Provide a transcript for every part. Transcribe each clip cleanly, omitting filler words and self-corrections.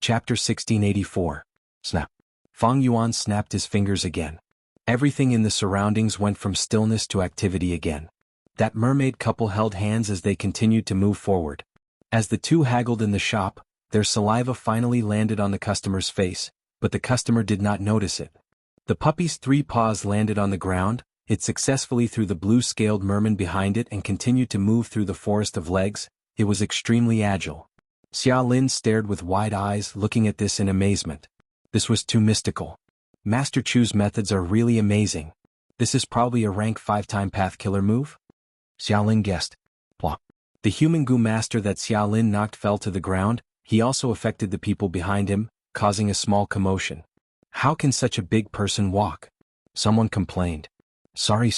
Chapter 1684. Snap. Fang Yuan snapped his fingers again. Everything in the surroundings went from stillness to activity again. That mermaid couple held hands as they continued to move forward. As the two haggled in the shop, their saliva finally landed on the customer's face, but the customer did not notice it. The puppy's 3 paws landed on the ground, it successfully threw the blue-scaled merman behind it and continued to move through the forest of legs. It was extremely agile. Xia Lin stared with wide eyes, looking at this in amazement. This was too mystical. Master Chu's methods are really amazing. This is probably a rank 5-time path killer move? Xia Lin guessed. Plop. The human goo master that Xia Lin knocked fell to the ground. He also affected the people behind him, causing a small commotion. How can such a big person walk? Someone complained. Sorry.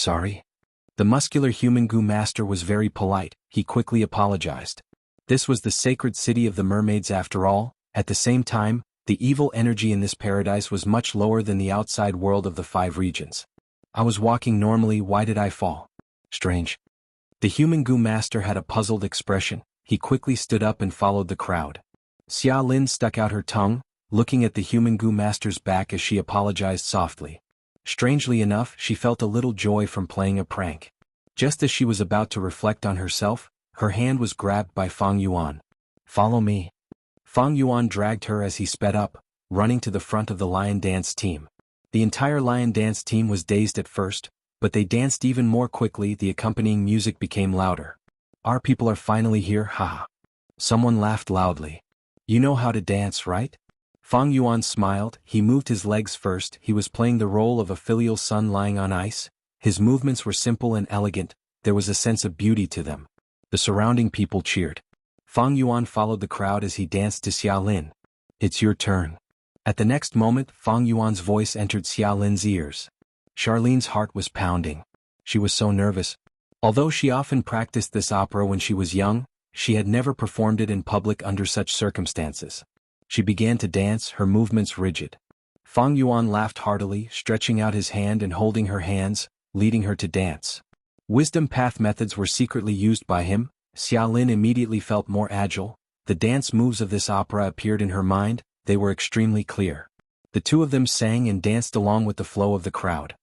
The muscular human goo master was very polite. He quickly apologized. This was the sacred city of the mermaids after all. At the same time, the evil energy in this paradise was much lower than the outside world of the 5 regions. I was walking normally, why did I fall? Strange. The human goo master had a puzzled expression. He quickly stood up and followed the crowd. Xia Lin stuck out her tongue, looking at the human goo master's back as she apologized softly. Strangely enough, she felt a little joy from playing a prank. Just as she was about to reflect on herself, her hand was grabbed by Fang Yuan. Follow me. Fang Yuan dragged her as he sped up, running to the front of the lion dance team. The entire lion dance team was dazed at first, but they danced even more quickly. The accompanying music became louder. Our people are finally here, haha. Someone laughed loudly. You know how to dance, right? Fang Yuan smiled. He moved his legs first. He was playing the role of a filial son lying on ice. His movements were simple and elegant. There was a sense of beauty to them. The surrounding people cheered. Fang Yuan followed the crowd as he danced to Xia Lin. It's your turn. At the next moment, Fang Yuan's voice entered Xia Lin's ears. Charlene's heart was pounding. She was so nervous. Although she often practiced this opera when she was young, she had never performed it in public under such circumstances. She began to dance, her movements rigid. Fang Yuan laughed heartily, stretching out his hand and holding her hands, leading her to dance. Wisdom path methods were secretly used by him. Xia Lin immediately felt more agile. The dance moves of this opera appeared in her mind. They were extremely clear. The two of them sang and danced along with the flow of the crowd.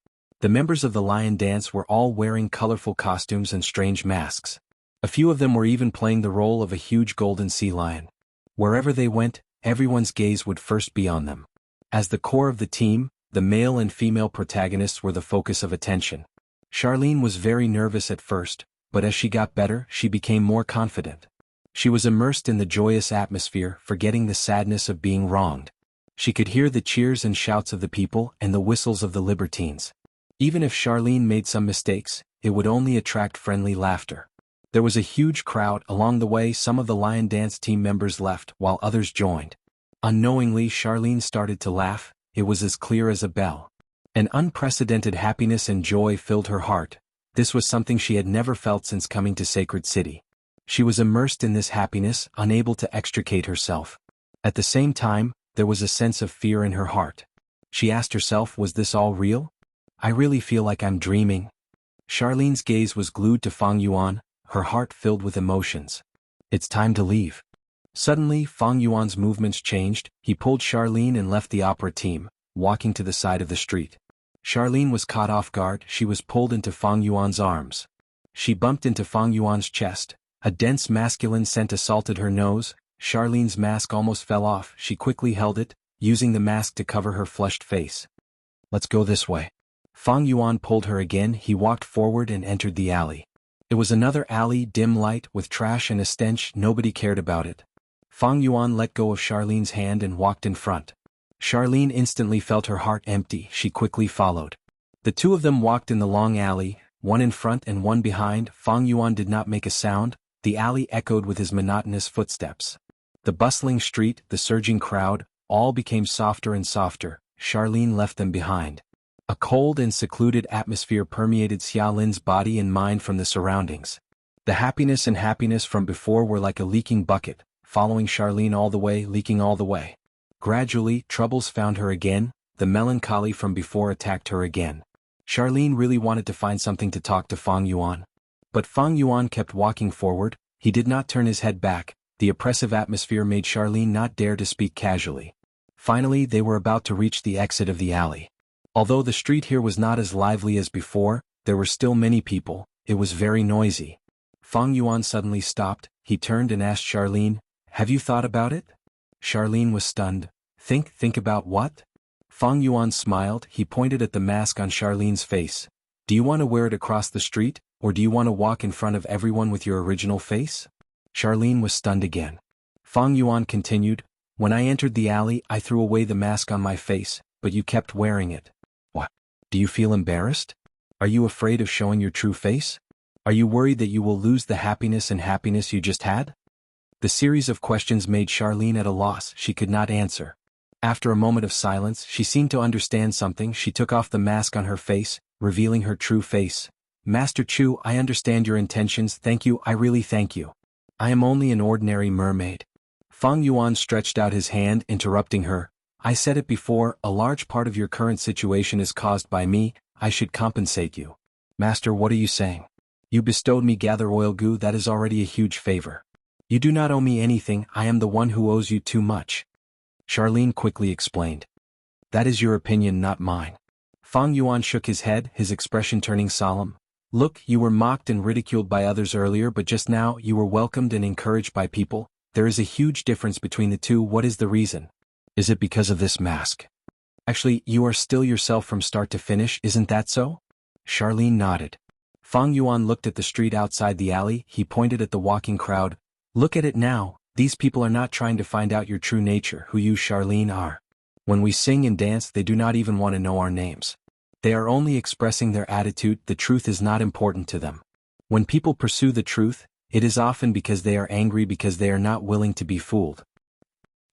The members of the lion dance were all wearing colorful costumes and strange masks. A few of them were even playing the role of a huge golden sea lion. Wherever they went, everyone's gaze would first be on them. As the core of the team, the male and female protagonists were the focus of attention. Charlene was very nervous at first, but as she got better, she became more confident. She was immersed in the joyous atmosphere, forgetting the sadness of being wronged. She could hear the cheers and shouts of the people and the whistles of the libertines. Even if Charlene made some mistakes, it would only attract friendly laughter. There was a huge crowd. Along the way, some of the lion dance team members left, while others joined. Unknowingly, Charlene started to laugh. It was as clear as a bell. An unprecedented happiness and joy filled her heart. This was something she had never felt since coming to Sacred City. She was immersed in this happiness, unable to extricate herself. At the same time, there was a sense of fear in her heart. She asked herself, was this all real? I really feel like I'm dreaming. Charlene's gaze was glued to Fang Yuan, her heart filled with emotions. It's time to leave. Suddenly, Fang Yuan's movements changed. He pulled Charlene and left the opera team, walking to the side of the street. Charlene was caught off guard. She was pulled into Fang Yuan's arms. She bumped into Fang Yuan's chest. A dense masculine scent assaulted her nose. Charlene's mask almost fell off. She quickly held it, using the mask to cover her flushed face. Let's go this way. Fang Yuan pulled her again. He walked forward and entered the alley. It was another alley, dim light, with trash and a stench. Nobody cared about it. Fang Yuan let go of Charlene's hand and walked in front. Charlene instantly felt her heart empty. She quickly followed. The two of them walked in the long alley, one in front and one behind. Fang Yuan did not make a sound. The alley echoed with his monotonous footsteps. The bustling street, the surging crowd, all became softer and softer. Charlene left them behind. A cold and secluded atmosphere permeated Xia Lin's body and mind from the surroundings. The happiness and happiness from before were like a leaking bucket, following Charlene all the way, leaking all the way. Gradually, troubles found her again. The melancholy from before attacked her again. Charlene really wanted to find something to talk to Fang Yuan. But Fang Yuan kept walking forward. He did not turn his head back. The oppressive atmosphere made Charlene not dare to speak casually. Finally, they were about to reach the exit of the alley. Although the street here was not as lively as before, there were still many people. It was very noisy. Fang Yuan suddenly stopped. He turned and asked Charlene, "Have you thought about it?" Charlene was stunned. Think about what?" Fang Yuan smiled. He pointed at the mask on Charlene's face. "Do you want to wear it across the street, or do you want to walk in front of everyone with your original face?" Charlene was stunned again. Fang Yuan continued, "When I entered the alley, I threw away the mask on my face, but you kept wearing it. What? Do you feel embarrassed? Are you afraid of showing your true face? Are you worried that you will lose the happiness you just had?" The series of questions made Charlene at a loss. She could not answer. After a moment of silence, she seemed to understand something. She took off the mask on her face, revealing her true face. "Master Chu, I understand your intentions. Thank you, I really thank you. I am only an ordinary mermaid." Fang Yuan stretched out his hand, interrupting her. "I said it before, a large part of your current situation is caused by me. I should compensate you." "Master, what are you saying? You bestowed me gather oil goo, that is already a huge favor. You do not owe me anything, I am the one who owes you too much." Charlene quickly explained. "That is your opinion, not mine." Fang Yuan shook his head, his expression turning solemn. "Look, you were mocked and ridiculed by others earlier, but just now you were welcomed and encouraged by people. There is a huge difference between the two. What is the reason? Is it because of this mask? Actually, you are still yourself from start to finish, isn't that so?" Charlene nodded. Fang Yuan looked at the street outside the alley. He pointed at the walking crowd. "Look at it now. These people are not trying to find out your true nature, who you, Charlene, are. When we sing and dance, they do not even want to know our names. They are only expressing their attitude. The truth is not important to them. When people pursue the truth, it is often because they are angry, because they are not willing to be fooled.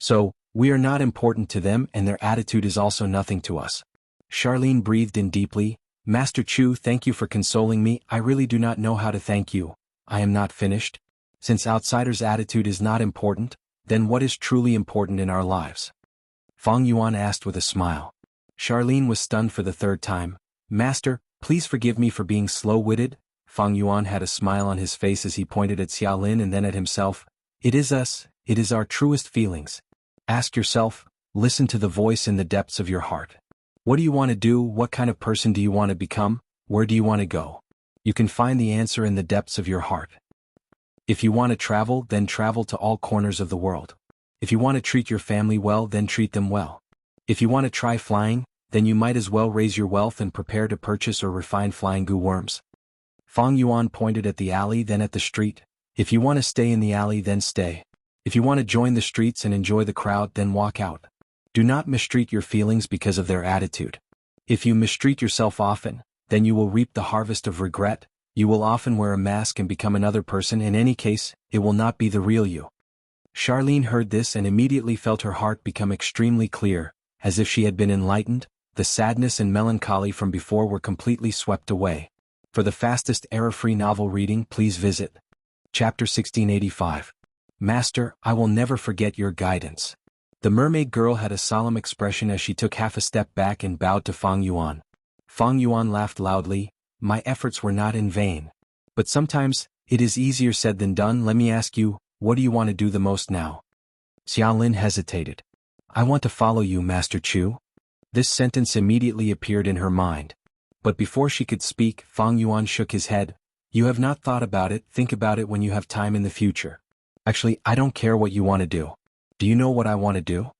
So, we are not important to them, and their attitude is also nothing to us." Charlene breathed in deeply. "Master Chu, thank you for consoling me. I really do not know how to thank you. I am not finished. Since outsiders' attitude is not important, then what is truly important in our lives?" Fang Yuan asked with a smile. Charlene was stunned for the third time. "Master, please forgive me for being slow-witted." Fang Yuan had a smile on his face as he pointed at Xiaolin and then at himself. "It is us, it is our truest feelings. Ask yourself, listen to the voice in the depths of your heart. What do you want to do? What kind of person do you want to become? Where do you want to go? You can find the answer in the depths of your heart. If you want to travel, then travel to all corners of the world. If you want to treat your family well, then treat them well. If you want to try flying, then you might as well raise your wealth and prepare to purchase or refine flying goo worms." Fang Yuan pointed at the alley, then at the street. "If you want to stay in the alley, then stay. If you want to join the streets and enjoy the crowd, then walk out. Do not mistreat your feelings because of their attitude. If you mistreat yourself often, then you will reap the harvest of regret. You will often wear a mask and become another person. In any case, it will not be the real you." Charlene heard this and immediately felt her heart become extremely clear, as if she had been enlightened. The sadness and melancholy from before were completely swept away. For the fastest error-free novel reading, please visit Chapter 1685. "Master, I will never forget your guidance." The mermaid girl had a solemn expression as she took half a step back and bowed to Fang Yuan. Fang Yuan laughed loudly. "My efforts were not in vain. But sometimes, it is easier said than done. Let me ask you, what do you want to do the most now?" Xiaolin hesitated. "I want to follow you, Master Chu." This sentence immediately appeared in her mind. But before she could speak, Fang Yuan shook his head. "You have not thought about it. Think about it when you have time in the future. Actually, I don't care what you want to do. Do you know what I want to do?"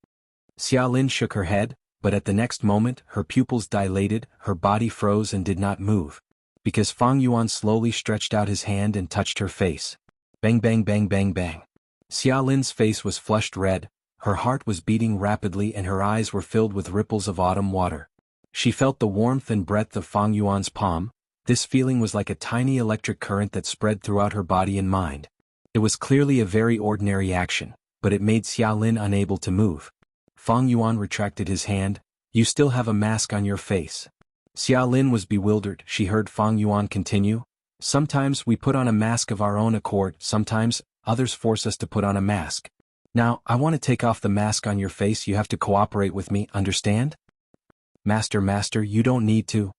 Xiaolin shook her head, but at the next moment, her pupils dilated, her body froze and did not move. Because Fang Yuan slowly stretched out his hand and touched her face. Bang bang bang bang bang. Xiaolin's face was flushed red, her heart was beating rapidly and her eyes were filled with ripples of autumn water. She felt the warmth and breadth of Fang Yuan's palm. This feeling was like a tiny electric current that spread throughout her body and mind. It was clearly a very ordinary action, but it made Xiaolin unable to move. Fang Yuan retracted his hand. "You still have a mask on your face." Xiaolin was bewildered. She heard Fang Yuan continue. "Sometimes we put on a mask of our own accord, sometimes others force us to put on a mask. Now, I want to take off the mask on your face. You have to cooperate with me, understand?" Master, you don't need to."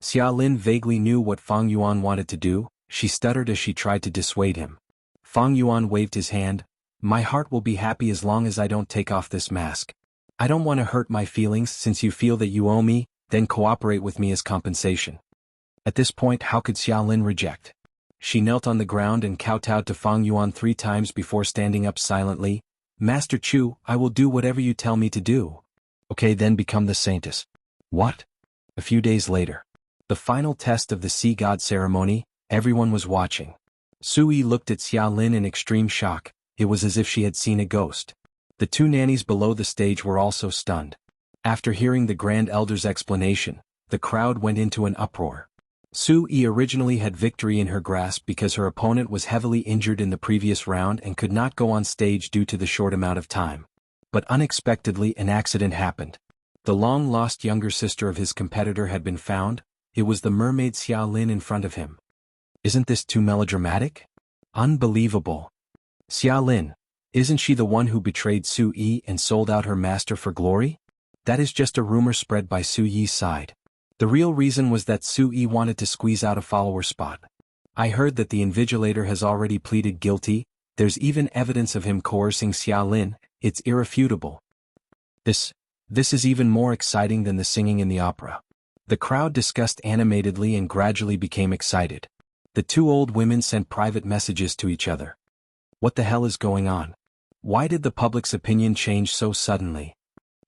Xiaolin vaguely knew what Fang Yuan wanted to do. She stuttered as she tried to dissuade him. Fang Yuan waved his hand. My heart will be happy as long as I don't take off this mask. I don't want to hurt my feelings. Since you feel that you owe me, then cooperate with me as compensation. At this point, how could Xiaolin reject? She knelt on the ground and kowtowed to Fang Yuan 3 times before standing up silently. Master Chu, I will do whatever you tell me to do. Okay, then become the saintess. What? A few days later. The final test of the sea god ceremony, everyone was watching. Sui looked at Xiaolin in extreme shock. It was as if she had seen a ghost. The 2 nannies below the stage were also stunned. After hearing the Grand Elder's explanation, the crowd went into an uproar. Sui originally had victory in her grasp because her opponent was heavily injured in the previous round and could not go on stage due to the short amount of time. But unexpectedly an accident happened. The long-lost younger sister of his competitor had been found. It was the mermaid Xiaolin in front of him. Isn't this too melodramatic? Unbelievable. Xiaolin, isn't she the one who betrayed Su Yi and sold out her master for glory? That is just a rumor spread by Su Yi's side. The real reason was that Su Yi wanted to squeeze out a follower spot. I heard that the invigilator has already pleaded guilty. There's even evidence of him coercing Xiaolin. It's irrefutable. This is even more exciting than the singing in the opera. The crowd discussed animatedly and gradually became excited. The 2 old women sent private messages to each other. What the hell is going on? Why did the public's opinion change so suddenly?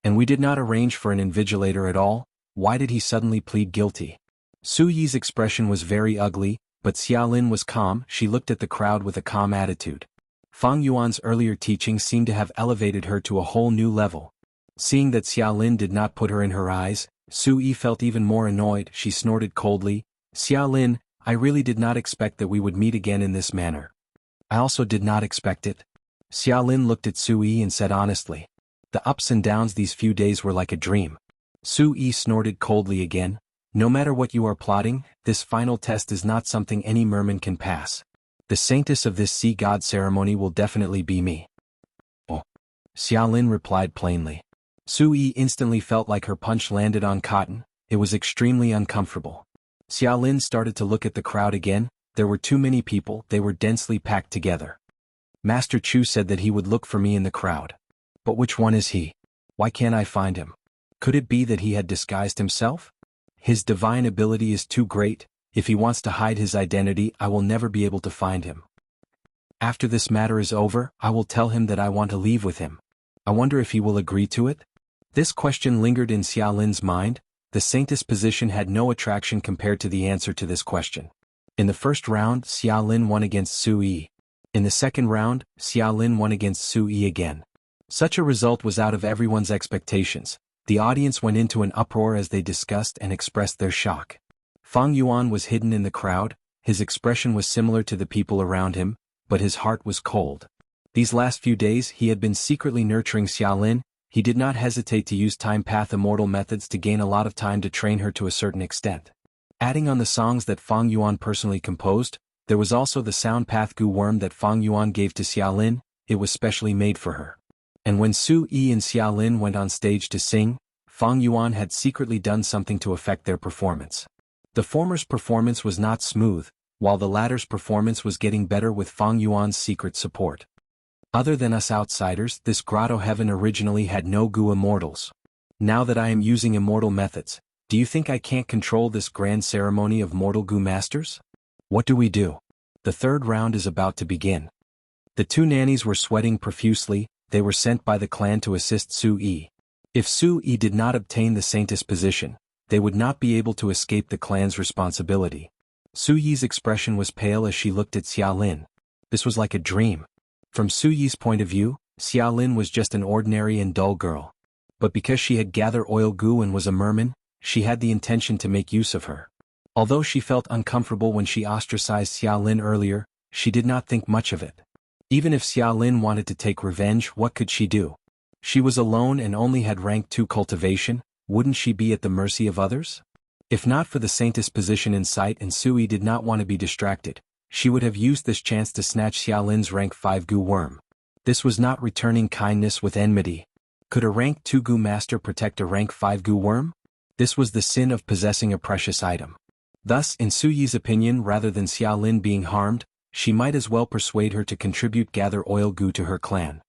And we did not arrange for an invigilator at all. Why did he suddenly plead guilty? Su Yi's expression was very ugly, but Xiaolin was calm. She looked at the crowd with a calm attitude. Fang Yuan's earlier teaching seemed to have elevated her to a whole new level. Seeing that Xiaolin did not put her in her eyes, Su Yi felt even more annoyed. She snorted coldly. Xiaolin, I really did not expect that we would meet again in this manner. I also did not expect it. Xiaolin looked at Su Yi and said honestly. The ups and downs these few days were like a dream. Su Yi snorted coldly again. No matter what you are plotting, this final test is not something any merman can pass. The saintess of this sea god ceremony will definitely be me. Oh. Xiaolin replied plainly. Su Yi instantly felt like her punch landed on cotton. It was extremely uncomfortable. Xiaolin started to look at the crowd again. There were too many people. They were densely packed together. Master Chu said that he would look for me in the crowd. But which one is he? Why can't I find him? Could it be that he had disguised himself? His divine ability is too great. If he wants to hide his identity, I will never be able to find him. After this matter is over, I will tell him that I want to leave with him. I wonder if he will agree to it? This question lingered in Xiaolin's mind. The saintess position had no attraction compared to the answer to this question. In the first round, Xiaolin won against Su Yi. In the second round, Xiaolin won against Su Yi again. Such a result was out of everyone's expectations. The audience went into an uproar as they discussed and expressed their shock. Fang Yuan was hidden in the crowd. His expression was similar to the people around him, but his heart was cold. These last few days he had been secretly nurturing Xiaolin. He did not hesitate to use time path immortal methods to gain a lot of time to train her to a certain extent. Adding on the songs that Fang Yuan personally composed, there was also the sound path gu worm that Fang Yuan gave to Xiaolin. It was specially made for her. And when Su Yi and Xiaolin went on stage to sing, Fang Yuan had secretly done something to affect their performance. The former's performance was not smooth, while the latter's performance was getting better with Fang Yuan's secret support. Other than us outsiders, this grotto heaven originally had no gu immortals. Now that I am using immortal methods, do you think I can't control this grand ceremony of mortal gu masters? What do we do? The third round is about to begin. The 2 nannies were sweating profusely. They were sent by the clan to assist Su Yi. If Su Yi did not obtain the saintess position, they would not be able to escape the clan's responsibility. Su Yi's expression was pale as she looked at Xiaolin. This was like a dream. From Su Yi's point of view, Xiaolin was just an ordinary and dull girl. But because she had gathered oil gu and was a merman, she had the intention to make use of her. Although she felt uncomfortable when she ostracized Xiaolin earlier, she did not think much of it. Even if Xiaolin wanted to take revenge, what could she do? She was alone and only had rank 2 cultivation. Wouldn't she be at the mercy of others? If not for the saintess position in sight and Sui did not want to be distracted, she would have used this chance to snatch Xiaolin's rank 5 gu worm. This was not returning kindness with enmity. Could a rank 2 gu master protect a rank 5 gu worm? This was the sin of possessing a precious item. Thus, in Su Yi's opinion, rather than Xiaolin being harmed, she might as well persuade her to gather oil goo to her clan.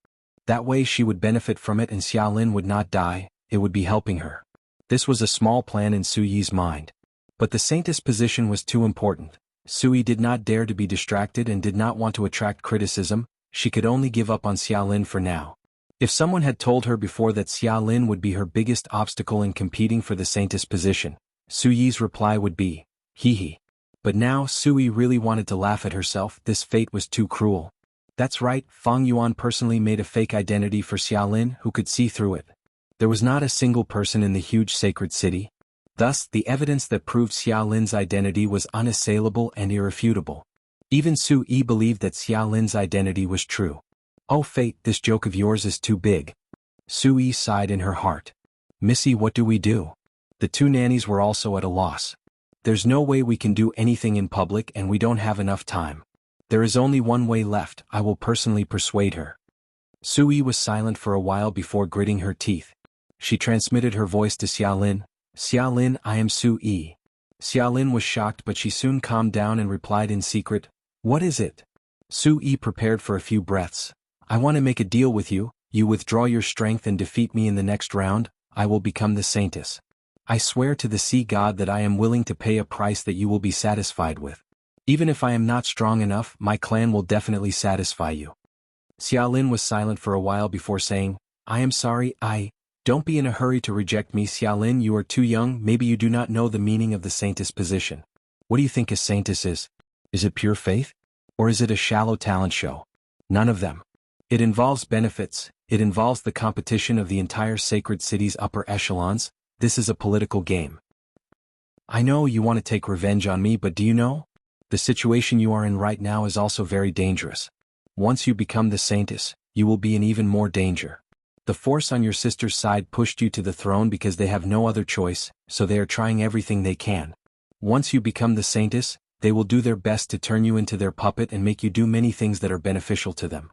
That way she would benefit from it and Xiaolin would not die, it would be helping her. This was a small plan in Su Yi's mind. But the saintess position was too important. Su Yi did not dare to be distracted and did not want to attract criticism, she could only give up on Xiaolin for now. If someone had told her before that Xiaolin would be her biggest obstacle in competing for the saintess position, Su Yi's reply would be, hee hee. But now Su Yi really wanted to laugh at herself, this fate was too cruel. That's right, Fang Yuan personally made a fake identity for Xiaolin who could see through it. There was not a single person in the huge sacred city. Thus, the evidence that proved Xiaolin's identity was unassailable and irrefutable. Even Su Yi believed that Xiaolin's identity was true. Oh fate, this joke of yours is too big. Su Yi sighed in her heart. Missy, what do we do? The two nannies were also at a loss. There's no way we can do anything in public and we don't have enough time. There is only one way left, I will personally persuade her. Su Yi was silent for a while before gritting her teeth. She transmitted her voice to Xiaolin. Xiaolin, I am Su Yi. Xiaolin was shocked but she soon calmed down and replied in secret, what is it? Su Yi prepared for a few breaths. I want to make a deal with you, you withdraw your strength and defeat me in the next round, I will become the saintess. I swear to the sea god that I am willing to pay a price that you will be satisfied with. Even if I am not strong enough, my clan will definitely satisfy you. Xiaolin was silent for a while before saying, I am sorry, don't be in a hurry to reject me Xiaolin, you are too young, maybe you do not know the meaning of the saintess position. What do you think a saintess is? Is it pure faith? Or is it a shallow talent show? None of them. It involves benefits, it involves the competition of the entire sacred city's upper echelons, this is a political game. I know you want to take revenge on me, but do you know? The situation you are in right now is also very dangerous. Once you become the saintess, you will be in even more danger. The force on your sister's side pushed you to the throne because they have no other choice, so they are trying everything they can. Once you become the saintess, they will do their best to turn you into their puppet and make you do many things that are beneficial to them.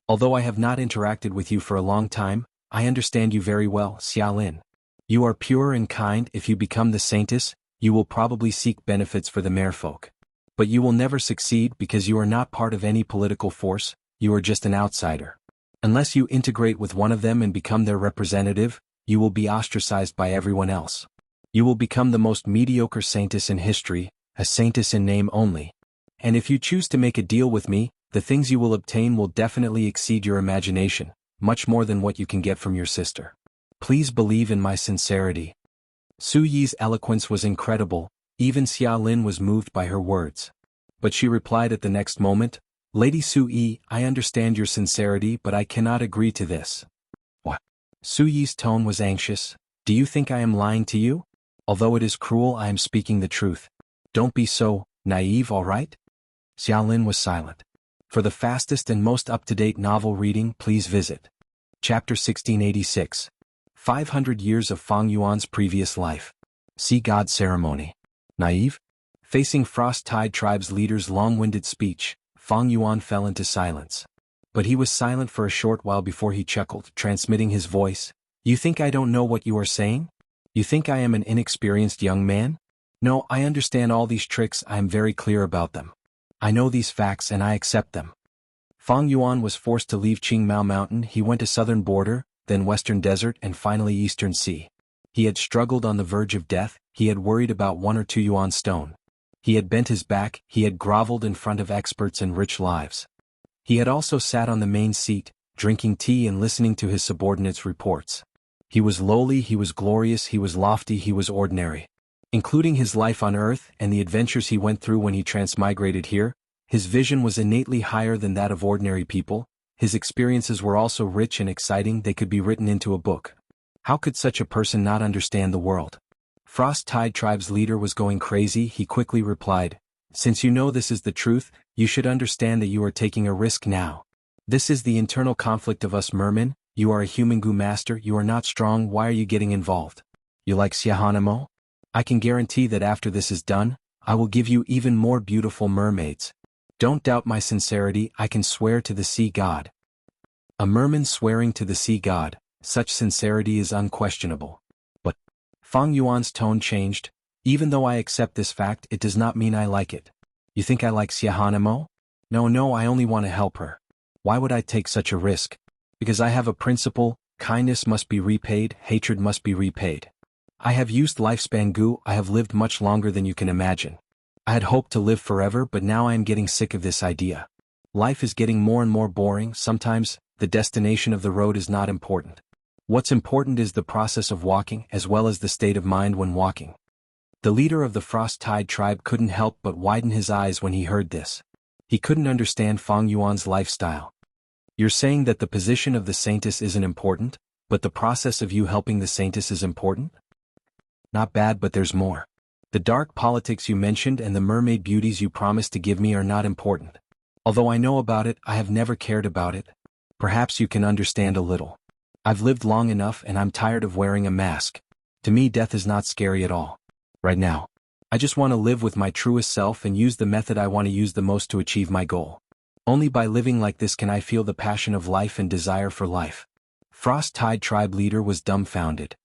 Although I have not interacted with you for a long time, I understand you very well, Xiaolin. You are pure and kind, if you become the saintess, you will probably seek benefits for the merfolk. But you will never succeed because you are not part of any political force, you are just an outsider. Unless you integrate with one of them and become their representative, you will be ostracized by everyone else. You will become the most mediocre saintess in history, a saintess in name only. And if you choose to make a deal with me, the things you will obtain will definitely exceed your imagination, much more than what you can get from your sister. Please believe in my sincerity. Su Yi's eloquence was incredible, even Xiaolin was moved by her words. But she replied at the next moment, Lady Su Yi, I understand your sincerity but I cannot agree to this. What? Su Yi's tone was anxious. Do you think I am lying to you? Although it is cruel, I am speaking the truth. Don't be so naive, all right? Xiaolin was silent. For the fastest and most up-to-date novel reading, please visit Chapter 1686. 500 Years of Fang Yuan's Previous Life. Sea God Ceremony. Naive? Facing Frost-Tide Tribe's leader's long-winded speech, Fang Yuan fell into silence. But he was silent for a short while before he chuckled, transmitting his voice. You think I don't know what you are saying? You think I am an inexperienced young man? No, I understand all these tricks, I am very clear about them. I know these facts and I accept them. Fang Yuan was forced to leave Qingmao Mountain, he went to southern border, then western desert and finally eastern sea. He had struggled on the verge of death, he had worried about 1 or 2 yuan stone. He had bent his back, he had groveled in front of experts and rich lives. He had also sat on the main seat, drinking tea and listening to his subordinates' reports. He was lowly, he was glorious, he was lofty, he was ordinary. Including his life on Earth and the adventures he went through when he transmigrated here, his vision was innately higher than that of ordinary people, his experiences were also rich and exciting, they could be written into a book. How could such a person not understand the world? Frost-Tide Tribe's leader was going crazy, he quickly replied, Since you know this is the truth, you should understand that you are taking a risk now. This is the internal conflict of us mermen, you are a human goo master, you are not strong, why are you getting involved? You like Xiahanamo? I can guarantee that after this is done, I will give you even more beautiful mermaids. Don't doubt my sincerity, I can swear to the sea god. A merman swearing to the sea god, such sincerity is unquestionable. But Fang Yuan's tone changed. Even though I accept this fact, it does not mean I like it. You think I like Xiahanamo? No, I only want to help her. Why would I take such a risk? Because I have a principle, kindness must be repaid, hatred must be repaid. I have used lifespan goo, I have lived much longer than you can imagine. I had hoped to live forever, but now I am getting sick of this idea. Life is getting more and more boring. Sometimes, the destination of the road is not important. What's important is the process of walking as well as the state of mind when walking. The leader of the Frost-Tide tribe couldn't help but widen his eyes when he heard this. He couldn't understand Fang Yuan's lifestyle. You're saying that the position of the saintess isn't important, but the process of you helping the saintess is important? Not bad, but there's more. The dark politics you mentioned and the mermaid beauties you promised to give me are not important. Although I know about it, I have never cared about it. Perhaps you can understand a little. I've lived long enough and I'm tired of wearing a mask. To me, death is not scary at all. Right now. I just want to live with my truest self and use the method I want to use the most to achieve my goal. Only by living like this can I feel the passion of life and desire for life. Frost-Tide tribe leader was dumbfounded.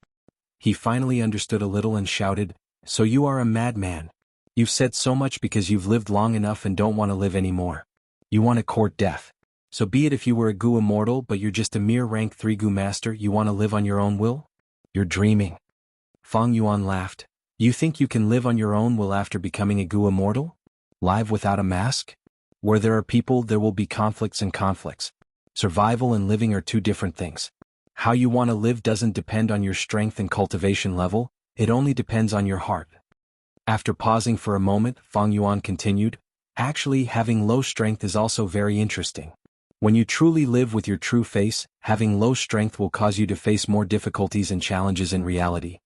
He finally understood a little and shouted, "So you are a madman. You've said so much because you've lived long enough and don't want to live anymore. You want to court death. So be it if you were a goo immortal but you're just a mere rank 3 goo master, you want to live on your own will? You're dreaming." Fang Yuan laughed. You think you can live on your own will after becoming a goo immortal? Live without a mask? Where there are people there will be conflicts and conflicts. Survival and living are two different things. How you want to live doesn't depend on your strength and cultivation level, it only depends on your heart. After pausing for a moment, Fang Yuan continued, actually having low strength is also very interesting. When you truly live with your true face, having low strength will cause you to face more difficulties and challenges in reality.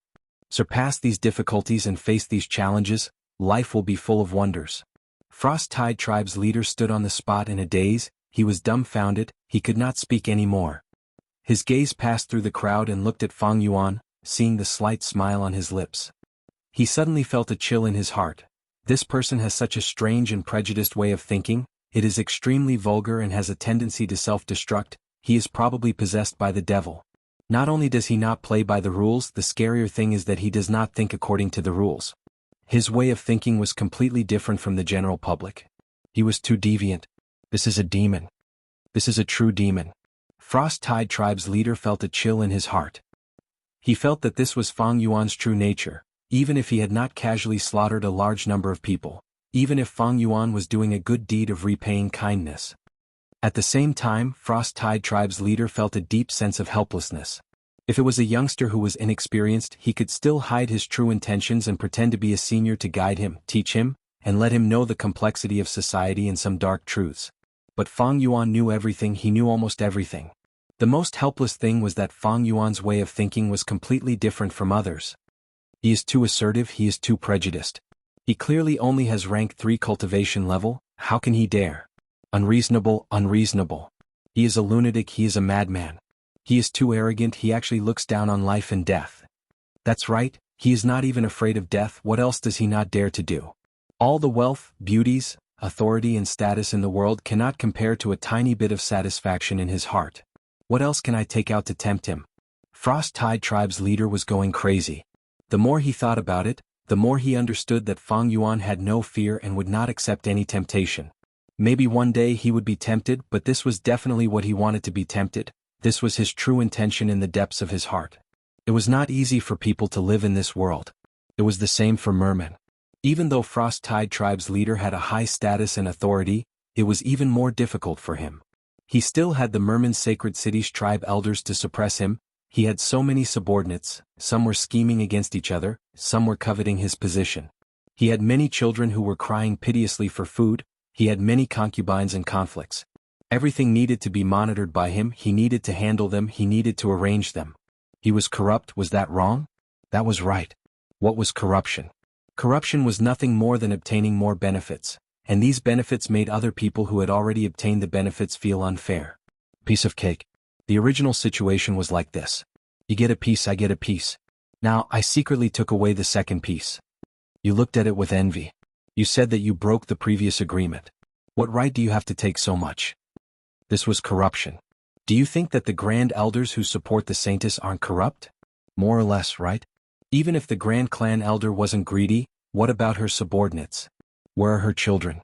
Surpass these difficulties and face these challenges, life will be full of wonders. Frost-Tide tribe's leader stood on the spot in a daze, he was dumbfounded, he could not speak anymore. His gaze passed through the crowd and looked at Fang Yuan, seeing the slight smile on his lips. He suddenly felt a chill in his heart. This person has such a strange and prejudiced way of thinking, it is extremely vulgar and has a tendency to self-destruct, he is probably possessed by the devil. Not only does he not play by the rules, the scarier thing is that he does not think according to the rules. His way of thinking was completely different from the general public. He was too deviant. This is a demon. This is a true demon. Frost-Tide tribe's leader felt a chill in his heart. He felt that this was Fang Yuan's true nature, even if he had not casually slaughtered a large number of people, even if Fang Yuan was doing a good deed of repaying kindness. At the same time, Frost-Tide tribe's leader felt a deep sense of helplessness. If it was a youngster who was inexperienced, he could still hide his true intentions and pretend to be a senior to guide him, teach him, and let him know the complexity of society and some dark truths. But Fang Yuan knew everything, he knew almost everything. The most helpless thing was that Fang Yuan's way of thinking was completely different from others. He is too assertive, he is too prejudiced. He clearly only has rank 3 cultivation level, how can he dare? Unreasonable, unreasonable. He is a lunatic, he is a madman. He is too arrogant, he actually looks down on life and death. That's right, he is not even afraid of death, what else does he not dare to do? All the wealth, beauties, authority and status in the world cannot compare to a tiny bit of satisfaction in his heart. What else can I take out to tempt him? Frost-Tide tribe's leader was going crazy. The more he thought about it, the more he understood that Fang Yuan had no fear and would not accept any temptation. Maybe one day he would be tempted, but this was definitely what he wanted to be tempted. This was his true intention in the depths of his heart. It was not easy for people to live in this world. It was the same for mermen. Even though Frost-Tide tribe's leader had a high status and authority, it was even more difficult for him. He still had the merman sacred city's tribe elders to suppress him, he had so many subordinates, some were scheming against each other, some were coveting his position. He had many children who were crying piteously for food, he had many concubines and conflicts. Everything needed to be monitored by him, he needed to handle them, he needed to arrange them. He was corrupt, was that wrong? That was right. What was corruption? Corruption was nothing more than obtaining more benefits, and these benefits made other people who had already obtained the benefits feel unfair. Piece of cake. The original situation was like this. You get a piece, I get a piece. Now, I secretly took away the second piece. You looked at it with envy. You said that you broke the previous agreement. What right do you have to take so much? This was corruption. Do you think that the Grand Elders who support the Saintess aren't corrupt? More or less, right? Even if the Grand Clan Elder wasn't greedy, what about her subordinates? Where are her children?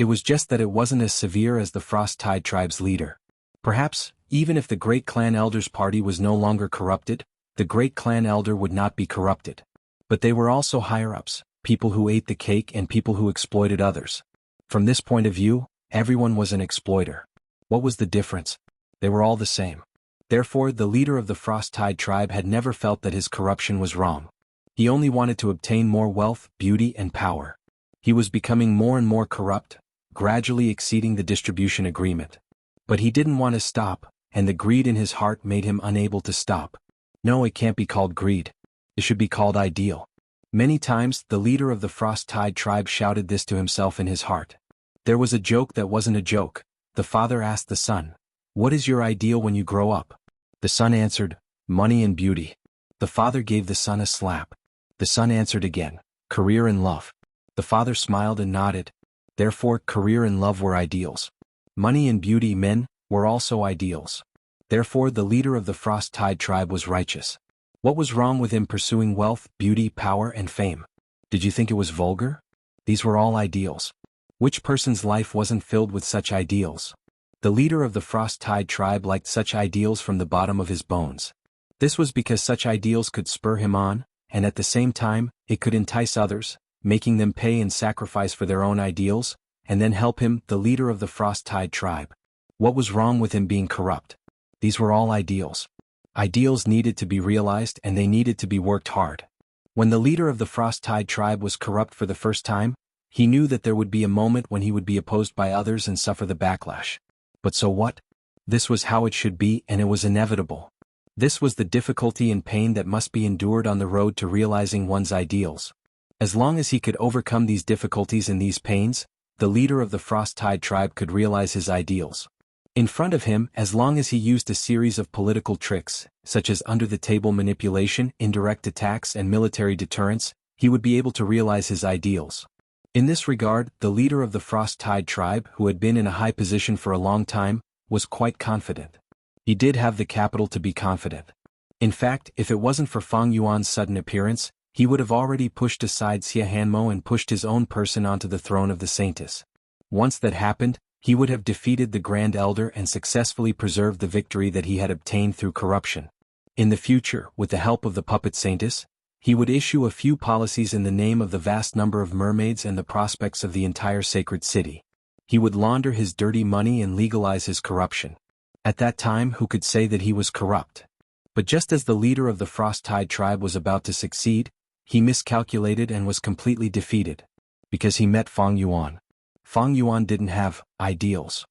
It was just that it wasn't as severe as the Frost Tide tribe's leader. Perhaps, even if the great clan elder's party was no longer corrupted, the great clan elder would not be corrupted. But they were also higher-ups, people who ate the cake and people who exploited others. From this point of view, everyone was an exploiter. What was the difference? They were all the same. Therefore, the leader of the Frost Tide tribe had never felt that his corruption was wrong. He only wanted to obtain more wealth, beauty, and power. He was becoming more and more corrupt, gradually exceeding the distribution agreement. But he didn't want to stop, and the greed in his heart made him unable to stop. No, it can't be called greed. It should be called ideal. Many times, the leader of the Frost Tide tribe shouted this to himself in his heart. There was a joke that wasn't a joke. The father asked the son, "What is your ideal when you grow up?" The son answered, "Money and beauty." The father gave the son a slap. The son answered again, "Career and love." The father smiled and nodded. Therefore, career and love were ideals. Money and beauty, men, were also ideals. Therefore, the leader of the Frost Tide tribe was righteous. What was wrong with him pursuing wealth, beauty, power, and fame? Did you think it was vulgar? These were all ideals. Which person's life wasn't filled with such ideals? The leader of the Frost Tide tribe liked such ideals from the bottom of his bones. This was because such ideals could spur him on, and at the same time, it could entice others, making them pay and sacrifice for their own ideals, and then help him, the leader of the Frost Tide tribe. What was wrong with him being corrupt? These were all ideals. Ideals needed to be realized and they needed to be worked hard. When the leader of the Frost Tide tribe was corrupt for the first time, he knew that there would be a moment when he would be opposed by others and suffer the backlash. But so what? This was how it should be, and it was inevitable. This was the difficulty and pain that must be endured on the road to realizing one's ideals. As long as he could overcome these difficulties and these pains, the leader of the Frost Tide tribe could realize his ideals. In front of him, as long as he used a series of political tricks, such as under-the-table manipulation, indirect attacks, and military deterrence, he would be able to realize his ideals. In this regard, the leader of the Frost Tide tribe, who had been in a high position for a long time, was quite confident. He did have the capital to be confident. In fact, if it wasn't for Fang Yuan's sudden appearance, he would have already pushed aside Xia Hanmo and pushed his own person onto the throne of the Saintess. Once that happened, he would have defeated the Grand Elder and successfully preserved the victory that he had obtained through corruption. In the future, with the help of the puppet Saintess, he would issue a few policies in the name of the vast number of mermaids and the prospects of the entire sacred city. He would launder his dirty money and legalize his corruption. At that time, who could say that he was corrupt? But just as the leader of the Frost Tide tribe was about to succeed, he miscalculated and was completely defeated. Because he met Fang Yuan. Fang Yuan didn't have ideals.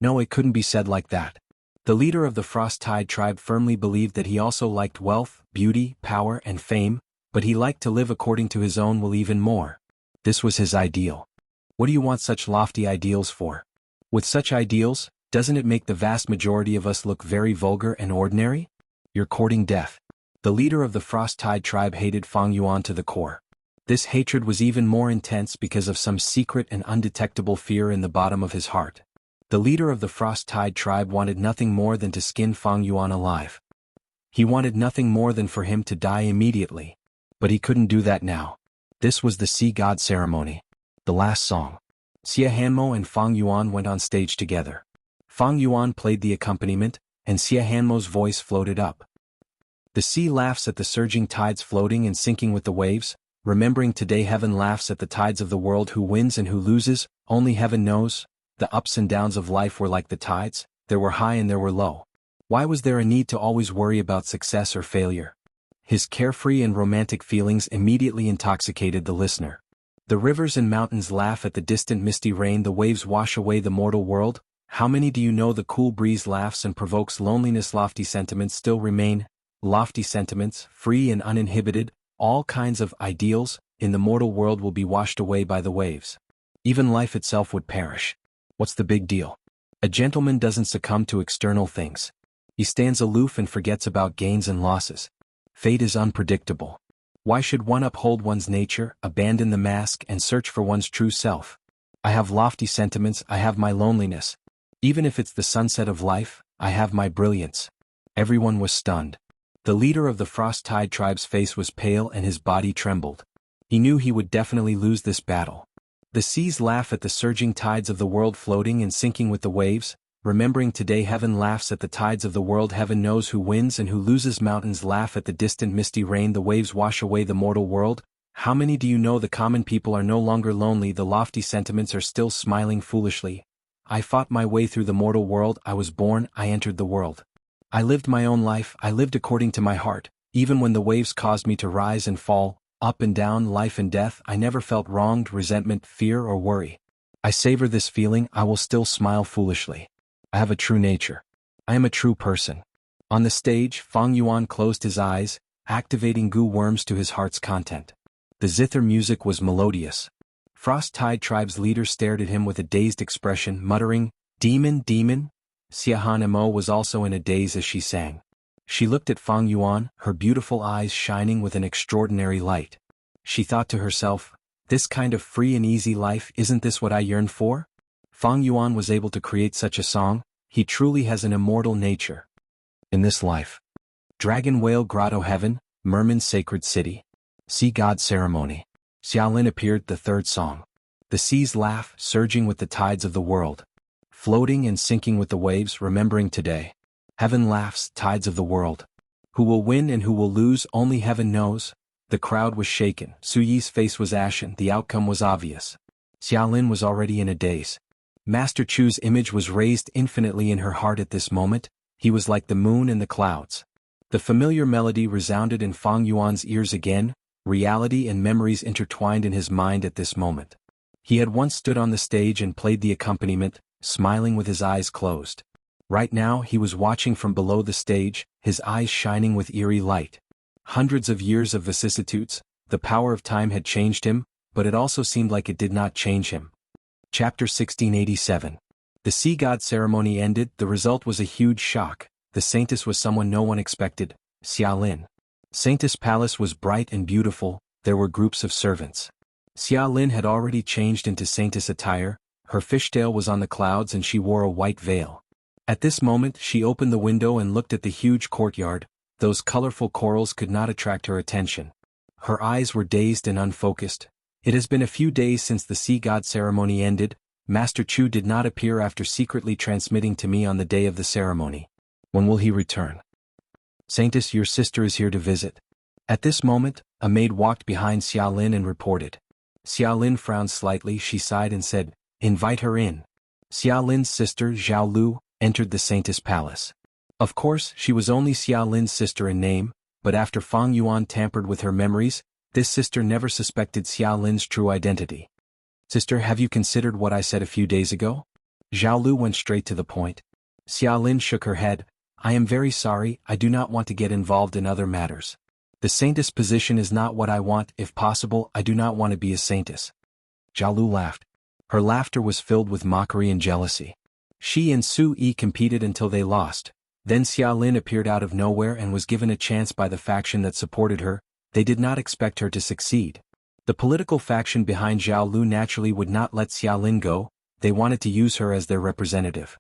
No, it couldn't be said like that. The leader of the Frost Tide tribe firmly believed that he also liked wealth, beauty, power, and fame, but he liked to live according to his own will even more. This was his ideal. What do you want such lofty ideals for? With such ideals, doesn't it make the vast majority of us look very vulgar and ordinary? You're courting death. The leader of the Frost Tide tribe hated Fang Yuan to the core. This hatred was even more intense because of some secret and undetectable fear in the bottom of his heart. The leader of the Frost Tide tribe wanted nothing more than to skin Fang Yuan alive. He wanted nothing more than for him to die immediately. But he couldn't do that now. This was the Sea God ceremony. The last song. Xia Hanmo and Fang Yuan went on stage together. Fang Yuan played the accompaniment, and Xia Hanmo's voice floated up. The sea laughs at the surging tides floating and sinking with the waves. Remembering today, heaven laughs at the tides of the world. Who wins and who loses, only heaven knows. The ups and downs of life were like the tides, there were high and there were low. Why was there a need to always worry about success or failure? His carefree and romantic feelings immediately intoxicated the listener. The rivers and mountains laugh at the distant misty rain. The waves wash away the mortal world. How many do you know? The cool breeze laughs and provokes loneliness. Lofty sentiments still remain. Lofty sentiments, free and uninhibited. All kinds of ideals in the mortal world will be washed away by the waves. Even life itself would perish. What's the big deal? A gentleman doesn't succumb to external things. He stands aloof and forgets about gains and losses. Fate is unpredictable. Why should one uphold one's nature, abandon the mask, and search for one's true self? I have lofty sentiments. I have my loneliness. Even if it's the sunset of life, I have my brilliance. Everyone was stunned. The leader of the Frost Tide tribe's face was pale and his body trembled. He knew he would definitely lose this battle. The seas laugh at the surging tides of the world floating and sinking with the waves. Remembering today, heaven laughs at the tides of the world. Heaven knows who wins and who loses. Mountains laugh at the distant misty rain. The waves wash away the mortal world. How many do you know? The common people are no longer lonely. The lofty sentiments are still smiling foolishly. I fought my way through the mortal world. I was born, I entered the world. I lived my own life. I lived according to my heart. Even when the waves caused me to rise and fall, up and down, life and death, I never felt wronged, resentment, fear or worry. I savor this feeling. I will still smile foolishly. I have a true nature. I am a true person. On the stage, Fang Yuan closed his eyes, activating goo worms to his heart's content. The zither music was melodious. Frost Tide Tribe's leader stared at him with a dazed expression, muttering, "Demon, demon?" Xiahan Mo was also in a daze as she sang. She looked at Fang Yuan, her beautiful eyes shining with an extraordinary light. She thought to herself, this kind of free and easy life, isn't this what I yearn for? Fang Yuan was able to create such a song. He truly has an immortal nature. In this life. Dragon Whale Grotto Heaven, Merman's Sacred City. Sea God Ceremony. Xiaolin appeared, the third song. The seas laugh, surging with the tides of the world. Floating and sinking with the waves, remembering today. Heaven laughs, tides of the world. Who will win and who will lose, only heaven knows. The crowd was shaken. Su Yi's face was ashen. The outcome was obvious. Xiaolin was already in a daze. Master Chu's image was raised infinitely in her heart at this moment. He was like the moon in the clouds. The familiar melody resounded in Fang Yuan's ears again. Reality and memories intertwined in his mind at this moment. He had once stood on the stage and played the accompaniment, smiling with his eyes closed. Right now he was watching from below the stage, his eyes shining with eerie light. Hundreds of years of vicissitudes, the power of time had changed him, but it also seemed like it did not change him. Chapter 1687. The Sea God ceremony ended. The result was a huge shock. The Saintess was someone no one expected, Xiaolin. Saintess' palace was bright and beautiful. There were groups of servants. Xiaolin had already changed into Saintess attire. Her fishtail was on the clouds and she wore a white veil. At this moment she opened the window and looked at the huge courtyard. Those colorful corals could not attract her attention. Her eyes were dazed and unfocused. It has been a few days since the Sea God ceremony ended. Master Chu did not appear after secretly transmitting to me on the day of the ceremony. When will he return? Saintess, your sister is here to visit. At this moment, a maid walked behind Xiaolin and reported. Xiaolin frowned slightly. She sighed and said, "Invite her in." Xiaolin's sister, Zhao Lu, entered the Saintess' palace. Of course, she was only Xiaolin's sister in name, but after Fang Yuan tampered with her memories, this sister never suspected Xiaolin's true identity. "Sister, have you considered what I said a few days ago?" Zhao Lu went straight to the point. Xiaolin shook her head. "I am very sorry, I do not want to get involved in other matters. The Saintess position is not what I want. If possible, I do not want to be a Saintess." Zhao Lu laughed. Her laughter was filled with mockery and jealousy. She and Su Yi competed until they lost. Then Xiaolin appeared out of nowhere and was given a chance by the faction that supported her. They did not expect her to succeed. The political faction behind Zhao Lu naturally would not let Xiaolin go. They wanted to use her as their representative.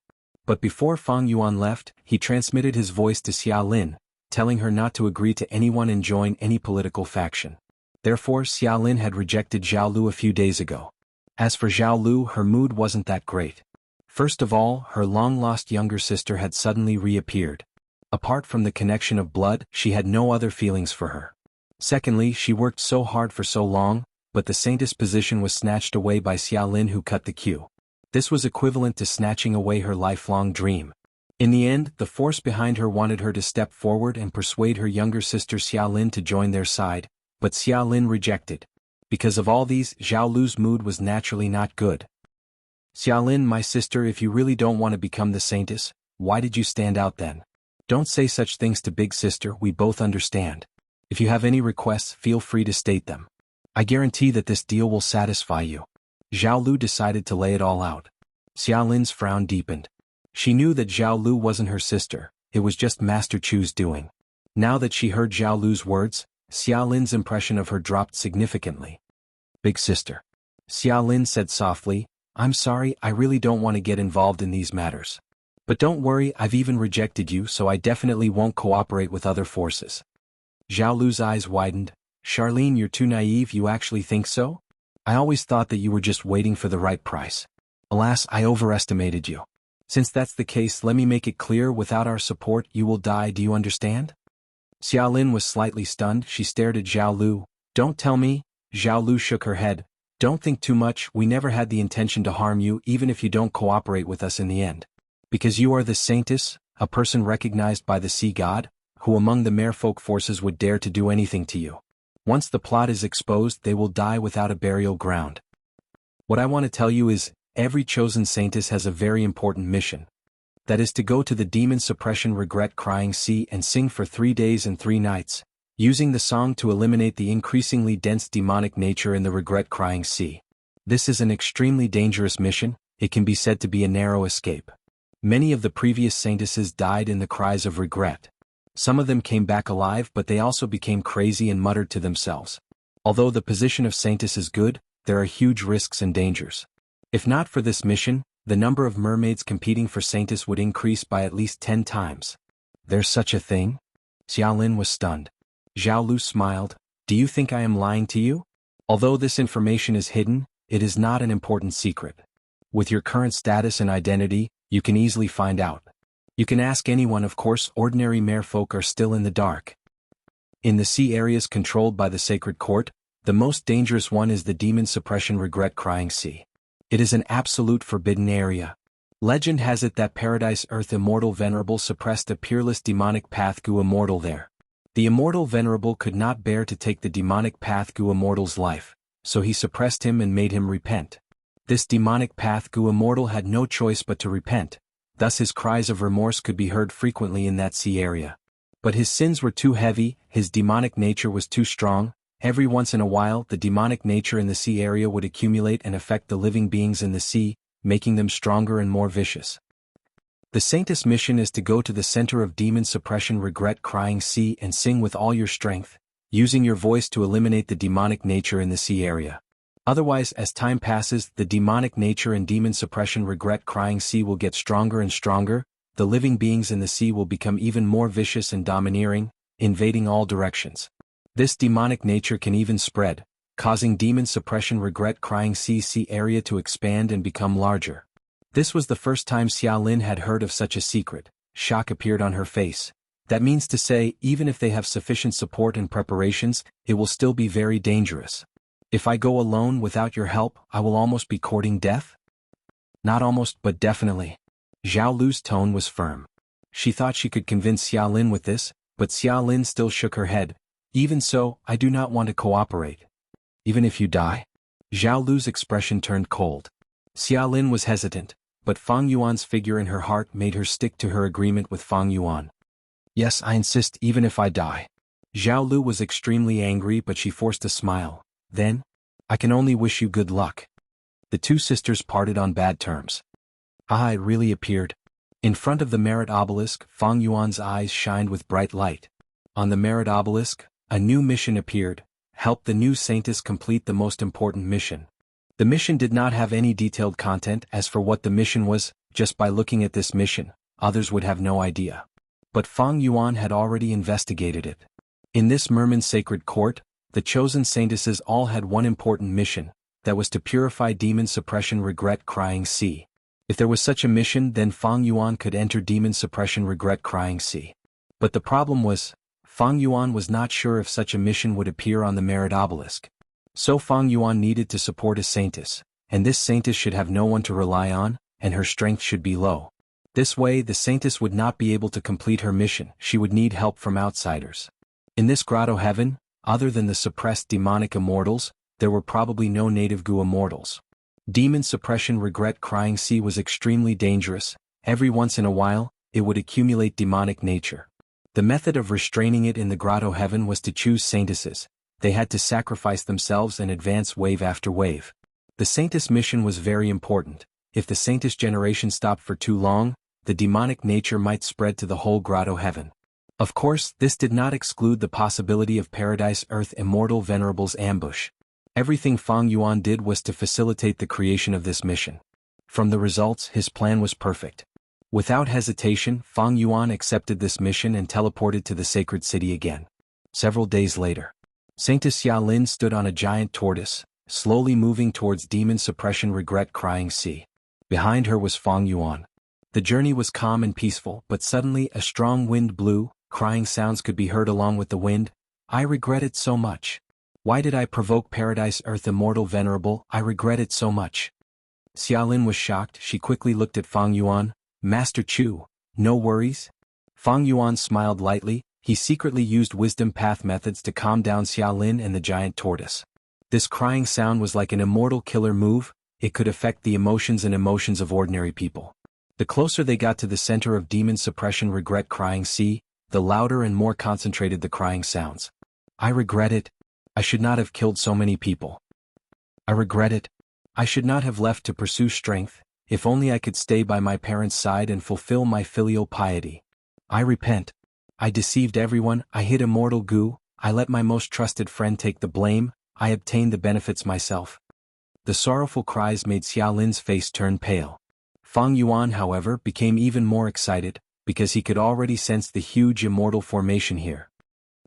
But before Fang Yuan left, he transmitted his voice to Xiaolin, telling her not to agree to anyone and join any political faction. Therefore Xiaolin had rejected Zhao Lu a few days ago. As for Zhao Lu, her mood wasn't that great. First of all, her long-lost younger sister had suddenly reappeared. Apart from the connection of blood, she had no other feelings for her. Secondly, she worked so hard for so long, but the Saintess position was snatched away by Xiaolin, who cut the queue. This was equivalent to snatching away her lifelong dream. In the end, the force behind her wanted her to step forward and persuade her younger sister Xiaolin to join their side, but Xiaolin rejected. Because of all these, Zhao Lu's mood was naturally not good. "Xiaolin, my sister, if you really don't want to become the Saintess, why did you stand out then? Don't say such things to big sister, we both understand. If you have any requests, feel free to state them. I guarantee that this deal will satisfy you." Zhao Lu decided to lay it all out. Xiaolin's frown deepened. She knew that Zhao Lu wasn't her sister, it was just Master Chu's doing. Now that she heard Zhao Lu's words, Xiaolin's impression of her dropped significantly. "Big sister," Xiaolin said softly, "I'm sorry, I really don't want to get involved in these matters. But don't worry, I've even rejected you, so I definitely won't cooperate with other forces." Zhao Lu's eyes widened. "Charlene, you're too naive, you actually think so?" I always thought that you were just waiting for the right price. Alas, I overestimated you. Since that's the case, let me make it clear, without our support you will die, do you understand? Xiaolin was slightly stunned. She stared at Zhao Lu. Don't tell me. Zhao Lu shook her head. Don't think too much, we never had the intention to harm you, even if you don't cooperate with us in the end. Because you are the Saintess, a person recognized by the sea god, who among the merfolk forces would dare to do anything to you. Once the plot is exposed, they will die without a burial ground. What I want to tell you is, every chosen Saintess has a very important mission. That is to go to the demon suppression regret crying sea and sing for 3 days and 3 nights, using the song to eliminate the increasingly dense demonic nature in the regret crying sea. This is an extremely dangerous mission. It can be said to be a narrow escape. Many of the previous Saintesses died in the cries of regret. Some of them came back alive, but they also became crazy and muttered to themselves. Although the position of Saintess is good, there are huge risks and dangers. If not for this mission, the number of mermaids competing for Saintess would increase by at least 10 times. There's such a thing? Xiaolin was stunned. Zhao Lu smiled. Do you think I am lying to you? Although this information is hidden, it is not an important secret. With your current status and identity, you can easily find out. You can ask anyone, of course. Ordinary merfolk are still in the dark. In the sea areas controlled by the Sacred Court, the most dangerous one is the Demon Suppression Regret Crying Sea. It is an absolute forbidden area. Legend has it that Paradise Earth Immortal Venerable suppressed a peerless demonic path Gu Immortal there. The Immortal Venerable could not bear to take the demonic path Gu Immortal's life, so he suppressed him and made him repent. This demonic path Gu Immortal had no choice but to repent, thus his cries of remorse could be heard frequently in that sea area. But his sins were too heavy, his demonic nature was too strong. Every once in a while, the demonic nature in the sea area would accumulate and affect the living beings in the sea, making them stronger and more vicious. The Saintess mission is to go to the center of Demon Suppression Regret Crying Sea and sing with all your strength, using your voice to eliminate the demonic nature in the sea area. Otherwise, as time passes, the demonic nature in Demon Suppression Regret Crying Sea will get stronger and stronger. The living beings in the sea will become even more vicious and domineering, invading all directions. This demonic nature can even spread, causing Demon Suppression Regret Crying Sea area to expand and become larger. This was the first time Xiaolin had heard of such a secret. Shock appeared on her face. That means to say, even if they have sufficient support and preparations, it will still be very dangerous. If I go alone without your help, I will almost be courting death? Not almost, but definitely. Zhao Lu's tone was firm. She thought she could convince Xiaolin with this, but Xiaolin still shook her head. Even so, I do not want to cooperate. Even if you die? Zhao Lu's expression turned cold. Xiaolin was hesitant, but Fang Yuan's figure in her heart made her stick to her agreement with Fang Yuan. Yes, I insist, even if I die. Zhao Lu was extremely angry, but she forced a smile. Then, I can only wish you good luck. The two sisters parted on bad terms. Ah, it really appeared. In front of the merit obelisk, Fang Yuan's eyes shined with bright light. On the merit obelisk, a new mission appeared. Help the new Saintess complete the most important mission. The mission did not have any detailed content. As for what the mission was, just by looking at this mission, others would have no idea. But Fang Yuan had already investigated it. In this Merman Sacred Court, the chosen Saintesses all had one important mission, that was to purify Demon Suppression Regret Crying Sea. If there was such a mission, then Fang Yuan could enter Demon Suppression Regret Crying Sea. But the problem was, Fang Yuan was not sure if such a mission would appear on the merit obelisk. So Fang Yuan needed to support a Saintess, and this Saintess should have no one to rely on, and her strength should be low. This way the Saintess would not be able to complete her mission. She would need help from outsiders. In this grotto heaven, other than the suppressed demonic immortals, there were probably no native Gu immortals. Demon Suppression Regret Crying Sea was extremely dangerous. Every once in a while, it would accumulate demonic nature. The method of restraining it in the grotto heaven was to choose Saintesses. They had to sacrifice themselves and advance wave after wave. The Saintess mission was very important. If the Saintess generation stopped for too long, the demonic nature might spread to the whole grotto heaven. Of course, this did not exclude the possibility of Paradise Earth Immortal Venerable's ambush. Everything Fang Yuan did was to facilitate the creation of this mission. From the results, his plan was perfect. Without hesitation, Fang Yuan accepted this mission and teleported to the sacred city again. Several days later, Saintess Xiaolin stood on a giant tortoise, slowly moving towards demon suppression regret-crying sea. Behind her was Fang Yuan. The journey was calm and peaceful, but suddenly a strong wind blew, crying sounds could be heard along with the wind. I regret it so much. Why did I provoke paradise earth immortal venerable? I regret it so much. Xiaolin was shocked. She quickly looked at Fang Yuan. Master Chu, no worries? Fang Yuan smiled lightly. He secretly used wisdom path methods to calm down Xiaolin and the giant tortoise. This crying sound was like an immortal killer move. It could affect the emotions of ordinary people. The closer they got to the center of demon suppression regret-crying sea, the louder and more concentrated the crying sounds. I regret it. I should not have killed so many people. I regret it. I should not have left to pursue strength. If only I could stay by my parents' side and fulfill my filial piety. I repent. I deceived everyone. I hid immortal goo. I let my most trusted friend take the blame. I obtained the benefits myself. The sorrowful cries made Xiaolin's face turn pale. Fang Yuan, however, became even more excited, because he could already sense the huge immortal formation here.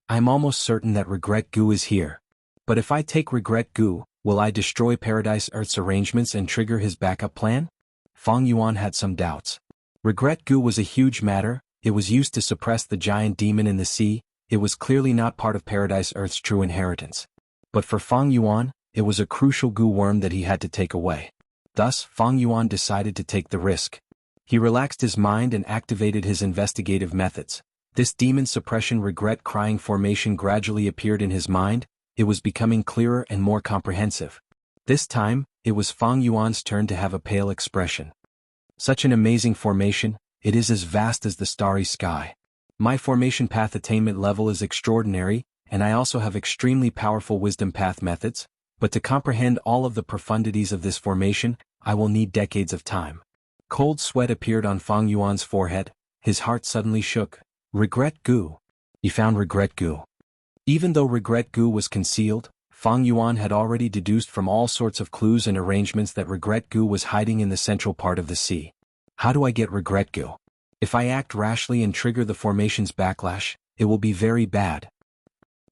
I'm almost certain that regret goo is here. But if I take regret goo, will I destroy Paradise Earth's arrangements and trigger his backup plan? Fang Yuan had some doubts. Regret goo was a huge matter. It was used to suppress the giant demon in the sea. It was clearly not part of Paradise Earth's true inheritance. But for Fang Yuan, it was a crucial goo worm that he had to take away. Thus, Fang Yuan decided to take the risk. He relaxed his mind and activated his investigative methods. This demon suppression regret-crying formation gradually appeared in his mind. It was becoming clearer and more comprehensive. This time, it was Fang Yuan's turn to have a pale expression. Such an amazing formation, it is as vast as the starry sky. My formation path attainment level is extraordinary, and I also have extremely powerful wisdom path methods, but to comprehend all of the profundities of this formation, I will need decades of time. Cold sweat appeared on Fang Yuan's forehead. His heart suddenly shook. Regret goo. He found regret goo. Even though regret goo was concealed, Fang Yuan had already deduced from all sorts of clues and arrangements that regret goo was hiding in the central part of the sea. How do I get regret goo? If I act rashly and trigger the formation's backlash, it will be very bad.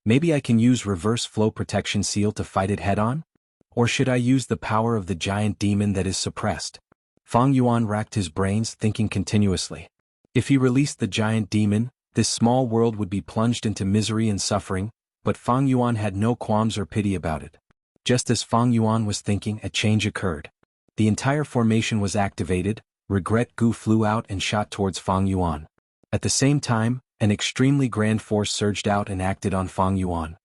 Maybe I can use reverse flow protection seal to fight it head-on? Or should I use the power of the giant demon that is suppressed? Fang Yuan racked his brains, thinking continuously. If he released the giant demon, this small world would be plunged into misery and suffering, but Fang Yuan had no qualms or pity about it. Just as Fang Yuan was thinking, a change occurred. The entire formation was activated. Regret goo flew out and shot towards Fang Yuan. At the same time, an extremely grand force surged out and acted on Fang Yuan.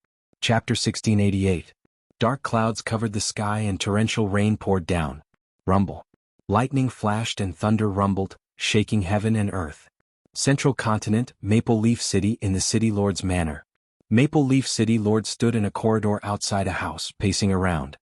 Chapter 1688. Dark clouds covered the sky and torrential rain poured down. Rumble. Lightning flashed and thunder rumbled, shaking heaven and earth. Central Continent, Maple Leaf City in the City Lord's manor. Maple Leaf City Lord stood in a corridor outside a house, pacing around.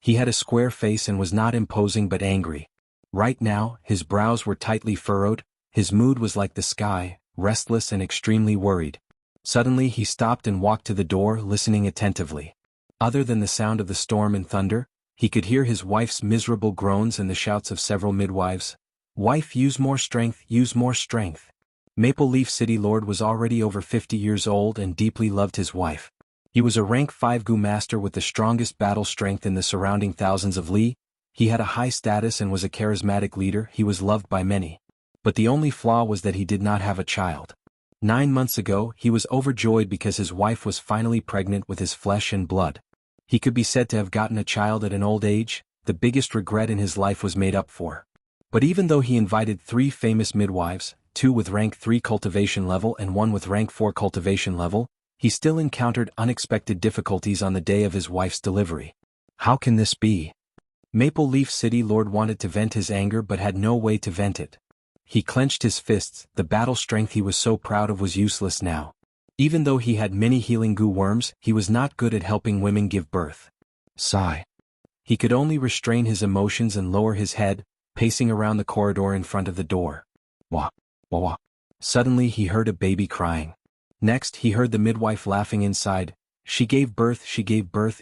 He had a square face and was not imposing but angry. Right now, his brows were tightly furrowed. His mood was like the sky, restless and extremely worried. Suddenly he stopped and walked to the door, listening attentively. Other than the sound of the storm and thunder, he could hear his wife's miserable groans and the shouts of several midwives. Wife, use more strength, use more strength. Maple Leaf City Lord was already over 50 years old and deeply loved his wife. He was a rank 5 Gu master with the strongest battle strength in the surrounding thousands of li. He had a high status and was a charismatic leader. He was loved by many. But the only flaw was that he did not have a child. 9 months ago, he was overjoyed because his wife was finally pregnant with his flesh and blood. He could be said to have gotten a child at an old age. The biggest regret in his life was made up for. But even though he invited 3 famous midwives, 2 with rank 3 cultivation level and 1 with rank 4 cultivation level, he still encountered unexpected difficulties on the day of his wife's delivery. How can this be? Maple Leaf City Lord wanted to vent his anger but had no way to vent it. He clenched his fists. The battle strength he was so proud of was useless now. Even though he had many healing goo worms, he was not good at helping women give birth. Sigh. He could only restrain his emotions and lower his head, pacing around the corridor in front of the door. Wah, wah, wah. Suddenly he heard a baby crying. Next he heard the midwife laughing inside. She gave birth,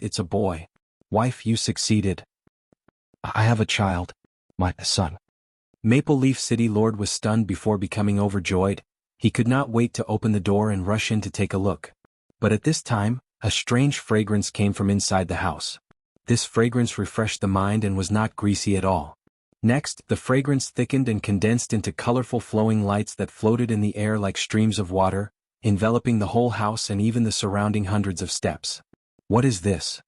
it's a boy. Wife, you succeeded. I have a child. My son. Maple Leaf City Lord was stunned before becoming overjoyed. He could not wait to open the door and rush in to take a look. But at this time, a strange fragrance came from inside the house. This fragrance refreshed the mind and was not greasy at all. Next, the fragrance thickened and condensed into colorful flowing lights that floated in the air like streams of water, enveloping the whole house and even the surrounding hundreds of steps. What is this?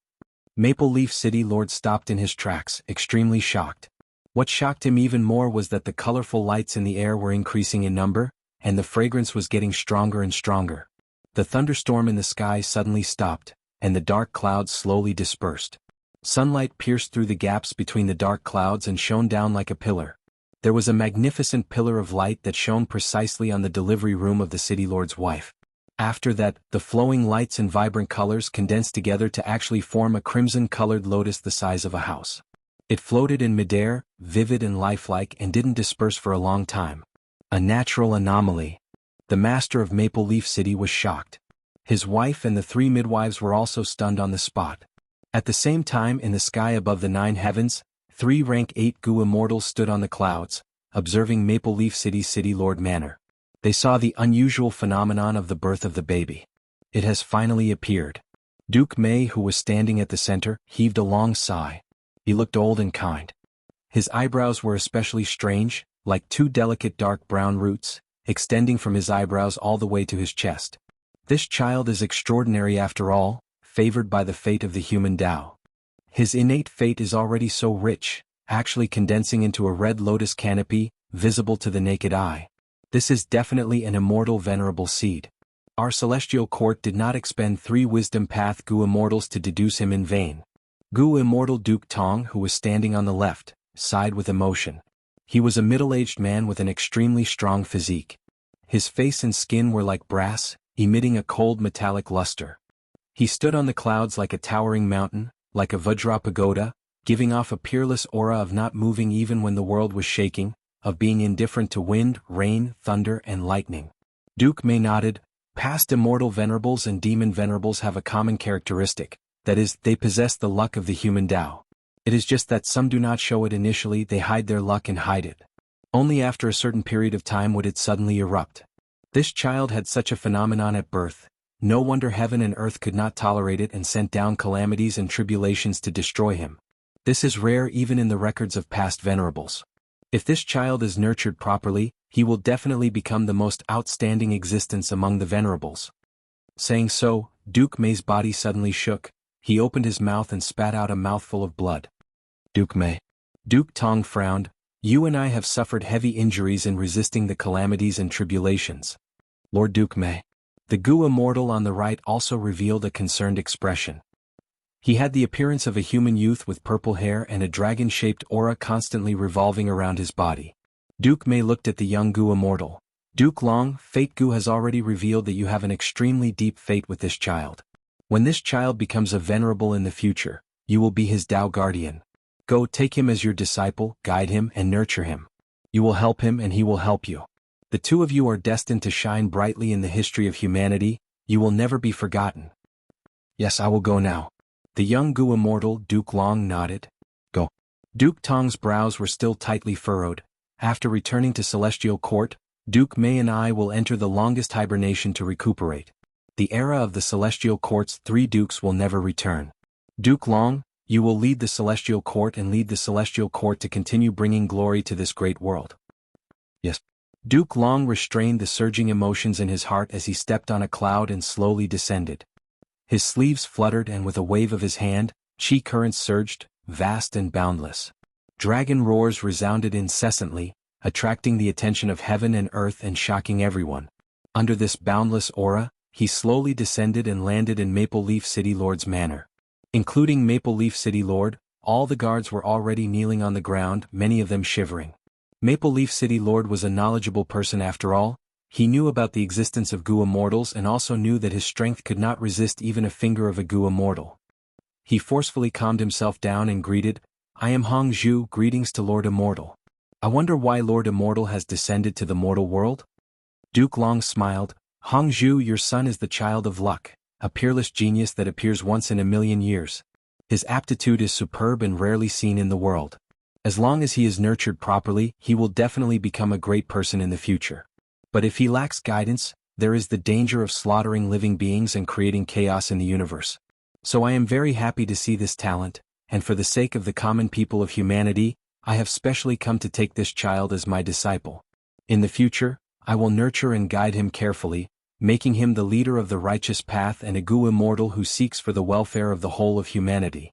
Maple Leaf City Lord stopped in his tracks, extremely shocked. What shocked him even more was that the colorful lights in the air were increasing in number, and the fragrance was getting stronger and stronger. The thunderstorm in the sky suddenly stopped, and the dark clouds slowly dispersed. Sunlight pierced through the gaps between the dark clouds and shone down like a pillar. There was a magnificent pillar of light that shone precisely on the delivery room of the city lord's wife. After that, the flowing lights and vibrant colors condensed together to actually form a crimson-colored lotus the size of a house. It floated in midair, vivid and lifelike, and didn't disperse for a long time. A natural anomaly. The master of Maple Leaf City was shocked. His wife and the 3 midwives were also stunned on the spot. At the same time, in the sky above the 9 heavens, 3 rank 8 Gu immortals stood on the clouds, observing Maple Leaf City's City Lord manner. They saw the unusual phenomenon of the birth of the baby. It has finally appeared. Duke Mei, who was standing at the center, heaved a long sigh. He looked old and kind. His eyebrows were especially strange, like 2 delicate dark brown roots, extending from his eyebrows all the way to his chest. This child is extraordinary after all, favored by the fate of the human Tao. His innate fate is already so rich, actually condensing into a red lotus canopy, visible to the naked eye. This is definitely an immortal venerable seed. Our celestial court did not expend 3 wisdom path Gu immortals to deduce him in vain. Gu immortal Duke Tong, who was standing on the left, sighed with emotion. He was a middle-aged man with an extremely strong physique. His face and skin were like brass, emitting a cold metallic luster. He stood on the clouds like a towering mountain, like a Vajra pagoda, giving off a peerless aura of not moving even when the world was shaking, of being indifferent to wind, rain, thunder, and lightning. Duke Mei nodded. Past immortal venerables and demon venerables have a common characteristic, that is, they possess the luck of the human Tao. It is just that some do not show it initially, they hide their luck and hide it. Only after a certain period of time would it suddenly erupt. This child had such a phenomenon at birth. No wonder heaven and earth could not tolerate it and sent down calamities and tribulations to destroy him. This is rare even in the records of past venerables. If this child is nurtured properly, he will definitely become the most outstanding existence among the venerables. Saying so, Duke Mei's body suddenly shook. He opened his mouth and spat out a mouthful of blood. Duke Mei. Duke Tong frowned. You and I have suffered heavy injuries in resisting the calamities and tribulations. Lord Duke Mei. The Gu immortal on the right also revealed a concerned expression. He had the appearance of a human youth with purple hair and a dragon-shaped aura constantly revolving around his body. Duke Mei looked at the young Gu immortal. Duke Long, Fate Gu has already revealed that you have an extremely deep fate with this child. When this child becomes a venerable in the future, you will be his Tao guardian. Go take him as your disciple, guide him and nurture him. You will help him and he will help you. The 2 of you are destined to shine brightly in the history of humanity. You will never be forgotten. Yes, I will go now. The young Gu immortal Duke Long nodded. Go. Duke Tong's brows were still tightly furrowed. After returning to Celestial Court, Duke Mei and I will enter the longest hibernation to recuperate. The era of the Celestial Court's 3 dukes will never return. Duke Long, you will lead the Celestial Court and lead the Celestial Court to continue bringing glory to this great world. Yes. Duke Long restrained the surging emotions in his heart as he stepped on a cloud and slowly descended. His sleeves fluttered and with a wave of his hand, chi currents surged, vast and boundless. Dragon roars resounded incessantly, attracting the attention of heaven and earth and shocking everyone. Under this boundless aura, he slowly descended and landed in Maple Leaf City Lord's manor. Including Maple Leaf City Lord, all the guards were already kneeling on the ground, many of them shivering. Maple Leaf City Lord was a knowledgeable person after all. He knew about the existence of Gu immortals and also knew that his strength could not resist even a finger of a Gu immortal. He forcefully calmed himself down and greeted, I am Hong Zhu, greetings to Lord Immortal. I wonder why Lord Immortal has descended to the mortal world? Duke Long smiled, Hong Zhu, your son is the child of luck, a peerless genius that appears once in a million years. His aptitude is superb and rarely seen in the world. As long as he is nurtured properly, he will definitely become a great person in the future. But if he lacks guidance, there is the danger of slaughtering living beings and creating chaos in the universe. So I am very happy to see this talent, and for the sake of the common people of humanity, I have specially come to take this child as my disciple. In the future, I will nurture and guide him carefully, making him the leader of the righteous path and a Gu immortal who seeks for the welfare of the whole of humanity.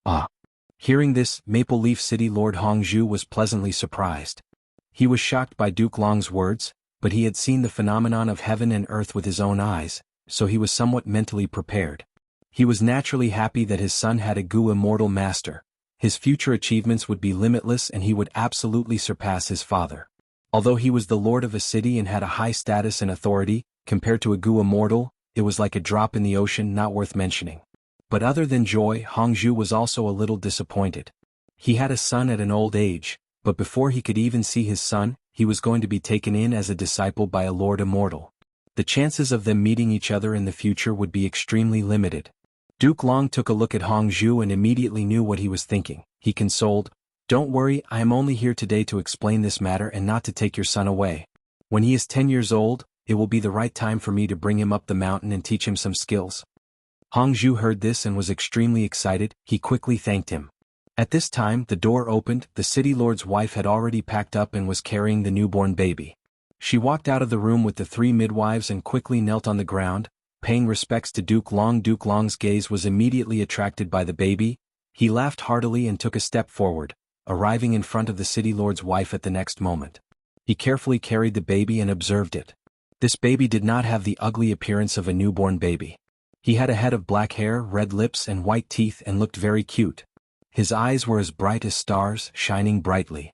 Ah! Hearing this, Maple Leaf City Lord Hongzhu was pleasantly surprised. He was shocked by Duke Long's words, but he had seen the phenomenon of heaven and earth with his own eyes, so he was somewhat mentally prepared. He was naturally happy that his son had a Gu immortal master. His future achievements would be limitless and he would absolutely surpass his father. Although he was the lord of a city and had a high status and authority, compared to a Gu immortal, it was like a drop in the ocean not worth mentioning. But other than joy, Hongzhu was also a little disappointed. He had a son at an old age, but before he could even see his son, he was going to be taken in as a disciple by a lord immortal. The chances of them meeting each other in the future would be extremely limited. Duke Long took a look at Hongzhu and immediately knew what he was thinking. He consoled, "Don't worry, I am only here today to explain this matter and not to take your son away. When he is 10 years old, it will be the right time for me to bring him up the mountain and teach him some skills." Hongzhu heard this and was extremely excited. He quickly thanked him. At this time, the door opened. The city lord's wife had already packed up and was carrying the newborn baby. She walked out of the room with the 3 midwives and quickly knelt on the ground, paying respects to Duke Long. Duke Long's gaze was immediately attracted by the baby. He laughed heartily and took a step forward, arriving in front of the city lord's wife at the next moment. He carefully carried the baby and observed it. This baby did not have the ugly appearance of a newborn baby. He had a head of black hair, red lips and white teeth and looked very cute. His eyes were as bright as stars, shining brightly.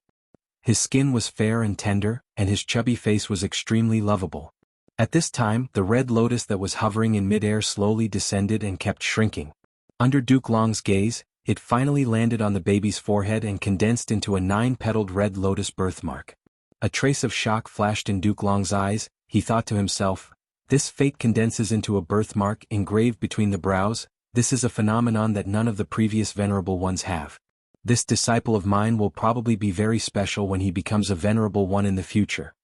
His skin was fair and tender, and his chubby face was extremely lovable. At this time, the red lotus that was hovering in midair slowly descended and kept shrinking. Under Duke Long's gaze, it finally landed on the baby's forehead and condensed into a 9-petaled red lotus birthmark. A trace of shock flashed in Duke Long's eyes. He thought to himself, "This fate condenses into a birthmark engraved between the brows. This is a phenomenon that none of the previous venerable ones have. This disciple of mine will probably be very special when he becomes a venerable one in the future."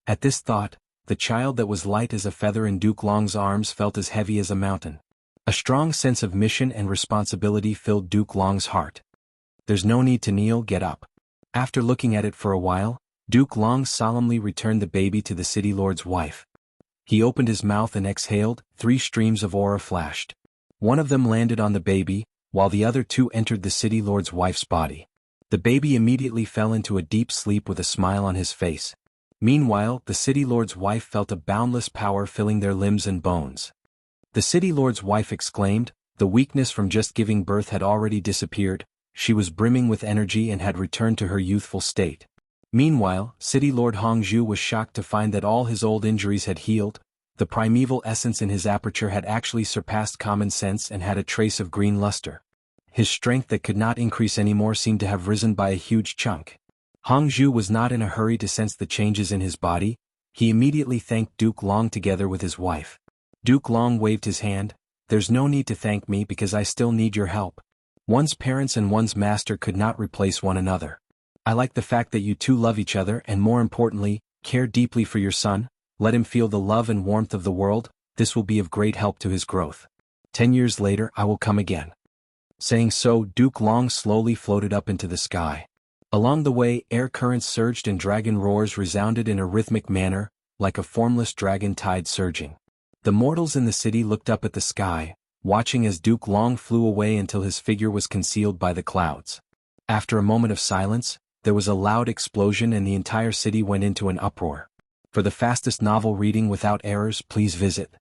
At this thought, the child that was light as a feather in Duke Long's arms felt as heavy as a mountain. A strong sense of mission and responsibility filled Duke Long's heart. "There's no need to kneel, get up." After looking at it for a while, Duke Long solemnly returned the baby to the city lord's wife. He opened his mouth and exhaled. 3 streams of aura flashed. One of them landed on the baby, while the other 2 entered the city lord's wife's body. The baby immediately fell into a deep sleep with a smile on his face. Meanwhile, the city lord's wife felt a boundless power filling their limbs and bones. The city lord's wife exclaimed. The weakness from just giving birth had already disappeared. She was brimming with energy and had returned to her youthful state. Meanwhile, City Lord Hongzhu was shocked to find that all his old injuries had healed. The primeval essence in his aperture had actually surpassed common sense and had a trace of green luster. His strength that could not increase anymore seemed to have risen by a huge chunk. Hongzhu was not in a hurry to sense the changes in his body. He immediately thanked Duke Long together with his wife. Duke Long waved his hand. "There's no need to thank me because I still need your help. One's parents and one's master could not replace one another. I like the fact that you two love each other and, more importantly, care deeply for your son. Let him feel the love and warmth of the world. This will be of great help to his growth. 10 years later I will come again." Saying so, Duke Long slowly floated up into the sky. Along the way, air currents surged and dragon roars resounded in a rhythmic manner, like a formless dragon tide surging. The mortals in the city looked up at the sky, watching as Duke Long flew away until his figure was concealed by the clouds. After a moment of silence, there was a loud explosion and the entire city went into an uproar. For the fastest novel reading without errors, please visit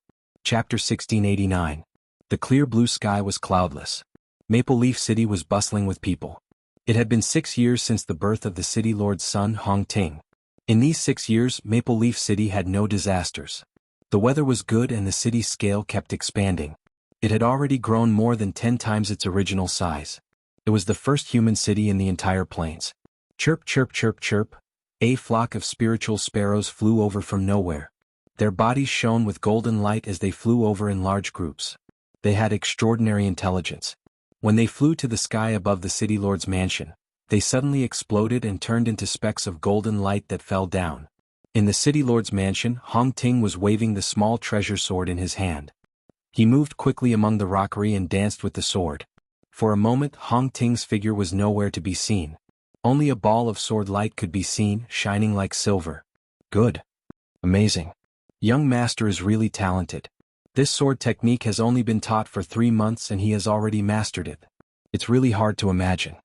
Chapter 1689. The clear blue sky was cloudless. Maple Leaf City was bustling with people. It had been 6 years since the birth of the city lord's son Hong Ting. In these 6 years, Maple Leaf City had no disasters. The weather was good and the city's scale kept expanding. It had already grown more than 10 times its original size. It was the first human city in the entire plains. Chirp, chirp, chirp, chirp. A flock of spiritual sparrows flew over from nowhere. Their bodies shone with golden light as they flew over in large groups. They had extraordinary intelligence. When they flew to the sky above the city lord's mansion, they suddenly exploded and turned into specks of golden light that fell down. In the city lord's mansion, Hong Ting was waving the small treasure sword in his hand. He moved quickly among the rockery and danced with the sword. For a moment Hong Ting's figure was nowhere to be seen. Only a ball of sword light could be seen, shining like silver. Good. Amazing. Young master is really talented. This sword technique has only been taught for 3 months and he has already mastered it. It's really hard to imagine.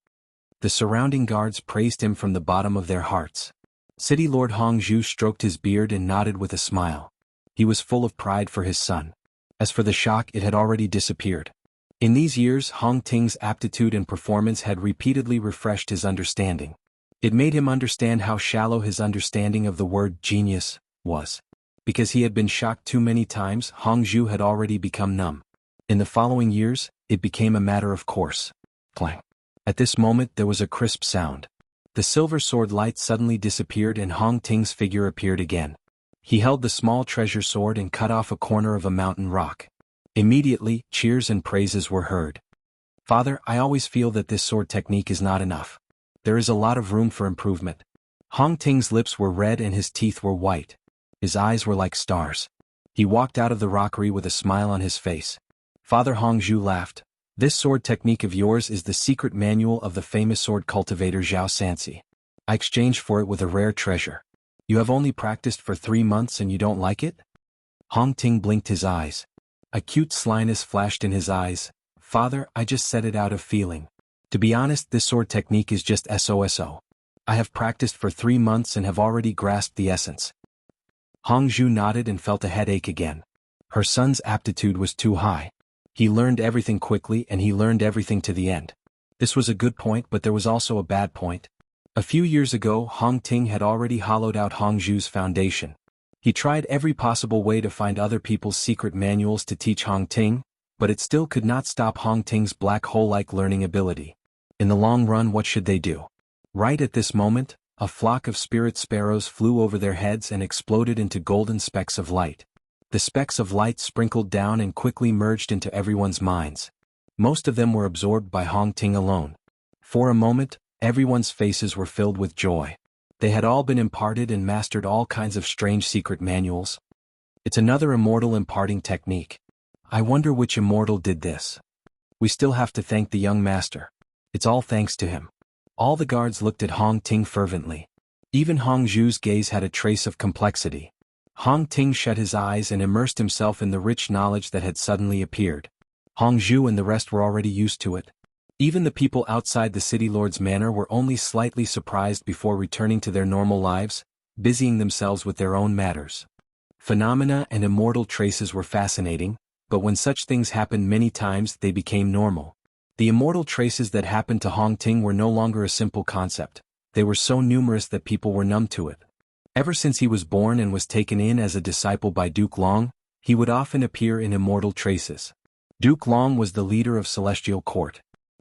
The surrounding guards praised him from the bottom of their hearts. City Lord Hongzhu stroked his beard and nodded with a smile. He was full of pride for his son. As for the shock, it had already disappeared. In these years, Hong Ting's aptitude and performance had repeatedly refreshed his understanding. It made him understand how shallow his understanding of the word genius was. Because he had been shocked too many times, Hongzhu had already become numb. In the following years, it became a matter of course. Clang. At this moment there was a crisp sound. The silver sword light suddenly disappeared and Hong Ting's figure appeared again. He held the small treasure sword and cut off a corner of a mountain rock. Immediately, cheers and praises were heard. Father, I always feel that this sword technique is not enough. There is a lot of room for improvement. Hong Ting's lips were red and his teeth were white. His eyes were like stars. He walked out of the rockery with a smile on his face. Father Hongzhu laughed. This sword technique of yours is the secret manual of the famous sword cultivator Zhao Sansi. I exchanged for it with a rare treasure. You have only practiced for 3 months and you don't like it? Hong Ting blinked his eyes. A cute slyness flashed in his eyes. Father, I just said it out of feeling. To be honest, this sword technique is just SOSO. I have practiced for 3 months and have already grasped the essence. Hongzhu nodded and felt a headache again. Her son's aptitude was too high. He learned everything quickly and he learned everything to the end. This was a good point, but there was also a bad point. A few years ago, Hong Ting had already hollowed out Hongzhu's foundation. He tried every possible way to find other people's secret manuals to teach Hong Ting, but it still could not stop Hong Ting's black hole-like learning ability. In the long run, what should they do? Right at this moment, a flock of spirit sparrows flew over their heads and exploded into golden specks of light. The specks of light sprinkled down and quickly merged into everyone's minds. Most of them were absorbed by Hong Ting alone. For a moment, everyone's faces were filled with joy. They had all been imparted and mastered all kinds of strange secret manuals. It's another immortal imparting technique. I wonder which immortal did this. We still have to thank the young master. It's all thanks to him. All the guards looked at Hong Ting fervently. Even Hongzhu's gaze had a trace of complexity. Hong Ting shut his eyes and immersed himself in the rich knowledge that had suddenly appeared. Hongzhu and the rest were already used to it. Even the people outside the city lord's manor were only slightly surprised before returning to their normal lives, busying themselves with their own matters. Phenomena and immortal traces were fascinating, but when such things happened many times they became normal. The immortal traces that happened to Hong Ting were no longer a simple concept. They were so numerous that people were numb to it. Ever since he was born and was taken in as a disciple by Duke Long, he would often appear in immortal traces. Duke Long was the leader of Celestial Court.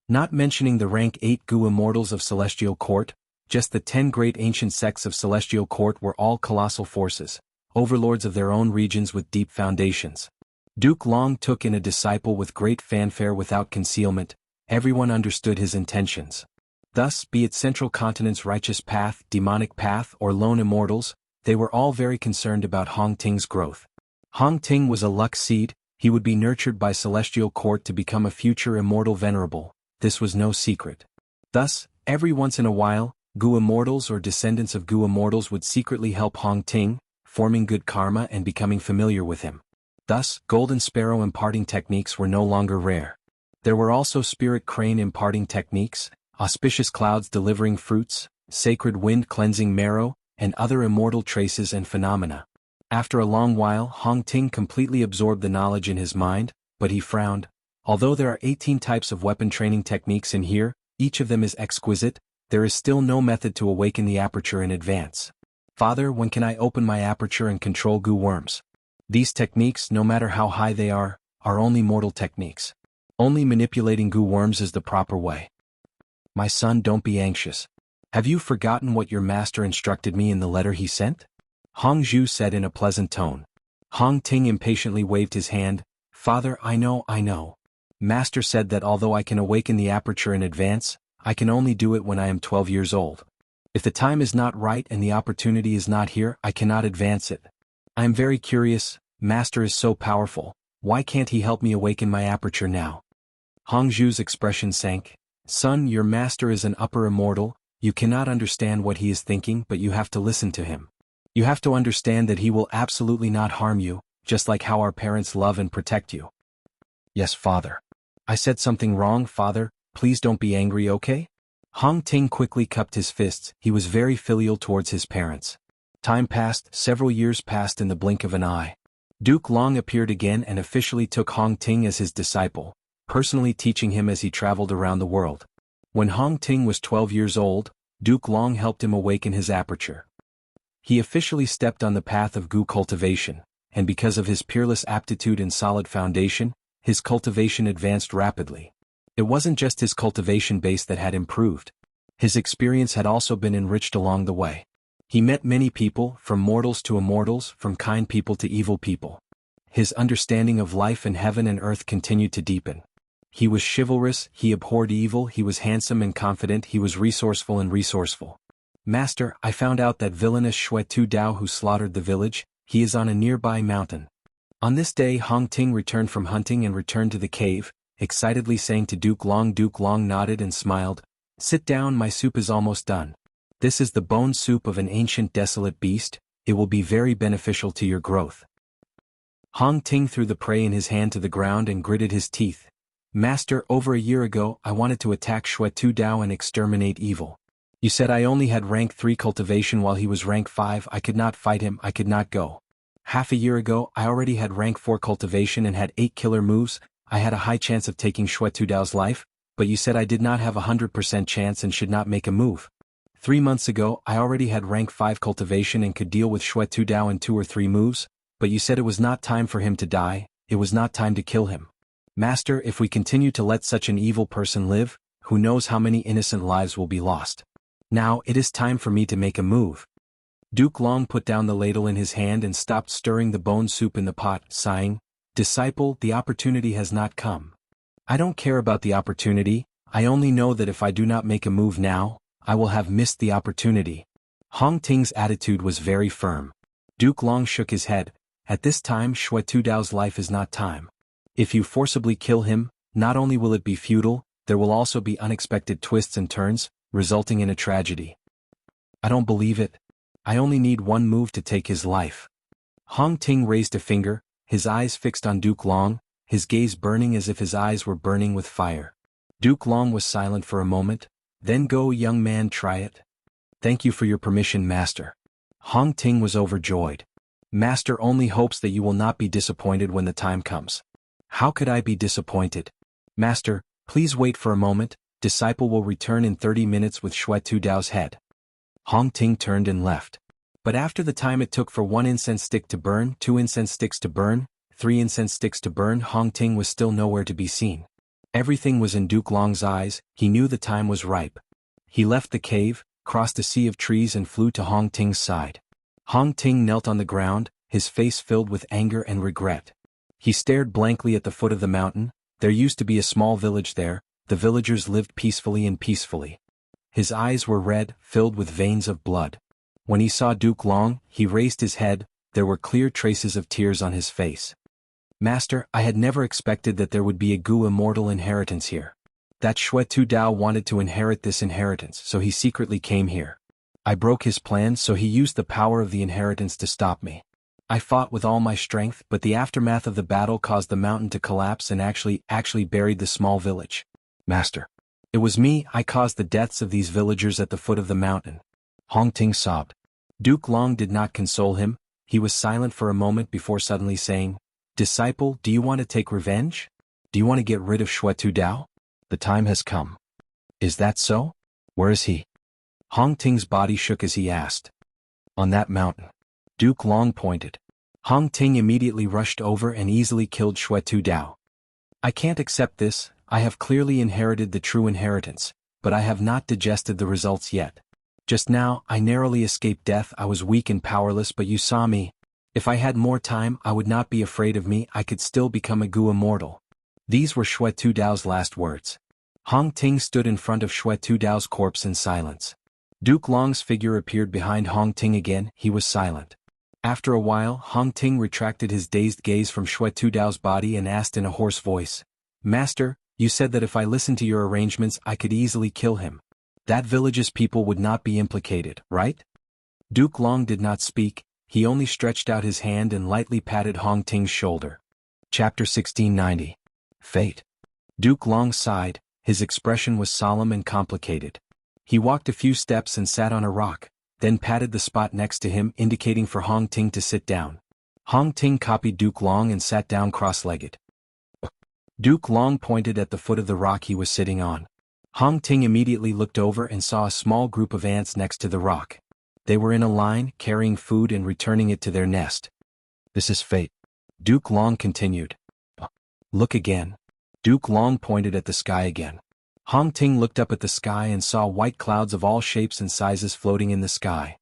Not mentioning the rank 8 Gu immortals of Celestial Court, just the 10 great ancient sects of Celestial Court were all colossal forces, overlords of their own regions with deep foundations. Duke Long took in a disciple with great fanfare without concealment. Everyone understood his intentions. Thus, be it Central Continent's righteous path, demonic path, or lone immortals, they were all very concerned about Hong Ting's growth. Hong Ting was a luck seed. He would be nurtured by Celestial Court to become a future immortal venerable. This was no secret. Thus, every once in a while, Gu immortals or descendants of Gu immortals would secretly help Hong Ting, forming good karma and becoming familiar with him. Thus, golden sparrow imparting techniques were no longer rare. There were also spirit crane imparting techniques, auspicious clouds delivering fruits, sacred wind cleansing marrow, and other immortal traces and phenomena. After a long while, Hong Ting completely absorbed the knowledge in his mind, but he frowned. Although there are 18 types of weapon training techniques in here, each of them is exquisite, there is still no method to awaken the aperture in advance. Father, when can I open my aperture and control Gu worms? These techniques, no matter how high they are only mortal techniques. Only manipulating Gu worms is the proper way. My son, don't be anxious. Have you forgotten what your master instructed me in the letter he sent? Hongzhu said in a pleasant tone. Hong Ting impatiently waved his hand. Father, I know. Master said that although I can awaken the aperture in advance, I can only do it when I am 12 years old. If the time is not right and the opportunity is not here, I cannot advance it. I am very curious. Master is so powerful. Why can't he help me awaken my aperture now? Hongzhu's expression sank. Son, your master is an upper immortal, you cannot understand what he is thinking, but you have to listen to him. You have to understand that he will absolutely not harm you, just like how our parents love and protect you. Yes, father. I said something wrong, father, please don't be angry, okay? Hong Ting quickly cupped his fists, he was very filial towards his parents. Time passed, several years passed in the blink of an eye. Duke Long appeared again and officially took Hong Ting as his disciple, personally teaching him as he traveled around the world. When Hong Ting was 12 years old, Duke Long helped him awaken his aperture. He officially stepped on the path of Gu cultivation, and because of his peerless aptitude and solid foundation, his cultivation advanced rapidly. It wasn't just his cultivation base that had improved. His experience had also been enriched along the way. He met many people, from mortals to immortals, from kind people to evil people. His understanding of life in heaven and earth continued to deepen. He was chivalrous, he abhorred evil, he was handsome and confident, he was resourceful and resourceful. Master, I found out that villainous Xue Tu Dao who slaughtered the village, he is on a nearby mountain. On this day Hong Ting returned from hunting and returned to the cave, excitedly saying to Duke Long. Duke Long nodded and smiled. Sit down, my soup is almost done. This is the bone soup of an ancient desolate beast, it will be very beneficial to your growth. Hong Ting threw the prey in his hand to the ground and gritted his teeth. Master, over a year ago I wanted to attack Xue Tu Dao and exterminate evil. You said I only had rank 3 cultivation while he was rank 5, I could not fight him, I could not go. Half a year ago I already had rank 4 cultivation and had 8 killer moves, I had a high chance of taking Xue Tu Dao's life, but you said I did not have 100% chance and should not make a move. 3 months ago I already had rank 5 cultivation and could deal with Xue Tu Dao in 2 or 3 moves, but you said it was not time for him to die, it was not time to kill him. Master, if we continue to let such an evil person live, who knows how many innocent lives will be lost. Now it is time for me to make a move. Duke Long put down the ladle in his hand and stopped stirring the bone soup in the pot, sighing, Disciple, the opportunity has not come. I don't care about the opportunity, I only know that if I do not make a move now, I will have missed the opportunity. Hong Ting's attitude was very firm. Duke Long shook his head. At this time Xue Tu Dao's life is not time. If you forcibly kill him, not only will it be futile, there will also be unexpected twists and turns, resulting in a tragedy. I don't believe it. I only need one move to take his life. Hong Ting raised a finger, his eyes fixed on Duke Long, his gaze burning as if his eyes were burning with fire. Duke Long was silent for a moment. Then go, young man, try it. Thank you for your permission, Master. Hong Ting was overjoyed. Master only hopes that you will not be disappointed when the time comes. How could I be disappointed? Master, please wait for a moment, disciple will return in 30 minutes with Xue Tu Dao's head. Hong Ting turned and left. But after the time it took for 1 incense stick to burn, 2 incense sticks to burn, 3 incense sticks to burn, Hong Ting was still nowhere to be seen. Everything was in Duke Long's eyes, he knew the time was ripe. He left the cave, crossed a sea of trees and flew to Hong Ting's side. Hong Ting knelt on the ground, his face filled with anger and regret. He stared blankly at the foot of the mountain. There used to be a small village there, the villagers lived peacefully and peacefully. His eyes were red, filled with veins of blood. When he saw Duke Long, he raised his head, there were clear traces of tears on his face. Master, I had never expected that there would be a Gu immortal inheritance here. That Xue Tu Dao wanted to inherit this inheritance, so he secretly came here. I broke his plans, so he used the power of the inheritance to stop me. I fought with all my strength, but the aftermath of the battle caused the mountain to collapse and actually buried the small village. Master. It was me, I caused the deaths of these villagers at the foot of the mountain. Hong Ting sobbed. Duke Long did not console him, he was silent for a moment before suddenly saying, Disciple, do you want to take revenge? Do you want to get rid of Xue Tu Dao? The time has come. Is that so? Where is he? Hong Ting's body shook as he asked. On that mountain. Duke Long pointed. Hong Ting immediately rushed over and easily killed Xue Tu Dao. I can't accept this, I have clearly inherited the true inheritance, but I have not digested the results yet. Just now, I narrowly escaped death, I was weak and powerless, but you saw me. If I had more time, I would not be afraid of me, I could still become a Gu immortal. These were Xue Tu Dao's last words. Hong Ting stood in front of Xue Tu Dao's corpse in silence. Duke Long's figure appeared behind Hong Ting again, he was silent. After a while, Hong Ting retracted his dazed gaze from Xue Tu Dao's body and asked in a hoarse voice, Master, You said that if I listened to your arrangements I could easily kill him. That village's people would not be implicated, right? Duke Long did not speak, he only stretched out his hand and lightly patted Hong Ting's shoulder. Chapter 1690. Fate. Duke Long sighed, his expression was solemn and complicated. He walked a few steps and sat on a rock, then patted the spot next to him, indicating for Hong Ting to sit down. Hong Ting copied Duke Long and sat down cross-legged. Duke Long pointed at the foot of the rock he was sitting on. Hong Ting immediately looked over and saw a small group of ants next to the rock. They were in a line, carrying food and returning it to their nest. This is fate. Duke Long continued. Look again. Duke Long pointed at the sky again. Hong Ting looked up at the sky and saw white clouds of all shapes and sizes floating in the sky.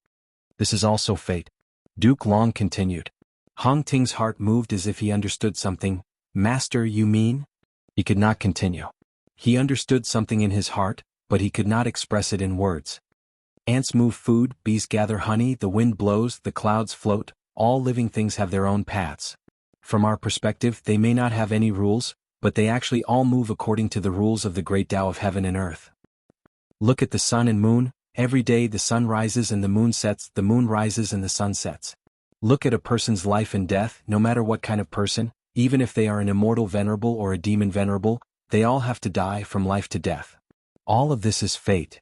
This is also fate. Duke Long continued. Hong Ting's heart moved as if he understood something. Master, you mean? He could not continue. He understood something in his heart, but he could not express it in words. Ants move food, bees gather honey, the wind blows, the clouds float, all living things have their own paths. From our perspective, they may not have any rules, but they actually all move according to the rules of the great Tao of heaven and earth. Look at the sun and moon, every day the sun rises and the moon sets, the moon rises and the sun sets. Look at a person's life and death, no matter what kind of person, even if they are an immortal venerable or a demon venerable, they all have to die from life to death. All of this is fate.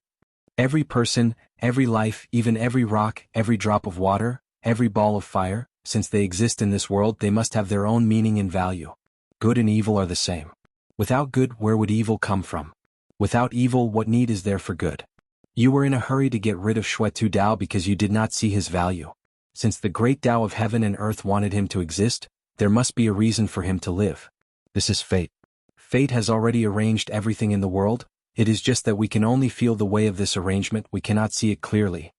Every person, every life, even every rock, every drop of water, every ball of fire, since they exist in this world they must have their own meaning and value. Good and evil are the same. Without good, where would evil come from? Without evil, what need is there for good? You were in a hurry to get rid of Xuetu Dao because you did not see his value. Since the great Tao of heaven and earth wanted him to exist, there must be a reason for him to live. This is fate. Fate has already arranged everything in the world, it is just that we can only feel the way of this arrangement, we cannot see it clearly.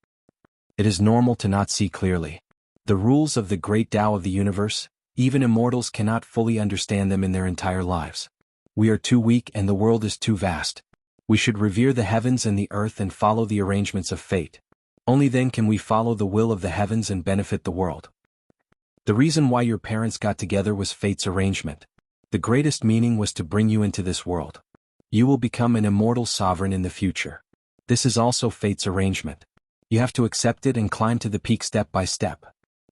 It is normal to not see clearly. The rules of the great Tao of the universe, even immortals cannot fully understand them in their entire lives. We are too weak and the world is too vast. We should revere the heavens and the earth and follow the arrangements of fate. Only then can we follow the will of the heavens and benefit the world. The reason why your parents got together was fate's arrangement. The greatest meaning was to bring you into this world. You will become an immortal sovereign in the future. This is also fate's arrangement. You have to accept it and climb to the peak step by step.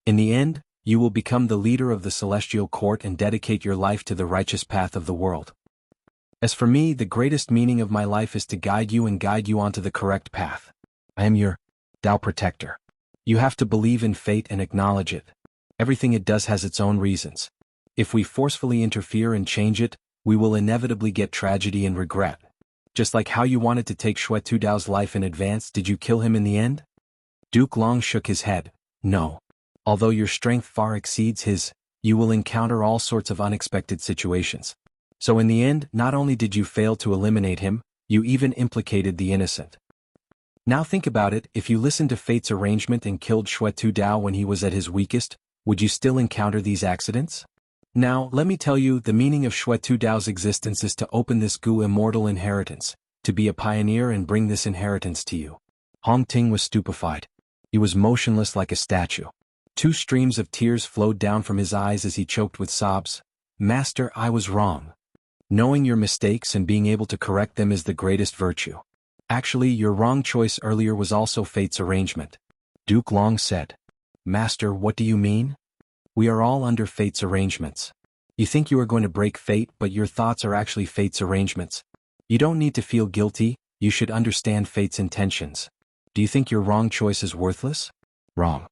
In the end, you will become the leader of the celestial court and dedicate your life to the righteous path of the world. As for me, the greatest meaning of my life is to guide you and guide you onto the correct path. I am your Tao protector. You have to believe in fate and acknowledge it. Everything it does has its own reasons. If we forcefully interfere and change it, we will inevitably get tragedy and regret. Just like how you wanted to take Xuetu Dao's life in advance, did you kill him in the end? Duke Long shook his head. No. Although your strength far exceeds his, you will encounter all sorts of unexpected situations. So in the end, not only did you fail to eliminate him, you even implicated the innocent. Now think about it, if you listened to fate's arrangement and killed Xuetu Dao when he was at his weakest, would you still encounter these accidents? Now, let me tell you, the meaning of Xuetu Dao's existence is to open this Gu immortal inheritance, to be a pioneer and bring this inheritance to you. Hong Ting was stupefied. He was motionless like a statue. 2 streams of tears flowed down from his eyes as he choked with sobs. Master, I was wrong. Knowing your mistakes and being able to correct them is the greatest virtue. Actually, your wrong choice earlier was also fate's arrangement. Duke Long said. Master, what do you mean? We are all under fate's arrangements. You think you are going to break fate, but your thoughts are actually fate's arrangements. You don't need to feel guilty, you should understand fate's intentions. Do you think your wrong choice is worthless? Wrong.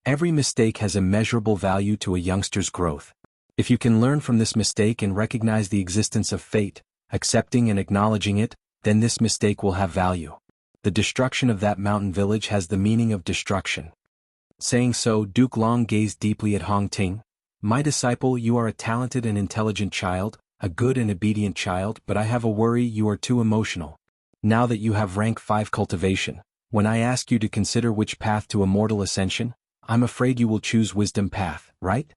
Every mistake has immeasurable value to a youngster's growth. If you can learn from this mistake and recognize the existence of fate, accepting and acknowledging it, then this mistake will have value. The destruction of that mountain village has the meaning of destruction. Saying so, Duke Long gazed deeply at Hong Ting. My disciple, you are a talented and intelligent child, a good and obedient child, but I have a worry, you are too emotional. Now that you have rank 5 cultivation, when I ask you to consider which path to immortal ascension, I'm afraid you will choose wisdom path, right?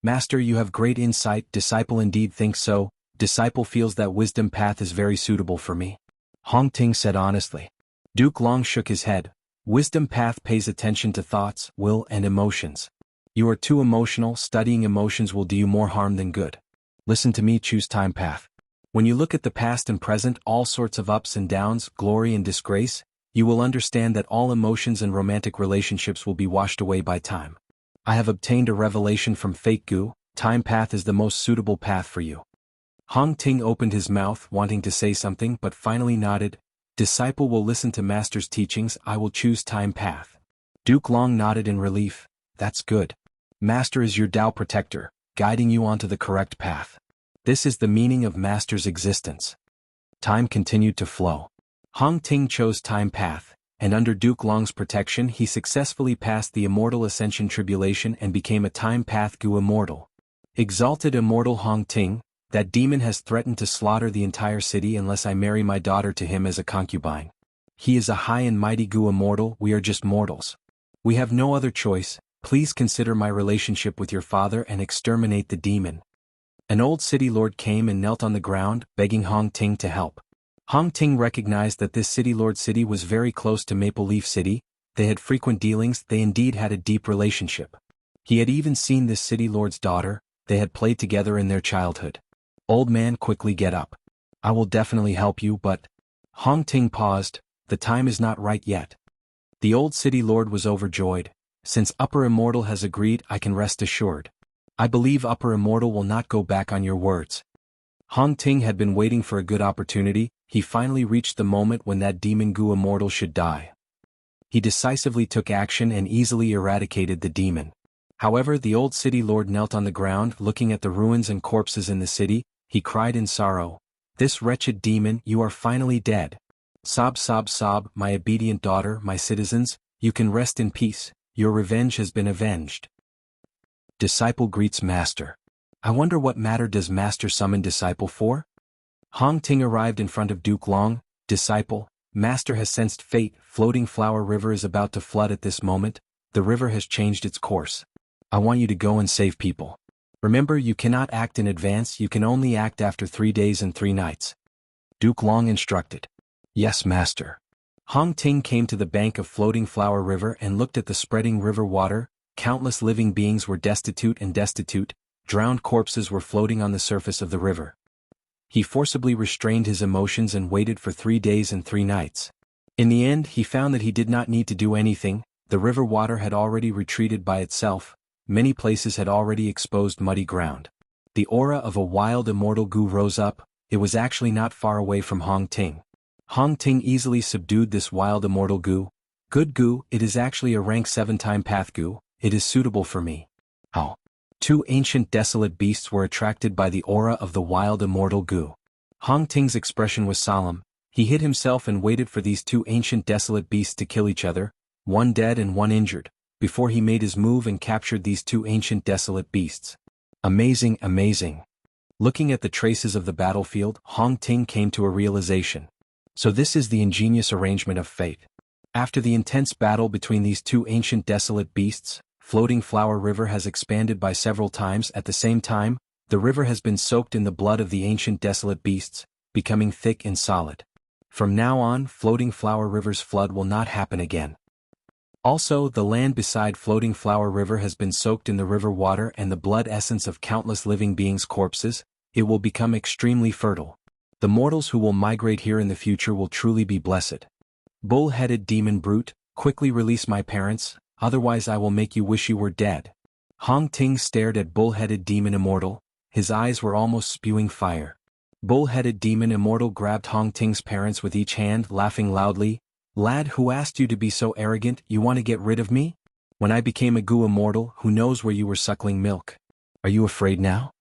Master, you have great insight, disciple indeed thinks so, disciple feels that wisdom path is very suitable for me. Hong Ting said honestly. Duke Long shook his head. Wisdom path pays attention to thoughts, will, and emotions. You are too emotional, studying emotions will do you more harm than good. Listen to me, choose time path. When you look at the past and present, all sorts of ups and downs, glory and disgrace, you will understand that all emotions and romantic relationships will be washed away by time. I have obtained a revelation from Fate Gu. Time path is the most suitable path for you. Hong Ting opened his mouth wanting to say something but finally nodded. Disciple will listen to master's teachings. I will choose time path. Duke Long nodded in relief. That's good. Master is your Tao protector, guiding you onto the correct path. This is the meaning of master's existence. Time continued to flow. Hong Ting chose time path, and under Duke Long's protection he successfully passed the immortal ascension tribulation and became a time path Gu immortal. Exalted immortal Hong Ting, that demon has threatened to slaughter the entire city unless I marry my daughter to him as a concubine. He is a high and mighty Gu immortal. We are just mortals. We have no other choice. Please consider my relationship with your father and exterminate the demon. An old city lord came and knelt on the ground, begging Hong Ting to help. Hong Ting recognized that this city lord city was very close to Maple Leaf City. They had frequent dealings. They indeed had a deep relationship. He had even seen this city lord's daughter. They had played together in their childhood. Old man, quickly get up. I will definitely help you, but... Hong Ting paused. The time is not right yet. The old city lord was overjoyed. Since Upper Immortal has agreed, I can rest assured. I believe Upper Immortal will not go back on your words. Hong Ting had been waiting for a good opportunity. He finally reached the moment when that demon Gu immortal should die. He decisively took action and easily eradicated the demon. However, the old city lord knelt on the ground, looking at the ruins and corpses in the city. He cried in sorrow, "This wretched demon, you are finally dead. Sob, sob, sob, my obedient daughter, my citizens, you can rest in peace, your revenge has been avenged." Disciple greets master. I wonder what matter does master summon disciple for? Hong Ting arrived in front of Duke Long. Disciple, master has sensed fate. Floating Flower River is about to flood at this moment. The river has changed its course. I want you to go and save people. Remember, you cannot act in advance. You can only act after 3 days and 3 nights. Duke Long instructed. Yes, master. Hong Ting came to the bank of Floating Flower River and looked at the spreading river water. Countless living beings were destitute. Drowned corpses were floating on the surface of the river. He forcibly restrained his emotions and waited for 3 days and 3 nights. In the end, he found that he did not need to do anything. The river water had already retreated by itself. Many places had already exposed muddy ground. The aura of a wild immortal Gu rose up. It was actually not far away from Hong Ting. Hong Ting easily subdued this wild immortal Gu. Good Gu, it is actually a rank 7 time path Gu. It is suitable for me. Oh. 2 ancient desolate beasts were attracted by the aura of the wild immortal Gu. Hong Ting's expression was solemn. He hid himself and waited for these 2 ancient desolate beasts to kill each other, one dead and one injured, before he made his move and captured these 2 ancient desolate beasts. Amazing, amazing. Looking at the traces of the battlefield, Hong Ting came to a realization. So this is the ingenious arrangement of fate. After the intense battle between these 2 ancient desolate beasts, Floating Flower River has expanded by several times. At the same time, the river has been soaked in the blood of the ancient desolate beasts, becoming thick and solid. From now on, Floating Flower River's flood will not happen again. Also, the land beside Floating Flower River has been soaked in the river water and the blood essence of countless living beings' corpses. It will become extremely fertile. The mortals who will migrate here in the future will truly be blessed. Bull-headed demon brute, quickly release my parents, otherwise I will make you wish you were dead. Hong Ting stared at bull-headed demon immortal. His eyes were almost spewing fire. Bull-headed demon immortal grabbed Hong Ting's parents with each hand, laughing loudly. Lad, who asked you to be so arrogant? You want to get rid of me? When I became a Gu immortal, who knows where you were suckling milk? Are you afraid now?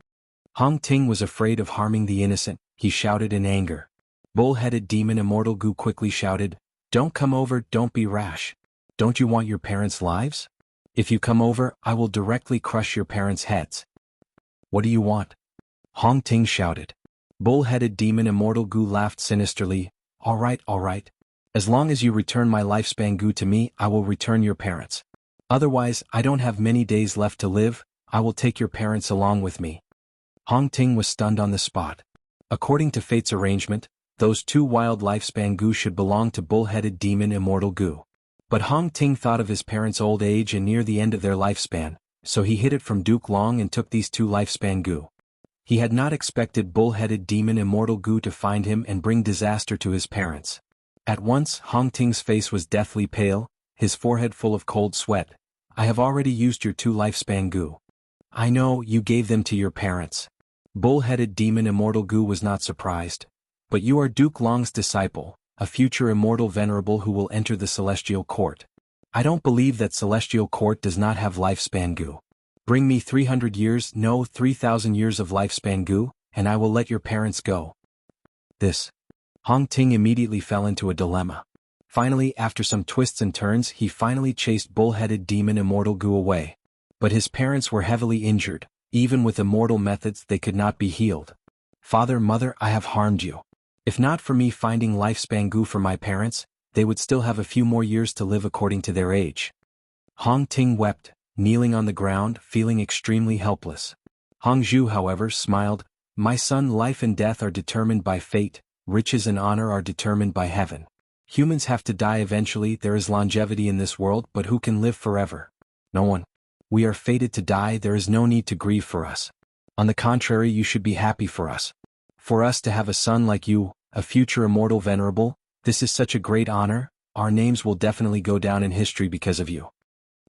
Hong Ting was afraid of harming the innocent. He shouted in anger. Bull-headed demon immortal Gu quickly shouted, "Don't come over, don't be rash. Don't you want your parents' lives? If you come over, I will directly crush your parents' heads." What do you want? Hong Ting shouted. Bull-headed demon immortal Gu laughed sinisterly. All right. As long as you return my lifespan Gu to me, I will return your parents. Otherwise, I don't have many days left to live. I will take your parents along with me. Hong Ting was stunned on the spot. According to fate's arrangement, those 2 wild lifespan Gu should belong to bull-headed demon immortal Gu. But Hong Ting thought of his parents' old age and near the end of their lifespan, so he hid it from Duke Long and took these 2 lifespan Gu. He had not expected bull-headed demon Immortal Gu to find him and bring disaster to his parents. At once, Hong Ting's face was deathly pale, his forehead full of cold sweat. I have already used your 2 lifespan Gu. I know, you gave them to your parents. Bull-headed demon Immortal Gu was not surprised. But you are Duke Long's disciple, a future immortal venerable who will enter the celestial court. I don't believe that celestial court does not have lifespan Gu. Bring me 300 years, no 3,000 years of lifespan Gu, and I will let your parents go. This. Hong Ting immediately fell into a dilemma. Finally, after some twists and turns, he finally chased bull-headed demon Immortal Gu away. But his parents were heavily injured. Even with immortal methods they could not be healed. Father, mother, I have harmed you. If not for me finding lifespan Gu for my parents, they would still have a few more years to live according to their age. Hong Ting wept, kneeling on the ground, feeling extremely helpless. Hong Zhu, however, smiled. My son, life and death are determined by fate, riches and honor are determined by heaven. Humans have to die eventually, there is longevity in this world, but who can live forever? No one. We are fated to die, there is no need to grieve for us. On the contrary, you should be happy for us. For us to have a son like you, a future immortal venerable, this is such a great honor, our names will definitely go down in history because of you.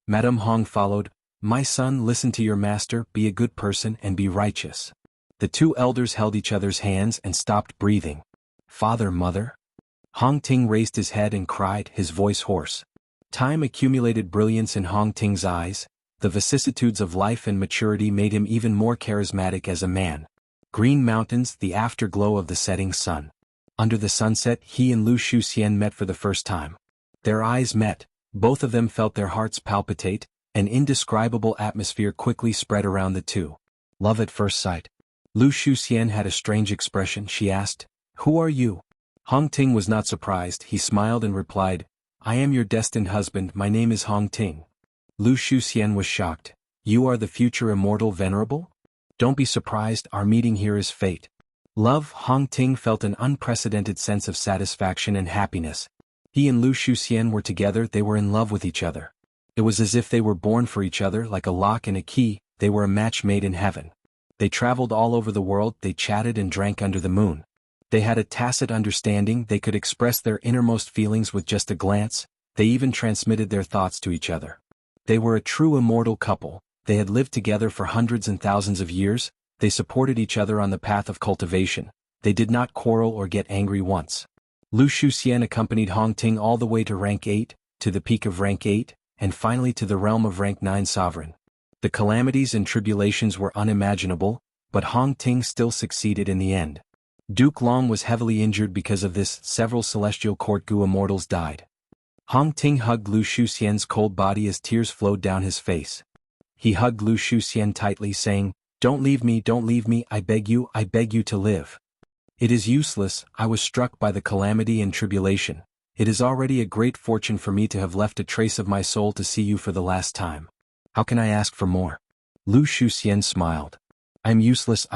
Madame Hong followed. My son, listen to your master, be a good person and be righteous. The 2 elders held each other's hands and stopped breathing. Father, mother? Hong Ting raised his head and cried, his voice hoarse. Time accumulated brilliance in Hong Ting's eyes. The vicissitudes of life and maturity made him even more charismatic as a man. Green mountains, the afterglow of the setting sun. Under the sunset, he and Lu Shuxian met for the first time. Their eyes met, both of them felt their hearts palpitate, an indescribable atmosphere quickly spread around the two. Love at first sight. Lu Shuxian had a strange expression, she asked. Who are you? Hong Ting was not surprised, he smiled and replied, I am your destined husband, my name is Hong Ting. Lu Shuxian was shocked. You are the future immortal venerable? Don't be surprised, our meeting here is fate. Love. Hong Ting felt an unprecedented sense of satisfaction and happiness. He and Lu Shuxian were together, they were in love with each other. It was as if they were born for each other, like a lock and a key, they were a match made in heaven. They traveled all over the world, they chatted and drank under the moon. They had a tacit understanding, they could express their innermost feelings with just a glance, they even transmitted their thoughts to each other. They were a true immortal couple, they had lived together for hundreds and thousands of years, they supported each other on the path of cultivation, they did not quarrel or get angry once. Lu Shuxian accompanied Hong Ting all the way to rank 8, to the peak of rank 8, and finally to the realm of rank 9 sovereign. The calamities and tribulations were unimaginable, but Hong Ting still succeeded in the end. Duke Long was heavily injured because of this, several celestial court Gu immortals died. Hong Ting hugged Lu Shuxian's cold body as tears flowed down his face. He hugged Lu Shuxian tightly saying, don't leave me, I beg you to live. It is useless, I was struck by the calamity and tribulation. It is already a great fortune for me to have left a trace of my soul to see you for the last time. How can I ask for more? Lu Shuxian smiled. I am useless.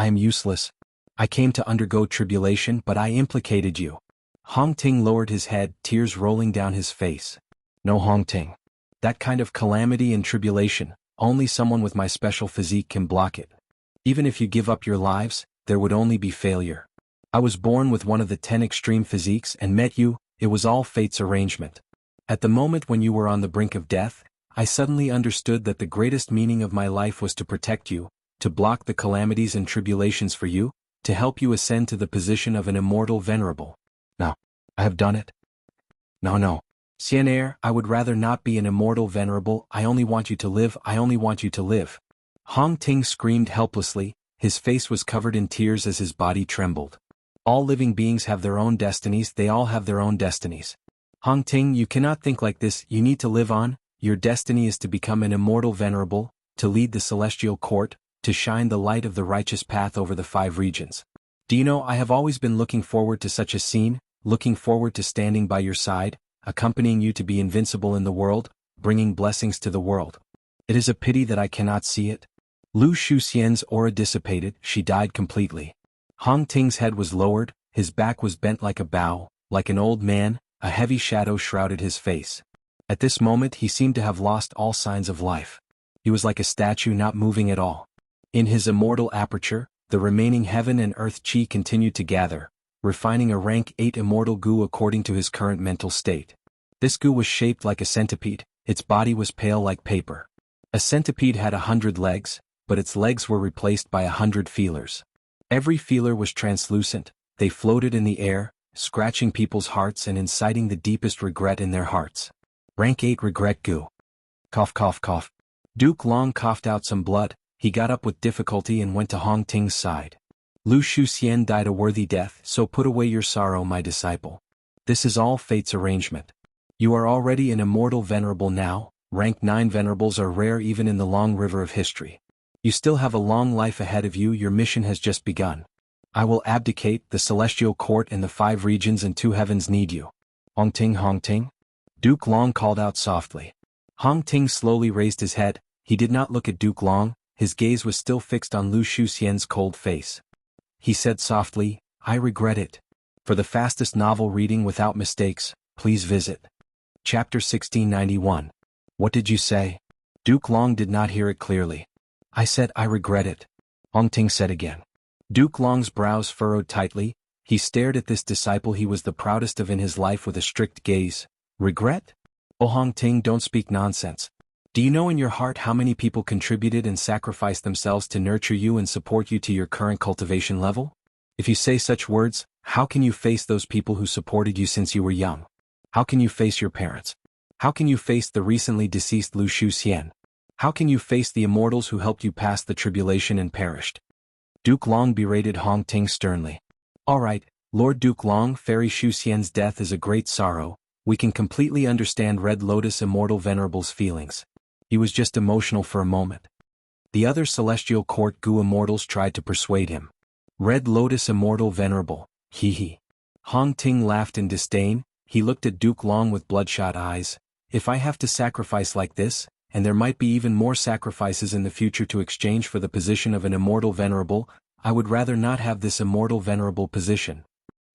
I came to undergo tribulation, but I implicated you. Hong Ting lowered his head, tears rolling down his face. No, Hong Ting. That kind of calamity and tribulation, only someone with my special physique can block it. Even if you give up your lives, there would only be failure. I was born with one of the 10 extreme physiques and met you, it was all fate's arrangement. At the moment when you were on the brink of death, I suddenly understood that the greatest meaning of my life was to protect you, to block the calamities and tribulations for you, to help you ascend to the position of an immortal venerable. Now, I have done it. No. Xianair, I would rather not be an immortal venerable, I only want you to live. Hong Ting screamed helplessly, his face was covered in tears as his body trembled. All living beings have their own destinies, they all have their own destinies. Hong Ting, you cannot think like this, you need to live on, your destiny is to become an immortal venerable, to lead the celestial court, to shine the light of the righteous path over the 5 regions. Do you know, I have always been looking forward to such a scene, looking forward to standing by your side, accompanying you to be invincible in the world, bringing blessings to the world. It is a pity that I cannot see it. Lu Shuxian's aura dissipated, she died completely. Hong Ting's head was lowered, his back was bent like a bow, like an old man, a heavy shadow shrouded his face. At this moment he seemed to have lost all signs of life. He was like a statue not moving at all. In his immortal aperture, The remaining heaven and earth chi continued to gather, refining a rank 8 immortal goo according to his current mental state. This goo was shaped like a centipede, its body was pale like paper. A centipede had 100 legs, but its legs were replaced by 100 feelers. Every feeler was translucent, they floated in the air, scratching people's hearts and inciting the deepest regret in their hearts. Rank 8 regret goo. Cough cough cough. Duke Long coughed out some blood, he got up with difficulty and went to Hong Ting's side. Lu Shuxian died a worthy death, so put away your sorrow, my disciple. This is all fate's arrangement. You are already an immortal venerable now, rank 9 venerables are rare even in the long river of history. You still have a long life ahead of you, your mission has just begun. I will abdicate, the celestial court and the 5 regions and 2 heavens need you. Hong Ting, Hong Ting? Duke Long called out softly. Hong Ting slowly raised his head, he did not look at Duke Long, his gaze was still fixed on Lu Shuxian's cold face. He said softly, I regret it. For the fastest novel reading without mistakes, please visit Chapter 1691. What did you say? Duke Long did not hear it clearly. I said I regret it. Hong Ting said again. Duke Long's brows furrowed tightly, he stared at this disciple he was the proudest of in his life with a strict gaze. Regret? Oh Hong Ting, don't speak nonsense. Do you know in your heart how many people contributed and sacrificed themselves to nurture you and support you to your current cultivation level? If you say such words, how can you face those people who supported you since you were young? How can you face your parents? How can you face the recently deceased Lu Shuxian? How can you face the immortals who helped you pass the tribulation and perished? Duke Long berated Hong Ting sternly. All right, Lord Duke Long, Fairy Shuxian's death is a great sorrow, we can completely understand Red Lotus Immortal Venerable's feelings. He was just emotional for a moment. The other Celestial Court Gu Immortals tried to persuade him. Red Lotus Immortal Venerable, hee hee. Hong Ting laughed in disdain, he looked at Duke Long with bloodshot eyes. If I have to sacrifice like this, and there might be even more sacrifices in the future to exchange for the position of an Immortal Venerable, I would rather not have this Immortal Venerable position.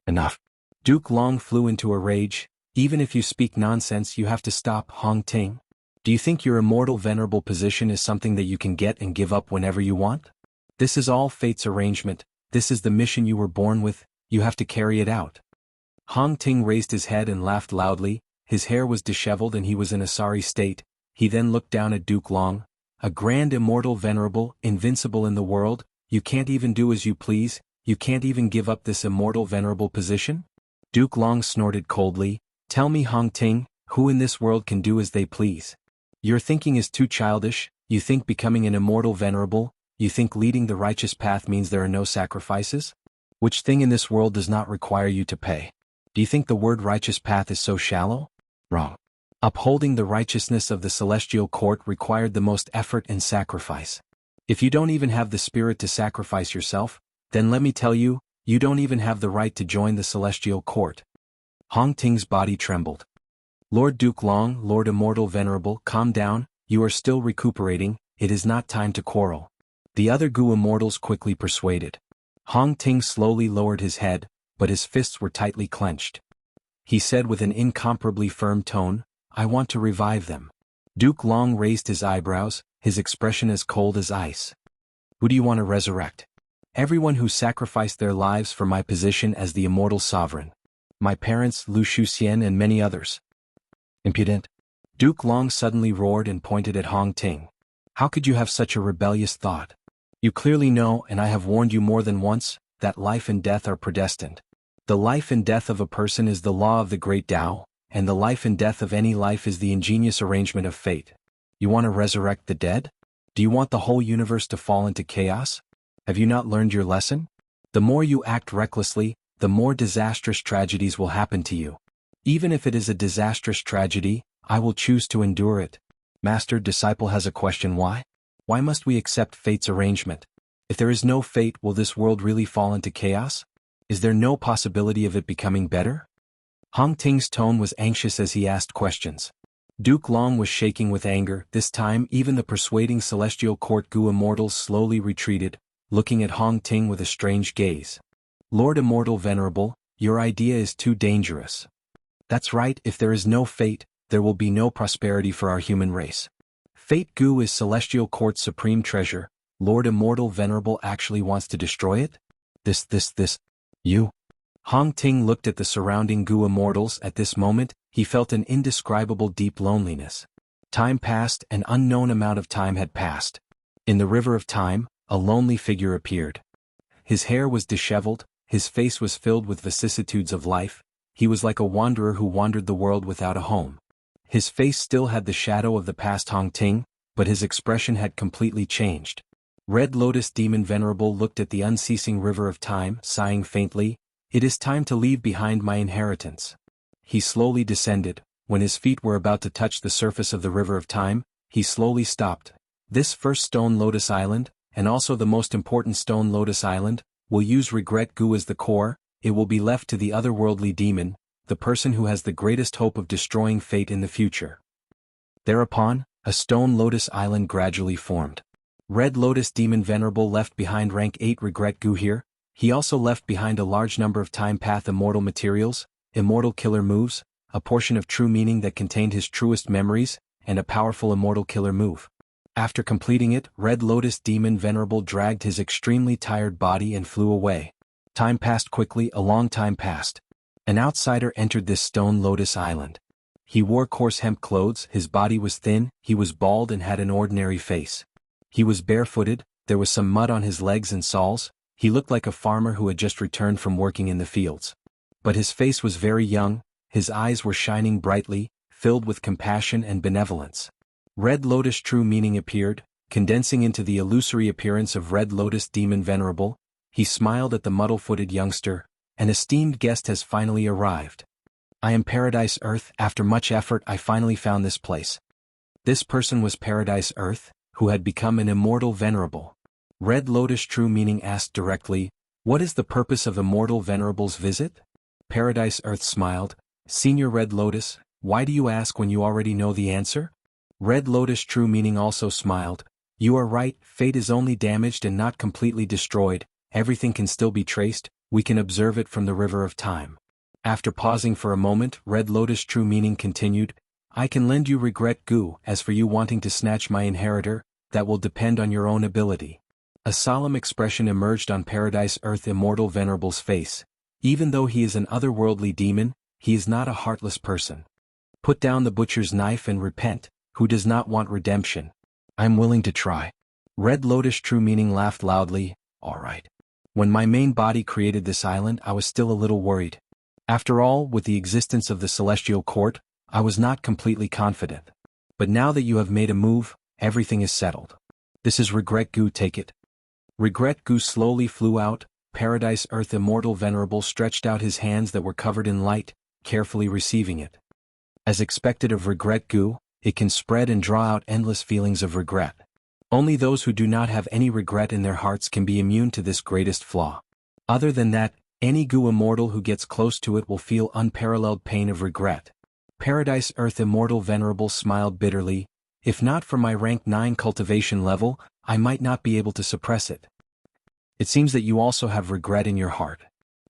Enough. Duke Long flew into a rage. Even if you speak nonsense, you have to stop, Hong Ting. Do you think your Immortal Venerable position is something that you can get and give up whenever you want? This is all fate's arrangement, this is the mission you were born with, you have to carry it out. Hong Ting raised his head and laughed loudly, his hair was disheveled and he was in a sorry state. He then looked down at Duke Long. A grand immortal venerable, invincible in the world, you can't even do as you please, you can't even give up this immortal venerable position? Duke Long snorted coldly, tell me Hong Ting, who in this world can do as they please? Your thinking is too childish, you think becoming an immortal venerable, you think leading the righteous path means there are no sacrifices? Which thing in this world does not require you to pay? Do you think the word righteous path is so shallow? Wrong. Upholding the righteousness of the celestial court required the most effort and sacrifice. If you don't even have the spirit to sacrifice yourself, then let me tell you, you don't even have the right to join the celestial court. Hong Ting's body trembled. Lord Duke Long, Lord Immortal Venerable, calm down, you are still recuperating, it is not time to quarrel. The other Gu Immortals quickly persuaded. Hong Ting slowly lowered his head, but his fists were tightly clenched. He said with an incomparably firm tone, I want to revive them. Duke Long raised his eyebrows, his expression as cold as ice. Who do you want to resurrect? Everyone who sacrificed their lives for my position as the immortal sovereign. My parents, Lu Shuxian and many others. Impudent. Duke Long suddenly roared and pointed at Hong Ting. How could you have such a rebellious thought? You clearly know, and I have warned you more than once, that life and death are predestined. The life and death of a person is the law of the great Tao, and the life and death of any life is the ingenious arrangement of fate. You want to resurrect the dead? Do you want the whole universe to fall into chaos? Have you not learned your lesson? The more you act recklessly, the more disastrous tragedies will happen to you. Even if it is a disastrous tragedy, I will choose to endure it. Master, disciple has a question. Why? Why must we accept fate's arrangement? If there is no fate, will this world really fall into chaos? Is there no possibility of it becoming better? Hong Ting's tone was anxious as he asked questions. Duke Long was shaking with anger. This time even the persuading celestial court Gu Immortals slowly retreated, looking at Hong Ting with a strange gaze. Lord Immortal Venerable, your idea is too dangerous. That's right, if there is no fate, there will be no prosperity for our human race. Fate Gu is celestial court's supreme treasure, Lord Immortal Venerable actually wants to destroy it? You? Hong Ting looked at the surrounding Gu immortals. At this moment, he felt an indescribable deep loneliness. Time passed, an unknown amount of time had passed. In the river of time, a lonely figure appeared. His hair was disheveled, his face was filled with vicissitudes of life, he was like a wanderer who wandered the world without a home. His face still had the shadow of the past Hong Ting, but his expression had completely changed. Red Lotus Demon Venerable looked at the unceasing river of time, sighing faintly, "It is time to leave behind my inheritance." He slowly descended. When his feet were about to touch the surface of the river of time, he slowly stopped. This first Stone Lotus Island, and also the most important Stone Lotus Island, will use Regret Gu as the core. It will be left to the otherworldly demon, the person who has the greatest hope of destroying fate in the future. Thereupon, a Stone Lotus Island gradually formed. Red Lotus Demon Venerable left behind rank 8 Regret Gu here. He also left behind a large number of Time Path immortal materials, immortal killer moves, a portion of true meaning that contained his truest memories, and a powerful immortal killer move. After completing it, Red Lotus Demon Venerable dragged his extremely tired body and flew away. Time passed quickly, a long time passed. An outsider entered this Stone Lotus Island. He wore coarse hemp clothes, his body was thin, he was bald and had an ordinary face. He was barefooted, there was some mud on his legs and soles, he looked like a farmer who had just returned from working in the fields. But his face was very young, his eyes were shining brightly, filled with compassion and benevolence. Red Lotus True Meaning appeared, condensing into the illusory appearance of Red Lotus Demon Venerable. He smiled at the muddle-footed youngster. "An esteemed guest has finally arrived. I am Paradise Earth. After much effort I finally found this place." This person was Paradise Earth, who had become an Immortal Venerable. Red Lotus True Meaning asked directly, "What is the purpose of Immortal Venerable's visit?" Paradise Earth smiled, "Senior Red Lotus, why do you ask when you already know the answer?" Red Lotus True Meaning also smiled, "You are right, fate is only damaged and not completely destroyed, everything can still be traced, we can observe it from the river of time." After pausing for a moment, Red Lotus True Meaning continued, "I can lend you Regret Gu. As for you wanting to snatch my inheritor, that will depend on your own ability." A solemn expression emerged on Paradise Earth Immortal Venerable's face. Even though he is an otherworldly demon, he is not a heartless person. "Put down the butcher's knife and repent. Who does not want redemption? I'm willing to try." Red Lotus True Meaning laughed loudly, "All right. When my main body created this island I was still a little worried. After all, with the existence of the Celestial Court, I was not completely confident. But now that you have made a move, everything is settled. This is Regret Gu, take it." Regret Gu slowly flew out. Paradise Earth Immortal Venerable stretched out his hands that were covered in light, carefully receiving it. As expected of Regret Gu, it can spread and draw out endless feelings of regret. Only those who do not have any regret in their hearts can be immune to this greatest flaw. Other than that, any Gu immortal who gets close to it will feel unparalleled pain of regret. Paradise Earth Immortal Venerable smiled bitterly, "If not for my rank 9 cultivation level, I might not be able to suppress it." "It seems that you also have regret in your heart."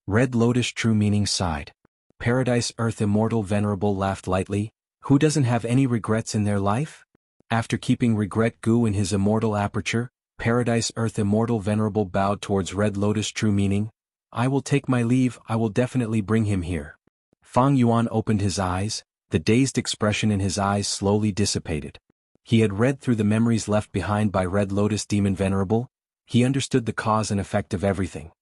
Red Lotus True Meaning sighed. Paradise Earth Immortal Venerable laughed lightly, "Who doesn't have any regrets in their life?" After keeping Regret Gu in his immortal aperture, Paradise Earth Immortal Venerable bowed towards Red Lotus True Meaning. "I will take my leave, I will definitely bring him here." Fang Yuan opened his eyes, the dazed expression in his eyes slowly dissipated. He had read through the memories left behind by Red Lotus Demon Venerable, he understood the cause and effect of everything.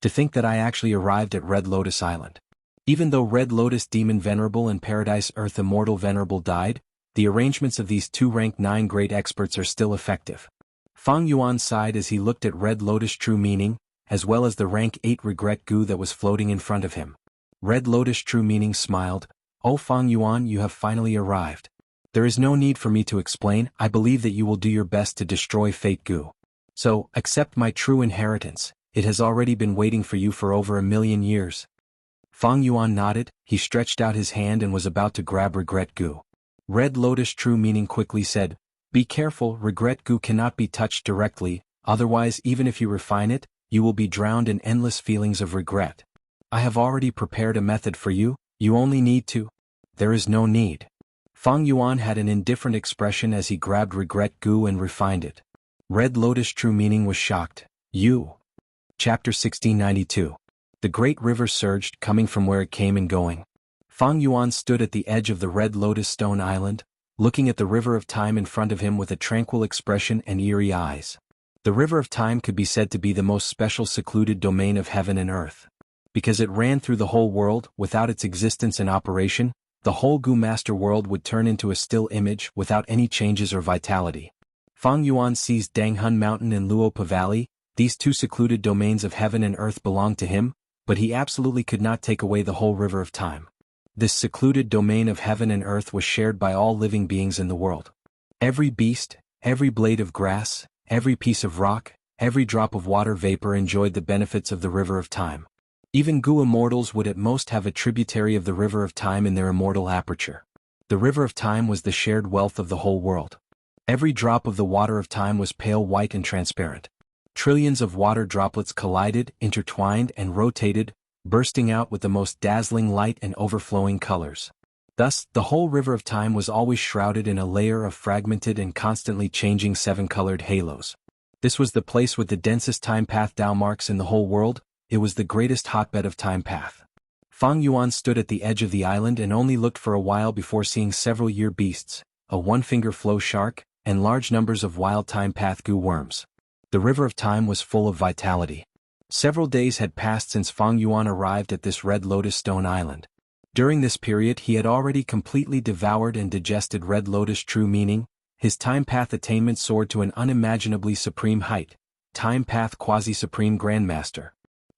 To think that I actually arrived at Red Lotus Island. Even though Red Lotus Demon Venerable and Paradise Earth Immortal Venerable died, the arrangements of these two rank 9 great experts are still effective. Fang Yuan sighed as he looked at Red Lotus True Meaning, as well as the rank 8 Regret Gu that was floating in front of him. Red Lotus True Meaning smiled, "Oh Fang Yuan, you have finally arrived. There is no need for me to explain, I believe that you will do your best to destroy Fate Gu. So, accept my true inheritance, it has already been waiting for you for over 1,000,000 years." Fang Yuan nodded, he stretched out his hand and was about to grab Regret Gu. Red Lotus True Meaning quickly said, "Be careful, Regret Gu cannot be touched directly, otherwise even if you refine it, you will be drowned in endless feelings of regret. I have already prepared a method for you, you only need to." "There is no need." Fang Yuan had an indifferent expression as he grabbed Regret Gu and refined it. Red Lotus true meaning was shocked. You. Chapter 1692. The great river surged, coming from where it came and going. Fang Yuan stood at the edge of the Red Lotus stone island, looking at the river of time in front of him with a tranquil expression and eerie eyes. The river of time could be said to be the most special secluded domain of heaven and earth. Because it ran through the whole world, without its existence and operation, the whole Gu Master world would turn into a still image without any changes or vitality. Fang Yuan seized Danghun Mountain and Luopa Valley. These two secluded domains of heaven and earth belonged to him, but he absolutely could not take away the whole river of time. This secluded domain of heaven and earth was shared by all living beings in the world. Every beast, every blade of grass, every piece of rock, every drop of water vapor enjoyed the benefits of the river of time. Even Gu immortals would at most have a tributary of the river of time in their immortal aperture. The river of time was the shared wealth of the whole world. Every drop of the water of time was pale white and transparent. Trillions of water droplets collided, intertwined, and rotated, bursting out with the most dazzling light and overflowing colors. Thus, the whole river of time was always shrouded in a layer of fragmented and constantly changing seven-colored halos. This was the place with the densest time path Tao marks in the whole world. It was the greatest hotbed of time path. Fang Yuan stood at the edge of the island and only looked for a while before seeing several year beasts, a one-finger flow shark, and large numbers of wild time path Gu worms. The river of time was full of vitality. Several days had passed since Fang Yuan arrived at this Red Lotus stone island. During this period he had already completely devoured and digested Red Lotus true meaning. His time path attainment soared to an unimaginably supreme height, time path quasi-supreme grandmaster.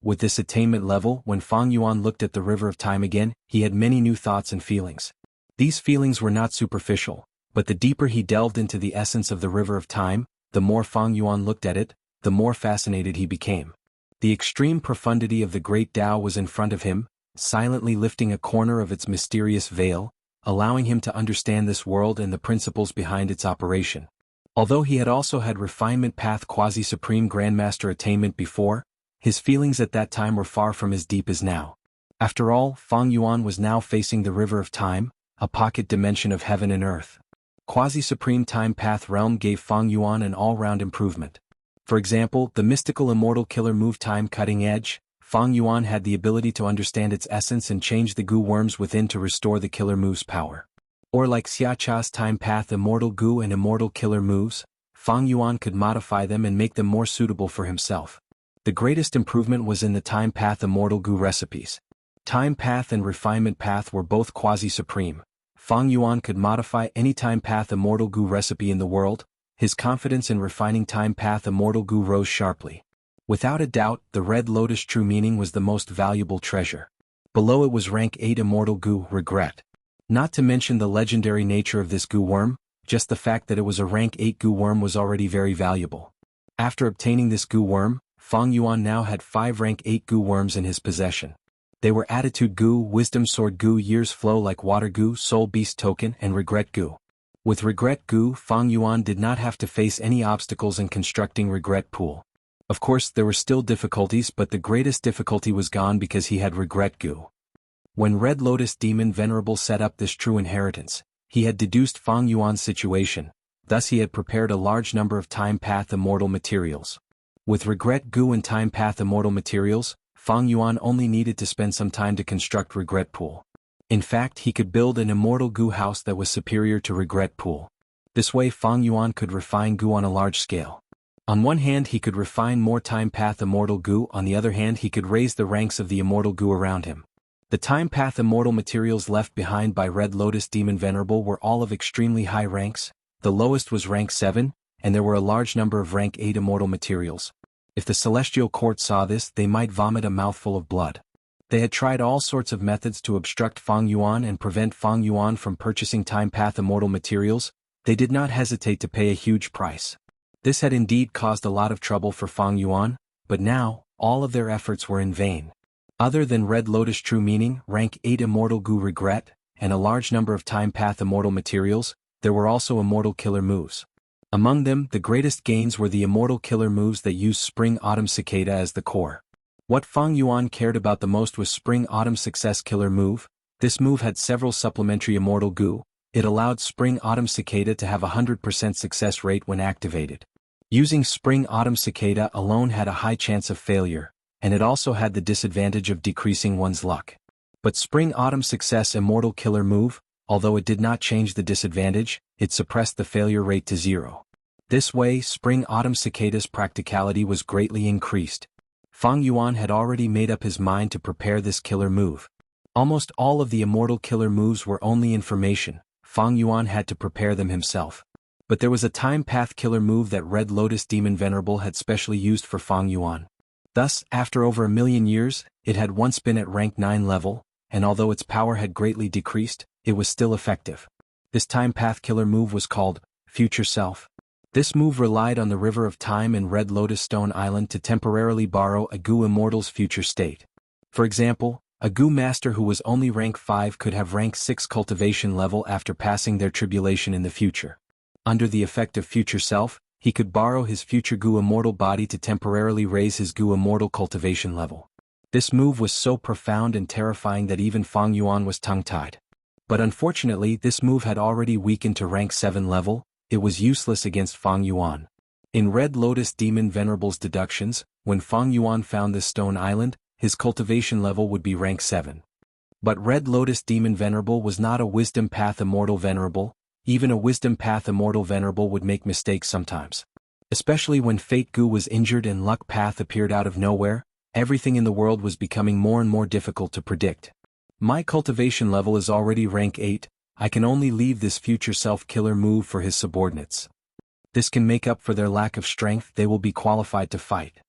With this attainment level, when Fang Yuan looked at the river of time again, he had many new thoughts and feelings. These feelings were not superficial, but the deeper he delved into the essence of the river of time, the more Fang Yuan looked at it, the more fascinated he became. The extreme profundity of the great Tao was in front of him, silently lifting a corner of its mysterious veil, allowing him to understand this world and the principles behind its operation. Although he had also had refinement path quasi-supreme grandmaster attainment before, his feelings at that time were far from as deep as now. After all, Fang Yuan was now facing the river of time, a pocket dimension of heaven and earth. Quasi-supreme time path realm gave Fang Yuan an all-round improvement. For example, the mystical immortal killer move time cutting edge. Fang Yuan had the ability to understand its essence and change the Gu worms within to restore the killer move's power. Or like Xia Cha's time path immortal Gu and immortal killer moves, Fang Yuan could modify them and make them more suitable for himself. The greatest improvement was in the time path immortal Gu recipes. Time path and refinement path were both quasi-supreme. Fang Yuan could modify any time path immortal Gu recipe in the world. His confidence in refining time path immortal Gu rose sharply. Without a doubt, the Red Lotus true meaning was the most valuable treasure. Below it was rank 8 immortal Gu regret. Not to mention the legendary nature of this Gu worm, just the fact that it was a rank 8 Gu worm was already very valuable. After obtaining this Gu worm, Fang Yuan now had 5 rank 8 Gu worms in his possession. They were Attitude Gu, Wisdom Sword Gu, Years Flow Like Water Gu, Soul Beast Token, and Regret Gu. With Regret Gu, Fang Yuan did not have to face any obstacles in constructing Regret Pool. Of course, there were still difficulties, but the greatest difficulty was gone because he had Regret Gu. When Red Lotus Demon Venerable set up this true inheritance, he had deduced Fang Yuan's situation, thus he had prepared a large number of time path immortal materials. With Regret Gu and time path immortal materials, Fang Yuan only needed to spend some time to construct Regret Pool. In fact, he could build an immortal Gu house that was superior to Regret Pool. This way Fang Yuan could refine Gu on a large scale. On one hand he could refine more time path immortal Gu, on the other hand he could raise the ranks of the immortal Gu around him. The time path immortal materials left behind by Red Lotus Demon Venerable were all of extremely high ranks. The lowest was rank 7, and there were a large number of rank 8 immortal materials. If the celestial court saw this, they might vomit a mouthful of blood. They had tried all sorts of methods to obstruct Fang Yuan and prevent Fang Yuan from purchasing time path immortal materials. They did not hesitate to pay a huge price. This had indeed caused a lot of trouble for Fang Yuan, but now, all of their efforts were in vain. Other than Red Lotus True Meaning, rank 8 Immortal Gu Regret, and a large number of time path immortal materials, there were also immortal killer moves. Among them, the greatest gains were the immortal killer moves that used Spring Autumn Cicada as the core. What Fang Yuan cared about the most was Spring Autumn Success Killer Move. This move had several supplementary immortal Gu. It allowed Spring Autumn Cicada to have a 100% success rate when activated. Using spring-autumn cicada alone had a high chance of failure, and it also had the disadvantage of decreasing one's luck. But spring-autumn success immortal killer move, although it did not change the disadvantage, it suppressed the failure rate to 0. This way, spring-autumn cicada's practicality was greatly increased. Fang Yuan had already made up his mind to prepare this killer move. Almost all of the immortal killer moves were only information. Fang Yuan had to prepare them himself. But there was a time path killer move that Red Lotus Demon Venerable had specially used for Fang Yuan. Thus, after over 1,000,000 years, it had once been at rank 9 level, and although its power had greatly decreased, it was still effective. This time path killer move was called Future Self. This move relied on the River of Time in Red Lotus Stone Island to temporarily borrow a Gu Immortal's future state. For example, a Gu Master who was only rank 5 could have rank 6 cultivation level after passing their tribulation in the future. Under the effect of Future Self, he could borrow his future Gu Immortal body to temporarily raise his Gu Immortal cultivation level. This move was so profound and terrifying that even Fang Yuan was tongue-tied. But unfortunately, this move had already weakened to rank 7 level. It was useless against Fang Yuan. In Red Lotus Demon Venerable's deductions, when Fang Yuan found this stone island, his cultivation level would be rank 7. But Red Lotus Demon Venerable was not a Wisdom Path Immortal Venerable. Even a Wisdom Path Immortal Venerable would make mistakes sometimes. Especially when Fate Gu was injured and Luck Path appeared out of nowhere, everything in the world was becoming more and more difficult to predict. My cultivation level is already rank 8, I can only leave this future self-killer move for his subordinates. This can make up for their lack of strength, they will be qualified to fight.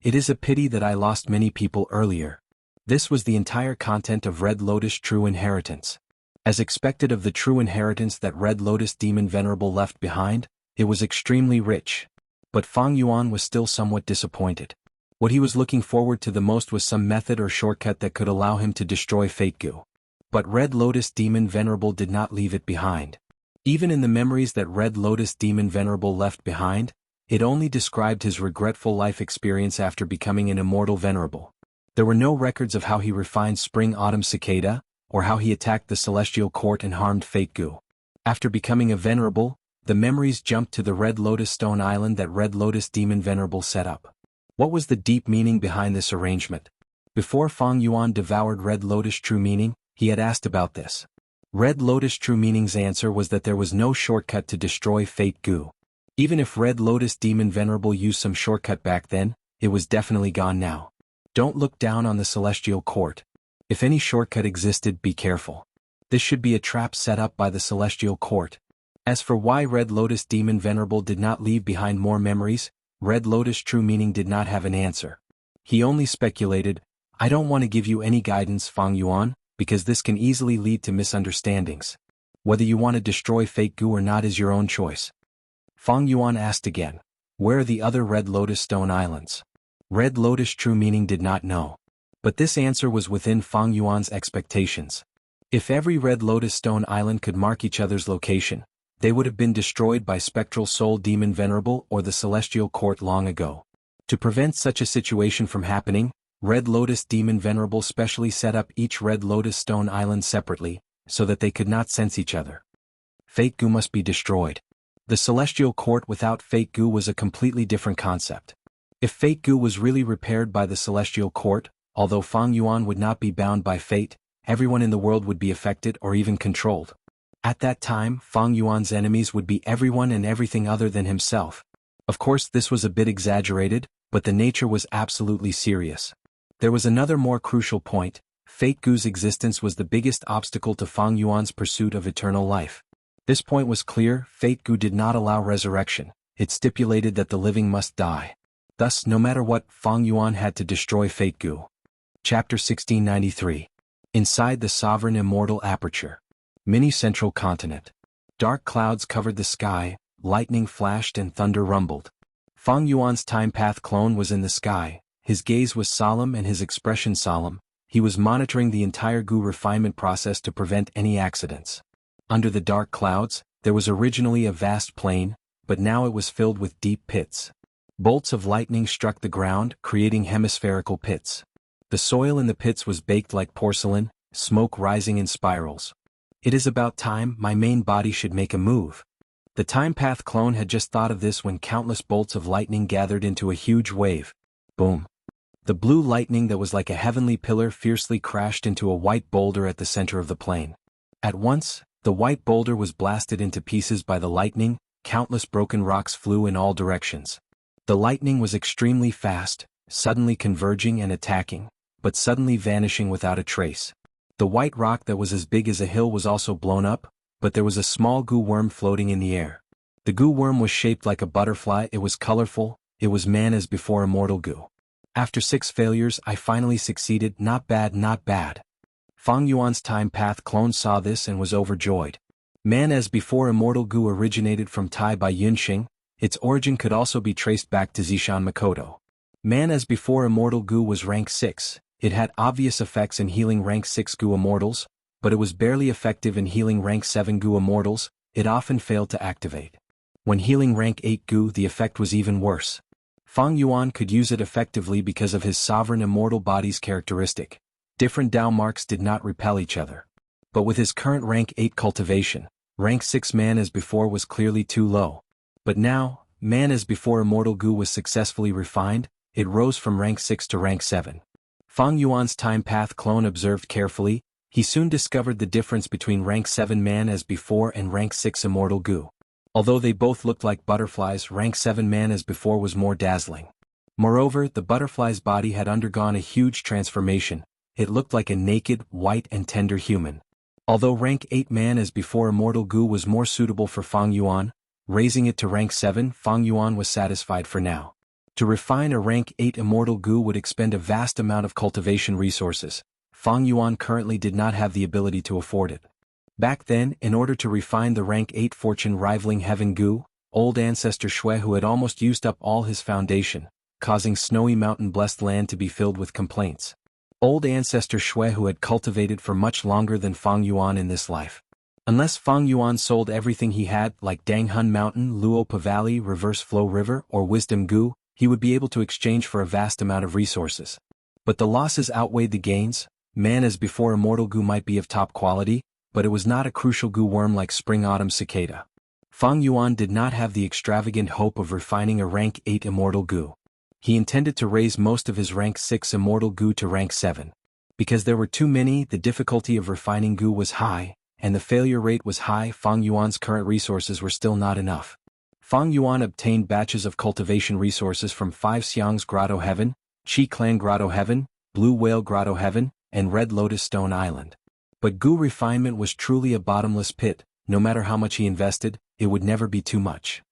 It is a pity that I lost many people earlier. This was the entire content of Red Lotus True Inheritance. As expected of the true inheritance that Red Lotus Demon Venerable left behind, it was extremely rich. But Fang Yuan was still somewhat disappointed. What he was looking forward to the most was some method or shortcut that could allow him to destroy Fate Gu. But Red Lotus Demon Venerable did not leave it behind. Even in the memories that Red Lotus Demon Venerable left behind, it only described his regretful life experience after becoming an immortal venerable. There were no records of how he refined Spring-Autumn Cicada, or how he attacked the Celestial Court and harmed Fate Gu. After becoming a venerable, the memories jumped to the Red Lotus Stone Island that Red Lotus Demon Venerable set up. What was the deep meaning behind this arrangement? Before Fang Yuan devoured Red Lotus True Meaning, he had asked about this. Red Lotus True Meaning's answer was that there was no shortcut to destroy Fate Gu. Even if Red Lotus Demon Venerable used some shortcut back then, it was definitely gone now. Don't look down on the Celestial Court. If any shortcut existed, be careful. This should be a trap set up by the Celestial Court. As for why Red Lotus Demon Venerable did not leave behind more memories, Red Lotus True Meaning did not have an answer. He only speculated, I don't want to give you any guidance, Fang Yuan, because this can easily lead to misunderstandings. Whether you want to destroy Fate Gu or not is your own choice. Fang Yuan asked again, where are the other Red Lotus Stone Islands? Red Lotus True Meaning did not know. But this answer was within Fang Yuan's expectations. If every Red Lotus Stone Island could mark each other's location, they would have been destroyed by Spectral Soul Demon Venerable or the Celestial Court long ago. To prevent such a situation from happening, Red Lotus Demon Venerable specially set up each Red Lotus Stone Island separately, so that they could not sense each other. Fate Gu must be destroyed. The Celestial Court without Fate Gu was a completely different concept. If Fate Gu was really repaired by the Celestial Court, although Fang Yuan would not be bound by fate, everyone in the world would be affected or even controlled. At that time, Fang Yuan's enemies would be everyone and everything other than himself. Of course, this was a bit exaggerated, but the nature was absolutely serious. There was another more crucial point. Fate Gu's existence was the biggest obstacle to Fang Yuan's pursuit of eternal life. This point was clear. Fate Gu did not allow resurrection. It stipulated that the living must die. Thus, no matter what, Fang Yuan had to destroy Fate Gu. Chapter 1693. Inside the Sovereign Immortal Aperture. Mini Central Continent. Dark clouds covered the sky, lightning flashed and thunder rumbled. Fang Yuan's time path clone was in the sky, his gaze was solemn and his expression solemn. He was monitoring the entire Gu refinement process to prevent any accidents. Under the dark clouds, there was originally a vast plain, but now it was filled with deep pits. Bolts of lightning struck the ground, creating hemispherical pits. The soil in the pits was baked like porcelain, smoke rising in spirals. It is about time, my main body should make a move. The Time Path clone had just thought of this when countless bolts of lightning gathered into a huge wave. Boom. The blue lightning that was like a heavenly pillar fiercely crashed into a white boulder at the center of the plane. At once, the white boulder was blasted into pieces by the lightning, countless broken rocks flew in all directions. The lightning was extremely fast, suddenly converging and attacking, but suddenly vanishing without a trace. The white rock that was as big as a hill was also blown up, but there was a small goo worm floating in the air. The goo worm was shaped like a butterfly, it was colorful, it was man as before immortal goo. After 6 failures I finally succeeded, not bad not bad. Fang Yuan's Time Path clone saw this and was overjoyed. Man as before immortal goo originated from Tai by Yunxing, its origin could also be traced back to Zishan Makoto. Man as before immortal goo was rank 6, it had obvious effects in healing rank 6 goo immortals, but it was barely effective in healing rank 7 goo immortals, it often failed to activate. When healing rank 8 goo the effect was even worse. Fang Yuan could use it effectively because of his sovereign immortal body's characteristic. Different Dao marks did not repel each other. But with his current rank 8 cultivation, rank 6 man as before was clearly too low. But now, man as before immortal goo was successfully refined, it rose from rank 6 to rank 7. Fang Yuan's Time Path clone observed carefully, he soon discovered the difference between rank 7 man as before and rank 6 immortal goo. Although they both looked like butterflies, rank 7 man as before was more dazzling. Moreover, the butterfly's body had undergone a huge transformation, it looked like a naked, white and tender human. Although rank 8 man as before immortal goo was more suitable for Fang Yuan, raising it to rank 7, Fang Yuan was satisfied for now. To refine a rank 8 immortal goo would expend a vast amount of cultivation resources. Fang Yuan currently did not have the ability to afford it. Back then, in order to refine the rank 8 fortune rivaling heaven goo, old ancestor Shui had almost used up all his foundation, causing snowy mountain blessed land to be filled with complaints. Old ancestor Shui had cultivated for much longer than Fang Yuan in this life. Unless Fang Yuan sold everything he had like Danghun Mountain, Luopa Valley, Reverse Flow River, or Wisdom Goo, he would be able to exchange for a vast amount of resources. But the losses outweighed the gains. Man as before immortal goo might be of top quality, but it was not a crucial goo worm like Spring-Autumn Cicada. Fang Yuan did not have the extravagant hope of refining a rank 8 immortal goo. He intended to raise most of his rank 6 immortal goo to rank 7. Because there were too many, the difficulty of refining goo was high, and the failure rate was high. Fang Yuan's current resources were still not enough. Fang Yuan obtained batches of cultivation resources from 5 Xiang's Grotto Heaven, Qi Clan Grotto Heaven, Blue Whale Grotto Heaven, and Red Lotus Stone Island. But goo refinement was truly a bottomless pit, no matter how much he invested, it would never be too much.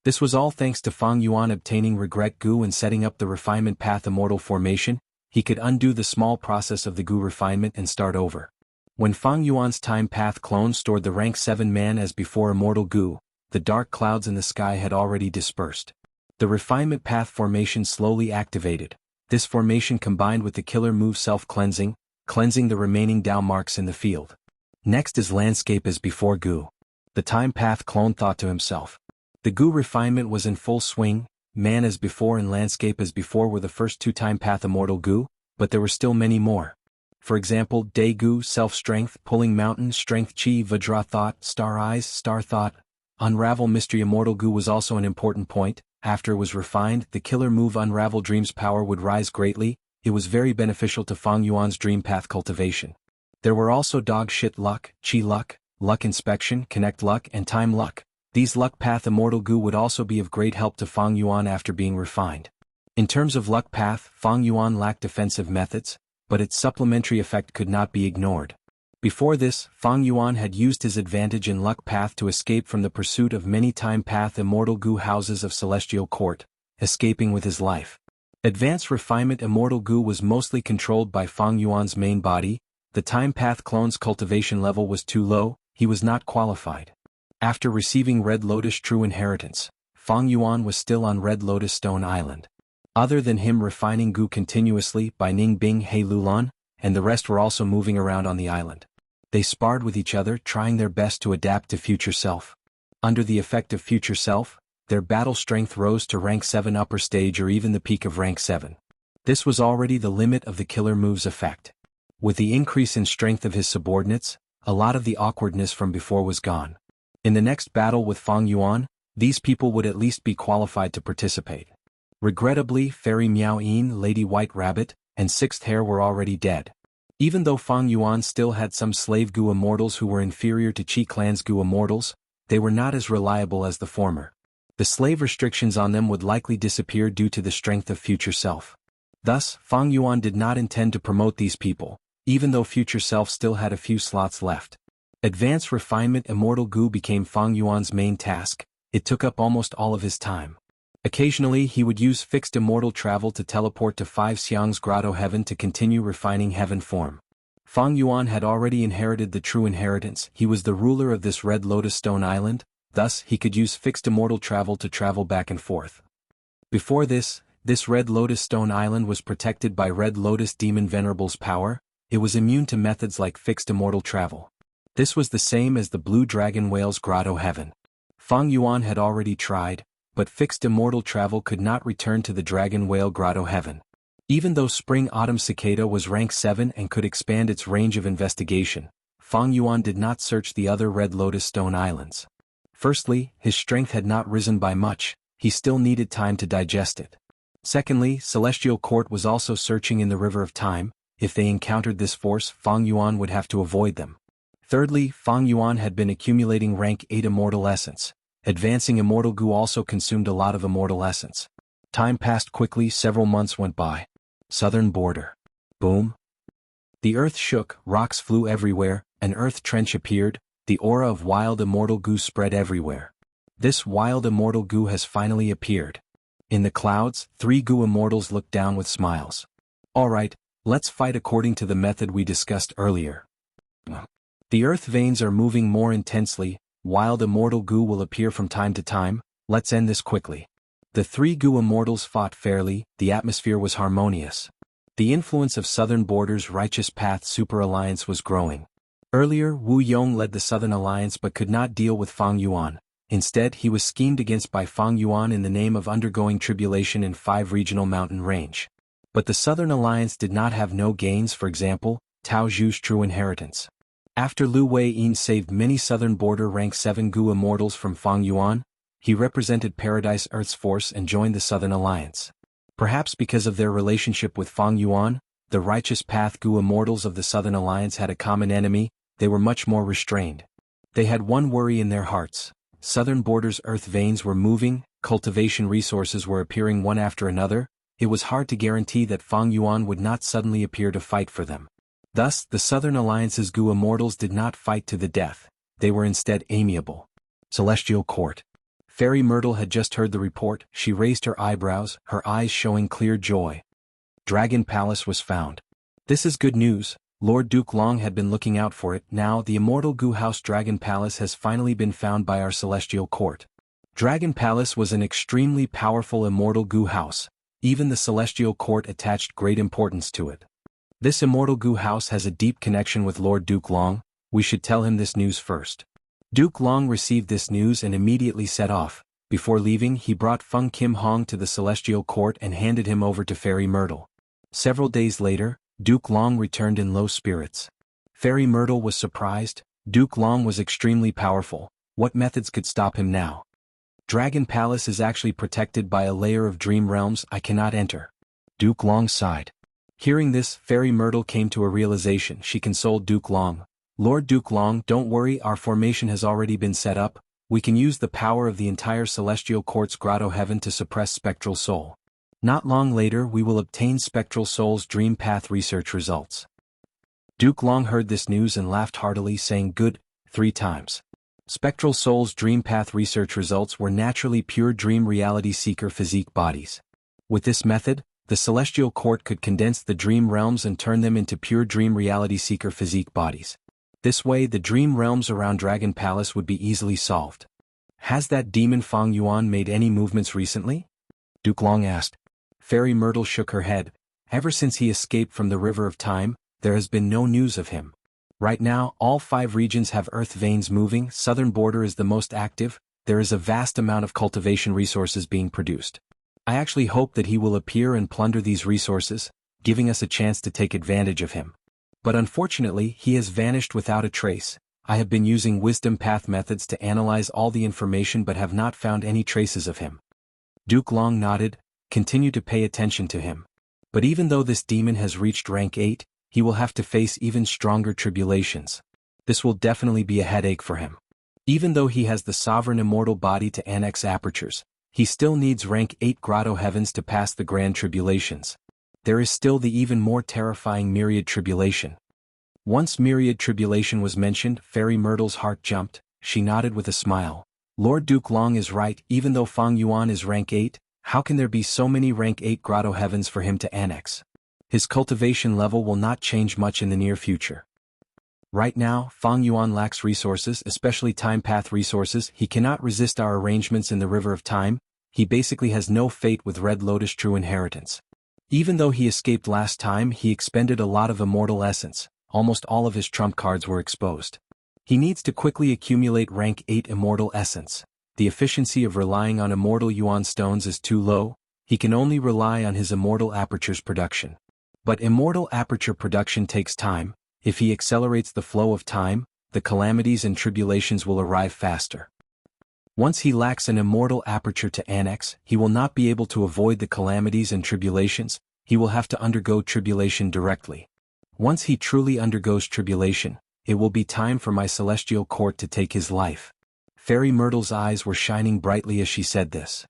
This was all thanks to Fang Yuan obtaining regret goo and setting up the refinement path immortal formation, he could undo the small process of the goo refinement and start over. When Fang Yuan's Time Path clone stored the rank 7 man as before immortal goo, the dark clouds in the sky had already dispersed. The refinement path formation slowly activated. This formation combined with the killer move self-cleansing, cleansing the remaining Dao marks in the field. Next is landscape as before goo. The Time Path clone thought to himself. The goo refinement was in full swing, man as before and landscape as before were the first 2 Time Path immortal goo, but there were still many more. For example, Day Goo, Self-Strength, Pulling Mountain, Strength Chi, Vajra Thought, Star Eyes, Star Thought. Unravel Mystery immortal goo was also an important point. After it was refined, the killer move Unravel Dream's power would rise greatly, it was very beneficial to Fang Yuan's Dream Path cultivation. There were also Dog Shit Luck, Chi Luck, Luck Inspection, Connect Luck and Time Luck. These Luck Path immortal goo would also be of great help to Fang Yuan after being refined. In terms of Luck Path, Fang Yuan lacked defensive methods, but its supplementary effect could not be ignored. Before this, Fang Yuan had used his advantage in Luck Path to escape from the pursuit of many Time Path immortal goo houses of Celestial Court, escaping with his life. Advanced Refinement immortal goo was mostly controlled by Fang Yuan's main body, the Time Path clone's cultivation level was too low, he was not qualified. After receiving Red Lotus True Inheritance, Fang Yuan was still on Red Lotus Stone Island. Other than him refining goo continuously by Ning Bing He Lulan, and the rest were also moving around on the island. They sparred with each other, trying their best to adapt to Future Self. Under the effect of Future Self, their battle strength rose to rank 7 upper stage or even the peak of rank 7. This was already the limit of the killer move's effect. With the increase in strength of his subordinates, a lot of the awkwardness from before was gone. In the next battle with Fang Yuan, these people would at least be qualified to participate. Regrettably, Fairy Miao Yin, Lady White Rabbit, and Sixth Hare were already dead. Even though Fang Yuan still had some slave Gu immortals who were inferior to Qi Clan's Gu immortals, they were not as reliable as the former. The slave restrictions on them would likely disappear due to the strength of Future Self. Thus, Fang Yuan did not intend to promote these people, even though Future Self still had a few slots left. Advanced Refinement Immortal Gu became Fang Yuan's main task. It took up almost all of his time. Occasionally he would use fixed immortal travel to teleport to 5 Xiang's Grotto Heaven to continue refining heaven form. Fang Yuan had already inherited the true inheritance. He was the ruler of this Red Lotus Stone Island, thus he could use fixed immortal travel to travel back and forth. Before this Red Lotus Stone Island was protected by Red Lotus Demon Venerable's power. It was immune to methods like fixed immortal travel. This was the same as the Blue Dragon Whale's Grotto Heaven. Fang Yuan had already tried, but fixed immortal travel could not return to the Dragon Whale Grotto Heaven. Even though Spring Autumn Cicada was rank 7 and could expand its range of investigation, Fang Yuan did not search the other Red Lotus Stone Islands. Firstly, his strength had not risen by much, he still needed time to digest it. Secondly, Celestial Court was also searching in the River of Time. If they encountered this force, Fang Yuan would have to avoid them. Thirdly, Fang Yuan had been accumulating rank 8 Immortal Essence. Advancing Immortal Gu also consumed a lot of Immortal Essence. Time passed quickly, several months went by. Southern border. Boom. The earth shook, rocks flew everywhere, an earth trench appeared, the aura of wild Immortal Gu spread everywhere. This wild Immortal Gu has finally appeared. In the clouds, 3 Gu Immortals looked down with smiles. Alright, let's fight according to the method we discussed earlier. The earth veins are moving more intensely, wild Immortal Gu will appear from time to time, let's end this quickly. The 3 Gu Immortals fought fairly, the atmosphere was harmonious. The influence of Southern Border's Righteous Path Super Alliance was growing. Earlier, Wu Yong led the Southern Alliance but could not deal with Fang Yuan. Instead, he was schemed against by Fang Yuan in the name of undergoing tribulation in 5 regional mountain range. But the Southern Alliance did not have no gains, for example, Tao Zhu's true inheritance. After Lu Wei-yin saved many Southern Border rank 7 Gu Immortals from Fang Yuan, he represented Paradise Earth's force and joined the Southern Alliance. Perhaps because of their relationship with Fang Yuan, the Righteous Path Gu Immortals of the Southern Alliance had a common enemy. They were much more restrained. They had one worry in their hearts. Southern Border's earth veins were moving, cultivation resources were appearing one after another. It was hard to guarantee that Fang Yuan would not suddenly appear to fight for them. Thus, the Southern Alliance's Gu Immortals did not fight to the death. They were instead amiable. Celestial Court. Fairy Myrtle had just heard the report. She raised her eyebrows, her eyes showing clear joy. Dragon Palace was found. This is good news. Lord Duke Long had been looking out for it. Now, the Immortal Gu House Dragon Palace has finally been found by our Celestial Court. Dragon Palace was an extremely powerful Immortal Gu House. Even the Celestial Court attached great importance to it. This Immortal Gu House has a deep connection with Lord Duke Long. We should tell him this news first. Duke Long received this news and immediately set off. Before leaving, he brought Feng Kim Hong to the Celestial Court and handed him over to Fairy Myrtle. Several days later, Duke Long returned in low spirits. Fairy Myrtle was surprised. Duke Long was extremely powerful. What methods could stop him now? Dragon Palace is actually protected by a layer of dream realms I cannot enter. Duke Long sighed. Hearing this, Fairy Myrtle came to a realization. She consoled Duke Long. Lord Duke Long, don't worry, our formation has already been set up. We can use the power of the entire Celestial Court's Grotto Heaven to suppress Spectral Soul. Not long later we will obtain Spectral Soul's Dream Path research results. Duke Long heard this news and laughed heartily, saying good 3 times. Spectral Soul's Dream Path research results were naturally pure dream reality seeker physique bodies. With this method, the Celestial Court could condense the dream realms and turn them into pure dream reality seeker physique bodies. This way the dream realms around Dragon Palace would be easily solved. Has that demon Fang Yuan made any movements recently? Duke Long asked. Fairy Myrtle shook her head. Ever since he escaped from the River of Time, there has been no news of him. Right now, all 5 regions have earth veins moving. Southern Border is the most active. There is a vast amount of cultivation resources being produced. I actually hope that he will appear and plunder these resources, giving us a chance to take advantage of him. But unfortunately, he has vanished without a trace. I have been using wisdom path methods to analyze all the information but have not found any traces of him. Duke Long nodded, continue to pay attention to him. But even though this demon has reached rank 8, he will have to face even stronger tribulations. This will definitely be a headache for him. Even though he has the sovereign immortal body to annex apertures, he still needs rank 8 grotto heavens to pass the grand tribulations. There is still the even more terrifying myriad tribulation. Once myriad tribulation was mentioned, Fairy Myrtle's heart jumped. She nodded with a smile. Lord Duke Long is right, even though Fang Yuan is rank 8, how can there be so many rank 8 grotto heavens for him to annex? His cultivation level will not change much in the near future. Right now, Fang Yuan lacks resources, especially time path resources. He cannot resist our arrangements in the River of Time. He basically has no fate with Red Lotus True Inheritance. Even though he escaped last time, he expended a lot of immortal essence. Almost all of his trump cards were exposed. He needs to quickly accumulate rank 8 immortal essence. The efficiency of relying on immortal Yuan stones is too low. He can only rely on his immortal apertures production. But immortal aperture production takes time. If he accelerates the flow of time, the calamities and tribulations will arrive faster. Once he lacks an immortal aperture to annex, he will not be able to avoid the calamities and tribulations. He will have to undergo tribulation directly. Once he truly undergoes tribulation, it will be time for my celestial court to take his life. Fairy Myrtle's eyes were shining brightly as she said this.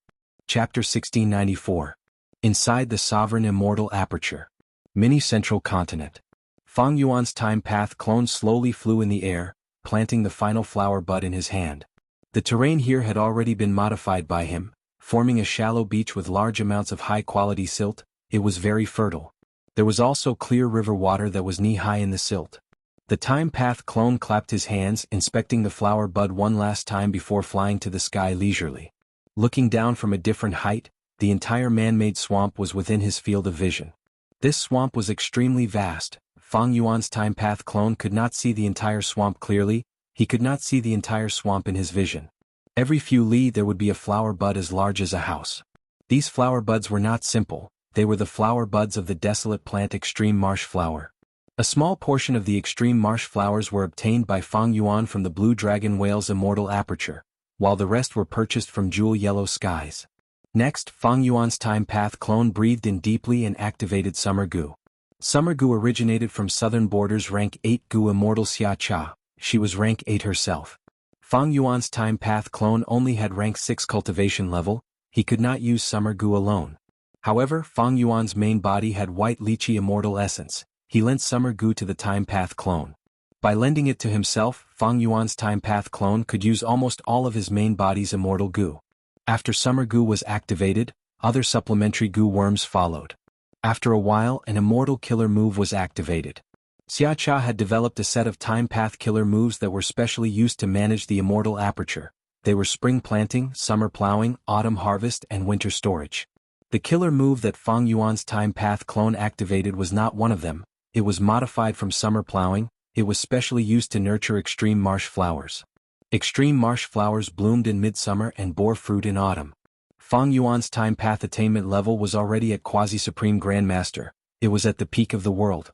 Chapter 1694. Inside the Sovereign Immortal Aperture. Mini Central Continent. Fang Yuan's time path clone slowly flew in the air, planting the final flower bud in his hand. The terrain here had already been modified by him, forming a shallow beach with large amounts of high-quality silt. It was very fertile. There was also clear river water that was knee-high in the silt. The time path clone clapped his hands, inspecting the flower bud one last time before flying to the sky leisurely. Looking down from a different height, the entire man-made swamp was within his field of vision. This swamp was extremely vast. Fang Yuan's time path clone could not see the entire swamp clearly. He could not see the entire swamp in his vision. Every few li there would be a flower bud as large as a house. These flower buds were not simple, they were the flower buds of the desolate plant extreme marsh flower. A small portion of the extreme marsh flowers were obtained by Fang Yuan from the blue dragon whale's immortal aperture, while the rest were purchased from jewel yellow skies. Next, Fang Yuan's time path clone breathed in deeply and activated Summer Goo. Summer Goo originated from southern borders rank 8 Goo immortal Xia Cha. She was rank 8 herself. Fang Yuan's time path clone only had rank 6 cultivation level. He could not use Summer Goo alone. However, Fang Yuan's main body had white lychee immortal essence. He lent Summer Goo to the time path clone. By lending it to himself, Fang Yuan's time path clone could use almost all of his main body's immortal goo. After Summer Goo was activated, other supplementary goo worms followed. After a while, an immortal killer move was activated. Xia Cha had developed a set of time path killer moves that were specially used to manage the immortal aperture. They were spring planting, summer plowing, autumn harvest, and winter storage. The killer move that Fang Yuan's time path clone activated was not one of them. It was modified from summer plowing. It was specially used to nurture extreme marsh flowers. Extreme marsh flowers bloomed in midsummer and bore fruit in autumn. Fang Yuan's time path attainment level was already at quasi-supreme grandmaster. It was at the peak of the world.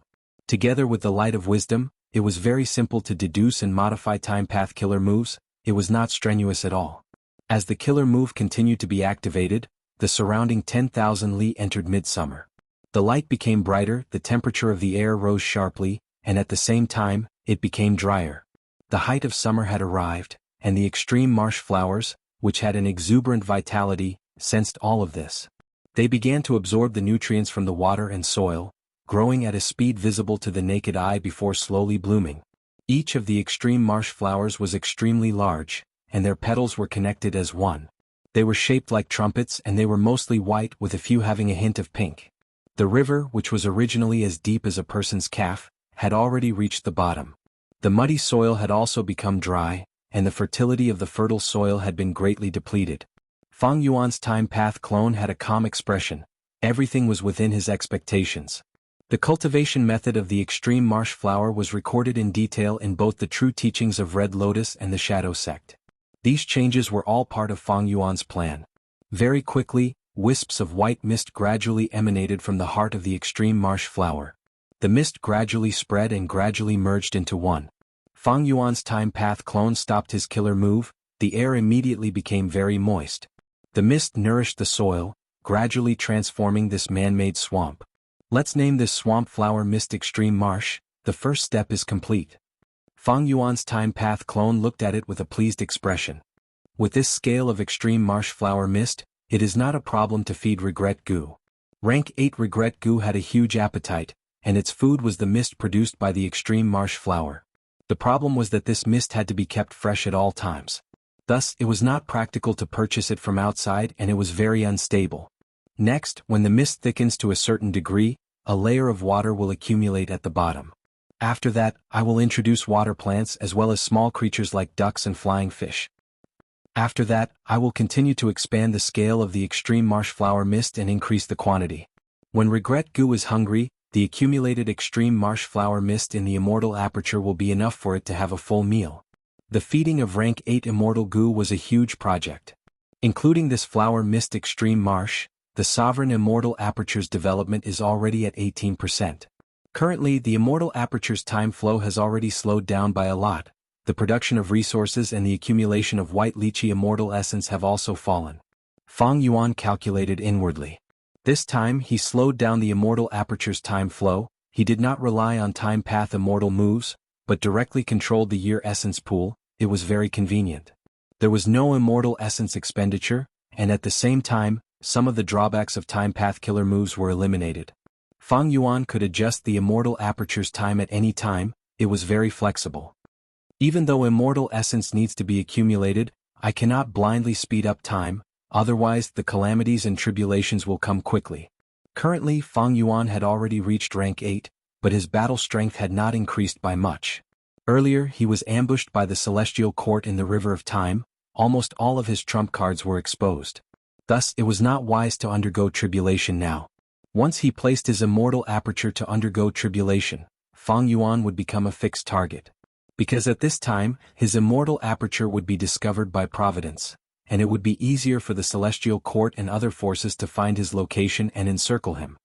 Together with the light of wisdom, it was very simple to deduce and modify time path killer moves. It was not strenuous at all. As the killer move continued to be activated, the surrounding 10,000 li entered midsummer. The light became brighter, the temperature of the air rose sharply, and at the same time, it became drier. The height of summer had arrived, and the extreme marsh flowers, which had an exuberant vitality, sensed all of this. They began to absorb the nutrients from the water and soil, growing at a speed visible to the naked eye before slowly blooming. Each of the extreme marsh flowers was extremely large, and their petals were connected as one. They were shaped like trumpets and they were mostly white with a few having a hint of pink. The river, which was originally as deep as a person's calf, had already reached the bottom. The muddy soil had also become dry, and the fertility of the fertile soil had been greatly depleted. Fang Yuan's time path clone had a calm expression. Everything was within his expectations. The cultivation method of the extreme marsh flower was recorded in detail in both the true teachings of Red Lotus and the Shadow Sect. These changes were all part of Fang Yuan's plan. Very quickly, wisps of white mist gradually emanated from the heart of the extreme marsh flower. The mist gradually spread and gradually merged into one. Fang Yuan's time path clone stopped his killer move. The air immediately became very moist. The mist nourished the soil, gradually transforming this man-made swamp. Let's name this swamp flower mist Extreme Marsh. The first step is complete. Fang Yuan's time path clone looked at it with a pleased expression. With this scale of Extreme Marsh flower mist, it is not a problem to feed Regret Goo. Rank 8 Regret Goo had a huge appetite, and its food was the mist produced by the Extreme Marsh flower. The problem was that this mist had to be kept fresh at all times. Thus, it was not practical to purchase it from outside and it was very unstable. Next, when the mist thickens to a certain degree, a layer of water will accumulate at the bottom. After that, I will introduce water plants as well as small creatures like ducks and flying fish. After that, I will continue to expand the scale of the Extreme Marsh flower mist and increase the quantity. When Regret Goo is hungry, the accumulated Extreme Marsh flower mist in the Immortal Aperture will be enough for it to have a full meal. The feeding of rank 8 Immortal Goo was a huge project. Including this flower mist Extreme Marsh, the Sovereign Immortal Aperture's development is already at 18%. Currently, the Immortal Aperture's time flow has already slowed down by a lot. The production of resources and the accumulation of white lychee immortal essence have also fallen. Fang Yuan calculated inwardly. This time he slowed down the Immortal Aperture's time flow. He did not rely on time path immortal moves, but directly controlled the year essence pool. It was very convenient. There was no immortal essence expenditure, and at the same time, some of the drawbacks of time path killer moves were eliminated. Fang Yuan could adjust the Immortal Aperture's time at any time. It was very flexible. Even though immortal essence needs to be accumulated, I cannot blindly speed up time, otherwise the calamities and tribulations will come quickly. Currently, Fang Yuan had already reached rank 8, but his battle strength had not increased by much. Earlier, he was ambushed by the Celestial Court in the River of Time. Almost all of his trump cards were exposed. Thus, it was not wise to undergo tribulation now. Once he placed his Immortal Aperture to undergo tribulation, Fang Yuan would become a fixed target. Because at this time, his Immortal Aperture would be discovered by Providence, and it would be easier for the Celestial Court and other forces to find his location and encircle him.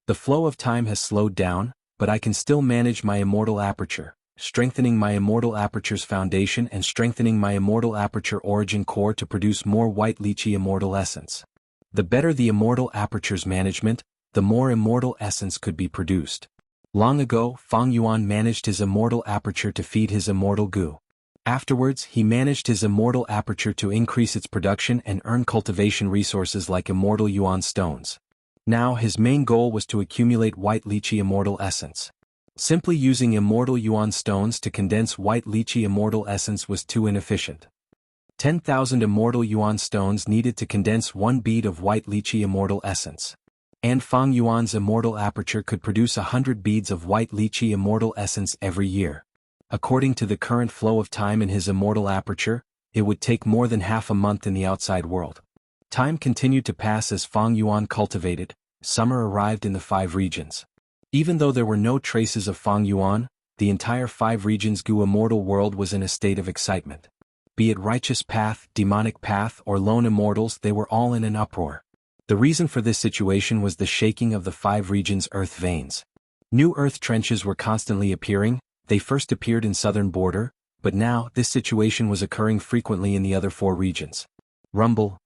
The flow of time has slowed down, but I can still manage my Immortal Aperture, strengthening my Immortal Aperture's foundation and strengthening my Immortal Aperture origin core to produce more white lychee immortal essence. The better the Immortal Aperture's management, the more immortal essence could be produced. Long ago, Fang Yuan managed his Immortal Aperture to feed his Immortal Goo. Afterwards, he managed his Immortal Aperture to increase its production and earn cultivation resources like Immortal Yuan stones. Now his main goal was to accumulate white lychee immortal essence. Simply using Immortal Yuan stones to condense white lychee immortal essence was too inefficient. 10,000 Immortal Yuan stones needed to condense one bead of white lychee immortal essence. And Fang Yuan's Immortal Aperture could produce 100 beads of white lychee immortal essence every year. According to the current flow of time in his Immortal Aperture, it would take more than half a month in the outside world. Time continued to pass as Fang Yuan cultivated. Summer arrived in the 5 regions. Even though there were no traces of Fang Yuan, the entire 5 regions' Goo immortal world was in a state of excitement. Be it righteous path, demonic path, or lone immortals, they were all in an uproar. The reason for this situation was the shaking of the 5 regions' earth veins. New earth trenches were constantly appearing. They first appeared in southern border, but now this situation was occurring frequently in the other 4 regions. Rumble.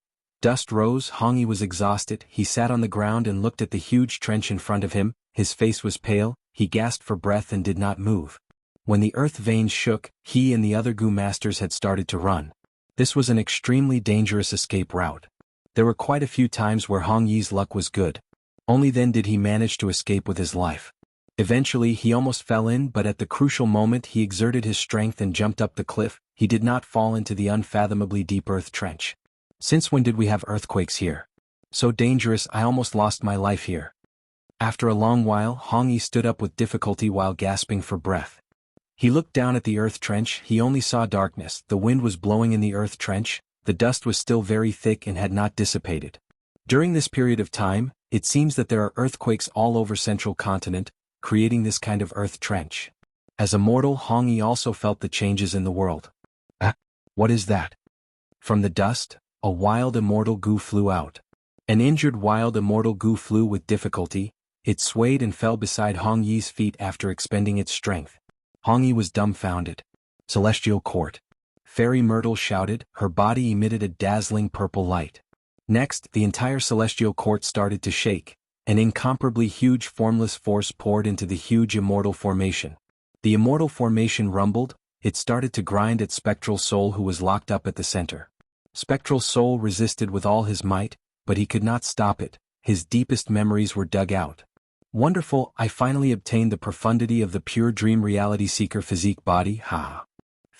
Dust rose. Hongyi was exhausted. He sat on the ground and looked at the huge trench in front of him. His face was pale. He gasped for breath and did not move. When the earth veins shook, he and the other Goo masters had started to run. This was an extremely dangerous escape route. There were quite a few times where Hong Yi's luck was good. Only then did he manage to escape with his life. Eventually he almost fell in, but at the crucial moment he exerted his strength and jumped up the cliff. He did not fall into the unfathomably deep earth trench. Since when did we have earthquakes here? So dangerous, I almost lost my life here. After a long while, Hong Yi stood up with difficulty while gasping for breath. He looked down at the earth trench. He only saw darkness. The wind was blowing in the earth trench. The dust was still very thick and had not dissipated. During this period of time, it seems that there are earthquakes all over central continent, creating this kind of earth trench. As a mortal, Hong Yi also felt the changes in the world. What is that? From the dust, a wild immortal Goo flew out. An injured wild immortal Goo flew with difficulty. It swayed and fell beside Hong Yi's feet after expending its strength. Hong Yi was dumbfounded. Celestial Court. Fairy Myrtle shouted, her body emitted a dazzling purple light. Next, the entire Celestial Court started to shake. An incomparably huge formless force poured into the huge immortal formation. The immortal formation rumbled, it started to grind at Spectral Soul who was locked up at the center. Spectral Soul resisted with all his might, but he could not stop it, his deepest memories were dug out. Wonderful, I finally obtained the profundity of the pure dream reality seeker physique body, ha.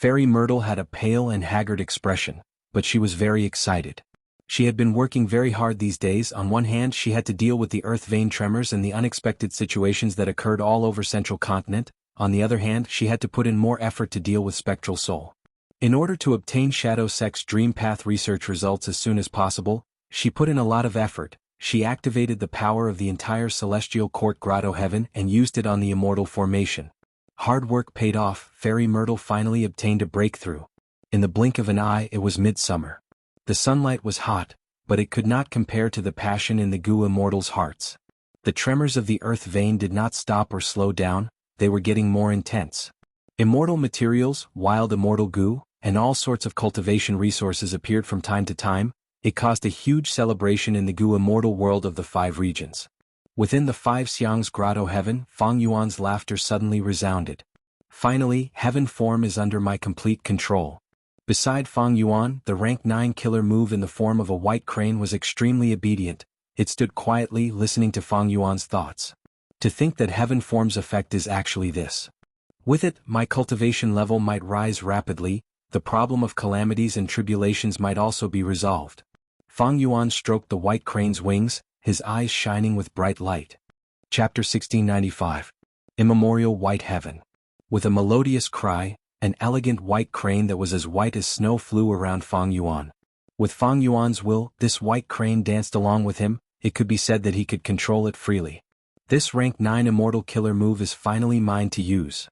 Fairy Myrtle had a pale and haggard expression, but she was very excited. She had been working very hard these days. On one hand, she had to deal with the earth vein tremors and the unexpected situations that occurred all over Central Continent. On the other hand, she had to put in more effort to deal with Spectral Soul. In order to obtain Shadow Sex Dream Path research results as soon as possible, she put in a lot of effort. She activated the power of the entire Celestial Court Grotto Heaven and used it on the immortal formation. Hard work paid off. Fairy Myrtle finally obtained a breakthrough. In the blink of an eye, it was midsummer. The sunlight was hot, but it could not compare to the passion in the Goo Immortals' hearts. The tremors of the earth vein did not stop or slow down, they were getting more intense. Immortal materials, wild immortal goo, and all sorts of cultivation resources appeared from time to time. It caused a huge celebration in the Goo Immortal world of the 5 regions. Within the 5 Xiang's Grotto Heaven, Fang Yuan's laughter suddenly resounded. Finally, heaven form is under my complete control. Beside Fang Yuan, the rank 9 killer move in the form of a white crane was extremely obedient. It stood quietly, listening to Fang Yuan's thoughts. To think that heaven form's effect is actually this. With it, my cultivation level might rise rapidly, the problem of calamities and tribulations might also be resolved. Fang Yuan stroked the white crane's wings, his eyes shining with bright light. Chapter 1695. Immemorial White Heaven. With a melodious cry, an elegant white crane that was as white as snow flew around Fang Yuan. With Fang Yuan's will, this white crane danced along with him. It could be said that he could control it freely. This rank 9 immortal killer move is finally mine to use.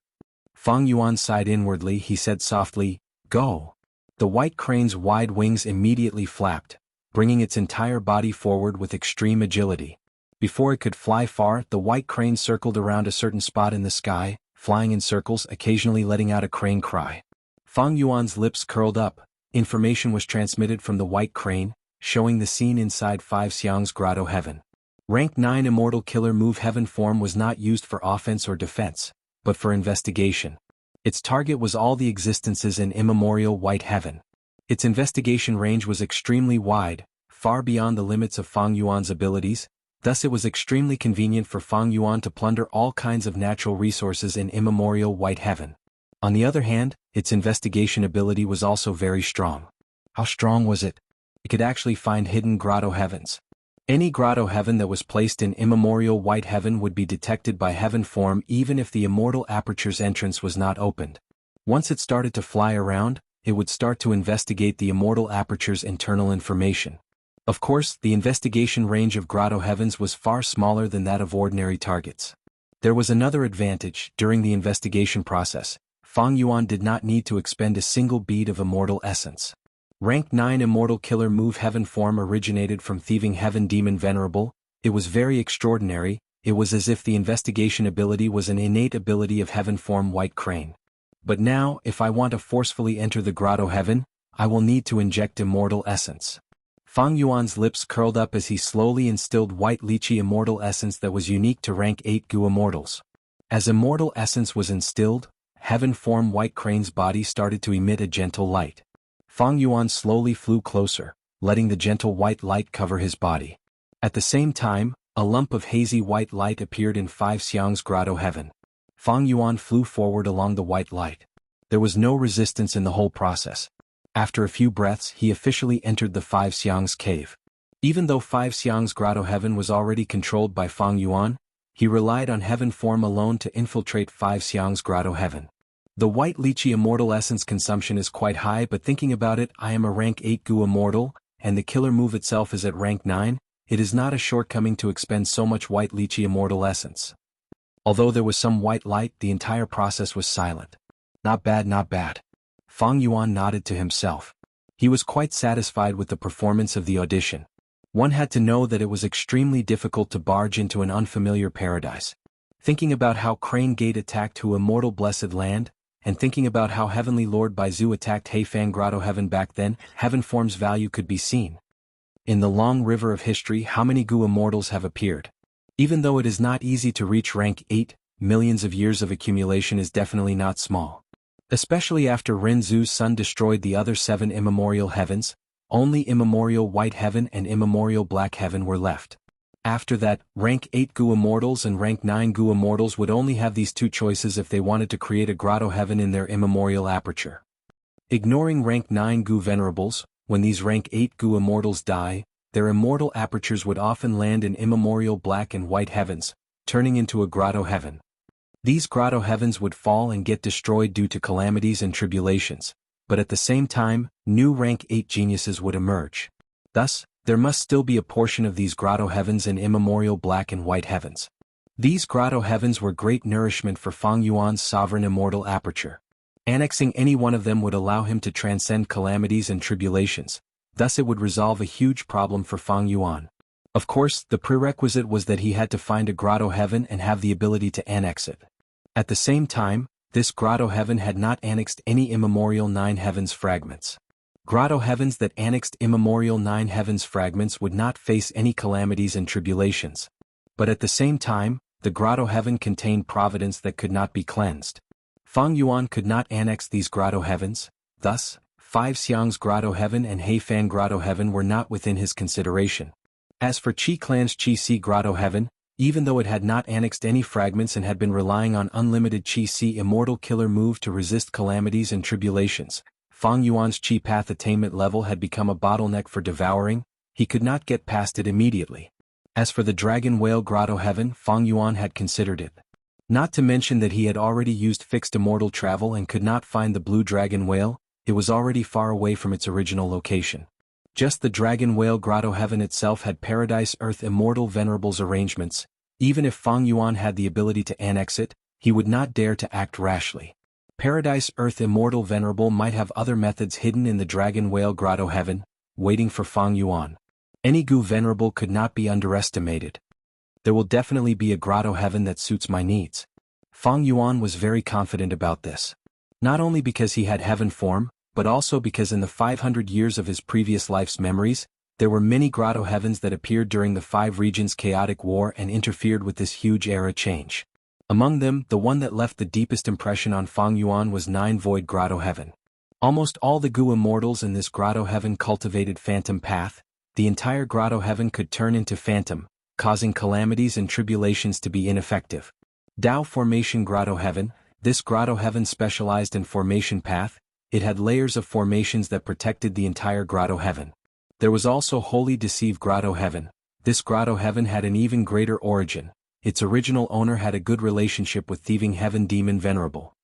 Fang Yuan sighed inwardly. He said softly, "Go." The white crane's wide wings immediately flapped, bringing its entire body forward with extreme agility. Before it could fly far, the white crane circled around a certain spot in the sky, flying in circles, occasionally letting out a crane cry. Fang Yuan's lips curled up. Information was transmitted from the white crane, showing the scene inside 5 Xiang's Grotto Heaven. Rank 9 Immortal Killer Move Heaven form was not used for offense or defense, but for investigation. Its target was all the existences in immemorial White Heaven. Its investigation range was extremely wide, far beyond the limits of Fang Yuan's abilities. Thus it was extremely convenient for Fang Yuan to plunder all kinds of natural resources in immemorial White Heaven. On the other hand, its investigation ability was also very strong. How strong was it? It could actually find hidden grotto heavens. Any grotto heaven that was placed in immemorial White Heaven would be detected by heaven form even if the immortal aperture's entrance was not opened. Once it started to fly around, it would start to investigate the immortal aperture's internal information. Of course, the investigation range of grotto heavens was far smaller than that of ordinary targets. There was another advantage. During the investigation process, Fang Yuan did not need to expend a single bead of immortal essence. Rank 9 Immortal Killer Move Heaven form originated from Thieving Heaven Demon Venerable. It was very extraordinary. It was as if the investigation ability was an innate ability of heaven form White Crane. But now, if I want to forcefully enter the grotto heaven, I will need to inject immortal essence. Fang Yuan's lips curled up as he slowly instilled white lychee immortal essence that was unique to rank 8 Goo Immortals. As immortal essence was instilled, heaven form White Crane's body started to emit a gentle light. Fang Yuan slowly flew closer, letting the gentle white light cover his body. At the same time, a lump of hazy white light appeared in 5 Xiang's grotto heaven. Fang Yuan flew forward along the white light. There was no resistance in the whole process. After a few breaths, he officially entered the 5 Xiang's cave. Even though 5 Xiang's grotto heaven was already controlled by Fang Yuan, he relied on heaven form alone to infiltrate 5 Xiang's grotto heaven. The white lychee immortal essence consumption is quite high, but thinking about it, I am a rank 8 Goo Immortal, and the killer move itself is at rank 9, it is not a shortcoming to expend so much white lychee immortal essence. Although there was some white light, the entire process was silent. Not bad, not bad. Fang Yuan nodded to himself. He was quite satisfied with the performance of the audition. One had to know that it was extremely difficult to barge into an unfamiliar paradise. Thinking about how Crane Gate attacked Hu Immortal Blessed Land, and thinking about how Heavenly Lord Baizu attacked Heifang Grotto Heaven back then, Heaven Form's value could be seen. In the long river of history, how many Gu immortals have appeared? Even though it is not easy to reach rank 8, millions of years of accumulation is definitely not small. Especially after Renzu's son destroyed the other 7 immemorial heavens, only immemorial white heaven and immemorial black heaven were left. After that, rank 8 Gu immortals and rank 9 Gu immortals would only have these 2 choices if they wanted to create a grotto heaven in their immemorial aperture. Ignoring rank 9 Gu venerables, when these rank 8 Gu immortals die, their immortal apertures would often land in immemorial black and white heavens, turning into a grotto heaven. These grotto heavens would fall and get destroyed due to calamities and tribulations, but at the same time, new rank 8 geniuses would emerge. Thus, there must still be a portion of these grotto heavens in immemorial black and white heavens. These grotto heavens were great nourishment for Fang Yuan's sovereign immortal aperture. Annexing any one of them would allow him to transcend calamities and tribulations, thus it would resolve a huge problem for Fang Yuan. Of course, the prerequisite was that he had to find a grotto heaven and have the ability to annex it. At the same time, this grotto heaven had not annexed any immemorial 9 heavens fragments. Grotto heavens that annexed immemorial 9 heavens fragments would not face any calamities and tribulations. But at the same time, the grotto heaven contained providence that could not be cleansed. Fang Yuan could not annex these grotto heavens, thus, 5 Xiang's grotto heaven and Heifang grotto heaven were not within his consideration. As for Qi clan's Qi Si grotto heaven, even though it had not annexed any fragments and had been relying on unlimited Qi Si immortal killer move to resist calamities and tribulations, Fang Yuan's Qi path attainment level had become a bottleneck for devouring, he could not get past it immediately. As for the Dragon Whale grotto heaven, Fang Yuan had considered it. Not to mention that he had already used fixed immortal travel and could not find the blue dragon whale, it was already far away from its original location. Just the Dragon Whale grotto heaven itself had Paradise Earth immortal venerables arrangements. Even if Fang Yuan had the ability to annex it, he would not dare to act rashly. Paradise Earth immortal venerable might have other methods hidden in the Dragon Whale grotto heaven, waiting for Fang Yuan. Any Gu venerable could not be underestimated. There will definitely be a grotto heaven that suits my needs. Fang Yuan was very confident about this. Not only because he had heaven form, but also because in the 500 years of his previous life's memories, there were many grotto heavens that appeared during the 5 regions' chaotic war and interfered with this huge era change. Among them, the one that left the deepest impression on Fang Yuan was 9 Void Grotto Heaven. Almost all the Gu immortals in this grotto heaven cultivated Phantom Path. The entire grotto heaven could turn into Phantom, causing calamities and tribulations to be ineffective. Dao Formation Grotto Heaven, this grotto heaven specialized in Formation Path. It had layers of formations that protected the entire grotto heaven. There was also Holy Deceive Grotto Heaven. This grotto heaven had an even greater origin. Its original owner had a good relationship with Thieving Heaven Demon Venerable.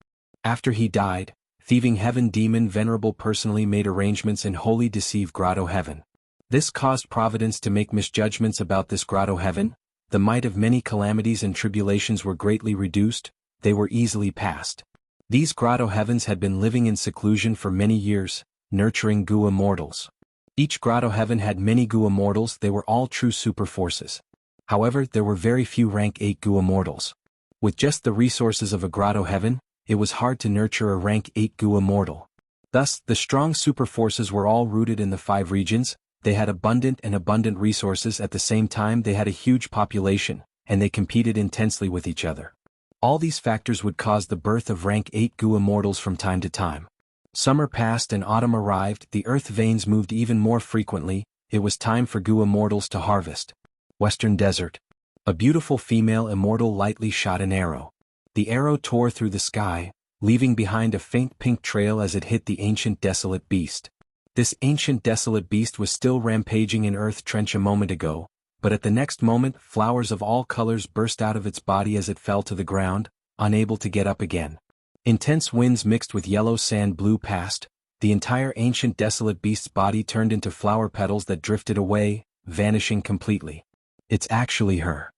After he died, Thieving Heaven Demon Venerable personally made arrangements in Holy Deceive Grotto Heaven. This caused Providence to make misjudgments about this grotto heaven. The might of many calamities and tribulations were greatly reduced, they were easily passed. These grotto heavens had been living in seclusion for many years, nurturing Gu immortals. Each grotto heaven had many Gu immortals, they were all true super forces. However, there were very few rank 8 Gu immortals. With just the resources of a grotto heaven, it was hard to nurture a rank 8 Gu immortal. Thus, the strong super forces were all rooted in the 5 regions. They had abundant resources. At the same time they had a huge population, and they competed intensely with each other. All these factors would cause the birth of rank 8 Gu immortals from time to time. Summer passed and autumn arrived, the earth veins moved even more frequently, it was time for Gu immortals to harvest. Western Desert. A beautiful female immortal lightly shot an arrow. The arrow tore through the sky, leaving behind a faint pink trail as it hit the ancient desolate beast. This ancient desolate beast was still rampaging in Earth Trench a moment ago, but at the next moment flowers of all colors burst out of its body as it fell to the ground, unable to get up again. Intense winds mixed with yellow sand blew past, the entire ancient desolate beast's body turned into flower petals that drifted away, vanishing completely. It's actually her.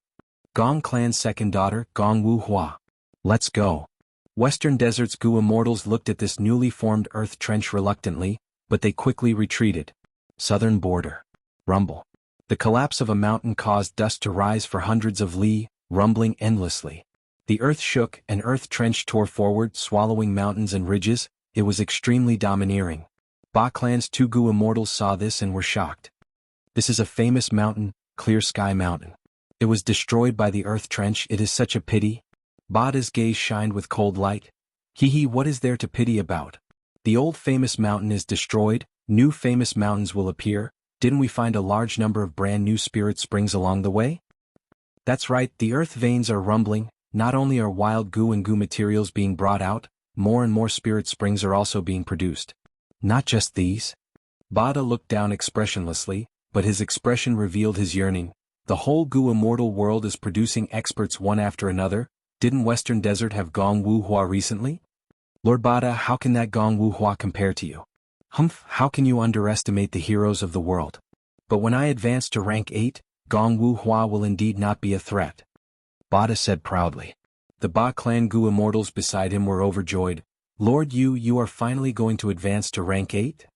Gong Clan's second daughter, Gong Wu Hua. Let's go. Western Desert's Gu immortals looked at this newly formed Earth Trench reluctantly, but they quickly retreated. Southern border. Rumble. The collapse of a mountain caused dust to rise for hundreds of li, rumbling endlessly. The earth shook, an earth trench tore forward, swallowing mountains and ridges. It was extremely domineering. Ba Clan's two Gu immortals saw this and were shocked. This is a famous mountain, Clear Sky Mountain. It was destroyed by the earth trench. It is such a pity. Bada's gaze shined with cold light. Hee, what is there to pity about? The old famous mountain is destroyed, new famous mountains will appear. Didn't we find a large number of brand new spirit springs along the way? That's right, the earth veins are rumbling. Not only are wild Gu and Gu materials being brought out, more and more spirit springs are also being produced. Not just these. Bada looked down expressionlessly, but his expression revealed his yearning. The whole Gu immortal world is producing experts one after another. Didn't Western Desert have Gong Wu Hua recently? Lord Bada, how can that Gong Wu Hua compare to you? Humph, how can you underestimate the heroes of the world? But when I advance to rank 8, Gong Wu Hua will indeed not be a threat. Bada said proudly. The Ba Clan Gu immortals beside him were overjoyed. Lord Yu, you are finally going to advance to rank 8?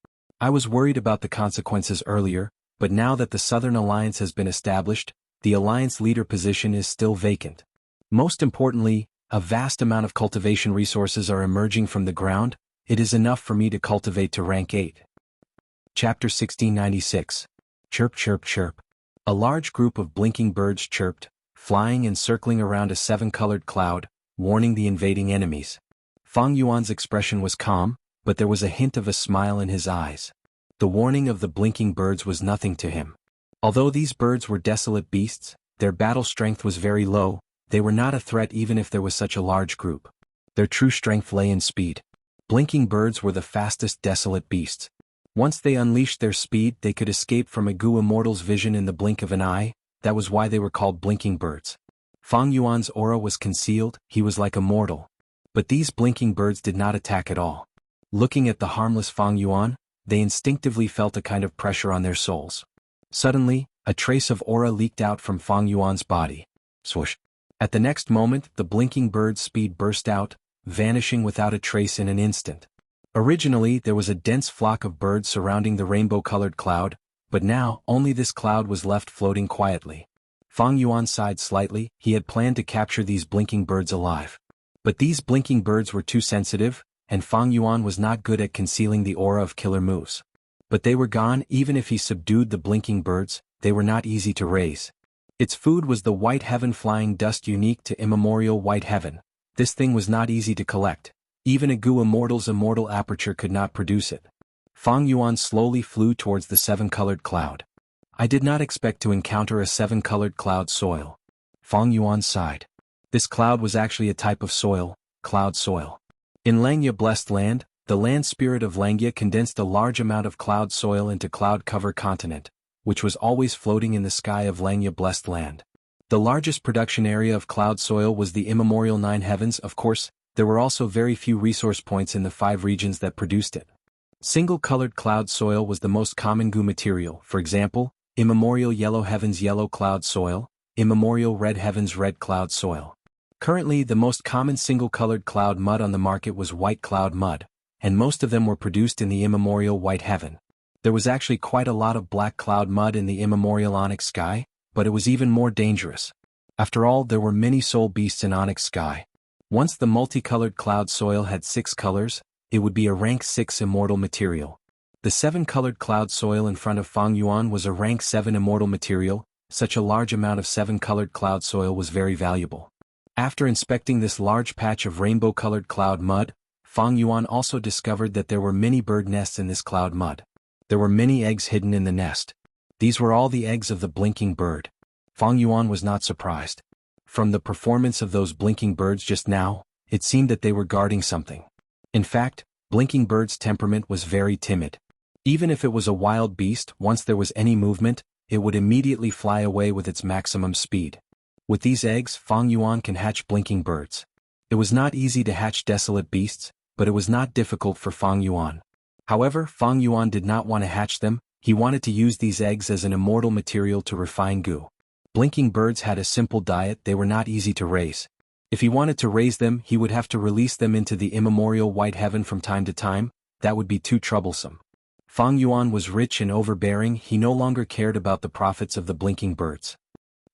I was worried about the consequences earlier, but now that the Southern Alliance has been established, the Alliance leader position is still vacant. Most importantly, a vast amount of cultivation resources are emerging from the ground. It is enough for me to cultivate to rank 8. Chapter 1696. Chirp, chirp, chirp. A large group of blinking birds chirped, flying and circling around a 7-colored cloud, warning the invading enemies. Fang Yuan's expression was calm, but there was a hint of a smile in his eyes. The warning of the blinking birds was nothing to him. Although these birds were desolate beasts, their battle strength was very low. They were not a threat even if there was such a large group. Their true strength lay in speed. Blinking birds were the fastest desolate beasts. Once they unleashed their speed, they could escape from a Gu immortal's vision in the blink of an eye. That was why they were called blinking birds. Fang Yuan's aura was concealed, he was like a mortal. But these blinking birds did not attack at all. Looking at the harmless Fang Yuan, they instinctively felt a kind of pressure on their souls. Suddenly, a trace of aura leaked out from Fang Yuan's body. Swoosh. At the next moment, the blinking bird's speed burst out, vanishing without a trace in an instant. Originally, there was a dense flock of birds surrounding the rainbow-colored cloud, but now, only this cloud was left floating quietly. Fang Yuan sighed slightly. He had planned to capture these blinking birds alive. But these blinking birds were too sensitive, and Fang Yuan was not good at concealing the aura of killer moves. But they were gone. Even if he subdued the blinking birds, they were not easy to raise. Its food was the white heaven flying dust unique to immemorial white heaven. This thing was not easy to collect. Even a Gu immortal's immortal aperture could not produce it. Fang Yuan slowly flew towards the 7-colored cloud. I did not expect to encounter a 7-colored cloud soil. Fang Yuan sighed. This cloud was actually a type of soil, cloud soil. In Langya Blessed Land, the land spirit of Langya condensed a large amount of cloud soil into cloud cover continent, which was always floating in the sky of Langya Blessed Land. The largest production area of cloud soil was the immemorial 9 heavens. Of course, there were also very few resource points in the 5 regions that produced it. Single-colored cloud soil was the most common Gu material. For example, immemorial yellow heavens yellow cloud soil, immemorial red heavens red cloud soil. Currently, the most common single-colored cloud mud on the market was white cloud mud, and most of them were produced in the immemorial white heaven. There was actually quite a lot of black cloud mud in the immemorial onyx sky, but it was even more dangerous. After all, there were many soul beasts in onyx sky. Once the multicolored cloud soil had 6 colors, it would be a rank 6 immortal material. The 7-colored cloud soil in front of Fang Yuan was a rank 7 immortal material. Such a large amount of 7-colored cloud soil was very valuable. After inspecting this large patch of rainbow-colored cloud mud, Fang Yuan also discovered that there were many bird nests in this cloud mud. There were many eggs hidden in the nest. These were all the eggs of the blinking bird. Fang Yuan was not surprised. From the performance of those blinking birds just now, it seemed that they were guarding something. In fact, blinking bird's temperament was very timid. Even if it was a wild beast, once there was any movement, it would immediately fly away with its maximum speed. With these eggs, Fang Yuan can hatch blinking birds. It was not easy to hatch desolate beasts, but it was not difficult for Fang Yuan. However, Fang Yuan did not want to hatch them. He wanted to use these eggs as an immortal material to refine Gu. Blinking birds had a simple diet. They were not easy to raise. If he wanted to raise them, he would have to release them into the immemorial white heaven from time to time. That would be too troublesome. Fang Yuan was rich and overbearing. He no longer cared about the profits of the blinking birds.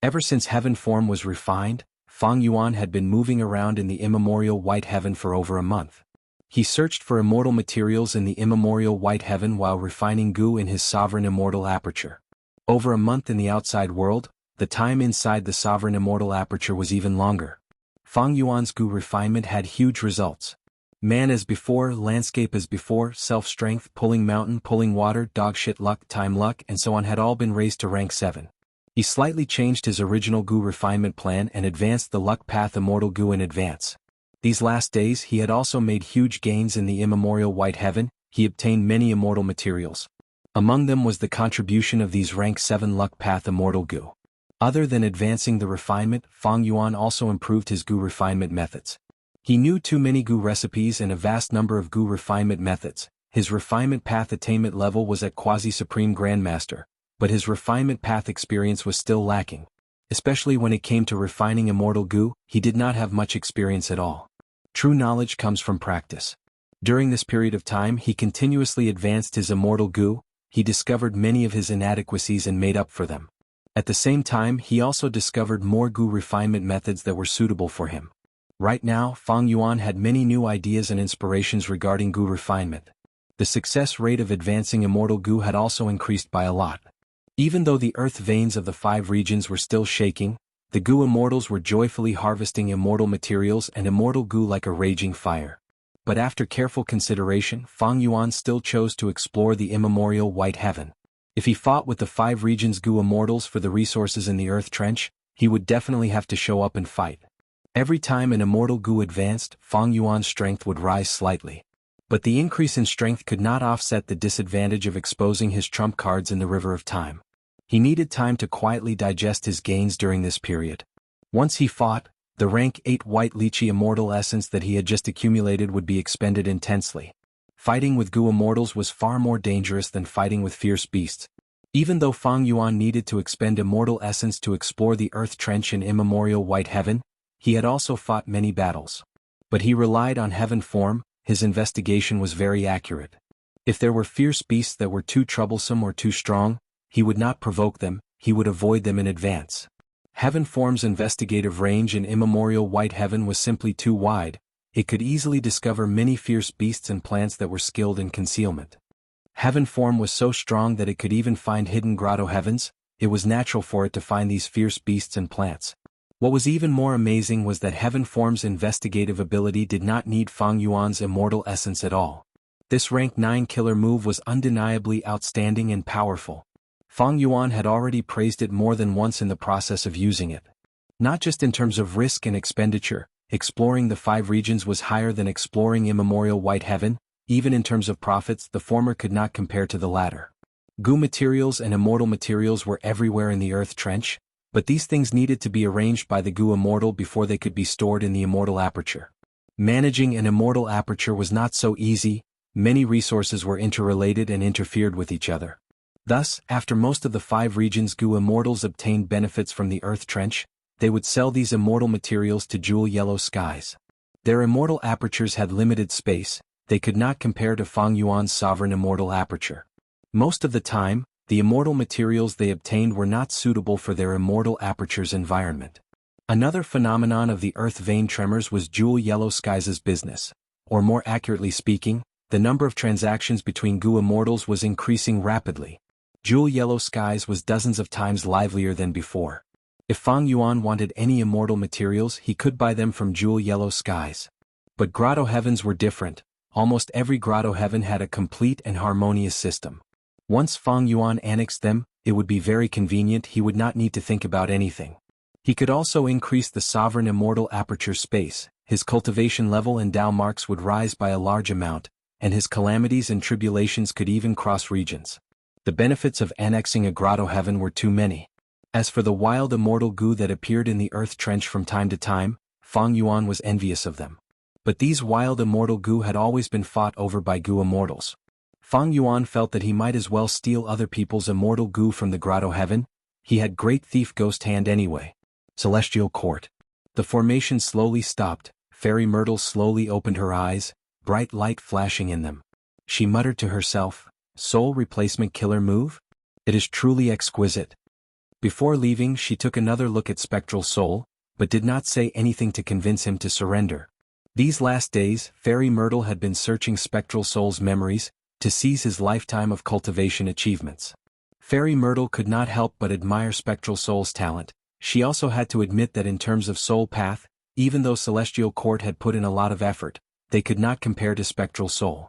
Ever since heaven form was refined, Fang Yuan had been moving around in the immemorial white heaven for over a month. He searched for immortal materials in the immemorial white heaven while refining goo in his sovereign immortal aperture. Over a month in the outside world, the time inside the sovereign immortal aperture was even longer. Fang Yuan's goo refinement had huge results. Man as before, landscape as before, self-strength, pulling mountain, pulling water, dogshit luck, time luck, and so on had all been raised to rank 7. He slightly changed his original goo refinement plan and advanced the luck path immortal goo in advance. These last days he had also made huge gains in the immemorial white heaven. He obtained many immortal materials. Among them was the contribution of these rank 7 luck path immortal goo. Other than advancing the refinement, Fang Yuan also improved his goo refinement methods. He knew too many goo recipes and a vast number of goo refinement methods. His refinement path attainment level was at quasi-supreme grandmaster, but his refinement path experience was still lacking. Especially when it came to refining immortal goo, he did not have much experience at all. True knowledge comes from practice. During this period of time he continuously advanced his immortal goo. He discovered many of his inadequacies and made up for them. At the same time he also discovered more goo refinement methods that were suitable for him. Right now, Fang Yuan had many new ideas and inspirations regarding goo refinement. The success rate of advancing immortal goo had also increased by a lot. Even though the earth veins of the 5 regions were still shaking, the goo immortals were joyfully harvesting immortal materials and immortal goo like a raging fire. But after careful consideration, Fang Yuan still chose to explore the immemorial white heaven. If he fought with the 5 regions goo immortals for the resources in the earth trench, he would definitely have to show up and fight. Every time an immortal goo advanced, Fang Yuan's strength would rise slightly. But the increase in strength could not offset the disadvantage of exposing his trump cards in the river of time. He needed time to quietly digest his gains during this period. Once he fought, the rank 8 white lychee immortal essence that he had just accumulated would be expended intensely. Fighting with goo immortals was far more dangerous than fighting with fierce beasts. Even though Fang Yuan needed to expend immortal essence to explore the earth trench in immemorial white heaven, he had also fought many battles. But he relied on heaven form. His investigation was very accurate. If there were fierce beasts that were too troublesome or too strong, he would not provoke them, he would avoid them in advance. Heaven form's investigative range in immemorial white heaven was simply too wide. It could easily discover many fierce beasts and plants that were skilled in concealment. Heaven form was so strong that it could even find hidden grotto heavens. It was natural for it to find these fierce beasts and plants. What was even more amazing was that heaven form's investigative ability did not need Fang Yuan's immortal essence at all. This rank 9 killer move was undeniably outstanding and powerful. Fang Yuan had already praised it more than once in the process of using it. Not just in terms of risk and expenditure, exploring the 5 regions was higher than exploring immemorial white heaven. Even in terms of profits, the former could not compare to the latter. Goo materials and immortal materials were everywhere in the earth trench, but these things needed to be arranged by the goo immortal before they could be stored in the immortal aperture. Managing an immortal aperture was not so easy. Many resources were interrelated and interfered with each other. Thus, after most of the 5 regions goo immortals obtained benefits from the earth trench, they would sell these immortal materials to jewel yellow skies. Their immortal apertures had limited space. They could not compare to Fang Yuan's sovereign immortal aperture. Most of the time, the immortal materials they obtained were not suitable for their immortal aperture's environment. Another phenomenon of the earth vein tremors was jewel yellow skies' business. Or more accurately speaking, the number of transactions between goo immortals was increasing rapidly. Jewel yellow skies was dozens of times livelier than before. If Fang Yuan wanted any immortal materials, he could buy them from jewel yellow skies. But grotto heavens were different. Almost every grotto heaven had a complete and harmonious system. Once Fang Yuan annexed them, it would be very convenient. He would not need to think about anything. He could also increase the sovereign immortal aperture space. His cultivation level and Dao marks would rise by a large amount, and his calamities and tribulations could even cross regions. The benefits of annexing a grotto heaven were too many. As for the wild immortal goo that appeared in the earth trench from time to time, Fang Yuan was envious of them. But these wild immortal goo had always been fought over by goo immortals. Fang Yuan felt that he might as well steal other people's immortal goo from the grotto heaven. He had great thief ghost hand anyway. Celestial Court. The formation slowly stopped. Fairy Myrtle slowly opened her eyes, bright light flashing in them. She muttered to herself, "Soul replacement killer move? It is truly exquisite." Before leaving, she took another look at Spectral Soul, but did not say anything to convince him to surrender. These last days, Fairy Myrtle had been searching Spectral Soul's memories, to seize his lifetime of cultivation achievements. Fairy Myrtle could not help but admire Spectral Soul's talent. She also had to admit that in terms of soul path, even though Celestial Court had put in a lot of effort, they could not compare to Spectral Soul.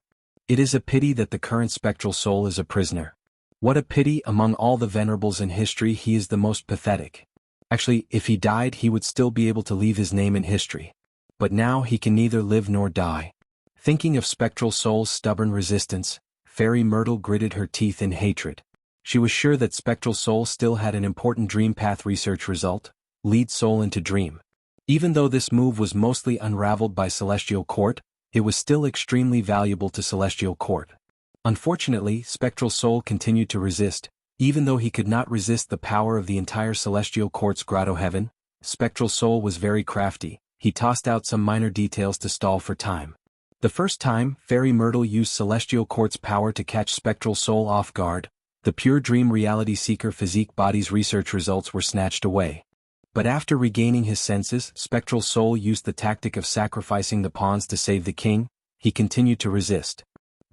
It is a pity that the current Spectral Soul is a prisoner. What a pity, among all the venerables in history he is the most pathetic. Actually, if he died he would still be able to leave his name in history. But now he can neither live nor die. Thinking of Spectral Soul's stubborn resistance, Fairy Myrtle gritted her teeth in hatred. She was sure that Spectral Soul still had an important dream path research result, lead soul into dream. Even though this move was mostly unraveled by Celestial Court, it was still extremely valuable to Celestial Court. Unfortunately, Spectral Soul continued to resist, even though he could not resist the power of the entire Celestial Court's Grotto Heaven. Spectral Soul was very crafty. He tossed out some minor details to stall for time. The first time, Fairy Myrtle used Celestial Court's power to catch Spectral Soul off guard, the Pure Dream Reality Seeker Physique Body's research results were snatched away. But after regaining his senses, Spectral Soul used the tactic of sacrificing the pawns to save the king. He continued to resist.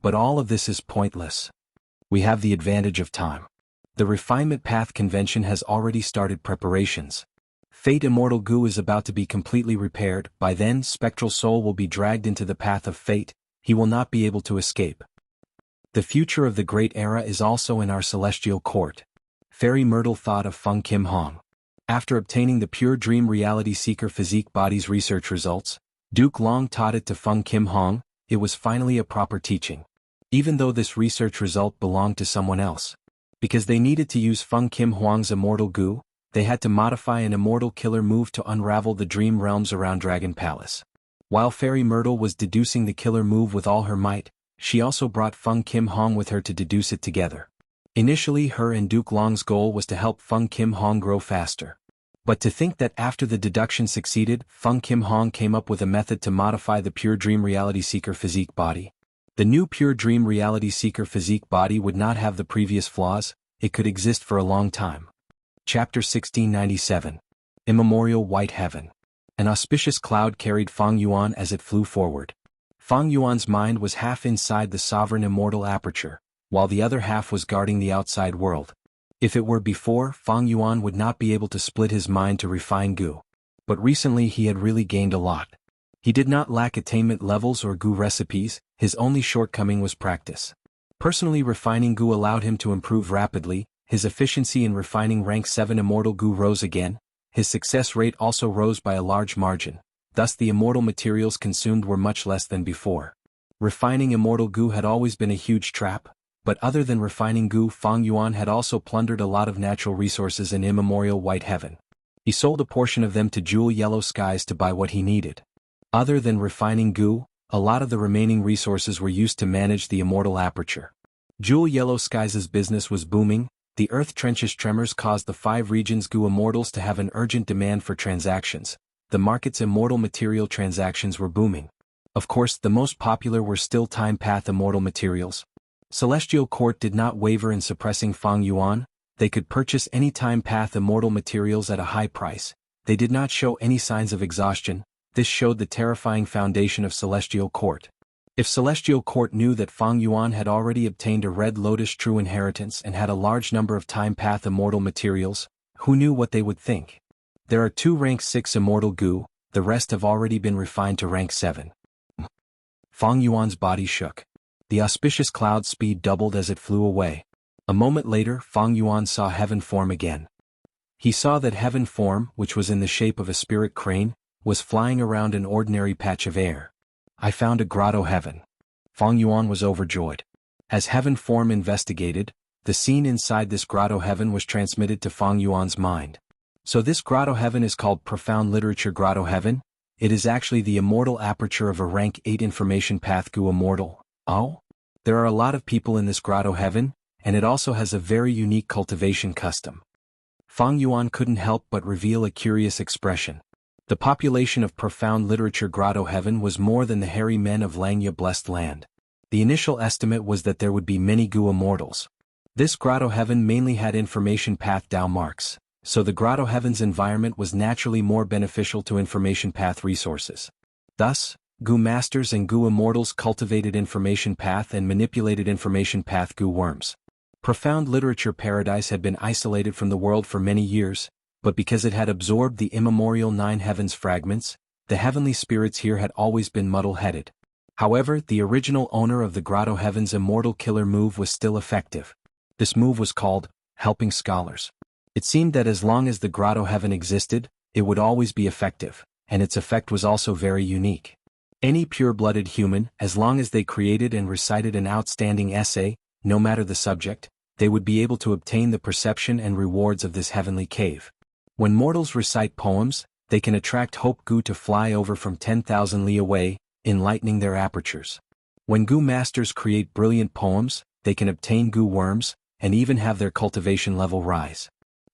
But all of this is pointless. We have the advantage of time. The Refinement Path Convention has already started preparations. Fate Immortal Goo is about to be completely repaired. By then, Spectral Soul will be dragged into the path of fate. He will not be able to escape. The future of the Great Era is also in our Celestial Court. Fairy Myrtle thought of Feng Kim Hong. After obtaining the Pure Dream Reality Seeker Physique Body's research results, Duke Long taught it to Feng Kim Hong. It was finally a proper teaching. Even though this research result belonged to someone else. Because they needed to use Feng Kim Huang's Immortal Goo, they had to modify an Immortal Killer move to unravel the dream realms around Dragon Palace. While Fairy Myrtle was deducing the killer move with all her might, she also brought Feng Kim Hong with her to deduce it together. Initially her and Duke Long's goal was to help Feng Kim Hong grow faster. But to think that after the deduction succeeded, Feng Kim Hong came up with a method to modify the Pure Dream Reality Seeker Physique Body. The new Pure Dream Reality Seeker Physique Body would not have the previous flaws. It could exist for a long time. Chapter 1697. Immemorial White Heaven. An auspicious cloud carried Fang Yuan as it flew forward. Fang Yuan's mind was half inside the sovereign immortal aperture, while the other half was guarding the outside world. If it were before, Fang Yuan would not be able to split his mind to refine Goo. But recently he had really gained a lot. He did not lack attainment levels or Goo recipes, his only shortcoming was practice. Personally, refining Goo allowed him to improve rapidly. His efficiency in refining rank 7 immortal Goo rose again. His success rate also rose by a large margin. Thus the immortal materials consumed were much less than before. Refining immortal Goo had always been a huge trap, but other than refining Goo, Fang Yuan had also plundered a lot of natural resources in immemorial White Heaven. He sold a portion of them to Jewel Yellow Skies to buy what he needed. Other than refining Goo, a lot of the remaining resources were used to manage the immortal aperture. Jewel Yellow Skies' business was booming. The Earth Trench's tremors caused the 5 regions' Goo immortals to have an urgent demand for transactions. The market's immortal material transactions were booming. Of course, the most popular were still Time Path immortal materials. Celestial Court did not waver in suppressing Fang Yuan. They could purchase any Time Path immortal materials at a high price. They did not show any signs of exhaustion. This showed the terrifying foundation of Celestial Court. If Celestial Court knew that Fang Yuan had already obtained a Red Lotus True Inheritance and had a large number of Time Path immortal materials, who knew what they would think? There are 2 rank 6 immortal Goo, the rest have already been refined to rank 7. Fang Yuan's body shook. The auspicious cloud speed doubled as it flew away. A moment later, Fang Yuan saw Heaven form again. He saw that Heaven form, which was in the shape of a spirit crane, was flying around an ordinary patch of air. I found a Grotto Heaven. Fang Yuan was overjoyed. As Heaven form investigated, the scene inside this Grotto Heaven was transmitted to Fang Yuan's mind. So this Grotto Heaven is called Profound Literature Grotto Heaven? It is actually the immortal aperture of a rank 8 information path Goo immortal. Oh? There are a lot of people in this Grotto Heaven, and it also has a very unique cultivation custom. Fang Yuan couldn't help but reveal a curious expression. The population of Profound Literature Grotto Heaven was more than the hairy men of Langya Blessed Land. The initial estimate was that there would be many Goo immortals. This Grotto Heaven mainly had information path Dao marks, so the Grotto Heaven's environment was naturally more beneficial to information path resources. Thus, Gu Masters and Gu Immortals cultivated information path and manipulated information path Gu worms. Profound Literature Paradise had been isolated from the world for many years, but because it had absorbed the immemorial 9 heavens fragments, the heavenly spirits here had always been muddle-headed. However, the original owner of the Grotto Heaven's immortal killer move was still effective. This move was called Helping Scholars. It seemed that as long as the Grotto Heaven existed, it would always be effective, and its effect was also very unique. Any pure-blooded human, as long as they created and recited an outstanding essay, no matter the subject, they would be able to obtain the perception and rewards of this heavenly cave. When mortals recite poems, they can attract Hope Gu to fly over from 10,000 li away, enlightening their apertures. When Gu Masters create brilliant poems, they can obtain Gu worms, and even have their cultivation level rise.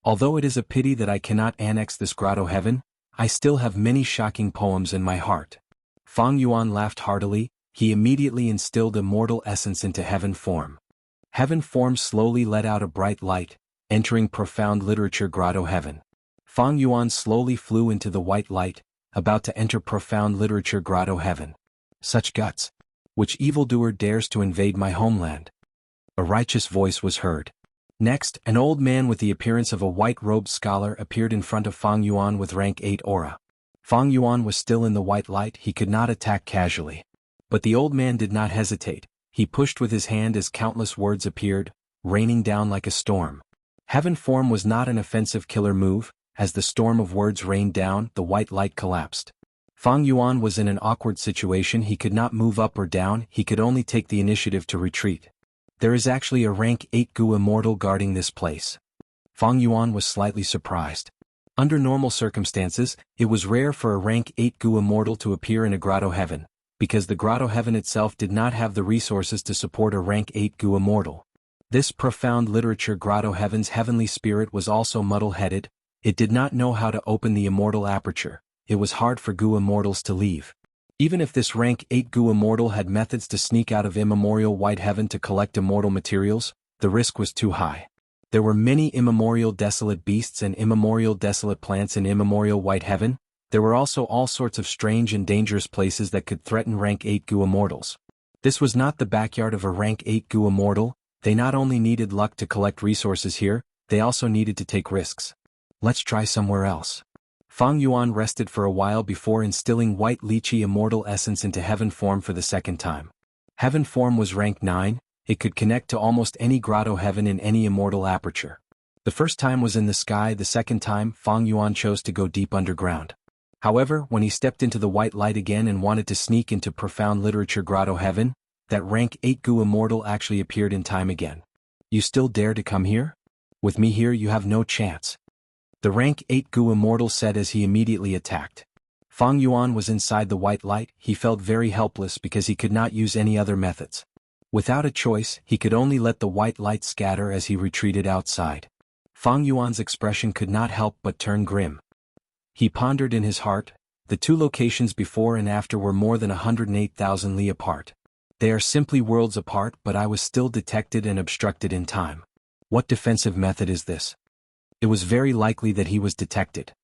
Although it is a pity that I cannot annex this Grotto Heaven, I still have many shocking poems in my heart. Fang Yuan laughed heartily. He immediately instilled immortal essence into heaven form. Heaven form slowly let out a bright light, entering Profound Literature Grotto Heaven. Fang Yuan slowly flew into the white light, about to enter Profound Literature Grotto Heaven. Such guts! Which evildoer dares to invade my homeland? A righteous voice was heard. Next, an old man with the appearance of a white-robed scholar appeared in front of Fang Yuan with rank 8 aura. Fang Yuan was still in the white light. He could not attack casually. But the old man did not hesitate. He pushed with his hand as countless words appeared, raining down like a storm. Heaven form was not an offensive killer move. As the storm of words rained down, the white light collapsed. Fang Yuan was in an awkward situation. He could not move up or down. He could only take the initiative to retreat. There is actually a rank 8 Gu Immortal guarding this place. Fang Yuan was slightly surprised. Under normal circumstances, it was rare for a rank 8 Gu Immortal to appear in a Grotto Heaven, because the Grotto Heaven itself did not have the resources to support a rank 8 Gu Immortal. This Profound Literature Grotto Heaven's heavenly spirit was also muddle-headed. It did not know how to open the immortal aperture. It was hard for Gu Immortals to leave. Even if this rank 8 Gu Immortal had methods to sneak out of immemorial White Heaven to collect immortal materials, the risk was too high. There were many immemorial desolate beasts and immemorial desolate plants in immemorial White Heaven. There were also all sorts of strange and dangerous places that could threaten rank 8 Gu Immortals. This was not the backyard of a rank 8 Gu Immortal. They not only needed luck to collect resources here, they also needed to take risks. Let's try somewhere else. Fang Yuan rested for a while before instilling white lychee immortal essence into heaven form for the second time. Heaven form was rank 9, it could connect to almost any Grotto Heaven in any immortal aperture. The first time was in the sky, the second time Fang Yuan chose to go deep underground. However, when he stepped into the white light again and wanted to sneak into Profound Literature Grotto Heaven, that rank 8 Gu Immortal actually appeared in time again. You still dare to come here? With me here you have no chance. The rank 8 Gu Immortal said as he immediately attacked. Fang Yuan was inside the white light. He felt very helpless because he could not use any other methods. Without a choice, he could only let the white light scatter as he retreated outside. Fang Yuan's expression could not help but turn grim. He pondered in his heart. The two locations before and after were more than 108,000 li apart. They are simply worlds apart, but I was still detected and obstructed in time. What defensive method is this? It was very likely that he was detected.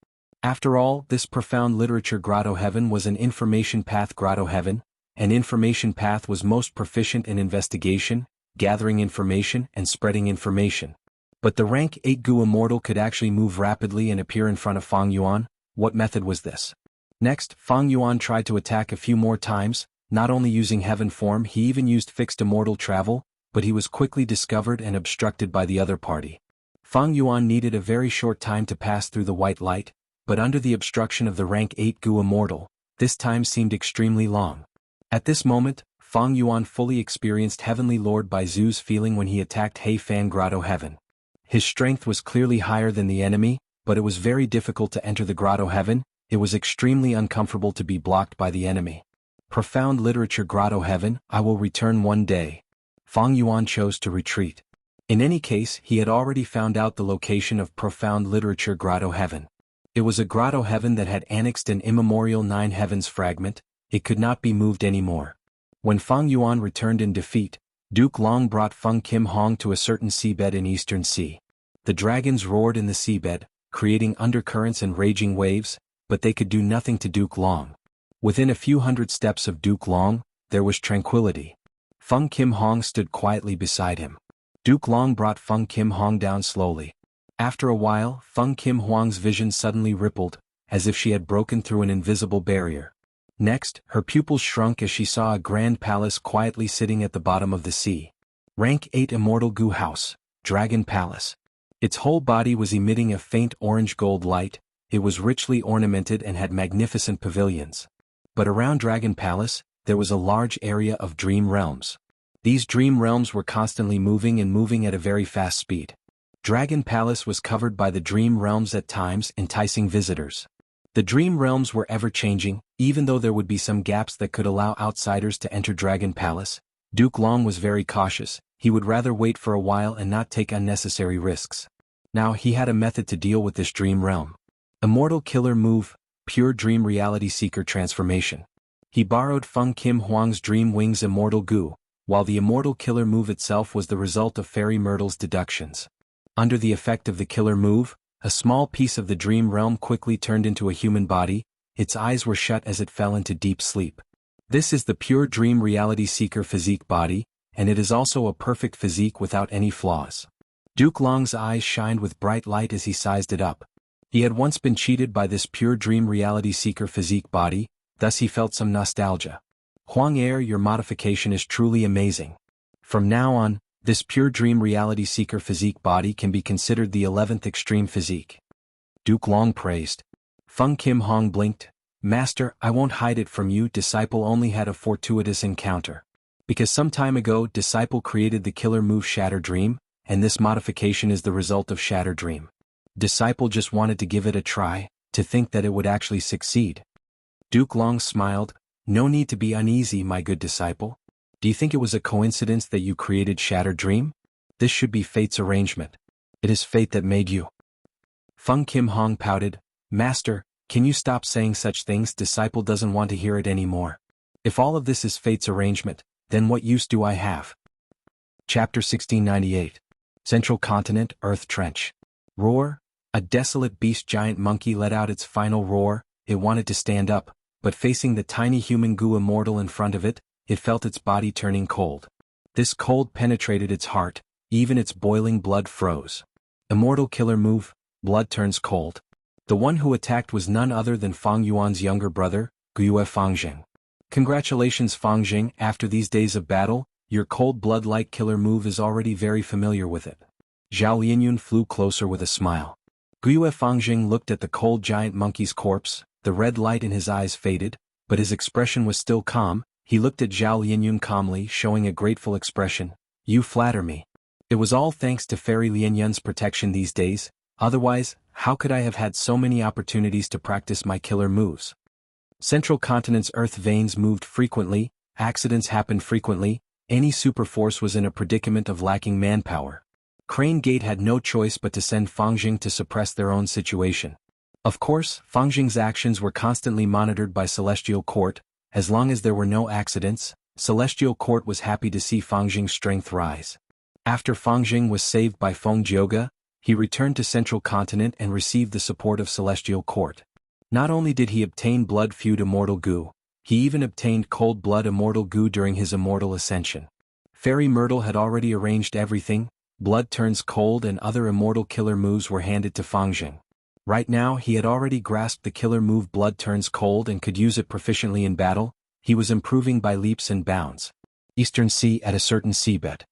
After all, this Profound Literature Grotto Heaven was an information path Grotto Heaven, and information path was most proficient in investigation, gathering information and spreading information. But the rank 8 Gu Immortal could actually move rapidly and appear in front of Fang Yuan. What method was this? Next, Fang Yuan tried to attack a few more times, not only using heaven form, he even used fixed immortal travel, but he was quickly discovered and obstructed by the other party. Fang Yuan needed a very short time to pass through the white light, but under the obstruction of the rank 8 Gu Immortal, this time seemed extremely long. At this moment, Fang Yuan fully experienced Heavenly Lord Baizu's feeling when he attacked Heifan Grotto Heaven. His strength was clearly higher than the enemy, but it was very difficult to enter the Grotto Heaven. It was extremely uncomfortable to be blocked by the enemy. Profound Literature Grotto Heaven, I will return one day. Fang Yuan chose to retreat. In any case, he had already found out the location of Profound Literature Grotto Heaven. It was a Grotto Heaven that had annexed an immemorial 9 heavens fragment. It could not be moved anymore. When Fang Yuan returned in defeat, Duke Long brought Feng Kim Hong to a certain seabed in Eastern Sea. The dragons roared in the seabed. creating undercurrents and raging waves, but they could do nothing to Duke Long. Within a few hundred steps of Duke Long, there was tranquility. Feng Kim Hong stood quietly beside him. Duke Long brought Feng Kim Hong down slowly. After a while, Feng Kim Hong's vision suddenly rippled, as if she had broken through an invisible barrier. Next, her pupils shrunk as she saw a grand palace quietly sitting at the bottom of the sea. Rank 8 Immortal Gu House, Dragon Palace. Its whole body was emitting a faint orange-gold light, it was richly ornamented and had magnificent pavilions. But around Dragon Palace, there was a large area of dream realms. These dream realms were constantly moving at a very fast speed. Dragon Palace was covered by the dream realms at times, enticing visitors. The dream realms were ever-changing, even though there would be some gaps that could allow outsiders to enter Dragon Palace. Duke Long was very cautious, he would rather wait for a while and not take unnecessary risks. Now he had a method to deal with this dream realm. Immortal Killer Move, Pure Dream Reality Seeker Transformation. He borrowed Feng Kim Hwang's Dream Wings Immortal Gu, while the Immortal Killer Move itself was the result of Fairy Myrtle's deductions. Under the effect of the Killer Move, a small piece of the dream realm quickly turned into a human body, its eyes were shut as it fell into deep sleep. This is the Pure Dream Reality Seeker physique body, and it is also a perfect physique without any flaws. Duke Long's eyes shined with bright light as he sized it up. He had once been cheated by this Pure Dream Reality Seeker physique body, thus he felt some nostalgia. Huang Er, your modification is truly amazing. From now on, this Pure Dream Reality Seeker physique body can be considered the 11th extreme physique. Duke Long praised. Feng Kim Hong blinked. Master, I won't hide it from you, Disciple only had a fortuitous encounter. Because some time ago Disciple created the killer move Shatter Dream, and this modification is the result of Shatter Dream. Disciple just wanted to give it a try, to think that it would actually succeed. Duke Long smiled. No need to be uneasy, my good disciple. Do you think it was a coincidence that you created Shatter Dream? This should be fate's arrangement. It is fate that made you. Feng Kim Hong pouted. Master, can you stop saying such things? Disciple doesn't want to hear it anymore. If all of this is fate's arrangement, then what use do I have? Chapter 1698. Central Continent, Earth Trench. Roar. A desolate beast giant monkey let out its final roar. It wanted to stand up, but facing the tiny human Gu immortal in front of it, it felt its body turning cold. This cold penetrated its heart, even its boiling blood froze. Immortal Killer Move, Blood Turns Cold. The one who attacked was none other than Fang Yuan's younger brother, Guiyue Fangjing. Congratulations Fangjing, after these days of battle, your cold blood-like killer move is already very familiar with it. Zhao Lianyun flew closer with a smile. Guiyue Fangjing looked at the cold giant monkey's corpse, the red light in his eyes faded, but his expression was still calm. He looked at Zhao Lianyun calmly, showing a grateful expression. You flatter me. It was all thanks to Fairy Lianyun's protection these days, otherwise, how could I have had so many opportunities to practice my killer moves? Central Continent's earth veins moved frequently, accidents happened frequently, any superforce was in a predicament of lacking manpower. Crane Gate had no choice but to send Fangjing to suppress their own situation. Of course, Fangjing's actions were constantly monitored by Celestial Court. As long as there were no accidents, Celestial Court was happy to see Fangjing's strength rise. After Fangjing was saved by Feng Jioge, he returned to Central Continent and received the support of Celestial Court. Not only did he obtain Blood Feud Immortal Gu, he even obtained Cold Blood Immortal Gu during his immortal ascension. Fairy Myrtle had already arranged everything, Blood Turns Cold and other immortal killer moves were handed to Fangjing. Right now he had already grasped the killer move Blood Turns Cold and could use it proficiently in battle. He was improving by leaps and bounds. Eastern Sea at a certain seabed.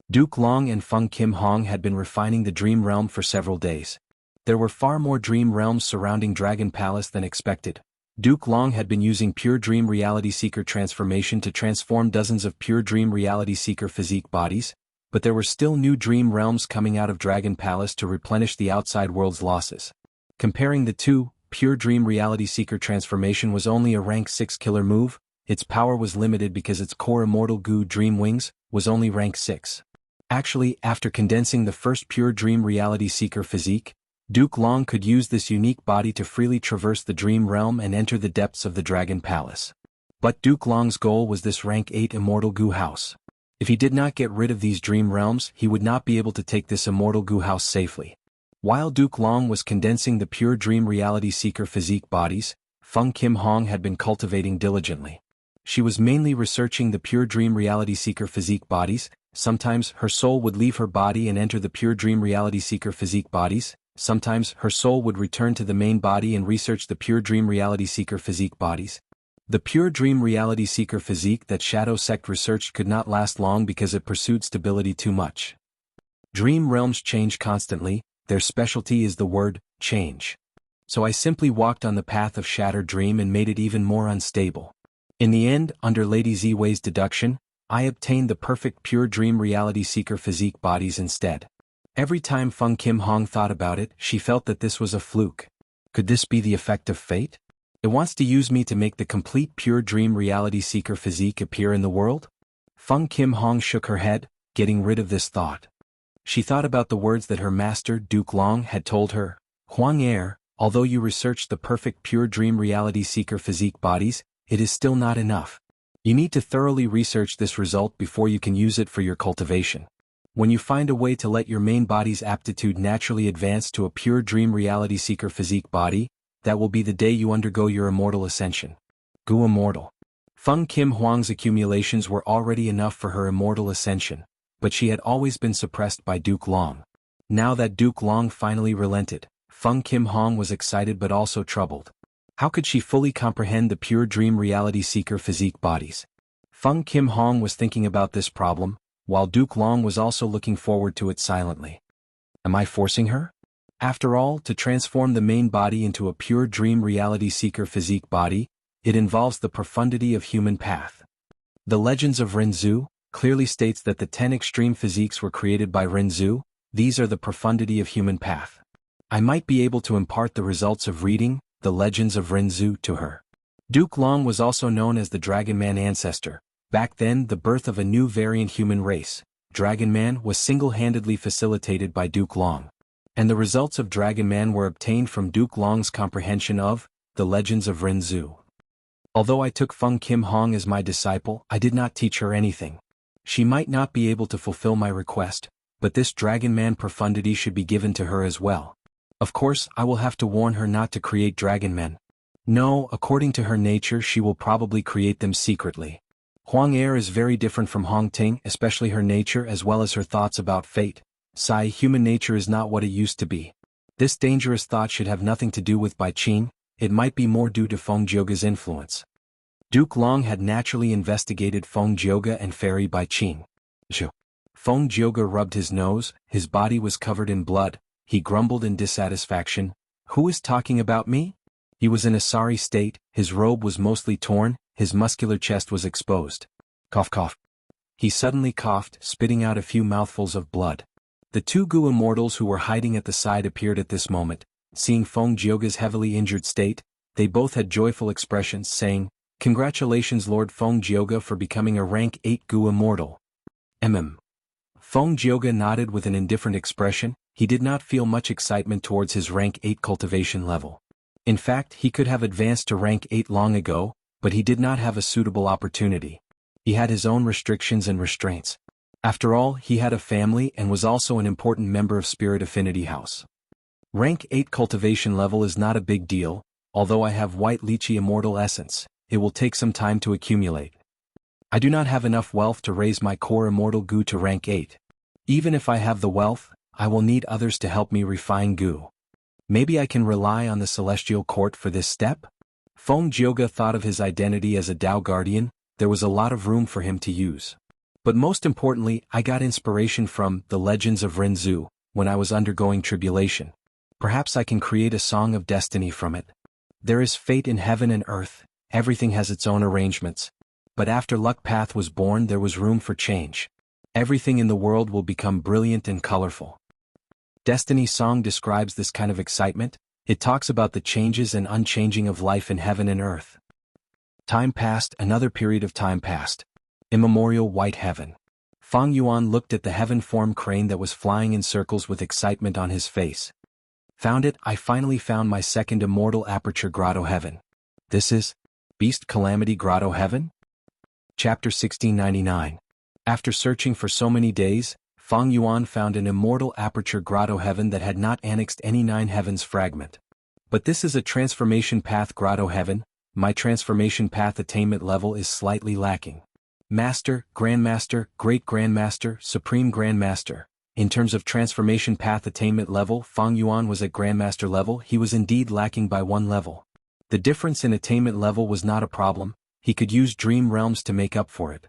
Duke Long and Feng Kim Hong had been refining the Dream Realm for several days. There were far more Dream Realms surrounding Dragon Palace than expected. Duke Long had been using Pure Dream Reality Seeker transformation to transform dozens of Pure Dream Reality Seeker physique bodies, but there were still new Dream Realms coming out of Dragon Palace to replenish the outside world's losses. Comparing the two, Pure Dream Reality Seeker transformation was only a rank 6 killer move. Its power was limited because its core Immortal Gu Dream Wings was only rank 6. Actually, after condensing the first Pure Dream Reality Seeker physique, Duke Long could use this unique body to freely traverse the Dream Realm and enter the depths of the Dragon Palace. But Duke Long's goal was this rank 8 Immortal Gu House. If he did not get rid of these Dream Realms, he would not be able to take this Immortal Gu House safely. While Duke Long was condensing the pure dream reality seeker physique bodies, Fang Kim Hong had been cultivating diligently. She was mainly researching the pure dream reality seeker physique bodies. Sometimes her soul would leave her body and enter the pure dream reality seeker physique bodies. Sometimes her soul would return to the main body and research the pure dream reality seeker physique bodies. The pure dream reality seeker physique that Shadow Sect researched could not last long because it pursued stability too much. Dream realms change constantly, their specialty is the word, change. So I simply walked on the path of shattered dream and made it even more unstable. In the end, under Lady Ziwei's deduction, I obtained the perfect pure dream reality seeker physique bodies instead. Every time Fang Kim Hong thought about it, she felt that this was a fluke. Could this be the effect of fate? It wants to use me to make the complete pure dream reality seeker physique appear in the world? Fang Kim Hong shook her head, getting rid of this thought. She thought about the words that her master, Duke Long, had told her. Huang Er, although you researched the perfect pure dream reality seeker physique bodies, it is still not enough. You need to thoroughly research this result before you can use it for your cultivation. When you find a way to let your main body's aptitude naturally advance to a pure dream reality seeker physique body, that will be the day you undergo your immortal ascension. Gu immortal. Fang Kim Huang's accumulations were already enough for her immortal ascension, but she had always been suppressed by Duke Long. Now that Duke Long finally relented, Fang Kim Hong was excited but also troubled. How could she fully comprehend the pure dream reality seeker physique bodies? Fang Kim Hong was thinking about this problem, while Duke Long was also looking forward to it silently. Am I forcing her? After all, to transform the main body into a pure dream reality seeker physique body, it involves the profundity of human path. The Legends of Renzu clearly states that the 10 extreme physiques were created by Renzu. These are the profundity of human path. I might be able to impart the results of reading the Legends of Renzu to her. Duke Long was also known as the Dragon Man ancestor. Back then, the birth of a new variant human race, Dragon Man, was single-handedly facilitated by Duke Long. And the results of Dragon Man were obtained from Duke Long's comprehension of the Legends of Renzu. Although I took Fang Kim Hong as my disciple, I did not teach her anything. She might not be able to fulfill my request, but this Dragon Man profundity should be given to her as well. Of course, I will have to warn her not to create Dragon Men. No, according to her nature she will probably create them secretly. Huang Er is very different from Hong Ting, especially her nature as well as her thoughts about fate. Human nature is not what it used to be. This dangerous thought should have nothing to do with Bai Qing, it might be more due to Feng Jioga's influence. Duke Long had naturally investigated Feng Jioga and Fairy Bai Qing. Feng Jioga rubbed his nose, his body was covered in blood, he grumbled in dissatisfaction. Who is talking about me? He was in a sorry state, his robe was mostly torn, his muscular chest was exposed. Cough cough. He suddenly coughed, spitting out a few mouthfuls of blood. The two Gu immortals who were hiding at the side appeared at this moment. Seeing Feng Jioga's heavily injured state, they both had joyful expressions, saying, "Congratulations Lord Feng Jioga for becoming a rank 8 Gu immortal." Feng Jioga nodded with an indifferent expression. He did not feel much excitement towards his rank 8 cultivation level. In fact, he could have advanced to rank 8 long ago, but he did not have a suitable opportunity. He had his own restrictions and restraints. After all, he had a family and was also an important member of Spirit Affinity House. Rank 8 cultivation level is not a big deal, although I have White Lychee Immortal Essence, it will take some time to accumulate. I do not have enough wealth to raise my core Immortal Gu to rank 8. Even if I have the wealth, I will need others to help me refine Gu. Maybe I can rely on the Celestial Court for this step? Feng Jioga thought of his identity as a Tao Guardian, there was a lot of room for him to use. But most importantly, I got inspiration from the Legends of Renzu when I was undergoing tribulation. Perhaps I can create a song of destiny from it. There is fate in heaven and earth, everything has its own arrangements. But after Luck Path was born there was room for change. Everything in the world will become brilliant and colorful. Destiny Song describes this kind of excitement, it talks about the changes and unchanging of life in heaven and earth. Time passed, another period of time passed. Immemorial white heaven. Fang Yuan looked at the heaven-formed crane that was flying in circles with excitement on his face. Found it, I finally found my second immortal aperture grotto heaven. This is Beast Calamity Grotto Heaven? Chapter 1699. After searching for so many days, Fang Yuan found an immortal aperture grotto heaven that had not annexed any 9 heavens fragment. But this is a transformation path grotto heaven. My transformation path attainment level is slightly lacking. Master, Grandmaster, Great Grandmaster, Supreme Grandmaster. In terms of transformation path attainment level, Fang Yuan was at Grandmaster level. He was indeed lacking by 1 level. The difference in attainment level was not a problem. He could use Dream Realms to make up for it.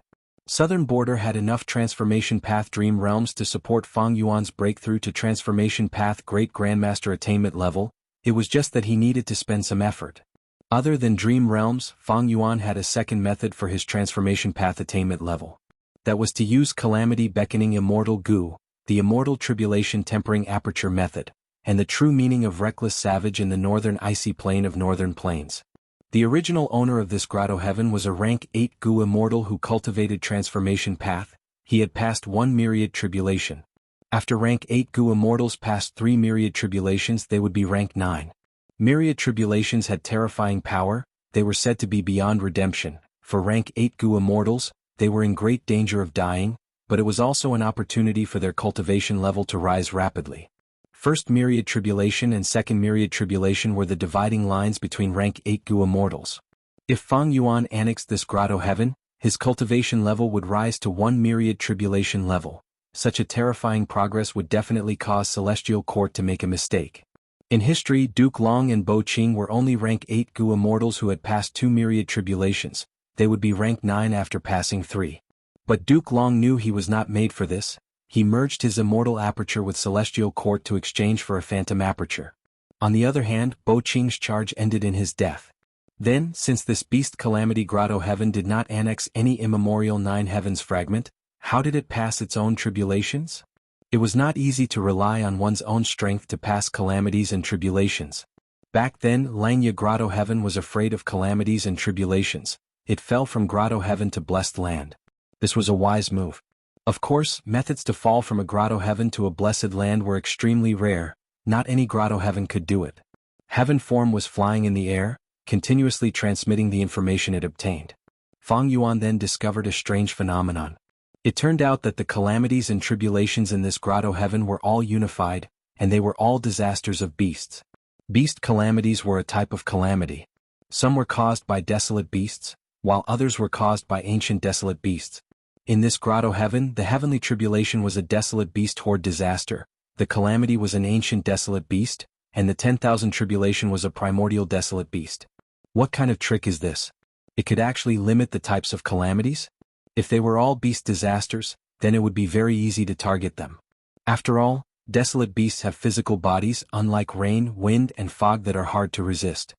Southern Border had enough transformation path Dream Realms to support Fang Yuan's breakthrough to transformation path Great Grandmaster attainment level. It was just that he needed to spend some effort. Other than Dream Realms, Fang Yuan had a second method for his transformation path attainment level. That was to use Calamity Beckoning Immortal Goo, the Immortal Tribulation Tempering Aperture method, and the true meaning of Reckless Savage in the northern icy plain of northern plains. The original owner of this grotto heaven was a rank 8 Goo immortal who cultivated transformation path. He had passed 1 myriad tribulation. After rank 8 Goo immortals passed 3 myriad tribulations, they would be rank 9. Myriad tribulations had terrifying power. They were said to be beyond redemption. For rank 8 Goo immortals, they were in great danger of dying, but it was also an opportunity for their cultivation level to rise rapidly. First myriad tribulation and second myriad tribulation were the dividing lines between rank 8 Goo immortals. If Fang Yuan annexed this grotto heaven, his cultivation level would rise to 1 myriad tribulation level. Such a terrifying progress would definitely cause Celestial Court to make a mistake. In history, Duke Long and Bo Qing were only rank 8 Goo immortals who had passed 2 myriad tribulations. They would be rank 9 after passing 3. But Duke Long knew he was not made for this. He merged his immortal aperture with Celestial Court to exchange for a phantom aperture. On the other hand, Bo Qing's charge ended in his death. Then, since this beast Calamity Grotto Heaven did not annex any immemorial 9 heavens fragment, how did it pass its own tribulations? It was not easy to rely on one's own strength to pass calamities and tribulations. Back then, Langya Grotto Heaven was afraid of calamities and tribulations. It fell from Grotto Heaven to Blessed Land. This was a wise move. Of course, methods to fall from a grotto heaven to a blessed land were extremely rare. Not any grotto heaven could do it. Heaven form was flying in the air, continuously transmitting the information it obtained. Fang Yuan then discovered a strange phenomenon. It turned out that the calamities and tribulations in this grotto heaven were all unified, and they were all disasters of beasts. Beast calamities were a type of calamity. Some were caused by desolate beasts, while others were caused by ancient desolate beasts. In this grotto heaven, the heavenly tribulation was a desolate beast horde disaster, the calamity was an ancient desolate beast, and the 10,000 tribulation was a primordial desolate beast. What kind of trick is this? It could actually limit the types of calamities? If they were all beast disasters, then it would be very easy to target them. After all, desolate beasts have physical bodies unlike rain, wind, and fog that are hard to resist.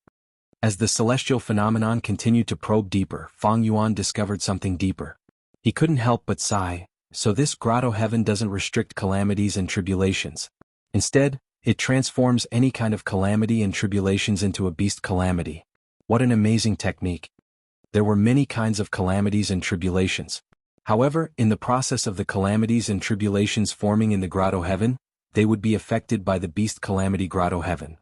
As the celestial phenomenon continued to probe deeper, Fang Yuan discovered something deeper. He couldn't help but sigh. So this grotto heaven doesn't restrict calamities and tribulations. Instead, it transforms any kind of calamity and tribulations into a beast calamity. What an amazing technique. There were many kinds of calamities and tribulations. However, in the process of the calamities and tribulations forming in the grotto heaven, they would be affected by the beast calamity grotto heaven.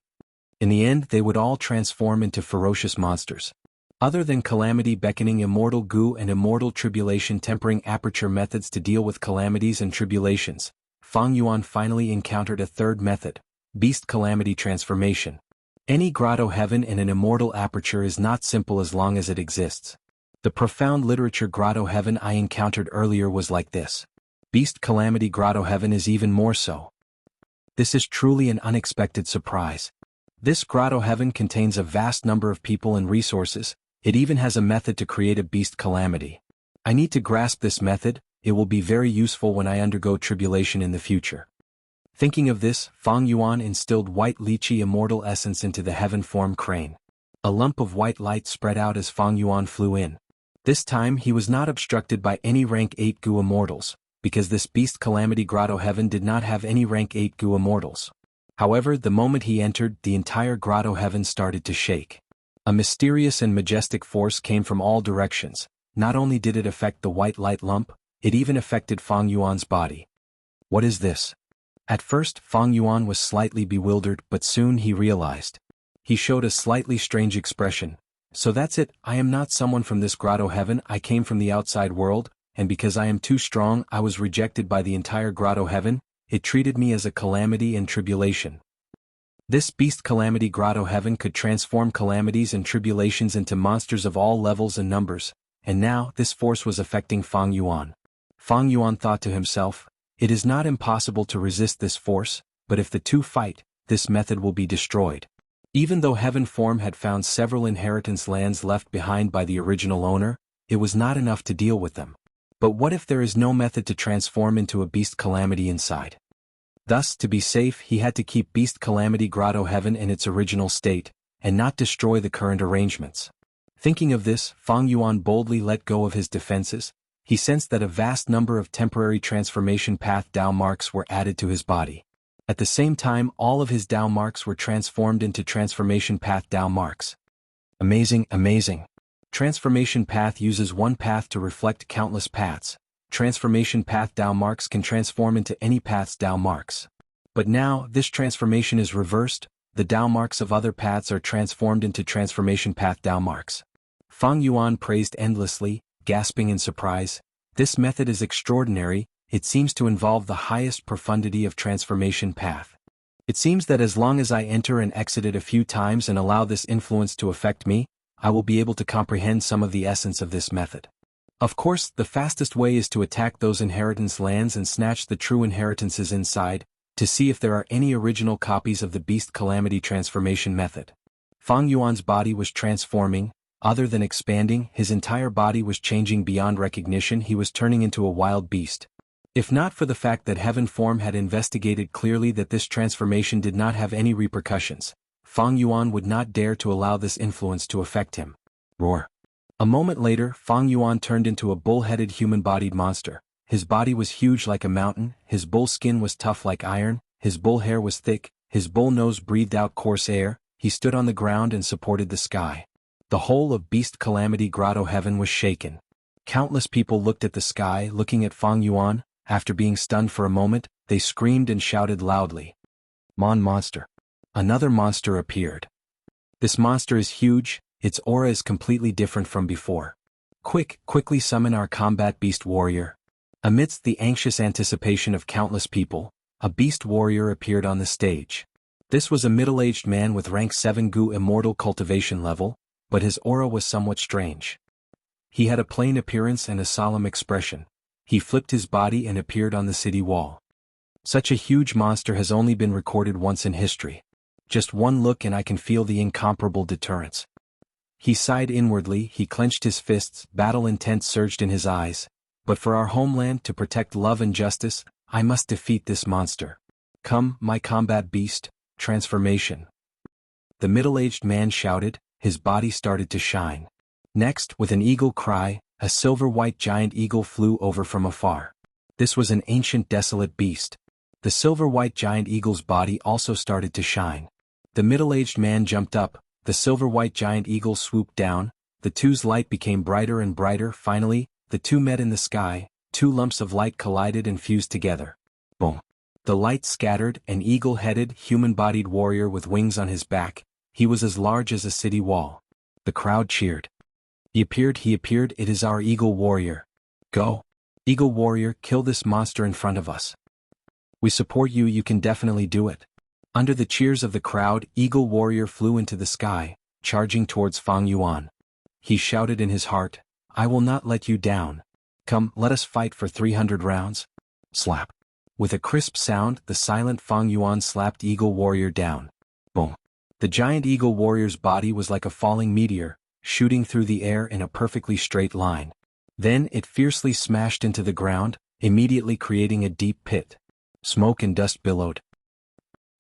In the end, they would all transform into ferocious monsters. Other than calamity beckoning immortal goo and immortal tribulation tempering aperture methods to deal with calamities and tribulations, Fang Yuan finally encountered a third method, beast calamity transformation. Any grotto heaven in an immortal aperture is not simple as long as it exists. The profound literature grotto heaven I encountered earlier was like this. Beast calamity grotto heaven is even more so. This is truly an unexpected surprise. This grotto heaven contains a vast number of people and resources. It even has a method to create a beast calamity. I need to grasp this method. It will be very useful when I undergo tribulation in the future. Thinking of this, Fang Yuan instilled white lychee immortal essence into the heaven form crane. A lump of white light spread out as Fang Yuan flew in. This time he was not obstructed by any rank 8 goo immortals, because this beast calamity grotto heaven did not have any rank 8 goo immortals. However, the moment he entered, the entire grotto heaven started to shake. A mysterious and majestic force came from all directions. Not only did it affect the white light lump, it even affected Fang Yuan's body. What is this? At first, Fang Yuan was slightly bewildered, but soon he realized. He showed a slightly strange expression. So that's it, I am not someone from this grotto heaven, I came from the outside world, and because I am too strong I was rejected by the entire grotto heaven, it treated me as a calamity and tribulation. This beast calamity grotto heaven could transform calamities and tribulations into monsters of all levels and numbers, and now this force was affecting Fang Yuan. Fang Yuan thought to himself, it is not impossible to resist this force, but if the two fight, this method will be destroyed. Even though heaven form had found several inheritance lands left behind by the original owner, it was not enough to deal with them. But what if there is no method to transform into a beast calamity inside? Thus, to be safe, he had to keep beast calamity grotto heaven in its original state, and not destroy the current arrangements. Thinking of this, Fang Yuan boldly let go of his defenses. He sensed that a vast number of temporary transformation path Dao marks were added to his body. At the same time, all of his Dao marks were transformed into transformation path Dao marks. Amazing, amazing. Transformation path uses one path to reflect countless paths. Transformation path Dao marks can transform into any path's Dao marks. But now, this transformation is reversed, the Dao marks of other paths are transformed into transformation path Dao marks. Fang Yuan praised endlessly, gasping in surprise. This method is extraordinary, it seems to involve the highest profundity of transformation path. It seems that as long as I enter and exit it a few times and allow this influence to affect me, I will be able to comprehend some of the essence of this method. Of course, the fastest way is to attack those inheritance lands and snatch the true inheritances inside, to see if there are any original copies of the beast calamity transformation method. Fang Yuan's body was transforming, other than expanding, his entire body was changing beyond recognition. He was turning into a wild beast. If not for the fact that heaven form had investigated clearly that this transformation did not have any repercussions, Fang Yuan would not dare to allow this influence to affect him. Roar. A moment later, Fang Yuan turned into a bull-headed human-bodied monster. His body was huge like a mountain, his bull skin was tough like iron, his bull hair was thick, his bull nose breathed out coarse air, he stood on the ground and supported the sky. The whole of Beast Calamity Grotto Heaven was shaken. Countless people looked at the sky, looking at Fang Yuan. After being stunned for a moment, they screamed and shouted loudly. Monster. Another monster appeared. This monster is huge. Its aura is completely different from before. Quickly summon our combat beast warrior. Amidst the anxious anticipation of countless people, a beast warrior appeared on the stage. This was a middle-aged man with rank 7 Gu immortal cultivation level, but his aura was somewhat strange. He had a plain appearance and a solemn expression. He flipped his body and appeared on the city wall. Such a huge monster has only been recorded once in history. Just one look and I can feel the incomparable deterrence. He sighed inwardly, he clenched his fists, battle intent surged in his eyes. But for our homeland, to protect love and justice, I must defeat this monster. Come, my combat beast, transformation. The middle-aged man shouted, his body started to shine. Next, with an eagle cry, a silver-white giant eagle flew over from afar. This was an ancient desolate beast. The silver-white giant eagle's body also started to shine. The middle-aged man jumped up. The silver-white giant eagle swooped down, the two's light became brighter and brighter. Finally, the two met in the sky, two lumps of light collided and fused together. Boom. The light scattered, an eagle-headed, human-bodied warrior with wings on his back. He was as large as a city wall. The crowd cheered. He appeared, it is our eagle warrior. Go. Eagle warrior, kill this monster in front of us. We support you, you can definitely do it. Under the cheers of the crowd, Eagle Warrior flew into the sky, charging towards Fang Yuan. He shouted in his heart, I will not let you down. Come, let us fight for 300 rounds. Slap. With a crisp sound, the silent Fang Yuan slapped Eagle Warrior down. Boom. The giant Eagle Warrior's body was like a falling meteor, shooting through the air in a perfectly straight line. Then it fiercely smashed into the ground, immediately creating a deep pit. Smoke and dust billowed.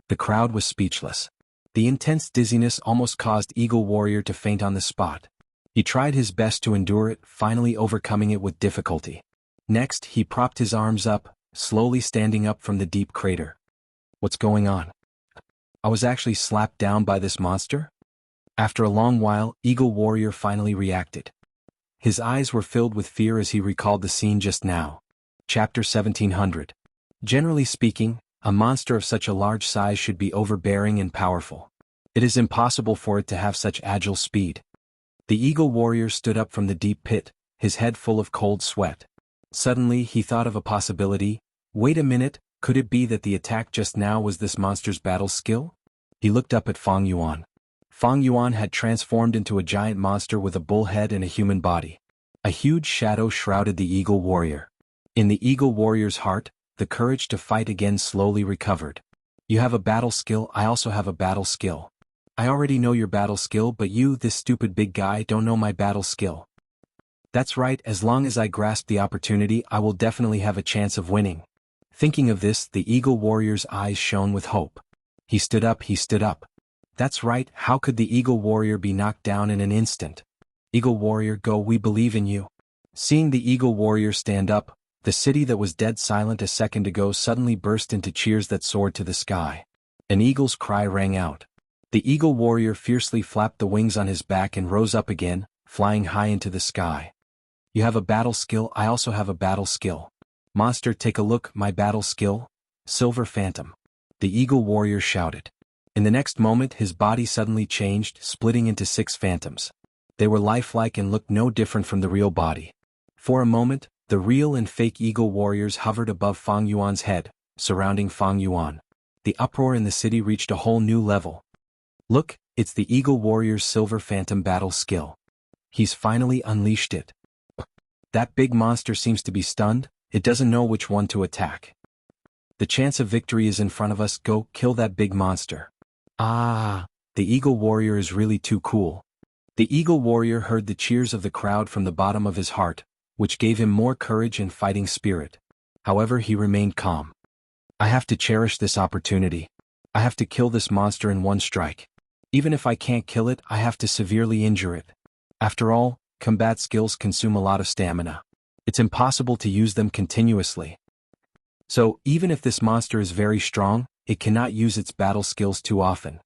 The crowd was speechless. The intense dizziness almost caused Eagle Warrior to faint on the spot. He tried his best to endure it, finally overcoming it with difficulty. Next, he propped his arms up, slowly standing up from the deep crater. What's going on? I was actually slapped down by this monster? After a long while, Eagle Warrior finally reacted. His eyes were filled with fear as he recalled the scene just now. Chapter 1700. Generally speaking, a monster of such a large size should be overbearing and powerful. It is impossible for it to have such agile speed. The Eagle Warrior stood up from the deep pit, his head full of cold sweat. Suddenly he thought of a possibility. Wait a minute, could it be that the attack just now was this monster's battle skill? He looked up at Fang Yuan. Fang Yuan had transformed into a giant monster with a bull head and a human body. A huge shadow shrouded the eagle warrior. In the eagle warrior's heart, the courage to fight again slowly recovered. You have a battle skill, I also have a battle skill. I already know your battle skill, but you, this stupid big guy, don't know my battle skill. That's right, as long as I grasp the opportunity, I will definitely have a chance of winning. Thinking of this, the eagle warrior's eyes shone with hope. He stood up. That's right, how could the eagle warrior be knocked down in an instant? Eagle warrior, go, we believe in you. Seeing the eagle warrior stand up, the city that was dead silent a second ago suddenly burst into cheers that soared to the sky. An eagle's cry rang out. The eagle warrior fiercely flapped the wings on his back and rose up again, flying high into the sky. You have a battle skill, I also have a battle skill. Monster, take a look, my battle skill? Silver Phantom. The eagle warrior shouted. In the next moment his body suddenly changed, splitting into 6 phantoms. They were lifelike and looked no different from the real body. For a moment, the real and fake eagle warriors hovered above Fang Yuan's head, surrounding Fang Yuan. The uproar in the city reached a whole new level. Look, it's the eagle warrior's silver phantom battle skill. He's finally unleashed it. That big monster seems to be stunned, it doesn't know which one to attack. The chance of victory is in front of us, go, kill that big monster. Ah, the eagle warrior is really too cool. The eagle warrior heard the cheers of the crowd from the bottom of his heart, which gave him more courage and fighting spirit. However, he remained calm. I have to cherish this opportunity. I have to kill this monster in one strike. Even if I can't kill it, I have to severely injure it. After all, combat skills consume a lot of stamina. It's impossible to use them continuously. So, even if this monster is very strong, it cannot use its battle skills too often.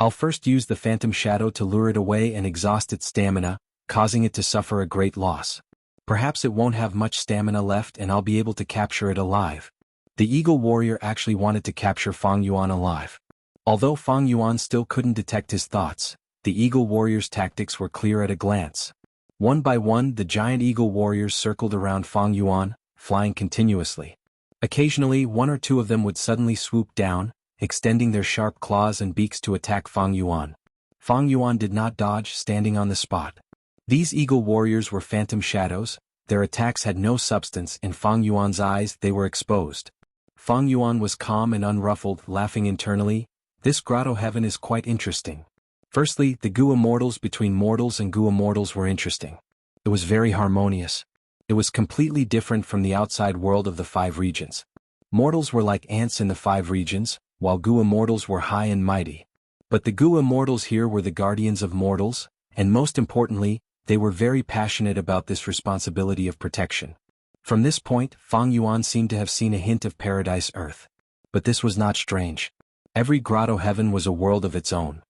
I'll first use the phantom shadow to lure it away and exhaust its stamina, causing it to suffer a great loss. Perhaps it won't have much stamina left and I'll be able to capture it alive. The eagle warrior actually wanted to capture Fang Yuan alive. Although Fang Yuan still couldn't detect his thoughts, the eagle warrior's tactics were clear at a glance. One by one, the giant eagle warriors circled around Fang Yuan, flying continuously. Occasionally, 1 or 2 of them would suddenly swoop down, extending their sharp claws and beaks to attack Fang Yuan. Fang Yuan did not dodge, standing on the spot. These eagle warriors were phantom shadows, their attacks had no substance, in Fang Yuan's eyes they were exposed. Fang Yuan was calm and unruffled, laughing internally. This grotto heaven is quite interesting. Firstly, the Gu immortals between mortals and Gu immortals were interesting. It was very harmonious. It was completely different from the outside world of the 5 regions. Mortals were like ants in the 5 regions, while Gu immortals were high and mighty. But the Gu immortals here were the guardians of mortals, and most importantly, they were very passionate about this responsibility of protection. From this point, Fang Yuan seemed to have seen a hint of paradise Earth. But this was not strange. Every grotto heaven was a world of its own.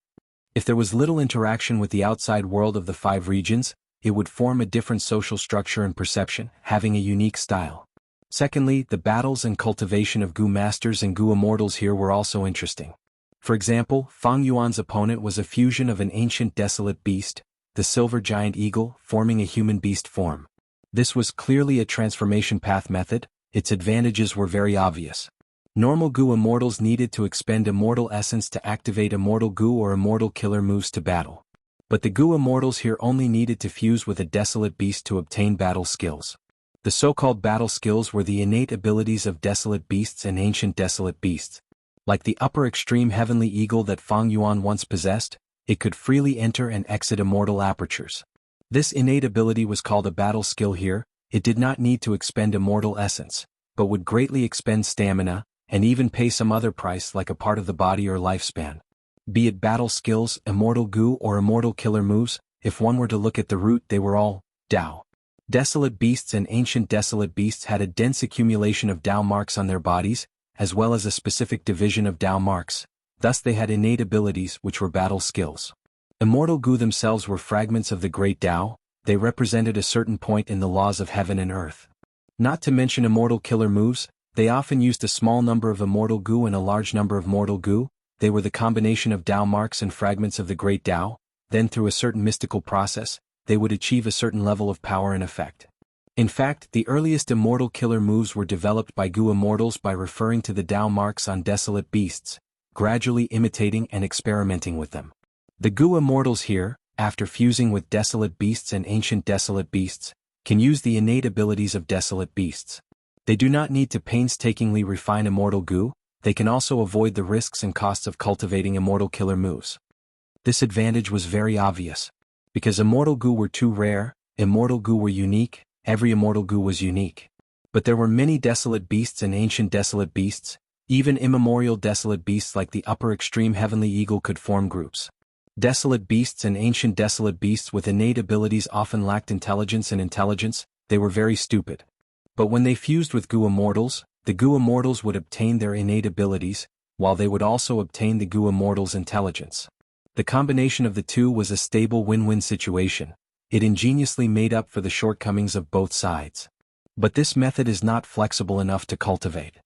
If there was little interaction with the outside world of the 5 regions, it would form a different social structure and perception, having a unique style. Secondly, the battles and cultivation of Gu masters and Gu immortals here were also interesting. For example, Fang Yuan's opponent was a fusion of an ancient desolate beast, the silver giant eagle, forming a human beast form. This was clearly a transformation path method, its advantages were very obvious. Normal Gu immortals needed to expend immortal essence to activate immortal Gu or immortal killer moves to battle. But the Gu immortals here only needed to fuse with a desolate beast to obtain battle skills. The so-called battle skills were the innate abilities of desolate beasts and ancient desolate beasts. Like the upper extreme heavenly eagle that Fang Yuan once possessed, it could freely enter and exit immortal apertures. This innate ability was called a battle skill here. It did not need to expend immortal essence, but would greatly expend stamina, and even pay some other price like a part of the body or lifespan. Be it battle skills, immortal Gu or immortal killer moves, if one were to look at the root they were all Dao. Desolate beasts and ancient desolate beasts had a dense accumulation of Dao marks on their bodies, as well as a specific division of Dao marks, thus they had innate abilities which were battle skills. Immortal Gu themselves were fragments of the great Dao, they represented a certain point in the laws of heaven and earth. Not to mention immortal killer moves, they often used a small number of immortal Gu and a large number of mortal Gu. They were the combination of Dao marks and fragments of the great Dao, then through a certain mystical process, they would achieve a certain level of power and effect. In fact, the earliest immortal killer moves were developed by Gu immortals by referring to the Dao marks on desolate beasts, gradually imitating and experimenting with them. The Gu immortals here, after fusing with desolate beasts and ancient desolate beasts, can use the innate abilities of desolate beasts. They do not need to painstakingly refine immortal Gu, they can also avoid the risks and costs of cultivating immortal killer moves. This advantage was very obvious. Because immortal Gu were too rare, immortal Gu were unique, every immortal Gu was unique. But there were many desolate beasts and ancient desolate beasts, even immemorial desolate beasts like the upper extreme heavenly eagle could form groups. Desolate beasts and ancient desolate beasts with innate abilities often lacked intelligence and intelligence, they were very stupid. But when they fused with Gu immortals, the Gu immortals would obtain their innate abilities, while they would also obtain the Gu immortals' intelligence. The combination of the two was a stable win-win situation. It ingeniously made up for the shortcomings of both sides. But this method is not flexible enough to cultivate.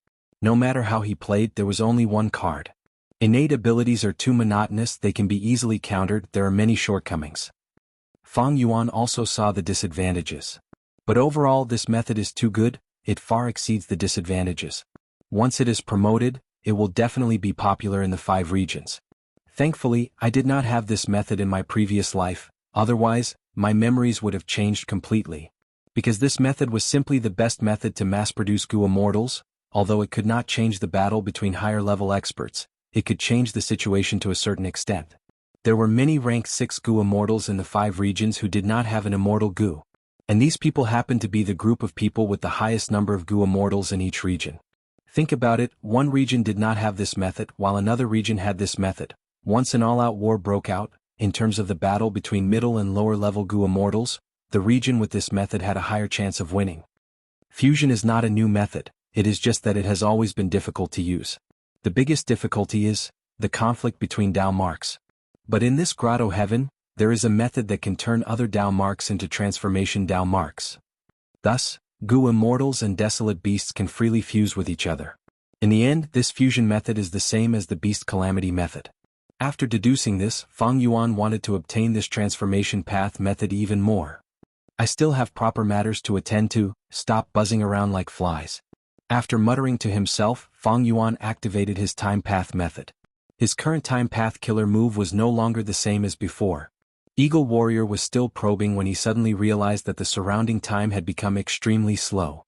No matter how he played, there was only one card. Innate abilities are too monotonous, they can be easily countered, there are many shortcomings. Fang Yuan also saw the disadvantages. But overall this method is too good, it far exceeds the disadvantages. Once it is promoted, it will definitely be popular in the 5 regions. Thankfully, I did not have this method in my previous life, otherwise, my memories would have changed completely. Because this method was simply the best method to mass-produce Gu immortals, although it could not change the battle between higher-level experts, it could change the situation to a certain extent. There were many rank 6 Gu immortals in the 5 regions who did not have an immortal Gu. And these people happened to be the group of people with the highest number of Gu immortals in each region. Think about it, one region did not have this method while another region had this method. Once an all-out war broke out, in terms of the battle between middle and lower-level Gu immortals, the region with this method had a higher chance of winning. Fusion is not a new method, it is just that it has always been difficult to use. The biggest difficulty is the conflict between Dao marks. But in this grotto heaven, there is a method that can turn other Dao marks into transformation Dao marks. Thus, Gu immortals and desolate beasts can freely fuse with each other. In the end, this fusion method is the same as the beast calamity method. After deducing this, Fang Yuan wanted to obtain this transformation path method even more. I still have proper matters to attend to, stop buzzing around like flies. After muttering to himself, Fang Yuan activated his time path method. His current time path killer move was no longer the same as before. Eagle Warrior was still probing when he suddenly realized that the surrounding time had become extremely slow.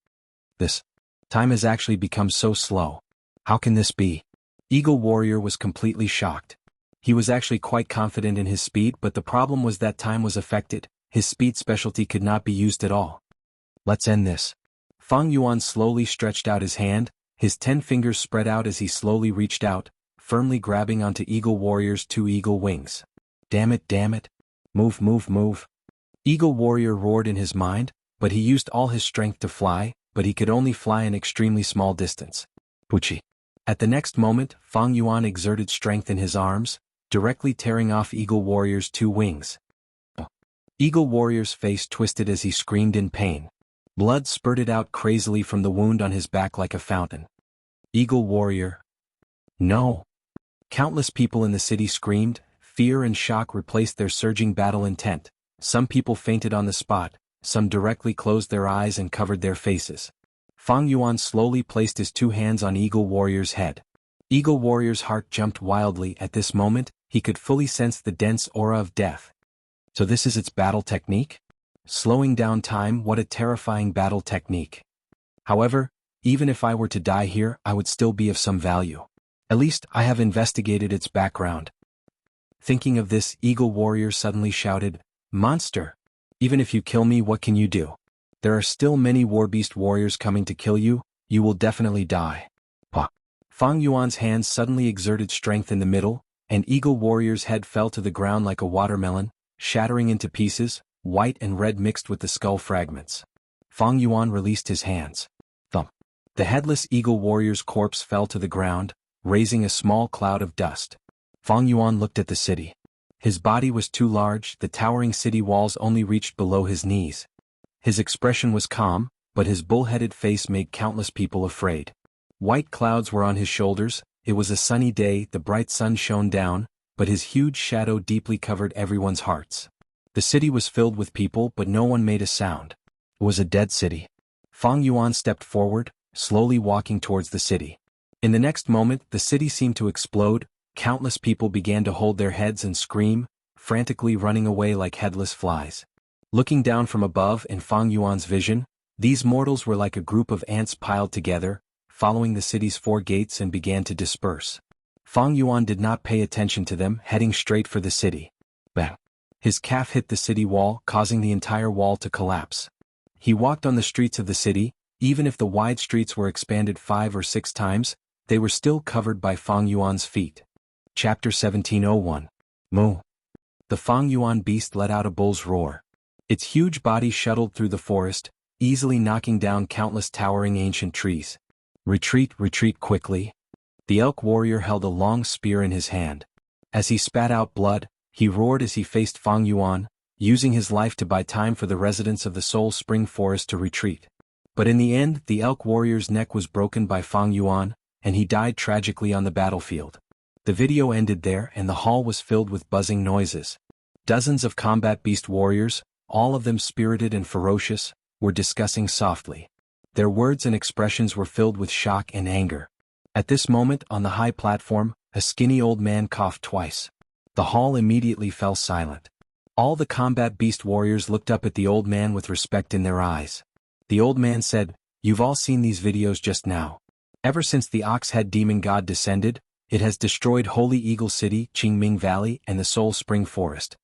This time has actually become so slow. How can this be? Eagle Warrior was completely shocked. He was actually quite confident in his speed, but the problem was that time was affected, his speed specialty could not be used at all. Let's end this. Fang Yuan slowly stretched out his hand, his 10 fingers spread out as he slowly reached out, firmly grabbing onto Eagle Warrior's 2 eagle wings. Damn it, damn it. Move, move, move. Eagle Warrior roared in his mind, but he used all his strength to fly, but he could only fly an extremely small distance. Puchi. At the next moment, Fang Yuan exerted strength in his arms, directly tearing off Eagle Warrior's 2 wings. Eagle Warrior's face twisted as he screamed in pain. Blood spurted out crazily from the wound on his back like a fountain. Eagle Warrior. No. Countless people in the city screamed, fear and shock replaced their surging battle intent. Some people fainted on the spot, some directly closed their eyes and covered their faces. Fang Yuan slowly placed his 2 hands on Eagle Warrior's head. Eagle Warrior's heart jumped wildly at this moment, he could fully sense the dense aura of death. So this is its battle technique? Slowing down time, what a terrifying battle technique. However, even if I were to die here, I would still be of some value. At least, I have investigated its background. Thinking of this, Eagle Warrior suddenly shouted, "Monster! Even if you kill me, what can you do? There are still many Warbeast warriors coming to kill you, you will definitely die." Pah! Fang Yuan's hands suddenly exerted strength in the middle, and Eagle Warrior's head fell to the ground like a watermelon, shattering into pieces, white and red mixed with the skull fragments. Fang Yuan released his hands. Thump! The headless Eagle Warrior's corpse fell to the ground, raising a small cloud of dust. Fang Yuan looked at the city. His body was too large, the towering city walls only reached below his knees. His expression was calm, but his bull-headed face made countless people afraid. White clouds were on his shoulders, it was a sunny day, the bright sun shone down, but his huge shadow deeply covered everyone's hearts. The city was filled with people, but no one made a sound. It was a dead city. Fang Yuan stepped forward, slowly walking towards the city. In the next moment, the city seemed to explode. Countless people began to hold their heads and scream, frantically running away like headless flies. Looking down from above in Fang Yuan's vision, these mortals were like a group of ants piled together, following the city's 4 gates and began to disperse. Fang Yuan did not pay attention to them, heading straight for the city. Bang! His calf hit the city wall, causing the entire wall to collapse. He walked on the streets of the city. Even if the wide streets were expanded 5 or 6 times, they were still covered by Fang Yuan's feet. Chapter 1701. Moo. The Fang Yuan beast let out a bull's roar. Its huge body shuttled through the forest, easily knocking down countless towering ancient trees. Retreat, retreat quickly. The elk warrior held a long spear in his hand. As he spat out blood, he roared as he faced Fang Yuan, using his life to buy time for the residents of the Soul Spring Forest to retreat. But in the end, the elk warrior's neck was broken by Fang Yuan, and he died tragically on the battlefield. The video ended there and the hall was filled with buzzing noises. Dozens of combat beast warriors, all of them spirited and ferocious, were discussing softly. Their words and expressions were filled with shock and anger. At this moment, on the high platform, a skinny old man coughed twice. The hall immediately fell silent. All the combat beast warriors looked up at the old man with respect in their eyes. The old man said, "You've all seen these videos just now. Ever since the ox-head demon god descended, it has destroyed Holy Eagle City, Qingming Valley, and the Soul Spring Forest."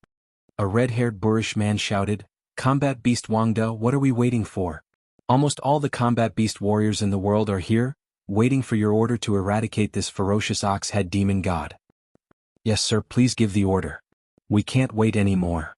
A red-haired boorish man shouted, "Combat Beast Wangda, what are we waiting for? Almost all the combat beast warriors in the world are here, waiting for your order to eradicate this ferocious ox-head demon god." "Yes sir, please give the order. We can't wait anymore.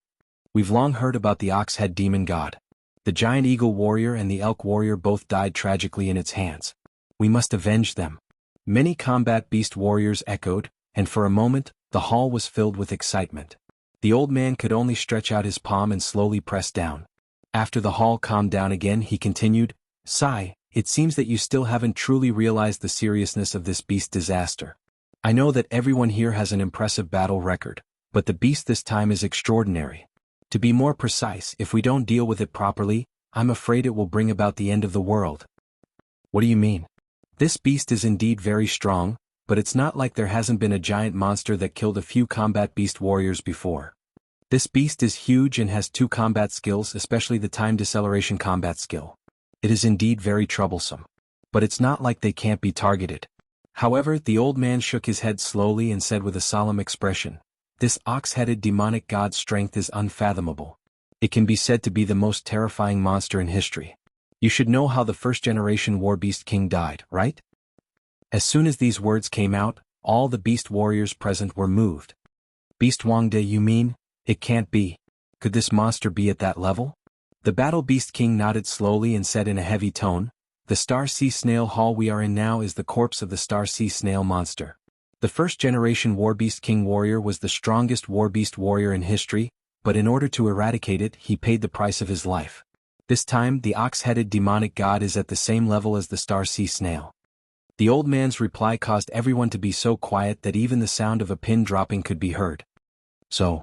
We've long heard about the ox-head demon god. The giant eagle warrior and the elk warrior both died tragically in its hands. We must avenge them." Many combat beast warriors echoed, and for a moment, the hall was filled with excitement. The old man could only stretch out his palm and slowly press down. After the hall calmed down again, he continued, "Sai, it seems that you still haven't truly realized the seriousness of this beast disaster. I know that everyone here has an impressive battle record, but the beast this time is extraordinary. To be more precise, if we don't deal with it properly, I'm afraid it will bring about the end of the world." "What do you mean?" "This beast is indeed very strong, but it's not like there hasn't been a giant monster that killed a few combat beast warriors before. This beast is huge and has 2 combat skills, especially the time deceleration combat skill. It is indeed very troublesome. But it's not like they can't be targeted." However, the old man shook his head slowly and said with a solemn expression, "This ox-headed demonic god's strength is unfathomable. It can be said to be the most terrifying monster in history. You should know how the first-generation war beast king died, right?" As soon as these words came out, all the beast warriors present were moved. "Beast Wangde, you mean? It can't be. Could this monster be at that level?" The battle beast king nodded slowly and said in a heavy tone, "The Star Sea Snail Hall we are in now is the corpse of the Star Sea Snail monster. The first-generation Warbeast King Warrior was the strongest Warbeast warrior in history, but in order to eradicate it, he paid the price of his life. This time, the ox-headed demonic god is at the same level as the Star Sea Snail." The old man's reply caused everyone to be so quiet that even the sound of a pin dropping could be heard. "So."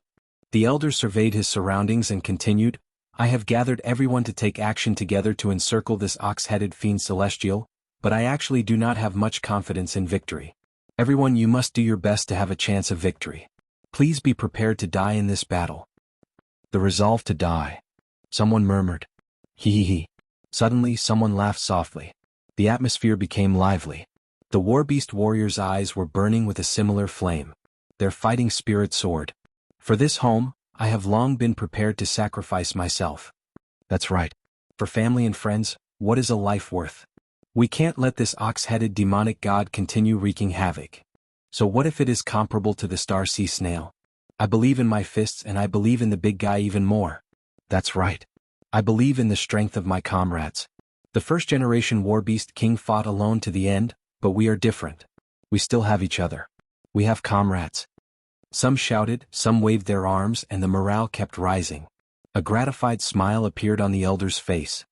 The elder surveyed his surroundings and continued, "I have gathered everyone to take action together to encircle this ox-headed fiend celestial, but I actually do not have much confidence in victory. Everyone, you must do your best to have a chance of victory. Please be prepared to die in this battle." "The resolve to die," someone murmured. He. Suddenly, someone laughed softly. The atmosphere became lively. The Warbeast warriors' eyes were burning with a similar flame. Their fighting spirit soared. "For this home, I have long been prepared to sacrifice myself." "That's right. For family and friends, what is a life worth? We can't let this ox-headed demonic god continue wreaking havoc. So what if it is comparable to the Star Sea Snail? I believe in my fists and I believe in the big guy even more." "That's right. I believe in the strength of my comrades. The first-generation Warbeast King fought alone to the end, but we are different. We still have each other. We have comrades." Some shouted, some waved their arms, and the morale kept rising. A gratified smile appeared on the elder's face.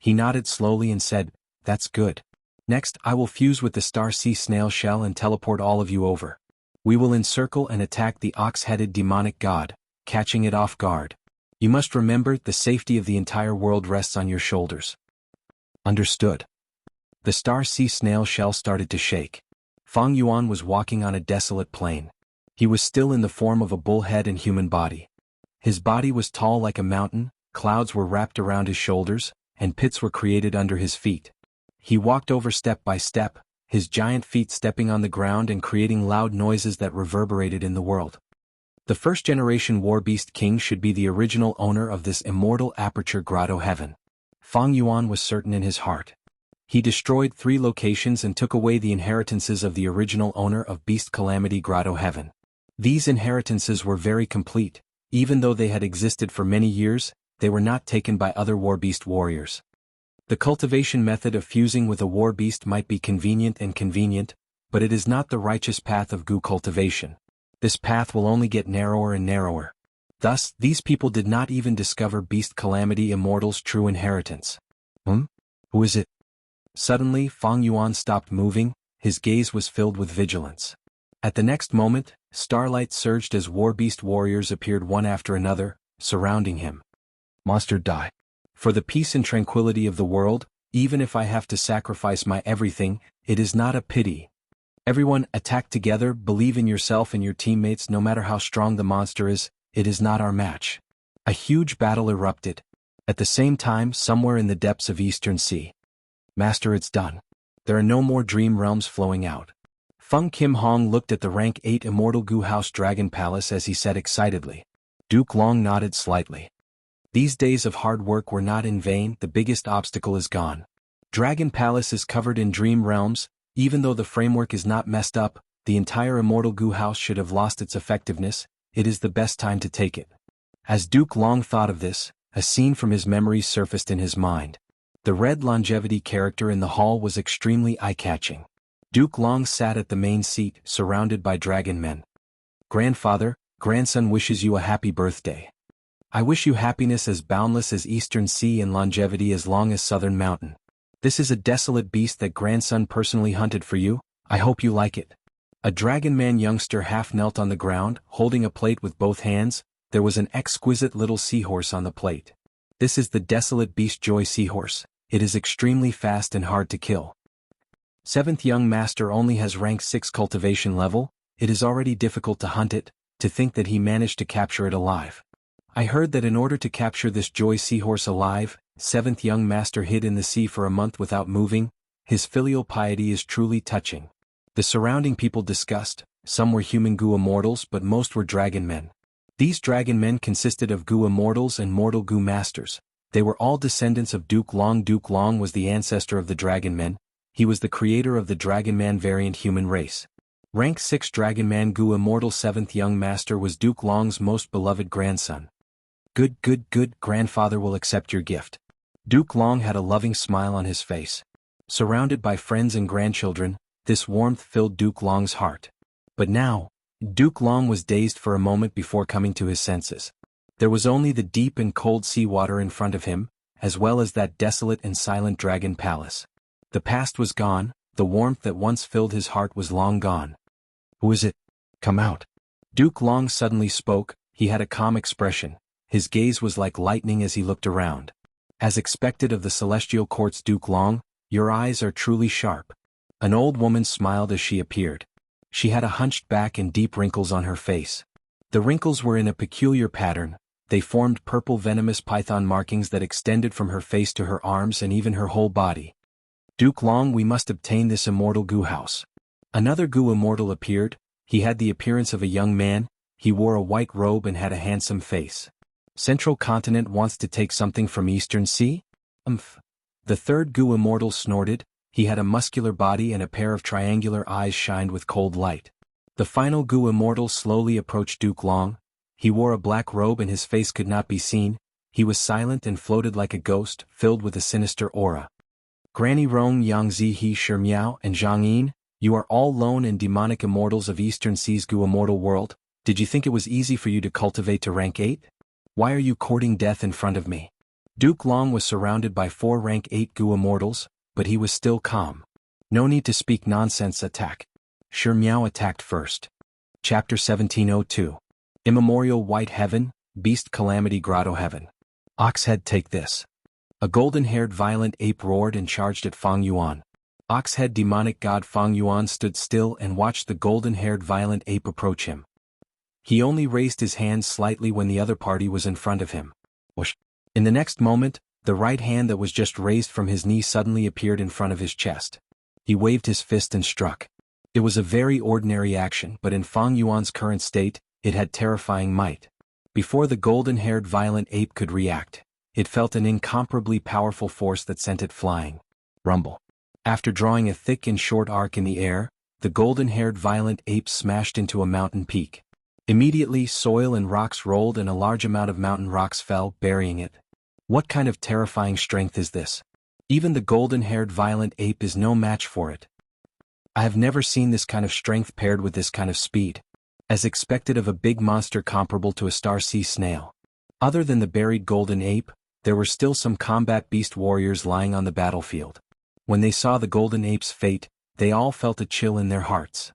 He nodded slowly and said, "That's good. Next, I will fuse with the Star Sea Snail shell and teleport all of you over. We will encircle and attack the ox-headed demonic god, catching it off guard. You must remember, the safety of the entire world rests on your shoulders. Understood. The star sea snail shell started to shake. Fang Yuan was walking on a desolate plain. He was still in the form of a bull head and human body. His body was tall like a mountain, clouds were wrapped around his shoulders, and pits were created under his feet. He walked over step by step, his giant feet stepping on the ground and creating loud noises that reverberated in the world. The first-generation Warbeast King should be the original owner of this immortal aperture grotto heaven. Fang Yuan was certain in his heart. He destroyed 3 locations and took away the inheritances of the original owner of Beast Calamity Grotto Heaven. These inheritances were very complete. Even though they had existed for many years, they were not taken by other Warbeast warriors. The cultivation method of fusing with a Warbeast might be convenient, but it is not the righteous path of Gu cultivation. This path will only get narrower and narrower. Thus, these people did not even discover Beast Calamity Immortal's true inheritance. Who is it? Suddenly, Fang Yuan stopped moving, his gaze was filled with vigilance. At the next moment, starlight surged as Warbeast warriors appeared one after another, surrounding him. Monster die. For the peace and tranquility of the world, even if I have to sacrifice my everything, it is not a pity. Everyone, attack together, believe in yourself and your teammates no matter how strong the monster is, it is not our match. A huge battle erupted. At the same time, somewhere in the depths of Eastern Sea. Master, it's done. There are no more dream realms flowing out. Feng Kim Hong looked at the rank 8 Immortal Gu House Dragon Palace as he said excitedly. Duke Long nodded slightly. These days of hard work were not in vain, the biggest obstacle is gone. Dragon Palace is covered in dream realms. Even though the framework is not messed up, the entire Immortal Gu House should have lost its effectiveness. It is the best time to take it. As Duke Long thought of this, a scene from his memories surfaced in his mind. The red longevity character in the hall was extremely eye-catching. Duke Long sat at the main seat, surrounded by dragon men. Grandfather, grandson wishes you a happy birthday. I wish you happiness as boundless as Eastern Sea and longevity as long as Southern Mountain. This is a desolate beast that grandson personally hunted for you. I hope you like it. A dragon man youngster half knelt on the ground, holding a plate with both hands. There was an exquisite little seahorse on the plate. This is the desolate beast Joy Seahorse. It is extremely fast and hard to kill. 7th young master only has rank 6 cultivation level. It is already difficult to hunt it. To think that he managed to capture it alive. I heard that in order to capture this Joy Seahorse alive, 7th young master hid in the sea for a month without moving. His filial piety is truly touching. The surrounding people discussed. Some were human Gu immortals, but most were dragon men. These dragon men consisted of Gu immortals and mortal Gu masters. They were all descendants of Duke Long. Duke Long was the ancestor of the dragon men. He was the creator of the dragon man variant human race. Rank 6 dragon man Gu immortal 7th young master was Duke Long's most beloved grandson. Good, grandfather will accept your gift. Duke Long had a loving smile on his face. Surrounded by friends and grandchildren, this warmth filled Duke Long's heart. But now, Duke Long was dazed for a moment before coming to his senses. There was only the deep and cold seawater in front of him, as well as that desolate and silent dragon palace. The past was gone, the warmth that once filled his heart was long gone. Who is it? Come out. Duke Long suddenly spoke. He had a calm expression. His gaze was like lightning as he looked around. As expected of the celestial courts, Duke Long, your eyes are truly sharp. An old woman smiled as she appeared. She had a hunched back and deep wrinkles on her face. The wrinkles were in a peculiar pattern. They formed purple venomous python markings that extended from her face to her arms and even her whole body. Duke Long, we must obtain this immortal Gu house. Another Gu immortal appeared. He had the appearance of a young man. He wore a white robe and had a handsome face. Central Continent wants to take something from Eastern Sea? The third Gu immortal snorted. He had a muscular body and a pair of triangular eyes shined with cold light. The final Gu immortal slowly approached Duke Long. He wore a black robe and his face could not be seen. He was silent and floated like a ghost, filled with a sinister aura. Granny Rong, Yang Zihe, Shi Miao, and Zhang Yin, you are all lone and demonic immortals of Eastern Sea's Gu immortal world. Did you think it was easy for you to cultivate to rank 8? Why are you courting death in front of me? Duke Long was surrounded by 4 rank 8 Gu immortals, but he was still calm. No need to speak nonsense, attack. Shi Miao attacked first. Chapter 1702. Immemorial White Heaven, Beast Calamity Grotto Heaven. Oxhead, take this. A golden-haired violent ape roared and charged at Fang Yuan. Oxhead demonic god Fang Yuan stood still and watched the golden-haired violent ape approach him. He only raised his hand slightly when the other party was in front of him. Whoosh. In the next moment, the right hand that was just raised from his knee suddenly appeared in front of his chest. He waved his fist and struck. It was a very ordinary action, but in Fang Yuan's current state, it had terrifying might. Before the golden-haired violent ape could react, it felt an incomparably powerful force that sent it flying. Rumble. After drawing a thick and short arc in the air, the golden-haired violent ape smashed into a mountain peak. Immediately, soil and rocks rolled and a large amount of mountain rocks fell, burying it. What kind of terrifying strength is this? Even the golden-haired violent ape is no match for it. I have never seen this kind of strength paired with this kind of speed. As expected of a big monster comparable to a star sea snail. Other than the buried golden ape, there were still some combat beast warriors lying on the battlefield. When they saw the golden ape's fate, they all felt a chill in their hearts.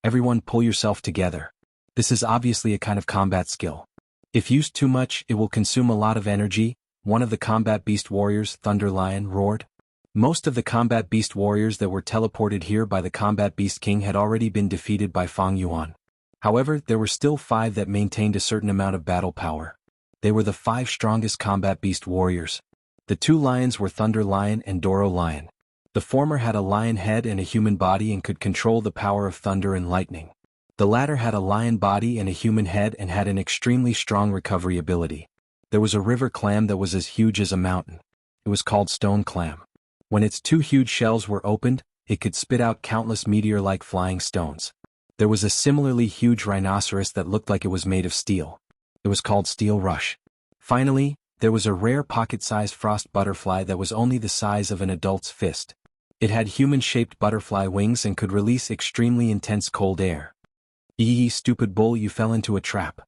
Everyone pull yourself together. This is obviously a kind of combat skill. If used too much, it will consume a lot of energy, one of the combat beast warriors, Thunder Lion, roared. Most of the combat beast warriors that were teleported here by the combat beast king had already been defeated by Fang Yuan. However, there were still 5 that maintained a certain amount of battle power. They were the 5 strongest combat beast warriors. The 2 lions were Thunder Lion and Doro Lion. The former had a lion head and a human body and could control the power of thunder and lightning. The latter had a lion body and a human head and had an extremely strong recovery ability. There was a river clam that was as huge as a mountain. It was called Stone Clam. When its 2 huge shells were opened, it could spit out countless meteor-like flying stones. There was a similarly huge rhinoceros that looked like it was made of steel. It was called Steel Rush. Finally, there was a rare pocket-sized frost butterfly that was only the size of an adult's fist. It had human-shaped butterfly wings and could release extremely intense cold air. Yee, stupid bull, you fell into a trap.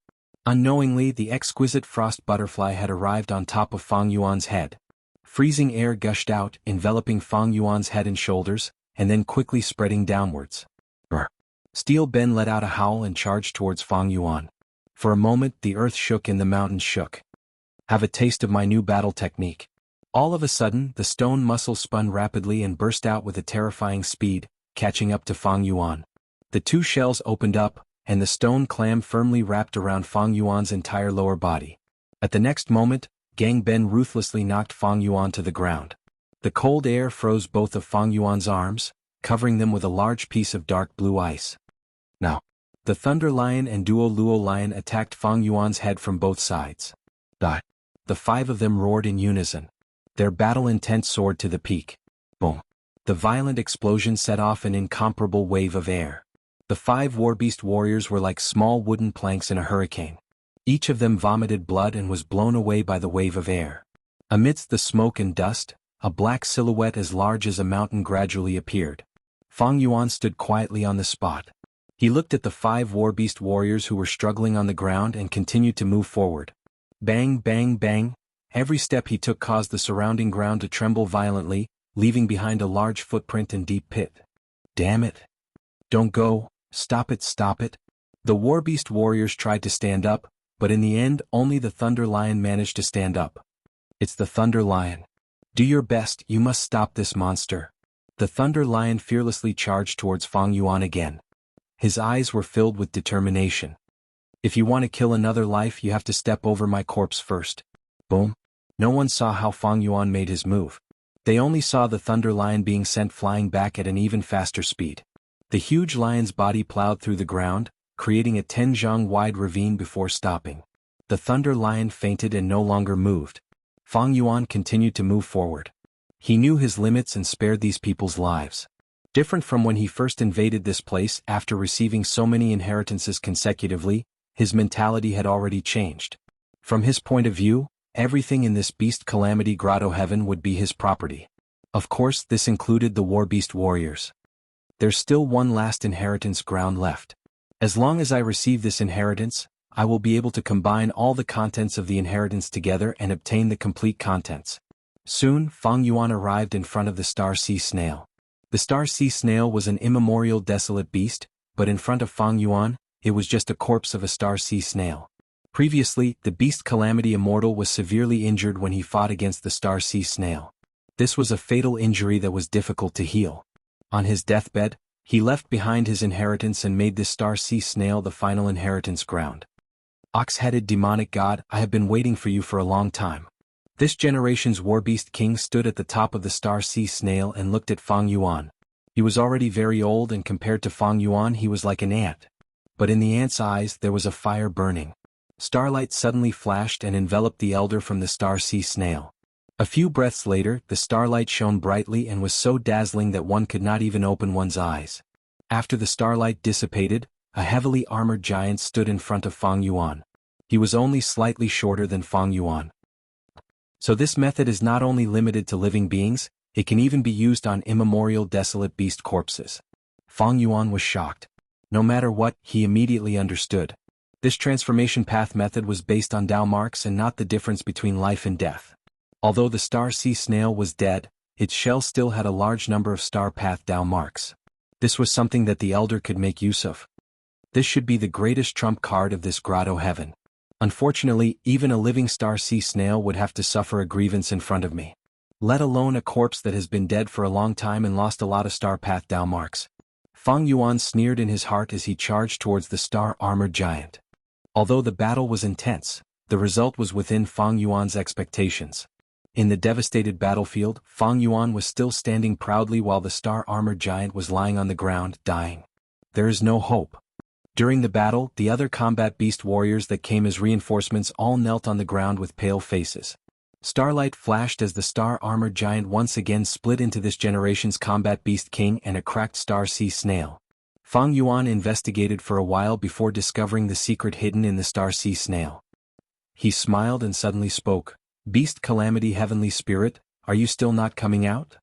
Unknowingly, the exquisite frost butterfly had arrived on top of Fang Yuan's head. Freezing air gushed out, enveloping Fang Yuan's head and shoulders, and then quickly spreading downwards. Brr. Steel Ben let out a howl and charged towards Fang Yuan. For a moment, the earth shook and the mountains shook. Have a taste of my new battle technique. All of a sudden, the stone muscle spun rapidly and burst out with a terrifying speed, catching up to Fang Yuan. The 2 shells opened up, and the stone clam firmly wrapped around Fang Yuan's entire lower body. At the next moment, Gang Ben ruthlessly knocked Fang Yuan to the ground. The cold air froze both of Fang Yuan's arms, covering them with a large piece of dark blue ice. Now, the Thunder Lion and Duo Luo Lion attacked Fang Yuan's head from both sides. Die. The 5 of them roared in unison. Their battle intent soared to the peak. Boom. The violent explosion set off an incomparable wave of air. The 5 warbeast warriors were like small wooden planks in a hurricane. Each of them vomited blood and was blown away by the wave of air. Amidst the smoke and dust, a black silhouette as large as a mountain gradually appeared. Fang Yuan stood quietly on the spot. He looked at the 5 warbeast warriors who were struggling on the ground and continued to move forward. Bang, bang, bang. Every step he took caused the surrounding ground to tremble violently, leaving behind a large footprint and deep pit. Damn it. Don't go, stop it, stop it. The warbeast warriors tried to stand up, but in the end only the Thunder Lion managed to stand up. It's the Thunder Lion. Do your best, you must stop this monster. The Thunder Lion fearlessly charged towards Fang Yuan again. His eyes were filled with determination. If you want to kill another life, you have to step over my corpse first. Boom. No one saw how Fang Yuan made his move. They only saw the Thunder Lion being sent flying back at an even faster speed. The huge lion's body plowed through the ground, creating a 10-zhang-wide ravine before stopping. The Thunder Lion fainted and no longer moved. Fang Yuan continued to move forward. He knew his limits and spared these people's lives. Different from when he first invaded this place after receiving so many inheritances consecutively, his mentality had already changed. From his point of view, everything in this Beast Calamity Grotto Heaven would be his property. Of course, this included the Warbeast Warriors. There's still one last inheritance ground left. As long as I receive this inheritance, I will be able to combine all the contents of the inheritance together and obtain the complete contents. Soon, Fang Yuan arrived in front of the Star Sea Snail. The Star Sea Snail was an immemorial desolate beast, but in front of Fang Yuan, it was just a corpse of a Star Sea Snail. Previously, the beast Calamity Immortal was severely injured when he fought against the Star Sea Snail. This was a fatal injury that was difficult to heal. On his deathbed, he left behind his inheritance and made this Star Sea Snail the final inheritance ground. Ox-headed demonic god, I have been waiting for you for a long time. This generation's Warbeast King stood at the top of the Star Sea Snail and looked at Fang Yuan. He was already very old, and compared to Fang Yuan he was like an ant. But in the ant's eyes there was a fire burning. Starlight suddenly flashed and enveloped the elder from the Star Sea Snail. A few breaths later, the starlight shone brightly and was so dazzling that one could not even open one's eyes. After the starlight dissipated, a heavily armored giant stood in front of Fang Yuan. He was only slightly shorter than Fang Yuan. So this method is not only limited to living beings, it can even be used on immemorial desolate beast corpses. Fang Yuan was shocked. No matter what, he immediately understood. This transformation path method was based on Tao marks and not the difference between life and death. Although the Star Sea Snail was dead, its shell still had a large number of star path Tao marks. This was something that the elder could make use of. This should be the greatest trump card of this grotto heaven. Unfortunately, even a living Star Sea Snail would have to suffer a grievance in front of me. Let alone a corpse that has been dead for a long time and lost a lot of star path Tao marks. Fang Yuan sneered in his heart as he charged towards the star-armored giant. Although the battle was intense, the result was within Fang Yuan's expectations. In the devastated battlefield, Fang Yuan was still standing proudly while the star-armored giant was lying on the ground, dying. There is no hope. During the battle, the other combat beast warriors that came as reinforcements all knelt on the ground with pale faces. Starlight flashed as the star-armored giant once again split into this generation's combat beast king and a cracked Star Sea Snail. Fang Yuan investigated for a while before discovering the secret hidden in the Star Sea Snail. He smiled and suddenly spoke. Beast Calamity Heavenly Spirit, are you still not coming out?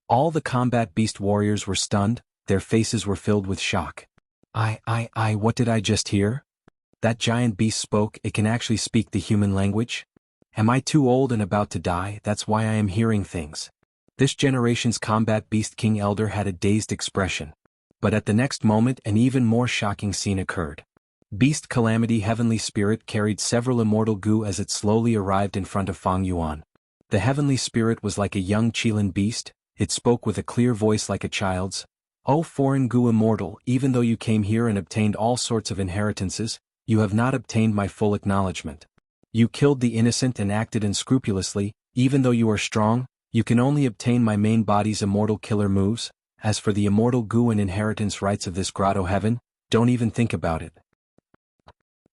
All the combat beast warriors were stunned, their faces were filled with shock. What did I just hear? That giant beast spoke, it can actually speak the human language? Am I too old and about to die? That's why I am hearing things. This generation's combat beast king elder had a dazed expression. But at the next moment an even more shocking scene occurred. Beast Calamity Heavenly Spirit carried several immortal goo as it slowly arrived in front of Fang Yuan. The Heavenly Spirit was like a young Qilin beast, it spoke with a clear voice like a child's. O foreign goo immortal, even though you came here and obtained all sorts of inheritances, you have not obtained my full acknowledgement. You killed the innocent and acted unscrupulously, even though you are strong, you can only obtain my main body's immortal killer moves. As for the immortal goo and inheritance rights of this grotto heaven, don't even think about it.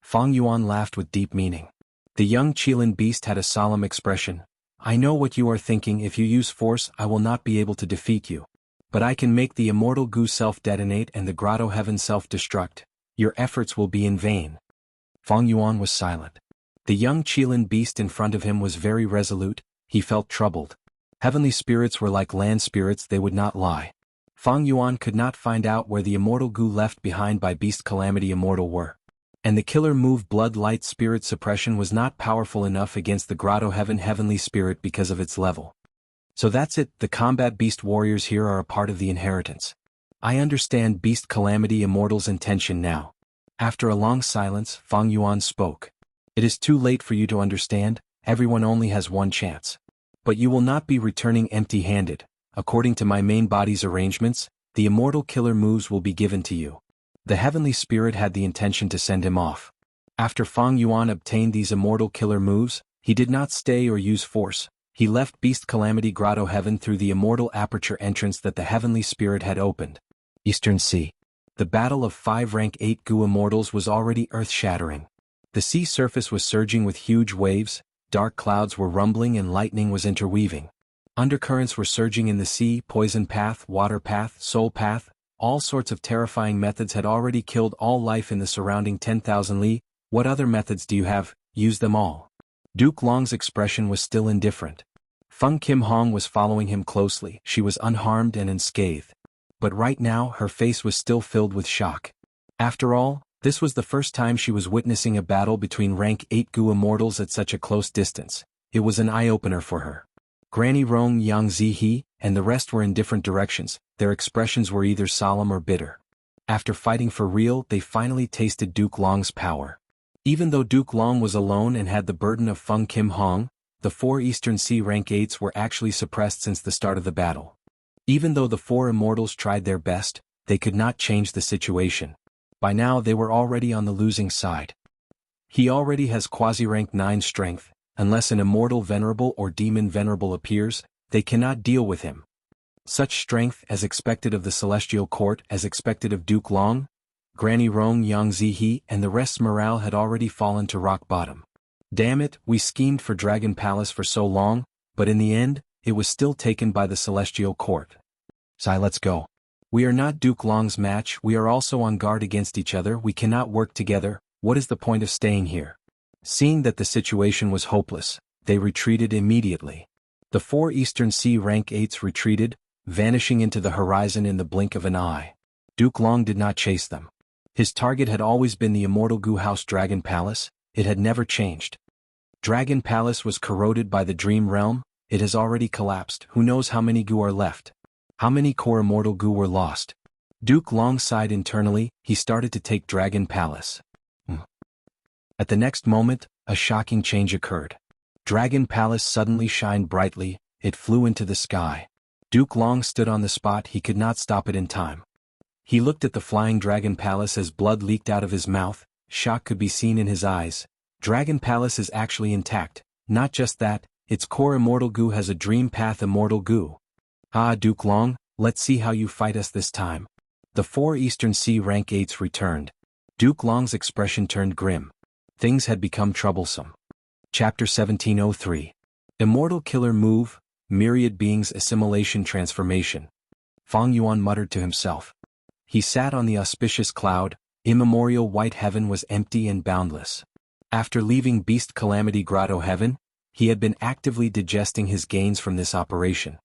Fang Yuan laughed with deep meaning. The young Qilin beast had a solemn expression. I know what you are thinking, if you use force I will not be able to defeat you. But I can make the immortal goo self-detonate and the grotto heaven self-destruct. Your efforts will be in vain. Fang Yuan was silent. The young Qilin beast in front of him was very resolute, he felt troubled. Heavenly spirits were like land spirits, they would not lie. Fang Yuan could not find out where the immortal goo left behind by Beast Calamity Immortal were. And the killer move Blood Light Spirit Suppression was not powerful enough against the Grotto Heaven Heavenly Spirit because of its level. So that's it, the combat beast warriors here are a part of the inheritance. I understand Beast Calamity Immortal's intention now. After a long silence, Fang Yuan spoke. It is too late for you to understand, everyone only has one chance. But you will not be returning empty-handed. According to my main body's arrangements, the immortal killer moves will be given to you. The Heavenly Spirit had the intention to send him off. After Fang Yuan obtained these immortal killer moves, he did not stay or use force. He left Beast Calamity Grotto Heaven through the immortal aperture entrance that the Heavenly Spirit had opened. Eastern Sea. The battle of 5 rank 8 goo immortals was already earth-shattering. The sea surface was surging with huge waves, dark clouds were rumbling and lightning was interweaving. Undercurrents were surging in the sea, poison path, water path, soul path. All sorts of terrifying methods had already killed all life in the surrounding 10,000 li. What other methods do you have? Use them all. Duke Long's expression was still indifferent. Feng Kim Hong was following him closely, she was unharmed and unscathed. But right now her face was still filled with shock. After all, this was the first time she was witnessing a battle between rank 8 goo immortals at such a close distance. It was an eye-opener for her. Granny Rong Yang Zihe and the rest were in different directions, their expressions were either solemn or bitter. After fighting for real, they finally tasted Duke Long's power. Even though Duke Long was alone and had the burden of Feng Kim Hong, the 4 Eastern Sea rank 8s were actually suppressed since the start of the battle. Even though the 4 immortals tried their best, they could not change the situation. By now they were already on the losing side. He already has quasi-rank 9 strength. Unless an immortal venerable or demon venerable appears, they cannot deal with him. Such strength as expected of the Celestial Court as expected of Duke Long, Granny Rong Yang Zihe and the rest's morale had already fallen to rock bottom. Damn it, we schemed for Dragon Palace for so long, but in the end, it was still taken by the Celestial Court. Sai, let's go. We are not Duke Long's match, we are also on guard against each other, we cannot work together, what is the point of staying here? Seeing that the situation was hopeless, they retreated immediately. The 4 Eastern Sea rank 8s retreated, vanishing into the horizon in the blink of an eye. Duke Long did not chase them. His target had always been the immortal Gu House Dragon Palace, it had never changed. Dragon Palace was corroded by the Dream Realm, it has already collapsed, who knows how many Gu are left? How many core immortal Gu were lost? Duke Long sighed internally, he started to take Dragon Palace. At the next moment, a shocking change occurred. Dragon Palace suddenly shined brightly, it flew into the sky. Duke Long stood on the spot, he could not stop it in time. He looked at the flying Dragon Palace as blood leaked out of his mouth, shock could be seen in his eyes. Dragon Palace is actually intact, not just that, its core immortal Gu has a Dream Path immortal Gu. Ah, Duke Long, let's see how you fight us this time. The 4 Eastern Sea rank 8s returned. Duke Long's expression turned grim. Things had become troublesome. Chapter 1703. Immortal Killer Move, Myriad Beings Assimilation Transformation. Fang Yuan muttered to himself. He sat on the auspicious cloud, immemorial white heaven was empty and boundless. After leaving Beast Calamity Grotto Heaven, he had been actively digesting his gains from this operation.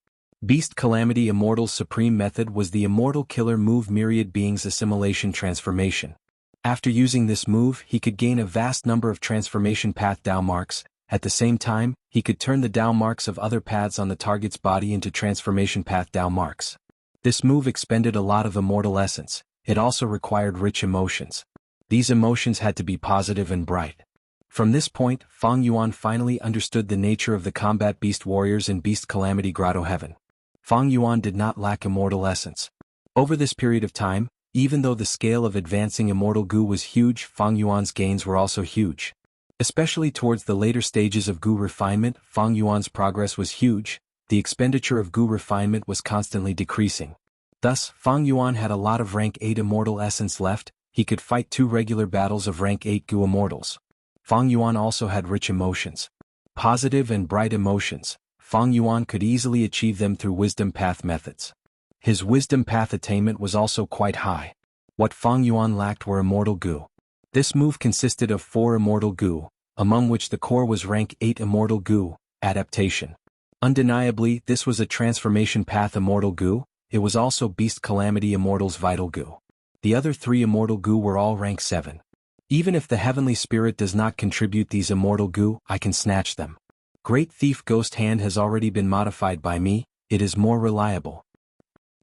Beast Calamity Immortal's supreme method was the Immortal Killer Move Myriad Beings Assimilation Transformation. After using this move, he could gain a vast number of transformation path Dao marks. At the same time, he could turn the Dao marks of other paths on the target's body into transformation path Dao marks. This move expended a lot of immortal essence, it also required rich emotions. These emotions had to be positive and bright. From this point, Fang Yuan finally understood the nature of the combat beast warriors in Beast Calamity Grotto Heaven. Fang Yuan did not lack immortal essence. Over this period of time, even though the scale of advancing immortal Gu was huge, Fang Yuan's gains were also huge. Especially towards the later stages of Gu refinement, Fang Yuan's progress was huge, the expenditure of Gu refinement was constantly decreasing. Thus, Fang Yuan had a lot of rank 8 immortal essence left, he could fight 2 regular battles of rank 8 Gu immortals. Fang Yuan also had rich emotions. Positive and bright emotions, Fang Yuan could easily achieve them through wisdom path methods. His wisdom path attainment was also quite high. What Fang Yuan lacked were immortal Gu. This move consisted of 4 immortal Gu, among which the core was rank 8 immortal Gu, adaptation. Undeniably, this was a transformation path immortal Gu, it was also Beast Calamity Immortal's vital Gu. The other 3 immortal Gu were all rank 7. Even if the Heavenly Spirit does not contribute these immortal Gu, I can snatch them. Great Thief Ghost Hand has already been modified by me, it is more reliable.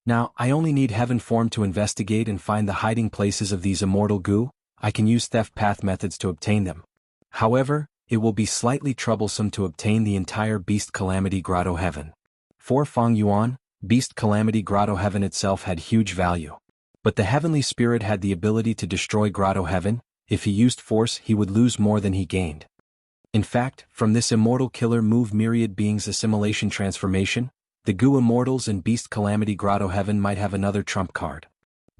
Now, I only need Heaven Form to investigate and find the hiding places of these immortal Gu, I can use theft path methods to obtain them. However, it will be slightly troublesome to obtain the entire Beast Calamity Grotto Heaven. For Fang Yuan, Beast Calamity Grotto Heaven itself had huge value. But the Heavenly Spirit had the ability to destroy Grotto Heaven, if he used force he would lose more than he gained. In fact, from this Immortal Killer Move Myriad Beings Assimilation Transformation, the Gu Immortals and Beast Calamity Grotto Heaven might have another trump card.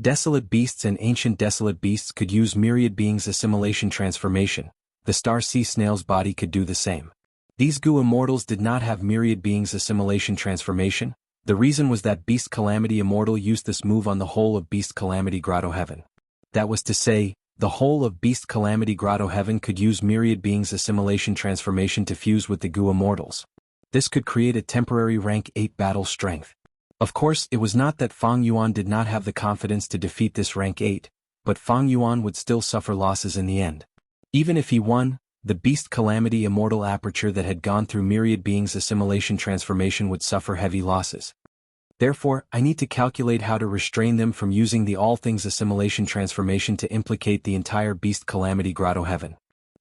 Desolate Beasts and Ancient Desolate Beasts could use Myriad Beings Assimilation Transformation. The Star Sea Snail's body could do the same. These Gu Immortals did not have Myriad Beings Assimilation Transformation. The reason was that Beast Calamity Immortal used this move on the whole of Beast Calamity Grotto Heaven. That was to say, the whole of Beast Calamity Grotto Heaven could use Myriad Beings Assimilation Transformation to fuse with the Gu Immortals. This could create a temporary rank 8 battle strength. Of course, it was not that Fang Yuan did not have the confidence to defeat this rank 8, but Fang Yuan would still suffer losses in the end. Even if he won, the Beast Calamity Immortal Aperture that had gone through Myriad Beings Assimilation Transformation would suffer heavy losses. Therefore, I need to calculate how to restrain them from using the All Things Assimilation Transformation to implicate the entire Beast Calamity Grotto Heaven.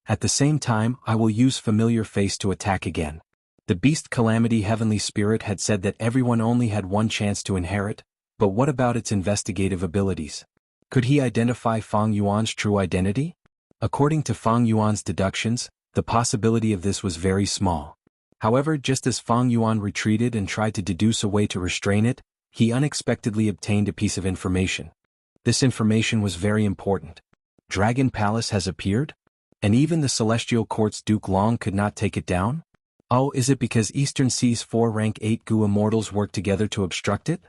At the same time, I will use familiar face to attack again. The beast Calamity Heavenly Spirit had said that everyone only had one chance to inherit, but what about its investigative abilities? Could he identify Fang Yuan's true identity? According to Fang Yuan's deductions, the possibility of this was very small. However, just as Fang Yuan retreated and tried to deduce a way to restrain it, he unexpectedly obtained a piece of information. This information was very important. Dragon Palace has appeared? And even the Celestial Court's Duke Long could not take it down? Oh, is it because Eastern Sea's 4 rank 8 Gu Immortals worked together to obstruct it?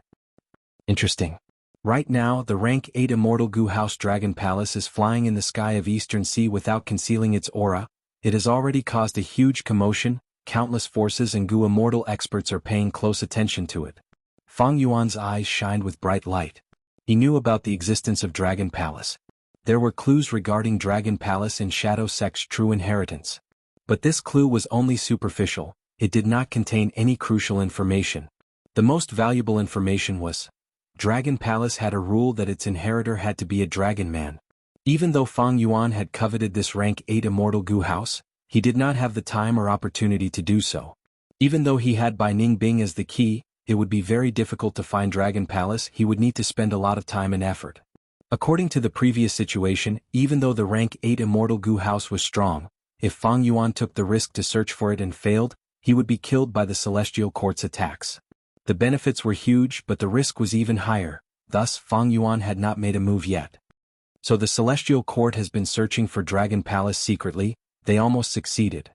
Interesting. Right now, the rank 8 Immortal Gu House Dragon Palace is flying in the sky of Eastern Sea without concealing its aura. It has already caused a huge commotion, countless forces and Gu Immortal experts are paying close attention to it. Fang Yuan's eyes shined with bright light. He knew about the existence of Dragon Palace. There were clues regarding Dragon Palace and Shadow Sect's true inheritance. But this clue was only superficial, it did not contain any crucial information. The most valuable information was, Dragon Palace had a rule that its inheritor had to be a dragon man. Even though Fang Yuan had coveted this rank 8 Immortal Gu House, he did not have the time or opportunity to do so. Even though he had Bai Ning Bing as the key, it would be very difficult to find Dragon Palace. He would need to spend a lot of time and effort. According to the previous situation, even though the rank 8 Immortal Gu House was strong, if Fang Yuan took the risk to search for it and failed, he would be killed by the Celestial Court's attacks. The benefits were huge but the risk was even higher, thus Fang Yuan had not made a move yet. So the Celestial Court has been searching for Dragon Palace secretly, they almost succeeded.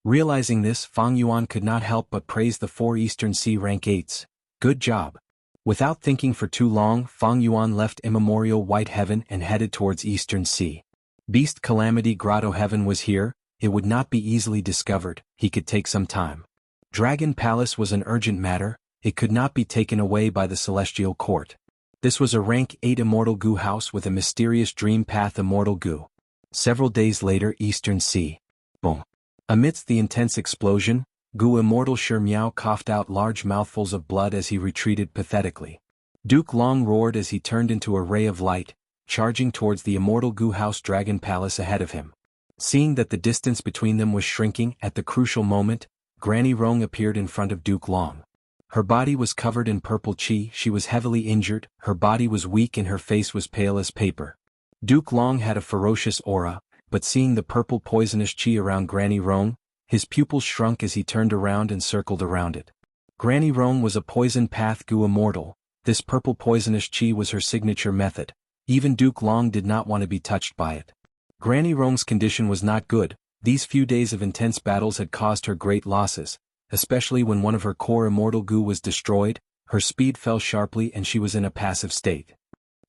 Realizing this, Fang Yuan could not help but praise the 4 Eastern Sea rank 8s. Good job. Without thinking for too long, Fang Yuan left Immemorial White Heaven and headed towards Eastern Sea. Beast Calamity Grotto Heaven was here, it would not be easily discovered, he could take some time. Dragon Palace was an urgent matter, it could not be taken away by the Celestial Court. This was a rank 8 Immortal Gu house with a mysterious dream path Immortal Gu. Several days later, Eastern Sea. Boom. Amidst the intense explosion, Gu Immortal Shi Miao coughed out large mouthfuls of blood as he retreated pathetically. Duke Long roared as he turned into a ray of light, charging towards the Immortal Gu House Dragon Palace ahead of him. Seeing that the distance between them was shrinking at the crucial moment, Granny Rong appeared in front of Duke Long. Her body was covered in purple qi, she was heavily injured, her body was weak and her face was pale as paper. Duke Long had a ferocious aura, but seeing the purple poisonous qi around Granny Rong, his pupils shrunk as he turned around and circled around it. Granny Rong was a poison path Gu Immortal, this purple poisonous qi was her signature method. Even Duke Long did not want to be touched by it. Granny Rong's condition was not good, these few days of intense battles had caused her great losses, especially when one of her core Immortal Gu was destroyed, her speed fell sharply and she was in a passive state.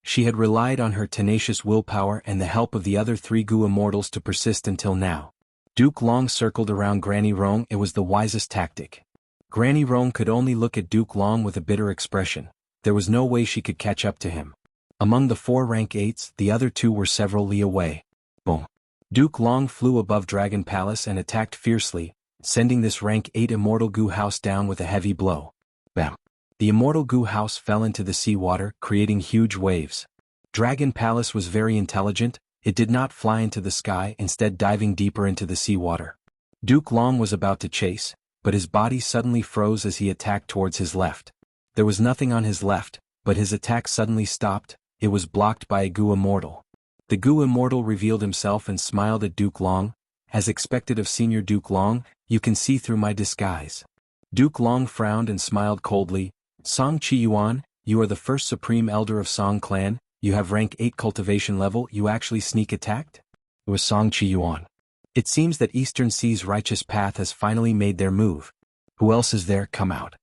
She had relied on her tenacious willpower and the help of the other 3 Gu Immortals to persist until now. Duke Long circled around Granny Rong, it was the wisest tactic. Granny Rong could only look at Duke Long with a bitter expression, there was no way she could catch up to him. Among the 4 rank 8s, the other 2 were several li away. Boom. Duke Long flew above Dragon Palace and attacked fiercely, sending this rank 8 Immortal Gu house down with a heavy blow. Bam. The Immortal Gu house fell into the seawater, creating huge waves. Dragon Palace was very intelligent, it did not fly into the sky, instead diving deeper into the seawater. Duke Long was about to chase, but his body suddenly froze as he attacked towards his left. There was nothing on his left, but his attack suddenly stopped, it was blocked by a Gu Immortal. The Gu Immortal revealed himself and smiled at Duke Long. As expected of Senior Duke Long, you can see through my disguise. Duke Long frowned and smiled coldly. Song Chi Yuan, you are the first Supreme Elder of Song Clan, you have rank 8 cultivation level, you actually sneak attacked? It was Song Chi Yuan. It seems that Eastern Sea's righteous path has finally made their move. Who else is there? Come out.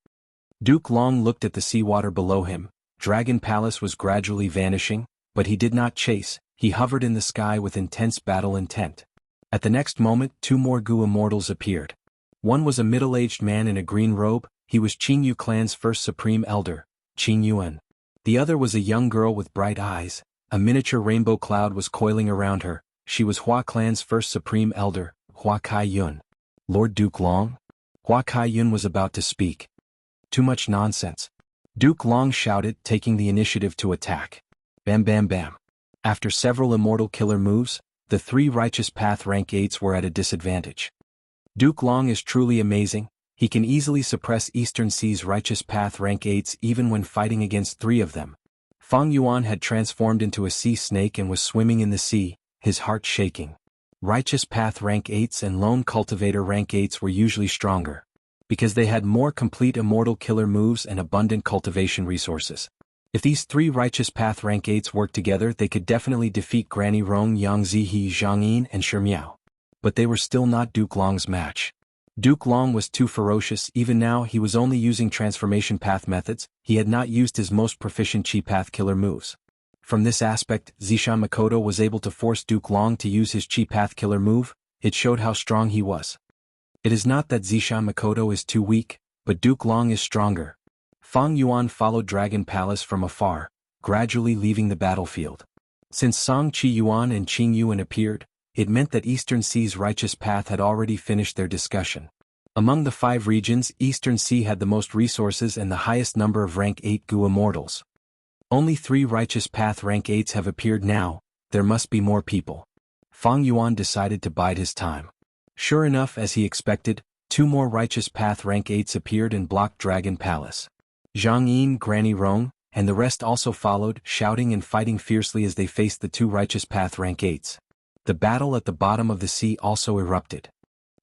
Duke Long looked at the seawater below him. Dragon Palace was gradually vanishing, but he did not chase, he hovered in the sky with intense battle intent. At the next moment, 2 more Gu Immortals appeared. One was a middle-aged man in a green robe, he was Qing Yu clan's first Supreme Elder, Qing Yuan. The other was a young girl with bright eyes, a miniature rainbow cloud was coiling around her, she was Hua clan's first Supreme Elder, Hua Kai Yun. Lord Duke Long? Hua Kai Yun was about to speak. Too much nonsense. Duke Long shouted, taking the initiative to attack. Bam bam bam. After several immortal killer moves, the 3 Righteous Path rank 8s were at a disadvantage. Duke Long is truly amazing. He can easily suppress Eastern Sea's Righteous Path rank 8s even when fighting against 3 of them. Fang Yuan had transformed into a sea snake and was swimming in the sea, his heart shaking. Righteous Path rank 8s and Lone Cultivator rank 8s were usually stronger, because they had more complete immortal killer moves and abundant cultivation resources. If these 3 Righteous Path rank 8s worked together, they could definitely defeat Granny Rong, Yang Zihe, Zhang Yin, and Shi Miao. But they were still not Duke Long's match. Duke Long was too ferocious. Even now he was only using transformation path methods, he had not used his most proficient Chi Path killer moves. From this aspect, Zishan Makoto was able to force Duke Long to use his Chi Path killer move. It showed how strong he was. It is not that Zishan Makoto is too weak, but Duke Long is stronger. Fang Yuan followed Dragon Palace from afar, gradually leaving the battlefield. Since Song Chi Yuan and Qing Yuan appeared, it meant that Eastern Sea's Righteous Path had already finished their discussion. Among the 5 regions, Eastern Sea had the most resources and the highest number of rank 8 Gu Immortals. Only 3 Righteous Path rank 8s have appeared now, there must be more people. Fang Yuan decided to bide his time. Sure enough, as he expected, 2 more Righteous Path rank 8s appeared and blocked Dragon Palace. Zhang Yin, Granny Rong, and the rest also followed, shouting and fighting fiercely as they faced the 2 Righteous Path rank 8s. The battle at the bottom of the sea also erupted.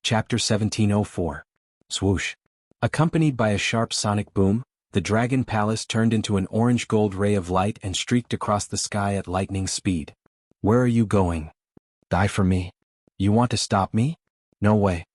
Chapter 1704. Swoosh. Accompanied by a sharp sonic boom, the Dragon Palace turned into an orange-gold ray of light and streaked across the sky at lightning speed. Where are you going? Die for me? You want to stop me? No way.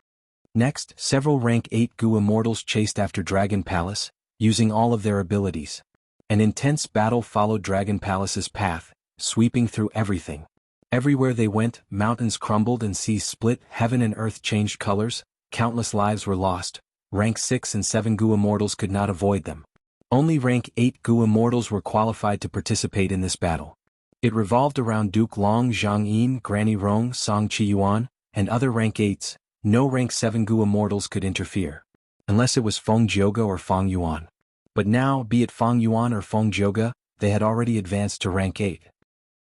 Next, several rank 8 Gu Immortals chased after Dragon Palace, using all of their abilities. An intense battle followed Dragon Palace's path, sweeping through everything. Everywhere they went, mountains crumbled and seas split, heaven and earth changed colors, countless lives were lost. Rank 6 and 7 Gu Immortals could not avoid them. Only rank 8 Gu Immortals were qualified to participate in this battle. It revolved around Duke Long, Zhang Yin, Granny Rong, Song Chi Yuan, and other rank 8s. No rank 7 Gu Immortals could interfere. Unless it was Feng Jioge or Fang Yuan. But now, be it Fang Yuan or Feng Jioge, they had already advanced to rank 8.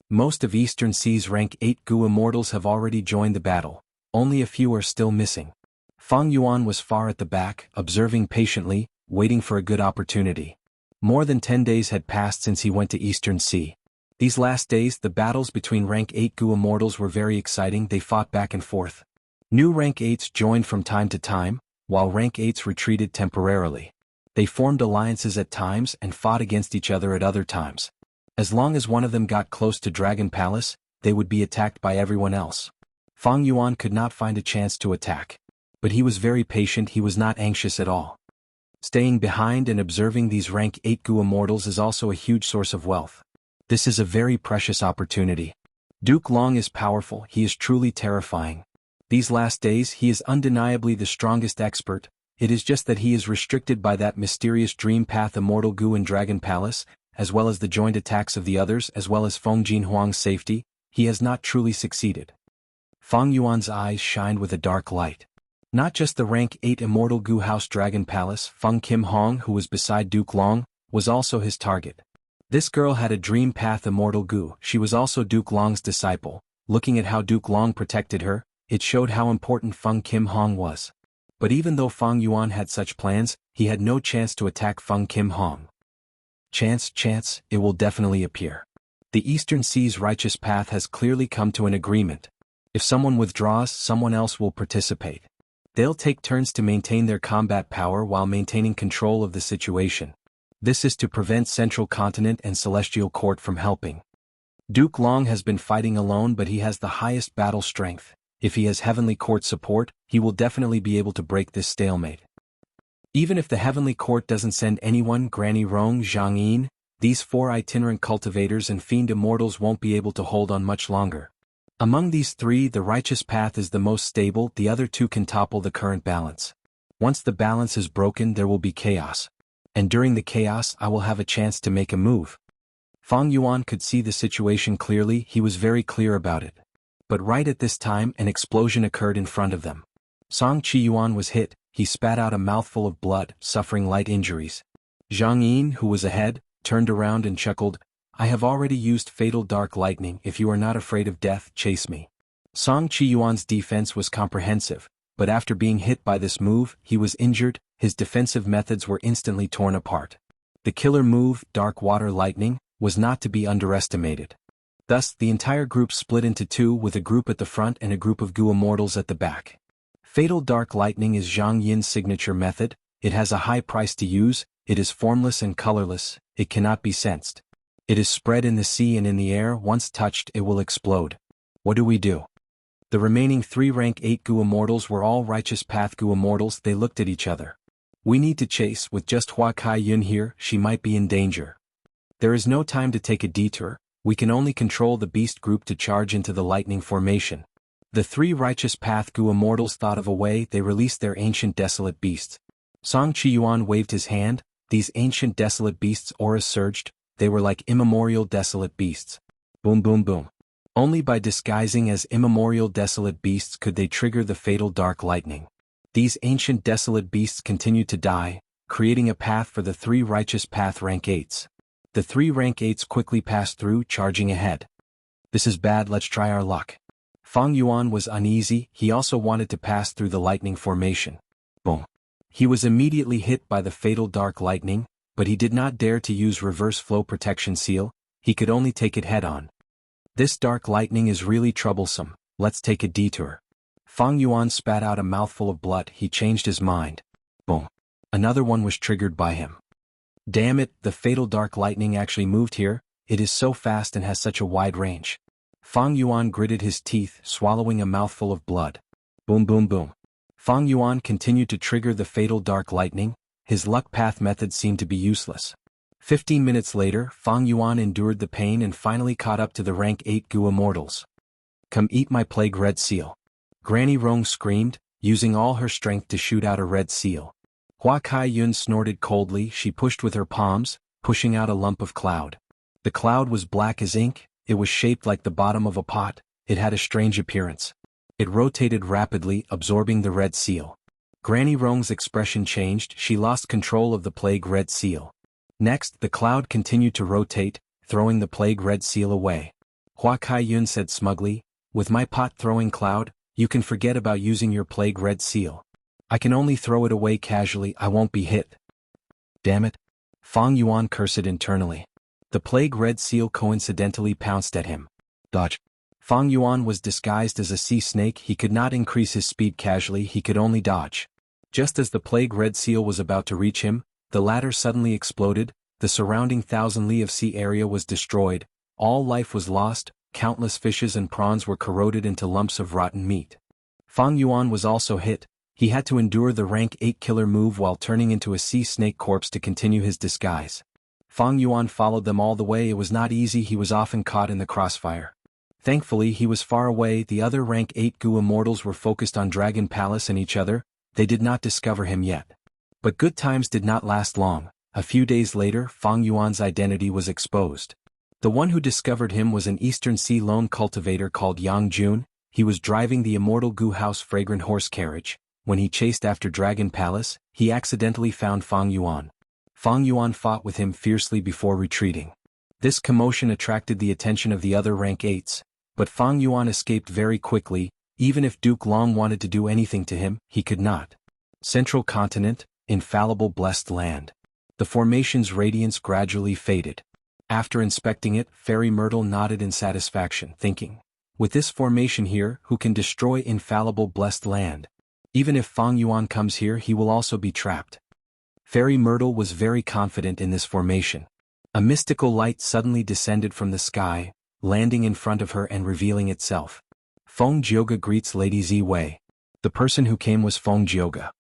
Most of Eastern Sea's rank 8 Gu Immortals have already joined the battle, only a few are still missing. Fang Yuan was far at the back, observing patiently, waiting for a good opportunity. More than 10 days had passed since he went to Eastern Sea. These last days, the battles between rank 8 Gu Immortals were very exciting. They fought back and forth. New rank 8s joined from time to time, while rank 8s retreated temporarily. They formed alliances at times and fought against each other at other times. As long as one of them got close to Dragon Palace, they would be attacked by everyone else. Fang Yuan could not find a chance to attack. But he was very patient, he was not anxious at all. Staying behind and observing these rank 8 Gu Immortals is also a huge source of wealth. This is a very precious opportunity. Duke Long is powerful, he is truly terrifying. These last days he is undeniably the strongest expert, it is just that he is restricted by that mysterious Dream Path Immortal Gu in Dragon Palace, as well as the joint attacks of the others as well as Feng Jinhuang's safety, he has not truly succeeded. Fang Yuan's eyes shined with a dark light. Not just the rank 8 Immortal Gu House Dragon Palace, Feng Kim Hong, who was beside Duke Long, was also his target. This girl had a Dream Path Immortal Gu, she was also Duke Long's disciple. Looking at how Duke Long protected her, it showed how important Feng Kim Hong was. But even though Fang Yuan had such plans, he had no chance to attack Feng Kim Hong. Chance, it will definitely appear. The Eastern Sea's Righteous Path has clearly come to an agreement. If someone withdraws, someone else will participate. They'll take turns to maintain their combat power while maintaining control of the situation. This is to prevent Central Continent and Celestial Court from helping. Duke Long has been fighting alone, but he has the highest battle strength. If he has Heavenly Court support, he will definitely be able to break this stalemate. Even if the Heavenly Court doesn't send anyone, Granny Rong, Zhang Yin, these 4 itinerant cultivators and fiend immortals won't be able to hold on much longer. Among these 3, the Righteous Path is the most stable, the other 2 can topple the current balance. Once the balance is broken, there will be chaos. And during the chaos, I will have a chance to make a move. Fang Yuan could see the situation clearly, he was very clear about it. But right at this time, an explosion occurred in front of them. Song Chi Yuan was hit, he spat out a mouthful of blood, suffering light injuries. Zhang Yin, who was ahead, turned around and chuckled, I have already used Fatal Dark Lightning, if you are not afraid of death, chase me. Song Qiyuan's defense was comprehensive, but after being hit by this move, he was injured, his defensive methods were instantly torn apart. The killer move, Dark Water Lightning, was not to be underestimated. Thus, the entire group split into two, with a group at the front and a group of Gu Immortals at the back. Fatal Dark Lightning is Zhang Yin's signature method. It has a high price to use, it is formless and colorless, it cannot be sensed. It is spread in the sea and in the air, once touched it will explode. What do? The remaining 3 rank 8 Gu Immortals were all Righteous Path Gu Immortals. They looked at each other. We need to chase, with just Hua Kai Yun here, she might be in danger. There is no time to take a detour, we can only control the beast group to charge into the lightning formation. The 3 Righteous Path Gu Immortals thought of a way. They released their ancient desolate beasts. Song Qiyuan waved his hand, these ancient desolate beasts' auras surged, they were like immemorial desolate beasts. Boom boom boom. Only by disguising as immemorial desolate beasts could they trigger the fatal dark lightning. These ancient desolate beasts continued to die, creating a path for the 3 Righteous Path rank 8s. The 3 rank 8s quickly passed through, charging ahead. This is bad, let's try our luck. Fang Yuan was uneasy, he also wanted to pass through the lightning formation. Boom. He was immediately hit by the fatal dark lightning, but he did not dare to use reverse flow protection seal, he could only take it head-on. This dark lightning is really troublesome, let's take a detour. Fang Yuan spat out a mouthful of blood, he changed his mind. Boom. Another one was triggered by him. Damn it, the fatal dark lightning actually moved here, it is so fast and has such a wide range. Fang Yuan gritted his teeth, swallowing a mouthful of blood. Boom boom boom. Fang Yuan continued to trigger the fatal dark lightning, his luck path method seemed to be useless. 15 minutes later, Fang Yuan endured the pain and finally caught up to the rank 8 Gu Immortals. Come eat my plague red seal. Granny Rong screamed, using all her strength to shoot out a red seal. Hua Kai Yun snorted coldly, she pushed with her palms, pushing out a lump of cloud. The cloud was black as ink, it was shaped like the bottom of a pot, it had a strange appearance. It rotated rapidly, absorbing the red seal. Granny Rong's expression changed, she lost control of the plague red seal. Next, the cloud continued to rotate, throwing the plague red seal away. Hua Kai Yun said smugly, with my pot-throwing cloud, you can forget about using your plague red seal. I can only throw it away casually, I won't be hit. Damn it. Fang Yuan cursed internally. The plague red seal coincidentally pounced at him. Dodge. Fang Yuan was disguised as a sea snake, he could not increase his speed casually, he could only dodge. Just as the plague red seal was about to reach him, the latter suddenly exploded, the surrounding 1,000 li of sea area was destroyed, all life was lost, countless fishes and prawns were corroded into lumps of rotten meat. Fang Yuan was also hit, he had to endure the rank 8 killer move while turning into a sea snake corpse to continue his disguise. Fang Yuan followed them all the way, it was not easy, he was often caught in the crossfire. Thankfully he was far away, the other rank 8 Gu Immortals were focused on Dragon Palace and each other, they did not discover him yet. But good times did not last long, a few days later Fang Yuan's identity was exposed. The one who discovered him was an Eastern Sea lone cultivator called Yang Jun, he was driving the immortal Gu House fragrant horse carriage. When he chased after Dragon Palace, he accidentally found Fang Yuan. Fang Yuan fought with him fiercely before retreating. This commotion attracted the attention of the other rank 8s, but Fang Yuan escaped very quickly, even if Duke Long wanted to do anything to him, he could not. Central Continent, infallible blessed land. The formation's radiance gradually faded. After inspecting it, Fairy Myrtle nodded in satisfaction, thinking, with this formation here, who can destroy infallible blessed land? Even if Fang Yuan comes here, he will also be trapped. Fairy Myrtle was very confident in this formation. A mystical light suddenly descended from the sky, landing in front of her and revealing itself. Feng Jioga greets Lady Zi Wei. The person who came was Feng Jioga.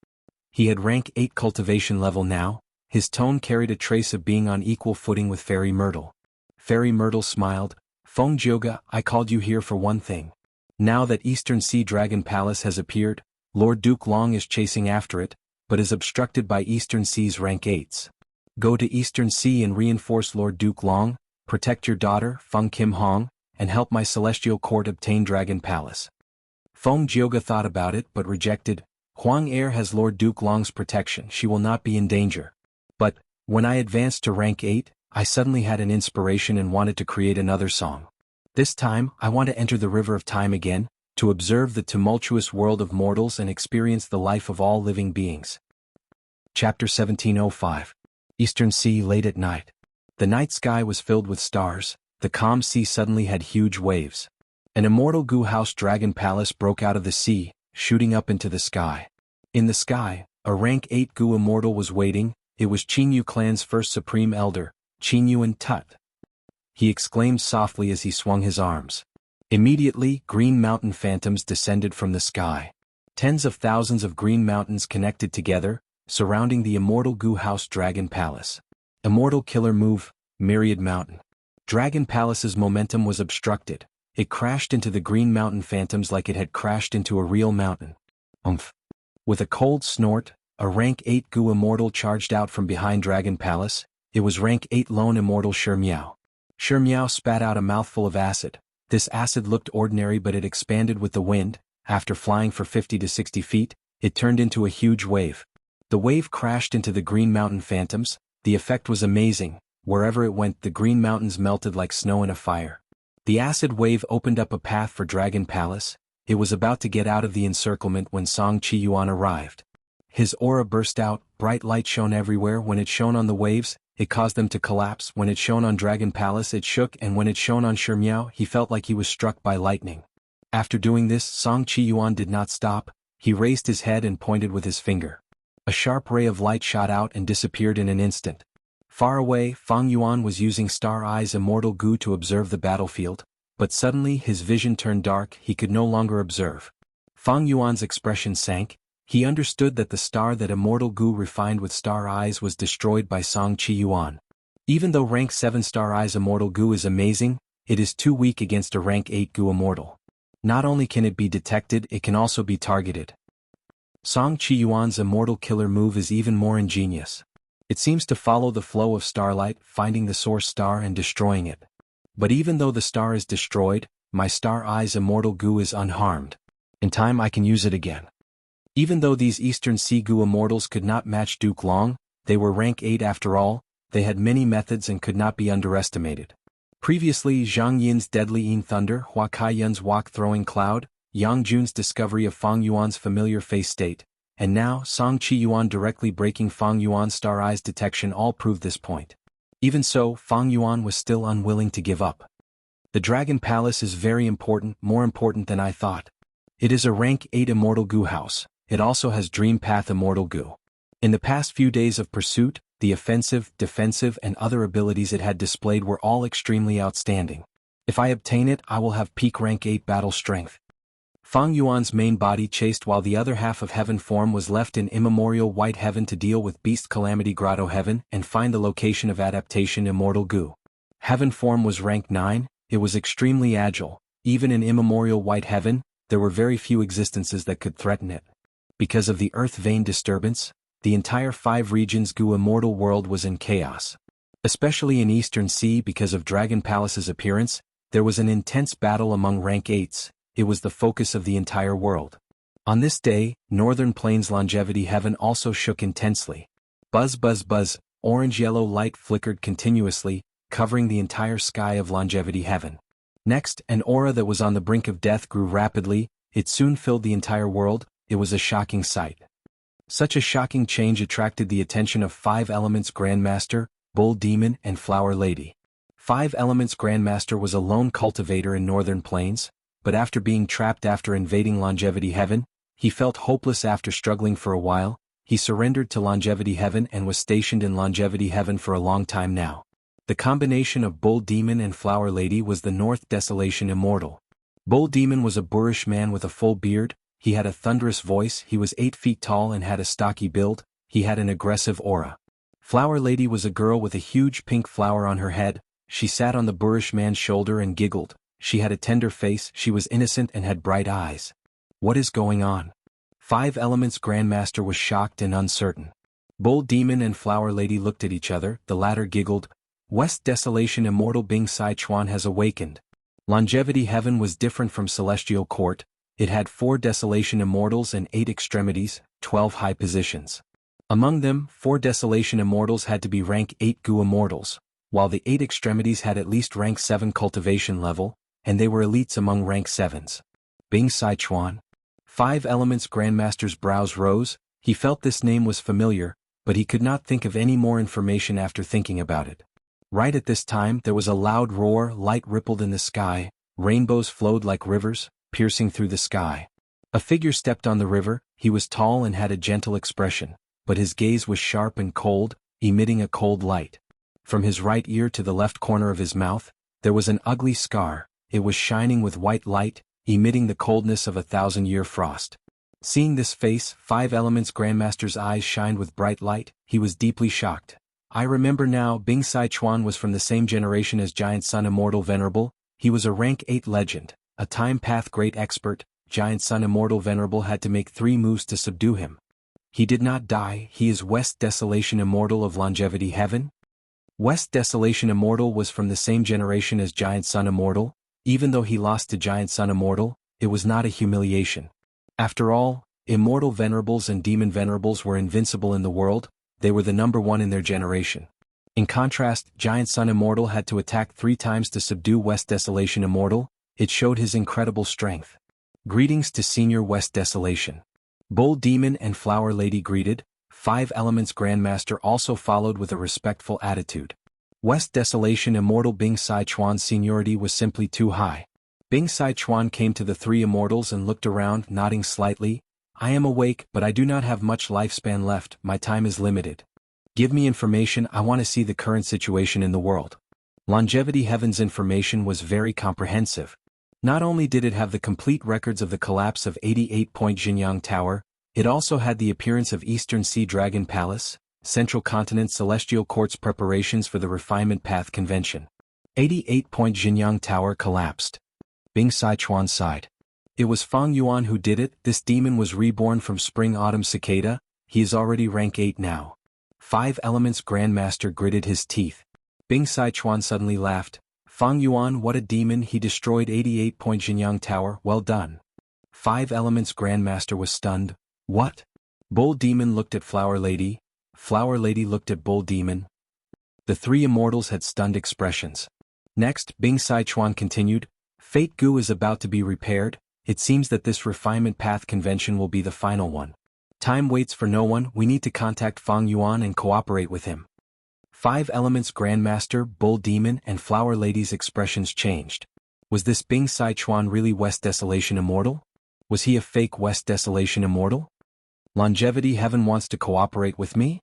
He had rank 8 cultivation level now, his tone carried a trace of being on equal footing with Fairy Myrtle. Fairy Myrtle smiled, Feng Jioga, I called you here for one thing. Now that Eastern Sea Dragon Palace has appeared, Lord Duke Long is chasing after it, but is obstructed by Eastern Sea's rank 8s. Go to Eastern Sea and reinforce Lord Duke Long, protect your daughter, Feng Kim Hong, and help my celestial court obtain Dragon Palace. Feng Jioga thought about it but rejected, Huang Heir has Lord Duke Long's protection, she will not be in danger. But, when I advanced to rank 8, I suddenly had an inspiration and wanted to create another song. This time, I want to enter the River of Time again, to observe the tumultuous world of mortals and experience the life of all living beings. Chapter 1705. Eastern Sea late at night. The night sky was filled with stars, the calm sea suddenly had huge waves. An immortal goo house dragon palace broke out of the sea, shooting up into the sky. In the sky, a rank 8 goo immortal was waiting. It was Qinyu clan's first supreme elder, Yuan Tut. He exclaimed softly as he swung his arms. Immediately, green mountain phantoms descended from the sky. Tens of thousands of green mountains connected together, surrounding the immortal goo house dragon palace. Immortal killer move, Myriad Mountain. Dragon Palace's momentum was obstructed. It crashed into the green mountain phantoms like it had crashed into a real mountain. Umph. With a cold snort, a rank 8 goo immortal charged out from behind Dragon Palace. It was rank 8 lone immortal Shimiao. Shimiao spat out a mouthful of acid. This acid looked ordinary, but it expanded with the wind. After flying for 50 to 60 feet, it turned into a huge wave. The wave crashed into the green mountain phantoms. The effect was amazing. Wherever it went, the green mountains melted like snow in a fire. The acid wave opened up a path for Dragon Palace. It was about to get out of the encirclement when Song Yuan arrived. His aura burst out, bright light shone everywhere. When it shone on the waves, it caused them to collapse. When it shone on Dragon Palace, it shook, and when it shone on Shimiao, he felt like he was struck by lightning. After doing this, Song Yuan did not stop. He raised his head and pointed with his finger. A sharp ray of light shot out and disappeared in an instant. Far away, Fang Yuan was using Star Eye's immortal goo to observe the battlefield, but suddenly his vision turned dark. He could no longer observe. Fang Yuan's expression sank. He understood that the star that immortal goo refined with Star Eyes was destroyed by Song Yuan. Even though rank 7 Star Eyes immortal goo is amazing, it is too weak against a rank 8 goo immortal. Not only can it be detected, it can also be targeted. Song Yuan's immortal killer move is even more ingenious. It seems to follow the flow of starlight, finding the source star and destroying it. But even though the star is destroyed, my Star Eye's immortal goo is unharmed. In time I can use it again. Even though these Eastern Sea goo immortals could not match Duke Long, they were rank 8 after all. They had many methods and could not be underestimated. Previously, Zhang Yin's deadly Yin Thunder, Hua Kaiyun's Walk Throwing Cloud, Yang Jun's discovery of Fang Yuan's familiar face state, and now Song Yuan directly breaking Fang Yuan's Star Eyes detection all proved this point. Even so, Fang Yuan was still unwilling to give up. The Dragon Palace is very important, more important than I thought. It is a rank 8 immortal goo house. It also has Dream Path immortal goo. In the past few days of pursuit, the offensive, defensive and other abilities it had displayed were all extremely outstanding. If I obtain it, I will have peak rank 8 battle strength. Fang Yuan's main body chased while the other half of Heaven form was left in immemorial White Heaven to deal with Beast Calamity Grotto Heaven and find the location of adaptation immortal goo. Heaven form was rank 9, it was extremely agile. Even in immemorial White Heaven, there were very few existences that could threaten it. Because of the earth vein disturbance, the entire 5 regions goo immortal world was in chaos. Especially in Eastern Sea because of Dragon Palace's appearance, there was an intense battle among rank 8s. It was the focus of the entire world. On this day, Northern Plains Longevity Heaven also shook intensely. Buzz buzz buzz, orange-yellow light flickered continuously, covering the entire sky of Longevity Heaven. Next, an aura that was on the brink of death grew rapidly. It soon filled the entire world. It was a shocking sight. Such a shocking change attracted the attention of 5 Elements Grandmaster, Bull Demon and Flower Lady. 5 Elements Grandmaster was a lone cultivator in Northern Plains, but after being trapped after invading Longevity Heaven, he felt hopeless. After struggling for a while, he surrendered to Longevity Heaven and was stationed in Longevity Heaven for a long time now. The combination of Bull Demon and Flower Lady was the North Desolation Immortal. Bull Demon was a boorish man with a full beard. He had a thunderous voice. He was 8 feet tall and had a stocky build. He had an aggressive aura. Flower Lady was a girl with a huge pink flower on her head. She sat on the boorish man's shoulder and giggled. She had a tender face. She was innocent and had bright eyes. What is going on? 5 Elements Grandmaster was shocked and uncertain. Bull Demon and Flower Lady looked at each other. The latter giggled. West Desolation Immortal Bing Sai Chuan has awakened. Longevity Heaven was different from Celestial Court. It had 4 Desolation Immortals and 8 extremities, 12 high positions. Among them, 4 Desolation Immortals had to be rank 8 goo immortals, while the 8 extremities had at least rank 7 cultivation level, and they were elites among rank 7s. Bing Sichuan. 5 Elements Grandmaster's brows rose. He felt this name was familiar, but he could not think of any more information after thinking about it. Right at this time there was a loud roar, light rippled in the sky, rainbows flowed like rivers, piercing through the sky. A figure stepped on the river. He was tall and had a gentle expression, but his gaze was sharp and cold, emitting a cold light. From his right ear to the left corner of his mouth, there was an ugly scar. It was shining with white light, emitting the coldness of a 1,000-year frost. Seeing this face, 5 Elements Grandmaster's eyes shined with bright light. He was deeply shocked. I remember now, Bing Sichuan was from the same generation as Giant Sun Immortal Venerable. He was a rank 8 legend, a time path great expert. Giant Sun Immortal Venerable had to make 3 moves to subdue him. He did not die. He is West Desolation Immortal of Longevity Heaven. West Desolation Immortal was from the same generation as Giant Sun Immortal. Even though he lost to Giant Sun Immortal, it was not a humiliation. After all, Immortal Venerables and Demon Venerables were invincible in the world. They were the number 1 in their generation. In contrast, Giant Sun Immortal had to attack 3 times to subdue West Desolation Immortal. It showed his incredible strength. Greetings to Senior West Desolation. Bull Demon and Flower Lady greeted. 5 Elements Grandmaster also followed with a respectful attitude. West Desolation Immortal Bing Sichuan's seniority was simply too high. Bing Sichuan came to the 3 immortals and looked around, nodding slightly. I am awake, but I do not have much lifespan left. My time is limited. Give me information. I want to see the current situation in the world. Longevity Heaven's information was very comprehensive. Not only did it have the complete records of the collapse of 88-point Jinyang Tower, it also had the appearance of Eastern Sea Dragon Palace, Central Continent Celestial Court's preparations for the Refinement Path Convention. 88-point Jinyang Tower collapsed. Bing Sichuan sighed. It was Fang Yuan who did it. This demon was reborn from Spring-Autumn Cicada. He is already rank 8 now. 5 Elements Grandmaster gritted his teeth. Bing Sichuan suddenly laughed. Fang Yuan, what a demon! He destroyed 88-point Jinyang Tower. Well done. 5 Elements Grandmaster was stunned. What? Bull Demon looked at Flower Lady. Flower Lady looked at Bull Demon. The 3 immortals had stunned expressions. Next, Bing Sichuan continued. Fate Gu is about to be repaired. It seems that this Refinement Path Convention will be the final one. Time waits for no one. We need to contact Fang Yuan and cooperate with him. 5 Elements Grandmaster, Bull Demon, and Flower Lady's expressions changed. Was this Bing Sichuan really West Desolation Immortal? Was he a fake West Desolation Immortal? Longevity Heaven wants to cooperate with me?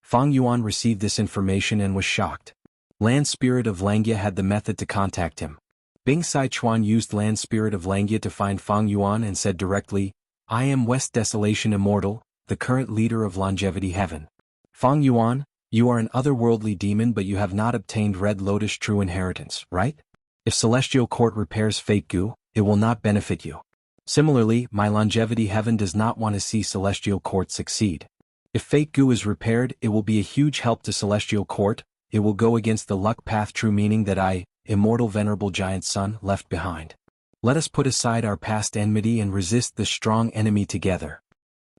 Fang Yuan received this information and was shocked. Land Spirit of Langya had the method to contact him. Bing Sichuan used Land Spirit of Langya to find Fang Yuan and said directly, I am West Desolation Immortal, the current leader of Longevity Heaven. Fang Yuan, you are an otherworldly demon but you have not obtained Red Lotus True Inheritance, right? If Celestial Court repairs Fate Gu, it will not benefit you. Similarly, my Longevity Heaven does not want to see Celestial Court succeed. If Fate Gu is repaired, it will be a huge help to Celestial Court. It will go against the luck path, true meaning that I, Immortal Venerable Giant Sun, left behind. Let us put aside our past enmity and resist the strong enemy together.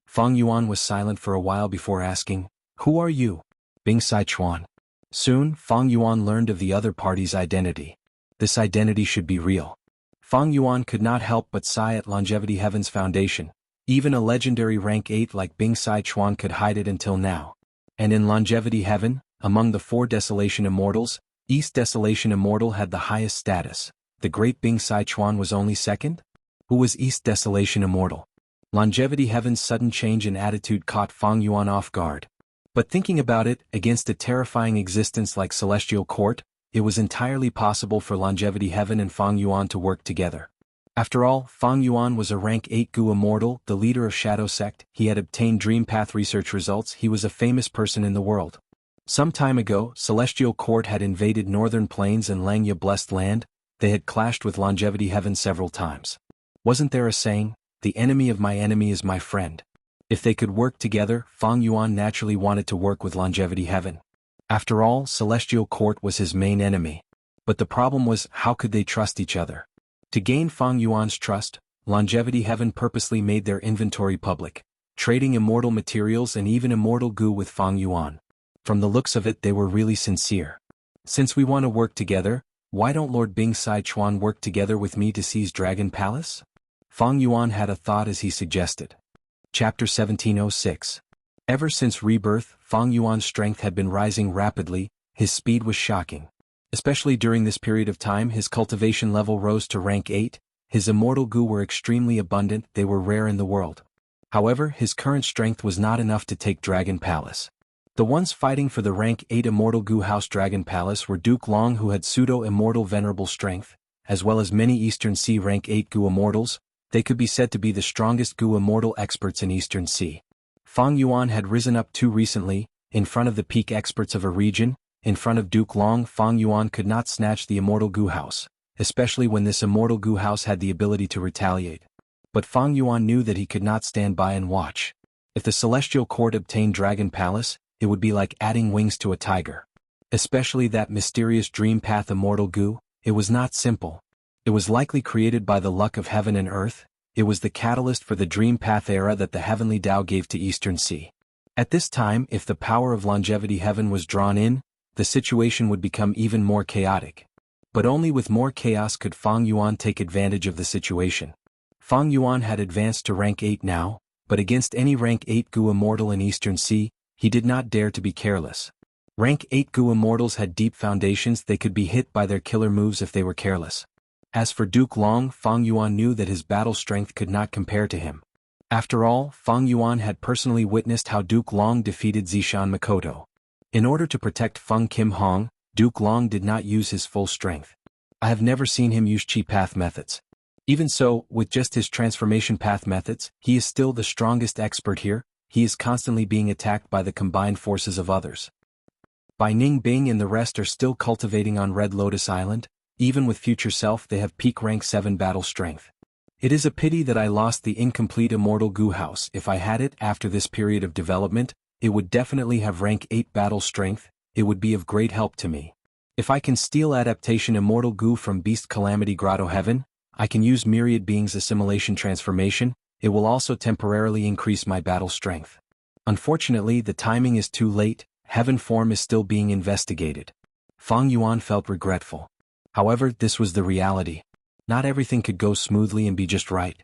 Fang Yuan was silent for a while before asking, Who are you? Bing Sichuan. Soon, Fang Yuan learned of the other party's identity. This identity should be real. Fang Yuan could not help but sigh at Longevity Heaven's foundation. Even a legendary rank 8 like Bing Sichuan could hide it until now. And in Longevity Heaven, among the 4 Desolation Immortals, East Desolation Immortal had the highest status. The great Bing Sichuan was only second? Who was East Desolation Immortal? Longevity Heaven's sudden change in attitude caught Fang Yuan off guard. But thinking about it, against a terrifying existence like Celestial Court, it was entirely possible for Longevity Heaven and Fang Yuan to work together. After all, Fang Yuan was a rank 8 Gu Immortal, the leader of Shadow Sect. He had obtained Dream Path research results. He was a famous person in the world. Some time ago, Celestial Court had invaded Northern Plains and Langya Blessed Land. They had clashed with Longevity Heaven several times. Wasn't there a saying, the enemy of my enemy is my friend? If they could work together, Fang Yuan naturally wanted to work with Longevity Heaven. After all, Celestial Court was his main enemy. But the problem was, how could they trust each other? To gain Fang Yuan's trust, Longevity Heaven purposely made their inventory public, trading immortal materials and even immortal goo with Fang Yuan. From the looks of it, they were really sincere. Since we want to work together, why don't Lord Bing Sichuan work together with me to seize Dragon Palace? Fang Yuan had a thought as he suggested. Chapter 1706. Ever since rebirth, Fang Yuan's strength had been rising rapidly. His speed was shocking. Especially during this period of time, his cultivation level rose to rank 8, his immortal goo were extremely abundant, they were rare in the world. However, his current strength was not enough to take Dragon Palace. The ones fighting for the rank 8 immortal goo house Dragon Palace were Duke Long, who had pseudo-immortal venerable strength, as well as many Eastern Sea rank 8 goo immortals. They could be said to be the strongest goo immortal experts in Eastern Sea. Fang Yuan had risen up too recently, in front of the peak experts of a region. In front of Duke Long, Fang Yuan could not snatch the immortal goo house, especially when this immortal goo house had the ability to retaliate. But Fang Yuan knew that he could not stand by and watch. If the Celestial Court obtained Dragon Palace, it would be like adding wings to a tiger. Especially that mysterious dream path immortal goo, it was not simple. It was likely created by the luck of heaven and earth. It was the catalyst for the dream path era that the heavenly Tao gave to Eastern Sea. At this time, if the power of longevity heaven was drawn in, the situation would become even more chaotic. But only with more chaos could Fang Yuan take advantage of the situation. Fang Yuan had advanced to rank 8 now, but against any rank 8 goo immortal in Eastern Sea, he did not dare to be careless. Rank 8 goo immortals had deep foundations, they could be hit by their killer moves if they were careless. As for Duke Long, Fang Yuan knew that his battle strength could not compare to him. After all, Fang Yuan had personally witnessed how Duke Long defeated Zishan Makoto. In order to protect Feng Kim Hong, Duke Long did not use his full strength. I have never seen him use chi path methods. Even so, with just his transformation path methods, he is still the strongest expert here. He is constantly being attacked by the combined forces of others. Bai Ning Bing and the rest are still cultivating on Red Lotus Island. Even with future self, they have peak rank 7 battle strength. It is a pity that I lost the incomplete immortal goo house. If I had it after this period of development, it would definitely have rank 8 battle strength. It would be of great help to me. If I can steal adaptation immortal goo from Beast Calamity Grotto Heaven, I can use Myriad Beings Assimilation Transformation. It will also temporarily increase my battle strength. Unfortunately, the timing is too late. Heaven form is still being investigated. Fang Yuan felt regretful. However, this was the reality. Not everything could go smoothly and be just right.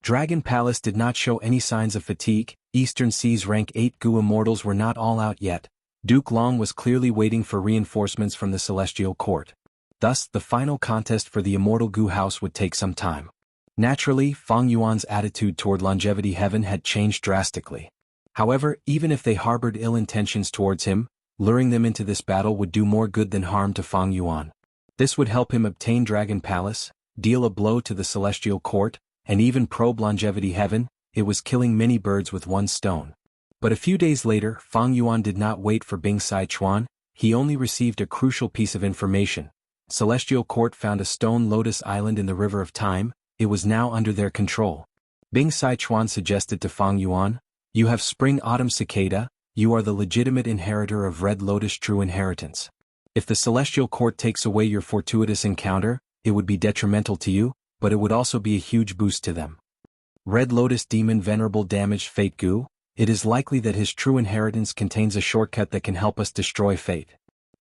Dragon Palace did not show any signs of fatigue. Eastern Sea's rank 8 goo immortals were not all out yet. Duke Long was clearly waiting for reinforcements from the Celestial Court. Thus, the final contest for the immortal goo house would take some time. Naturally, Fang Yuan's attitude toward longevity heaven had changed drastically. However, even if they harbored ill intentions towards him, luring them into this battle would do more good than harm to Fang Yuan. This would help him obtain Dragon Palace, deal a blow to the Celestial Court, and even probe longevity heaven. It was killing many birds with one stone. But a few days later, Fang Yuan did not wait for Bing Sichuan, he only received a crucial piece of information. Celestial Court found a stone lotus island in the River of Time. It was now under their control. Bing Sichuan suggested to Fang Yuan, "You have Spring-Autumn Cicada, you are the legitimate inheritor of Red Lotus True Inheritance. If the Celestial Court takes away your fortuitous encounter, it would be detrimental to you, but it would also be a huge boost to them. Red Lotus Demon Venerable damaged Fate Goo, it is likely that his true inheritance contains a shortcut that can help us destroy Fate."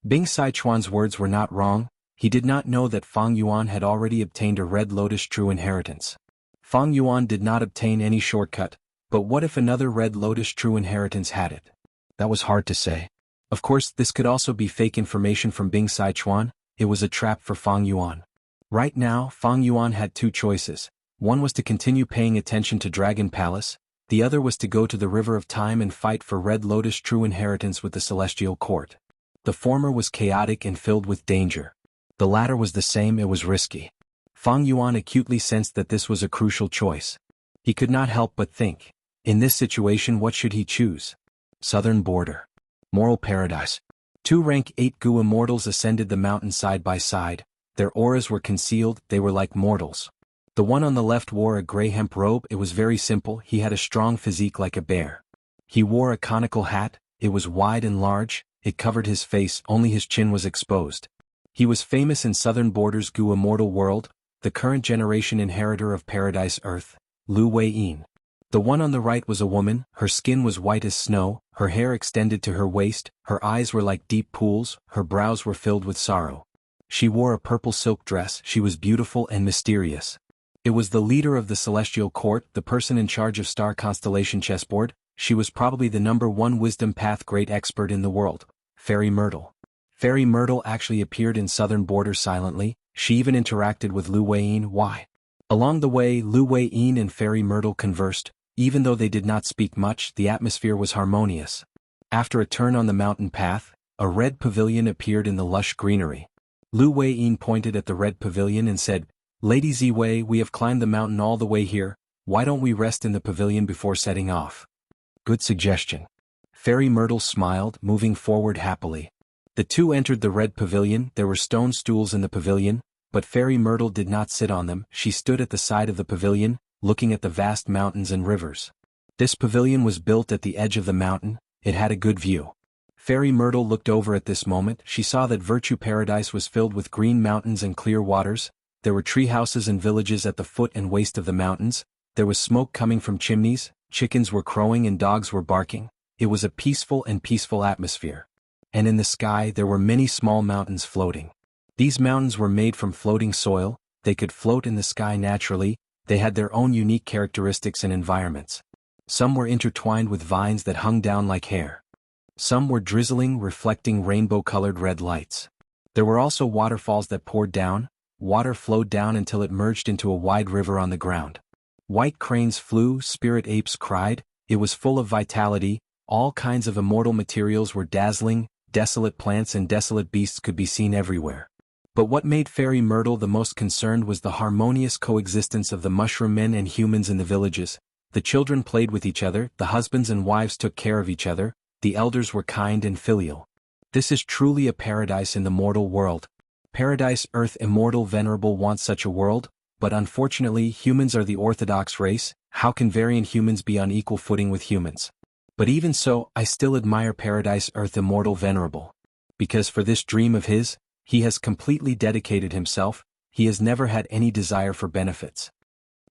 Bing Sichuan's words were not wrong. He did not know that Fang Yuan had already obtained a Red Lotus True Inheritance. Fang Yuan did not obtain any shortcut, but what if another Red Lotus True Inheritance had it? That was hard to say. Of course, this could also be fake information from Bing Sichuan. It was a trap for Fang Yuan. Right now, Fang Yuan had two choices. One was to continue paying attention to Dragon Palace, the other was to go to the River of Time and fight for Red Lotus True Inheritance with the Celestial Court. The former was chaotic and filled with danger. The latter was the same, it was risky. Fang Yuan acutely sensed that this was a crucial choice. He could not help but think, in this situation what should he choose? Southern border. Moral paradise. Two rank 8 goo immortals ascended the mountain side by side. Their auras were concealed, they were like mortals. The one on the left wore a gray hemp robe, it was very simple, he had a strong physique like a bear. He wore a conical hat, it was wide and large, it covered his face, only his chin was exposed. He was famous in Southern Borders Goo Immortal World, the current generation inheritor of Paradise Earth, Lu Wei-yin. The one on the right was a woman, her skin was white as snow, her hair extended to her waist, her eyes were like deep pools, her brows were filled with sorrow. She wore a purple silk dress, she was beautiful and mysterious. It was the leader of the Celestial Court, the person in charge of Star Constellation Chessboard. She was probably the #1 Wisdom Path great expert in the world, Fairy Myrtle. Fairy Myrtle actually appeared in southern borders silently. She even interacted with Lu Weiyin. Why? Along the way, Lu Weiyin and Fairy Myrtle conversed. Even though they did not speak much, the atmosphere was harmonious. After a turn on the mountain path, a red pavilion appeared in the lush greenery. Lu Weiyin pointed at the red pavilion and said, "Lady Ziwei, we have climbed the mountain all the way here. Why don't we rest in the pavilion before setting off?" Good suggestion. Fairy Myrtle smiled, moving forward happily. The two entered the red pavilion. There were stone stools in the pavilion, but Fairy Myrtle did not sit on them. She stood at the side of the pavilion, looking at the vast mountains and rivers. This pavilion was built at the edge of the mountain. It had a good view. Fairy Myrtle looked over at this moment. She saw that Virtue Paradise was filled with green mountains and clear waters. There were tree houses and villages at the foot and waist of the mountains. There was smoke coming from chimneys, chickens were crowing and dogs were barking. It was a peaceful atmosphere. And in the sky there were many small mountains floating. These mountains were made from floating soil. They could float in the sky naturally. They had their own unique characteristics and environments. Some were intertwined with vines that hung down like hair. Some were drizzling, reflecting rainbow-colored red lights. There were also waterfalls that poured down. Water flowed down until it merged into a wide river on the ground. White cranes flew, spirit apes cried. It was full of vitality. All kinds of immortal materials were dazzling. Desolate plants and desolate beasts could be seen everywhere. But what made Fairy Myrtle the most concerned was the harmonious coexistence of the mushroom men and humans in the villages. The children played with each other, the husbands and wives took care of each other, the elders were kind and filial. This is truly a paradise in the mortal world. Paradise Earth Immortal Venerable wants such a world, but unfortunately humans are the orthodox race. How can variant humans be on equal footing with humans? But even so, I still admire Paradise Earth Immortal Venerable. Because for this dream of his, he has completely dedicated himself. He has never had any desire for benefits.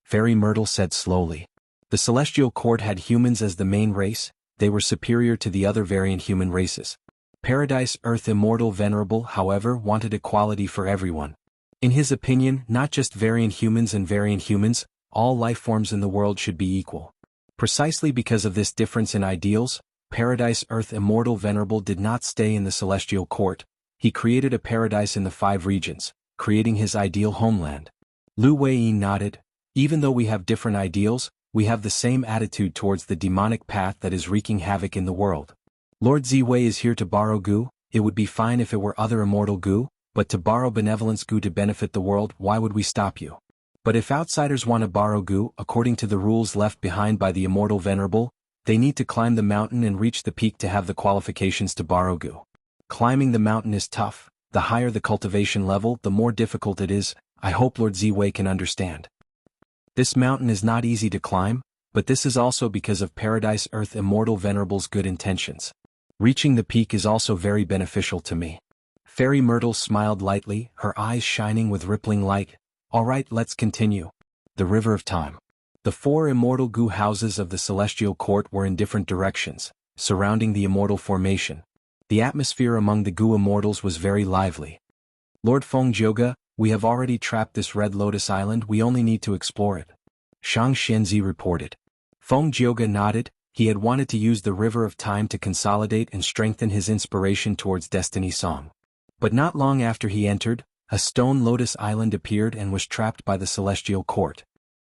Fairy Myrtle said slowly. The Celestial Court had humans as the main race. They were superior to the other variant human races. Paradise Earth Immortal Venerable, however, wanted equality for everyone. In his opinion, not just variant humans, all life forms in the world should be equal. Precisely because of this difference in ideals, Paradise Earth Immortal Venerable did not stay in the Celestial Court. He created a paradise in the 5 regions, creating his ideal homeland. Lu Weiyin nodded. Even though we have different ideals, we have the same attitude towards the demonic path that is wreaking havoc in the world. Lord Ziwei is here to borrow goo. It would be fine if it were other immortal goo, but to borrow benevolence goo to benefit the world, why would we stop you? But if outsiders want to borrow goo, according to the rules left behind by the Immortal Venerable, they need to climb the mountain and reach the peak to have the qualifications to borrow goo. Climbing the mountain is tough. The higher the cultivation level, the more difficult it is. I hope Lord Ziwei can understand. This mountain is not easy to climb, but this is also because of Paradise Earth Immortal Venerable's good intentions. Reaching the peak is also very beneficial to me. Fairy Myrtle smiled lightly, her eyes shining with rippling light. Alright, let's continue. The River of Time. The 4 immortal goo houses of the Celestial Court were in different directions, surrounding the immortal formation. The atmosphere among the goo immortals was very lively. Lord Feng Jioge, we have already trapped this Red Lotus Island, we only need to explore it. Shang Xianzi reported. Feng Jioge nodded. He had wanted to use the River of Time to consolidate and strengthen his inspiration towards Destiny Song. But not long after he entered, a stone Lotus Island appeared and was trapped by the Celestial Court.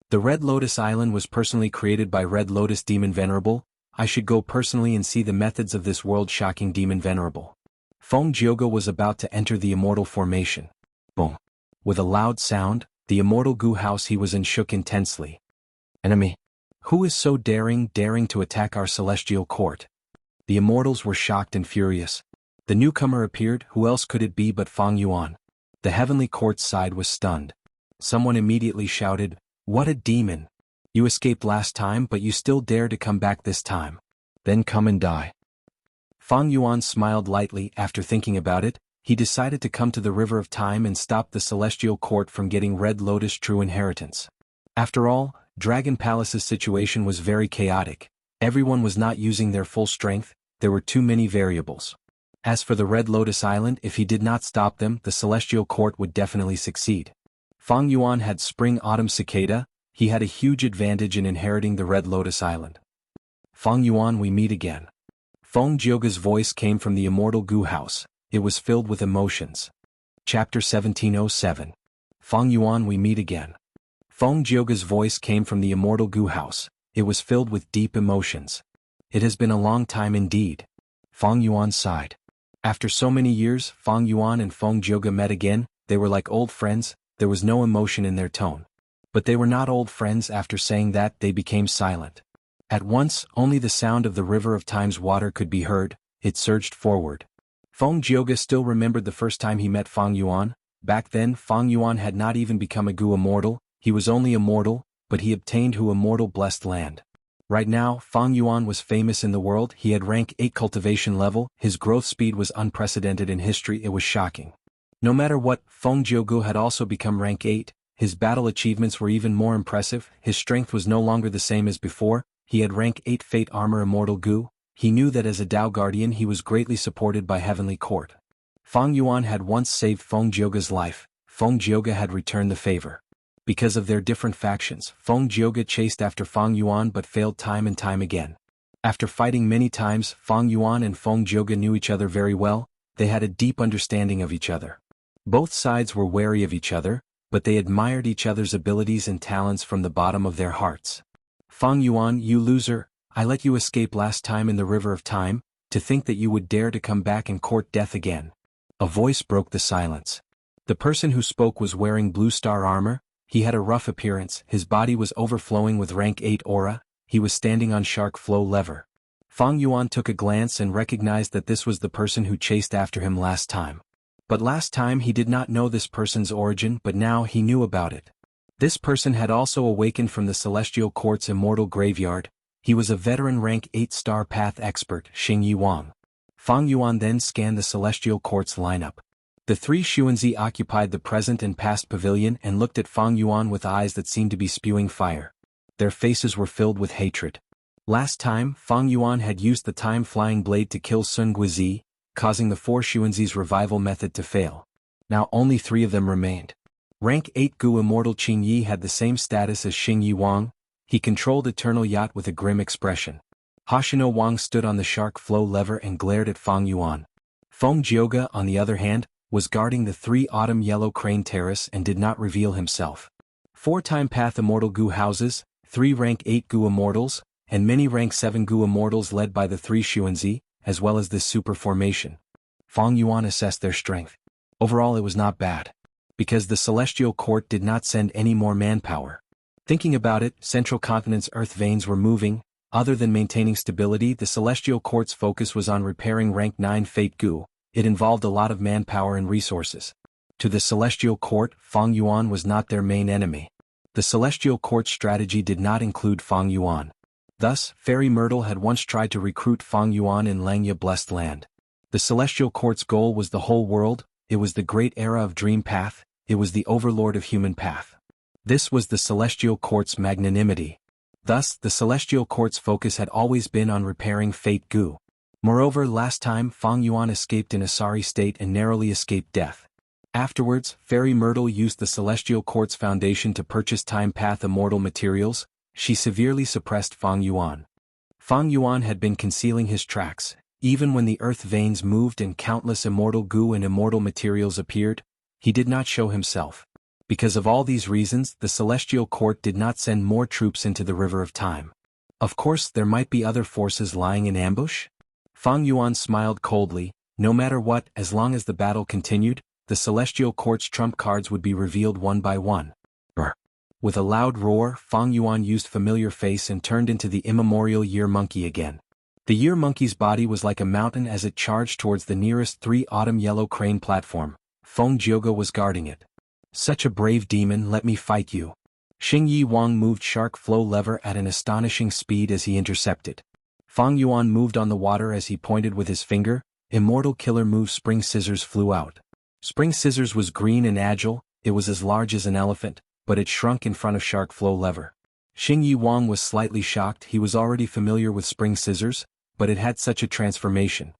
The Red Lotus Island was personally created by Red Lotus Demon Venerable. I should go personally and see the methods of this world-shocking Demon Venerable. Feng Jioge was about to enter the immortal formation. Boom. With a loud sound, the immortal goo house he was in shook intensely. Enemy. Who is so daring to attack our Celestial Court? The immortals were shocked and furious. The newcomer appeared, who else could it be but Fang Yuan? The Heavenly Court's side was stunned. Someone immediately shouted, "What a demon! You escaped last time but you still dare to come back this time. Then come and die." Fang Yuan smiled lightly. After thinking about it, he decided to come to the River of Time and stop the Celestial Court from getting Red Lotus true inheritance. After all, Dragon Palace's situation was very chaotic. Everyone was not using their full strength, there were too many variables. As for the Red Lotus Island, if he did not stop them, the Celestial Court would definitely succeed. Fang Yuan had spring-autumn cicada, he had a huge advantage in inheriting the Red Lotus Island. Fang Yuan, we meet again. Feng Jioge's voice came from the immortal Gu house, it was filled with emotions. Chapter 1707. Fang Yuan, we meet again. Feng Jioge's voice came from the immortal Gu house, it was filled with deep emotions. It has been a long time indeed. Fang Yuan sighed. After so many years, Fang Yuan and Feng Jioge met again, they were like old friends, there was no emotion in their tone. But they were not old friends. After saying that, they became silent. At once, only the sound of the river of time's water could be heard, it surged forward. Feng Jioge still remembered the first time he met Fang Yuan. Back then, Fang Yuan had not even become a Gu immortal, he was only a mortal, but he obtained Hu immortal blessed land. Right now, Fang Yuan was famous in the world, he had rank 8 cultivation level, his growth speed was unprecedented in history, it was shocking. No matter what, Feng Jioge had also become rank 8, his battle achievements were even more impressive, his strength was no longer the same as before, he had rank 8 Fate Armor Immortal Gu, he knew that as a Dao Guardian he was greatly supported by Heavenly Court. Fang Yuan had once saved Feng Jioge's life, Feng Jioge had returned the favor. Because of their different factions, Feng Jioge chased after Fang Yuan but failed time and time again. After fighting many times, Fang Yuan and Feng Jioge knew each other very well, they had a deep understanding of each other. Both sides were wary of each other, but they admired each other's abilities and talents from the bottom of their hearts. Fang Yuan, you loser, I let you escape last time in the river of time, to think that you would dare to come back and court death again. A voice broke the silence. The person who spoke was wearing blue star armor, he had a rough appearance, his body was overflowing with rank 8 aura, he was standing on shark flow lever. Fang Yuan took a glance and recognized that this was the person who chased after him last time. But last time he did not know this person's origin, but now he knew about it. This person had also awakened from the Celestial Court's immortal graveyard, he was a veteran rank 8 star path expert, Xingyi Wang. Fang Yuan then scanned the Celestial Court's lineup. The 3 Xuanzi occupied the present and past pavilion and looked at Fang Yuan with eyes that seemed to be spewing fire. Their faces were filled with hatred. Last time, Fang Yuan had used the time-flying blade to kill Sun Guizi, causing the 4 Xuanzi's revival method to fail. Now only 3 of them remained. Rank 8 Gu Immortal Qing Yi had the same status as Xingyi Wang, he controlled Eternal Yacht with a grim expression. Hoshino Wang stood on the shark flow lever and glared at Fang Yuan. Feng Jioge, on the other hand, was guarding the 3 Autumn Yellow Crane Terrace and did not reveal himself. 4 Time Path Immortal Gu houses, 3 rank 8 Gu Immortals, and many rank 7 Gu Immortals led by the 3 Xuanzi, as well as this super formation. Fang Yuan assessed their strength. Overall it was not bad. Because the Celestial Court did not send any more manpower. Thinking about it, Central Continent's earth veins were moving, other than maintaining stability the Celestial Court's focus was on repairing rank 9 Fate Gu, it involved a lot of manpower and resources. To the Celestial Court, Fang Yuan was not their main enemy. The Celestial Court's strategy did not include Fang Yuan. Thus, Fairy Myrtle had once tried to recruit Fang Yuan in Langya Blessed Land. The Celestial Court's goal was the whole world, it was the great era of Dream Path, it was the overlord of Human Path. This was the Celestial Court's magnanimity. Thus, the Celestial Court's focus had always been on repairing Fate Gu. Moreover, last time Fang Yuan escaped in a sorry state and narrowly escaped death. Afterwards, Fairy Myrtle used the Celestial Court's foundation to purchase Time Path immortal materials, she severely suppressed Fang Yuan. Fang Yuan had been concealing his tracks, even when the earth veins moved and countless immortal Gu and immortal materials appeared, he did not show himself. Because of all these reasons, the Celestial Court did not send more troops into the River of Time. Of course, there might be other forces lying in ambush. Fang Yuan smiled coldly, no matter what, as long as the battle continued, the Celestial Court's trump cards would be revealed one by one. With a loud roar, Fang Yuan used Familiar Face and turned into the immemorial Year Monkey again. The Year Monkey's body was like a mountain as it charged towards the nearest 3 Autumn Yellow Crane platform. Feng Jioge was guarding it. Such a brave demon, let me fight you. Xingyi Wang moved Shark Flow lever at an astonishing speed as he intercepted. Fang Yuan moved on the water as he pointed with his finger, Immortal Killer Move Spring Scissors flew out. Spring Scissors was green and agile, it was as large as an elephant, but it shrunk in front of Shark Flow lever. Xingyi Wang was slightly shocked, he was already familiar with Spring Scissors, but it had such a transformation.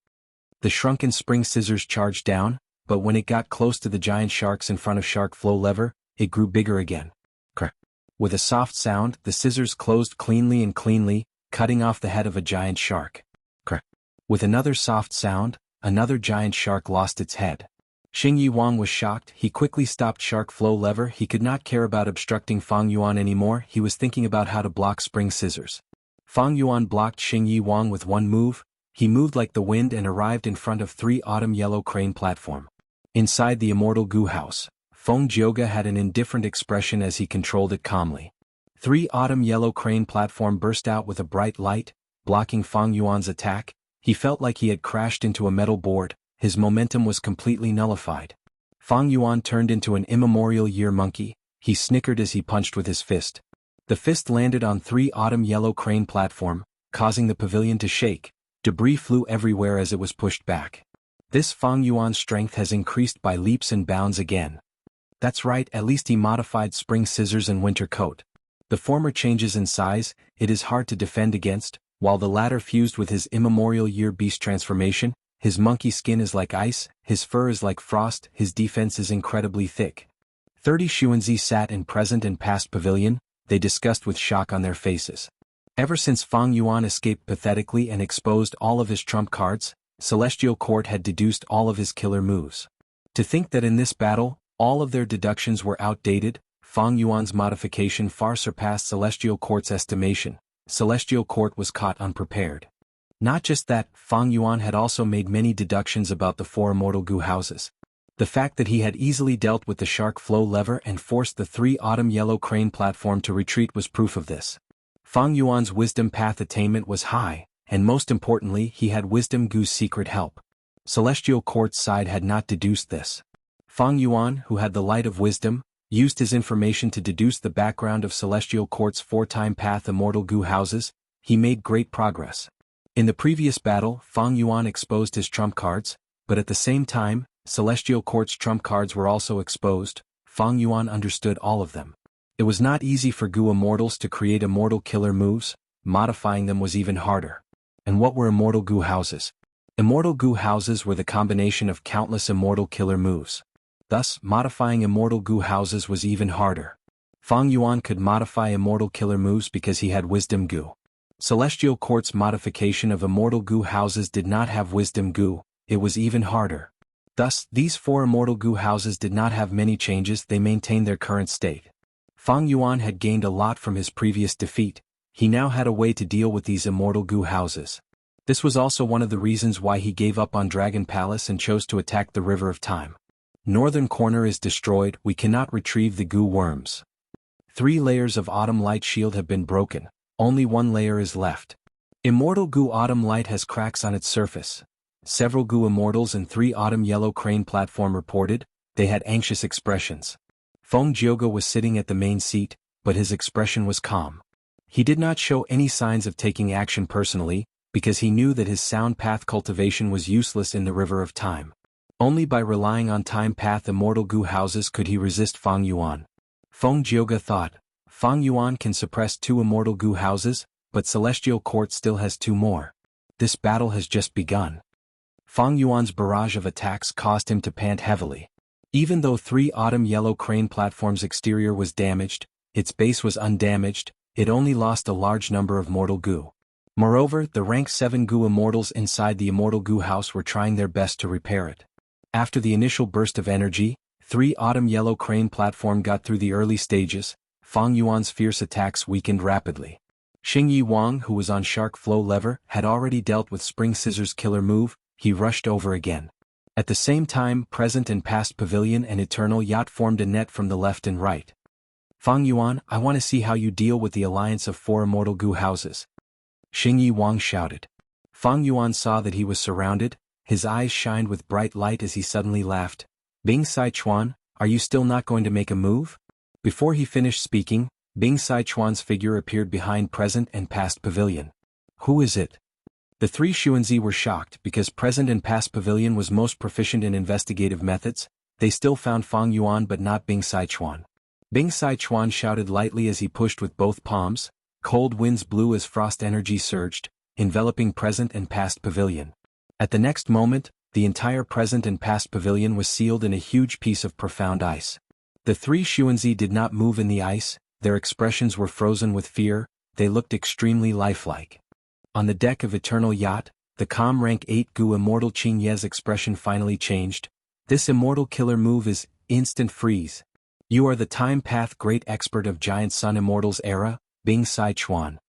The shrunken Spring Scissors charged down, but when it got close to the giant sharks in front of Shark Flow lever, it grew bigger again. Crack. With a soft sound, the scissors closed cleanly, cutting off the head of a giant shark. Crack. With another soft sound, another giant shark lost its head. Xingyi Wang was shocked. He quickly stopped shark flow lever. He could not care about obstructing Fang Yuan anymore. He was thinking about how to block spring scissors. Fang Yuan blocked Xingyi Wang with one move. He moved like the wind and arrived in front of 3 autumn yellow crane platform. Inside the immortal goo house, Feng Jioge had an indifferent expression as he controlled it calmly. 3 autumn yellow crane platform burst out with a bright light, blocking Fang Yuan's attack. He felt like he had crashed into a metal board. His momentum was completely nullified. Fang Yuan turned into an immemorial year monkey. He snickered as he punched with his fist. The fist landed on 3 autumn yellow crane platform, causing the pavilion to shake. Debris flew everywhere as it was pushed back. This Fang Yuan's strength has increased by leaps and bounds again. That's right, at least he modified spring scissors and winter coat. The former changes in size, it is hard to defend against, while the latter fused with his immemorial year beast transformation. His monkey skin is like ice, his fur is like frost, his defense is incredibly thick. 30 Xuanzi sat in present and past pavilion, they discussed with shock on their faces. Ever since Fang Yuan escaped pathetically and exposed all of his trump cards, Celestial Court had deduced all of his killer moves. To think that in this battle, all of their deductions were outdated, Fang Yuan's modification far surpassed Celestial Court's estimation. Celestial Court was caught unprepared. Not just that, Fang Yuan had also made many deductions about the 4 immortal goo houses. The fact that he had easily dealt with the shark flow lever and forced the 3 autumn yellow crane platform to retreat was proof of this. Fang Yuan's wisdom path attainment was high, and most importantly he had wisdom goo's secret help. Celestial Court's side had not deduced this. Fang Yuan, who had the light of wisdom, used his information to deduce the background of Celestial Court's 4-time path immortal goo houses. He made great progress. In the previous battle, Fang Yuan exposed his trump cards, but at the same time, Celestial Court's trump cards were also exposed. Fang Yuan understood all of them. It was not easy for goo immortals to create immortal killer moves, modifying them was even harder. And what were immortal goo houses? Immortal goo houses were the combination of countless immortal killer moves. Thus, modifying immortal goo houses was even harder. Fang Yuan could modify immortal killer moves because he had wisdom goo. Celestial Court's modification of immortal goo houses did not have wisdom goo, it was even harder. Thus, these 4 immortal goo houses did not have many changes, they maintained their current state. Fang Yuan had gained a lot from his previous defeat. He now had a way to deal with these immortal goo houses. This was also one of the reasons why he gave up on Dragon Palace and chose to attack the River of Time. Northern corner is destroyed, we cannot retrieve the goo worms. 3 layers of autumn light shield have been broken. Only 1 layer is left. Immortal goo autumn light has cracks on its surface. Several goo immortals and 3 autumn yellow crane platform reported, they had anxious expressions. Feng Jioge was sitting at the main seat, but his expression was calm. He did not show any signs of taking action personally, because he knew that his sound path cultivation was useless in the River of Time. Only by relying on time path immortal goo houses could he resist Fang Yuan. Feng Jioge thought, Fang Yuan can suppress 2 immortal goo houses, but Celestial Court still has 2 more. This battle has just begun. Fang Yuan's barrage of attacks caused him to pant heavily. Even though 3 autumn yellow crane platform's exterior was damaged, its base was undamaged, it only lost a large number of mortal goo. Moreover, the rank 7 goo immortals inside the immortal goo house were trying their best to repair it. After the initial burst of energy, 3 autumn yellow crane platform got through the early stages. Fang Yuan's fierce attacks weakened rapidly. Xingyi Wang, who was on shark flow lever, had already dealt with spring scissors killer move, he rushed over again. At the same time, present and past pavilion and eternal yacht formed a net from the left and right. Fang Yuan, I want to see how you deal with the alliance of 4 immortal goo houses. Xingyi Wang shouted. Fang Yuan saw that he was surrounded, his eyes shined with bright light as he suddenly laughed. Bing Sichuan, are you still not going to make a move? Before he finished speaking, Bing Sichuan's figure appeared behind present and past pavilion. Who is it? The 3 Xuanzi were shocked because present and past pavilion was most proficient in investigative methods. They still found Fang Yuan but not Bing Sichuan. Bing Sichuan shouted lightly as he pushed with both palms. Cold winds blew as frost energy surged, enveloping present and past pavilion. At the next moment, the entire present and past pavilion was sealed in a huge piece of profound ice. The three Xuanzi did not move in the ice, their expressions were frozen with fear, they looked extremely lifelike. On the deck of Eternal Yacht, the calm rank 8 Gu Immortal Qing Ye's expression finally changed. This immortal killer move is instant freeze. You are the time path great expert of Giant Sun Immortals era, Bing Sai Chuan.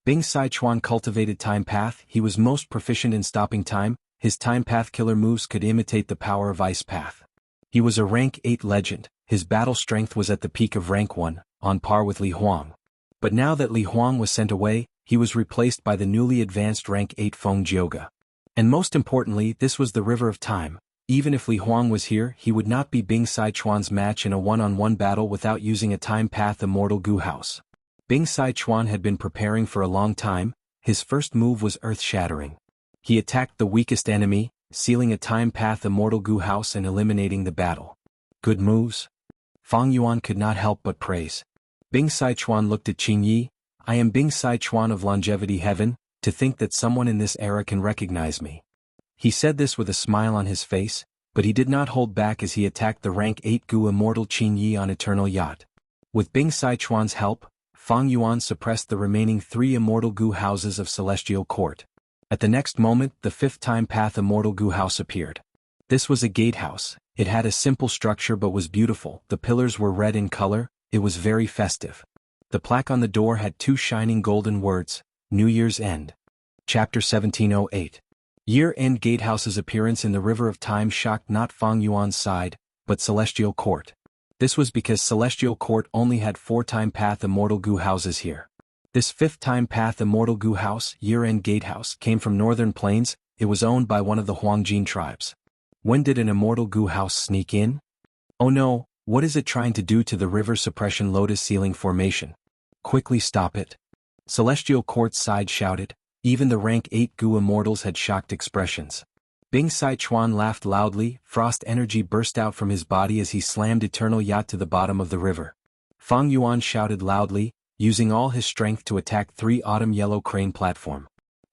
Bing Sai Chuan cultivated time path, he was most proficient in stopping time, his time path killer moves could imitate the power of ice path. He was a rank 8 legend, his battle strength was at the peak of rank 1, on par with Li Huang. But now that Li Huang was sent away, he was replaced by the newly advanced rank 8 Feng Jioge. And most importantly, this was the River of Time. Even if Li Huang was here, he would not be Bing Sai Chuan's match in a one-on-one battle without using a time path immortal Gu House. Bing Sai Chuan had been preparing for a long time, his first move was earth-shattering. He attacked the weakest enemy, sealing a time path immortal Gu House and eliminating the battle. Good moves? Fang Yuan could not help but praise. Bing Sai Chuan looked at Qing Yi. I am Bing Sai Chuan of Longevity Heaven, to think that someone in this era can recognize me. He said this with a smile on his face, but he did not hold back as he attacked the rank 8 Gu Immortal Qing Yi on Eternal Yacht. With Bing Sai Chuan's help, Fang Yuan suppressed the remaining 3 immortal Gu houses of Celestial Court. At the next moment, the 5th time path immortal Gu house appeared. This was a gatehouse. It had a simple structure but was beautiful. The pillars were red in color, it was very festive. The plaque on the door had 2 shining golden words, New Year's End. Chapter 1708. Year-end Gatehouse's appearance in the River of Time shocked not Fang Yuan's side, but Celestial Court. This was because Celestial Court only had 4 time path immortal Gu houses here. This 5th time path immortal Gu house, Year-end Gatehouse, came from Northern Plains. It was owned by one of the Huangjin tribes. When did an immortal Gu house sneak in? Oh no, what is it trying to do to the River Suppression Lotus Ceiling Formation? Quickly stop it. Celestial Court's side shouted. Even the rank 8 Gu immortals had shocked expressions. Bing Sai Chuan laughed loudly, frost energy burst out from his body as he slammed Eternal Yacht to the bottom of the river. Fang Yuan shouted loudly, using all his strength to attack 3 autumn yellow crane platform.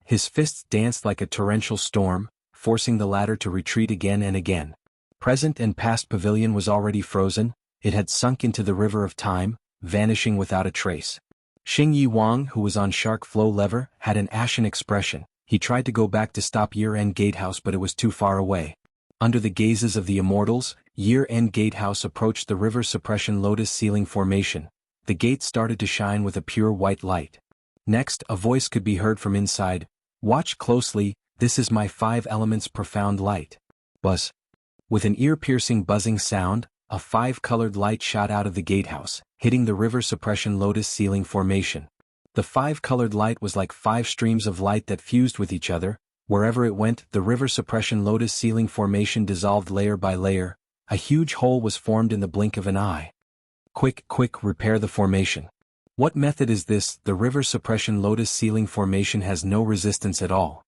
His fists danced like a torrential storm, forcing the latter to retreat again and again. Present and past pavilion was already frozen, it had sunk into the River of Time, vanishing without a trace. Xing Yi Wang, who was on Shark Flow lever, had an ashen expression. He tried to go back to stop Year-end Gatehouse but it was too far away. Under the gazes of the immortals, Year-end Gatehouse approached the River Suppression Lotus Ceiling Formation. The gate started to shine with a pure white light. Next, a voice could be heard from inside. Watch closely, this is my 5 elements profound light. Buzz. With an ear-piercing buzzing sound, a 5-colored light shot out of the gatehouse, hitting the River Suppression Lotus Ceiling Formation. The 5-colored light was like 5 streams of light that fused with each other. Wherever it went, the River Suppression Lotus Ceiling Formation dissolved layer by layer. A huge hole was formed in the blink of an eye. Quick, repair the formation. What method is this? The River Suppression Lotus Ceiling Formation has no resistance at all.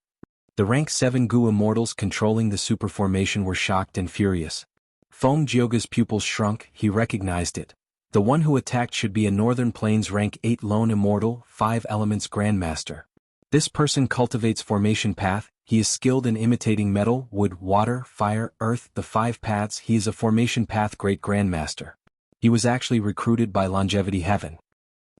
The rank 7 Gu immortals controlling the super formation were shocked and furious. Feng Jioge's pupils shrunk, he recognized it. The one who attacked should be a Northern Plains rank 8 lone immortal, 5 elements grandmaster. This person cultivates formation path, he is skilled in imitating metal, wood, water, fire, earth, the 5 paths. He is a formation path great grandmaster. He was actually recruited by Longevity Heaven.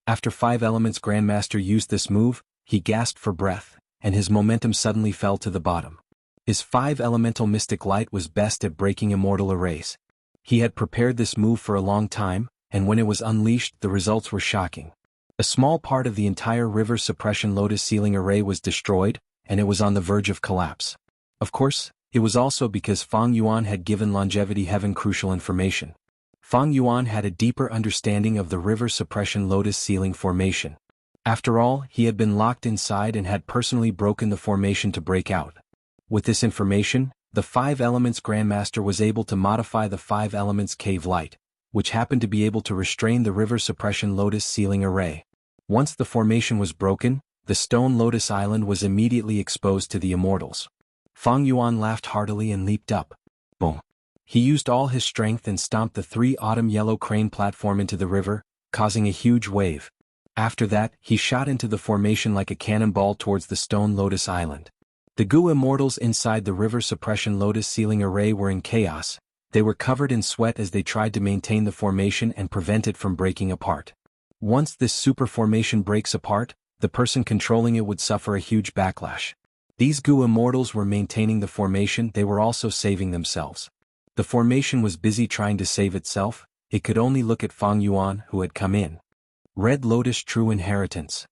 After 5 elements grandmaster used this move, he gasped for breath, and his momentum suddenly fell to the bottom. His 5 elemental mystic light was best at breaking immortal arrays. He had prepared this move for a long time, and when it was unleashed, the results were shocking. A small part of the entire River Suppression Lotus Ceiling array was destroyed, and it was on the verge of collapse. Of course, it was also because Fang Yuan had given Longevity Heaven crucial information. Fang Yuan had a deeper understanding of the River Suppression Lotus Ceiling Formation. After all, he had been locked inside and had personally broken the formation to break out. With this information, the 5 elements grandmaster was able to modify the 5 elements cave light, which happened to be able to restrain the River Suppression Lotus Ceiling array. Once the formation was broken, the stone Lotus Island was immediately exposed to the immortals. Fang Yuan laughed heartily and leaped up. Boom! He used all his strength and stomped the 3 autumn yellow crane platform into the river, causing a huge wave. After that, he shot into the formation like a cannonball towards the stone Lotus Island. The Gu immortals inside the River Suppression Lotus Ceiling array were in chaos. They were covered in sweat as they tried to maintain the formation and prevent it from breaking apart. Once this super formation breaks apart, the person controlling it would suffer a huge backlash. These Gu immortals were maintaining the formation, they were also saving themselves. The formation was busy trying to save itself, it could only look at Fang Yuan who had come in. Red Lotus True Inheritance.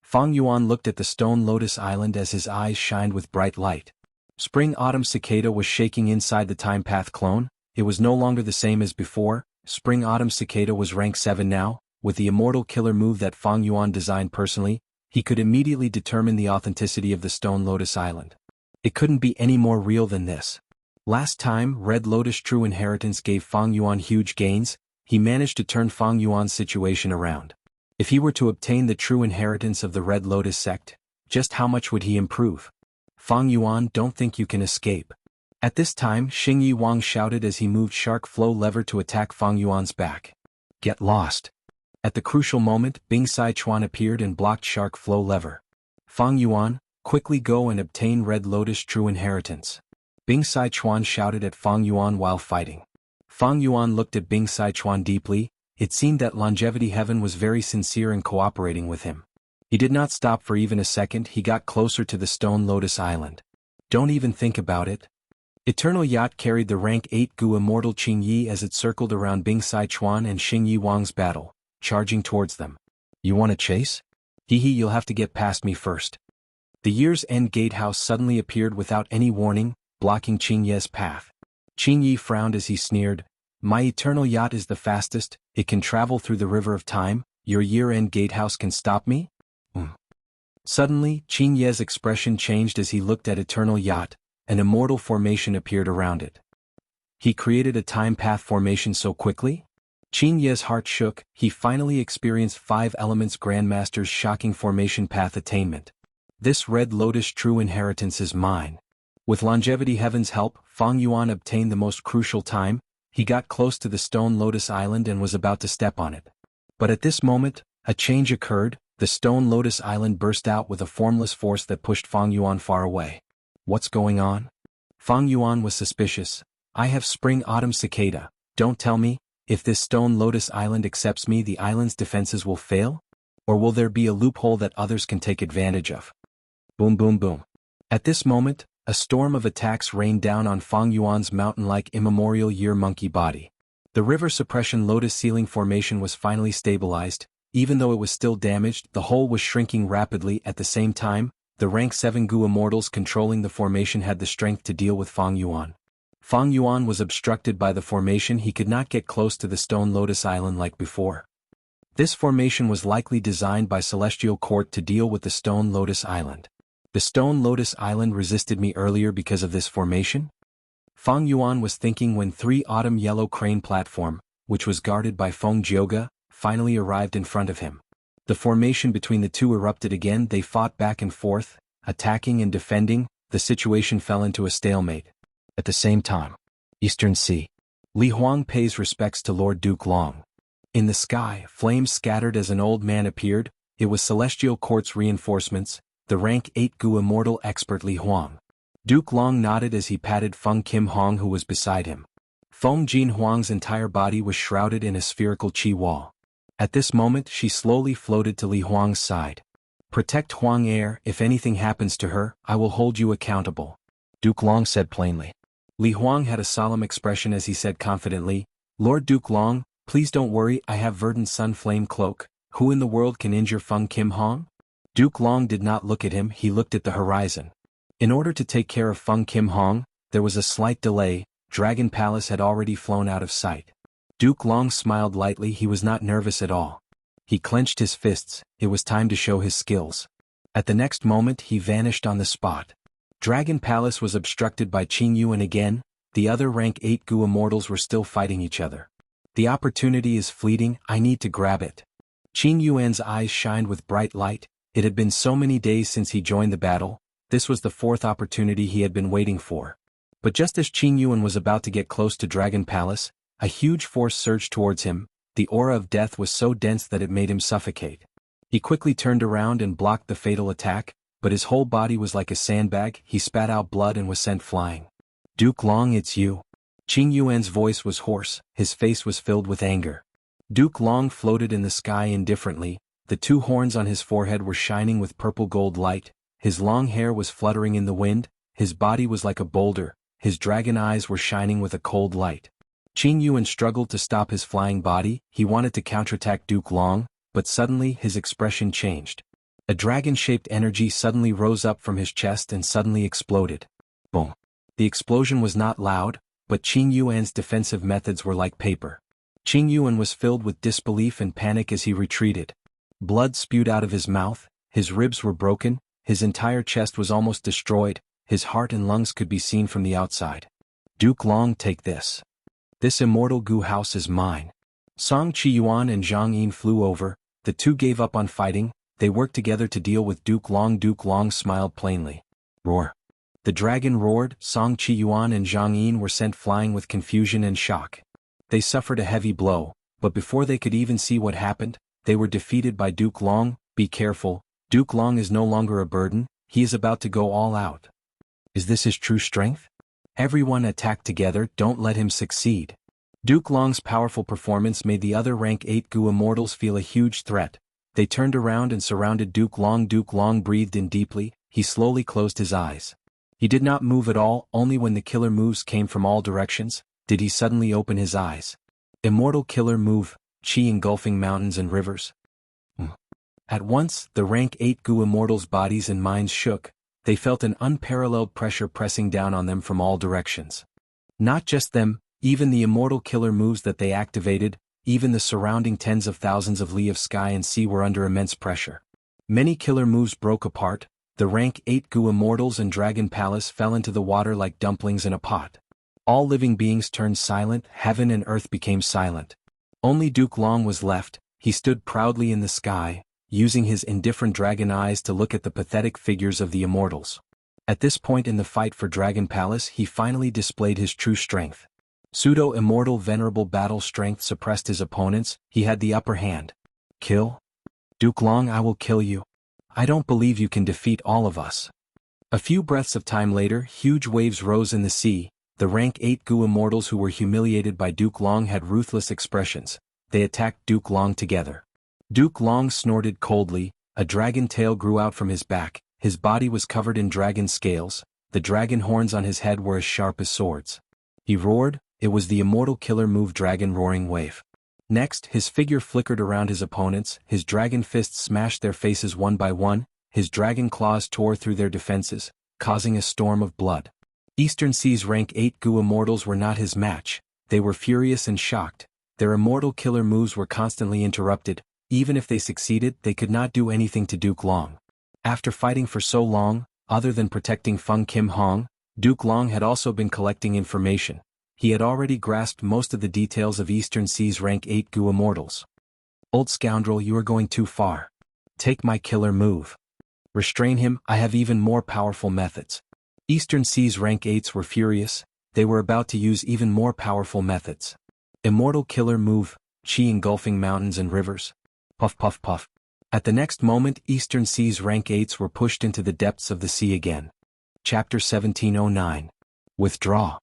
Fang Yuan looked at the stone lotus island as his eyes shined with bright light. Spring Autumn Cicada was shaking inside the Time Path clone, it was no longer the same as before. Spring Autumn Cicada was rank 7 now, with the immortal killer move that Fang Yuan designed personally, he could immediately determine the authenticity of the stone lotus island. It couldn't be any more real than this. Last time Red Lotus True Inheritance gave Fang Yuan huge gains, he managed to turn Fang Yuan's situation around. If he were to obtain the true inheritance of the Red Lotus sect, just how much would he improve? Fang Yuan, don't think you can escape. At this time Xingyi Wang shouted as he moved Shark Flow lever to attack Fang Yuan's back. Get lost. At the crucial moment, Bing Sai Chuan appeared and blocked Shark Flow lever. Fang Yuan, quickly go and obtain Red Lotus True Inheritance. Bing Sai Chuan shouted at Fang Yuan while fighting. Fang Yuan looked at Bing Sai Chuan deeply, it seemed that Longevity Heaven was very sincere in cooperating with him. He did not stop for even a second, he got closer to the Stone Lotus Island. Don't even think about it. Eternal Yacht carried the rank 8 Gu Immortal Qing Yi as it circled around Bing Sai Chuan and Xingyi Wang's battle, charging towards them. You wanna chase? Hee hee, you'll have to get past me first. The Year's End Gatehouse suddenly appeared without any warning, blocking Qing Ye's path. Qing Yi frowned as he sneered, my Eternal Yacht is the fastest, it can travel through the river of time, your Year-End Gatehouse can stop me? Suddenly, Qing Ye's expression changed as he looked at Eternal Yacht, an immortal formation appeared around it. He created a time path formation so quickly? Qing Ye's heart shook, he finally experienced 5 Elements Grandmaster's shocking formation path attainment. This Red Lotus True Inheritance is mine. With Longevity Heaven's help, Fang Yuan obtained the most crucial time, he got close to the Stone Lotus Island and was about to step on it. But at this moment, a change occurred, the Stone Lotus Island burst out with a formless force that pushed Fang Yuan far away. What's going on? Fang Yuan was suspicious. I have Spring Autumn Cicada, don't tell me, if this Stone Lotus Island accepts me the island's defenses will fail? Or will there be a loophole that others can take advantage of? Boom boom boom. At this moment, a storm of attacks rained down on Fang Yuan's mountain-like immemorial year monkey body. The river suppression lotus ceiling formation was finally stabilized, even though it was still damaged, the hole was shrinking rapidly at the same time, the rank 7 Gu immortals controlling the formation had the strength to deal with Fang Yuan. Fang Yuan was obstructed by the formation, he could not get close to the Stone Lotus Island like before. This formation was likely designed by Celestial Court to deal with the Stone Lotus Island. The Stone Lotus Island resisted me earlier because of this formation? Fang Yuan was thinking when 3 Autumn Yellow Crane platform, which was guarded by Feng Jioga, finally arrived in front of him. The formation between the two erupted again, they fought back and forth, attacking and defending, the situation fell into a stalemate. At the same time, Eastern Sea. Li Huang pays respects to Lord Duke Long. In the sky, flames scattered as an old man appeared, it was Celestial Court's reinforcements, the rank 8 Gu immortal expert Li Huang. Duke Long nodded as he patted Feng Kim Hong who was beside him. Feng Jin Huang's entire body was shrouded in a spherical chi wall. At this moment she slowly floated to Li Huang's side. Protect Huang Air, if anything happens to her, I will hold you accountable. Duke Long said plainly. Li Huang had a solemn expression as he said confidently, Lord Duke Long, please don't worry, I have Verdant Sun Flame Cloak, who in the world can injure Feng Kim Hong? Duke Long did not look at him, he looked at the horizon. In order to take care of Feng Kim Hong, there was a slight delay, Dragon Palace had already flown out of sight. Duke Long smiled lightly, he was not nervous at all. He clenched his fists, it was time to show his skills. At the next moment he vanished on the spot. Dragon Palace was obstructed by Qing Yuan again, the other rank 8 Gu immortals were still fighting each other. The opportunity is fleeting, I need to grab it. Qing Yuan's eyes shined with bright light, it had been so many days since he joined the battle, this was the 4th opportunity he had been waiting for. But just as Qing Yuan was about to get close to Dragon Palace, a huge force surged towards him, the aura of death was so dense that it made him suffocate. He quickly turned around and blocked the fatal attack, but his whole body was like a sandbag, he spat out blood and was sent flying. Duke Long, it's you. Qing Yuan's voice was hoarse, his face was filled with anger. Duke Long floated in the sky indifferently, the two horns on his forehead were shining with purple gold light, his long hair was fluttering in the wind, his body was like a boulder, his dragon eyes were shining with a cold light. Qing Yuan struggled to stop his flying body, he wanted to counterattack Duke Long, but suddenly his expression changed. A dragon-shaped energy suddenly rose up from his chest and suddenly exploded. Boom. The explosion was not loud, but Qing Yuan's defensive methods were like paper. Qing Yuan was filled with disbelief and panic as he retreated. Blood spewed out of his mouth, his ribs were broken, his entire chest was almost destroyed, his heart and lungs could be seen from the outside. Duke Long, take this. This immortal goo house is mine. Song Qiyuan and Zhang Yin flew over, the two gave up on fighting, they worked together to deal with Duke Long. Duke Long smiled plainly. Roar. The dragon roared, Song Qiyuan and Zhang Yin were sent flying with confusion and shock. They suffered a heavy blow, but before they could even see what happened, they were defeated by Duke Long. Be careful, Duke Long is no longer a burden, he is about to go all out. Is this his true strength? Everyone attack together, don't let him succeed. Duke Long's powerful performance made the other rank 8 Goo immortals feel a huge threat. They turned around and surrounded Duke Long. Duke Long breathed in deeply, he slowly closed his eyes. He did not move at all, only when the killer moves came from all directions, did he suddenly open his eyes. Immortal killer move, Qi engulfing mountains and rivers. At once, the rank 8 Goo immortals' bodies and minds shook, they felt an unparalleled pressure pressing down on them from all directions. Not just them, even the immortal killer moves that they activated, even the surrounding tens of thousands of li of sky and sea were under immense pressure. Many killer moves broke apart, the rank 8 Goo immortals and Dragon Palace fell into the water like dumplings in a pot. All living beings turned silent, heaven and earth became silent. Only Duke Long was left, he stood proudly in the sky, using his indifferent dragon eyes to look at the pathetic figures of the immortals. At this point in the fight for Dragon Palace he finally displayed his true strength. Pseudo-immortal venerable battle strength suppressed his opponents, he had the upper hand. Kill? Duke Long, I will kill you. I don't believe you can defeat all of us. A few breaths of time later, huge waves rose in the sea, the rank 8 Goo immortals who were humiliated by Duke Long had ruthless expressions, they attacked Duke Long together. Duke Long snorted coldly, a dragon tail grew out from his back, his body was covered in dragon scales, the dragon horns on his head were as sharp as swords. He roared, it was the immortal killer move Dragon Roaring Wave. Next, his figure flickered around his opponents, his dragon fists smashed their faces one by one, his dragon claws tore through their defenses, causing a storm of blood. Eastern Sea's rank 8 Goo immortals were not his match, they were furious and shocked, their immortal killer moves were constantly interrupted, even if they succeeded they could not do anything to Duke Long. After fighting for so long, other than protecting Feng Kim Hong, Duke Long had also been collecting information. He had already grasped most of the details of Eastern Sea's rank 8 Goo immortals. Old scoundrel, you are going too far. Take my killer move. Restrain him, I have even more powerful methods. Eastern Sea's rank 8s were furious, they were about to use even more powerful methods. Immortal killer move, Qi engulfing mountains and rivers. Puff puff puff. At the next moment Eastern Sea's rank 8s were pushed into the depths of the sea again. Chapter 1709. Withdraw.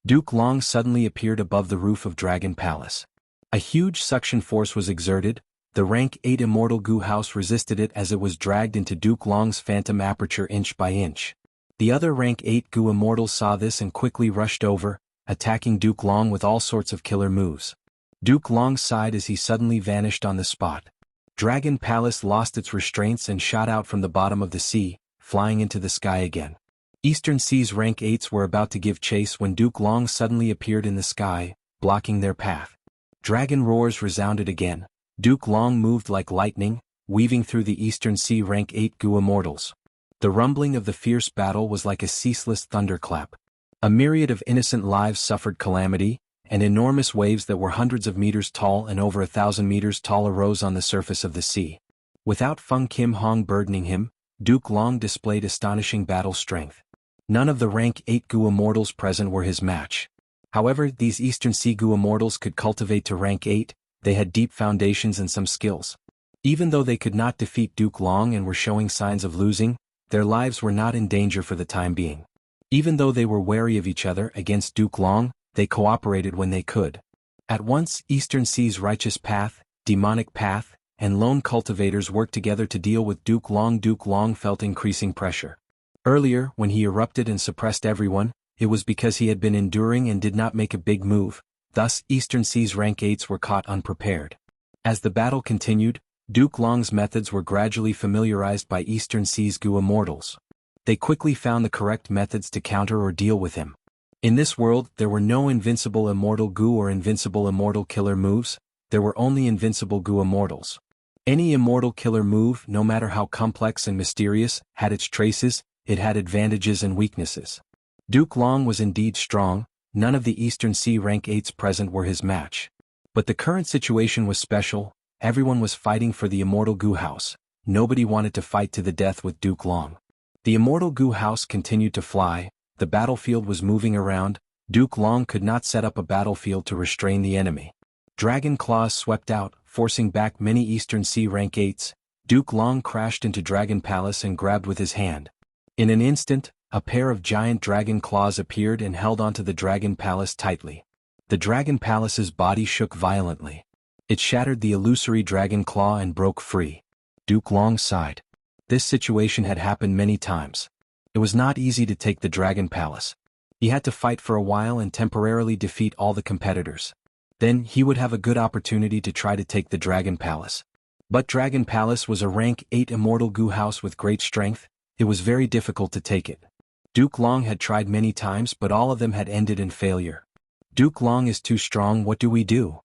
Duke Long suddenly appeared above the roof of Dragon Palace. A huge suction force was exerted, the rank 8 immortal goo house resisted it as it was dragged into Duke Long's phantom aperture inch by inch. The other rank 8 goo immortals saw this and quickly rushed over, attacking Duke Long with all sorts of killer moves. Duke Long sighed as he suddenly vanished on the spot. Dragon Palace lost its restraints and shot out from the bottom of the sea, flying into the sky again. Eastern Sea's rank 8s were about to give chase when Duke Long suddenly appeared in the sky, blocking their path. Dragon roars resounded again. Duke Long moved like lightning, weaving through the Eastern Sea rank 8 goo immortals. The rumbling of the fierce battle was like a ceaseless thunderclap. A myriad of innocent lives suffered calamity, and enormous waves that were hundreds of meters tall and over 1,000 meters tall arose on the surface of the sea. Without Feng Kim Hong burdening him, Duke Long displayed astonishing battle strength. None of the rank 8 goo immortals present were his match. However, these Eastern Sea goo immortals could cultivate to rank 8, they had deep foundations and some skills. Even though they could not defeat Duke Long and were showing signs of losing, their lives were not in danger for the time being. Even though they were wary of each other against Duke Long, they cooperated when they could. At once, Eastern Sea's righteous path, demonic path, and lone cultivators worked together to deal with Duke Long. Duke Long felt increasing pressure. Earlier, when he erupted and suppressed everyone, it was because he had been enduring and did not make a big move. Thus, Eastern Sea's rank 8s were caught unprepared. As the battle continued, Duke Long's methods were gradually familiarized by Eastern Sea's Gu immortals. They quickly found the correct methods to counter or deal with him. In this world, there were no invincible immortal Gu or invincible immortal killer moves, there were only invincible Gu immortals. Any immortal killer move, no matter how complex and mysterious, had its traces, it had advantages and weaknesses. Duke Long was indeed strong, none of the Eastern Sea rank 8s present were his match. But the current situation was special, everyone was fighting for the immortal Gu house, nobody wanted to fight to the death with Duke Long. The immortal Gu house continued to fly, the battlefield was moving around, Duke Long could not set up a battlefield to restrain the enemy. Dragon claws swept out, forcing back many Eastern Sea rank 8s, Duke Long crashed into Dragon Palace and grabbed with his hand. In an instant, a pair of giant dragon claws appeared and held onto the Dragon Palace tightly. The Dragon Palace's body shook violently. It shattered the illusory dragon claw and broke free. Duke Long sighed. This situation had happened many times. It was not easy to take the Dragon Palace. He had to fight for a while and temporarily defeat all the competitors. Then he would have a good opportunity to try to take the Dragon Palace. But Dragon Palace was a rank 8 immortal Gu house with great strength, it was very difficult to take it. Duke Long had tried many times but all of them had ended in failure. Duke Long is too strong, what do we do?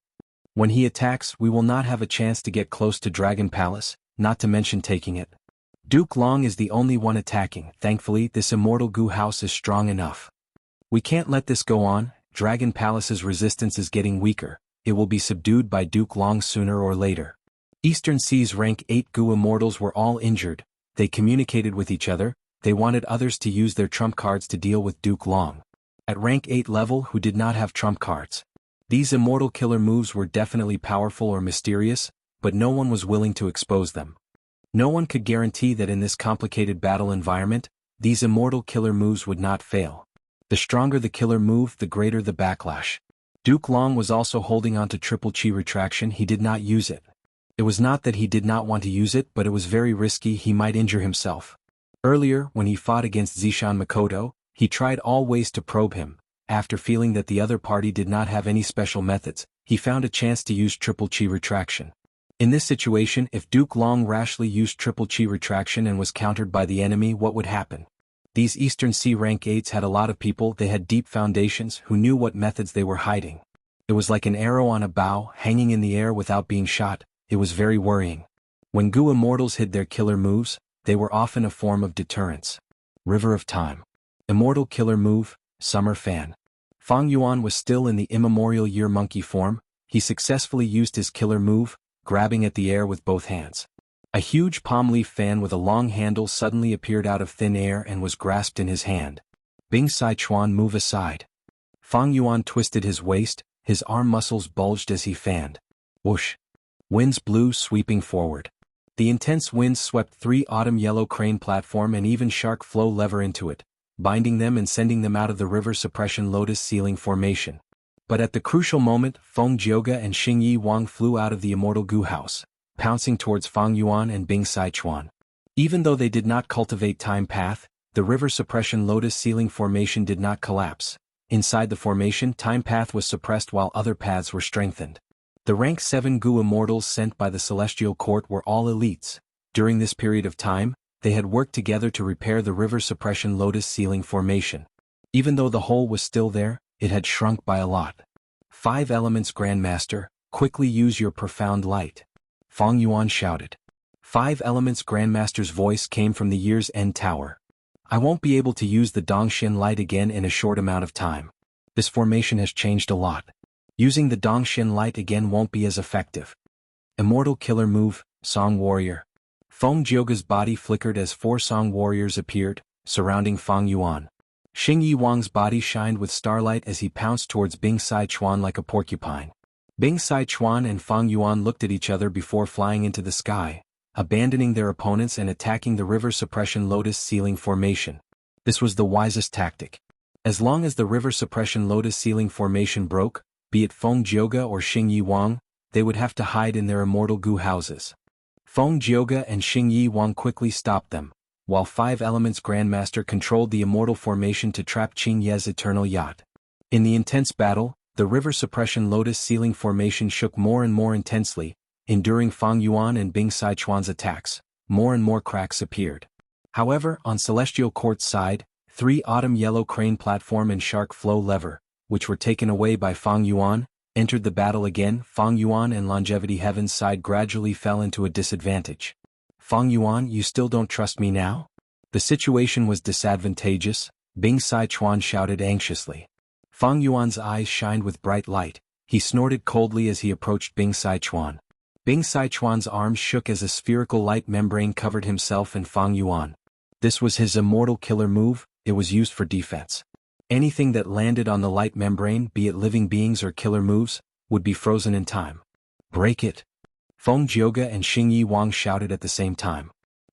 When he attacks, we will not have a chance to get close to Dragon Palace, not to mention taking it. Duke Long is the only one attacking, thankfully this immortal Gu house is strong enough. We can't let this go on, Dragon Palace's resistance is getting weaker, it will be subdued by Duke Long sooner or later. Eastern Sea's rank 8 Gu immortals were all injured, they communicated with each other, they wanted others to use their trump cards to deal with Duke Long. At rank 8 level who did not have trump cards. These immortal killer moves were definitely powerful or mysterious, but no one was willing to expose them. No one could guarantee that in this complicated battle environment, these immortal killer moves would not fail. The stronger the killer move, the greater the backlash. Duke Long was also holding on to triple chi retraction, he did not use it. It was not that he did not want to use it, but it was very risky, he might injure himself. Earlier, when he fought against Zishan Makoto, he tried all ways to probe him. After feeling that the other party did not have any special methods, he found a chance to use triple chi retraction. In this situation, if Duke Long rashly used triple chi retraction and was countered by the enemy, what would happen? These Eastern Sea rank 8s had a lot of people, they had deep foundations, who knew what methods they were hiding. It was like an arrow on a bow, hanging in the air without being shot, it was very worrying. When Gu immortals hid their killer moves, they were often a form of deterrence. River of Time. Immortal killer move, Summer Fan. Fang Yuan was still in the immemorial year monkey form, he successfully used his killer move, grabbing at the air with both hands. A huge palm leaf fan with a long handle suddenly appeared out of thin air and was grasped in his hand. Bing Sai Chuan, move aside. Fang Yuan twisted his waist, his arm muscles bulged as he fanned. Whoosh. Winds blew, sweeping forward. The intense winds swept 3 autumn yellow crane platform and even shark flow lever into it, binding them and sending them out of the river suppression lotus ceiling formation. But at the crucial moment, Feng Jioga and Xing Yi Wang flew out of the immortal Gu house, pouncing towards Fang Yuan and Bing Sai Chuan. Even though they did not cultivate time path, the river suppression lotus ceiling formation did not collapse. Inside the formation, time path was suppressed while other paths were strengthened. The rank 7 Gu immortals sent by the Celestial Court were all elites. During this period of time, they had worked together to repair the river suppression lotus ceiling formation. Even though the hole was still there, it had shrunk by a lot. 5 elements Grandmaster, quickly use your profound light. Fang Yuan shouted. 5 elements Grandmaster's voice came from the year's end tower. I won't be able to use the Dongxian light again in a short amount of time. This formation has changed a lot. Using the Dongxian light again won't be as effective. Immortal killer move, Song Warrior. Feng Jioga's body flickered as 4 Song Warriors appeared, surrounding Fang Yuan. Xing Yi Wang's body shined with starlight as he pounced towards Bing Sai Chuan like a porcupine. Bing Sai Chuan and Fang Yuan looked at each other before flying into the sky, abandoning their opponents and attacking the river suppression lotus ceiling formation. This was the wisest tactic. As long as the river suppression lotus ceiling formation broke, be it Feng Jioge or Xing Yi Wang, they would have to hide in their immortal goo houses. Feng Jioge and Xing Yi Wang quickly stopped them, while Five Elements Grandmaster controlled the immortal formation to trap Qing Ye's eternal yacht. In the intense battle, the river suppression lotus ceiling formation shook more and more intensely, enduring Fang Yuan and Bing Sichuan's attacks. More and more cracks appeared. However, on Celestial Court's side, 3 autumn yellow crane platform and shark flow lever, which were taken away by Fang Yuan, entered the battle again. Fang Yuan and Longevity Heaven's side gradually fell into a disadvantage. Fang Yuan, you still don't trust me now? The situation was disadvantageous, Bing Sichuan shouted anxiously. Fang Yuan's eyes shined with bright light. He snorted coldly as he approached Bing Sichuan. Bing Sichuan's arms shook as a spherical light membrane covered himself and Fang Yuan. This was his immortal killer move. It was used for defense. Anything that landed on the light membrane, be it living beings or killer moves, would be frozen in time. Break it! Feng Jioge and Xing Yi Wang shouted at the same time.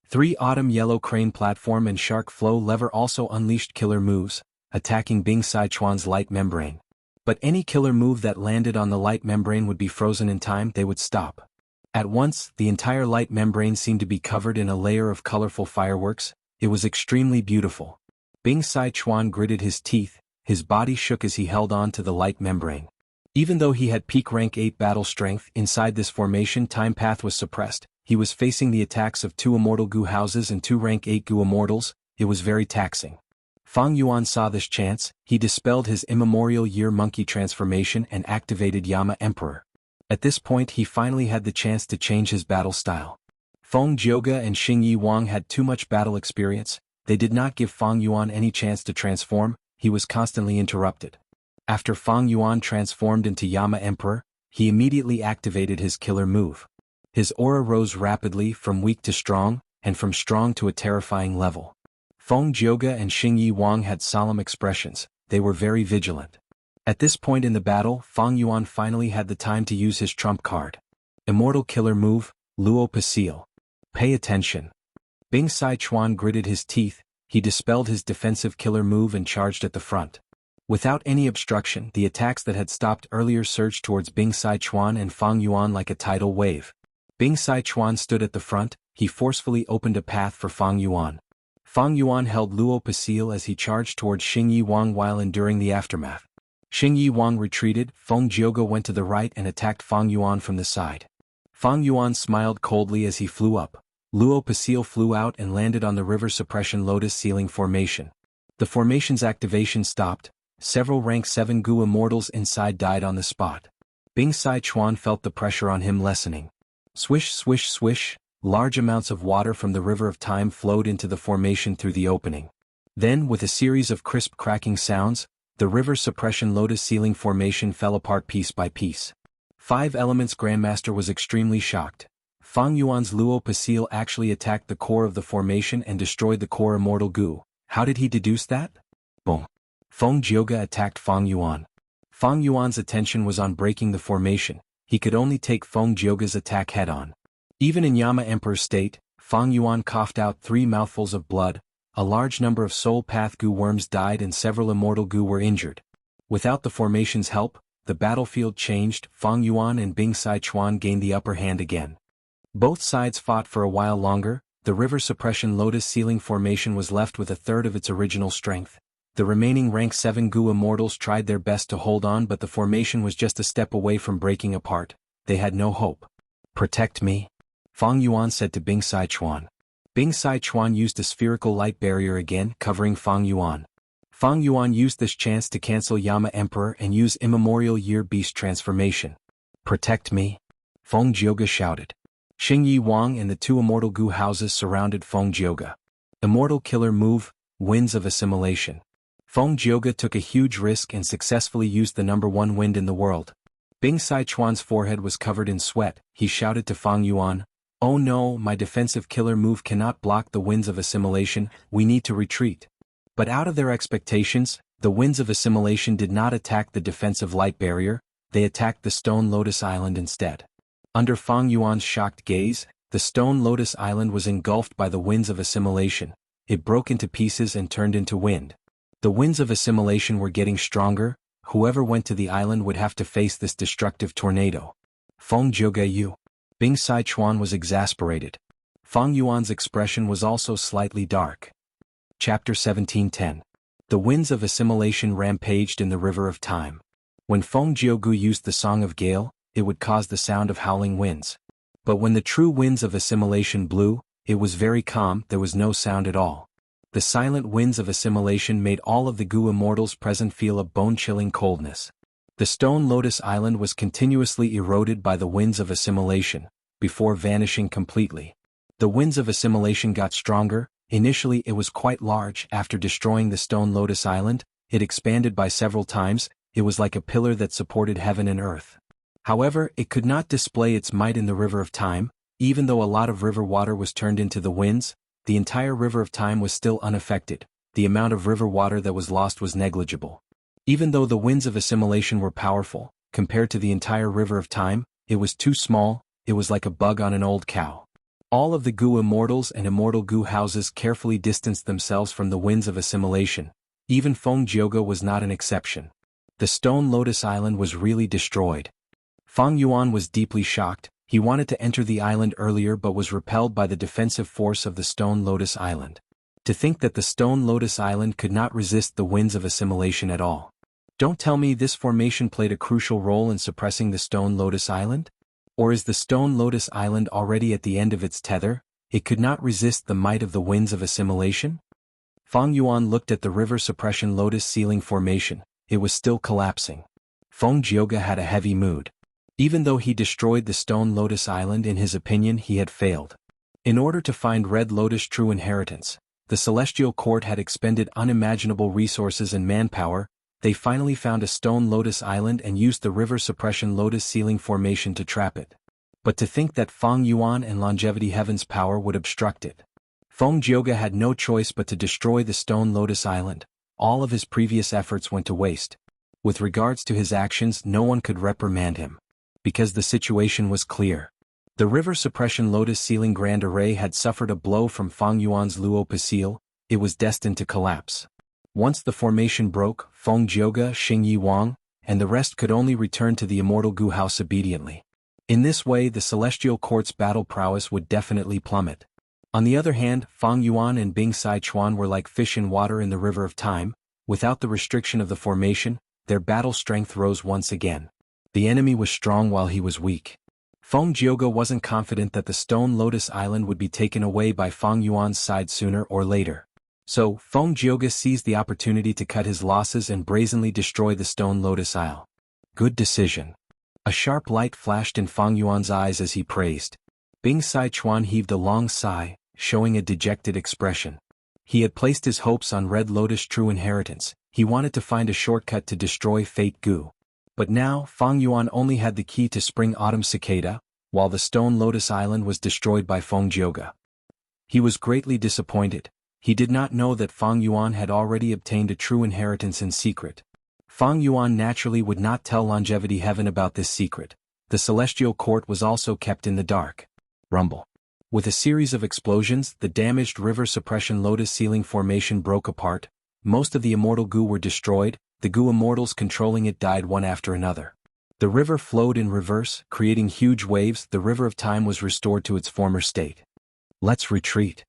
3 autumn yellow crane platform and shark flow lever also unleashed killer moves, attacking Bing Sichuan's light membrane. But any killer move that landed on the light membrane would be frozen in time. They would stop. At once, the entire light membrane seemed to be covered in a layer of colorful fireworks. It was extremely beautiful. Bing Sichuan gritted his teeth, his body shook as he held on to the light membrane. Even though he had peak rank 8 battle strength, inside this formation time path was suppressed. He was facing the attacks of 2 immortal goo houses and 2 rank 8 goo immortals. It was very taxing. Fang Yuan saw this chance. He dispelled his immemorial year monkey transformation and activated Yama Emperor. At this point he finally had the chance to change his battle style. Feng Jioge and Xing Yi Wang had too much battle experience. They did not give Fang Yuan any chance to transform. He was constantly interrupted. After Fang Yuan transformed into Yama Emperor, he immediately activated his killer move. His aura rose rapidly from weak to strong, and from strong to a terrifying level. Feng Jioge and Xing Yi Wang had solemn expressions. They were very vigilant. At this point in the battle, Fang Yuan finally had the time to use his trump card. Immortal killer move, Luo Pasil. Pay attention. Bing Sichuan gritted his teeth. He dispelled his defensive killer move and charged at the front. Without any obstruction, the attacks that had stopped earlier surged towards Bing Sichuan and Fang Yuan like a tidal wave. Bing Sichuan stood at the front. He forcefully opened a path for Fang Yuan. Fang Yuan held Luo Pasil as he charged towards Xing Yi Wang while enduring the aftermath. Xing Yi Wang retreated. Feng Jioge went to the right and attacked Fang Yuan from the side. Fang Yuan smiled coldly as he flew up. Luo Pasil flew out and landed on the river suppression lotus ceiling formation. The formation's activation stopped. Several rank 7 goo immortals inside died on the spot. Bing Sichuan felt the pressure on him lessening. Swish swish swish, large amounts of water from the river of time flowed into the formation through the opening. Then, with a series of crisp cracking sounds, the river suppression lotus ceiling formation fell apart piece by piece. 5 Elements Grandmaster was extremely shocked. Fang Yuan's Luo Pasil actually attacked the core of the formation and destroyed the core immortal goo. How did he deduce that? Boom. Feng Jioge attacked Fang Yuan. Fang Yuan's attention was on breaking the formation. He could only take Feng Jioge's attack head-on. Even in Yama Emperor's state, Fang Yuan coughed out 3 mouthfuls of blood. A large number of soul path goo worms died and several immortal goo were injured. Without the formation's help, the battlefield changed. Fang Yuan and Bing Sichuan gained the upper hand again. Both sides fought for a while longer. The river suppression lotus ceiling formation was left with a third of its original strength. The remaining rank 7 goo immortals tried their best to hold on, but the formation was just a step away from breaking apart. They had no hope. Protect me, Fang Yuan said to Bing Sichuan. Bing Sichuan used a spherical light barrier again, covering Fang Yuan. Fang Yuan used this chance to cancel Yama Emperor and use immemorial year beast transformation. Protect me, Feng Jioge shouted. Xing Yi Wang and the 2 immortal goo houses surrounded Feng Jioge. Immortal killer move, Winds of Assimilation. Feng Jioge took a huge risk and successfully used the number 1 wind in the world. Bing Sichuan's forehead was covered in sweat. He shouted to Fang Yuan, "Oh no, my defensive killer move cannot block the Winds of Assimilation, we need to retreat." But out of their expectations, the Winds of Assimilation did not attack the defensive light barrier, they attacked the Stone Lotus Island instead. Under Fang Yuan's shocked gaze, the Stone Lotus Island was engulfed by the Winds of Assimilation. It broke into pieces and turned into wind. The winds of assimilation were getting stronger. Whoever went to the island would have to face this destructive tornado. Feng Jiuge. Bing Sichuan was exasperated. Fang Yuan's expression was also slightly dark. Chapter 17:10. The winds of assimilation rampaged in the river of time. When Feng Jiugu used the Song of Gale, it would cause the sound of howling winds. But when the true winds of assimilation blew, it was very calm, there was no sound at all. The silent winds of assimilation made all of the Gu immortals present feel a bone-chilling coldness. The stone lotus island was continuously eroded by the winds of assimilation, before vanishing completely. The winds of assimilation got stronger. Initially it was quite large. After destroying the stone lotus island, it expanded by several times. It was like a pillar that supported heaven and earth. However, it could not display its might in the river of time. Even though a lot of river water was turned into the winds, the entire river of time was still unaffected. The amount of river water that was lost was negligible. Even though the winds of assimilation were powerful, compared to the entire river of time, it was too small. It was like a bug on an old cow. All of the Gu immortals and immortal Gu houses carefully distanced themselves from the winds of assimilation. Even Feng Jiuge was not an exception. The stone lotus island was really destroyed. Fang Yuan was deeply shocked. He wanted to enter the island earlier but was repelled by the defensive force of the stone lotus island. To think that the stone lotus island could not resist the winds of assimilation at all. Don't tell me this formation played a crucial role in suppressing the stone lotus island? Or is the stone lotus island already at the end of its tether? It could not resist the might of the winds of assimilation? Fang Yuan looked at the river suppression lotus ceiling formation. It was still collapsing. Feng Jiuge had a heavy mood. Even though he destroyed the stone lotus island, in his opinion he had failed. In order to find Red Lotus true inheritance, the celestial court had expended unimaginable resources and manpower. They finally found a stone lotus island and used the river suppression lotus ceiling formation to trap it. But to think that Fang Yuan and longevity heaven's power would obstruct it. Feng Jiuge had no choice but to destroy the stone lotus island. All of his previous efforts went to waste. With regards to his actions, no one could reprimand him. Because the situation was clear. The river suppression lotus ceiling grand array had suffered a blow from Fang Yuan's Luo Pasil. It was destined to collapse. Once the formation broke, Feng Jiuge, Xing Yi Wang, and the rest could only return to the immortal Gu house obediently. In this way the celestial court's battle prowess would definitely plummet. On the other hand, Fang Yuan and Bing Sichuan were like fish in water in the river of time. Without the restriction of the formation, their battle strength rose once again. The enemy was strong while he was weak. Feng Jiuge wasn't confident that the stone lotus island would be taken away by Fang Yuan's side sooner or later. So, Feng Jiuge seized the opportunity to cut his losses and brazenly destroy the stone lotus isle. Good decision. A sharp light flashed in Fang Yuan's eyes as he praised. Bing Sichuan heaved a long sigh, showing a dejected expression. He had placed his hopes on Red Lotus true inheritance. He wanted to find a shortcut to destroy Fate Gu. But now, Fang Yuan only had the key to Spring Autumn Cicada, while the stone lotus island was destroyed by Feng Jiuge. He was greatly disappointed. He did not know that Fang Yuan had already obtained a true inheritance in secret. Fang Yuan naturally would not tell Longevity Heaven about this secret. The celestial court was also kept in the dark. Rumble. With a series of explosions, the damaged river suppression lotus ceiling formation broke apart. Most of the immortal Gu were destroyed. The Gu immortals controlling it died one after another. The river flowed in reverse, creating huge waves. The river of time was restored to its former state. Let's retreat.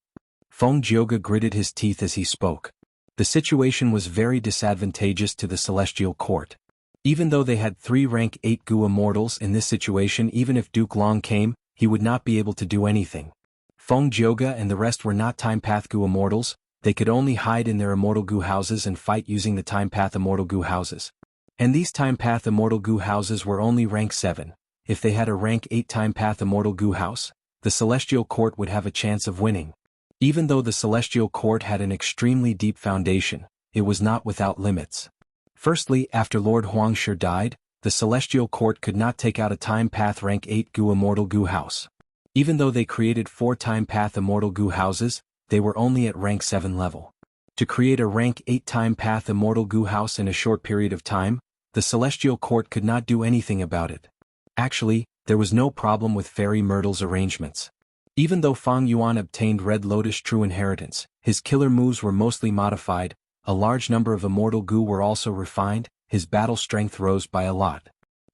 Feng Jiuge gritted his teeth as he spoke. The situation was very disadvantageous to the celestial court. Even though they had 3 rank 8 Gu immortals in this situation, even if Duke Long came, he would not be able to do anything. Feng Jiuge and the rest were not Time Path Gu immortals. They could only hide in their immortal Gu houses and fight using the Time Path immortal Gu houses. And these Time Path immortal Gu houses were only rank 7. If they had a rank 8 Time Path immortal Gu house, the celestial court would have a chance of winning. Even though the celestial court had an extremely deep foundation, it was not without limits. Firstly, after Lord Huangshi died, the celestial court could not take out a Time Path rank 8 Gu immortal Gu house. Even though they created 4 Time Path immortal Gu houses, they were only at rank 7 level. To create a rank 8 Time Path immortal Gu house in a short period of time, the celestial court could not do anything about it. Actually, there was no problem with Fairy Myrtle's arrangements. Even though Fang Yuan obtained Red Lotus true inheritance, his killer moves were mostly modified. a large number of immortal goo were also refined, his battle strength rose by a lot.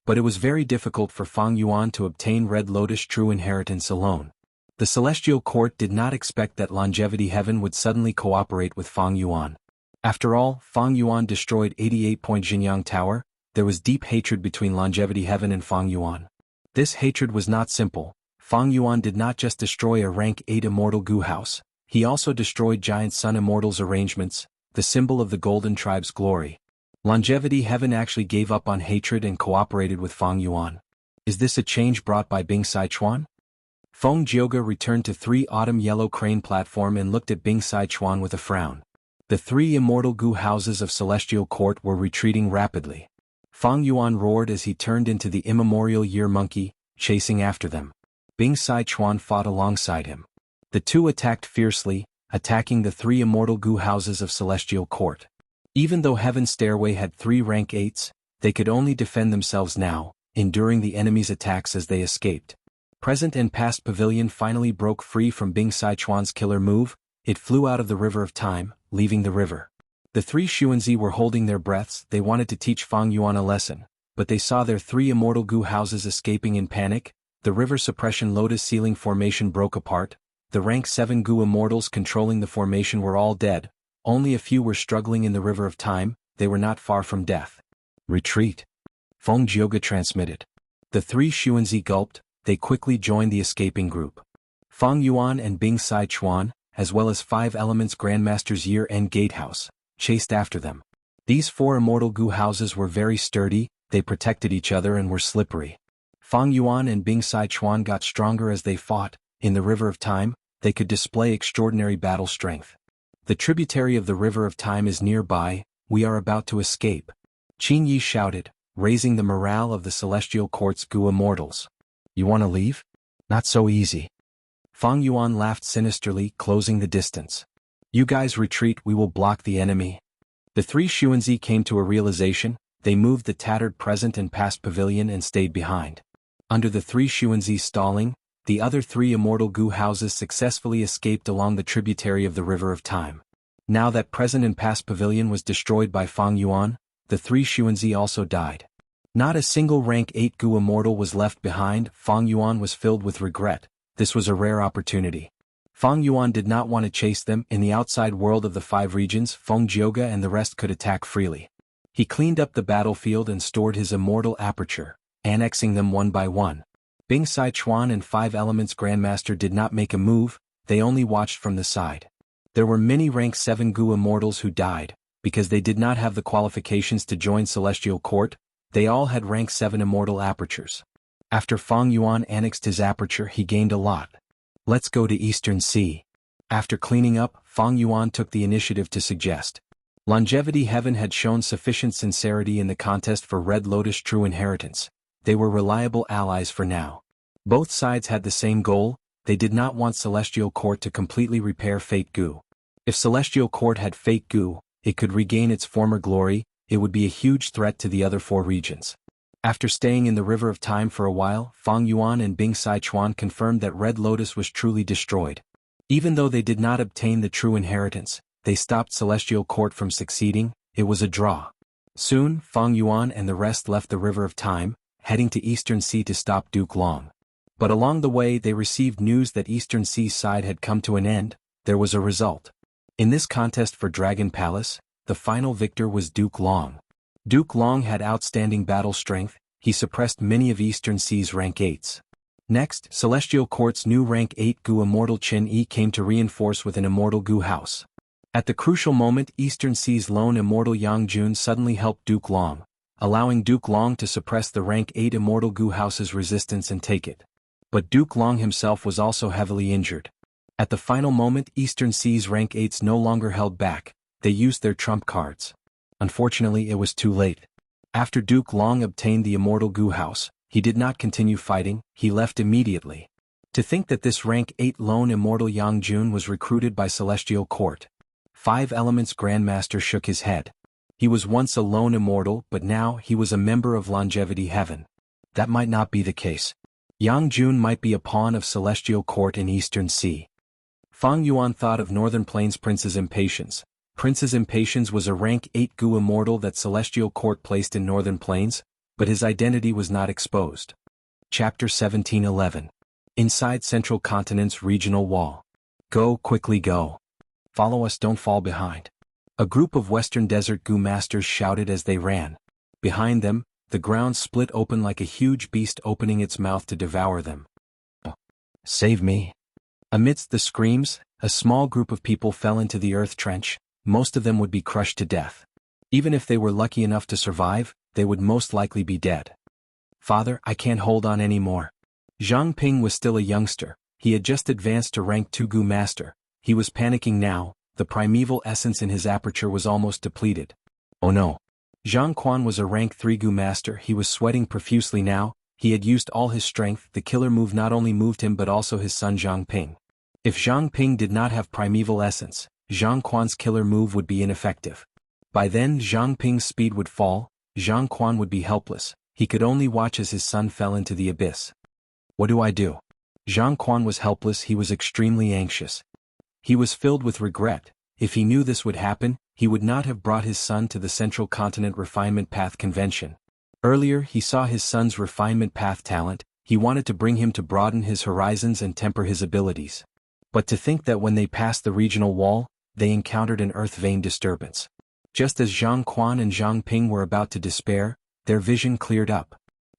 But it was very difficult for Fang Yuan to obtain Red Lotus true inheritance alone. The Celestial Court did not expect that Longevity Heaven would suddenly cooperate with Fang Yuan. After all, Fang Yuan destroyed 88-point Jinyang Tower. There was deep hatred between Longevity Heaven and Fang Yuan. This hatred was not simple. Fang Yuan did not just destroy a rank 8 immortal goo house, he also destroyed Giant Sun Immortals arrangements, the symbol of the Golden Tribe's glory. Longevity Heaven actually gave up on hatred and cooperated with Fang Yuan. Is this a change brought by Bing Sichuan? Feng Jioge returned to 3 Autumn Yellow Crane platform and looked at Bing Sichuan with a frown. The 3 immortal goo houses of Celestial Court were retreating rapidly. Fang Yuan roared as he turned into the immemorial year monkey, chasing after them. Bing Sichuan fought alongside him. The two attacked fiercely, attacking the 3 immortal goo houses of Celestial Court. Even though Heaven's Stairway had 3 rank 8s, they could only defend themselves now, enduring the enemy's attacks as they escaped. Present and Past Pavilion finally broke free from Bing Sichuan's killer move. It flew out of the River of Time, leaving the river. The 3 Xuanzi were holding their breaths. They wanted to teach Fang Yuan a lesson, but they saw their 3 immortal goo houses escaping in panic. The river suppression lotus ceiling formation broke apart. The rank 7 goo immortals controlling the formation were all dead. Only a few were struggling in the River of Time. They were not far from death. Retreat. Feng Jioge transmitted. The 3 Xuanzi gulped. They quickly joined the escaping group. Fang Yuan and Bing Sichuan, as well as 5 Elements Grandmaster's year-end gatehouse, chased after them. These 4 immortal goo houses were very sturdy, they protected each other and were slippery. Fang Yuan and Bing Sichuan got stronger as they fought. In the River of Time, they could display extraordinary battle strength. The tributary of the River of Time is nearby. We are about to escape. Qin Yi shouted, raising the morale of the Celestial Court's goo immortals. You want to leave? Not so easy. Fang Yuan laughed sinisterly, closing the distance. You guys retreat, we will block the enemy. The 3 Xuanzi came to a realization. They moved the tattered Present and Past Pavilion and stayed behind. Under the 3 Xuanzi stalling, the other 3 immortal goo houses successfully escaped along the tributary of the River of Time. Now that Present and Past Pavilion was destroyed by Fang Yuan, the 3 Xuanzi also died. Not a single rank 8 goo immortal was left behind. Fang Yuan was filled with regret. This was a rare opportunity. Fang Yuan did not want to chase them. In the outside world of the 5 regions, Feng Jioge and the rest could attack freely. He cleaned up the battlefield and stored his immortal aperture, annexing them one by one. Bing Sichuan and 5 Elements Grandmaster did not make a move, they only watched from the side. There were many rank 7 goo immortals who died, because they did not have the qualifications to join Celestial Court. They all had rank 7 immortal apertures. After Fang Yuan annexed his aperture, he gained a lot. Let's go to Eastern Sea. After cleaning up, Fang Yuan took the initiative to suggest. Longevity Heaven had shown sufficient sincerity in the contest for Red Lotus True Inheritance. They were reliable allies for now. Both sides had the same goal. They did not want Celestial Court to completely repair Fate Goo. If Celestial Court had Fate Goo, it could regain its former glory. It would be a huge threat to the other 4 regions. After staying in the River of Time for a while, Fang Yuan and Bing Sichuan confirmed that Red Lotus was truly destroyed. Even though they did not obtain the true inheritance, they stopped Celestial Court from succeeding. It was a draw. Soon, Fang Yuan and the rest left the River of Time, heading to Eastern Sea to stop Duke Long. But along the way they received news that Eastern Sea's side had come to an end. There was a result. In this contest for Dragon Palace, the final victor was Duke Long. Duke Long had outstanding battle strength. He suppressed many of Eastern Sea's rank 8s. Next, Celestial Court's new rank 8 goo immortal Qin Yi came to reinforce with an immortal goo house. At the crucial moment, Eastern Sea's lone immortal Yang Jun suddenly helped Duke Long, allowing Duke Long to suppress the rank 8 immortal goo house's resistance and take it. But Duke Long himself was also heavily injured. At the final moment, Eastern Sea's rank 8s no longer held back. They used their trump cards. Unfortunately, it was too late. After Duke Long obtained the immortal goo house, he did not continue fighting, he left immediately. To think that this rank 8 lone immortal Yang Jun was recruited by Celestial Court. 5 Elements Grandmaster shook his head. He was once a lone immortal, but now he was a member of Longevity Heaven. That might not be the case. Yang Jun might be a pawn of Celestial Court in Eastern Sea. Fang Yuan thought of Northern Plains Prince's impatience. prince's impatience was a rank 8 Gu immortal that Celestial Court placed in Northern Plains, but his identity was not exposed. Chapter 1711. Inside Central Continent's Regional Wall. Go, quickly go. Follow us, don't fall behind. A group of Western Desert Gu masters shouted as they ran. Behind them, the ground split open like a huge beast opening its mouth to devour them. Save me. Amidst the screams, a small group of people fell into the earth trench. Most of them would be crushed to death. Even if they were lucky enough to survive, they would most likely be dead. Father, I can't hold on anymore. Zhang Ping was still a youngster. He had just advanced to rank 2 Gu master. He was panicking now. The primeval essence in his aperture was almost depleted. Oh no. Zhang Quan was a rank 3 Gu master. He was sweating profusely now. He had used all his strength. The killer move not only moved him but also his son Zhang Ping. If Zhang Ping did not have primeval essence, Zhang Quan's killer move would be ineffective. By then Zhang Ping's speed would fall. Zhang Quan would be helpless. He could only watch as his son fell into the abyss. What do I do? Zhang Quan was helpless. He was extremely anxious. He was filled with regret. If he knew this would happen, he would not have brought his son to the Central Continent Refinement Path Convention. Earlier he saw his son's refinement path talent. He wanted to bring him to broaden his horizons and temper his abilities. But to think that when they passed the regional wall, they encountered an earth vein disturbance. Just as Zhang Quan and Zhang Ping were about to despair, their vision cleared up.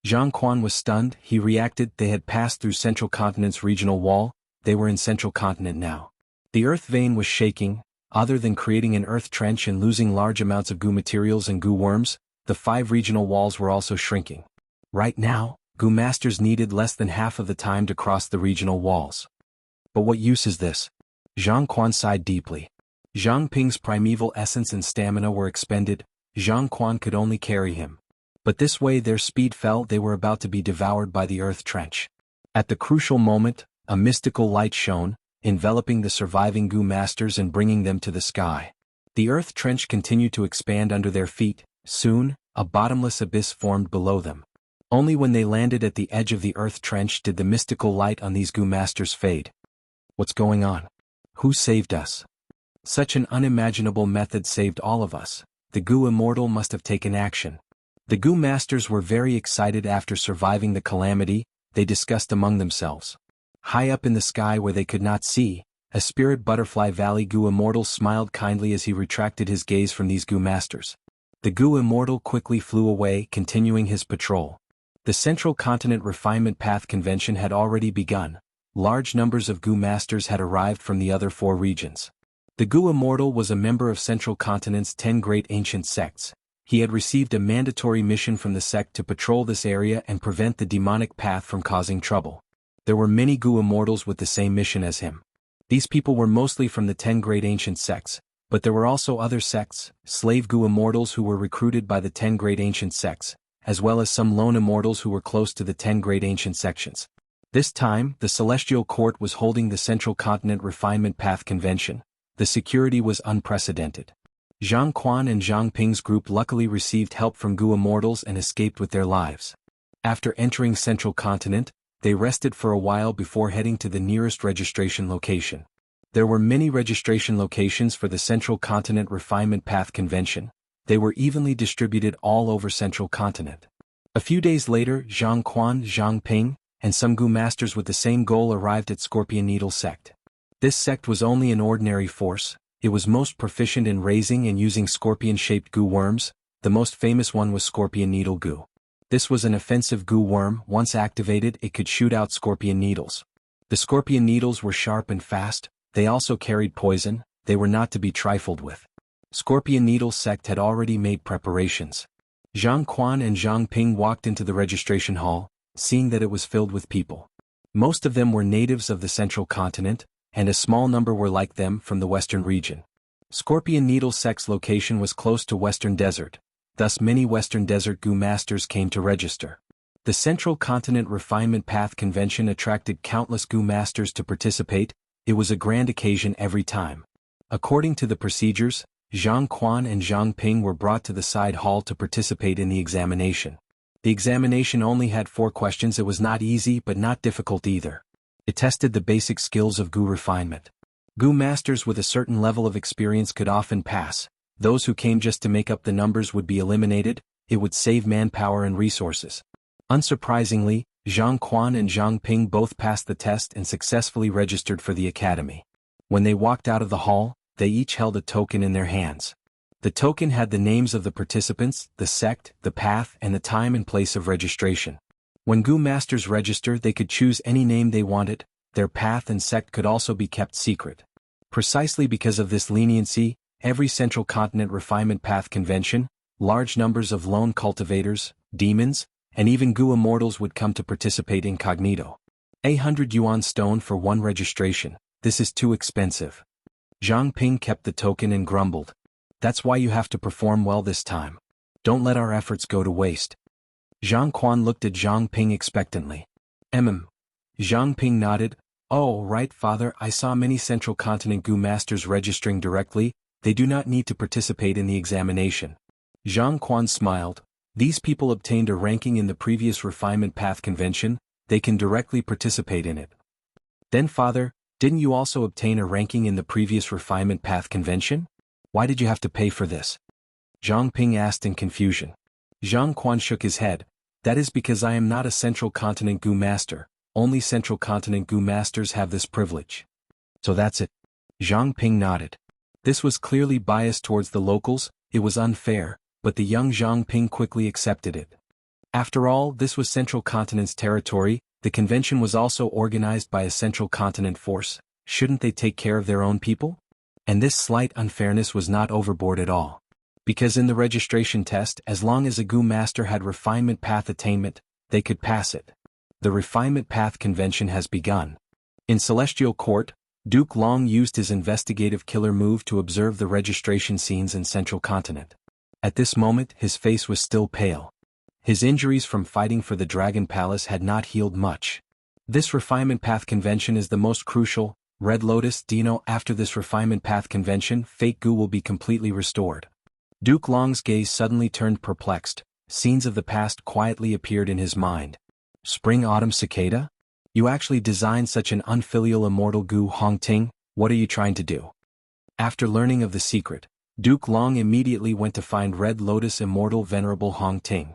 Zhang Quan was stunned. He reacted. They had passed through Central Continent's regional wall. They were in Central Continent now. The earth vein was shaking. Other than creating an earth trench and losing large amounts of Gu materials and Gu worms, the 5 regional walls were also shrinking. Right now, Gu masters needed less than half of the time to cross the regional walls. But what use is this? Zhang Quan sighed deeply. Zhang Ping's primeval essence and stamina were expended. Zhang Quan could only carry him. But this way their speed fell. They were about to be devoured by the earth trench. At the crucial moment, a mystical light shone, enveloping the surviving Gu masters and bringing them to the sky. The earth trench continued to expand under their feet. Soon, a bottomless abyss formed below them. Only when they landed at the edge of the earth trench did the mystical light on these Gu masters fade. What's going on? Who saved us? Such an unimaginable method saved all of us. The Gu immortal must have taken action. The Gu masters were very excited after surviving the calamity. They discussed among themselves. High up in the sky where they could not see, a spirit butterfly valley Gu immortal smiled kindly as he retracted his gaze from these Gu masters. The Gu immortal quickly flew away, continuing his patrol. The Central Continent Refinement Path Convention had already begun. Large numbers of Gu masters had arrived from the other 4 regions. The Gu immortal was a member of Central Continent's 10 great ancient sects. He had received a mandatory mission from the sect to patrol this area and prevent the demonic path from causing trouble. There were many Gu immortals with the same mission as him. These people were mostly from the 10 great ancient sects, but there were also other sects, slave Gu immortals who were recruited by the 10 great ancient sects, as well as some lone immortals who were close to the 10 great ancient sections. This time, the Celestial Court was holding the Central Continent Refinement Path Convention. The security was unprecedented. Zhang Quan and Zhang Ping's group luckily received help from Gu immortals and escaped with their lives. After entering Central Continent, they rested for a while before heading to the nearest registration location. There were many registration locations for the Central Continent Refinement Path Convention. They were evenly distributed all over Central Continent. A few days later, Zhang Quan, Zhang Ping, and some Gu masters with the same goal arrived at Scorpion Needle Sect. This sect was only an ordinary force. It was most proficient in raising and using scorpion-shaped Gu worms. The most famous one was Scorpion Needle Gu. This was an offensive Gu worm. Once activated, it could shoot out scorpion needles. The scorpion needles were sharp and fast. They also carried poison. They were not to be trifled with. Scorpion Needle Sect had already made preparations. Zhang Quan and Zhang Ping walked into the registration hall, seeing that it was filled with people. Most of them were natives of the Central Continent, and a small number were like them from the Western region. Scorpion Needle Sect's location was close to Western Desert, thus many Western Desert Gu masters came to register. The Central Continent Refinement Path Convention attracted countless Gu masters to participate. It was a grand occasion every time. According to the procedures, Zhang Quan and Zhang Ping were brought to the side hall to participate in the examination. The examination only had 4 questions. It was not easy but not difficult either. It tested the basic skills of Gu refinement. Gu masters with a certain level of experience could often pass. Those who came just to make up the numbers would be eliminated. It would save manpower and resources. Unsurprisingly, Zhang Quan and Zhang Ping both passed the test and successfully registered for the academy. When they walked out of the hall, they each held a token in their hands. The token had the names of the participants, the sect, the path, and the time and place of registration. When Gu masters register, they could choose any name they wanted. Their path and sect could also be kept secret. Precisely because of this leniency, every Central Continent Refinement Path convention, large numbers of lone cultivators, demons, and even Gu immortals would come to participate incognito. 100 yuan stone for one registration. This is too expensive. Zhang Ping kept the token and grumbled. That's why you have to perform well this time. Don't let our efforts go to waste. Zhang Quan looked at Zhang Ping expectantly. Zhang Ping nodded. Oh, right, father, I saw many Central Continent Gu masters registering directly. They do not need to participate in the examination. Zhang Quan smiled. These people obtained a ranking in the previous Refinement Path convention. They can directly participate in it. Then father, didn't you also obtain a ranking in the previous Refinement Path convention? Why did you have to pay for this? Zhang Ping asked in confusion. Zhang Quan shook his head. That is because I am not a Central Continent Gu master. Only Central Continent Gu masters have this privilege. So that's it. Zhang Ping nodded. This was clearly biased towards the locals. It was unfair, but the young Zhang Ping quickly accepted it. After all, this was Central Continent's territory. The convention was also organized by a Central Continent force. Shouldn't they take care of their own people? And this slight unfairness was not overboard at all. Because in the registration test, as long as a Gu master had Refinement Path attainment, they could pass it. The Refinement Path convention has begun. In Celestial Court, Duke Long used his investigative killer move to observe the registration scenes in Central Continent. At this moment, his face was still pale. His injuries from fighting for the Dragon Palace had not healed much. This Refinement Path convention is the most crucial. Red Lotus, Dino, after this Refinement Path convention, Fate Gu will be completely restored. Duke Long's gaze suddenly turned perplexed. Scenes of the past quietly appeared in his mind. Spring-autumn cicada? You actually designed such an unfilial immortal Gu Hongting? What are you trying to do? After learning of the secret, Duke Long immediately went to find Red Lotus immortal venerable Hongting.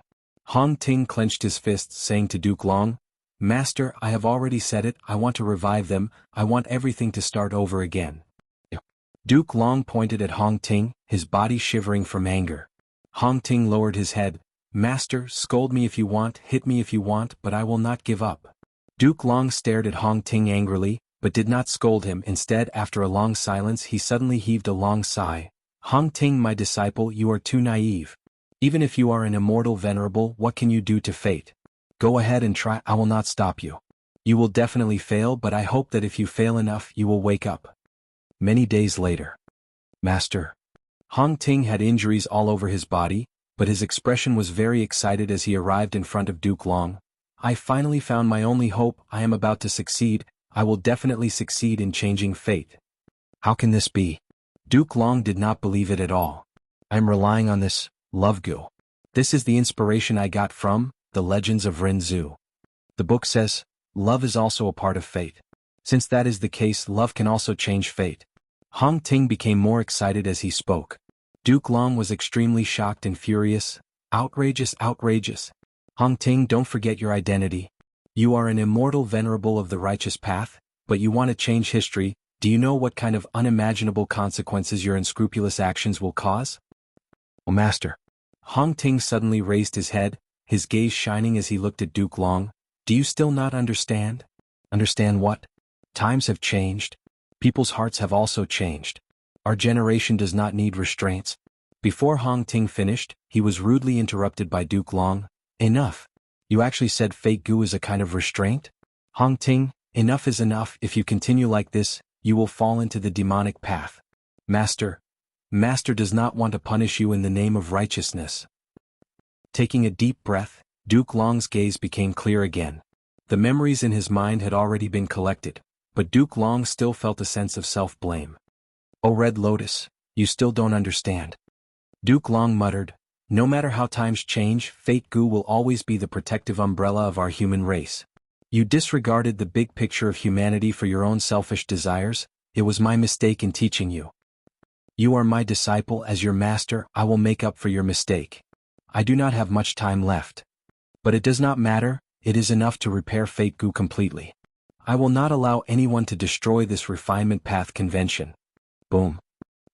Hongting clenched his fists, saying to Duke Long, Master, I have already said it, I want to revive them, I want everything to start over again. Duke Long pointed at Hongting, his body shivering from anger. Hongting lowered his head. Master, scold me if you want, hit me if you want, but I will not give up. Duke Long stared at Hongting angrily, but did not scold him. Instead, after a long silence, he suddenly heaved a long sigh. Hongting, my disciple, you are too naive. Even if you are an immortal venerable, what can you do to fate? Go ahead and try, I will not stop you. You will definitely fail, but I hope that if you fail enough, you will wake up. Many days later. Master. Hongting had injuries all over his body, but his expression was very excited as he arrived in front of Duke Long. I finally found my only hope. I am about to succeed. I will definitely succeed in changing fate. How can this be? Duke Long did not believe it at all. I am relying on this, Love Gu. This is the inspiration I got from the Legends of Ren Zhu. The book says, love is also a part of fate. Since that is the case, love can also change fate. Hongting became more excited as he spoke. Duke Long was extremely shocked and furious. Outrageous, outrageous. Hongting, don't forget your identity. You are an immortal venerable of the righteous path, but you want to change history. Do you know what kind of unimaginable consequences your unscrupulous actions will cause? Oh, Master. Hongting suddenly raised his head, his gaze shining as he looked at Duke Long. Do you still not understand? Understand what? Times have changed. People's hearts have also changed. Our generation does not need restraints. Before Hongting finished, he was rudely interrupted by Duke Long. Enough. You actually said Fate Gu is a kind of restraint? Hongting, enough is enough. If you continue like this, you will fall into the demonic path. Master does not want to punish you in the name of righteousness. Taking a deep breath, Duke Long's gaze became clear again. The memories in his mind had already been collected, but Duke Long still felt a sense of self-blame. Oh Red Lotus, you still don't understand. Duke Long muttered, no matter how times change, Fate Gu will always be the protective umbrella of our human race. You disregarded the big picture of humanity for your own selfish desires. It was my mistake in teaching you. You are my disciple. As your master, I will make up for your mistake. I do not have much time left. But it does not matter, it is enough to repair Fate Gu completely. I will not allow anyone to destroy this refinement path convention. Boom.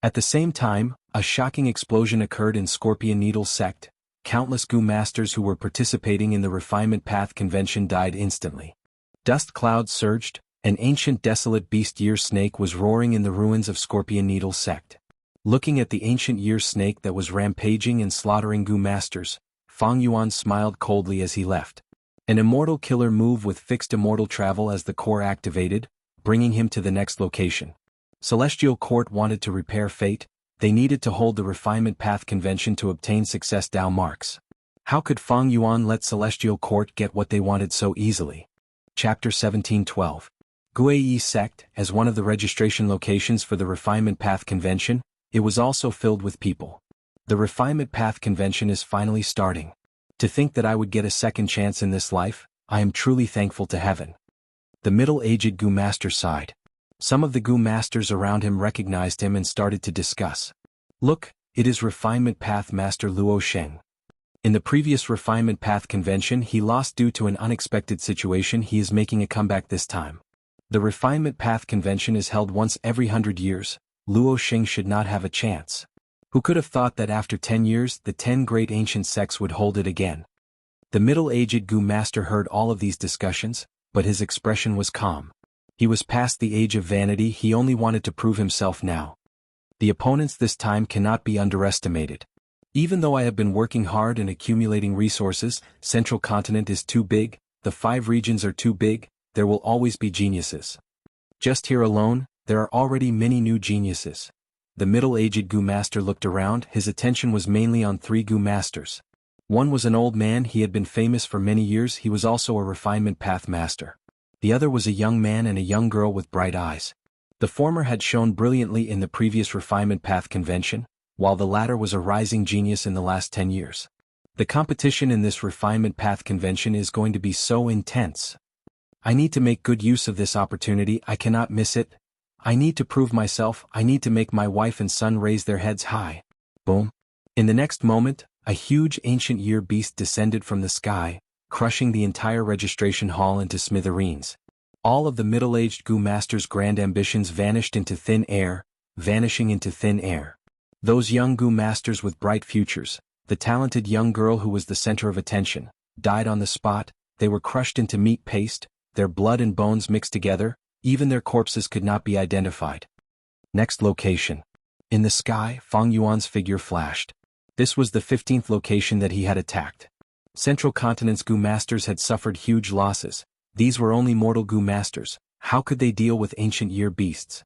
At the same time, a shocking explosion occurred in Scorpion Needle's sect. Countless Gu masters who were participating in the refinement path convention died instantly. Dust clouds surged. An ancient desolate beast year snake was roaring in the ruins of Scorpion Needle's sect. Looking at the ancient year snake that was rampaging and slaughtering Gu masters, Fang Yuan smiled coldly as he left. An immortal killer move with fixed immortal travel as the core activated, bringing him to the next location. Celestial Court wanted to repair fate. They needed to hold the refinement path convention to obtain success Dao marks. How could Fang Yuan let Celestial Court get what they wanted so easily? Chapter 17:12. Guiyi Sect, as one of the registration locations for the refinement path convention, it was also filled with people. The refinement path convention is finally starting. To think that I would get a second chance in this life, I am truly thankful to heaven. The middle-aged Gu master sighed. Some of the Gu masters around him recognized him and started to discuss. Look, it is refinement path master Luo Sheng. In the previous refinement path convention he lost due to an unexpected situation. He is making a comeback this time. The refinement path convention is held once every 100 years. Luo Sheng should not have a chance. Who could have thought that after 10 years the 10 great ancient sects would hold it again? The middle-aged Gu master heard all of these discussions, but his expression was calm. He was past the age of vanity. He only wanted to prove himself now. The opponents this time cannot be underestimated. Even though I have been working hard and accumulating resources, Central Continent is too big, the 5 regions are too big, there will always be geniuses. Just here alone, there are already many new geniuses. The middle-aged Gu master looked around. His attention was mainly on 3 Gu masters. One was an old man. He had been famous for many years. He was also a refinement path master. The other was a young man and a young girl with bright eyes. The former had shone brilliantly in the previous refinement path convention, while the latter was a rising genius in the last 10 years. The competition in this refinement path convention is going to be so intense. I need to make good use of this opportunity. I cannot miss it. I need to prove myself. I need to make my wife and son raise their heads high. Boom. In the next moment, a huge ancient year beast descended from the sky, crushing the entire registration hall into smithereens. All of the middle-aged Gu masters' grand ambitions vanished into thin air, vanishing into thin air. Those young Gu masters with bright futures, the talented young girl who was the center of attention, died on the spot. They were crushed into meat paste, their blood and bones mixed together. Even their corpses could not be identified. Next location. In the sky, Fang Yuan's figure flashed. This was the 15th location that he had attacked. Central Continent's Gu masters had suffered huge losses. These were only mortal Gu masters. How could they deal with ancient year beasts?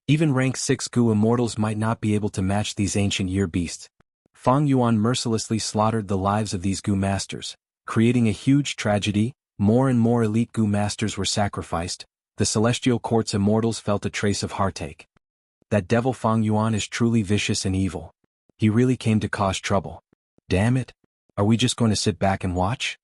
Even rank 6 Gu immortals might not be able to match these ancient year beasts. Fang Yuan mercilessly slaughtered the lives of these Gu masters, creating a huge tragedy. More and more elite Gu masters were sacrificed. The Celestial Court's immortals felt a trace of heartache. That devil Fang Yuan is truly vicious and evil. He really came to cause trouble. Damn it. Are we just going to sit back and watch?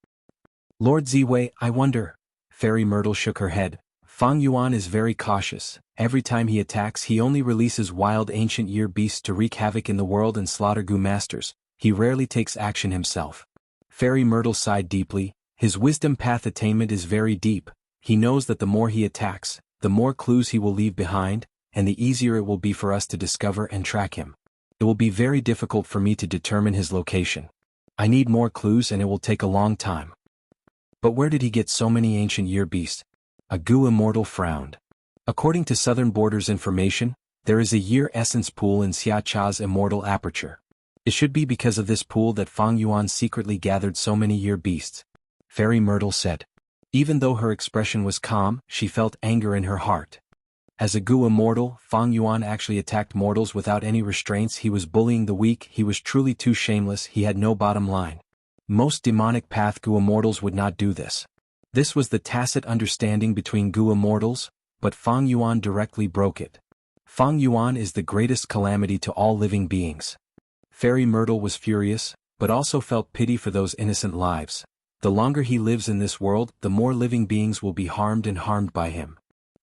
Lord Ziwei, I wonder. Fairy Myrtle shook her head. Fang Yuan is very cautious. Every time he attacks he only releases wild ancient year beasts to wreak havoc in the world and slaughter Gu masters. He rarely takes action himself. Fairy Myrtle sighed deeply. His wisdom path attainment is very deep. He knows that the more he attacks, the more clues he will leave behind, and the easier it will be for us to discover and track him. It will be very difficult for me to determine his location. I need more clues and it will take a long time. But where did he get so many ancient year beasts? A Gu immortal frowned. According to Southern Borders information, there is a year essence pool in Xia Cha's immortal aperture. It should be because of this pool that Fang Yuan secretly gathered so many year beasts. Fairy Myrtle said. Even though her expression was calm, she felt anger in her heart. As a Gu immortal, Fang Yuan actually attacked mortals without any restraints. He was bullying the weak. He was truly too shameless. He had no bottom line. Most demonic path Gu immortals would not do this. This was the tacit understanding between Gu immortals, but Fang Yuan directly broke it. Fang Yuan is the greatest calamity to all living beings. Fairy Myrtle was furious, but also felt pity for those innocent lives. The longer he lives in this world, the more living beings will be harmed and harmed by him.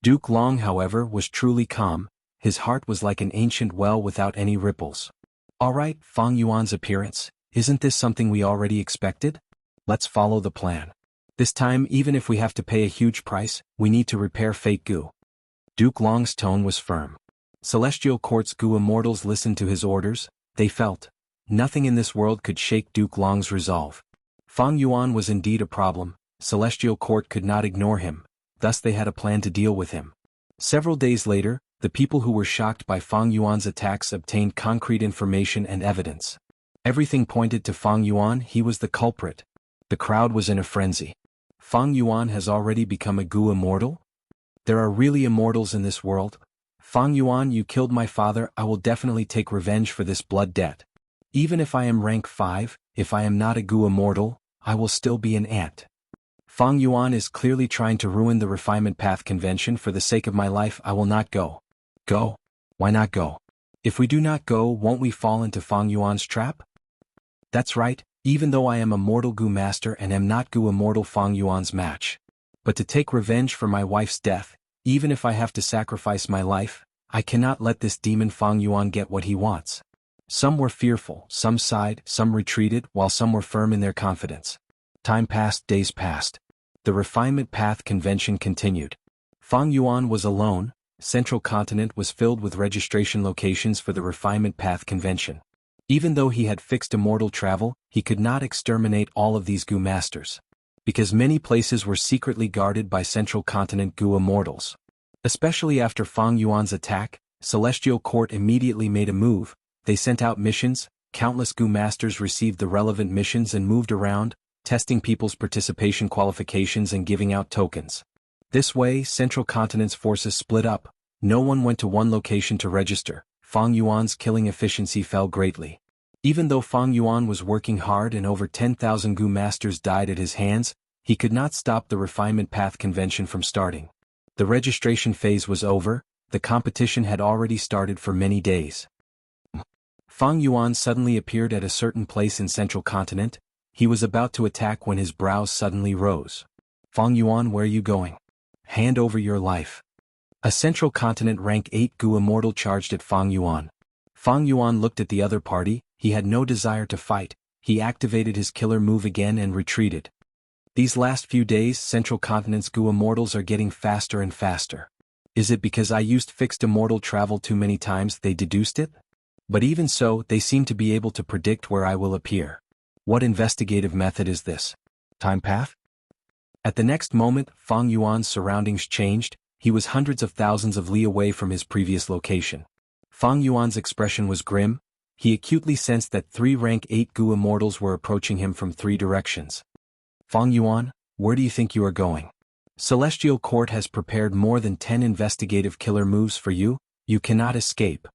Duke Long, however, was truly calm. His heart was like an ancient well without any ripples. All right, Fang Yuan's appearance, isn't this something we already expected? Let's follow the plan. This time, even if we have to pay a huge price, we need to repair fake goo. Duke Long's tone was firm. Celestial Court's goo immortals listened to his orders. They felt nothing in this world could shake Duke Long's resolve. Fang Yuan was indeed a problem. Celestial Court could not ignore him, thus they had a plan to deal with him. Several days later, the people who were shocked by Fang Yuan's attacks obtained concrete information and evidence. Everything pointed to Fang Yuan. He was the culprit. The crowd was in a frenzy. Fang Yuan has already become a goo immortal? There are really immortals in this world? Fang Yuan, you killed my father. I will definitely take revenge for this blood debt. Even if I am rank 5, if I am not a goo immortal, I will still be an ant. Fang Yuan is clearly trying to ruin the Refinement Path Convention. For the sake of my life, I will not go. Go? Why not go? If we do not go, won't we fall into Fang Yuan's trap? That's right, even though I am a mortal goo master and am not goo immortal Fang Yuan's match. But to take revenge for my wife's death, even if I have to sacrifice my life, I cannot let this demon Fang Yuan get what he wants. Some were fearful, some sighed, some retreated, while some were firm in their confidence. Time passed, days passed. The Refinement Path Convention continued. Fang Yuan was alone. Central Continent was filled with registration locations for the Refinement Path Convention. Even though he had fixed immortal travel, he could not exterminate all of these goo masters. Because many places were secretly guarded by Central Continent goo immortals. Especially after Fang Yuan's attack, Celestial Court immediately made a move. They sent out missions. Countless goo masters received the relevant missions and moved around, testing people's participation qualifications and giving out tokens. This way, Central Continent's forces split up. No one went to one location to register. Fang Yuan's killing efficiency fell greatly. Even though Fang Yuan was working hard and over 10,000 goo masters died at his hands, he could not stop the Refinement Path Convention from starting. The registration phase was over. The competition had already started for many days. Fang Yuan suddenly appeared at a certain place in Central Continent. He was about to attack when his brows suddenly rose. Fang Yuan, where are you going? Hand over your life. A Central Continent rank 8 goo immortal charged at Fang Yuan. Fang Yuan looked at the other party. He had no desire to fight. He activated his killer move again and retreated. These last few days, Central Continent's goo immortals are getting faster and faster. Is it because I used fixed immortal travel too many times they deduced it? But even so, they seem to be able to predict where I will appear. What investigative method is this? Time path? At the next moment, Fang Yuan's surroundings changed. He was hundreds of thousands of li away from his previous location. Fang Yuan's expression was grim. He acutely sensed that 3 rank 8 goo immortals were approaching him from 3 directions. Fang Yuan, where do you think you are going? Celestial Court has prepared more than 10 investigative killer moves for you. You cannot escape.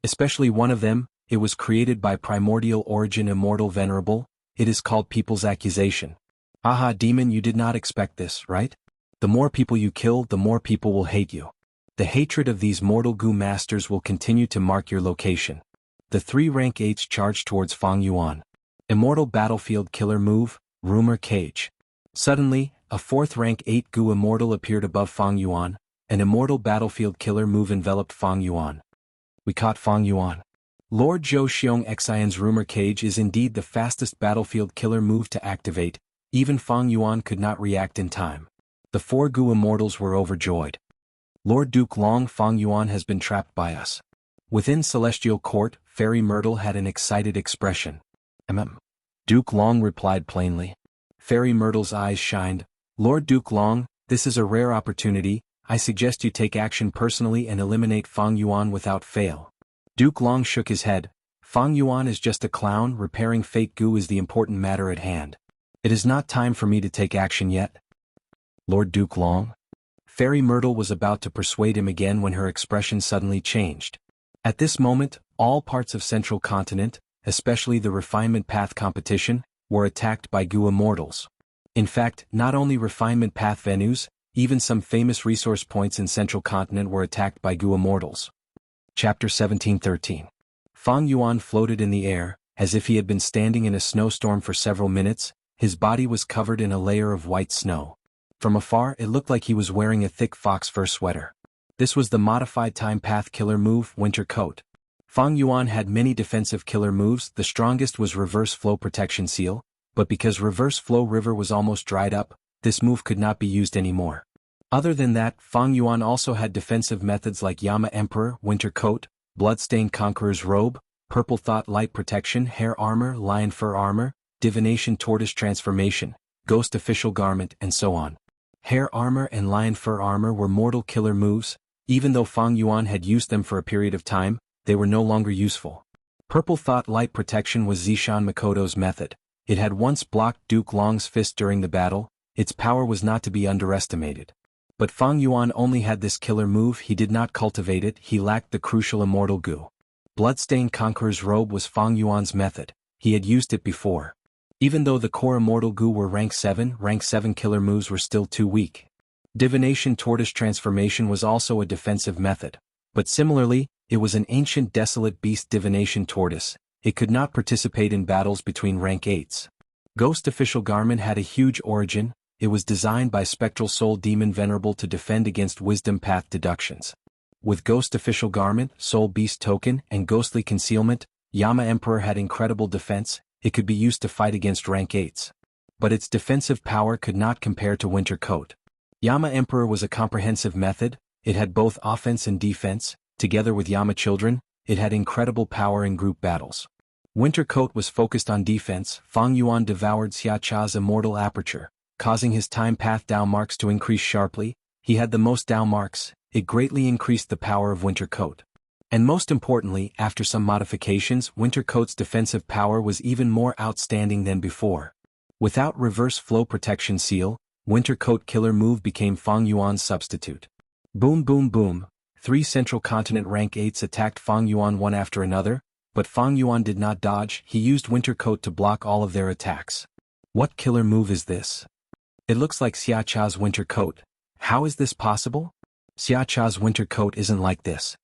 Especially one of them. It was created by Primordial Origin Immortal Venerable. It is called People's Accusation. Aha, demon, you did not expect this, right? The more people you kill, the more people will hate you. The hatred of these mortal goo masters will continue to mark your location. The 3 rank 8s charged towards Fang Yuan. Immortal Battlefield Killer Move, Rumor Cage. Suddenly, a 4th rank 8 goo immortal appeared above Fang Yuan. An Immortal Battlefield Killer Move enveloped Fang Yuan. We caught Fang Yuan. Lord Zhou Xiong Xian's Rumor Cage is indeed the fastest battlefield killer move to activate. Even Fang Yuan could not react in time. The 4 goo immortals were overjoyed. Lord Duke Long, Fang Yuan has been trapped by us. Within Celestial Court, Fairy Myrtle had an excited expression. Duke Long replied plainly. Fairy Myrtle's eyes shined. Lord Duke Long, this is a rare opportunity. I suggest you take action personally and eliminate Fang Yuan without fail. Duke Long shook his head. Fang Yuan is just a clown. Repairing fake goo is the important matter at hand. It is not time for me to take action yet. Lord Duke Long? Fairy Myrtle was about to persuade him again when her expression suddenly changed. At this moment, all parts of Central Continent, especially the Refinement Path competition, were attacked by goo immortals. In fact, not only Refinement Path venues, even some famous resource points in Central Continent were attacked by goo immortals. Chapter 1713. Fang Yuan floated in the air, as if he had been standing in a snowstorm for several minutes. His body was covered in a layer of white snow. From afar it looked like he was wearing a thick fox fur sweater. This was the modified time path killer move, Winter Coat. Fang Yuan had many defensive killer moves. The strongest was Reverse Flow Protection Seal, but because Reverse Flow River was almost dried up, this move could not be used anymore. Other than that, Fang Yuan also had defensive methods like Yama Emperor, Winter Coat, Bloodstained Conqueror's Robe, Purple Thought Light Protection, Hair Armor, Lion Fur Armor, Divination Tortoise Transformation, Ghost Official Garment, and so on. Hair Armor and Lion Fur Armor were mortal killer moves. Even though Fang Yuan had used them for a period of time, they were no longer useful. Purple Thought Light Protection was Zishan Makoto's method. It had once blocked Duke Long's fist during the battle. Its power was not to be underestimated. But Fang Yuan only had this killer move. He did not cultivate it. He lacked the crucial Immortal Goo. Bloodstained Conqueror's Robe was Fang Yuan's method. He had used it before. Even though the core Immortal Goo were rank 7 killer moves were still too weak. Divination Tortoise Transformation was also a defensive method. But similarly, it was an ancient desolate beast Divination Tortoise. It could not participate in battles between rank 8s. Ghost Official Garment had a huge origin. It was designed by Spectral Soul Demon Venerable to defend against Wisdom Path deductions. With Ghost Official Garment, Soul Beast Token, and Ghostly Concealment, Yama Emperor had incredible defense. It could be used to fight against rank 8s. But its defensive power could not compare to Winter Coat. Yama Emperor was a comprehensive method. It had both offense and defense. Together with Yama Children, it had incredible power in group battles. Winter Coat was focused on defense. Fang Yuan devoured Xia Cha's Immortal Aperture, causing his time path Dao marks to increase sharply. He had the most Dao marks. It greatly increased the power of Winter Coat. And most importantly, after some modifications, Winter Coat's defensive power was even more outstanding than before. Without Reverse Flow Protection Seal, Winter Coat killer move became Fang Yuan's substitute. Boom boom boom, 3 Central Continent rank 8s attacked Fang Yuan one after another, but Fang Yuan did not dodge. He used Winter Coat to block all of their attacks. What killer move is this? It looks like Xia Cha's Winter Coat. How is this possible? Xia Cha's Winter Coat isn't like this.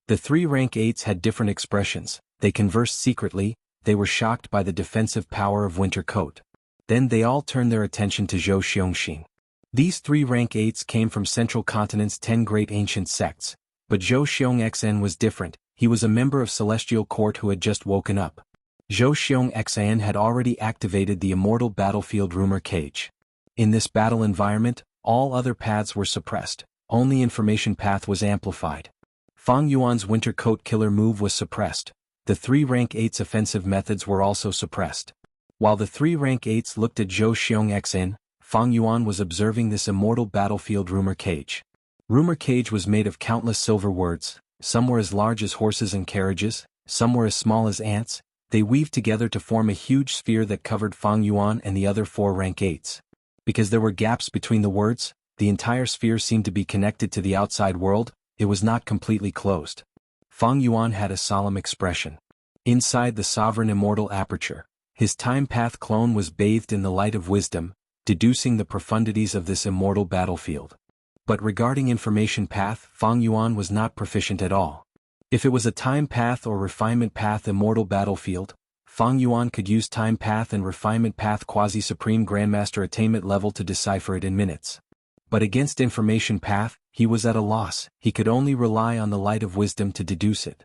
The 3 rank 8s had different expressions. They conversed secretly. They were shocked by the defensive power of Winter Coat. Then they all turned their attention to Zhou Xiongxin. These 3 rank 8s came from Central Continent's 10 great ancient sects, but Zhou Xiongxin was different. He was a member of Celestial Court who had just woken up. Zhou Xiongxin had already activated the Immortal Battlefield Rumor Cage. In this battle environment, all other paths were suppressed. Only Information Path was amplified. Fang Yuan's Winter Coat killer move was suppressed. The 3 rank 8s offensive methods were also suppressed. While the 3 rank 8s looked at Zhou Xiongxin, Fang Yuan was observing this Immortal Battlefield Rumor Cage. Rumor Cage was made of countless silver words. Some were as large as horses and carriages, some were as small as ants. They weaved together to form a huge sphere that covered Fang Yuan and the other 4 rank 8s. Because there were gaps between the words, the entire sphere seemed to be connected to the outside world. It was not completely closed. Fang Yuan had a solemn expression. Inside the sovereign immortal aperture, his time path clone was bathed in the light of wisdom, deducing the profundities of this immortal battlefield. But regarding information path, Fang Yuan was not proficient at all. If it was a time path or refinement path immortal battlefield, Fang Yuan could use time path and refinement path quasi-supreme grandmaster attainment level to decipher it in minutes. But against information path, he was at a loss. He could only rely on the light of wisdom to deduce it.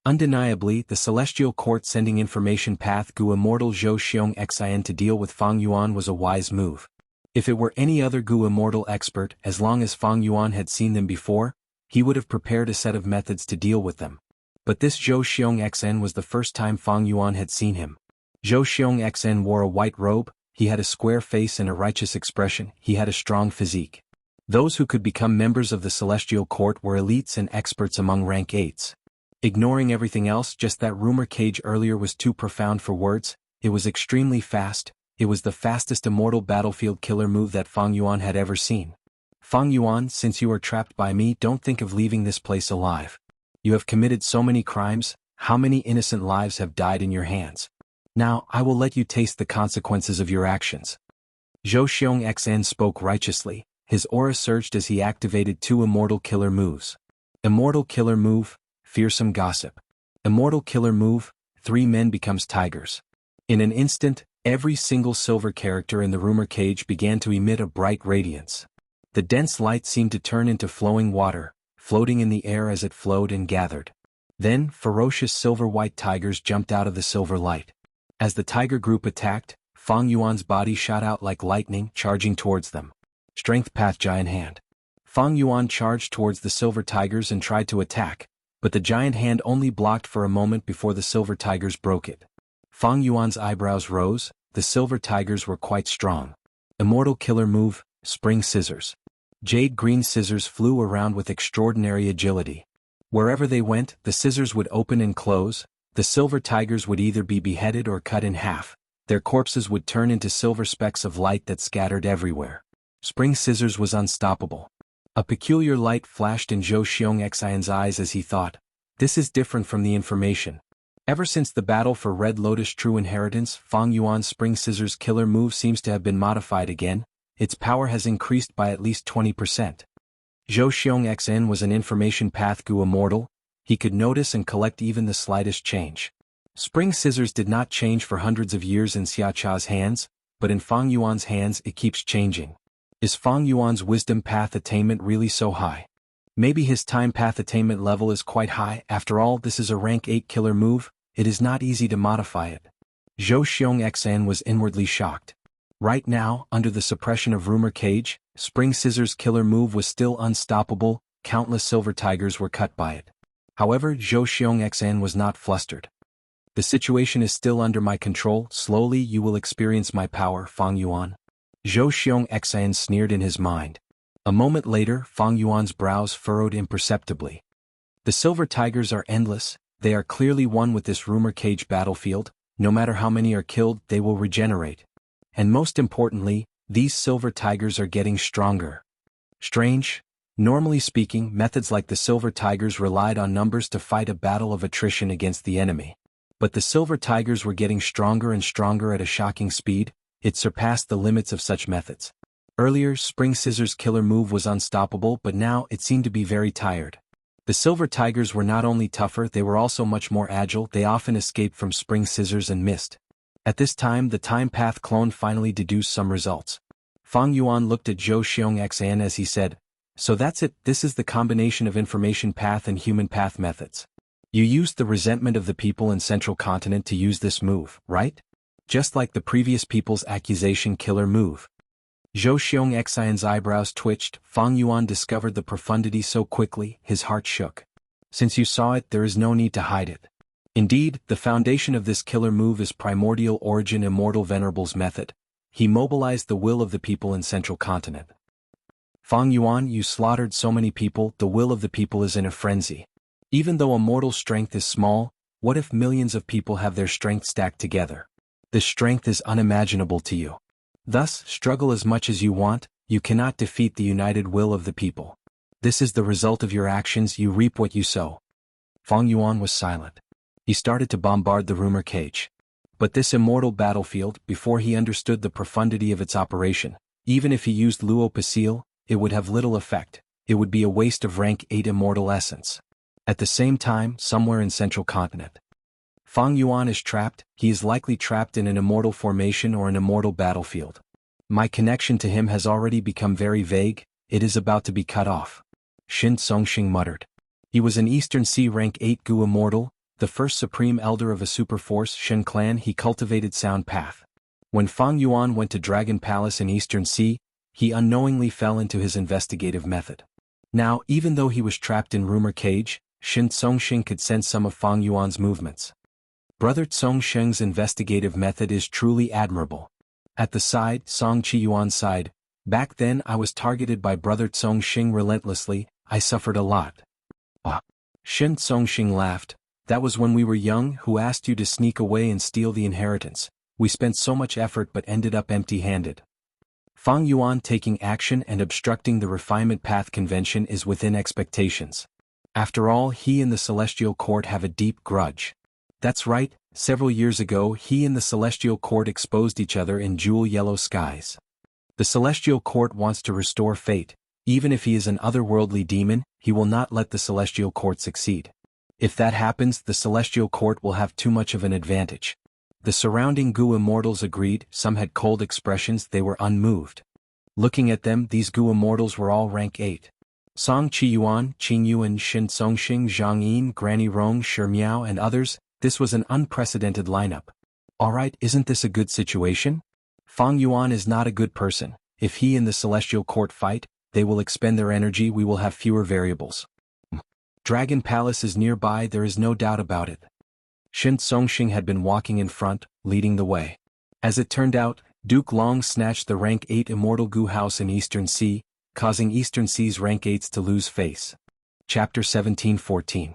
Undeniably, the Celestial Court sending information path Gu Immortal Zhou Xiongxin to deal with Fang Yuan was a wise move. If it were any other Gu Immortal expert, as long as Fang Yuan had seen them before, he would have prepared a set of methods to deal with them. But this Zhou Xiongxin was the first time Fang Yuan had seen him. Zhou Xiongxin wore a white robe, he had a square face and a righteous expression, he had a strong physique. Those who could become members of the Celestial Court were elites and experts among rank 8s. Ignoring everything else, just that rumor cage earlier was too profound for words. It was extremely fast. It was the fastest immortal battlefield killer move that Fang Yuan had ever seen. Fang Yuan, since you are trapped by me, don't think of leaving this place alive. You have committed so many crimes. How many innocent lives have died in your hands? Now, I will let you taste the consequences of your actions. Zhou Xiongxin spoke righteously. His aura surged as he activated 2 immortal killer moves. Immortal killer move, Fearsome Gossip. Immortal killer move, 3 men becomes tigers. In an instant, Every single silver character in the rumor cage began to emit a bright radiance. The dense light seemed to turn into flowing water, floating in the air as it flowed and gathered. Then, ferocious silver-white tigers jumped out of the silver light. As the tiger group attacked, Fang Yuan's body shot out like lightning, charging towards them. Strength Path Giant Hand. Fang Yuan charged towards the silver tigers and tried to attack, but the giant hand only blocked for a moment before the silver tigers broke it. Fang Yuan's eyebrows rose. The silver tigers were quite strong. Immortal killer move, Spring Scissors. Jade green scissors flew around with extraordinary agility. Wherever they went, the scissors would open and close. The silver tigers would either be beheaded or cut in half. Their corpses would turn into silver specks of light that scattered everywhere. Spring Scissors was unstoppable. A peculiar light flashed in Zhou Xiongxian's eyes as he thought, "This is different from the information." Ever since the battle for Red Lotus True Inheritance, Fang Yuan's Spring Scissors killer move seems to have been modified again. Its power has increased by at least 20%. Zhou Xiongxian was an information path Gu immortal. He could notice and collect even the slightest change. Spring Scissors did not change for hundreds of years in Xiacha's hands, but in Fang Yuan's hands it keeps changing. Is Fang Yuan's wisdom path attainment really so high? Maybe his time path attainment level is quite high. After all, this is a rank 8 killer move. It is not easy to modify it. Zhou Xiongxian was inwardly shocked. Right now, under the suppression of Rumor Cage, Spring Scissors' killer move was still unstoppable. Countless silver tigers were cut by it. However, Zhou Xiongxian was not flustered. The situation is still under my control. Slowly you will experience my power, Fang Yuan. Zhou Xiongxian sneered in his mind. A moment later, Fang Yuan's brows furrowed imperceptibly. The silver tigers are endless. They are clearly one with this rumor cage battlefield. No matter how many are killed, they will regenerate. And most importantly, these silver tigers are getting stronger. Strange? Normally speaking, methods like the silver tigers relied on numbers to fight a battle of attrition against the enemy. But the silver tigers were getting stronger and stronger at a shocking speed. It surpassed the limits of such methods. Earlier, Spring Scissors' killer move was unstoppable, but now it seemed to be very tired. The silver tigers were not only tougher, they were also much more agile. They often escaped from Spring Scissors and missed. At this time, the Time Path clone finally deduced some results. Fang Yuan looked at Zhou Xiongxian as he said, "So that's it, this is the combination of information path and human path methods. You used the resentment of the people in Central Continent to use this move, right? Just like the previous people's accusation killer move." Zhou Xiongxian's eyebrows twitched. Fang Yuan discovered the profundity so quickly, his heart shook. "Since you saw it, there is no need to hide it. Indeed, the foundation of this killer move is primordial origin immortal venerables method. He mobilized the will of the people in Central Continent." "Fang Yuan, you slaughtered so many people, the will of the people is in a frenzy. Even though immortal strength is small, what if millions of people have their strength stacked together? This strength is unimaginable to you. Thus, struggle as much as you want, you cannot defeat the united will of the people. This is the result of your actions, you reap what you sow." Fang Yuan was silent. He started to bombard the rumor cage. But this immortal battlefield, before he understood the profundity of its operation, even if he used Luo Pasil, it would have little effect. It would be a waste of rank 8 immortal essence. At the same time, somewhere in Central Continent, Fang Yuan is trapped. He is likely trapped in an immortal formation or an immortal battlefield. My connection to him has already become very vague. It is about to be cut off. Shin Songxing muttered. He was an Eastern Sea rank 8 Gu immortal, the first supreme elder of a superforce Shen clan. He cultivated sound path. When Fang Yuan went to Dragon Palace in Eastern Sea, he unknowingly fell into his investigative method. Now, even though he was trapped in rumor cage, Shin Songxing could sense some of Fang Yuan's movements. Brother Songxing's investigative method is truly admirable. At the side, Song Qiyuan sighed. "Back then I was targeted by Brother Songxing relentlessly. I suffered a lot." "Ah." Shin Songxing laughed. "That was when we were young. Who asked you to sneak away and steal the inheritance? We spent so much effort but ended up empty-handed." Fang Yuan taking action and obstructing the refinement path convention is within expectations. After all, he and the Celestial Court have a deep grudge. That's right, several years ago he and the Celestial Court exposed each other in jewel yellow skies. The Celestial Court wants to restore fate. Even if he is an otherworldly demon, he will not let the Celestial Court succeed. If that happens, the Celestial Court will have too much of an advantage. The surrounding Gu immortals agreed. Some had cold expressions, they were unmoved. Looking at them, these Gu immortals were all rank 8. Song Chi Yuan, Qing Yuan, Shin Songxing, Zhang Yin, Granny Rong, Shi Miao and others. This was an unprecedented lineup. Alright, isn't this a good situation? Fang Yuan is not a good person. If he and the Celestial Court fight, they will expend their energy, we will have fewer variables. Dragon Palace is nearby, there is no doubt about it. Shin Songxing had been walking in front, leading the way. As it turned out, Duke Long snatched the rank 8 immortal Gu house in Eastern Sea, causing Eastern Sea's rank 8s to lose face. Chapter 17-14.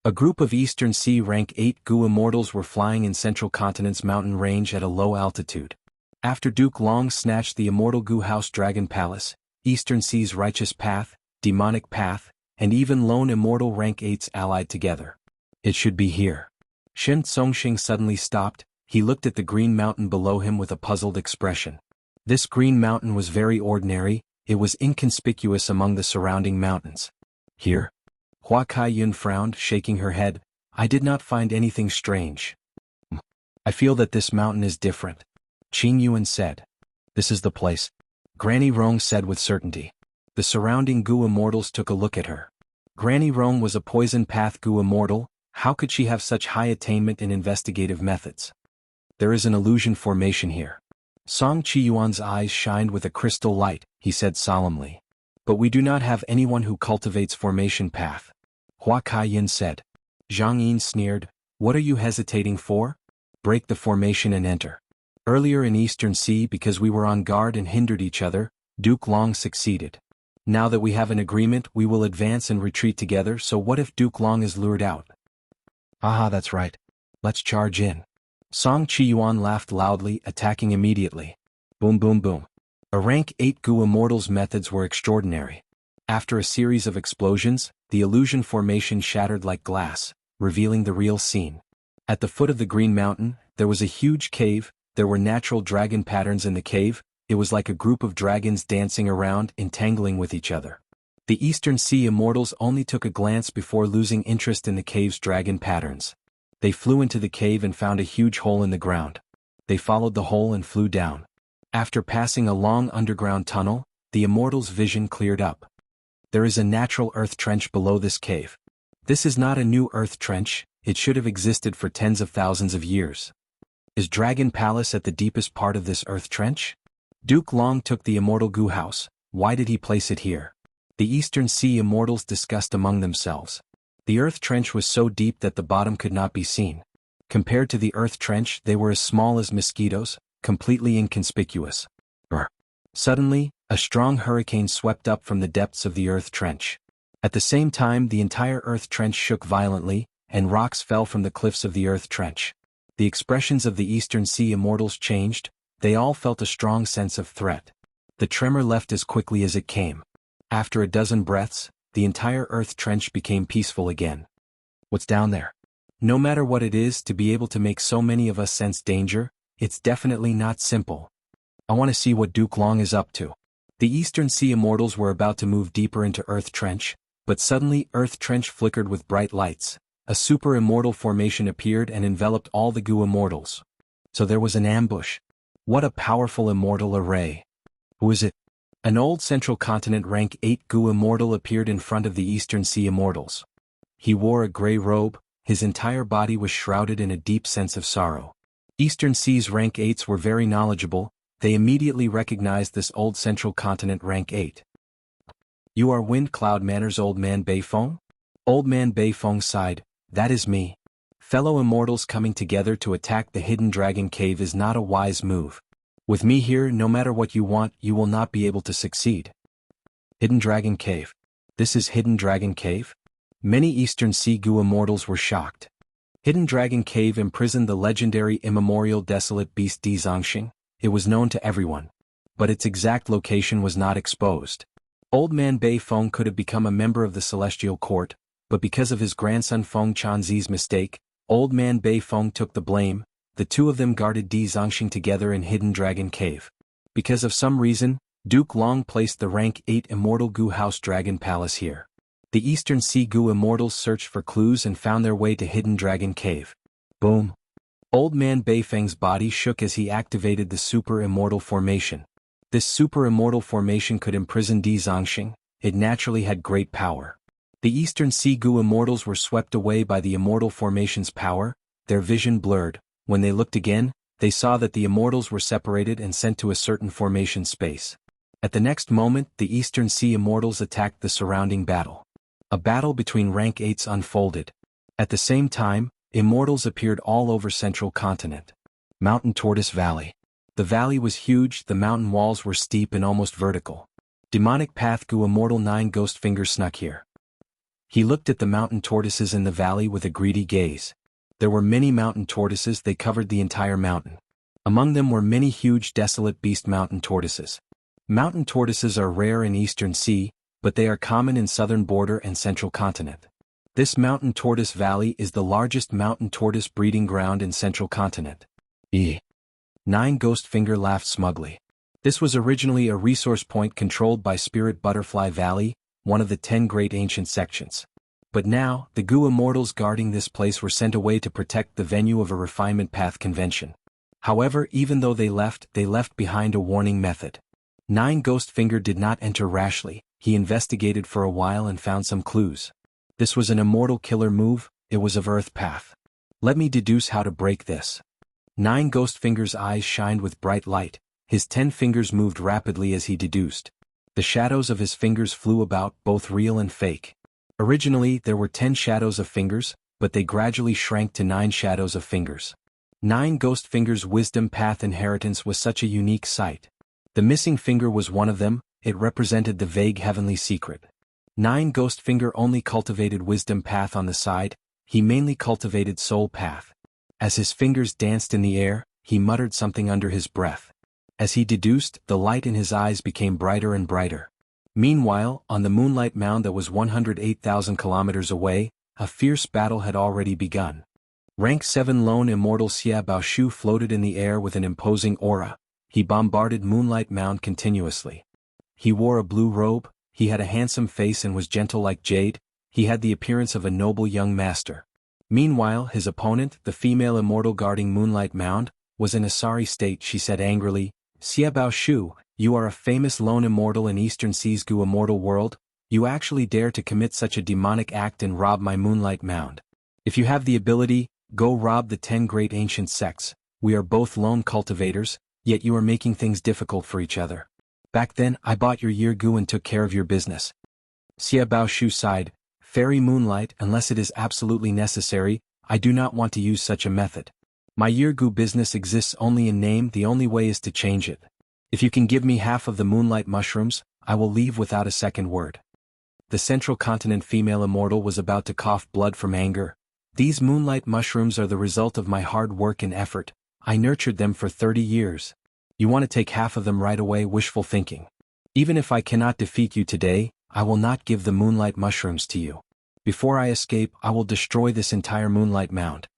A group of Eastern Sea rank 8 Gu immortals were flying in Central Continent's mountain range at a low altitude. After Duke Long snatched the immortal Gu house Dragon Palace, Eastern Sea's Righteous Path, Demonic Path, and even lone immortal rank 8s allied together. It should be here. Shin Songxing suddenly stopped. He looked at the green mountain below him with a puzzled expression. This green mountain was very ordinary, it was inconspicuous among the surrounding mountains. Here? Hua Kai-yun frowned, shaking her head. I did not find anything strange. I feel that this mountain is different. Qing Yuan said. This is the place. Granny Rong said with certainty. The surrounding Gu immortals took a look at her. Granny Rong was a poison path Gu immortal. How could she have such high attainment in investigative methods? There is an illusion formation here. Song Chi Yuan's eyes shined with a crystal light, he said solemnly. But we do not have anyone who cultivates formation path. Hua Kai-yin said. Zhang Yin sneered, what are you hesitating for? Break the formation and enter. Earlier in Eastern Sea, because we were on guard and hindered each other, Duke Long succeeded. Now that we have an agreement, we will advance and retreat together, so what if Duke Long is lured out? Aha, that's right. Let's charge in. Song Chi Yuan laughed loudly, attacking immediately. Boom boom boom. A rank 8 Gu immortal's methods were extraordinary. After a series of explosions, the illusion formation shattered like glass, revealing the real scene. At the foot of the Green Mountain, there was a huge cave. There were natural dragon patterns in the cave. It was like a group of dragons dancing around, entangling with each other. The Eastern Sea immortals only took a glance before losing interest in the cave's dragon patterns. They flew into the cave and found a huge hole in the ground. They followed the hole and flew down. After passing a long underground tunnel, the immortals' vision cleared up. There is a natural earth trench below this cave. This is not a new earth trench, it should have existed for tens of thousands of years. Is Dragon Palace at the deepest part of this earth trench? Duke Long took the immortal Gu house. Why did he place it here? The Eastern Sea immortals discussed among themselves. The earth trench was so deep that the bottom could not be seen. Compared to the earth trench, they were as small as mosquitoes, completely inconspicuous. Suddenly, a strong hurricane swept up from the depths of the earth trench. At the same time, the entire earth trench shook violently, and rocks fell from the cliffs of the earth trench. The expressions of the Eastern Sea immortals changed. They all felt a strong sense of threat. The tremor left as quickly as it came. After a dozen breaths, the entire earth trench became peaceful again. What's down there? No matter what it is, to be able to make so many of us sense danger, it's definitely not simple. I want to see what Duke Long is up to. The Eastern Sea immortals were about to move deeper into earth trench, but suddenly earth trench flickered with bright lights. A super immortal formation appeared and enveloped all the Gu immortals. So there was an ambush. What a powerful immortal array. Who is it? An old Central Continent rank 8 Gu immortal appeared in front of the Eastern Sea immortals. He wore a gray robe, his entire body was shrouded in a deep sense of sorrow. Eastern Sea's rank 8s were very knowledgeable, they immediately recognized this old Central Continent rank 8. You are Wind Cloud Manor's Old Man Beifeng? Old Man Beifeng sighed, that is me. Fellow immortals coming together to attack the Hidden Dragon Cave is not a wise move. With me here, no matter what you want, you will not be able to succeed. Hidden Dragon Cave. This is Hidden Dragon Cave? Many Eastern Sea Gu immortals were shocked. Hidden Dragon Cave imprisoned the legendary immemorial desolate beast Di Zongxing. It was known to everyone. But its exact location was not exposed. Old Man Beifeng could have become a member of the Celestial Court, but because of his grandson Feng Chanzi's mistake, Old Man Beifeng took the blame. The two of them guarded Di Zongxing together in Hidden Dragon Cave. Because of some reason, Duke Long placed the rank 8 immortal Gu house Dragon Palace here. The Eastern Sea Gu immortals searched for clues and found their way to Hidden Dragon Cave. Boom. Old Man Beifeng's body shook as he activated the Super Immortal Formation. This Super Immortal Formation could imprison Di Zongxing. It naturally had great power. The Eastern Sea Gu Immortals were swept away by the Immortal Formation's power, their vision blurred. When they looked again, they saw that the Immortals were separated and sent to a certain formation space. At the next moment, the Eastern Sea Immortals attacked the surrounding battle. A battle between rank 8s unfolded. At the same time, Immortals appeared all over Central Continent. Mountain Tortoise Valley. The valley was huge, the mountain walls were steep and almost vertical. Demonic Path Gu Immortal 9 Ghost Finger snuck here. He looked at the mountain tortoises in the valley with a greedy gaze. There were many mountain tortoises, they covered the entire mountain. Among them were many huge desolate beast mountain tortoises. Mountain tortoises are rare in Eastern Sea, but they are common in southern border and Central Continent. This mountain tortoise valley is the largest mountain tortoise breeding ground in Central Continent. 9 Ghost Finger laughed smugly. This was originally a resource point controlled by Spirit Butterfly Valley, one of the 10 great ancient sections. But now, the Gu Immortals guarding this place were sent away to protect the venue of a refinement path convention. However, even though they left behind a warning method. 9 Ghost Finger did not enter rashly, he investigated for a while and found some clues. This was an immortal killer move, it was of Earth Path. Let me deduce how to break this. 9 Ghost Finger's eyes shined with bright light, his 10 fingers moved rapidly as he deduced. The shadows of his fingers flew about, both real and fake. Originally, there were 10 shadows of fingers, but they gradually shrank to 9 shadows of fingers. 9 Ghost Finger's wisdom path inheritance was such a unique sight. The missing finger was one of them, it represented the vague heavenly secret. 9 Ghost Finger only cultivated wisdom path on the side, he mainly cultivated soul path. As his fingers danced in the air, he muttered something under his breath. As he deduced, the light in his eyes became brighter and brighter. Meanwhile, on the Moonlight Mound that was 108,000 kilometers away, a fierce battle had already begun. Rank 7 lone immortal Xia Baoshu floated in the air with an imposing aura. He bombarded Moonlight Mound continuously. He wore a blue robe, he had a handsome face and was gentle like jade, he had the appearance of a noble young master. Meanwhile, his opponent, the female immortal guarding Moonlight Mound, was in a sorry state. She said angrily, "Xia Baoshu, you are a famous lone immortal in Eastern Sea's Gu immortal world, you actually dare to commit such a demonic act and rob my Moonlight Mound. If you have the ability, go rob the 10 great ancient sects, we are both lone cultivators, yet you are making things difficult for each other. Back then, I bought your Year Gu and took care of your business." Xia Baoshu sighed, "Fairy Moonlight, unless it is absolutely necessary, I do not want to use such a method. My Year Gu business exists only in name, the only way is to change it. If you can give me half of the Moonlight mushrooms, I will leave without a second word." The Central Continent female immortal was about to cough blood from anger. "These Moonlight mushrooms are the result of my hard work and effort, I nurtured them for 30 years. You want to take half of them right away, wishful thinking. Even if I cannot defeat you today, I will not give the Moonlight mushrooms to you. Before I escape, I will destroy this entire Moonlight Mound."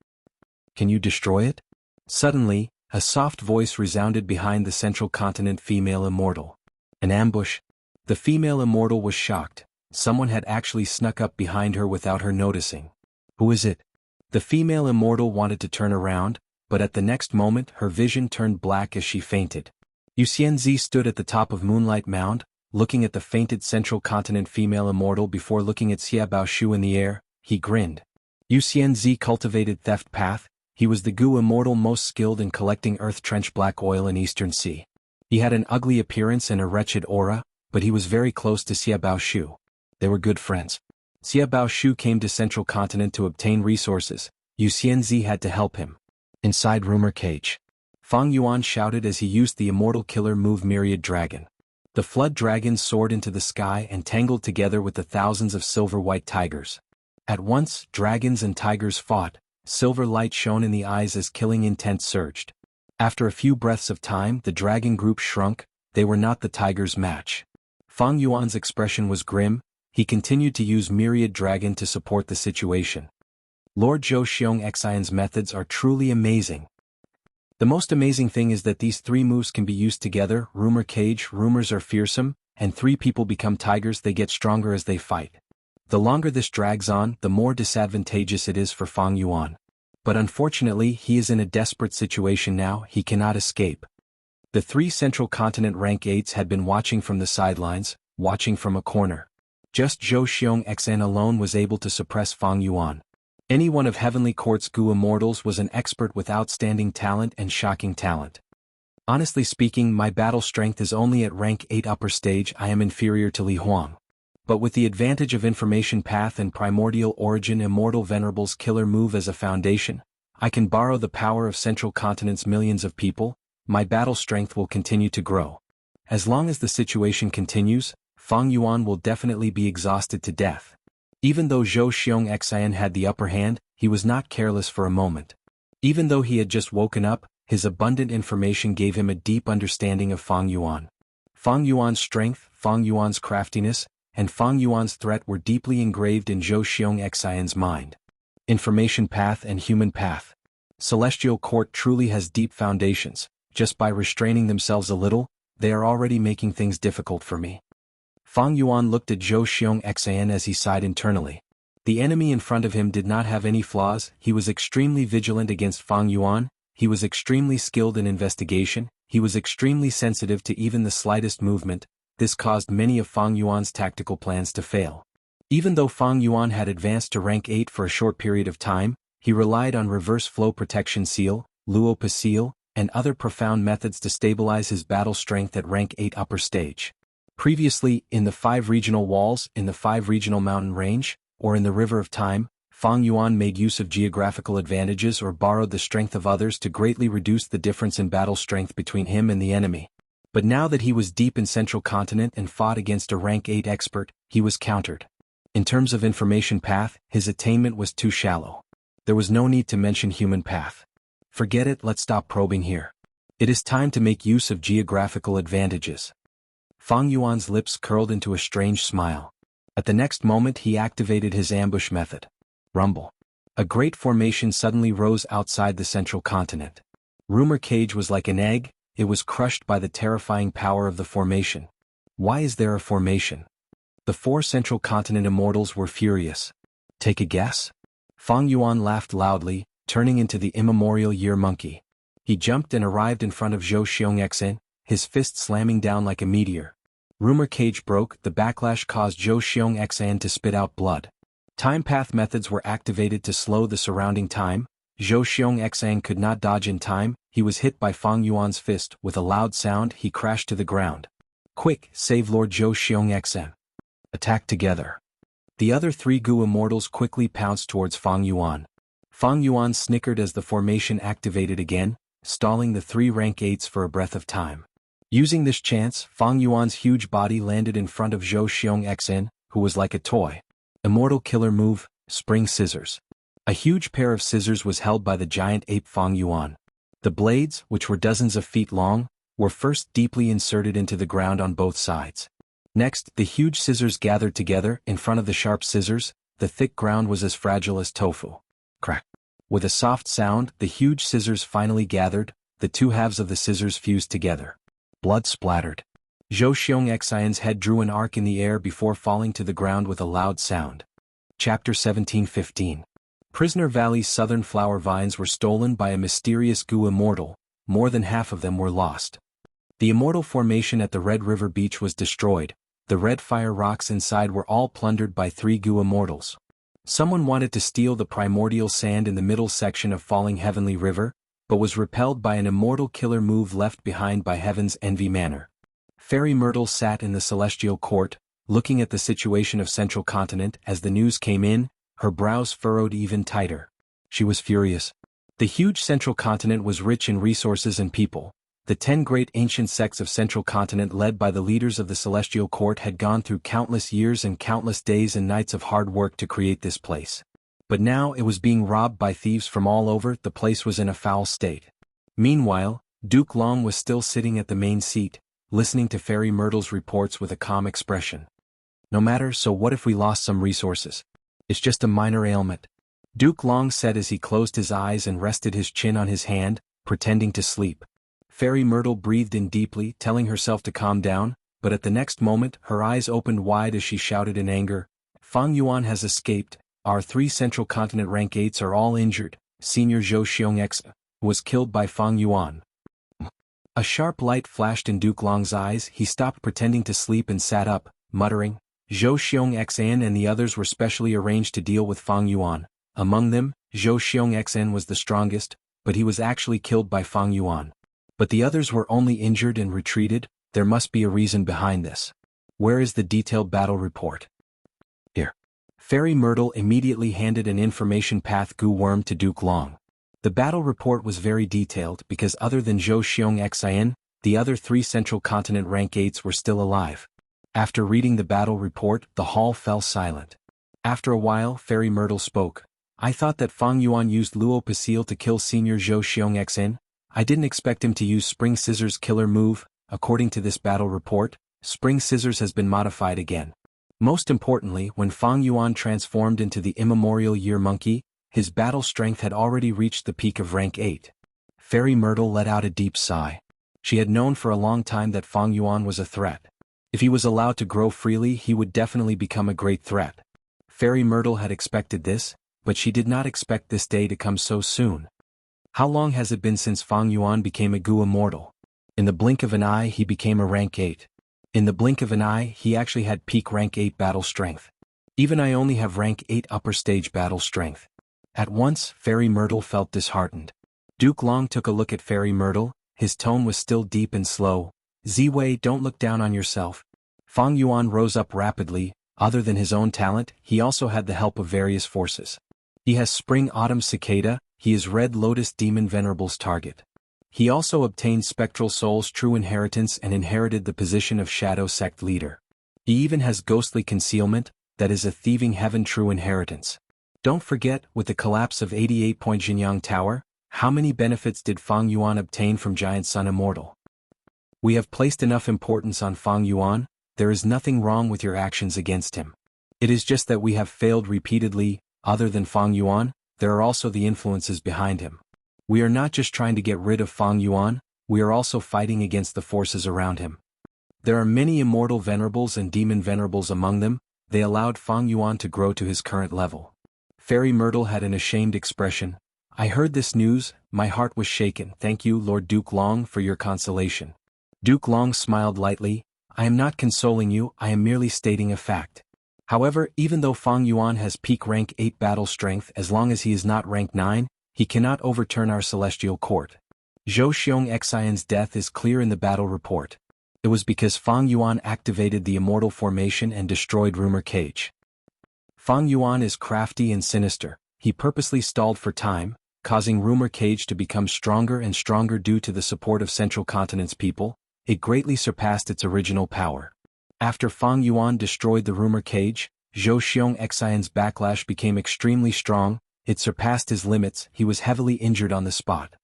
"Can you destroy it?" Suddenly, a soft voice resounded behind the Central Continent female immortal. "An ambush?" The female immortal was shocked. Someone had actually snuck up behind her without her noticing. "Who is it?" The female immortal wanted to turn around, but at the next moment her vision turned black as she fainted. Yuxianzi stood at the top of Moonlight Mound, looking at the fainted Central Continent female immortal before looking at Xia Baoshu in the air. He grinned. Yuxianzi cultivated Theft Path, he was the Gu immortal most skilled in collecting earth trench black oil in Eastern Sea. He had an ugly appearance and a wretched aura, but he was very close to Xia Baoshu. They were good friends. Xia Baoshu came to Central Continent to obtain resources, Yuxianzi had to help him. Inside Rumor Cage. Fang Yuan shouted as he used the immortal killer move Myriad Dragon. The flood dragons soared into the sky and tangled together with the thousands of silver-white tigers. At once, dragons and tigers fought, silver light shone in the eyes as killing intent surged. After a few breaths of time, the dragon group shrunk, they were not the tigers' match. Fang Yuan's expression was grim, he continued to use Myriad Dragon to support the situation. Lord Zhou Xiong Xian's methods are truly amazing. The most amazing thing is that these 3 moves can be used together. Rumor Cage, rumors are fearsome, and 3 people become tigers, they get stronger as they fight. The longer this drags on, the more disadvantageous it is for Fang Yuan. But unfortunately he is in a desperate situation now, he cannot escape. The 3 Central Continent rank 8s had been watching from the sidelines, watching from a corner. Just Zhou Xiong XN alone was able to suppress Fang Yuan. Any one of Heavenly Court's Gu Immortals was an expert with outstanding talent and shocking talent. Honestly speaking, my battle strength is only at rank 8 upper stage. I am inferior to Li Huang. But with the advantage of Information Path and Primordial Origin Immortal Venerable's killer move as a foundation, I can borrow the power of Central Continent's millions of people. My battle strength will continue to grow. As long as the situation continues, Fang Yuan will definitely be exhausted to death. Even though Zhou Xiong Xian had the upper hand, he was not careless for a moment. Even though he had just woken up, his abundant information gave him a deep understanding of Fang Yuan. Fang Yuan's strength, Fang Yuan's craftiness, and Fang Yuan's threat were deeply engraved in Zhou Xiong Xian's mind. Information Path and Human Path. Celestial Court truly has deep foundations. Just by restraining themselves a little, they are already making things difficult for me. Fang Yuan looked at Zhou Xiong Xian as he sighed internally. The enemy in front of him did not have any flaws. He was extremely vigilant against Fang Yuan, he was extremely skilled in investigation, he was extremely sensitive to even the slightest movement. This caused many of Fang Yuan's tactical plans to fail. Even though Fang Yuan had advanced to rank 8 for a short period of time, he relied on Reverse Flow Protection Seal, Luopa Seal, and other profound methods to stabilize his battle strength at rank 8 upper stage. Previously, in the 5 regional walls, in the 5 regional mountain range, or in the River of Time, Fang Yuan made use of geographical advantages or borrowed the strength of others to greatly reduce the difference in battle strength between him and the enemy. But now that he was deep in Central Continent and fought against a rank 8 expert, he was countered. In terms of Information Path, his attainment was too shallow. There was no need to mention Human Path. Forget it, let's stop probing here. It is time to make use of geographical advantages. Fang Yuan's lips curled into a strange smile. At the next moment he activated his ambush method. Rumble. A great formation suddenly rose outside the Central Continent. Rumor Cage was like an egg, it was crushed by the terrifying power of the formation. Why is there a formation? The 4 Central Continent Immortals were furious. Take a guess? Fang Yuan laughed loudly, turning into the immemorial Year Monkey. He jumped and arrived in front of Zhou Xiong Xen, his fist slamming down like a meteor. Rumor Cage broke, the backlash caused Zhou Xiong Xen to spit out blood. Time Path methods were activated to slow the surrounding time. Zhou Xiong Xen could not dodge in time, he was hit by Fang Yuan's fist. With a loud sound he crashed to the ground. Quick, save Lord Zhou Xiong Xen. Attack together. The other 3 Gu Immortals quickly pounced towards Fang Yuan. Fang Yuan snickered as the formation activated again, stalling the 3 rank 8s for a breath of time. Using this chance, Fang Yuan's huge body landed in front of Zhou Xiong Xen, who was like a toy. Immortal Killer Move, Spring Scissors. A huge pair of scissors was held by the giant ape Fang Yuan. The blades, which were dozens of feet long, were first deeply inserted into the ground on both sides. Next, the huge scissors gathered together. In front of the sharp scissors, the thick ground was as fragile as tofu. Crack. With a soft sound, the huge scissors finally gathered, the 2 halves of the scissors fused together. Blood splattered. Zhou Xiong Xian's head drew an arc in the air before falling to the ground with a loud sound. Chapter 17:15. Prisoner Valley's southern flower vines were stolen by a mysterious Gu Immortal. More than half of them were lost. The Immortal formation at the Red River Beach was destroyed. The red fire rocks inside were all plundered by 3 Gu Immortals. Someone wanted to steal the primordial sand in the middle section of Falling Heavenly River, but was repelled by an immortal killer move left behind by Heaven's Envy Manor. Fairy Myrtle sat in the Celestial Court, looking at the situation of Central Continent. As the news came in, her brows furrowed even tighter. She was furious. The huge Central Continent was rich in resources and people. The 10 great ancient sects of Central Continent led by the leaders of the Celestial Court had gone through countless years and countless days and nights of hard work to create this place. But now it was being robbed by thieves from all over. The place was in a foul state. Meanwhile, Duke Long was still sitting at the main seat, listening to Fairy Myrtle's reports with a calm expression. No matter, so what if we lost some resources? It's just a minor ailment. Duke Long said as he closed his eyes and rested his chin on his hand, pretending to sleep. Fairy Myrtle breathed in deeply, telling herself to calm down, but at the next moment her eyes opened wide as she shouted in anger, Fang Yuan has escaped, our 3 Central Continent rank 8s are all injured, Senior Zhou Xiongx, was killed by Fang Yuan. A sharp light flashed in Duke Long's eyes. He stopped pretending to sleep and sat up, muttering, Zhou Xiongxan and the others were specially arranged to deal with Fang Yuan. Among them, Zhou Xiongxan was the strongest, but he was actually killed by Fang Yuan. But the others were only injured and retreated. There must be a reason behind this. Where is the detailed battle report? Here. Fairy Myrtle immediately handed an information path goo worm to Duke Long. The battle report was very detailed because other than Zhou Xiongxian, the other 3 Central Continent rank 8s were still alive. After reading the battle report, the hall fell silent. After a while, Fairy Myrtle spoke. I thought that Fang Yuan used Luo Pasil to kill Senior Zhou Xiongxin. I didn't expect him to use Spring Scissors' killer move. According to this battle report, Spring Scissors has been modified again. Most importantly, when Fang Yuan transformed into the immemorial Year Monkey, his battle strength had already reached the peak of rank 8. Fairy Myrtle let out a deep sigh. She had known for a long time that Fang Yuan was a threat. If he was allowed to grow freely, he would definitely become a great threat. Fairy Myrtle had expected this, but she did not expect this day to come so soon. How long has it been since Fang Yuan became a Goo Immortal? In the blink of an eye he became a rank 8. In the blink of an eye he actually had peak rank 8 battle strength. Even I only have rank 8 upper stage battle strength. At once, Fairy Myrtle felt disheartened. Duke Long took a look at Fairy Myrtle. His tone was still deep and slow. Ziwei, don't look down on yourself. Fang Yuan rose up rapidly. Other than his own talent, he also had the help of various forces. He has Spring Autumn Cicada, he is Red Lotus Demon Venerable's target. He also obtained Spectral Soul's true inheritance and inherited the position of Shadow Sect leader. He even has Ghostly Concealment, that is a Thieving Heaven true inheritance. Don't forget, with the collapse of 88-point Jinyang Tower, how many benefits did Fang Yuan obtain from Giant Sun Immortal? We have placed enough importance on Fang Yuan. There is nothing wrong with your actions against him. It is just that we have failed repeatedly. Other than Fang Yuan, there are also the influences behind him. We are not just trying to get rid of Fang Yuan, we are also fighting against the forces around him. There are many immortal venerables and demon venerables among them. They allowed Fang Yuan to grow to his current level. Fairy Myrtle had an ashamed expression. I heard this news, my heart was shaken. Thank you, Lord Duke Long, for your consolation. Duke Long smiled lightly. I am not consoling you, I am merely stating a fact. However, even though Fang Yuan has peak rank 8 battle strength, as long as he is not rank 9, he cannot overturn our celestial court. Zhou Xiongxian's death is clear in the battle report. It was because Fang Yuan activated the immortal formation and destroyed Rumor Cage. Fang Yuan is crafty and sinister. He purposely stalled for time, causing Rumor Cage to become stronger and stronger due to the support of Central Continent's people. It greatly surpassed its original power. After Fang Yuan destroyed the Rumor Cage, Zhou Xiongxian's backlash became extremely strong. It surpassed his limits. He was heavily injured on the spot.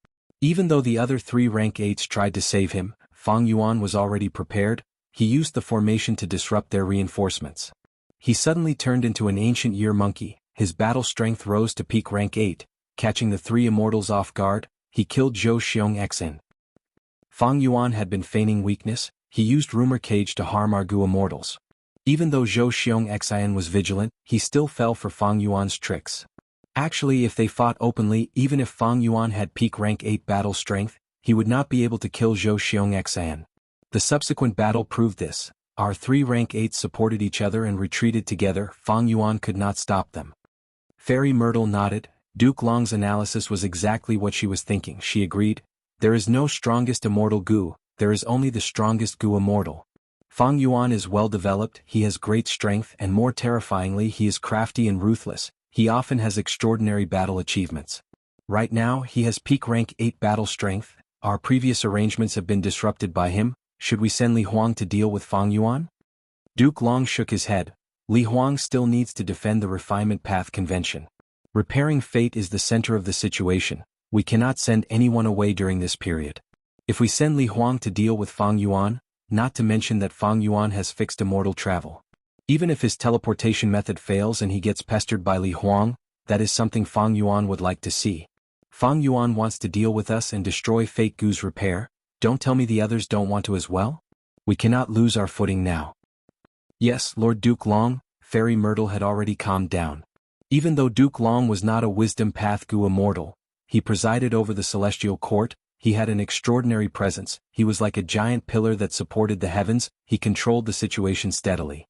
Even though the other 3 rank 8s tried to save him, Fang Yuan was already prepared. He used the formation to disrupt their reinforcements. He suddenly turned into an ancient year monkey. His battle strength rose to peak rank 8. Catching the 3 immortals off guard, he killed Zhou Xiongxin. Fang Yuan had been feigning weakness. He used Rumor Cage to harm our Gu immortals. Even though Zhou Xiongxian was vigilant, he still fell for Fang Yuan's tricks. Actually, if they fought openly, even if Fang Yuan had peak rank 8 battle strength, he would not be able to kill Zhou Xiongxian. The subsequent battle proved this. Our 3 rank 8s supported each other and retreated together. Fang Yuan could not stop them. Fairy Myrtle nodded. Duke Long's analysis was exactly what she was thinking. She agreed. There is no strongest immortal Gu, there is only the strongest Gu immortal. Fang Yuan is well developed, he has great strength, and more terrifyingly, he is crafty and ruthless. He often has extraordinary battle achievements. Right now, he has peak rank 8 battle strength. Our previous arrangements have been disrupted by him. Should we send Li Huang to deal with Fang Yuan? Duke Long shook his head. Li Huang still needs to defend the Refinement Path Convention. Repairing fate is the center of the situation. We cannot send anyone away during this period. If we send Li Huang to deal with Fang Yuan, not to mention that Fang Yuan has fixed immortal travel. Even if his teleportation method fails and he gets pestered by Li Huang, that is something Fang Yuan would like to see. Fang Yuan wants to deal with us and destroy Fate Gu's repair. Don't tell me the others don't want to as well? We cannot lose our footing now. Yes, Lord Duke Long, Fairy Myrtle had already calmed down. Even though Duke Long was not a Wisdom Path Gu immortal, he presided over the celestial court, he had an extraordinary presence, he was like a giant pillar that supported the heavens, he controlled the situation steadily.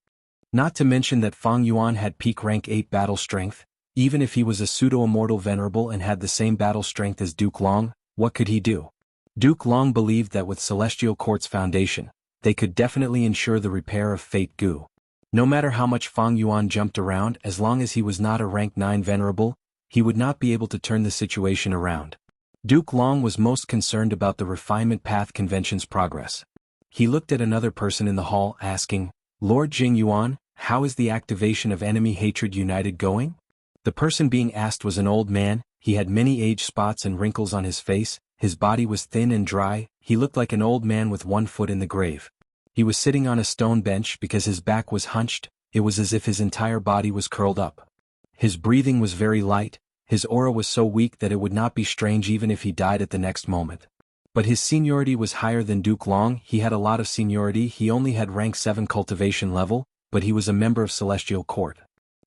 Not to mention that Fang Yuan had peak rank 8 battle strength. Even if he was a pseudo-immortal venerable and had the same battle strength as Duke Long, what could he do? Duke Long believed that with Celestial Court's foundation, they could definitely ensure the repair of Fate Gu. No matter how much Fang Yuan jumped around, as long as he was not a rank 9 venerable, he would not be able to turn the situation around. Duke Long was most concerned about the Refinement Path Convention's progress. He looked at another person in the hall asking, Lord Jing Yuan, how is the activation of Enemy Hatred United going? The person being asked was an old man, he had many age spots and wrinkles on his face, his body was thin and dry, he looked like an old man with one foot in the grave. He was sitting on a stone bench because his back was hunched, it was as if his entire body was curled up. His breathing was very light, his aura was so weak that it would not be strange even if he died at the next moment. But his seniority was higher than Duke Long, he had a lot of seniority, he only had rank 7 cultivation level, but he was a member of Celestial Court.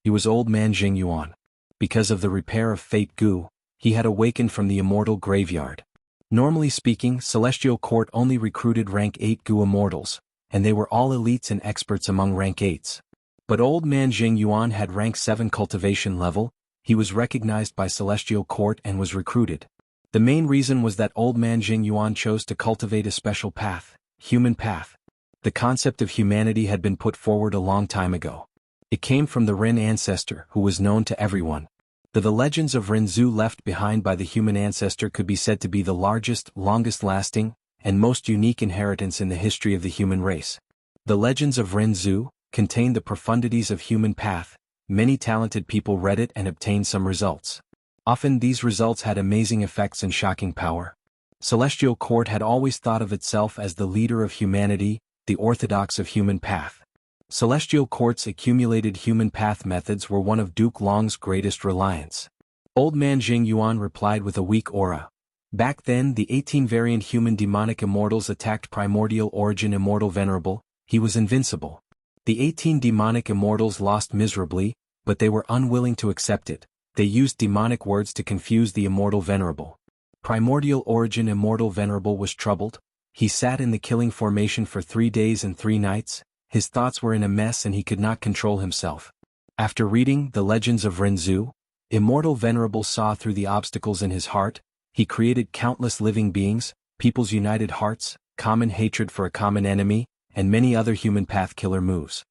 He was old man Jing Yuan. Because of the repair of Fate Gu, he had awakened from the immortal graveyard. Normally speaking, Celestial Court only recruited rank 8 Gu immortals, and they were all elites and experts among rank 8s. But old man Jing Yuan had rank 7 cultivation level, he was recognized by Celestial Court and was recruited. The main reason was that old man Jing Yuan chose to cultivate a special path, human path. The concept of humanity had been put forward a long time ago. It came from the Ren ancestor who was known to everyone. The legends of Renzu left behind by the human ancestor could be said to be the largest, longest-lasting, and most unique inheritance in the history of the human race. The legends of Renzu contained the profundities of human path. Many talented people read it and obtained some results. Often these results had amazing effects and shocking power. Celestial Court had always thought of itself as the leader of humanity, the orthodox of human path. Celestial Court's accumulated human path methods were one of Duke Long's greatest reliance. Old man Jing Yuan replied with a weak aura. Back then the 18 variant human demonic immortals attacked Primordial Origin Immortal Venerable, he was invincible. The 18 demonic immortals lost miserably, but they were unwilling to accept it, they used demonic words to confuse the Immortal Venerable. Primordial Origin Immortal Venerable was troubled, he sat in the killing formation for 3 days and 3 nights, his thoughts were in a mess and he could not control himself. After reading the legends of Renzu, Immortal Venerable saw through the obstacles in his heart, he created countless living beings, people's united hearts, common hatred for a common enemy, and many other human path killer moves.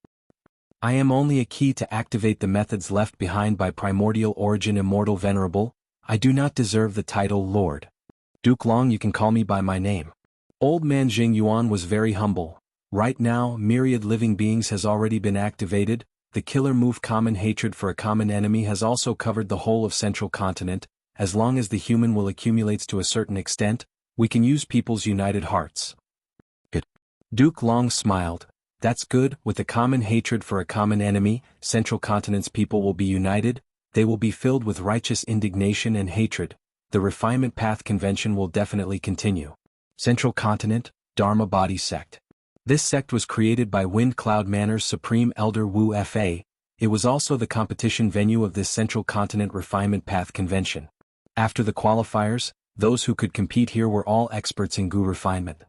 I am only a key to activate the methods left behind by Primordial Origin Immortal Venerable, I do not deserve the title Lord. Duke Long, you can call me by my name. Old man Jing Yuan was very humble. Right now, myriad living beings has already been activated, the killer move common hatred for a common enemy has also covered the whole of Central Continent, as long as the human will accumulates to a certain extent, we can use people's united hearts. Good. Duke Long smiled, that's good, with a common hatred for a common enemy, Central Continent's people will be united, they will be filled with righteous indignation and hatred, the Refinement Path Convention will definitely continue. Central Continent, Dharma Body Sect. This sect was created by Wind Cloud Manor's Supreme Elder Wu Fa, it was also the competition venue of this Central Continent Refinement Path Convention. After the qualifiers, those who could compete here were all experts in Gu refinement.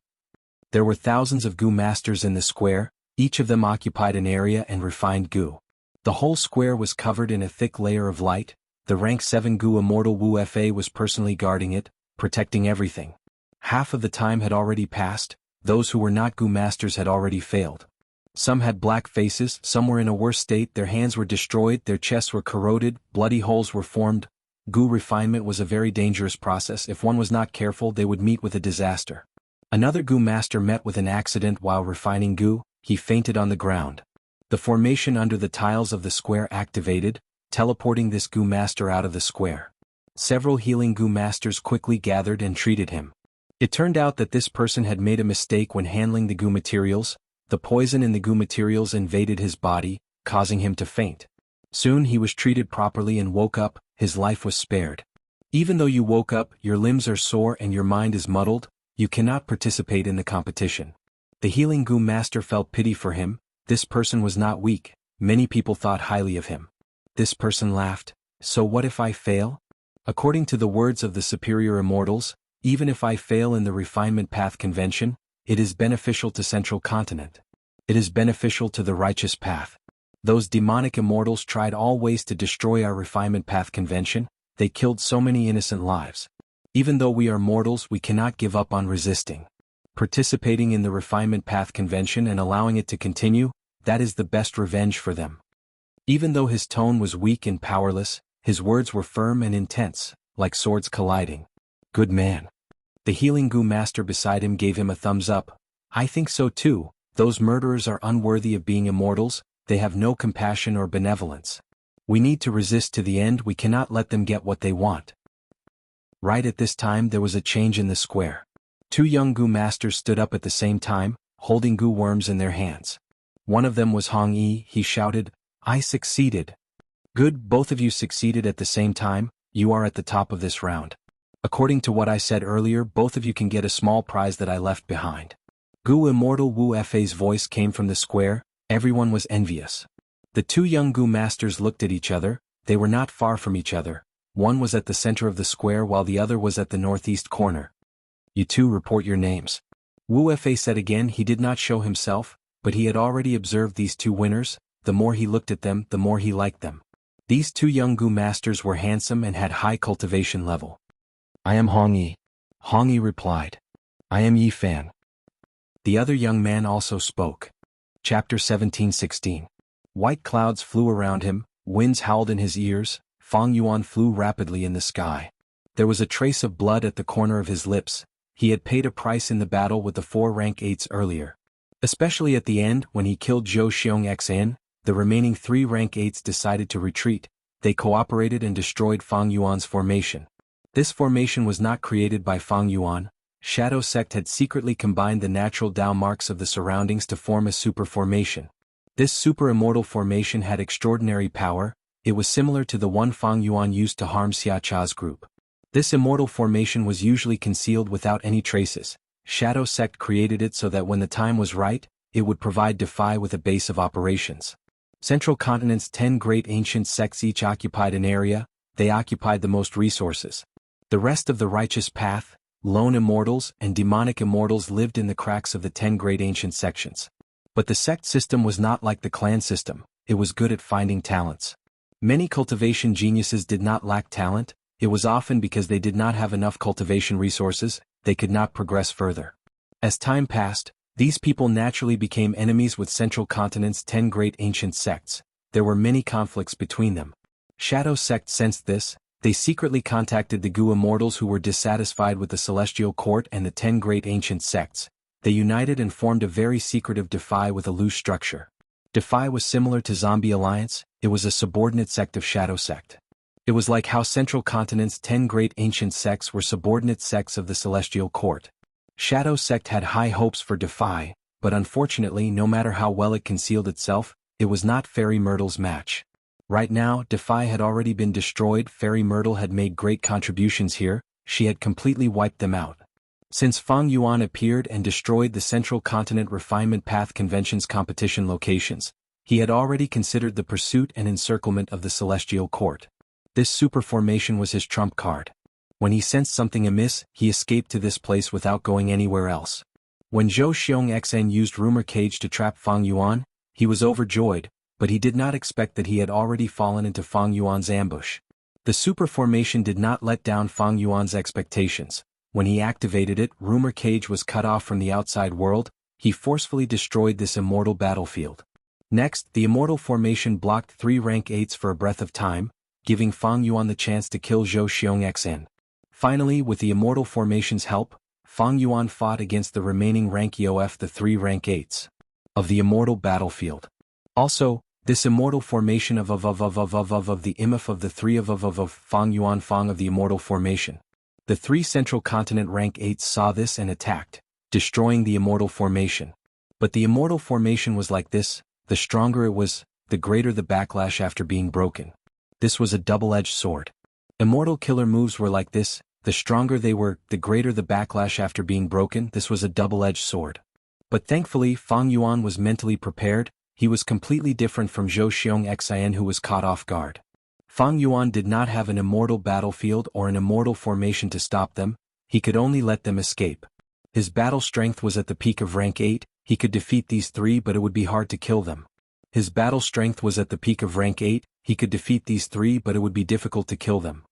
There were thousands of Gu masters in the square, each of them occupied an area and refined Gu. The whole square was covered in a thick layer of light, the rank 7 Gu Immortal Wu Fa was personally guarding it, protecting everything. Half of the time had already passed, those who were not Gu masters had already failed. Some had black faces, some were in a worse state, their hands were destroyed, their chests were corroded, bloody holes were formed. Gu refinement was a very dangerous process, if one was not careful they would meet with a disaster. Another Gu master met with an accident while refining Gu, he fainted on the ground. The formation under the tiles of the square activated, teleporting this Gu master out of the square. Several healing Gu masters quickly gathered and treated him. It turned out that this person had made a mistake when handling the Gu materials, the poison in the Gu materials invaded his body, causing him to faint. Soon he was treated properly and woke up, his life was spared. Even though you woke up, your limbs are sore and your mind is muddled, you cannot participate in the competition. The healing Gu master felt pity for him, this person was not weak, many people thought highly of him. This person laughed, so what if I fail? According to the words of the superior immortals, even if I fail in the refinement path convention, it is beneficial to Central Continent. It is beneficial to the righteous path. Those demonic immortals tried all ways to destroy our refinement path convention. They killed so many innocent lives. Even though we are mortals, we cannot give up on resisting. Participating in the refinement path convention and allowing it to continue, that is the best revenge for them. Even though his tone was weak and powerless, his words were firm and intense, like swords colliding. Good man. The healing Gu master beside him gave him a thumbs up. I think so too. Those murderers are unworthy of being immortals. They have no compassion or benevolence. We need to resist to the end. We cannot let them get what they want. Right at this time there was a change in the square. Two young Gu masters stood up at the same time, holding Gu worms in their hands. One of them was Hong Yi. He shouted, I succeeded. Good, both of you succeeded at the same time. You are at the top of this round. According to what I said earlier, both of you can get a small prize that I left behind. Gu Immortal Wu Fei's voice came from the square. Everyone was envious. The two young Gu masters looked at each other. They were not far from each other. One was at the center of the square while the other was at the northeast corner. You two report your names. Wu Fei said again. He did not show himself, but he had already observed these two winners. The more he looked at them, the more he liked them. These two young Gu masters were handsome and had high cultivation level. I am Hong Yi. Hong Yi replied. I am Yi Fan. The other young man also spoke. Chapter 17:16. White clouds flew around him, winds howled in his ears, Fang Yuan flew rapidly in the sky. There was a trace of blood at the corner of his lips. He had paid a price in the battle with the 4 rank 8s earlier. Especially at the end, when he killed Zhou Xiong Xan, the remaining 3 rank 8s decided to retreat. They cooperated and destroyed Fang Yuan's formation. This formation was not created by Fang Yuan. Shadow Sect had secretly combined the natural Dao marks of the surroundings to form a super formation. This super immortal formation had extraordinary power. It was similar to the one Fang Yuan used to harm Xia Cha's group. This immortal formation was usually concealed without any traces. Shadow Sect created it so that when the time was right, it would provide Defy with a base of operations. Central Continent's 10 great ancient sects each occupied an area. They occupied the most resources. The rest of the righteous path, lone immortals and demonic immortals lived in the cracks of the 10 great ancient sections. But the sect system was not like the clan system. It was good at finding talents. Many cultivation geniuses did not lack talent. It was often because they did not have enough cultivation resources. They could not progress further. As time passed, these people naturally became enemies with Central Continent's 10 great ancient sects. There were many conflicts between them. Shadow Sect sensed this. They secretly contacted the Gu Immortals who were dissatisfied with the Celestial Court and the 10 great ancient sects. They united and formed a very secretive Defy with a loose structure. Defy was similar to Zombie Alliance. It was a subordinate sect of Shadow Sect. It was like how Central Continent's 10 great ancient sects were subordinate sects of the Celestial Court. Shadow Sect had high hopes for Defy, but unfortunately no matter how well it concealed itself, it was not Fairy Myrtle's match. Right now, Defy had already been destroyed. Fairy Myrtle had made great contributions here. She had completely wiped them out. Since Fang Yuan appeared and destroyed the Central Continent Refinement Path Convention's competition locations, he had already considered the pursuit and encirclement of the Celestial Court. This super formation was his trump card. When he sensed something amiss, he escaped to this place without going anywhere else. When Zhou Xiong Xn used Rumor Cage to trap Fang Yuan, he was overjoyed, but he did not expect that he had already fallen into Fang Yuan's ambush. The super formation did not let down Fang Yuan's expectations. When he activated it, Rumor Cage was cut off from the outside world. He forcefully destroyed this immortal battlefield. Next, the immortal formation blocked 3 rank 8s for a breath of time, giving Fang Yuan the chance to kill Zhou Xiong Xn. Finally, with the immortal formation's help, Fang Yuan fought against the remaining rank EOF, the 3 rank 8s of the immortal battlefield. Also, this immortal formation of the IMF of the 3 of Fang Yuan Fang of the immortal formation. The 3 Central Continent rank 8s saw this and attacked, destroying the immortal formation. But the immortal formation was like this: the stronger it was, the greater the backlash after being broken. This was a double-edged sword. Immortal killer moves were like this: the stronger they were, the greater the backlash after being broken. This was a double-edged sword. But thankfully Fang Yuan was mentally prepared. He was completely different from Zhou Xiong Xin, who was caught off guard. Fang Yuan did not have an immortal battlefield or an immortal formation to stop them, he could only let them escape. His battle strength was at the peak of rank 8, he could defeat these three but it would be hard to kill them. His battle strength was at the peak of rank 8, he could defeat these three but it would be difficult to kill them.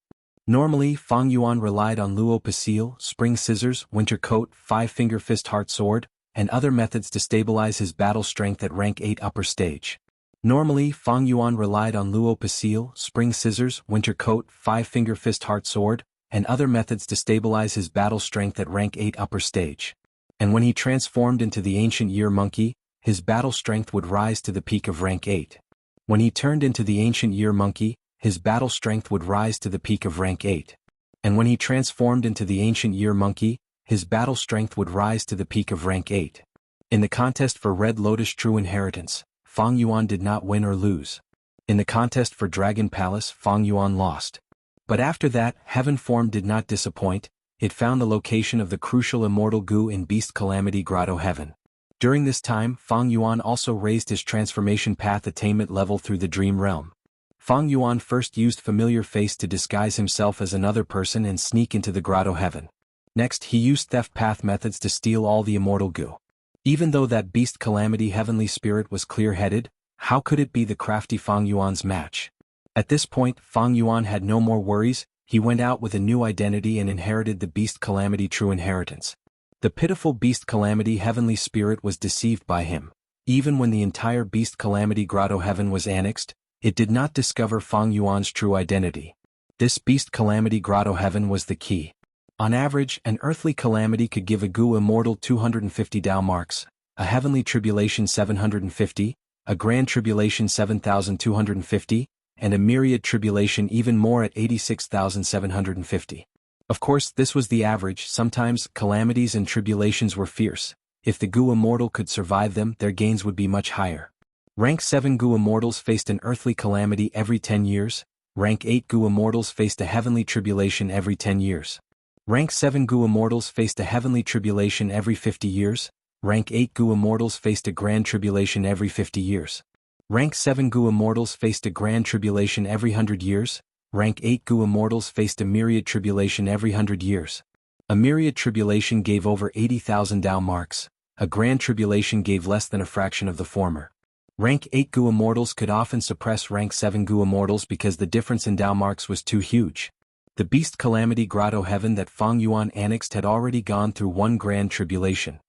Normally, Fang Yuan relied on Luo Pasil, Spring Scissors, Winter Coat, Five-Finger Fist Heart Sword, and other methods to stabilize his battle strength at rank 8 upper stage. Normally, Fang Yuan relied on Luo Pasil, Spring Scissors, Winter Coat, Five-Finger Fist Heart Sword, and other methods to stabilize his battle strength at rank 8 upper stage. And when he transformed into the Ancient Year Monkey, his battle strength would rise to the peak of rank 8. When he turned into the Ancient Year Monkey, his battle strength would rise to the peak of rank 8. And when he transformed into the Ancient Year Monkey, his battle strength would rise to the peak of rank 8. In the contest for Red Lotus True Inheritance, Fang Yuan did not win or lose. In the contest for Dragon Palace, Fang Yuan lost. But after that, Heaven Form did not disappoint, it found the location of the crucial immortal goo in Beast Calamity Grotto Heaven. During this time, Fang Yuan also raised his transformation path attainment level through the Dream Realm. Fang Yuan first used Familiar Face to disguise himself as another person and sneak into the Grotto Heaven. Next, he used theft path methods to steal all the immortal goo. Even though that Beast Calamity Heavenly Spirit was clear-headed, how could it be the crafty Fang Yuan's match? At this point, Fang Yuan had no more worries, he went out with a new identity and inherited the Beast Calamity True Inheritance. The pitiful Beast Calamity Heavenly Spirit was deceived by him. Even when the entire Beast Calamity Grotto Heaven was annexed, it did not discover Fang Yuan's true identity. This Beast Calamity Grotto Heaven was the key. On average, an earthly calamity could give a goo immortal 250 Dao marks, a heavenly tribulation 750, a grand tribulation 7,250, and a myriad tribulation even more at 86,750. Of course, this was the average. Sometimes, calamities and tribulations were fierce. If the goo immortal could survive them, their gains would be much higher. Rank 7 goo immortals faced an earthly calamity every 10 years, rank 8 goo immortals faced a heavenly tribulation every 10 years. Rank 7 goo immortals faced a heavenly tribulation every 50 years, rank 8 goo immortals faced a grand tribulation every 50 years. Rank 7 goo immortals faced a grand tribulation every 100 years, rank 8 goo immortals faced a myriad tribulation every 100 years. A myriad tribulation gave over 80,000 Dao marks, a grand tribulation gave less than a fraction of the former. Rank 8 goo immortals could often suppress rank 7 goo immortals because the difference in Dao marks was too huge. The Beast Calamity Grotto Heaven that Fang Yuan annexed had already gone through one grand tribulation.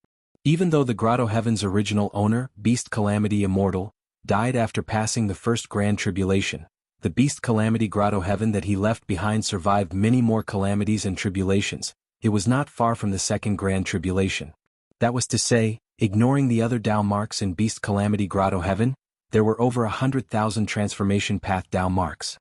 Even though the Grotto Heaven's original owner, Beast Calamity Immortal, died after passing the first grand tribulation, the Beast Calamity Grotto Heaven that he left behind survived many more calamities and tribulations. It was not far from the second grand tribulation. That was to say, ignoring the other Dao marks in Beast Calamity Grotto Heaven, there were over 100,000 transformation path Dao marks.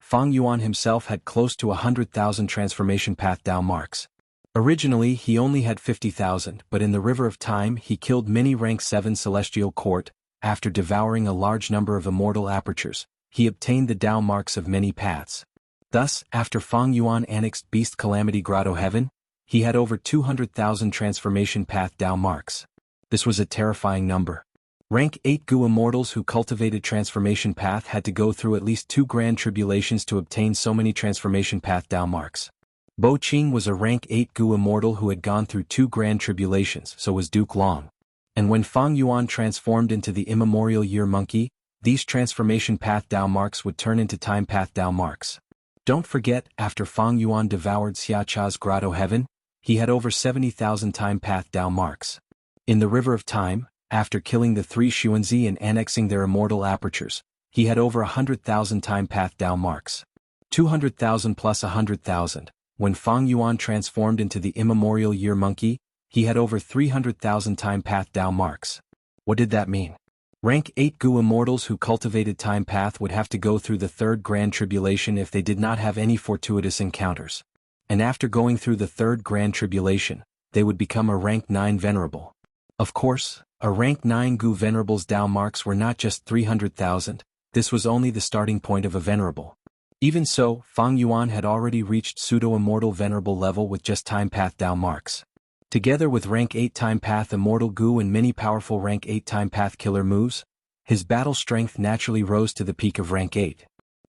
Fang Yuan himself had close to 100,000 transformation path Dao marks. Originally he only had 50,000, but in the River of Time he killed many rank 7 celestial court. After devouring a large number of immortal apertures, he obtained the Dao marks of many paths. Thus, after Fang Yuan annexed Beast Calamity Grotto Heaven, he had over 200,000 transformation path Dao marks. This was a terrifying number. Rank 8 goo immortals who cultivated transformation path had to go through at least 2 grand tribulations to obtain so many transformation path Dao marks. Bo Qing was a rank 8 goo immortal who had gone through 2 grand tribulations, so was Duke Long. And when Fang Yuan transformed into the Immemorial Year Monkey, these transformation path Dao marks would turn into time path Dao marks. Don't forget, after Fang Yuan devoured Xiacha's Grotto Heaven, he had over 70,000 time path Dao marks. In the River of Time, after killing the 3 Xuanzi and annexing their immortal apertures, he had over 100,000 time path Dao marks. 200,000 plus 100,000. When Fang Yuan transformed into the Immemorial Year Monkey, he had over 300,000 time path Dao marks. What did that mean? Rank 8 goo immortals who cultivated time path would have to go through the 3rd grand tribulation if they did not have any fortuitous encounters. And after going through the 3rd grand tribulation, they would become a rank 9 venerable. Of course, a rank 9 goo venerable's Dao marks were not just 300,000, this was only the starting point of a venerable. Even so, Fang Yuan had already reached pseudo-immortal venerable level with just time path Dao marks. Together with rank 8 time path immortal goo and many powerful rank 8 time path killer moves, his battle strength naturally rose to the peak of rank 8.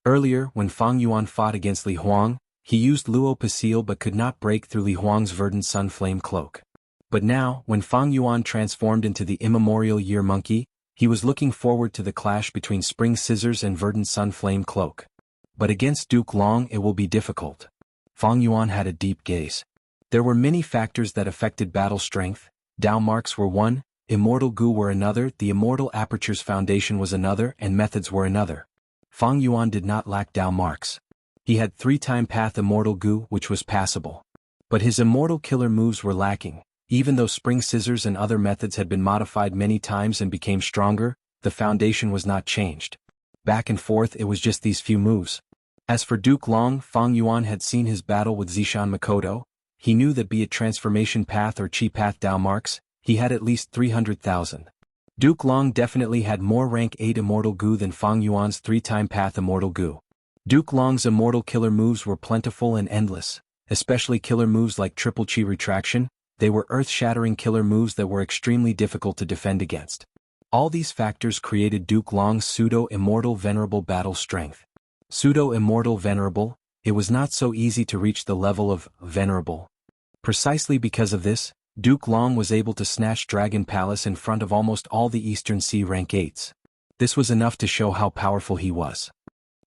Earlier, when Fang Yuan fought against Li Huang, he used Luo Pasil but could not break through Li Huang's verdant sun flame cloak. But now, when Fang Yuan transformed into the immemorial year monkey, he was looking forward to the clash between spring scissors and verdant sun flame cloak. But against Duke Long it will be difficult. Fang Yuan had a deep gaze. There were many factors that affected battle strength. Dao marks were one, immortal gu were another, the immortal aperture's foundation was another, and methods were another. Fang Yuan did not lack Dao marks. He had 3-time path immortal gu, which was passable. But his immortal killer moves were lacking. Even though spring scissors and other methods had been modified many times and became stronger, the foundation was not changed. Back and forth it was just these few moves. As for Duke Long, Fang Yuan had seen his battle with Zishan Makoto. He knew that be it transformation path or chi path Dao marks, he had at least 300,000. Duke Long definitely had more rank 8 immortal gu than Fang Yuan's 3-time path immortal gu. Duke Long's immortal killer moves were plentiful and endless, especially killer moves like triple chi retraction. They were earth-shattering killer moves that were extremely difficult to defend against. All these factors created Duke Long's pseudo-immortal venerable battle strength. Pseudo-immortal venerable, it was not so easy to reach the level of venerable. Precisely because of this, Duke Long was able to snatch Dragon Palace in front of almost all the Eastern Sea rank 8s. This was enough to show how powerful he was.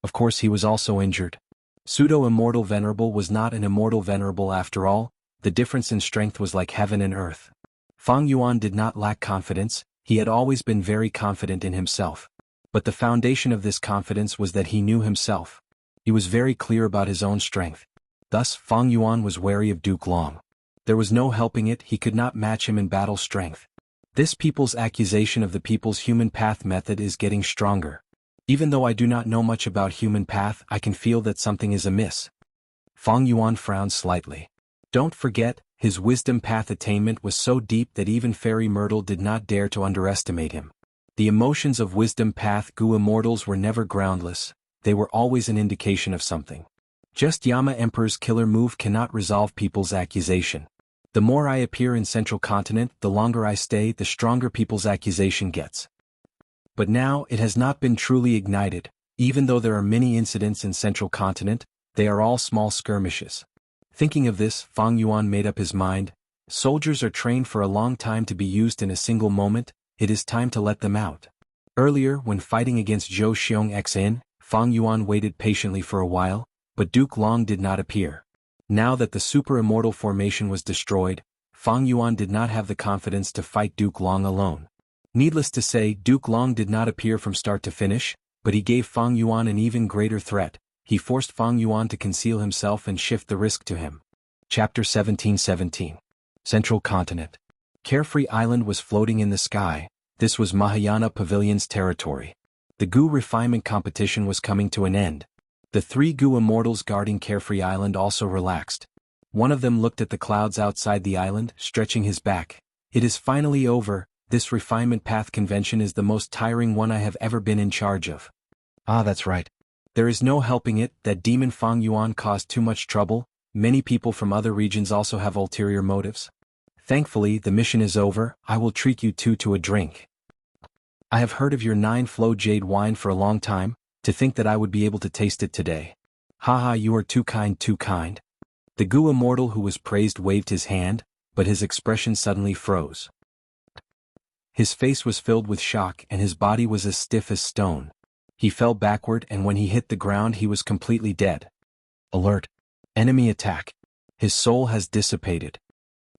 Of course he was also injured. Pseudo-immortal venerable was not an immortal venerable after all. The difference in strength was like heaven and earth. Fang Yuan did not lack confidence, he had always been very confident in himself. But the foundation of this confidence was that he knew himself. He was very clear about his own strength. Thus, Fang Yuan was wary of Duke Long. There was no helping it, he could not match him in battle strength. This people's accusation of the people's human path method is getting stronger. Even though I do not know much about human path, I can feel that something is amiss. Fang Yuan frowned slightly. Don't forget, his wisdom path attainment was so deep that even Fairy Myrtle did not dare to underestimate him. The emotions of wisdom path gu immortals were never groundless, they were always an indication of something. Just Yama Emperor's killer move cannot resolve people's accusation. The more I appear in Central Continent, the longer I stay, the stronger people's accusation gets. But now, it has not been truly ignited. Even though there are many incidents in Central Continent, they are all small skirmishes. Thinking of this, Fang Yuan made up his mind. Soldiers are trained for a long time to be used in a single moment, it is time to let them out. Earlier, when fighting against Zhou Xiong Xin, Fang Yuan waited patiently for a while, but Duke Long did not appear. Now that the super-immortal formation was destroyed, Fang Yuan did not have the confidence to fight Duke Long alone. Needless to say, Duke Long did not appear from start to finish, but he gave Fang Yuan an even greater threat. He forced Fang Yuan to conceal himself and shift the risk to him. Chapter 1717. Central Continent. Carefree Island was floating in the sky. This was Mahayana Pavilion's territory. The Gu refinement competition was coming to an end. The 3 Gu immortals guarding Carefree Island also relaxed. One of them looked at the clouds outside the island, stretching his back. It is finally over. This refinement path convention is the most tiring one I have ever been in charge of. Ah, that's right. There is no helping it, that demon Fang Yuan caused too much trouble. Many people from other regions also have ulterior motives. Thankfully, the mission is over. I will treat you two to a drink. I have heard of your 9-flow jade wine for a long time, to think that I would be able to taste it today. Haha, you are too kind, too kind. The Gu immortal who was praised waved his hand, but his expression suddenly froze. His face was filled with shock and his body was as stiff as stone. He fell backward and when he hit the ground he was completely dead. Alert! Enemy attack! His soul has dissipated.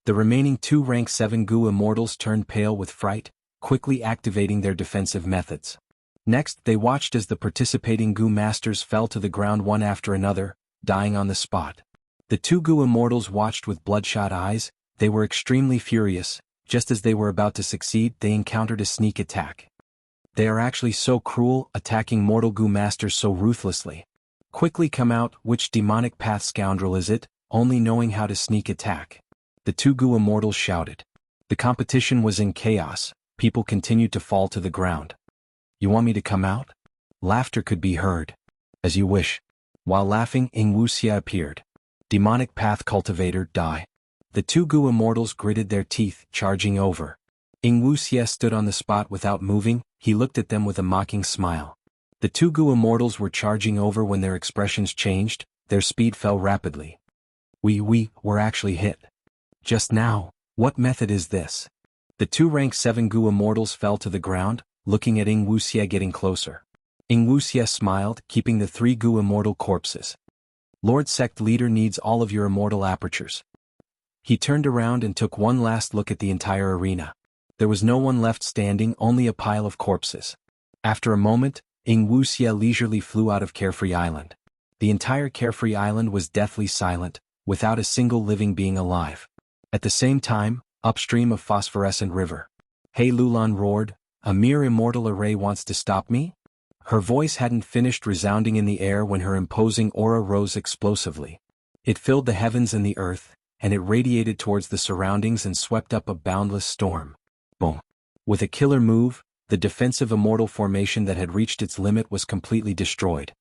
The remaining 2 rank 7 Gu immortals turned pale with fright, quickly activating their defensive methods. Next, they watched as the participating Gu masters fell to the ground one after another, dying on the spot. The 2 Gu immortals watched with bloodshot eyes. They were extremely furious. Just as they were about to succeed, they encountered a sneak attack. They are actually so cruel, attacking mortal Gu masters so ruthlessly. Quickly come out, which demonic path scoundrel is it, only knowing how to sneak attack? The 2 Gu immortals shouted. The competition was in chaos, people continued to fall to the ground. You want me to come out? Laughter could be heard. As you wish. While laughing, Wuxia appeared. Demonic path cultivator, die. The 2 Gu immortals gritted their teeth, charging over. Wuxia stood on the spot without moving, he looked at them with a mocking smile. The two Gu immortals were charging over when their expressions changed, their speed fell rapidly. We were actually hit. Just now, what method is this? The two rank 7 Gu immortals fell to the ground, looking at Wuxia getting closer. Wuxia smiled, keeping the 3 Gu immortal corpses. Lord Sect Leader needs all of your immortal apertures. He turned around and took one last look at the entire arena. There was no one left standing, only a pile of corpses. After a moment, Wuxia leisurely flew out of Carefree Island. The entire Carefree Island was deathly silent, without a single living being alive. At the same time, upstream of Phosphorescent River, Hey Lulan roared, "A mere immortal array wants to stop me?" Her voice hadn't finished resounding in the air when her imposing aura rose explosively. It filled the heavens and the earth, and it radiated towards the surroundings and swept up a boundless storm. Boom. With a killer move, the defensive immortal formation that had reached its limit was completely destroyed.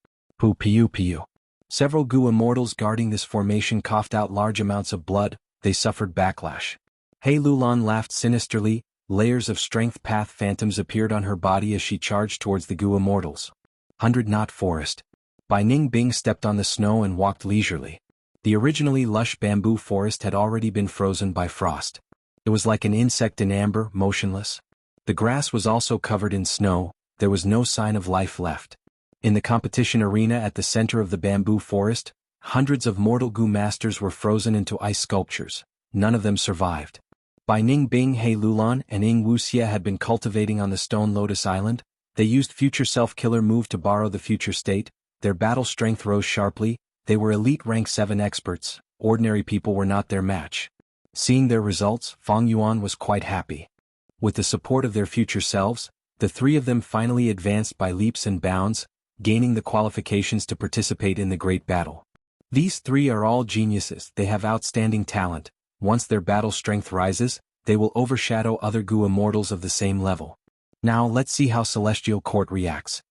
Piu. Several Gu immortals guarding this formation coughed out large amounts of blood, they suffered backlash. Hey Lulan laughed sinisterly, layers of strength path phantoms appeared on her body as she charged towards the Gu immortals. 100-knot forest. Bai Ningbing stepped on the snow and walked leisurely. The originally lush bamboo forest had already been frozen by frost. It was like an insect in amber, motionless. The grass was also covered in snow, there was no sign of life left. In the competition arena at the center of the bamboo forest, hundreds of mortal Gu masters were frozen into ice sculptures. None of them survived. Bai Ningbing, Hey Lulan, and Wuxia had been cultivating on the Stone Lotus Island. They used Future Self Killer move to borrow the future state. Their battle strength rose sharply. They were elite rank 7 experts. Ordinary people were not their match. Seeing their results, Fang Yuan was quite happy. With the support of their future selves, the 3 of them finally advanced by leaps and bounds, gaining the qualifications to participate in the great battle. These 3 are all geniuses, they have outstanding talent. Once their battle strength rises, they will overshadow other Gu immortals of the same level. Now let's see how Celestial Court reacts.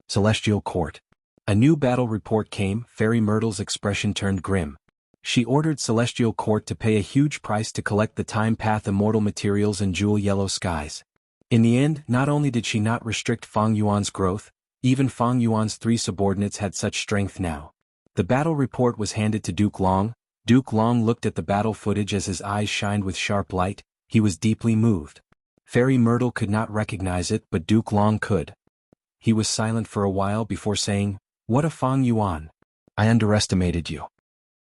Celestial Court. A new battle report came, Fairy Myrtle's expression turned grim. She ordered Celestial Court to pay a huge price to collect the Time Path immortal materials and jewel yellow skies. In the end, not only did she not restrict Fang Yuan's growth, even Fang Yuan's 3 subordinates had such strength now. The battle report was handed to Duke Long. Duke Long looked at the battle footage as his eyes shined with sharp light. He was deeply moved. Fairy Myrtle could not recognize it, but Duke Long could. He was silent for a while before saying, "What of Fang Yuan? I underestimated you."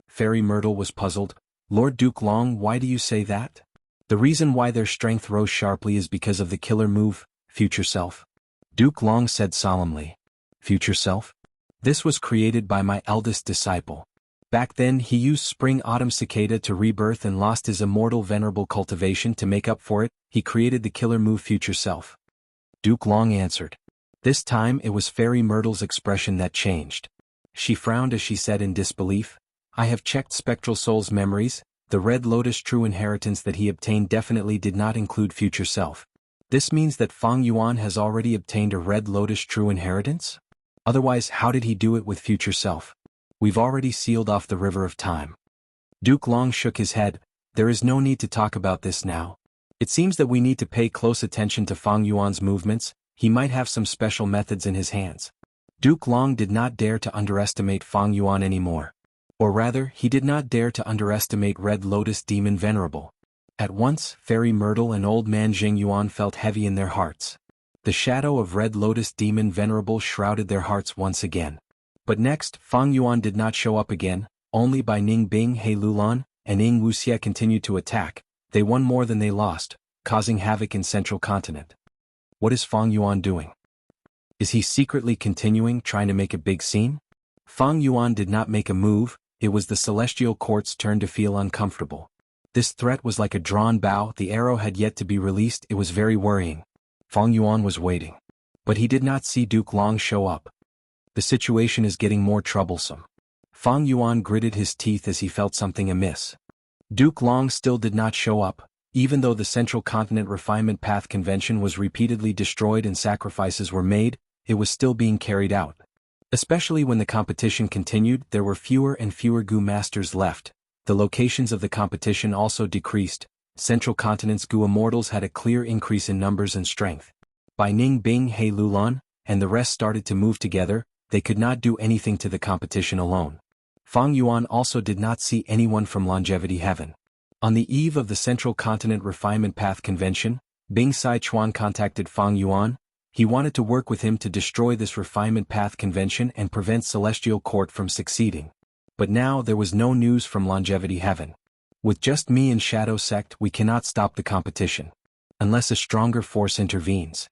Fairy Myrtle was puzzled. "Lord Duke Long, why do you say that?" "The reason why their strength rose sharply is because of the killer move, Future Self." Duke Long said solemnly. "Future Self? This was created by my eldest disciple. Back then he used Spring-Autumn Cicada to rebirth and lost his immortal venerable cultivation to make up for it, he created the killer move Future Self." Duke Long answered. This time it was Fairy Myrtle's expression that changed. She frowned as she said in disbelief, "I have checked Spectral Soul's memories, the Red Lotus true inheritance that he obtained definitely did not include Future Self. This means that Fang Yuan has already obtained a Red Lotus true inheritance? Otherwise how did he do it with Future Self? We've already sealed off the River of Time." Duke Long shook his head. "There is no need to talk about this now. It seems that we need to pay close attention to Fang Yuan's movements, he might have some special methods in his hands." Duke Long did not dare to underestimate Fang Yuan anymore. Or rather, he did not dare to underestimate Red Lotus Demon Venerable. At once, Fairy Myrtle and Old Man Jing Yuan felt heavy in their hearts. The shadow of Red Lotus Demon Venerable shrouded their hearts once again. But next, Fang Yuan did not show up again, only Bai Ningbing, Hey Lulan, and Wuxia continued to attack. They won more than they lost, causing havoc in Central Continent. What is Fang Yuan doing? Is he secretly continuing trying to make a big scene? Fang Yuan did not make a move, it was the Celestial Court's turn to feel uncomfortable. This threat was like a drawn bow, the arrow had yet to be released, it was very worrying. Fang Yuan was waiting. But he did not see Duke Long show up. The situation is getting more troublesome. Fang Yuan gritted his teeth as he felt something amiss. Duke Long still did not show up, even though the Central Continent Refinement Path Convention was repeatedly destroyed and sacrifices were made, it was still being carried out. Especially when the competition continued, there were fewer and fewer Gu Masters left. The locations of the competition also decreased. Central Continent's Gu Immortals had a clear increase in numbers and strength. Bai Ningbing, Hey Lulan, and the rest started to move together, they could not do anything to the competition alone. Fang Yuan also did not see anyone from Longevity Heaven. On the eve of the Central Continent Refinement Path Convention, Bing Sichuan contacted Fang Yuan. He wanted to work with him to destroy this Refinement Path Convention and prevent Celestial Court from succeeding. But now there was no news from Longevity Heaven. With just me and Shadow Sect, we cannot stop the competition. Unless a stronger force intervenes.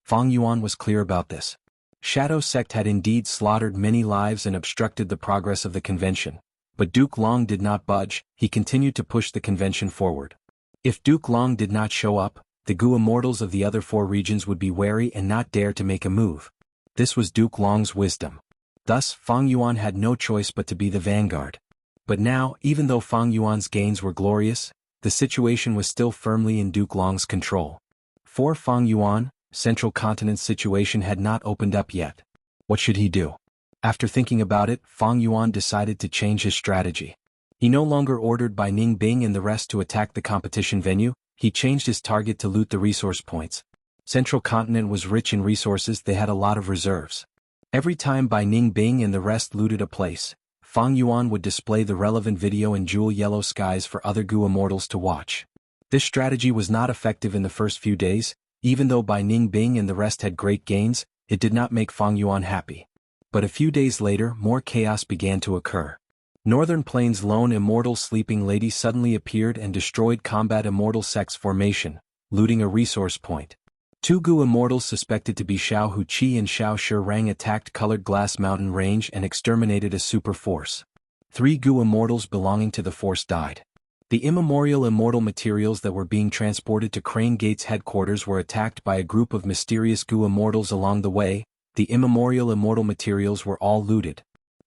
Fang Yuan was clear about this. Shadow Sect had indeed slaughtered many lives and obstructed the progress of the convention. But Duke Long did not budge, he continued to push the convention forward. If Duke Long did not show up, the Gu immortals of the other 4 regions would be wary and not dare to make a move. This was Duke Long's wisdom. Thus, Fang Yuan had no choice but to be the vanguard. But now, even though Fang Yuan's gains were glorious, the situation was still firmly in Duke Long's control. For Fang Yuan, Central Continent's situation had not opened up yet. What should he do? After thinking about it, Fang Yuan decided to change his strategy. He no longer ordered Bai Ning Bing and the rest to attack the competition venue, he changed his target to loot the resource points. Central Continent was rich in resources, they had a lot of reserves. Every time Bai Ning Bing and the rest looted a place, Fang Yuan would display the relevant video in jewel yellow skies for other Gu immortals to watch. This strategy was not effective in the first few days. Even though Bai Ning Bing and the rest had great gains, it did not make Fang Yuan happy. But a few days later, more chaos began to occur. Northern Plains' lone immortal sleeping lady suddenly appeared and destroyed Combat Immortal Sect's formation, looting a resource point. 2 Gu immortals suspected to be Xiao Hu Qi and Xiao Shirang attacked Colored Glass Mountain Range and exterminated a super force. 3 Gu immortals belonging to the force died. The immemorial immortal materials that were being transported to Crane Gate's headquarters were attacked by a group of mysterious Gu immortals along the way. The immemorial immortal materials were all looted.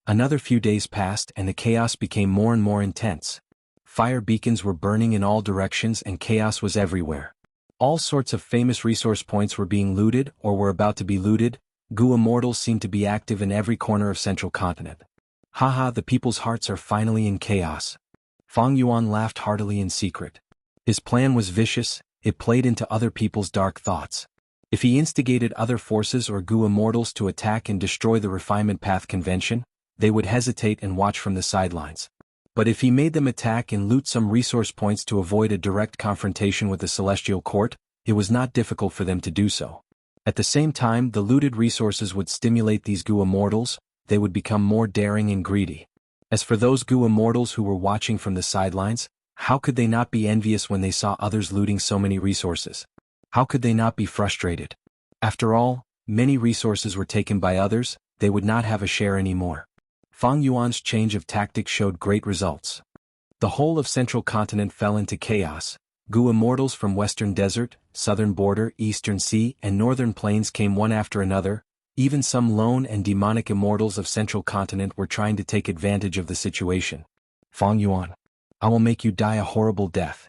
Another few days passed and the chaos became more and more intense. Fire beacons were burning in all directions and chaos was everywhere. All sorts of famous resource points were being looted or were about to be looted. Gu immortals seemed to be active in every corner of Central Continent. Haha, the people's hearts are finally in chaos. Fang Yuan laughed heartily in secret. His plan was vicious, it played into other people's dark thoughts. If he instigated other forces or Gu immortals to attack and destroy the Refinement Path Convention, they would hesitate and watch from the sidelines. But if he made them attack and loot some resource points to avoid a direct confrontation with the Celestial Court, it was not difficult for them to do so. At the same time, the looted resources would stimulate these Gu immortals, they would become more daring and greedy. As for those Gu immortals who were watching from the sidelines, how could they not be envious when they saw others looting so many resources? How could they not be frustrated? After all, many resources were taken by others, they would not have a share anymore. Fang Yuan's change of tactics showed great results. The whole of Central Continent fell into chaos. Gu immortals from Western Desert, Southern Border, Eastern Sea, and Northern Plains came one after another. Even some lone and demonic immortals of Central Continent were trying to take advantage of the situation. Fang Yuan, I will make you die a horrible death.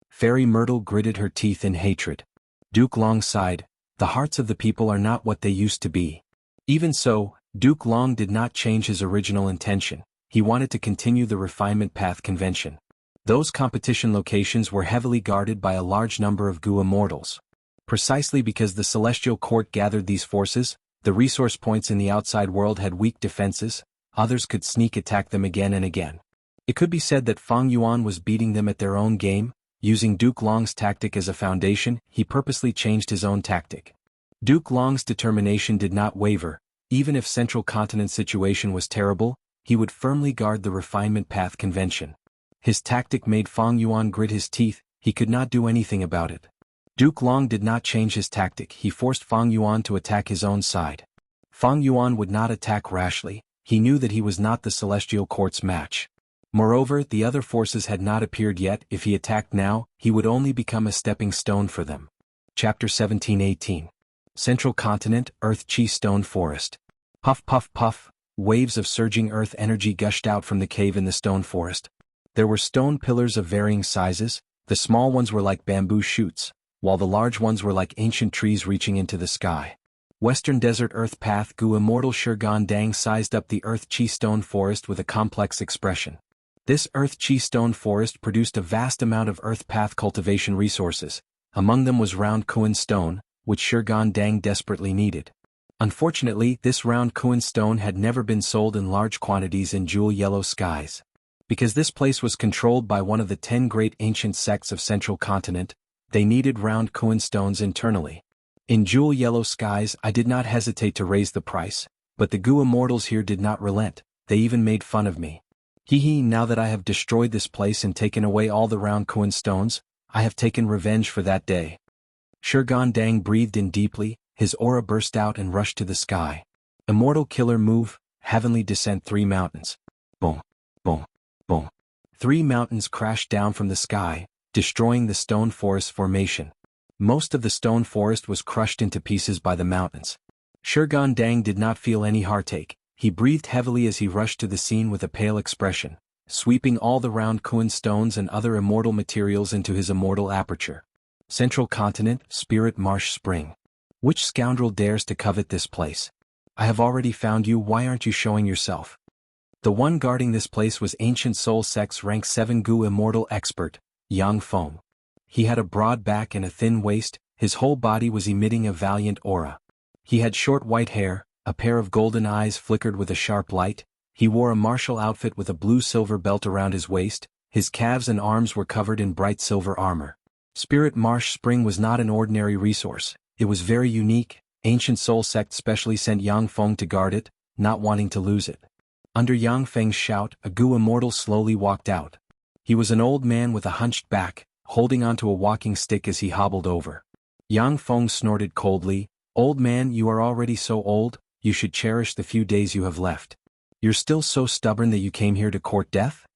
Fairy Myrtle gritted her teeth in hatred. Duke Long sighed, the hearts of the people are not what they used to be. Even so, Duke Long did not change his original intention, he wanted to continue the Refinement Path Convention. Those competition locations were heavily guarded by a large number of Gu immortals. Precisely because the Celestial Court gathered these forces, the resource points in the outside world had weak defenses, others could sneak attack them again and again. It could be said that Fang Yuan was beating them at their own game. Using Duke Long's tactic as a foundation, he purposely changed his own tactic. Duke Long's determination did not waver. Even if Central Continent's situation was terrible, he would firmly guard the Refinement Path Convention. His tactic made Fang Yuan grit his teeth, he could not do anything about it. Duke Long did not change his tactic, he forced Fang Yuan to attack his own side. Fang Yuan would not attack rashly, he knew that he was not the Celestial Court's match. Moreover, the other forces had not appeared yet, if he attacked now, he would only become a stepping stone for them. Chapter 17-18. Central Continent, Earth Chi Stone Forest. Puff puff puff, waves of surging earth energy gushed out from the cave in the stone forest. There were stone pillars of varying sizes, the small ones were like bamboo shoots, while the large ones were like ancient trees reaching into the sky. Western Desert Earth Path Gu Immortal Shirgan Dang sized up the Earth Chi Stone Forest with a complex expression. This Earth Chi Stone Forest produced a vast amount of Earth Path cultivation resources. Among them was round Kuan stone, which Shirgan Dang desperately needed. Unfortunately, this round Kuan stone had never been sold in large quantities in jewel yellow skies. Because this place was controlled by one of the 10 great ancient sects of Central Continent, they needed round Kuan stones internally. In jewel yellow skies, I did not hesitate to raise the price, but the Gu immortals here did not relent. They even made fun of me. Hee, now that I have destroyed this place and taken away all the round Kuan stones, I have taken revenge for that day. Shurgan Dang breathed in deeply, his aura burst out and rushed to the sky. Immortal killer move, heavenly descent 3 mountains. Boom, boom, boom. 3 mountains crashed down from the sky, destroying the stone forest formation. Most of the stone forest was crushed into pieces by the mountains. Shurgan Dang did not feel any heartache. He breathed heavily as he rushed to the scene with a pale expression, sweeping all the round Kuan stones and other immortal materials into his immortal aperture. Central Continent, Spirit Marsh Spring. Which scoundrel dares to covet this place? I have already found you, why aren't you showing yourself? The one guarding this place was Ancient Soul Sect's rank 7 Gu immortal expert, Yang Feng. He had a broad back and a thin waist, his whole body was emitting a valiant aura. He had short white hair, a pair of golden eyes flickered with a sharp light, he wore a martial outfit with a blue-silver belt around his waist, his calves and arms were covered in bright silver armor. Spirit Marsh Spring was not an ordinary resource, it was very unique. Ancient Soul Sect specially sent Yang Feng to guard it, not wanting to lose it. Under Yang Feng's shout, a Gu immortal slowly walked out. He was an old man with a hunched back, holding onto a walking stick as he hobbled over. Yang Feng snorted coldly, "Old man, you are already so old, you should cherish the few days you have left. You're still so stubborn that you came here to court death?"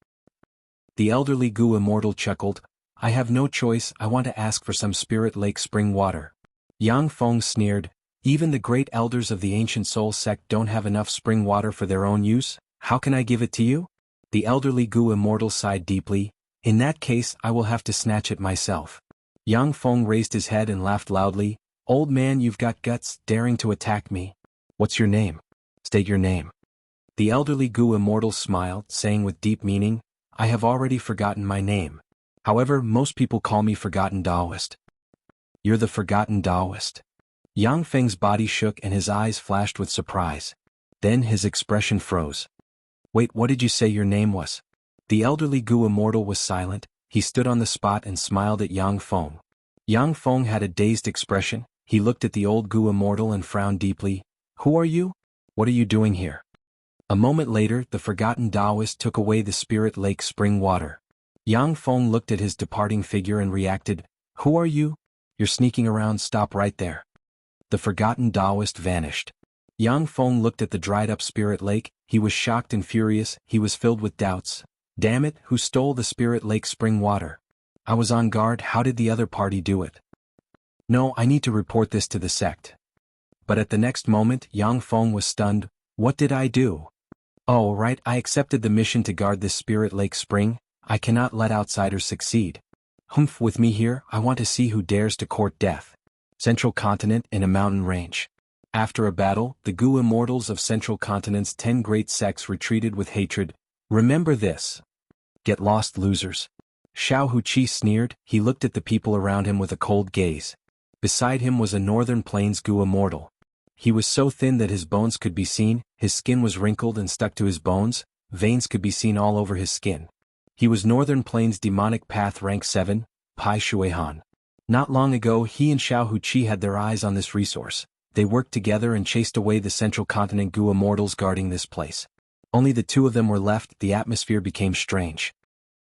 The elderly Gu immortal chuckled, "I have no choice, I want to ask for some Spirit Lake spring water." Yang Feng sneered, "Even the great elders of the Ancient Soul Sect don't have enough spring water for their own use, how can I give it to you?" The elderly Gu immortal sighed deeply, "In that case I will have to snatch it myself." Yang Feng raised his head and laughed loudly, "Old man, you've got guts, daring to attack me. What's your name? State your name." The elderly Gu immortal smiled, saying with deep meaning, "I have already forgotten my name. However, most people call me Forgotten Taoist." "You're the Forgotten Taoist." Yang Feng's body shook and his eyes flashed with surprise. Then his expression froze. "Wait, what did you say your name was?" The elderly Gu immortal was silent, he stood on the spot and smiled at Yang Feng. Yang Feng had a dazed expression, he looked at the old Gu immortal and frowned deeply. "Who are you? What are you doing here?" A moment later, the Forgotten Taoist took away the Spirit Lake spring water. Yang Feng looked at his departing figure and reacted, "Who are you? You're sneaking around, stop right there." The Forgotten Taoist vanished. Yang Feng looked at the dried-up Spirit Lake, he was shocked and furious, he was filled with doubts. Damn it, who stole the Spirit Lake spring water? I was on guard, how did the other party do it? No, I need to report this to the sect. But at the next moment, Yang Feng was stunned. What did I do? Oh right, I accepted the mission to guard this Spirit Lake spring, I cannot let outsiders succeed. Humph, with me here, I want to see who dares to court death. Central Continent in a mountain range. After a battle, the Gu immortals of Central Continent's 10 great sects retreated with hatred. Remember this. Get lost, losers. Xiao Huqi sneered, he looked at the people around him with a cold gaze. Beside him was a Northern Plains Gu immortal. He was so thin that his bones could be seen, his skin was wrinkled and stuck to his bones, veins could be seen all over his skin. He was Northern Plains Demonic Path rank 7, Pai Shuihan. Not long ago he and Xiao Huqi had their eyes on this resource. They worked together and chased away the Central Continent Gu immortals guarding this place. Only the two of them were left, the atmosphere became strange.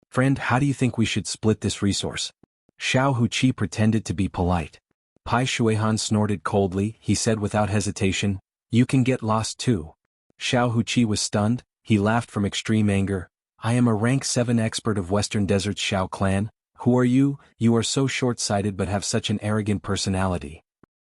Friend, how do you think we should split this resource? Xiao Huqi pretended to be polite. Pai Shuihan snorted coldly, he said without hesitation, you can get lost too. Xiao Huqi was stunned, he laughed from extreme anger. I am a rank 7 expert of Western Desert's Xiao clan. Who are you? You are so short-sighted but have such an arrogant personality.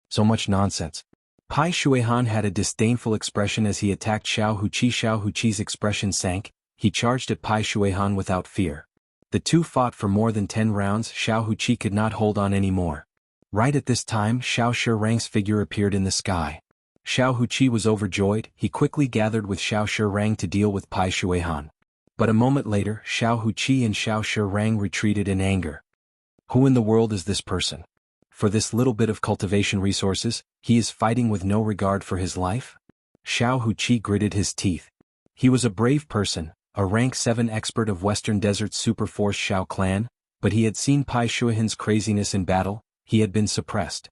So much nonsense. Pai Shuihan had a disdainful expression as he attacked Xiao Huqi. Xiao Huqi's expression sank, he charged at Pai Shuihan without fear. The two fought for more than 10 rounds. Xiao Huqi could not hold on anymore. Right at this time, Xiao Shirang's figure appeared in the sky. Xiao Huqi was overjoyed, he quickly gathered with Xiao Shirang to deal with Pai Shuihan. But a moment later, Xiao Huqi and Xiao Shirang retreated in anger. Who in the world is this person? For this little bit of cultivation resources, he is fighting with no regard for his life? Xiao Huqi gritted his teeth. He was a brave person, a rank 7 expert of Western Desert's superforce Xiao clan, but he had seen Pai Shuihan's craziness in battle. He had been suppressed.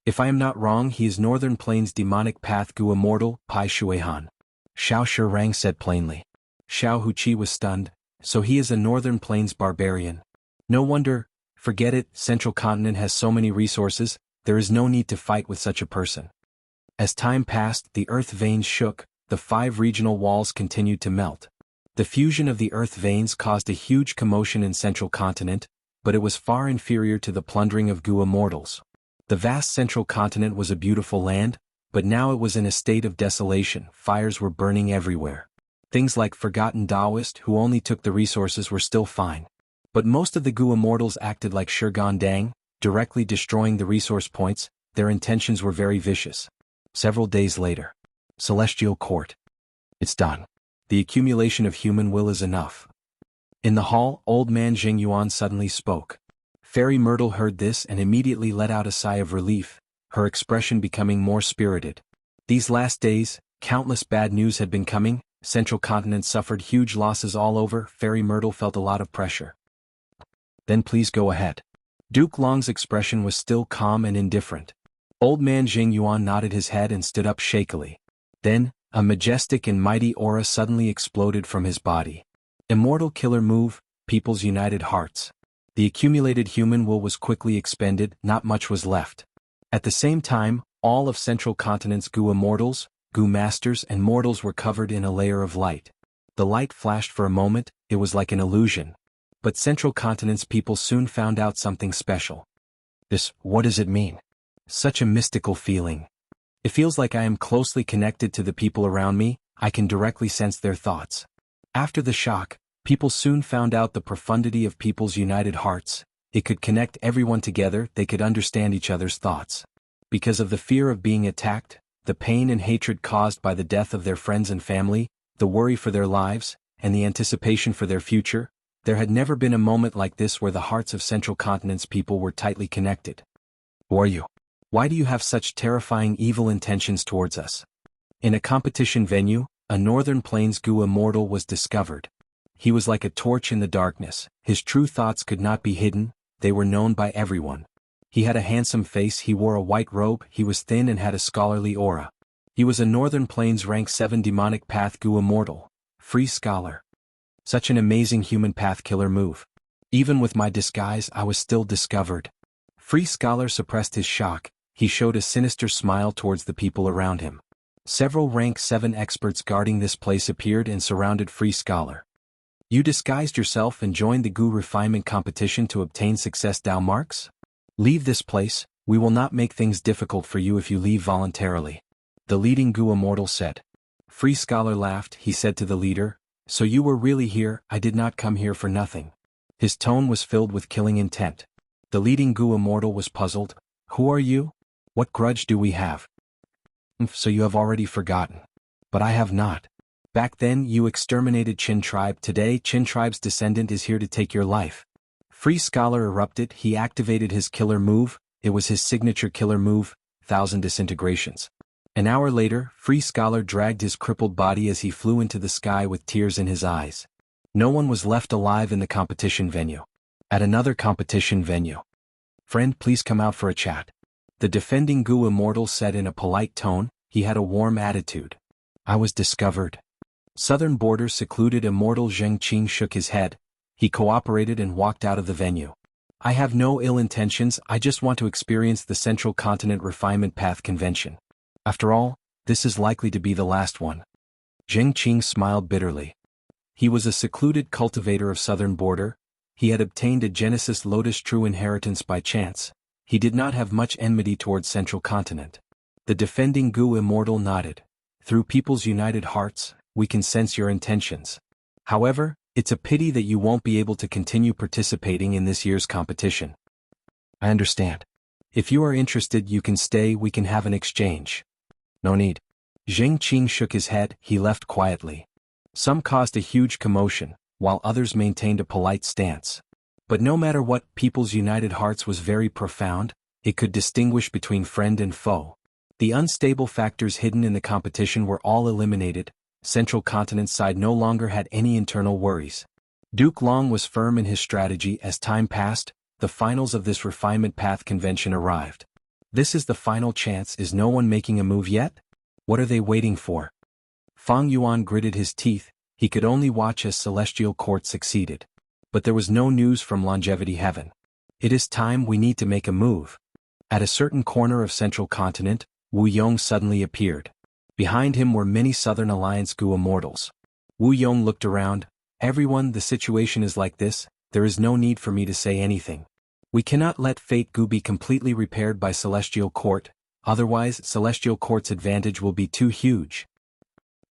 If I am not wrong, he is Northern Plains demonic path Gu immortal, Pai Shuihan. Xiao Shirang said plainly. Xiao Huqi was stunned. So he is a Northern Plains barbarian. No wonder. Forget it, Central Continent has so many resources, there is no need to fight with such a person. As time passed, the earth veins shook, the 5 regional walls continued to melt. The fusion of the earth veins caused a huge commotion in Central Continent, but it was far inferior to the plundering of Gu immortals. The vast Central Continent was a beautiful land, but now it was in a state of desolation. Fires were burning everywhere. Things like forgotten Taoists who only took the resources were still fine. But most of the Gu immortals acted like Shirgan Dang, directly destroying the resource points. Their intentions were very vicious. Several days later. Celestial Court. It's done. The accumulation of human will is enough. In the hall, old man Jing Yuan suddenly spoke. Fairy Myrtle heard this and immediately let out a sigh of relief, her expression becoming more spirited. These last days, countless bad news had been coming. Central Continent suffered huge losses all over. Fairy Myrtle felt a lot of pressure. Then please go ahead. Duke Long's expression was still calm and indifferent. Old man Jing Yuan nodded his head and stood up shakily. Then, a majestic and mighty aura suddenly exploded from his body. Immortal killer move, People's United Hearts. The accumulated human will was quickly expended, not much was left. At the same time, all of Central Continent's Gu immortals, Gu masters and mortals were covered in a layer of light. The light flashed for a moment, it was like an illusion. But Central Continent's people soon found out something special. What does it mean? Such a mystical feeling. It feels like I am closely connected to the people around me, I can directly sense their thoughts. After the shock, people soon found out the profundity of People's United Hearts. It could connect everyone together, they could understand each other's thoughts. Because of the fear of being attacked, the pain and hatred caused by the death of their friends and family, the worry for their lives, and the anticipation for their future, there had never been a moment like this where the hearts of Central Continent's people were tightly connected. Who are you? Why do you have such terrifying evil intentions towards us? In a competition venue, a Northern Plains Gu immortal was discovered. He was like a torch in the darkness, his true thoughts could not be hidden, they were known by everyone. He had a handsome face, he wore a white robe, he was thin and had a scholarly aura. He was a Northern Plains rank 7 demonic path Gu immortal, free scholar. Such an amazing human path killer move. Even with my disguise I was still discovered. Free Scholar suppressed his shock, he showed a sinister smile towards the people around him. Several rank 7 experts guarding this place appeared and surrounded Free Scholar. You disguised yourself and joined the Gu refinement competition to obtain success Dao marks? Leave this place, we will not make things difficult for you if you leave voluntarily. The leading Gu immortal said. Free Scholar laughed, he said to the leader, so you were really here, I did not come here for nothing. His tone was filled with killing intent. The leading Gu immortal was puzzled. Who are you? What grudge do we have? So you have already forgotten. But I have not. Back then you exterminated Qin tribe, today Qin tribe's descendant is here to take your life. Free Scholar erupted, he activated his killer move, it was his signature killer move, 1,000 disintegrations. An hour later, Free Scholar dragged his crippled body as he flew into the sky with tears in his eyes. No one was left alive in the competition venue. At another competition venue. Friend, please come out for a chat. The defending Gu immortal said in a polite tone, he had a warm attitude. I was discovered. Southern border secluded immortal Zheng Qing shook his head. He cooperated and walked out of the venue. I have no ill intentions, I just want to experience the Central Continent Refinement Path Convention. After all, this is likely to be the last one. Zheng Qing smiled bitterly. He was a secluded cultivator of southern border. He had obtained a Genesis Lotus true inheritance by chance. He did not have much enmity towards Central Continent. The defending Gu immortal nodded. Through People's United Hearts, we can sense your intentions. However, it's a pity that you won't be able to continue participating in this year's competition. I understand. If you are interested you can stay, we can have an exchange. No need. Zheng Qing shook his head, he left quietly. Some caused a huge commotion, while others maintained a polite stance. But no matter what, People's United Hearts was very profound, It could distinguish between friend and foe. The unstable factors hidden in the competition were all eliminated. Central Continent's side no longer had any internal worries. Duke Long was firm in his strategy. As time passed, the finals of this refinement path convention arrived. This is the final chance. Is no one making a move yet? What are they waiting for? Fang Yuan gritted his teeth. He could only watch as Celestial Court succeeded. But there was no news from Longevity Heaven. It is time. We need to make a move. At a certain corner of Central Continent, Wu Yong suddenly appeared. Behind him were many Southern Alliance Gu immortals. Wu Yong looked around. Everyone, the situation is like this. There is no need for me to say anything. We cannot let Fate Gu be completely repaired by Celestial Court, otherwise Celestial Court's advantage will be too huge.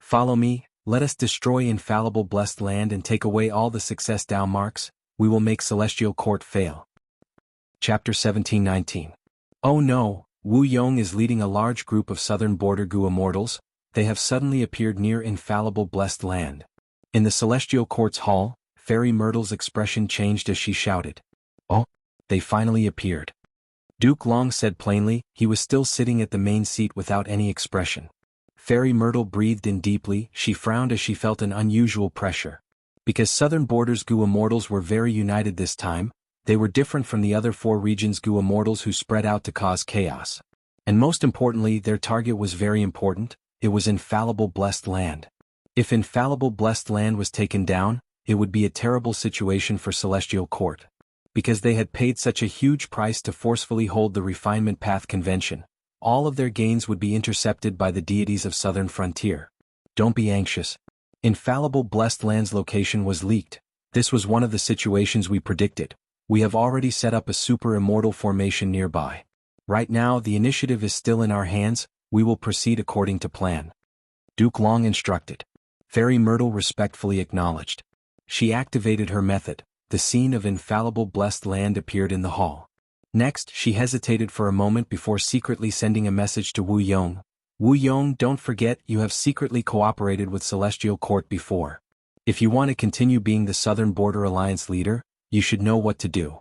Follow me, let us destroy infallible blessed land and take away all the success Dao marks. We will make Celestial Court fail. Chapter 17-19. Oh no, Wu Yong is leading a large group of southern border Gu immortals. They have suddenly appeared near infallible blessed land. In the Celestial Court's hall, Fairy Myrtle's expression changed as she shouted. Oh, they finally appeared. Duke Long said plainly. He was still sitting at the main seat without any expression. Fairy Myrtle breathed in deeply. She frowned as she felt an unusual pressure. Because Southern Border's Gu immortals were very united this time, they were different from the other 4 regions' Gu immortals who spread out to cause chaos. And most importantly, their target was very important. It was infallible blessed land. If infallible blessed land was taken down, it would be a terrible situation for Celestial Court. Because they had paid such a huge price to forcefully hold the Refinement Path Convention, all of their gains would be intercepted by the deities of Southern Frontier. Don't be anxious. Infallible blessed land's location was leaked. This was one of the situations we predicted. We have already set up a super immortal formation nearby. Right now the initiative is still in our hands. We will proceed according to plan. Duke Long instructed. Fairy Myrtle respectfully acknowledged. She activated her method. The scene of infallible blessed land appeared in the hall. Next, she hesitated for a moment before secretly sending a message to Wu Yong. Wu Yong, don't forget you have secretly cooperated with Celestial Court before. If you want to continue being the Southern Border Alliance leader, you should know what to do.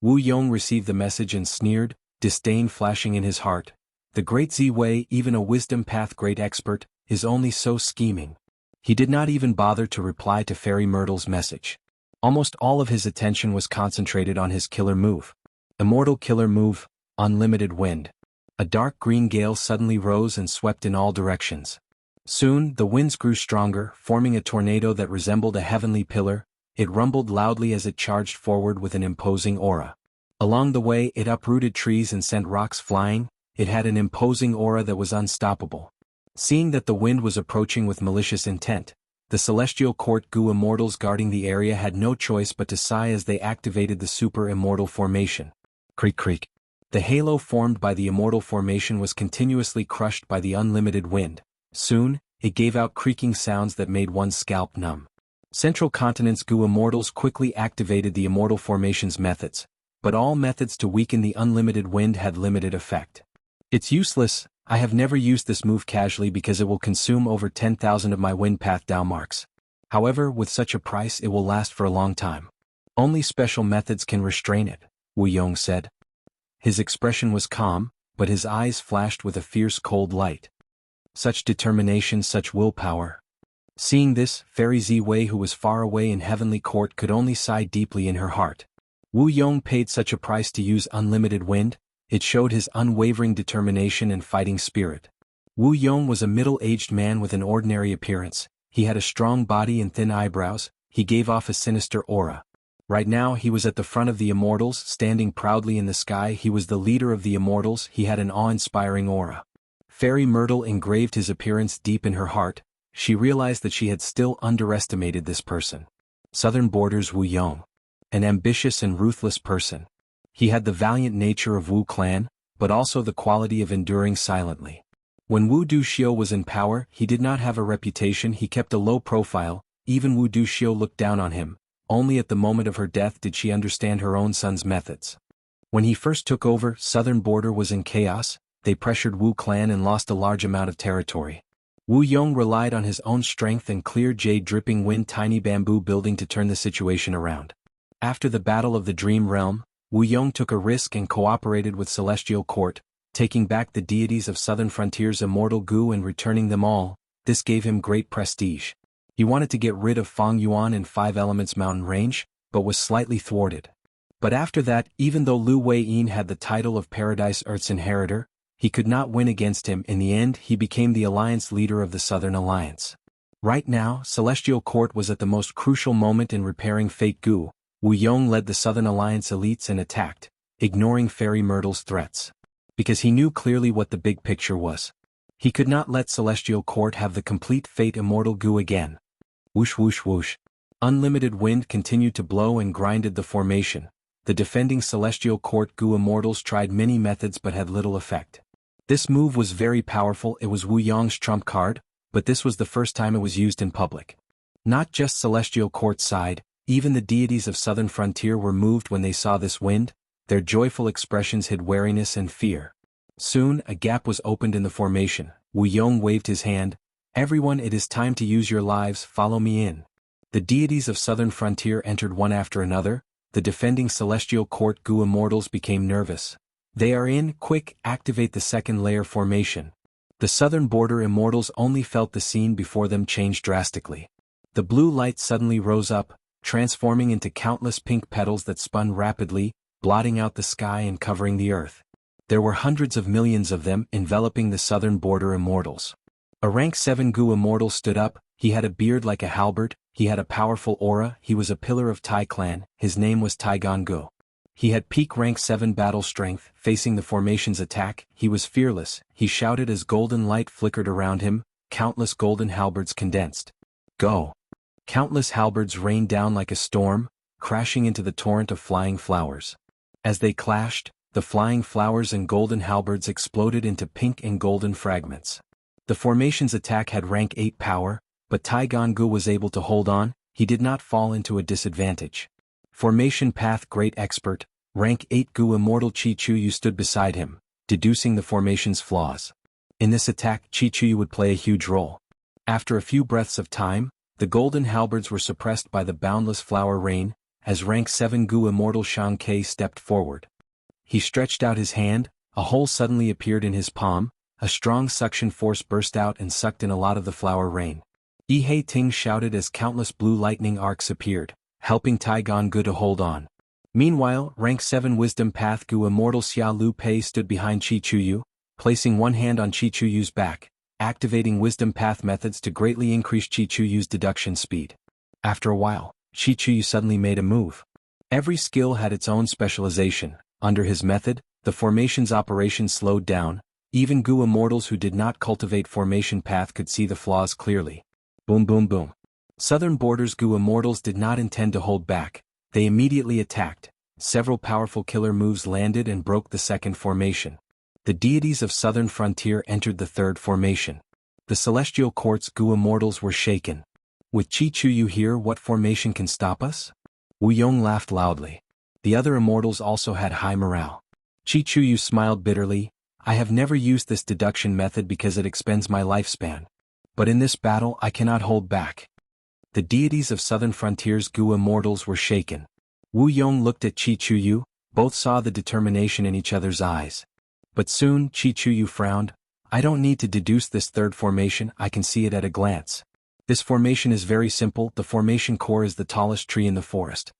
Wu Yong received the message and sneered, disdain flashing in his heart. The great Ziwei, even a wisdom path great expert, is only so scheming. He did not even bother to reply to Fairy Myrtle's message. Almost all of his attention was concentrated on his killer move. Immortal killer move, Unlimited Wind. A dark green gale suddenly rose and swept in all directions. Soon, the winds grew stronger, forming a tornado that resembled a heavenly pillar. It rumbled loudly as it charged forward with an imposing aura. Along the way, it uprooted trees and sent rocks flying. It had an imposing aura that was unstoppable. Seeing that the wind was approaching with malicious intent, the Celestial Court Gu immortals guarding the area had no choice but to sigh as they activated the super immortal formation. Creak creak. The halo formed by the immortal formation was continuously crushed by the unlimited wind. Soon, it gave out creaking sounds that made one's scalp numb. Central Continent's Gu immortals quickly activated the immortal formation's methods, but all methods to weaken the unlimited wind had limited effect. It's useless. I have never used this move casually because it will consume over 10,000 of my wind path Dao marks. However, with such a price it will last for a long time. Only special methods can restrain it, Wu Yong said. His expression was calm, but his eyes flashed with a fierce cold light. Such determination, such willpower. Seeing this, Fairy Ziwei, who was far away in Heavenly Court, could only sigh deeply in her heart. Wu Yong paid such a price to use unlimited wind. It showed his unwavering determination and fighting spirit. Wu Yong was a middle-aged man with an ordinary appearance. He had a strong body and thin eyebrows. He gave off a sinister aura. Right now he was at the front of the immortals, standing proudly in the sky. He was the leader of the immortals. He had an awe-inspiring aura. Fairy Myrtle engraved his appearance deep in her heart. She realized that she had still underestimated this person. Southern Border's Wu Yong. An ambitious and ruthless person. He had the valiant nature of Wu clan, but also the quality of enduring silently. When Wu Duxiu was in power, he did not have a reputation. He kept a low profile. Even Wu Duxiu looked down on him. Only at the moment of her death did she understand her own son's methods. When he first took over, Southern Border was in chaos. They pressured Wu clan and lost a large amount of territory. Wu Yong relied on his own strength and clear jade-dripping wind tiny bamboo building to turn the situation around. After the Battle of the Dream Realm, Wu Yong took a risk and cooperated with Celestial Court, taking back the deities of Southern Frontier's immortal goo and returning them all. This gave him great prestige. He wanted to get rid of Fang Yuan in Five Elements Mountain Range, but was slightly thwarted. But after that, even though Lu Weiyin had the title of Paradise Earth's inheritor, he could not win against him. In the end, he became the alliance leader of the Southern Alliance. Right now, Celestial Court was at the most crucial moment in repairing Fate Goo. Wu Yong led the Southern Alliance elites and attacked, ignoring Fairy Myrtle's threats. Because he knew clearly what the big picture was. He could not let Celestial Court have the complete Fate Immortal Goo again. Whoosh whoosh whoosh. Unlimited wind continued to blow and grinded the formation. The defending Celestial Court Goo Immortals tried many methods but had little effect. This move was very powerful. It was Wu Yong's trump card, but this was the first time it was used in public. Not just Celestial Court's side, even the deities of Southern Frontier were moved when they saw this wind. Their joyful expressions hid wariness and fear. Soon, a gap was opened in the formation. Wu Yong waved his hand. Everyone, it is time to use your lives, follow me in. The deities of Southern Frontier entered one after another. The defending Celestial Court Goo Immortals became nervous. They are in, quick, activate the second layer formation. The Southern Border Immortals only felt the scene before them change drastically. The blue light suddenly rose up, transforming into countless pink petals that spun rapidly, blotting out the sky and covering the earth. There were hundreds of millions of them enveloping the Southern Border Immortals. A rank 7 Goo Immortal stood up. He had a beard like a halberd, he had a powerful aura, he was a pillar of Tai clan, his name was Taigon Gu. He had peak rank 7 battle strength. Facing the formation's attack, he was fearless. He shouted as golden light flickered around him, countless golden halberds condensed. Go! Countless halberds rained down like a storm, crashing into the torrent of flying flowers. As they clashed, the flying flowers and golden halberds exploded into pink and golden fragments. The formation's attack had rank 8 power, but Taigon Gu was able to hold on. He did not fall into a disadvantage. Formation Path Great Expert, rank 8 Goo Immortal Chi Chuyu stood beside him, deducing the formation's flaws. In this attack, Chi Chuyu would play a huge role. After a few breaths of time, the golden halberds were suppressed by the boundless flower rain. As rank 7 Goo Immortal Shang Ke stepped forward. He stretched out his hand, a hole suddenly appeared in his palm, a strong suction force burst out and sucked in a lot of the flower rain. Yi Ting shouted as countless blue lightning arcs appeared, helping Taigon Gu to hold on. Meanwhile, rank 7 Wisdom Path Goo Immortal Xia Lu Pei stood behind Chi Chuyu, placing one hand on Chi Chuyu's back, activating Wisdom Path methods to greatly increase Chi Chuyu's deduction speed. After a while, Chi Chuyu suddenly made a move. Every skill had its own specialization. Under his method, the formation's operation slowed down. Even Goo Immortals who did not cultivate Formation Path could see the flaws clearly. Boom boom boom. Southern Borders Goo Immortals did not intend to hold back. They immediately attacked. Several powerful killer moves landed and broke the second formation. The deities of Southern Frontier entered the third formation. The Celestial Court's Goo Immortals were shaken. With Chi Chuyu here, what formation can stop us? Wu Yong laughed loudly. The other immortals also had high morale. Chi Chuyu smiled bitterly. I have never used this deduction method because it expends my lifespan. But in this battle I cannot hold back. The deities of Southern Frontier's Goo Immortals were shaken. Wu Yong looked at Chi Chuyu, both saw the determination in each other's eyes. But soon Chi Chuyu frowned. I don't need to deduce this third formation, I can see it at a glance. This formation is very simple. The formation core is the tallest tree in the forest.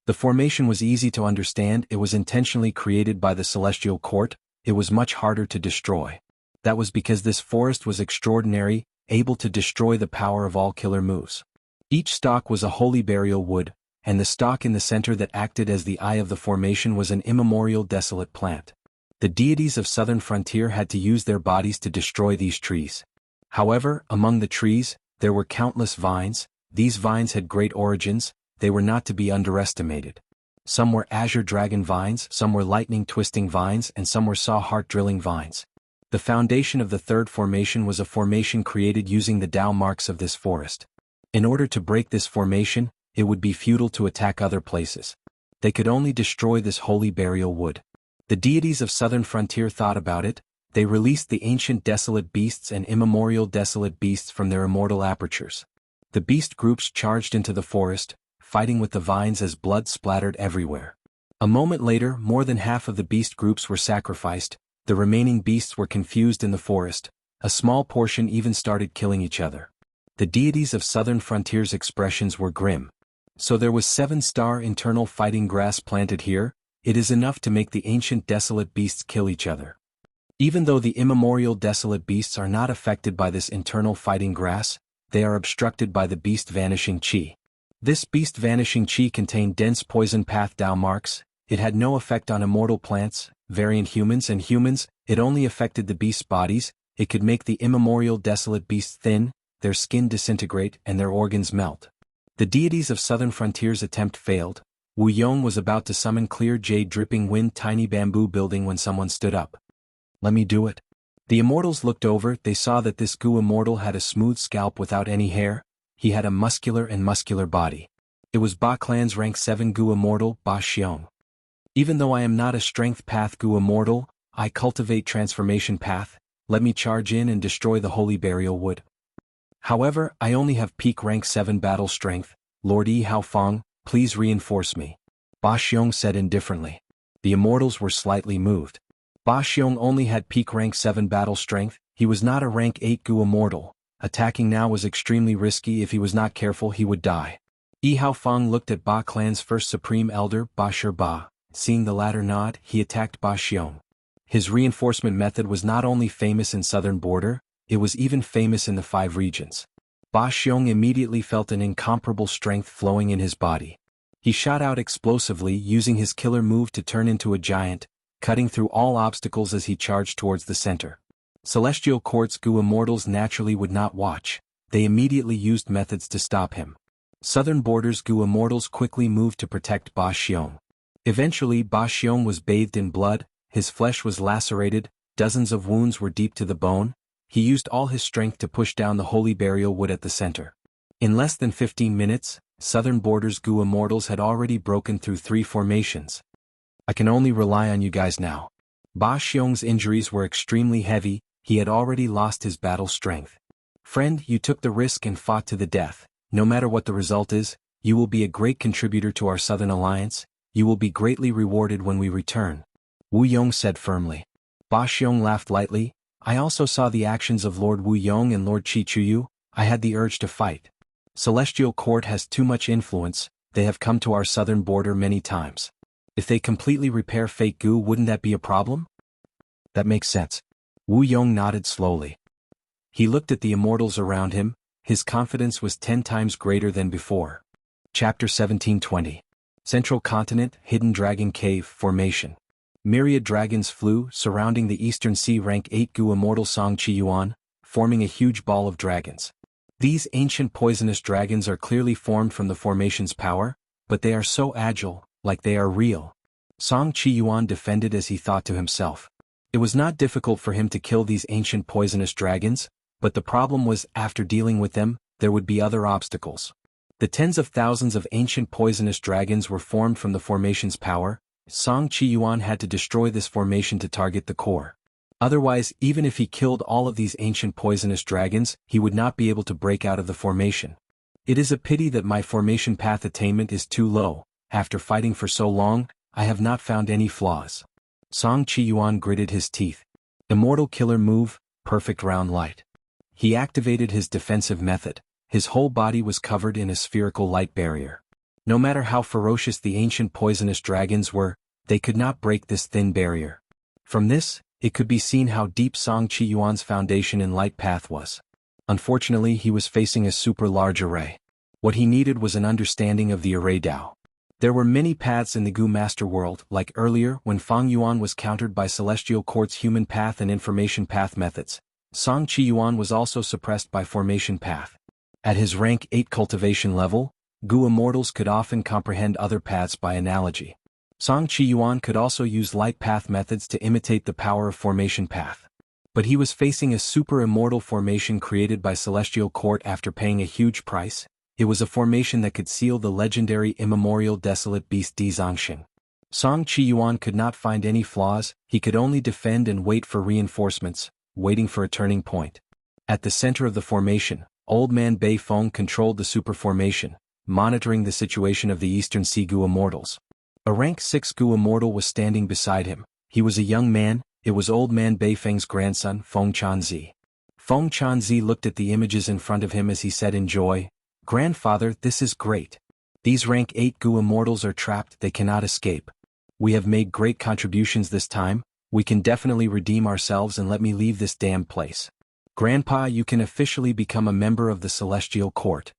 The formation was easy to understand. It was intentionally created by the Celestial Court. It was much harder to destroy. That was because this forest was extraordinary, able to destroy the power of all killer moves. Each stalk was a holy burial wood, and the stalk in the center that acted as the eye of the formation was an immemorial desolate plant. The deities of Southern Frontier had to use their bodies to destroy these trees. However, among the trees, there were countless vines. These vines had great origins. They were not to be underestimated. Some were azure dragon vines, some were lightning twisting vines, and some were saw heart drilling vines. The foundation of the third formation was a formation created using the Tao marks of this forest. In order to break this formation, it would be futile to attack other places. They could only destroy this holy burial wood. The deities of Southern Frontier thought about it. They released the ancient desolate beasts and immemorial desolate beasts from their immortal apertures. The beast groups charged into the forest, fighting with the vines as blood splattered everywhere. A moment later, more than half of the beast groups were sacrificed, the remaining beasts were confused in the forest, a small portion even started killing each other. The deities of southern frontiers' expressions were grim. So there was 7-star internal fighting grass planted here, it is enough to make the ancient desolate beasts kill each other. Even though the immemorial desolate beasts are not affected by this internal fighting grass, they are obstructed by the beast vanishing chi. This beast vanishing chi contained dense poison path Dao marks, it had no effect on immortal plants, variant humans and humans, it only affected the beast's bodies, it could make the immemorial desolate beasts thin, their skin disintegrate and their organs melt. The deities of southern frontiers' attempt failed. Wu Yong was about to summon clear jade dripping wind tiny bamboo building when someone stood up. Let me do it. The immortals looked over, they saw that this Gu immortal had a smooth scalp without any hair, he had a muscular body. It was Ba clan's rank 7 Gu immortal, Ba Xiong. Even though I am not a strength path Gu immortal, I cultivate transformation path, let me charge in and destroy the holy burial wood. However, I only have peak rank 7 battle strength, Lord Yi Hao Fang, please reinforce me. Ba Xiong said indifferently. The immortals were slightly moved. Ba Xiong only had peak rank 7 battle strength, he was not a rank 8 Gu immortal, attacking now was extremely risky, if he was not careful he would die. Yi Hao Fang looked at Ba clan's first supreme elder, Ba Shi Ba, seeing the latter nod, he attacked Ba Xiong. His reinforcement method was not only famous in southern border, it was even famous in the 5 regions. Ba Xiong immediately felt an incomparable strength flowing in his body. He shot out explosively using his killer move to turn into a giant, cutting through all obstacles as he charged towards the center. Celestial Court's Gu immortals naturally would not watch, they immediately used methods to stop him. Southern Border's Gu immortals quickly moved to protect Ba Xiong. Eventually Ba Xiong was bathed in blood, his flesh was lacerated, dozens of wounds were deep to the bone, he used all his strength to push down the holy burial wood at the center. In less than 15 minutes, Southern Border's Gu immortals had already broken through 3 formations. I can only rely on you guys now. Ba Xiong's injuries were extremely heavy, he had already lost his battle strength. Friend, you took the risk and fought to the death, no matter what the result is, you will be a great contributor to our Southern Alliance, you will be greatly rewarded when we return. Wu Yong said firmly. Ba Xiong laughed lightly, I also saw the actions of Lord Wu Yong and Lord Qi Chuyu, I had the urge to fight. Celestial Court has too much influence, they have come to our southern border many times. If they completely repair fake Gu, wouldn't that be a problem? That makes sense. Wu Yong nodded slowly. He looked at the immortals around him, his confidence was 10 times greater than before. Chapter 1720. Central Continent, Hidden Dragon Cave, Formation. Myriad dragons flew, surrounding the Eastern Sea rank 8 Gu immortal Song Chi Yuan, forming a huge ball of dragons. These ancient poisonous dragons are clearly formed from the formation's power, but they are so agile, like they are real. Song Chi Yuan defended as he thought to himself. It was not difficult for him to kill these ancient poisonous dragons, but the problem was, after dealing with them, there would be other obstacles. The tens of thousands of ancient poisonous dragons were formed from the formation's power. Song Chi Yuan had to destroy this formation to target the core. Otherwise, even if he killed all of these ancient poisonous dragons, he would not be able to break out of the formation. It is a pity that my formation path attainment is too low, after fighting for so long, I have not found any flaws. Song Chi Yuan gritted his teeth. Immortal killer move, perfect round light. He activated his defensive method, his whole body was covered in a spherical light barrier. No matter how ferocious the ancient poisonous dragons were, they could not break this thin barrier. From this, it could be seen how deep Song Chi Yuan's foundation in light path was. Unfortunately, he was facing a super large array. What he needed was an understanding of the array Dao. There were many paths in the Gu Master world, like earlier when Fang Yuan was countered by Celestial Court's human path and information path methods. Song Chi Yuan was also suppressed by formation path. At his rank 8 cultivation level, Gu immortals could often comprehend other paths by analogy. Song Chi Yuan could also use light path methods to imitate the power of formation path. But he was facing a super immortal formation created by Celestial Court after paying a huge price. It was a formation that could seal the legendary immemorial desolate beast Dizongxing. Song Chi Yuan could not find any flaws, he could only defend and wait for reinforcements, waiting for a turning point. At the center of the formation, Old Man Bei Feng controlled the super formation, monitoring the situation of the Eastern Sea Gu immortals. A rank 6 Gu immortal was standing beside him. He was a young man. It was old man Beifeng's grandson, Feng Chanzi. Feng Chanzi looked at the images in front of him as he said in joy, "Grandfather, this is great. These rank 8 Gu immortals are trapped, they cannot escape. We have made great contributions this time, we can definitely redeem ourselves and let me leave this damned place. Grandpa, you can officially become a member of the Celestial Court."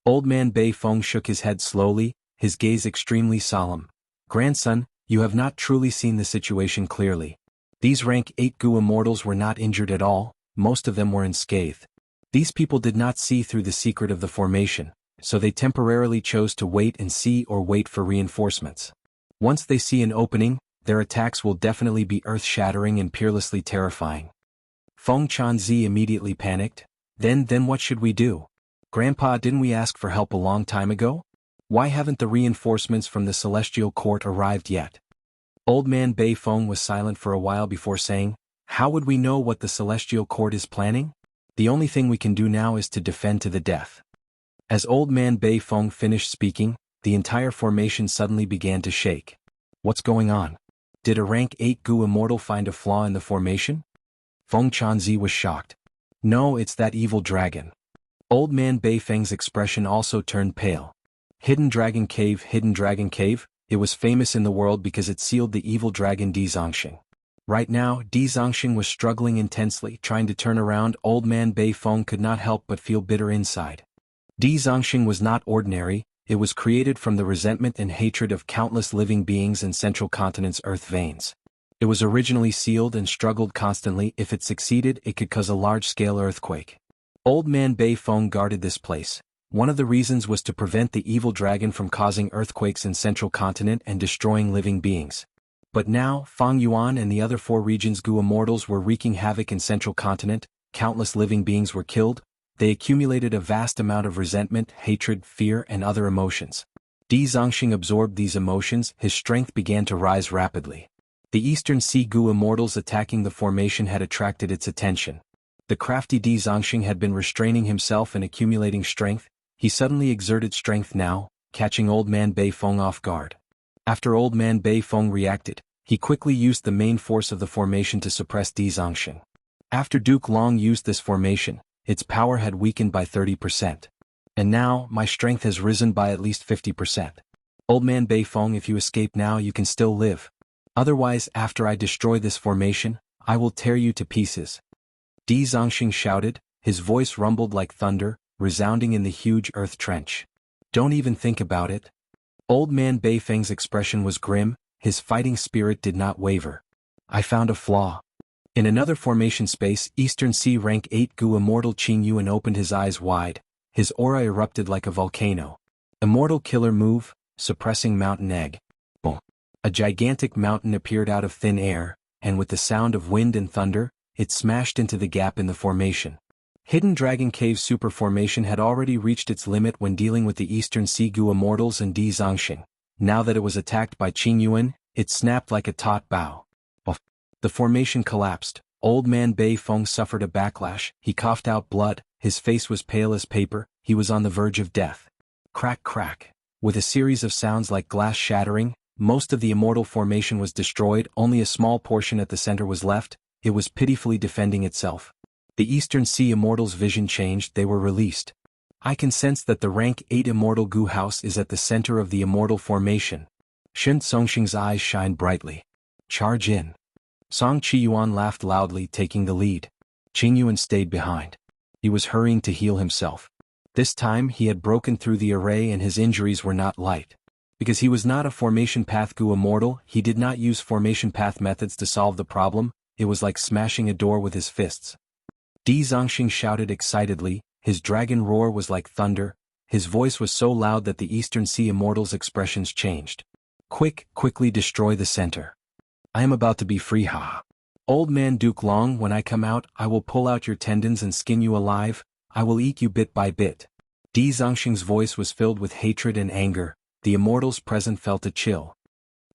Old man Beifeng shook his head slowly, his gaze extremely solemn. "Grandson, you have not truly seen the situation clearly. These rank 8 Gu immortals were not injured at all, most of them were unscathed. These people did not see through the secret of the formation, so they temporarily chose to wait and see or wait for reinforcements. Once they see an opening, their attacks will definitely be earth-shattering and peerlessly terrifying." Feng Chanzi immediately panicked. Then what should we do? Grandpa, didn't we ask for help a long time ago? Why haven't the reinforcements from the Celestial Court arrived yet? Old man Beifeng was silent for a while before saying, "How would we know what the Celestial Court is planning? The only thing we can do now is to defend to the death." As old man Beifeng finished speaking, the entire formation suddenly began to shake. What's going on? Did a rank 8 Gu immortal find a flaw in the formation? Feng Chanzi was shocked. "No, it's that evil dragon." Old man Beifeng's expression also turned pale. Hidden Dragon Cave, it was famous in the world because it sealed the evil dragon Di Zongxing. Right now, Di Zongxing was struggling intensely, trying to turn around. Old man Beifeng could not help but feel bitter inside. Di Zongxing was not ordinary, it was created from the resentment and hatred of countless living beings in Central Continent's earth veins. It was originally sealed and struggled constantly. If it succeeded, it could cause a large-scale earthquake. Old man Beifeng guarded this place. One of the reasons was to prevent the evil dragon from causing earthquakes in Central Continent and destroying living beings. But now, Fang Yuan and the other 4 regions Gu immortals were wreaking havoc in Central Continent, countless living beings were killed, they accumulated a vast amount of resentment, hatred, fear and other emotions. Di Zongxing absorbed these emotions, his strength began to rise rapidly. The Eastern Sea Gu immortals attacking the formation had attracted its attention. The crafty Di Zongxing had been restraining himself and accumulating strength. He suddenly exerted strength now, catching old man Beifeng off guard. After old man Beifeng reacted, he quickly used the main force of the formation to suppress Di Zongxing. After Duke Long used this formation, its power had weakened by 30%. And now, my strength has risen by at least 50%. Old man Beifeng, if you escape now you can still live. Otherwise, after I destroy this formation, I will tear you to pieces. Di Zongxing shouted, his voice rumbled like thunder, resounding in the huge earth trench. Don't even think about it. Old man Beifeng's expression was grim, his fighting spirit did not waver. I found a flaw. In another formation space, Eastern Sea rank 8 Gu immortal Qing Yuan opened his eyes wide, his aura erupted like a volcano. Immortal killer move, suppressing mountain egg. Boom. A gigantic mountain appeared out of thin air, and with the sound of wind and thunder, it smashed into the gap in the formation. Hidden Dragon Cave Super Formation had already reached its limit when dealing with the Eastern Sea Gu immortals and Di Zongxing. Now that it was attacked by Qing Yuan, it snapped like a taut bow. The formation collapsed. Old man Beifeng suffered a backlash, he coughed out blood, his face was pale as paper, he was on the verge of death. Crack crack. With a series of sounds like glass shattering, most of the immortal formation was destroyed, only a small portion at the center was left, it was pitifully defending itself. The Eastern Sea Immortals' vision changed, they were released. I can sense that the rank 8 Immortal Gu House is at the center of the immortal formation. Shen Zongxing's eyes shined brightly. Charge in. Song Qi Yuan laughed loudly, taking the lead. Qing Yuan stayed behind. He was hurrying to heal himself. This time he had broken through the array and his injuries were not light. Because he was not a Formation Path Gu Immortal, he did not use Formation Path methods to solve the problem, it was like smashing a door with his fists. Di Zongxing shouted excitedly, his dragon roar was like thunder, his voice was so loud that the Eastern Sea Immortals' expressions changed. Quickly destroy the center. I am about to be free, ha. Old man Duke Long, when I come out, I will pull out your tendons and skin you alive, I will eat you bit by bit. Di Zongxing's voice was filled with hatred and anger, the immortals present felt a chill.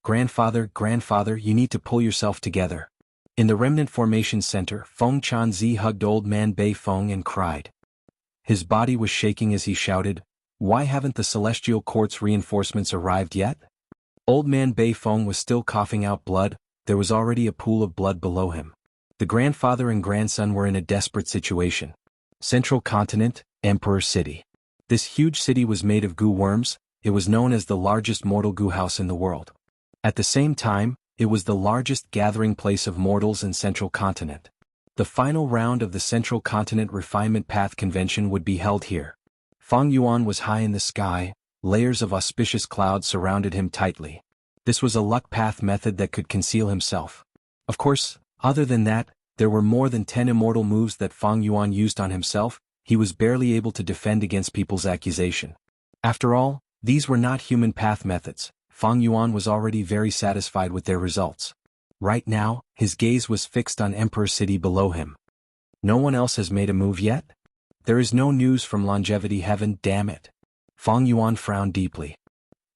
Grandfather, you need to pull yourself together. In the Remnant Formation Center, Feng Chanzi hugged old man Beifeng and cried. His body was shaking as he shouted, why haven't the Celestial Court's reinforcements arrived yet? Old man Beifeng was still coughing out blood. There was already a pool of blood below him. The grandfather and grandson were in a desperate situation. Central Continent, Emperor City. This huge city was made of goo worms. It was known as the largest mortal goo house in the world. At the same time, it was the largest gathering place of mortals in Central Continent. The final round of the Central Continent Refinement Path Convention would be held here. Fang Yuan was high in the sky. Layers of auspicious clouds surrounded him tightly. This was a luck path method that could conceal himself. Of course, other than that, there were more than 10 immortal moves that Fang Yuan used on himself. He was barely able to defend against people's accusation. After all, these were not human path methods. Fang Yuan was already very satisfied with their results. Right now, his gaze was fixed on Emperor City below him. No one else has made a move yet? There is no news from Longevity Heaven, damn it. Fang Yuan frowned deeply.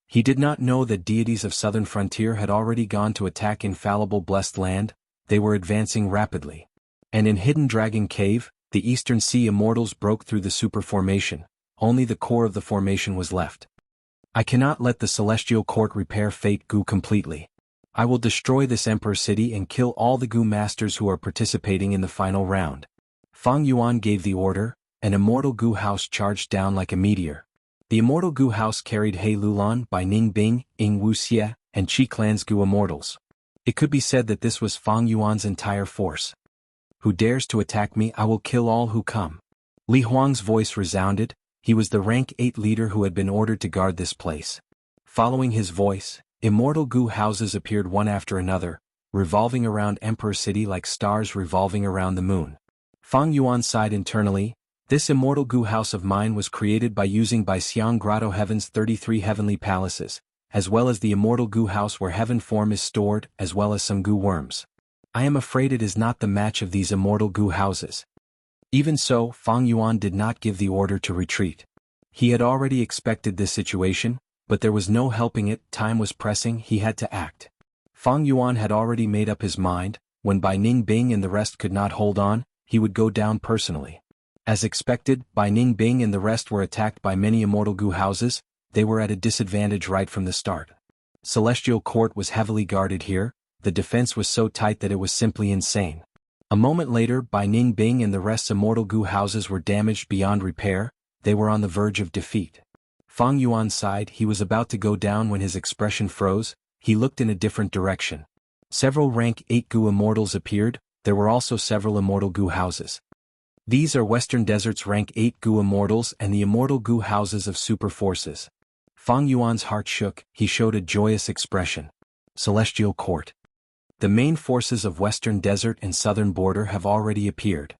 He did not know that deities of Southern Frontier had already gone to attack Infallible Blessed Land. They were advancing rapidly. And in Hidden Dragon Cave, the Eastern Sea Immortals broke through the super formation. Only the core of the formation was left. I cannot let the Celestial Court repair Fate Goo completely. I will destroy this Emperor City and kill all the Goo Masters who are participating in the final round. Fang Yuan gave the order. An immortal Goo house charged down like a meteor. The immortal Goo house carried He Lulan by Ning Bing, Ing Wuxia, and Qi Clan's Goo Immortals. It could be said that this was Fang Yuan's entire force. Who dares to attack me, I will kill all who come. Li Huang's voice resounded. He was the rank 8 leader who had been ordered to guard this place. Following his voice, immortal Goo houses appeared one after another, revolving around Emperor City like stars revolving around the moon. Fang Yuan sighed internally. This immortal Goo house of mine was created by using Xiang Grotto Heaven's 33 heavenly palaces, as well as the immortal Goo house where heaven form is stored, as well as some Goo worms. I am afraid it is not the match of these immortal Goo houses. Even so, Fang Yuan did not give the order to retreat. He had already expected this situation, but there was no helping it. Time was pressing. He had to act. Fang Yuan had already made up his mind. When Bai Ning Bing and the rest could not hold on, he would go down personally. As expected, Bai Ning Bing and the rest were attacked by many immortal Goo houses. They were at a disadvantage right from the start. Celestial Court was heavily guarded here. The defense was so tight that it was simply insane. A moment later, Bai Ning Bing and the rest's immortal Goo houses were damaged beyond repair. They were on the verge of defeat. Fang Yuan sighed. He was about to go down when his expression froze. He looked in a different direction. Several rank 8 Goo immortals appeared. There were also several immortal Goo houses. These are Western Desert's rank 8 Goo immortals and the immortal Goo houses of super forces. Fang Yuan's heart shook. He showed a joyous expression. Celestial Court. The main forces of Western Desert and Southern Border have already appeared.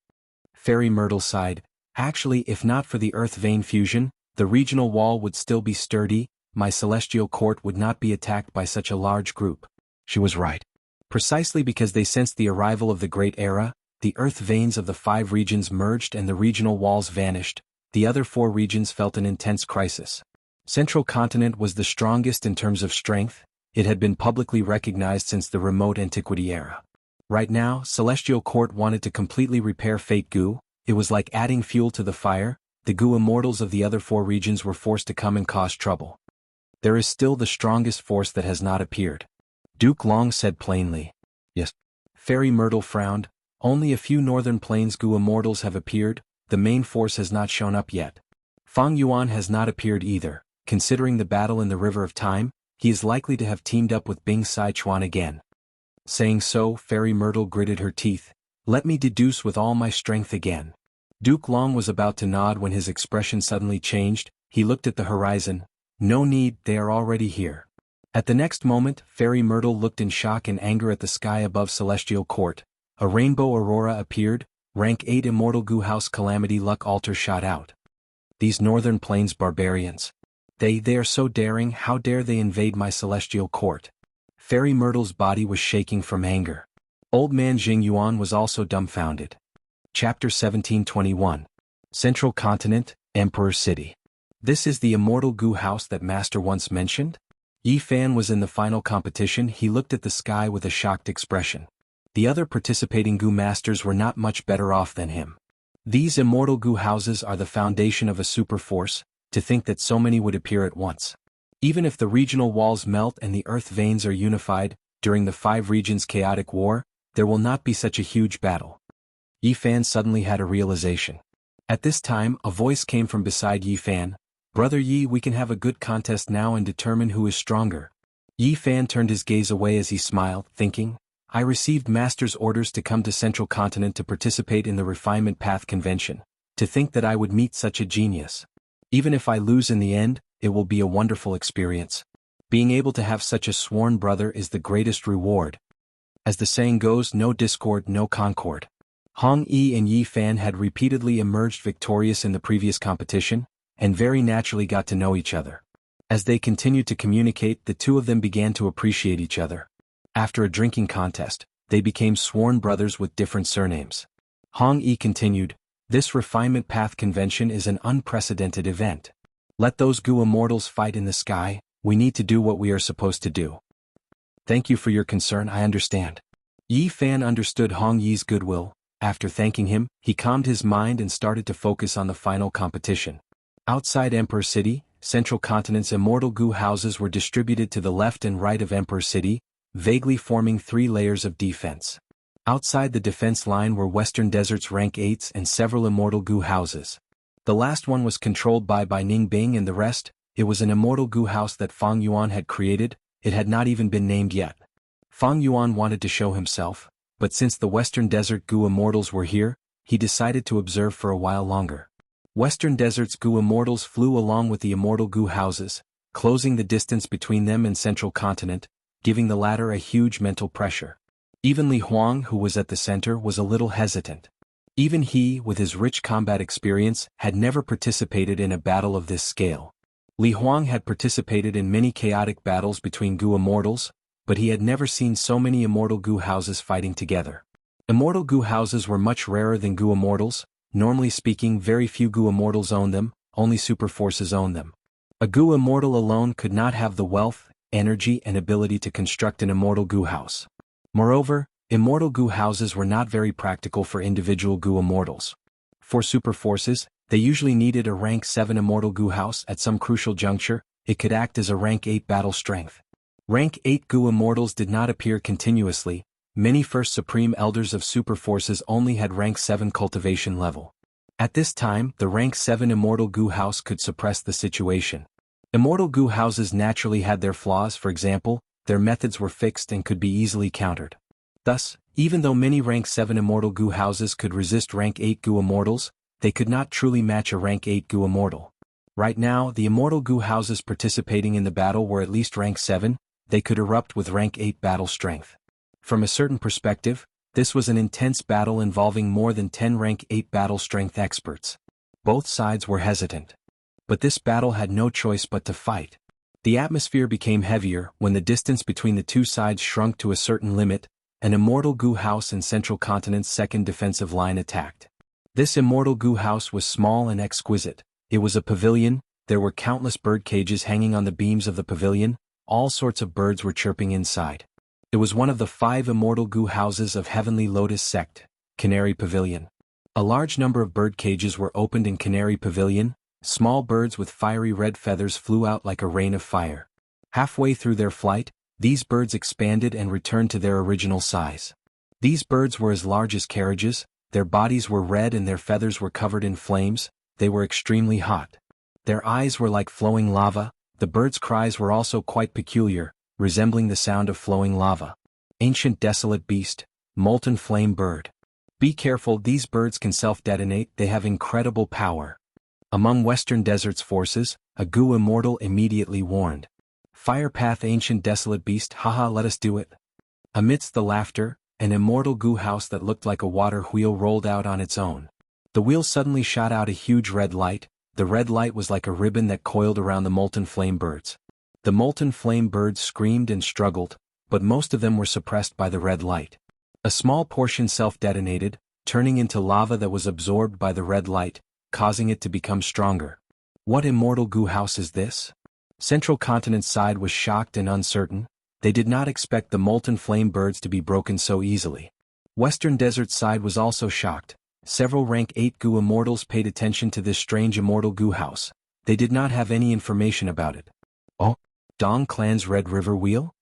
Fairy Myrtle sighed. Actually, if not for the Earth Vein fusion, the regional wall would still be sturdy. My Celestial Court would not be attacked by such a large group. She was right. Precisely because they sensed the arrival of the Great Era, the Earth veins of the 5 regions merged and the regional walls vanished. The other 4 regions felt an intense crisis. Central Continent was the strongest in terms of strength. It had been publicly recognized since the remote antiquity era. Right now, Celestial Court wanted to completely repair Fate Goo. It was like adding fuel to the fire. The Goo immortals of the other 4 regions were forced to come and cause trouble. There is still the strongest force that has not appeared. Duke Long said plainly. Yes. Fairy Myrtle frowned. Only a few Northern Plains Goo immortals have appeared. The main force has not shown up yet. Fang Yuan has not appeared either. Considering the battle in the River of Time, he is likely to have teamed up with Bing Sichuan again. Saying so, Fairy Myrtle gritted her teeth. Let me deduce with all my strength again. Duke Long was about to nod when his expression suddenly changed. He looked at the horizon. No need, they are already here. At the next moment, Fairy Myrtle looked in shock and anger at the sky above Celestial Court. A rainbow aurora appeared. Rank 8 Immortal Goo House Calamity Luck Altar shot out. These Northern Plains barbarians. They are so daring. How dare they invade my Celestial Court? Fairy Myrtle's body was shaking from anger. Old man Jing Yuan was also dumbfounded. Chapter 1721. Central Continent, Emperor City. This is the Immortal Goo House that Master once mentioned? Yi Fan was in the final competition. He looked at the sky with a shocked expression. The other participating Goo Masters were not much better off than him. These Immortal Goo Houses are the foundation of a super force. To think that so many would appear at once. Even if the regional walls melt and the earth veins are unified, during the 5 regions' chaotic war, there will not be such a huge battle. Yi Fan suddenly had a realization. At this time, a voice came from beside Yi Fan. "Brother Yi, we can have a good contest now and determine who is stronger." Yi Fan turned his gaze away as he smiled, thinking, "I received Master's orders to come to Central Continent to participate in the Refinement Path Convention. To think that I would meet such a genius. Even if I lose in the end, it will be a wonderful experience. Being able to have such a sworn brother is the greatest reward. As the saying goes, no discord, no concord." Hong Yi and Yi Fan had repeatedly emerged victorious in the previous competition, and very naturally got to know each other. As they continued to communicate, the two of them began to appreciate each other. After a drinking contest, they became sworn brothers with different surnames. Hong Yi continued, "This Refinement Path Convention is an unprecedented event. Let those Gu immortals fight in the sky, we need to do what we are supposed to do." "Thank you for your concern, I understand." Yi Fan understood Hong Yi's goodwill. After thanking him, he calmed his mind and started to focus on the final competition. Outside Emperor City, Central Continent's immortal Gu houses were distributed to the left and right of Emperor City, vaguely forming 3 layers of defense. Outside the defense line were Western Desert's rank 8s and several immortal Gu houses. The last one was controlled by Ning Bing, and the rest, it was an immortal Gu house that Fang Yuan had created. It had not even been named yet. Fang Yuan wanted to show himself, but since the Western Desert Gu immortals were here, he decided to observe for a while longer. Western Desert's Gu immortals flew along with the immortal Gu houses, closing the distance between them and Central Continent, giving the latter a huge mental pressure. Even Li Huang, who was at the center, was a little hesitant. Even he, with his rich combat experience, had never participated in a battle of this scale. Li Huang had participated in many chaotic battles between Gu immortals, but he had never seen so many immortal Gu houses fighting together. Immortal Gu houses were much rarer than Gu immortals. Normally speaking, very few Gu immortals own them, only super forces own them. A Gu immortal alone could not have the wealth, energy and ability to construct an immortal Gu house. Moreover, immortal Gu houses were not very practical for individual Gu immortals. For super forces, they usually needed a rank 7 immortal Gu house at some crucial juncture. It could act as a rank 8 battle strength. Rank 8 Gu immortals did not appear continuously. Many first supreme elders of super forces only had rank 7 cultivation level. At this time, the rank 7 immortal Gu house could suppress the situation. Immortal Gu houses naturally had their flaws. For example, their methods were fixed and could be easily countered. Thus, even though many rank 7 immortal Gu houses could resist rank 8 Gu immortals, they could not truly match a rank 8 Gu immortal. Right now, the immortal Gu houses participating in the battle were at least rank 7, they could erupt with rank 8 battle strength. From a certain perspective, this was an intense battle involving more than 10 rank 8 battle strength experts. Both sides were hesitant. But this battle had no choice but to fight. The atmosphere became heavier when the distance between the two sides shrunk to a certain limit. An immortal Gu house in Central Continent's second defensive line attacked. This immortal Gu house was small and exquisite. It was a pavilion. There were countless bird cages hanging on the beams of the pavilion. All sorts of birds were chirping inside. It was one of the 5 immortal Gu houses of Heavenly Lotus Sect, Canary Pavilion. A large number of bird cages were opened in Canary Pavilion. Small birds with fiery red feathers flew out like a rain of fire. Halfway through their flight, these birds expanded and returned to their original size. These birds were as large as carriages, their bodies were red and their feathers were covered in flames. They were extremely hot. Their eyes were like flowing lava. The birds' cries were also quite peculiar, resembling the sound of flowing lava. Ancient desolate beast, molten flame bird. Be careful, these birds can self-detonate, they have incredible power. Among Western Desert's forces, a Gu immortal immediately warned. Fire path ancient desolate beast, haha, let us do it. Amidst the laughter, an immortal Gu house that looked like a water wheel rolled out on its own. The wheel suddenly shot out a huge red light. The red light was like a ribbon that coiled around the molten flame birds. The molten flame birds screamed and struggled, but most of them were suppressed by the red light. A small portion self-detonated, turning into lava that was absorbed by the red light, causing it to become stronger. What immortal Gu house is this? Central Continent's side was shocked and uncertain. They did not expect the molten flame birds to be broken so easily. Western Desert's side was also shocked. Several rank 8 Gu immortals paid attention to this strange immortal Gu house. They did not have any information about it. Oh, Dong Clan's Red River Wheel?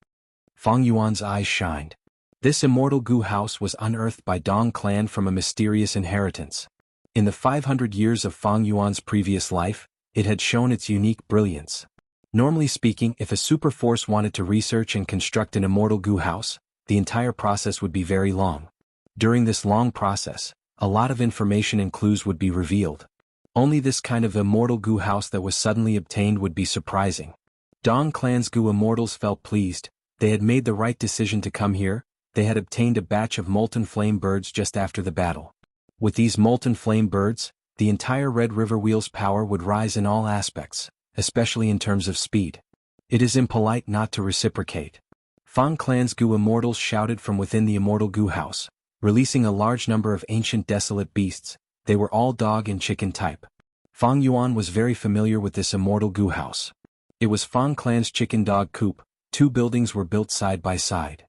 Fang Yuan's eyes shined. This immortal goo house was unearthed by Dong Clan from a mysterious inheritance. In the 500 years of Fang Yuan's previous life, it had shown its unique brilliance. Normally speaking, if a super force wanted to research and construct an immortal goo house, the entire process would be very long. During this long process, a lot of information and clues would be revealed. Only this kind of immortal goo house that was suddenly obtained would be surprising. Dong Clan's goo immortals felt pleased. They had made the right decision to come here. They had obtained a batch of molten flame birds just after the battle. With these molten flame birds, the entire Red River Wheel's power would rise in all aspects, especially in terms of speed. It is impolite not to reciprocate. Fang Clan's goo immortals shouted from within the immortal goo house, releasing a large number of ancient desolate beasts. They were all dog and chicken type. Fang Yuan was very familiar with this immortal goo house. It was Fang Clan's chicken dog coop. 2 buildings were built side by side.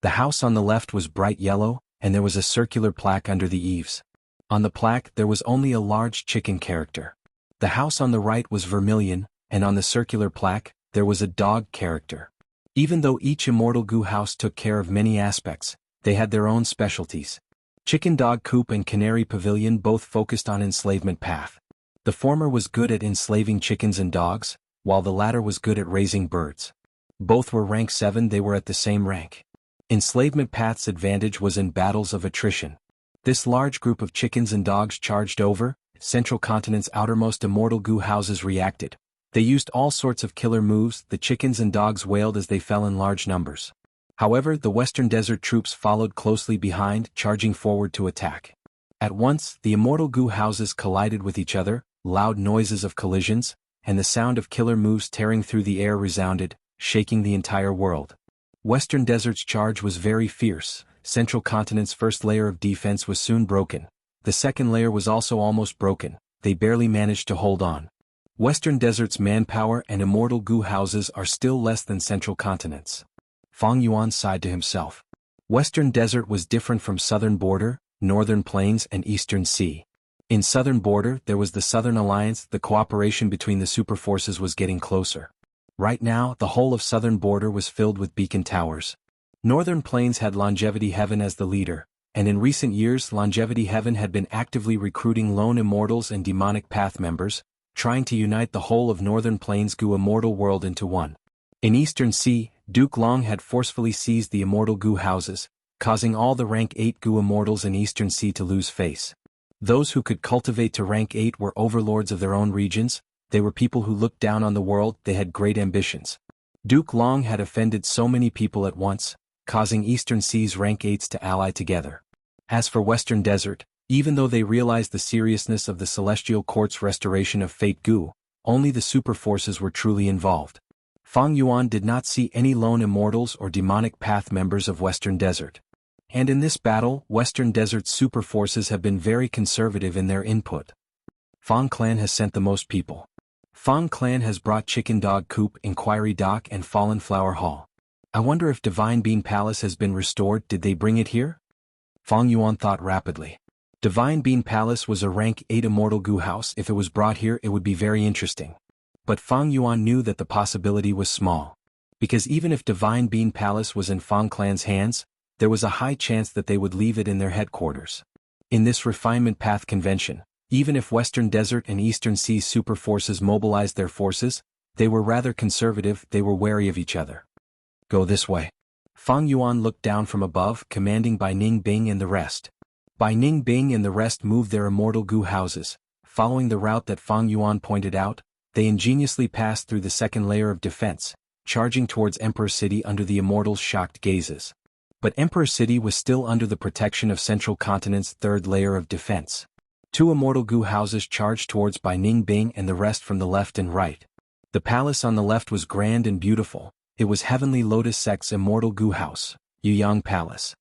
The house on the left was bright yellow, and there was a circular plaque under the eaves. On the plaque there was only a large chicken character. The house on the right was vermilion, and on the circular plaque, there was a dog character. Even though each immortal goo house took care of many aspects, they had their own specialties. Chicken dog coop and canary pavilion both focused on enslavement path. The former was good at enslaving chickens and dogs, while the latter was good at raising birds. Both were rank 7, they were at the same rank. Enslavement path's advantage was in battles of attrition. This large group of chickens and dogs charged over. Central Continent's outermost immortal goo houses reacted. They used all sorts of killer moves. The chickens and dogs wailed as they fell in large numbers. However, the Western Desert troops followed closely behind, charging forward to attack. At once, the immortal goo houses collided with each other. Loud noises of collisions, and the sound of killer moves tearing through the air resounded, shaking the entire world. Western Desert's charge was very fierce. Central Continent's first layer of defense was soon broken. The second layer was also almost broken. They barely managed to hold on. Western Desert's manpower and immortal goo houses are still less than Central Continent's. Fang Yuan sighed to himself. Western Desert was different from Southern Border, Northern Plains and Eastern Sea. In Southern Border there was the Southern Alliance. The cooperation between the superforces was getting closer. Right now, the whole of Southern Border was filled with beacon towers. Northern Plains had Longevity Heaven as the leader, and in recent years Longevity Heaven had been actively recruiting lone immortals and demonic path members, trying to unite the whole of Northern Plains goo immortal world into one. In Eastern Sea, Duke Long had forcefully seized the immortal goo houses, causing all the rank 8 goo immortals in Eastern Sea to lose face. Those who could cultivate to rank 8 were overlords of their own regions. They were people who looked down on the world. They had great ambitions. Duke Long had offended so many people at once, causing Eastern Sea's rank 8s to ally together. As for Western Desert, even though they realized the seriousness of the Celestial Court's restoration of Fate Goo, only the super forces were truly involved. Fang Yuan did not see any lone immortals or demonic path members of Western Desert. And in this battle, Western Desert's super forces have been very conservative in their input. Fang Clan has sent the most people. Fang Clan has brought Chicken Dog Coop, Inquiry Dock and Fallen Flower Hall. I wonder if Divine Bean Palace has been restored. Did they bring it here? Fang Yuan thought rapidly. Divine Bean Palace was a rank 8 immortal goo house. If it was brought here it would be very interesting. But Fang Yuan knew that the possibility was small. Because even if Divine Bean Palace was in Fang Clan's hands, there was a high chance that they would leave it in their headquarters. In this refinement path convention, even if Western Desert and Eastern Sea super forces mobilized their forces, they were rather conservative. They were wary of each other. Go this way. Fang Yuan looked down from above, commanding Bai Ning Bing and the rest. Bai Ning Bing and the rest moved their immortal goo houses. Following the route that Fang Yuan pointed out, they ingeniously passed through the second layer of defense, charging towards Emperor City under the immortals' shocked gazes. But Emperor City was still under the protection of Central Continent's third layer of defense. 2 immortal goo houses charged towards Bai Ning Bing and the rest from the left and right. The palace on the left was grand and beautiful. It was Heavenly Lotus Sect's immortal goo house, Yuan Palace.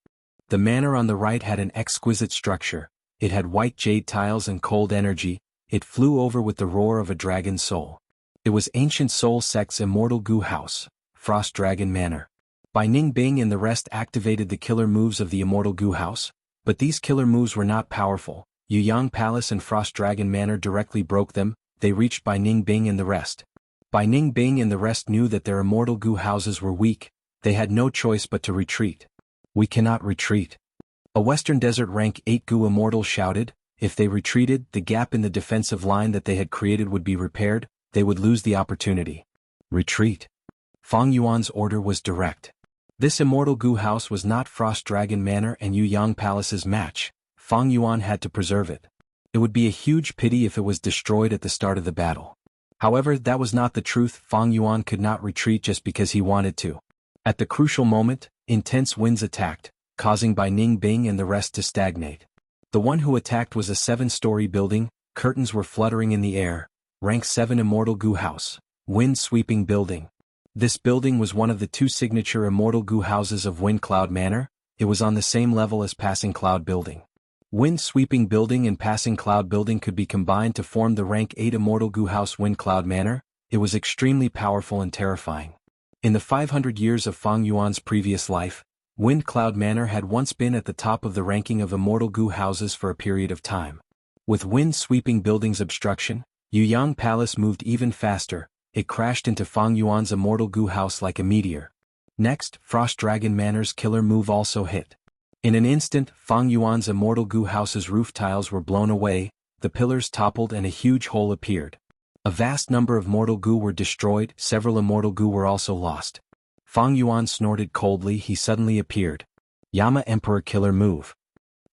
The manor on the right had an exquisite structure. It had white jade tiles and cold energy. It flew over with the roar of a dragon's soul. It was Ancient Soul Sect's immortal goo house, Frost Dragon Manor. Bai Ning Bing and the rest activated the killer moves of the immortal goo house, but these killer moves were not powerful. Yuan Palace and Frost Dragon Manor directly broke them. They reached Bai Ning Bing and the rest. Bai Ning Bing and the rest knew that their immortal goo houses were weak. They had no choice but to retreat. We cannot retreat. A Western Desert Rank 8 goo immortal shouted. If they retreated, the gap in the defensive line that they had created would be repaired. They would lose the opportunity. Retreat. Fang Yuan's order was direct. This immortal goo house was not Frost Dragon Manor and Yu Yang Palace's match. Fang Yuan had to preserve it. It would be a huge pity if it was destroyed at the start of the battle. However, that was not the truth. Fang Yuan could not retreat just because he wanted to. At the crucial moment, intense winds attacked, causing Bai Ning Bing and the rest to stagnate. The one who attacked was a 7-story building. Curtains were fluttering in the air. Rank 7 immortal goo house. Wind-sweeping building. This building was one of the 2 signature immortal goo houses of Wind Cloud Manor. It was on the same level as Passing Cloud Building. Wind-sweeping building and Passing Cloud Building could be combined to form the rank 8 immortal goo house Wind Cloud Manor. It was extremely powerful and terrifying. In the 500 years of Fang Yuan's previous life, Wind Cloud Manor had once been at the top of the ranking of immortal goo houses for a period of time. With wind-sweeping buildings obstruction, Yu Yang Palace moved even faster. It crashed into Fang Yuan's immortal goo house like a meteor. Next, Frost Dragon Manor's killer move also hit. In an instant, Fang Yuan's immortal goo house's roof tiles were blown away, the pillars toppled and a huge hole appeared. A vast number of mortal goo were destroyed, several immortal goo were also lost. Fang Yuan snorted coldly. He suddenly appeared. Yama Emperor Killer Move.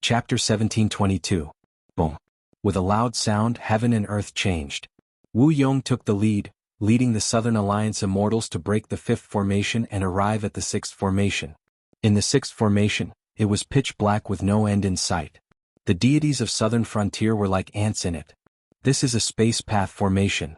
Chapter 1722. Boom. With a loud sound, heaven and earth changed. Wu Yong took the lead, leading the Southern Alliance Immortals to break the 5th formation and arrive at the 6th formation. In the 6th formation, it was pitch black with no end in sight. The deities of Southern Frontier were like ants in it. This is a space path formation.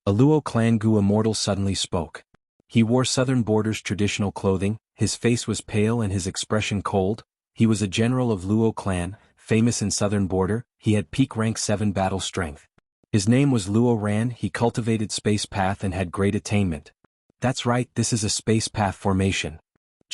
A Luo clan goo immortal suddenly spoke. He wore Southern Border's traditional clothing, his face was pale and his expression cold. He was a general of Luo clan, famous in Southern Border. He had peak rank 7 battle strength. His name was Luo Ran. He cultivated space path and had great attainment. That's right, this is a space path formation.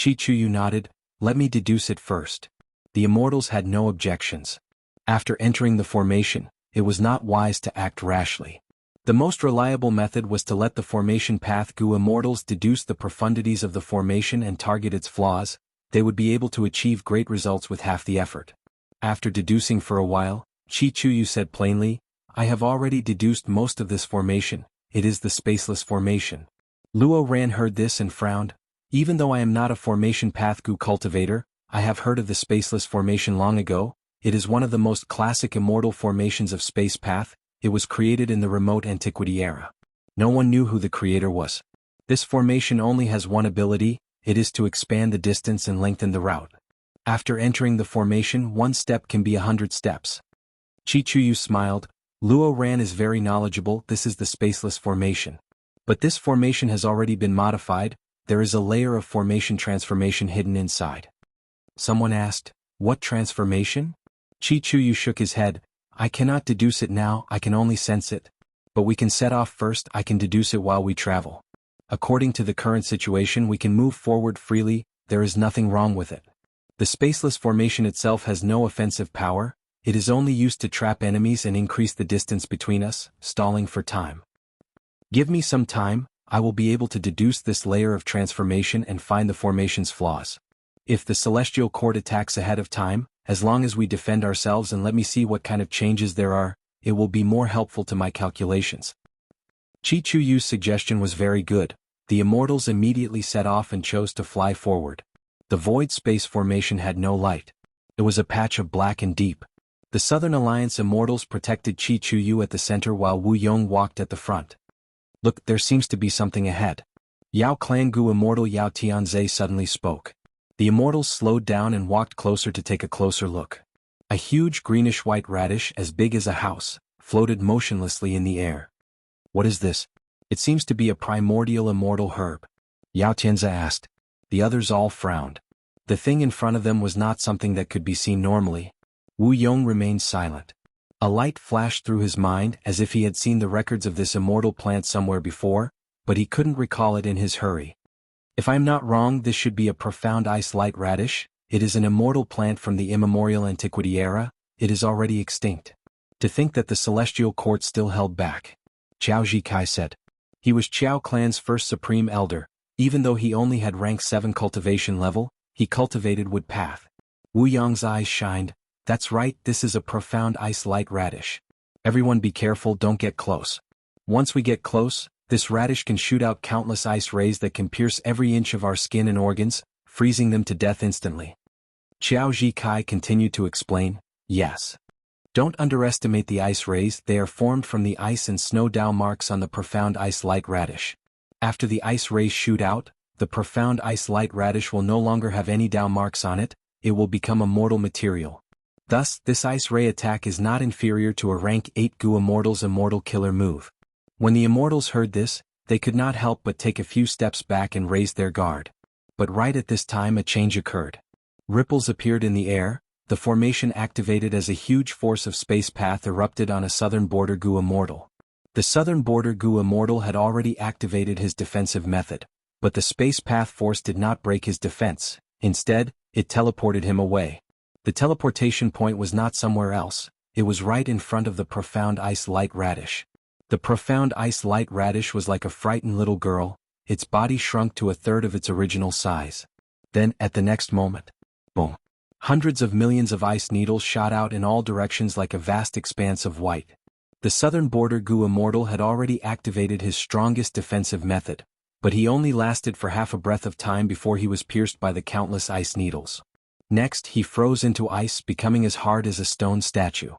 Chi Chuyu nodded. Let me deduce it first. The immortals had no objections. After entering the formation, it was not wise to act rashly. The most reliable method was to let the formation path goo immortals deduce the profundities of the formation and target its flaws. They would be able to achieve great results with half the effort. After deducing for a while, Chi Chuyu said plainly, I have already deduced most of this formation. It is the spaceless formation. Luo Ran heard this and frowned. Even though I am not a formation path goo cultivator, I have heard of the spaceless formation long ago. It is one of the most classic immortal formations of space path. It was created in the remote antiquity era. No one knew who the creator was. This formation only has one ability. It is to expand the distance and lengthen the route. After entering the formation, 1 step can be 100 steps. Chi Chuyu smiled. Luo Ran is very knowledgeable. This is the spaceless formation. But this formation has already been modified. There is a layer of formation transformation hidden inside. Someone asked, what transformation? Chi Chuyu shook his head. I cannot deduce it now, I can only sense it. But we can set off first. I can deduce it while we travel. According to the current situation, we can move forward freely. There is nothing wrong with it. The spaceless formation itself has no offensive power. It is only used to trap enemies and increase the distance between us, stalling for time. Give me some time. I will be able to deduce this layer of transformation and find the formation's flaws. If the celestial court attacks ahead of time, as long as we defend ourselves and let me see what kind of changes there are, it will be more helpful to my calculations. Chi Chuyu's suggestion was very good. The immortals immediately set off and chose to fly forward. The void space formation had no light. It was a patch of black and deep. The Southern Alliance immortals protected Chi Chuyu at the center while Wu Yong walked at the front. Look, there seems to be something ahead. Yao Clan Gu immortal Yao Tianze suddenly spoke. The immortals slowed down and walked closer to take a closer look. A huge greenish-white radish as big as a house floated motionlessly in the air. What is this? It seems to be a primordial immortal herb. Yao Tianze asked. The others all frowned. The thing in front of them was not something that could be seen normally. Wu Yong remained silent. A light flashed through his mind as if he had seen the records of this immortal plant somewhere before, but he couldn't recall it in his hurry. If I'm not wrong, this should be a profound ice light radish. It is an immortal plant from the immemorial antiquity era. It is already extinct. To think that the celestial court still held back. Zhao Zikai said. He was Qiao clan's first supreme elder. Even though he only had rank 7 cultivation level, he cultivated wood path. Wu Yong's eyes shined. That's right, this is a profound ice light radish. Everyone be careful, don't get close. Once we get close, this radish can shoot out countless ice rays that can pierce every inch of our skin and organs, freezing them to death instantly. Qiao Zhikai continued to explain, yes. Don't underestimate the ice rays, they are formed from the ice and snow Dao marks on the profound ice light radish. After the ice rays shoot out, the profound ice light radish will no longer have any Dao marks on it, it will become a mortal material. Thus, this ice ray attack is not inferior to a rank 8 Gu Immortal's immortal killer move. When the immortals heard this, they could not help but take a few steps back and raise their guard. But right at this time a change occurred. Ripples appeared in the air, the formation activated as a huge force of space path erupted on a southern border Gu Immortal. The southern border Gu Immortal had already activated his defensive method, but the space path force did not break his defense. Instead, it teleported him away. The teleportation point was not somewhere else, it was right in front of the profound ice light radish. The profound ice light radish was like a frightened little girl, its body shrunk to a third of its original size. Then, at the next moment, boom! Hundreds of millions of ice needles shot out in all directions like a vast expanse of white. The southern border Gu Immortal had already activated his strongest defensive method, but he only lasted for half a breath of time before he was pierced by the countless ice needles. Next, he froze into ice, becoming as hard as a stone statue.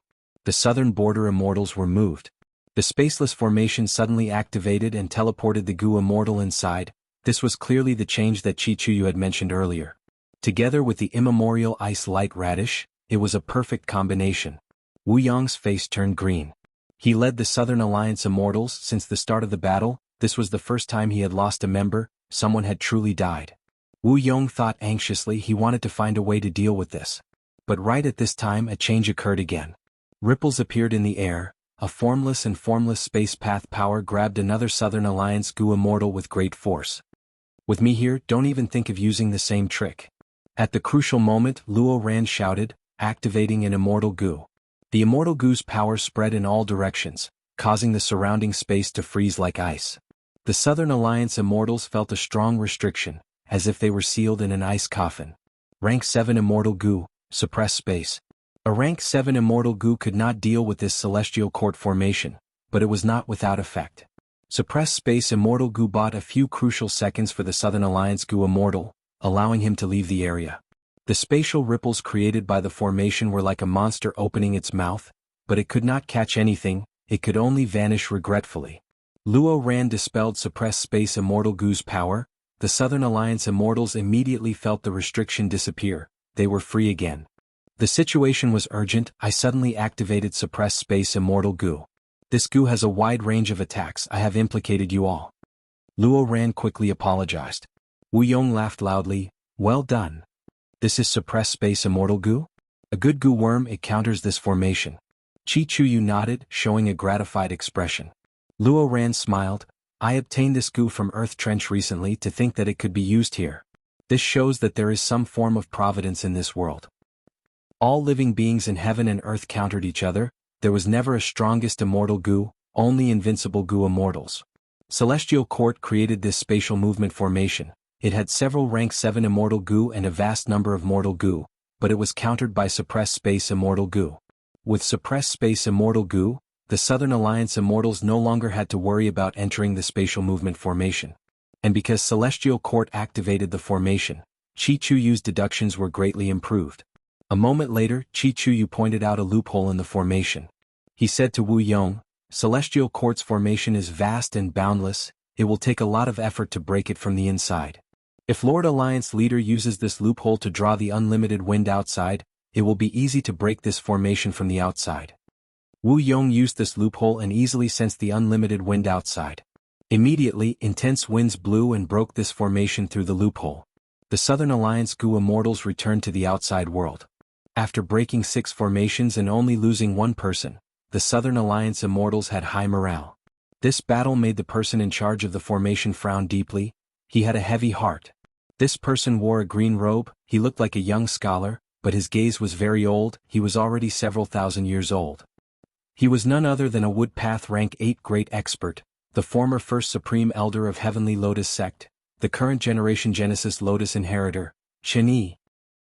The southern border Immortals were moved. The spaceless formation suddenly activated and teleported the Gu Immortal inside. This was clearly the change that Chi-Chuyu had mentioned earlier. Together with the immemorial ice light radish, it was a perfect combination. Wu Yong's face turned green. He led the Southern Alliance Immortals since the start of the battle. This was the first time he had lost a member, someone had truly died. Wu Yong thought anxiously, he wanted to find a way to deal with this. But right at this time a change occurred again. Ripples appeared in the air, a formless and formless space path power grabbed another Southern Alliance Gu Immortal with great force. With me here, don't even think of using the same trick. At the crucial moment, Luo Ran shouted, activating an Immortal Gu. The Immortal Gu's power spread in all directions, causing the surrounding space to freeze like ice. The Southern Alliance Immortals felt a strong restriction, as if they were sealed in an ice coffin. Rank 7 Immortal Gu, suppress space. A rank 7 Immortal Gu could not deal with this celestial court formation, but it was not without effect. Suppress space Immortal Gu bought a few crucial seconds for the Southern Alliance Gu Immortal, allowing him to leave the area. The spatial ripples created by the formation were like a monster opening its mouth, but it could not catch anything, it could only vanish regretfully. Luo Ran dispelled suppress space Immortal Gu's power. The Southern Alliance Immortals immediately felt the restriction disappear, they were free again. The situation was urgent. I suddenly activated suppress space Immortal Gu. This Gu has a wide range of attacks, I have implicated you all. Luo Ran quickly apologized. Wu Yong laughed loudly, well done. This is suppress space Immortal Gu? A good Gu worm, it counters this formation. Chi-Chuyu nodded, showing a gratified expression. Luo Ran smiled, I obtained this Gu from Earth Trench recently to think that it could be used here. This shows that there is some form of providence in this world. All living beings in heaven and earth countered each other, there was never a strongest Immortal Gu, only invincible Gu Immortals. Celestial Court created this spatial movement formation. It had several rank 7 Immortal Gu and a vast number of Mortal Gu, but it was countered by suppress space Immortal Gu. With suppress space Immortal Gu, the Southern Alliance Immortals no longer had to worry about entering the spatial movement formation. And because Celestial Court activated the formation, Chi-Chuyu's deductions were greatly improved. A moment later, Chi-Chuyu pointed out a loophole in the formation. He said to Wu Yong, Celestial Court's formation is vast and boundless, it will take a lot of effort to break it from the inside. If Lord Alliance leader uses this loophole to draw the unlimited wind outside, it will be easy to break this formation from the outside. Wu Yong used this loophole and easily sensed the unlimited wind outside. Immediately, intense winds blew and broke this formation through the loophole. The Southern Alliance Gu Immortals returned to the outside world. After breaking 6 formations and only losing 1 person, the Southern Alliance Immortals had high morale. This battle made the person in charge of the formation frown deeply. He had a heavy heart. This person wore a green robe, he looked like a young scholar, but his gaze was very old, he was already several thousand years old. He was none other than a Woodpath rank 8 great expert, the former First Supreme Elder of Heavenly Lotus Sect, the current generation Genesis Lotus Inheritor, Chen Yi.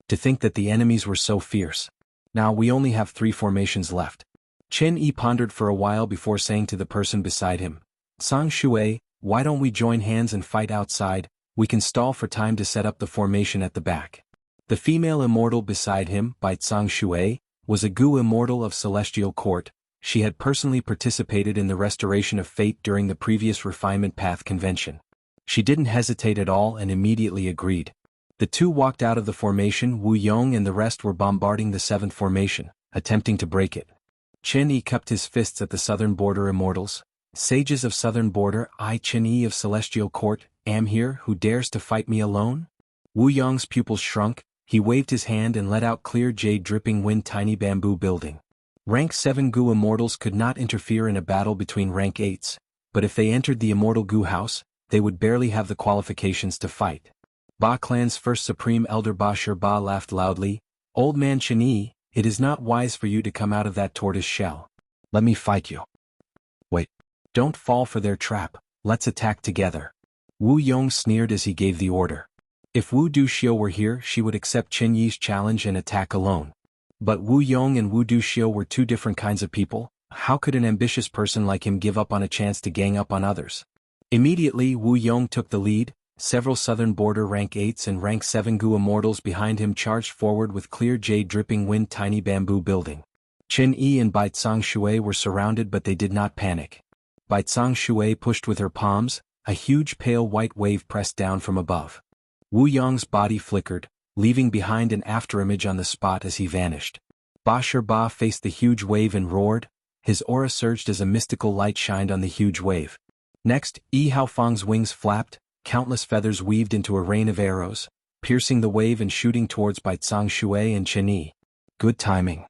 To think that the enemies were so fierce. Now we only have 3 formations left. Chen Yi pondered for a while before saying to the person beside him, Sang Shui, why don't we join hands and fight outside? We can stall for time to set up the formation at the back. The female immortal beside him, by Sang Shui, was a Gu immortal of Celestial Court. She had personally participated in the restoration of fate during the previous Refinement Path convention. She didn't hesitate at all and immediately agreed. The 2 walked out of the formation. Wu Yong and the rest were bombarding the 7th formation, attempting to break it. Chen Yi cupped his fists at the Southern Border immortals. Sages of Southern Border, I Chen Yi of Celestial Court, am here. Who dares to fight me alone? Wu Yong's pupils shrunk. He waved his hand and let out clear jade dripping wind. Tiny bamboo building. Rank 7 Gu immortals could not interfere in a battle between rank 8s, but if they entered the immortal Gu house, they would barely have the qualifications to fight. Ba Clan's First Supreme Elder Ba Shir Ba laughed loudly. Old man Chen Yi, it is not wise for you to come out of that tortoise shell. Let me fight you. Wait. Don't fall for their trap, let's attack together. Wu Yong sneered as he gave the order. If Wu Duxiu were here, she would accept Chen Yi's challenge and attack alone. But Wu Yong and Wu Duxiu were 2 different kinds of people. How could an ambitious person like him give up on a chance to gang up on others? Immediately Wu Yong took the lead. Several Southern Border rank 8s and rank 7 Gu immortals behind him charged forward with clear jade dripping wind. Tiny bamboo building. Chen Yi and Bai Tsang Shui were surrounded, but they did not panic. Bai Tsang Shui pushed with her palms. A huge pale white wave pressed down from above. Wu Yong's body flickered, leaving behind an afterimage on the spot as he vanished. Ba Shir Ba faced the huge wave and roared. His aura surged as a mystical light shined on the huge wave. Next, Yi Hao Fang's wings flapped. Countless feathers weaved into a rain of arrows, piercing the wave and shooting towards Bai Tsang Shui and Chen Yi. Good timing.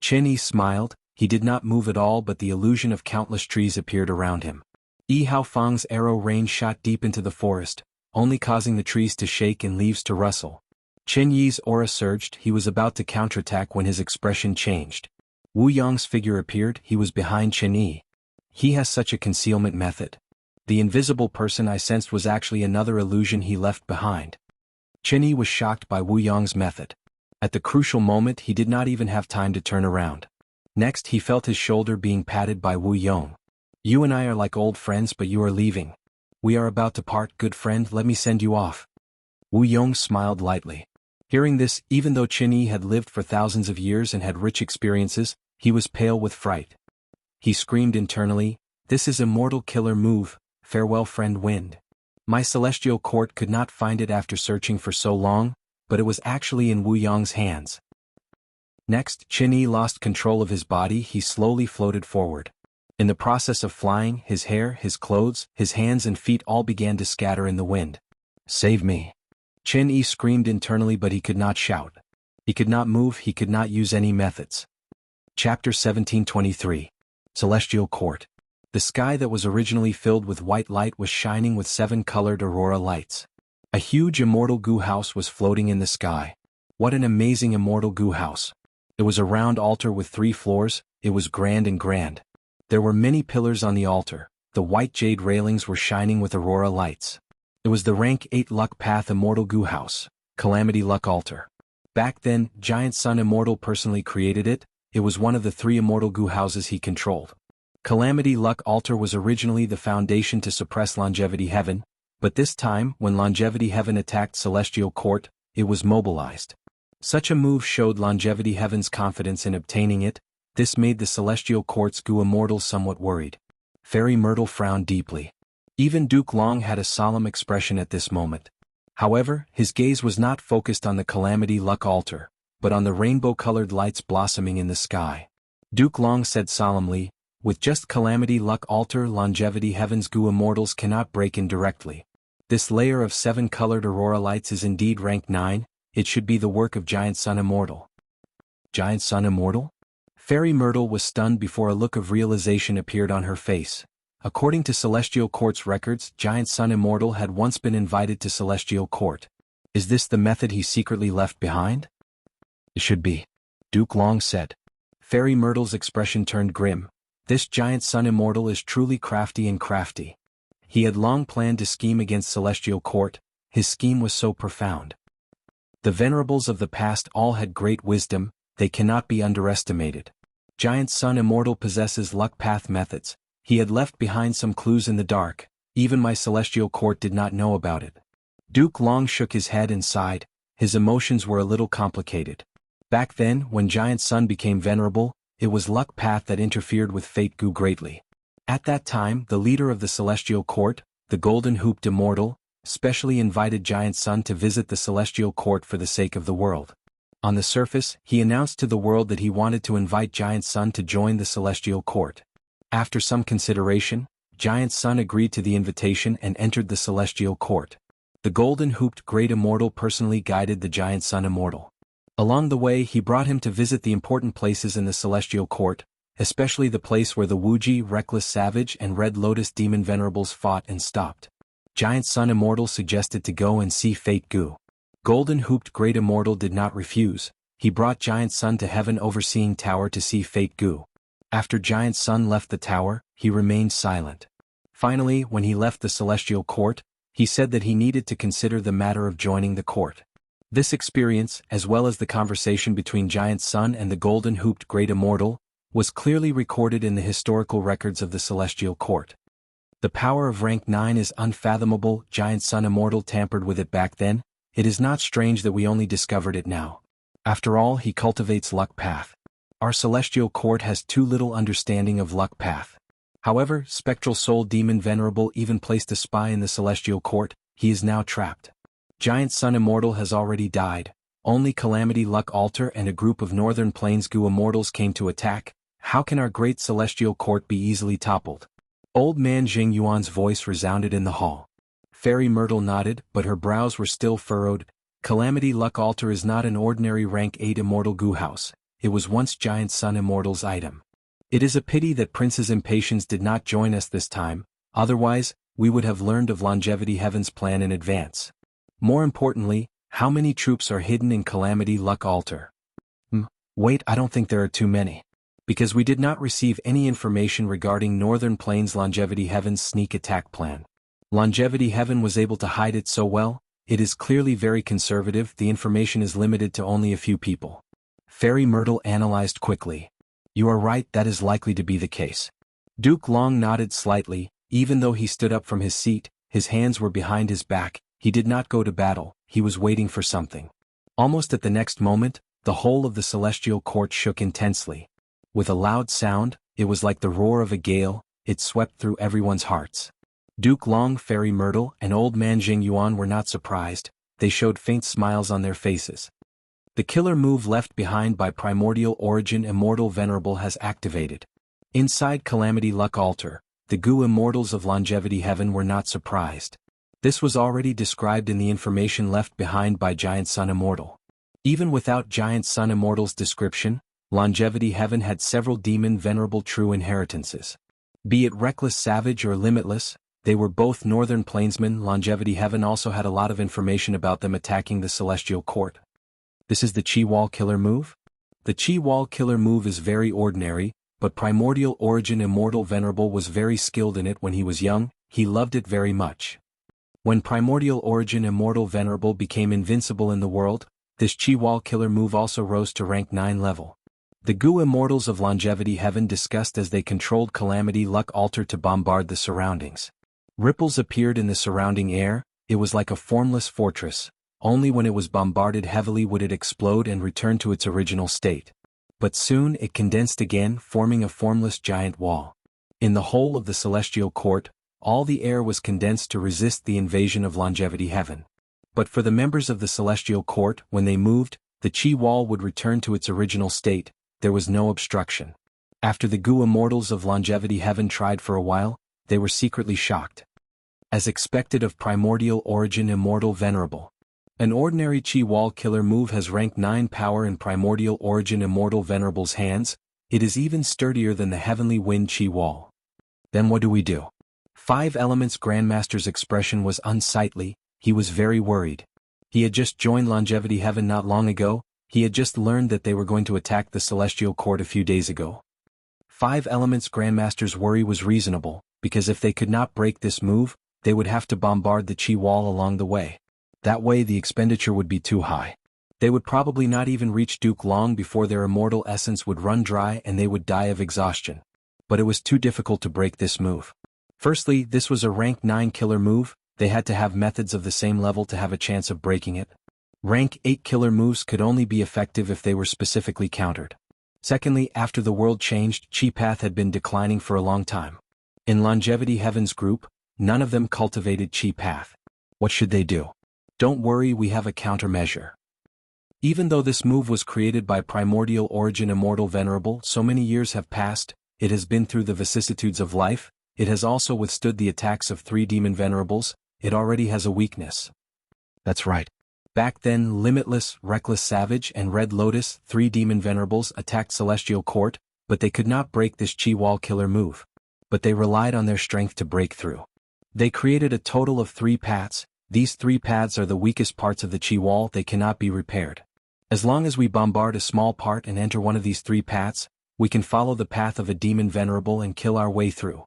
Chen Yi smiled. He did not move at all, but the illusion of countless trees appeared around him. Yi Hao Fang's arrow rain shot deep into the forest, only causing the trees to shake and leaves to rustle. Chen Yi's aura surged. He was about to counterattack when his expression changed. Wu Yong's figure appeared. He was behind Chen Yi. He has such a concealment method. The invisible person I sensed was actually another illusion he left behind. Chen Yi was shocked by Wu Yong's method. At the crucial moment he did not even have time to turn around. Next he felt his shoulder being patted by Wu Yong. You and I are like old friends, but you are leaving. We are about to part, good friend, let me send you off. Wu Yong smiled lightly. Hearing this, even though Chen Yi had lived for thousands of years and had rich experiences, he was pale with fright. He screamed internally, this is a mortal killer move. Farewell friend Wind. My celestial court could not find it after searching for so long, but it was actually in Wu Yong's hands. Next, Chen Yi lost control of his body. He slowly floated forward. In the process of flying, his hair, his clothes, his hands and feet all began to scatter in the wind. Save me. Chen Yi screamed internally, but he could not shout. He could not move, he could not use any methods. Chapter 1723. Celestial Court. The sky that was originally filled with white light was shining with 7 colored aurora lights. A huge immortal Gu house was floating in the sky. What an amazing immortal Gu house. It was a round altar with 3 floors. It was grand and grand. There were many pillars on the altar. The white jade railings were shining with aurora lights. It was the rank 8 Luck Path Immortal Gu house, Calamity Luck Altar. Back then, Giant Sun Immortal personally created it. It was one of the 3 immortal Gu houses he controlled. Calamity Luck Altar was originally the foundation to suppress Longevity Heaven, but this time, when Longevity Heaven attacked Celestial Court, it was mobilized. Such a move showed Longevity Heaven's confidence in obtaining it. This made the Celestial Court's Gu immortals somewhat worried. Fairy Myrtle frowned deeply. Even Duke Long had a solemn expression at this moment. However, his gaze was not focused on the Calamity Luck Altar, but on the rainbow-colored lights blossoming in the sky. Duke Long said solemnly, with just Calamity Luck Altar, Longevity Heaven's Gu immortals cannot break in directly. This layer of 7 colored aurora lights is indeed rank 9, it should be the work of Giant Sun Immortal. Giant Sun Immortal? Fairy Myrtle was stunned before a look of realization appeared on her face. According to Celestial Court's records, Giant Sun Immortal had once been invited to Celestial Court. Is this the method he secretly left behind? It should be. Duke Long said. Fairy Myrtle's expression turned grim. This giant sun immortal is truly crafty and crafty. He had long planned to scheme against Celestial Court. His scheme was so profound. The venerables of the past all had great wisdom, they cannot be underestimated. Giant Sun Immortal possesses luck path methods. He had left behind some clues in the dark, even my Celestial Court did not know about it. Duke Long shook his head and sighed, his emotions were a little complicated. Back then, when Giant Sun became venerable, it was luck path that interfered with Fate Gu greatly. At that time, the leader of the Celestial Court, the Golden Hooped Immortal, specially invited Giant Sun to visit the Celestial Court for the sake of the world. On the surface, he announced to the world that he wanted to invite Giant Sun to join the Celestial Court. After some consideration, Giant Sun agreed to the invitation and entered the Celestial Court. The Golden Hooped Great Immortal personally guided the Giant Sun Immortal. Along the way, he brought him to visit the important places in the Celestial Court, especially the place where the Wuxia Reckless Savage and Red Lotus Demon Venerables fought and stopped. Giant Sun Immortal suggested to go and see Fate Gu. Golden Hooped Great Immortal did not refuse. He brought Giant Sun to Heaven Overseeing Tower to see Fate Gu. After Giant Sun left the tower, he remained silent. Finally, when he left the Celestial Court, he said that he needed to consider the matter of joining the court. This experience, as well as the conversation between Giant Sun and the Golden Hooped Great Immortal, was clearly recorded in the historical records of the Celestial Court. The power of rank 9 is unfathomable. Giant Sun Immortal tampered with it back then. It is not strange that we only discovered it now. After all, he cultivates luck path. Our Celestial Court has too little understanding of luck path. However, Spectral Soul Demon Venerable even placed a spy in the Celestial Court. He is now trapped. Giant Sun Immortal has already died. Only Calamity Luck Altar and a group of Northern Plains Gu Immortals came to attack. How can our great Celestial Court be easily toppled? Old man Jing Yuan's voice resounded in the hall. Fairy Myrtle nodded, but her brows were still furrowed. Calamity Luck Altar is not an ordinary rank 8 immortal Gu house. It was once Giant Sun Immortal's item. It is a pity that Princess Impatience did not join us this time, otherwise, we would have learned of Longevity Heaven's plan in advance. More importantly, how many troops are hidden in Calamity Luck Altar? Wait, I don't think there are too many. Because we did not receive any information regarding Northern Plains Longevity Heaven's sneak attack plan. Longevity Heaven was able to hide it so well, it is clearly very conservative. The information is limited to only a few people. Fairy Myrtle analyzed quickly. You are right, that is likely to be the case. Duke Long nodded slightly. Even though he stood up from his seat, his hands were behind his back, he did not go to battle, he was waiting for something. Almost at the next moment, the whole of the Celestial Court shook intensely. With a loud sound, it was like the roar of a gale, it swept through everyone's hearts. Duke Long, Fairy Myrtle, and Old Man Jing Yuan were not surprised, they showed faint smiles on their faces. The killer move left behind by Primordial Origin Immortal Venerable has activated. Inside Calamity Luck Altar, the Gu Immortals of Longevity Heaven were not surprised. This was already described in the information left behind by Giant Sun Immortal. Even without Giant Sun Immortal's description, Longevity Heaven had several demon venerable true inheritances. Be it Reckless Savage or Limitless, they were both Northern Plainsmen. Longevity Heaven also had a lot of information about them attacking the Celestial Court. This is the Chi Wall Killer move? The Chi Wall Killer move is very ordinary, but Primordial Origin Immortal Venerable was very skilled in it when he was young, he loved it very much. When Primordial Origin Immortal Venerable became invincible in the world, this Chi Wall Killer move also rose to rank 9 level. The Gu Immortals of Longevity Heaven discussed as they controlled Calamity Luck Altar to bombard the surroundings. Ripples appeared in the surrounding air, it was like a formless fortress, only when it was bombarded heavily would it explode and return to its original state. But soon it condensed again, forming a formless giant wall. In the whole of the Celestial Court, all the air was condensed to resist the invasion of Longevity Heaven. But for the members of the Celestial Court, when they moved, the Chi Wall would return to its original state. There was no obstruction. After the Gu Immortals of Longevity Heaven tried for a while, they were secretly shocked. As expected of Primordial Origin Immortal Venerable. An ordinary Chi Wall Killer move has rank 9 power in Primordial Origin Immortal Venerable's hands, it is even sturdier than the Heavenly Wind Chi Wall. Then what do we do? 5 Elements Grandmaster's expression was unsightly, he was very worried. He had just joined Longevity Heaven not long ago, he had just learned that they were going to attack the Celestial Court a few days ago. Five Elements Grandmaster's worry was reasonable, because if they could not break this move, they would have to bombard the Qi wall along the way. That way the expenditure would be too high. They would probably not even reach Duke long before their immortal essence would run dry and they would die of exhaustion. But it was too difficult to break this move. Firstly, this was a rank 9 killer move, they had to have methods of the same level to have a chance of breaking it. Rank 8 killer moves could only be effective if they were specifically countered. Secondly, after the world changed, Qi path had been declining for a long time. In Longevity Heaven's group, none of them cultivated Qi path. What should they do? Don't worry, we have a countermeasure. Even though this move was created by Primordial Origin Immortal Venerable, so many years have passed, it has been through the vicissitudes of life, it has also withstood the attacks of 3 demon venerables, it already has a weakness. That's right. Back then, Limitless, Reckless Savage and Red Lotus, 3 demon venerables attacked Celestial Court, but they could not break this Qi wall killer move. But they relied on their strength to break through. They created a total of 3 paths. These 3 paths are the weakest parts of the Qi wall, they cannot be repaired. As long as we bombard a small part and enter one of these 3 paths, we can follow the path of a demon venerable and kill our way through.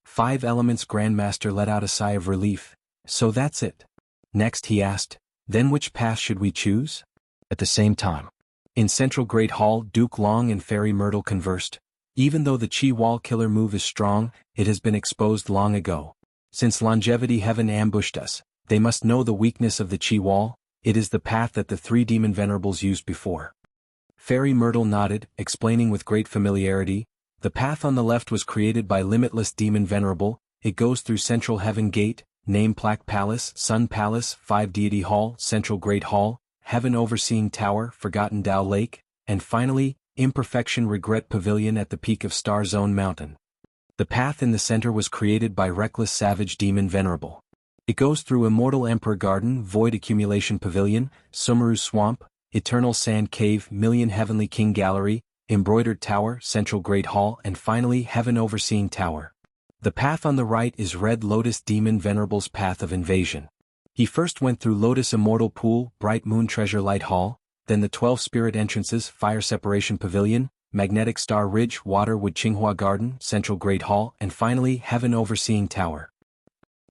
5 Elements Grandmaster let out a sigh of relief. So that's it. Next he asked, then which path should we choose? At the same time. In Central Great Hall, Duke Long and Fairy Myrtle conversed. Even though the Qi wall killer move is strong, it has been exposed long ago. Since Longevity Heaven ambushed us, they must know the weakness of the Qi wall, it is the path that the 3 demon venerables used before. Fairy Myrtle nodded, explaining with great familiarity, the path on the left was created by Limitless Demon Venerable, it goes through Central Heaven Gate, Name Plaque Palace, Sun Palace, 5 Deity Hall, Central Great Hall, Heaven Overseeing Tower, Forgotten Tao Lake, and finally, Imperfection Regret Pavilion at the peak of Star Zone Mountain. The path in the center was created by Reckless Savage Demon Venerable. It goes through Immortal Emperor Garden, Void Accumulation Pavilion, Sumeru Swamp, Eternal Sand Cave, Million Heavenly King Gallery, Embroidered Tower, Central Great Hall, and finally Heaven Overseeing Tower. The path on the right is Red Lotus Demon Venerable's path of invasion. He first went through Lotus Immortal Pool, Bright Moon Treasure Light Hall, then the 12 Spirit Entrances, Fire Separation Pavilion, Magnetic Star Ridge, Waterwood Qinghua Garden, Central Great Hall, and finally Heaven Overseeing Tower.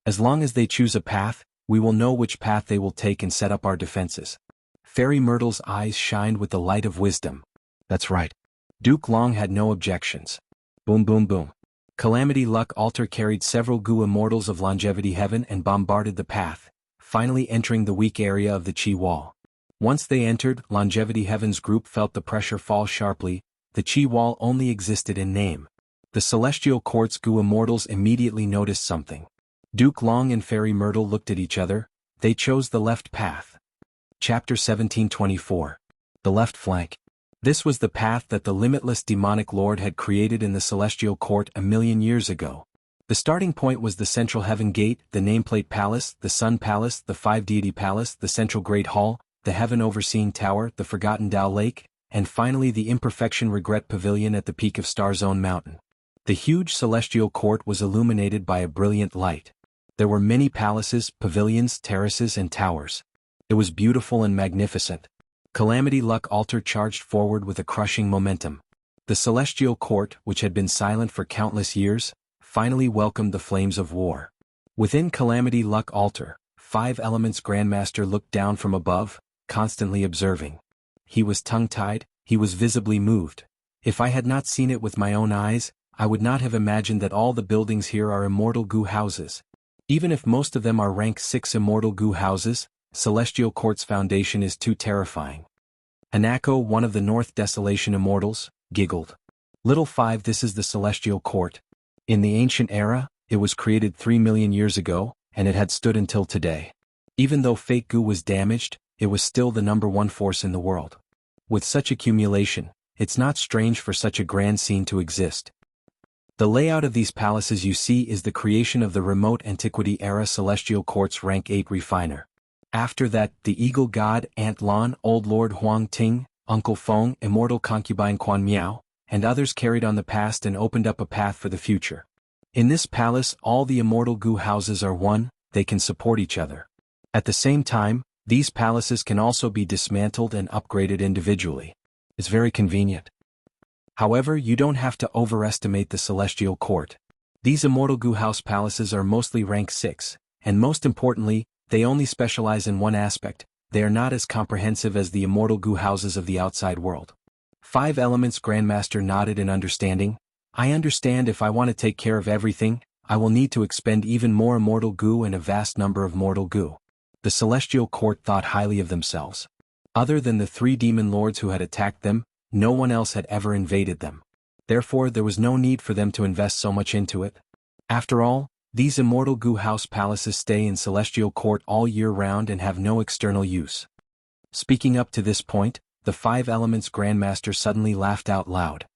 As long as they choose a path, we will know which path they will take and set up our defenses. Fairy Myrtle's eyes shined with the light of wisdom. That's right. Duke Long had no objections. Boom boom boom. Calamity Luck Altar carried several Gu Immortals of Longevity Heaven and bombarded the path, finally entering the weak area of the Qi wall. Once they entered, Longevity Heaven's group felt the pressure fall sharply, the Qi wall only existed in name. The Celestial Court's Gu Immortals immediately noticed something. Duke Long and Fairy Myrtle looked at each other, they chose the left path. Chapter 1724. The Left Flank. This was the path that the Limitless Demonic Lord had created in the Celestial Court 1,000,000 years ago. The starting point was the Central Heaven Gate, the Nameplate Palace, the Sun Palace, the 5 Deity Palace, the Central Great Hall, the Heaven Overseeing Tower, the Forgotten Tao Lake, and finally the Imperfection Regret Pavilion at the peak of Star Zone Mountain. The huge Celestial Court was illuminated by a brilliant light. There were many palaces, pavilions, terraces, and towers. It was beautiful and magnificent. Calamity Luck Altar charged forward with a crushing momentum. The Celestial Court, which had been silent for countless years, finally welcomed the flames of war. Within Calamity Luck Altar, 5 Elements Grandmaster looked down from above, constantly observing. He was tongue-tied, he was visibly moved. If I had not seen it with my own eyes, I would not have imagined that all the buildings here are immortal Gu houses. Even if most of them are rank 6 immortal Gu houses, Celestial Court's foundation is too terrifying. Hanako, one of the North Desolation Immortals, giggled. Little 5, this is the Celestial Court. In the ancient era, it was created 3 million years ago, and it had stood until today. Even though fake Gu was damaged, it was still the #1 force in the world. With such accumulation, it's not strange for such a grand scene to exist. The layout of these palaces you see is the creation of the remote antiquity era Celestial Court's rank 8 refiner. After that, the Eagle God, Aunt Lan, Old Lord Huang Ting, Uncle Feng, Immortal Concubine Quan Miao, and others carried on the past and opened up a path for the future. In this palace, all the immortal Gu houses are one, they can support each other. At the same time, these palaces can also be dismantled and upgraded individually. It's very convenient. However, you don't have to overestimate the Celestial Court. These immortal goo house palaces are mostly rank 6, and most importantly, they only specialize in one aspect. They are not as comprehensive as the immortal goo houses of the outside world. 5 Elements Grandmaster nodded in understanding. I understand. If I want to take care of everything, I will need to expend even more immortal goo and a vast number of mortal goo. The Celestial Court thought highly of themselves. Other than the 3 demon lords who had attacked them, no one else had ever invaded them. Therefore, there was no need for them to invest so much into it. After all, these immortal goo house palaces stay in Celestial Court all year round and have no external use. Speaking up to this point, the 5 Elements Grandmaster suddenly laughed out loud.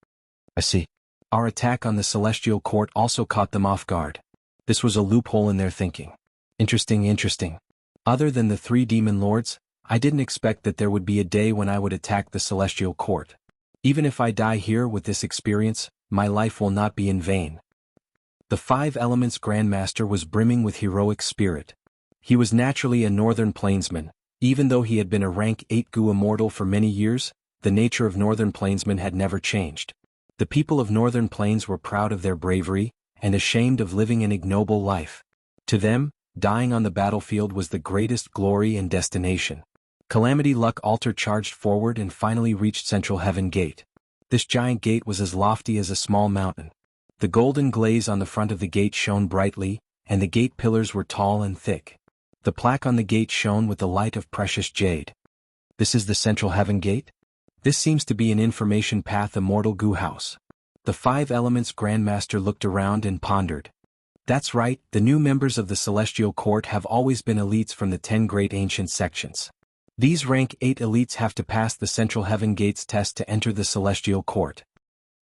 I see. Our attack on the Celestial Court also caught them off guard. This was a loophole in their thinking. Interesting. Other than the 3 demon lords, I didn't expect that there would be a day when I would attack the Celestial Court. Even if I die here with this experience, my life will not be in vain. The 5 Elements Grandmaster was brimming with heroic spirit. He was naturally a Northern Plainsman. Even though he had been a rank 8 goo immortal for many years, the nature of Northern Plainsmen had never changed. The people of Northern Plains were proud of their bravery, and ashamed of living an ignoble life. To them, dying on the battlefield was the greatest glory and destination. Calamity Luck Altar charged forward and finally reached Central Heaven Gate. This giant gate was as lofty as a small mountain. The golden glaze on the front of the gate shone brightly, and the gate pillars were tall and thick. The plaque on the gate shone with the light of precious jade. This is the Central Heaven Gate? This seems to be an information path immortal goo house. The 5 Elements Grandmaster looked around and pondered. That's right, the new members of the Celestial Court have always been elites from the 10 great ancient sections. These rank 8 elites have to pass the Central Heaven Gate's test to enter the Celestial Court.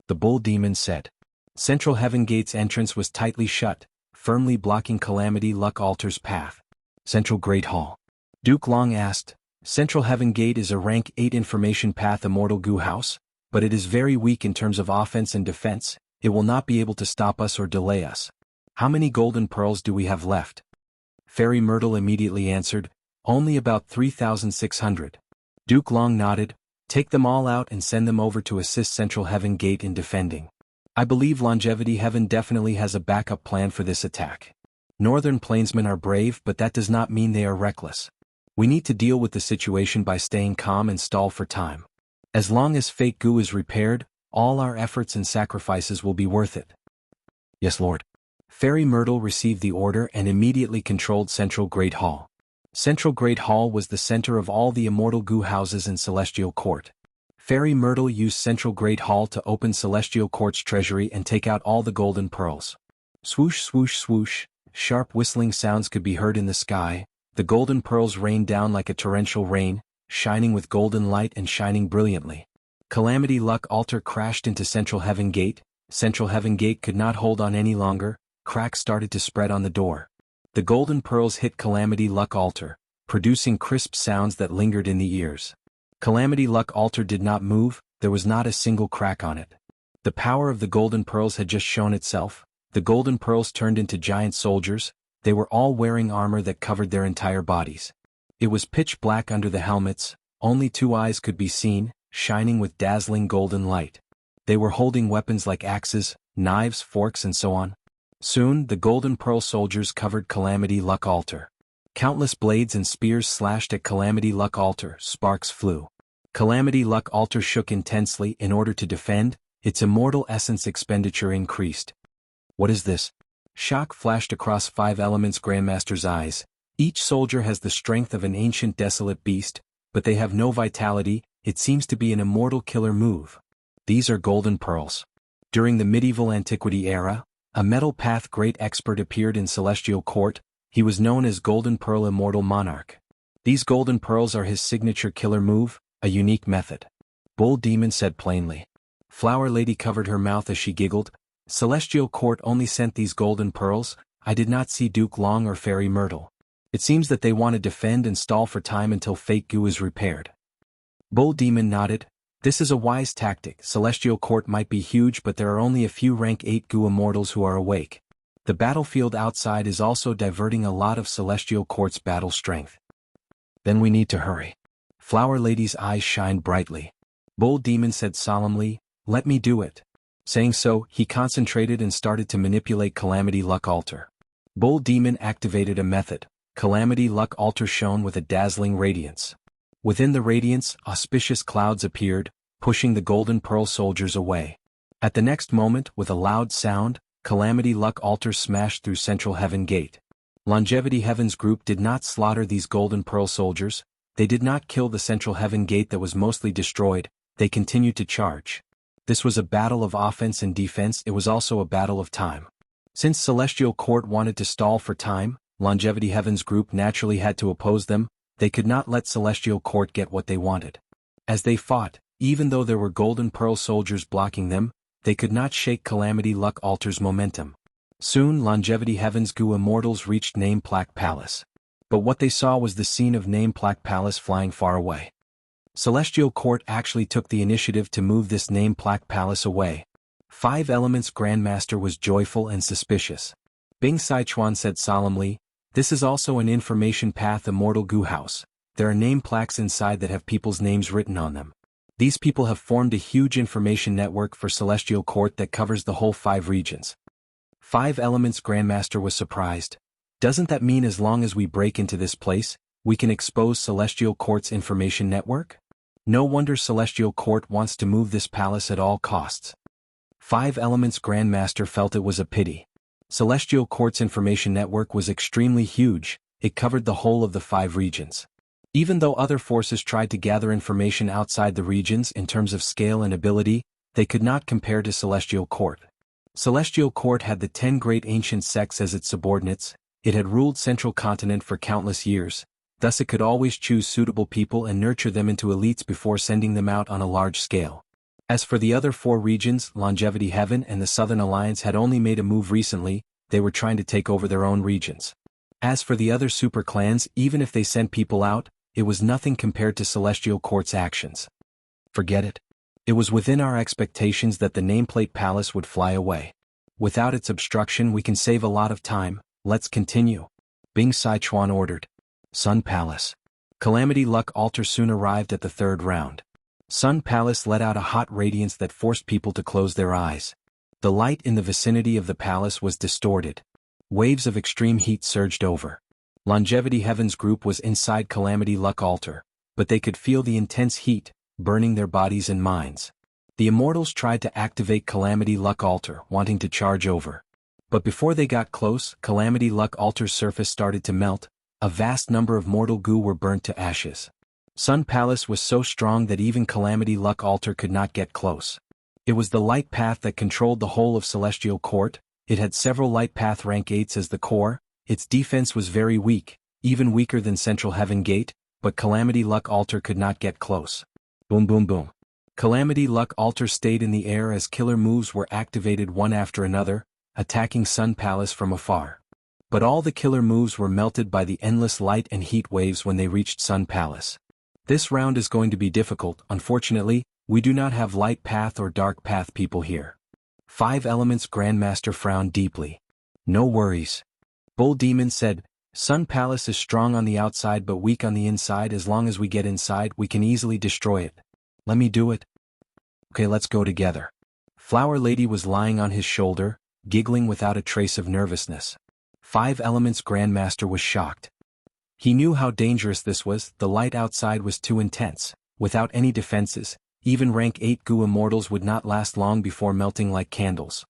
The Bull Demon said. Central Heaven Gate's entrance was tightly shut, firmly blocking Calamity Luck Altar's path. Central Great Hall. Duke Long asked. Central Heaven Gate is a rank 8 information path immortal goo house, but it is very weak in terms of offense and defense. It will not be able to stop us or delay us. How many golden pearls do we have left? Fairy Myrtle immediately answered. Only about 3,600. Duke Long nodded. Take them all out and send them over to assist Central Heaven Gate in defending. I believe Longevity Heaven definitely has a backup plan for this attack. Northern Plainsmen are brave, but that does not mean they are reckless. We need to deal with the situation by staying calm and stall for time. As long as fake goo is repaired, all our efforts and sacrifices will be worth it. Yes, Lord. Fairy Myrtle received the order and immediately controlled Central Great Hall. Central Great Hall was the center of all the immortal goo houses in Celestial Court. Fairy Myrtle used Central Great Hall to open Celestial Court's treasury and take out all the golden pearls. Swoosh, swoosh, swoosh, sharp whistling sounds could be heard in the sky. The golden pearls rained down like a torrential rain, shining with golden light and shining brilliantly. Calamity Luck Altar crashed into Central Heaven Gate. Central Heaven Gate could not hold on any longer. Cracks started to spread on the door. The golden pearls hit Calamity Luck Altar, producing crisp sounds that lingered in the ears. Calamity Luck Altar did not move. There was not a single crack on it. The power of the golden pearls had just shown itself. The golden pearls turned into giant soldiers. They were all wearing armor that covered their entire bodies. It was pitch black under the helmets. Only 2 eyes could be seen, shining with dazzling golden light. They were holding weapons like axes, knives, forks, and so on. Soon, the golden pearl soldiers covered Calamity Luck Altar. Countless blades and spears slashed at Calamity Luck Altar. Sparks flew. Calamity Luck Altar shook intensely in order to defend. Its immortal essence expenditure increased. What is this? Shock flashed across 5 Elements Grandmaster's eyes. Each soldier has the strength of an ancient desolate beast, but they have no vitality. It seems to be an immortal killer move. These are golden pearls. During the medieval antiquity era, a metal path great expert appeared in Celestial Court. He was known as Golden Pearl Immortal Monarch. These golden pearls are his signature killer move, a unique method. Bull Demon said plainly. Flower Lady covered her mouth as she giggled. Celestial Court only sent these golden pearls. I did not see Duke Long or Fairy Myrtle. It seems that they want to defend and stall for time until fake goo is repaired. Bull Demon nodded. This is a wise tactic. Celestial Court might be huge, but there are only a few rank 8 goo immortals who are awake. The battlefield outside is also diverting a lot of Celestial Court's battle strength. Then we need to hurry. Flower Lady's eyes shined brightly. Bull Demon said solemnly, Let me do it. Saying so, he concentrated and started to manipulate Calamity Luck Altar. Bull Demon activated a method. Calamity Luck Altar shone with a dazzling radiance. Within the radiance, auspicious clouds appeared, pushing the Golden Pearl soldiers away. At the next moment, with a loud sound, Calamity Luck Altar smashed through Central Heaven Gate. Longevity Heaven's group did not slaughter these Golden Pearl soldiers. They did not kill the Central Heaven Gate that was mostly destroyed. They continued to charge. This was a battle of offense and defense. It was also a battle of time. Since Celestial Court wanted to stall for time, Longevity Heaven's group naturally had to oppose them. They could not let Celestial Court get what they wanted. As they fought, even though there were Golden Pearl soldiers blocking them, they could not shake Calamity Luck Altar's momentum. Soon Longevity Heaven's Goo Immortals reached Name Plaque Palace. But what they saw was the scene of Name Plaque Palace flying far away. Celestial Court actually took the initiative to move this Name Plaque Palace away. Five Elements Grandmaster was joyful and suspicious. Bing Sichuan said solemnly, "This is also an information path Immortal Goo House. There are name plaques inside that have people's names written on them. These people have formed a huge information network for Celestial Court that covers the whole 5 regions." Five Elements Grandmaster was surprised. Doesn't that mean as long as we break into this place, we can expose Celestial Court's information network? No wonder Celestial Court wants to move this palace at all costs. Five Elements Grandmaster felt it was a pity. Celestial Court's information network was extremely huge. It covered the whole of the 5 regions. Even though other forces tried to gather information outside the regions in terms of scale and ability, they could not compare to Celestial Court. Celestial Court had the 10 great ancient sects as its subordinates. It had ruled Central Continent for countless years, thus it could always choose suitable people and nurture them into elites before sending them out on a large scale. As for the other 4 regions, Longevity Heaven and the Southern Alliance had only made a move recently. They were trying to take over their own regions. As for the other super clans, even if they sent people out, it was nothing compared to Celestial Court's actions. Forget it. It was within our expectations that the Nameplate Palace would fly away. Without its obstruction we can save a lot of time. Let's continue. Bing Sichuan ordered. Sun Palace. Calamity Luck Altar soon arrived at the 3rd round. Sun Palace let out a hot radiance that forced people to close their eyes. The light in the vicinity of the palace was distorted. Waves of extreme heat surged over. Longevity Heaven's group was inside Calamity Luck Altar, but they could feel the intense heat, burning their bodies and minds. The Immortals tried to activate Calamity Luck Altar, wanting to charge over. But before they got close, Calamity Luck Altar's surface started to melt. A vast number of mortal goo were burnt to ashes. Sun Palace was so strong that even Calamity Luck Altar could not get close. It was the light path that controlled the whole of Celestial Court. It had several light path rank 8s as the core. Its defense was very weak, even weaker than Central Heaven Gate, but Calamity Luck Altar could not get close. Boom boom boom. Calamity Luck Altar stayed in the air as killer moves were activated one after another, attacking Sun Palace from afar. But all the killer moves were melted by the endless light and heat waves when they reached Sun Palace. This round is going to be difficult. Unfortunately, we do not have light path or dark path people here. Five Elements Grandmaster frowned deeply. No worries. Bull Demon said, Sun Palace is strong on the outside but weak on the inside. As long as we get inside, we can easily destroy it. Let me do it. Okay, let's go together. Flower Lady was lying on his shoulder, giggling without a trace of nervousness. Five Elements Grandmaster was shocked. He knew how dangerous this was. The light outside was too intense. Without any defenses, even rank 8 Goo Immortals would not last long before melting like candles.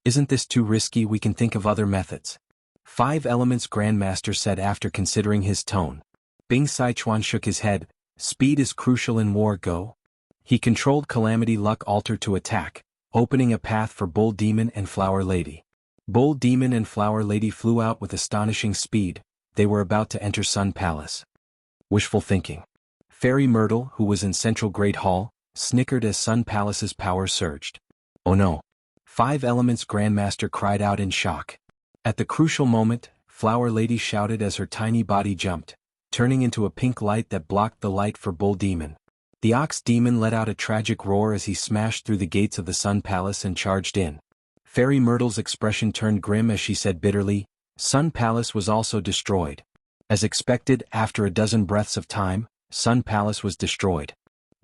Isn't this too risky? We can think of other methods. Five Elements Grandmaster said after considering his tone. Bing Sichuan shook his head. Speed is crucial in war. Go. He controlled Calamity Luck Altar to attack, opening a path for Bull Demon and Flower Lady. Bull Demon and Flower Lady flew out with astonishing speed. They were about to enter Sun Palace. Wishful thinking. Fairy Myrtle, who was in Central Great Hall, snickered as Sun Palace's power surged. Oh no. Five Elements Grandmaster cried out in shock. At the crucial moment, Flower Lady shouted as her tiny body jumped, turning into a pink light that blocked the light for Bull Demon. The Ox Demon let out a tragic roar as he smashed through the gates of the Sun Palace and charged in. Fairy Myrtle's expression turned grim as she said bitterly, Sun Palace was also destroyed. As expected, after a dozen breaths of time, Sun Palace was destroyed.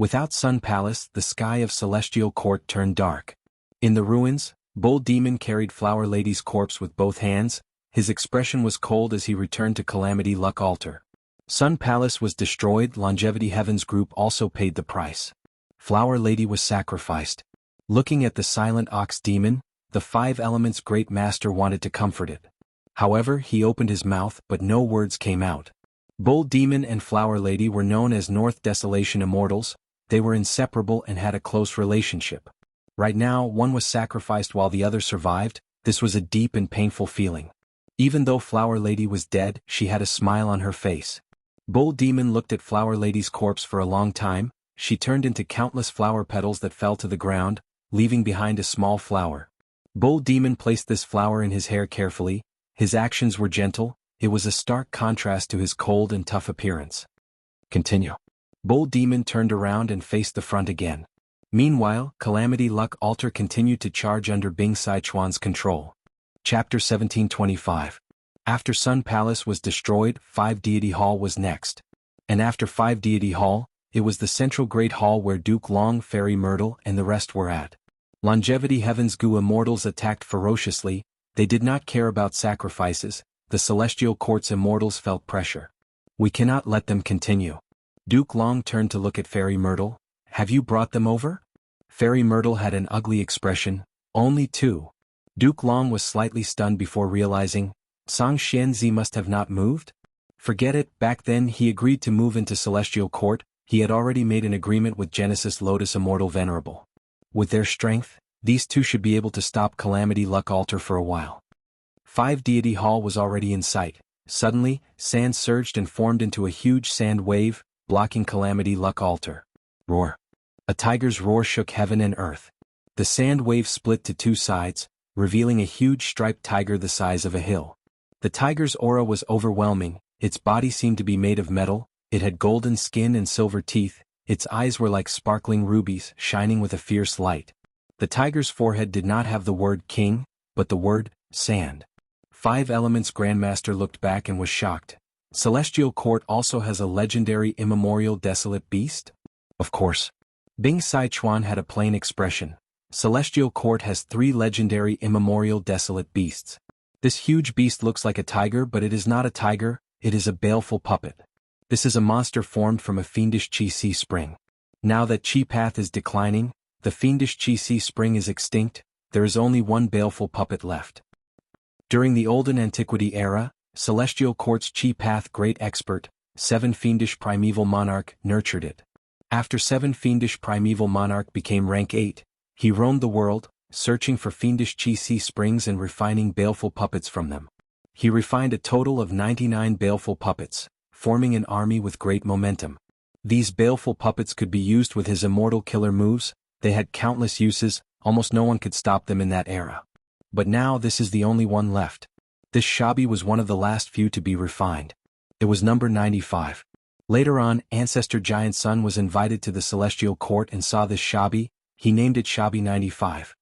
Without Sun Palace, the sky of Celestial Court turned dark. In the ruins, Bull Demon carried Flower Lady's corpse with both hands. His expression was cold as he returned to Calamity Luck Altar. Sun Palace was destroyed. Longevity Heaven's group also paid the price. Flower Lady was sacrificed. Looking at the silent ox demon, the Five Elements Great Master wanted to comfort it. However, he opened his mouth, but no words came out. Bull Demon and Flower Lady were known as North Desolation Immortals. They were inseparable and had a close relationship. Right now, one was sacrificed while the other survived. This was a deep and painful feeling. Even though Flower Lady was dead, she had a smile on her face. Bull Demon looked at Flower Lady's corpse for a long time. She turned into countless flower petals that fell to the ground, leaving behind a small flower. Bull Demon placed this flower in his hair carefully. His actions were gentle. It was a stark contrast to his cold and tough appearance. Continue. Bull Demon turned around and faced the front again. Meanwhile, Calamity Luck Altar continued to charge under Bing Sichuan's control. Chapter 1725. After Sun Palace was destroyed, 5 Deity Hall was next. And after 5 Deity Hall, it was the central Great Hall where Duke Long, Fairy Myrtle, and the rest were at. Longevity Heaven's Goo Immortals attacked ferociously. They did not care about sacrifices. The Celestial Court's immortals felt pressure. We cannot let them continue. Duke Long turned to look at Fairy Myrtle. Have you brought them over? Fairy Myrtle had an ugly expression. Only 2. Duke Long was slightly stunned before realizing, Song Xianzi must have not moved? Forget it, back then he agreed to move into Celestial Court. He had already made an agreement with Genesis Lotus Immortal Venerable. With their strength, these two should be able to stop Calamity Luck Altar for a while. 5 Deity Hall was already in sight. Suddenly, sand surged and formed into a huge sand wave, blocking Calamity Luck Altar. Roar. A tiger's roar shook heaven and earth. The sand wave split to 2 sides, revealing a huge striped tiger the size of a hill. The tiger's aura was overwhelming. Its body seemed to be made of metal. It had golden skin and silver teeth. Its eyes were like sparkling rubies, shining with a fierce light. The tiger's forehead did not have the word king, but the word sand. 5 Elements Grandmaster looked back and was shocked. Celestial Court also has a legendary immemorial desolate beast? Of course. Bing Sichuan had a plain expression. Celestial Court has 3 legendary immemorial desolate beasts. This huge beast looks like a tiger, but it is not a tiger, it is a baleful puppet. This is a monster formed from a fiendish Qi-Si spring. Now that Qi path is declining, the fiendish Qi-Si spring is extinct, there is only one baleful puppet left. During the Olden Antiquity era, Celestial Court's Qi path great expert, 7 Fiendish Primeval Monarch, nurtured it. After 7 Fiendish Primeval Monarch became rank 8, he roamed the world, searching for fiendish Qi-Si springs and refining baleful puppets from them. He refined a total of 99 baleful puppets, forming an army with great momentum. These baleful puppets could be used with his immortal killer moves. They had countless uses, almost no one could stop them in that era. But now this is the only one left. This Shabi was one of the last few to be refined. It was number 95. Later on, Ancestor Giant Sun was invited to the Celestial Court and saw this Shabi. He named it Shabi 95.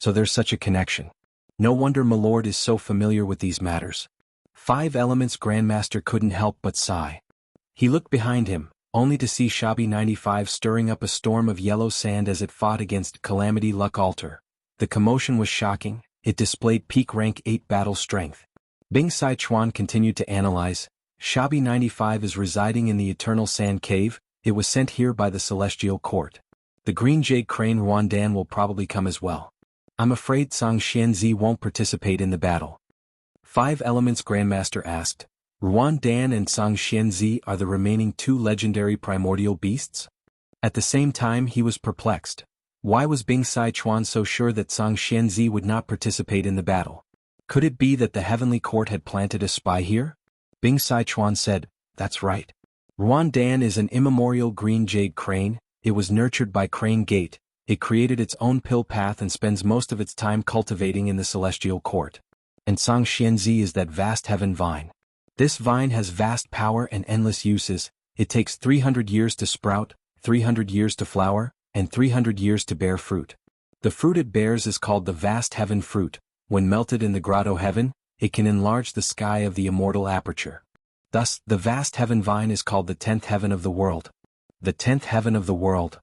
So there's such a connection. No wonder Milord is so familiar with these matters. 5 Elements Grandmaster couldn't help but sigh. He looked behind him, only to see Shabi 95 stirring up a storm of yellow sand as it fought against Calamity Luck Altar. The commotion was shocking. It displayed peak rank 8 battle strength. Bing Sichuan continued to analyze. Shabi 95 is residing in the Eternal Sand Cave. It was sent here by the Celestial Court. The Green Jade Crane Ruan Dan will probably come as well. I'm afraid Song Xianzi won't participate in the battle. 5 Elements Grandmaster asked. Ruan Dan and Song Xianzi are the remaining 2 legendary primordial beasts? At the same time he was perplexed. Why was Bing Sichuan so sure that Song Xianzi would not participate in the battle? Could it be that the Heavenly Court had planted a spy here? Bing Sichuan said, that's right. Ruan Dan is an immemorial green jade crane. It was nurtured by Crane Gate. It created its own pill path and spends most of its time cultivating in the Celestial Court. And Song Xianzi is that vast heaven vine. This vine has vast power and endless uses. It takes 300 years to sprout, 300 years to flower, and 300 years to bear fruit. The fruit it bears is called the vast heaven fruit. When melted in the grotto heaven, it can enlarge the sky of the immortal aperture. Thus, the vast heaven vine is called the 10th heaven of the world. The 10th heaven of the world.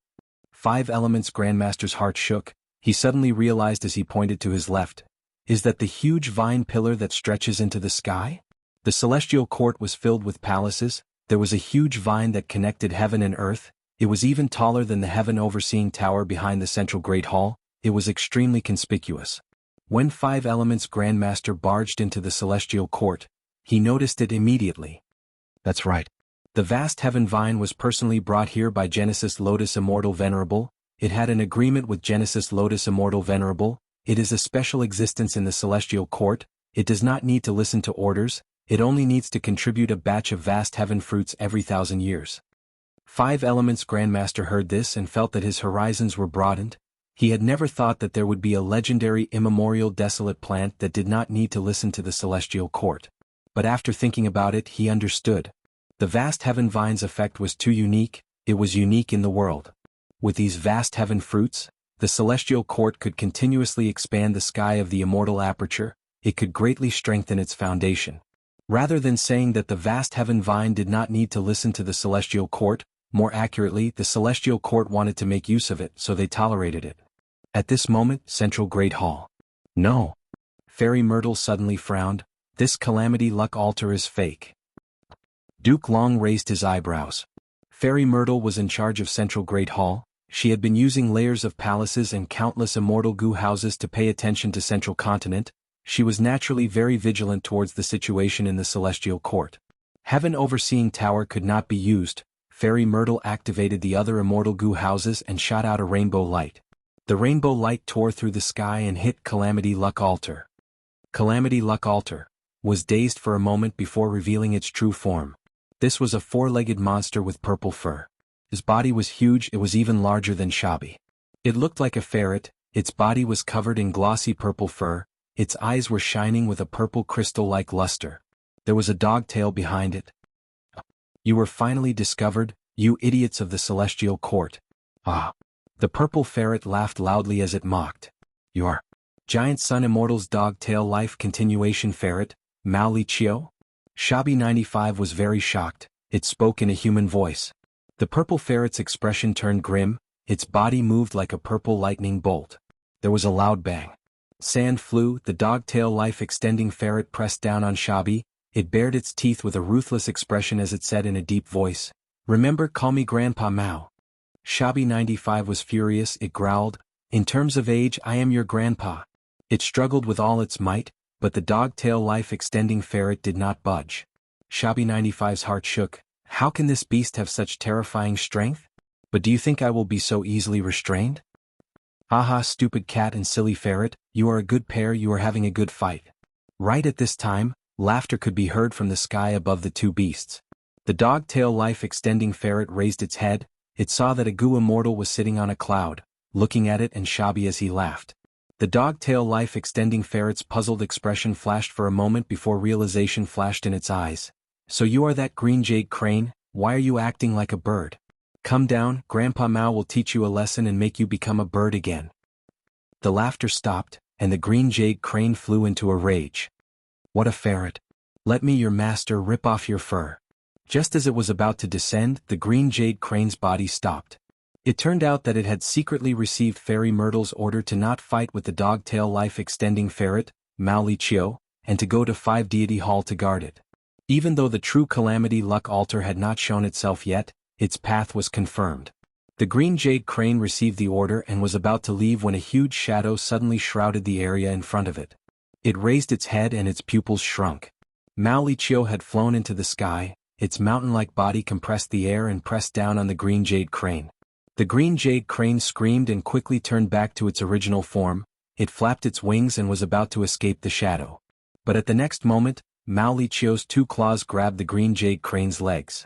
Five Elements Grandmaster's heart shook. He suddenly realized as he pointed to his left. Is that the huge vine pillar that stretches into the sky? The celestial court was filled with palaces. There was a huge vine that connected heaven and earth. It was even taller than the heaven-overseeing tower behind the central Great Hall. It was extremely conspicuous. When Five Elements Grandmaster barged into the celestial court, he noticed it immediately. That's right. The vast heaven vine was personally brought here by Genesis Lotus Immortal Venerable. It had an agreement with Genesis Lotus Immortal Venerable. It is a special existence in the celestial court. It does not need to listen to orders. It only needs to contribute a batch of vast heaven fruits every 1,000 years. Five Elements Grandmaster heard this and felt that his horizons were broadened. He had never thought that there would be a legendary immemorial desolate plant that did not need to listen to the celestial court. But after thinking about it, he understood. The vast heaven vine's effect was too unique. It was unique in the world. With these vast heaven fruits, the celestial court could continuously expand the sky of the immortal aperture. It could greatly strengthen its foundation. Rather than saying that the vast heaven vine did not need to listen to the celestial court, more accurately, the celestial court wanted to make use of it, so they tolerated it. At this moment, Central Great Hall. No. Fairy Myrtle suddenly frowned. This calamity luck altar is fake. Duke Long raised his eyebrows. Fairy Myrtle was in charge of Central Great Hall. She had been using layers of palaces and countless immortal goo houses to pay attention to Central Continent. She was naturally very vigilant towards the situation in the celestial court. Heaven overseeing tower could not be used. Fairy Myrtle activated the other immortal goo houses and shot out a rainbow light. The rainbow light tore through the sky and hit Calamity Luck Altar. Calamity Luck Altar was dazed for a moment before revealing its true form. This was a four-legged monster with purple fur. His body was huge. It was even larger than Shabi. It looked like a ferret. Its body was covered in glossy purple fur. Its eyes were shining with a purple crystal-like luster. There was a dog tail behind it. You were finally discovered, you idiots of the celestial court. Ah. The purple ferret laughed loudly as it mocked. Your Giant Sun Immortal's dog tail life continuation ferret, Mao Li Chio? Shabi 95 was very shocked. It spoke in a human voice. The purple ferret's expression turned grim. Its body moved like a purple lightning bolt. There was a loud bang. Sand flew. The dog tail life extending ferret pressed down on Shabi. It bared its teeth with a ruthless expression as it said in a deep voice, "Remember, call me Grandpa Mao." Shabi 95 was furious. It growled, "In terms of age, I am your grandpa." It struggled with all its might, but the dog-tail life-extending ferret did not budge. Shabi 95's heart shook. How can this beast have such terrifying strength? But do you think I will be so easily restrained? Haha, stupid cat and silly ferret, you are a good pair. You are having a good fight. Right at this time, laughter could be heard from the sky above the two beasts. The dog-tail life-extending ferret raised its head. It saw that a goo immortal was sitting on a cloud, looking at it and Shabi as he laughed. The dog-tail life-extending ferret's puzzled expression flashed for a moment before realization flashed in its eyes. So you are that green jade crane? Why are you acting like a bird? Come down, Grandpa Mao will teach you a lesson and make you become a bird again. The laughter stopped, and the green jade crane flew into a rage. What a ferret! Let me, your master, rip off your fur. Just as it was about to descend, the green jade crane's body stopped. It turned out that it had secretly received Fairy Myrtle's order to not fight with the dog-tail life-extending ferret, Mao Li Chio, and to go to 5 Deity Hall to guard it. Even though the true Calamity Luck Altar had not shown itself yet, its path was confirmed. The green jade crane received the order and was about to leave when a huge shadow suddenly shrouded the area in front of it. It raised its head and its pupils shrunk. Mao Li Chio had flown into the sky. Its mountain-like body compressed the air and pressed down on the green jade crane. The green jade crane screamed and quickly turned back to its original form. It flapped its wings and was about to escape the shadow. But at the next moment, Mao Li Chio's two claws grabbed the green jade crane's legs.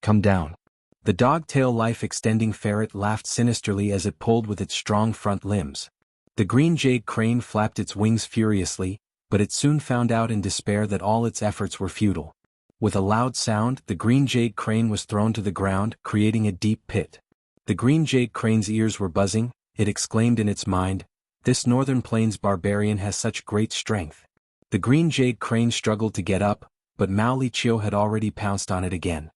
Come down. The dog-tail life-extending ferret laughed sinisterly as it pulled with its strong front limbs. The green jade crane flapped its wings furiously, but it soon found out in despair that all its efforts were futile. With a loud sound, the green jade crane was thrown to the ground, creating a deep pit. The green jade crane's ears were buzzing. It exclaimed in its mind, "This Northern Plains barbarian has such great strength." The green jade crane struggled to get up, but Mao Li Chio had already pounced on it again.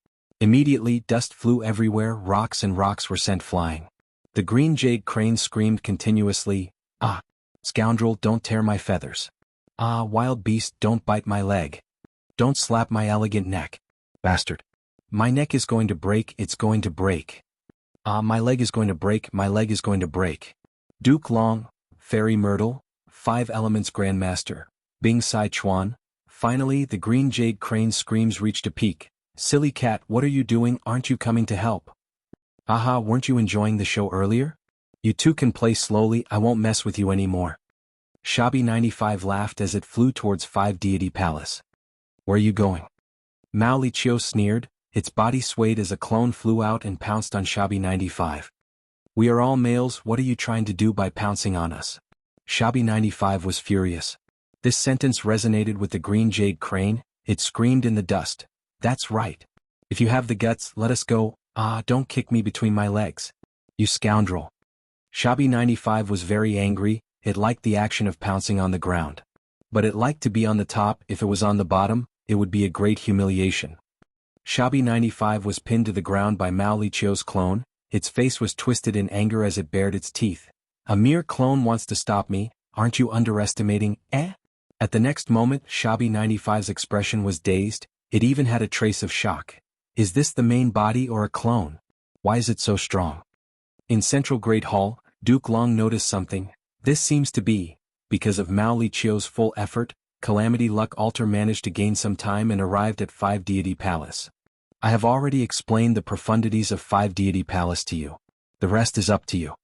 Immediately, dust flew everywhere, rocks and rocks were sent flying. The green jade crane screamed continuously, "Ah! Scoundrel, don't tear my feathers. Ah, wild beast, don't bite my leg. Don't slap my elegant neck. Bastard. My neck is going to break, it's going to break. Ah, my leg is going to break, my leg is going to break." Duke Long, Fairy Myrtle, 5 Elements Grandmaster, Bing Sai Chuan. Finally, the green jade crane's screams reached a peak. "Silly cat, what are you doing? Aren't you coming to help? Aha, weren't you enjoying the show earlier? You two can play slowly, I won't mess with you anymore." Shabby 95 laughed as it flew towards 5 Deity Palace. "Where are you going?" Mao Li Chiu sneered, its body swayed as a clone flew out and pounced on Shabby 95. "We are all males, what are you trying to do by pouncing on us?" Shabby 95 was furious. This sentence resonated with the green jade crane, it screamed in the dust. "That's right. If you have the guts, let us go. Ah, don't kick me between my legs. You scoundrel." Shabby 95 was very angry, it liked the action of pouncing on the ground. But it liked to be on the top, if it was on the bottom, it would be a great humiliation. Shabby 95 was pinned to the ground by Mao Li Chiu's clone, its face was twisted in anger as it bared its teeth. "A mere clone wants to stop me, aren't you underestimating, eh?" At the next moment, Shabby 95's expression was dazed, it even had a trace of shock. Is this the main body or a clone? Why is it so strong? In Central Great Hall, Duke Long noticed something. This seems to be, because of Mao Li Chiu's full effort, Calamity Luck Altar managed to gain some time and arrived at 5 Deity Palace. I have already explained the profundities of 5 Deity Palace to you. The rest is up to you.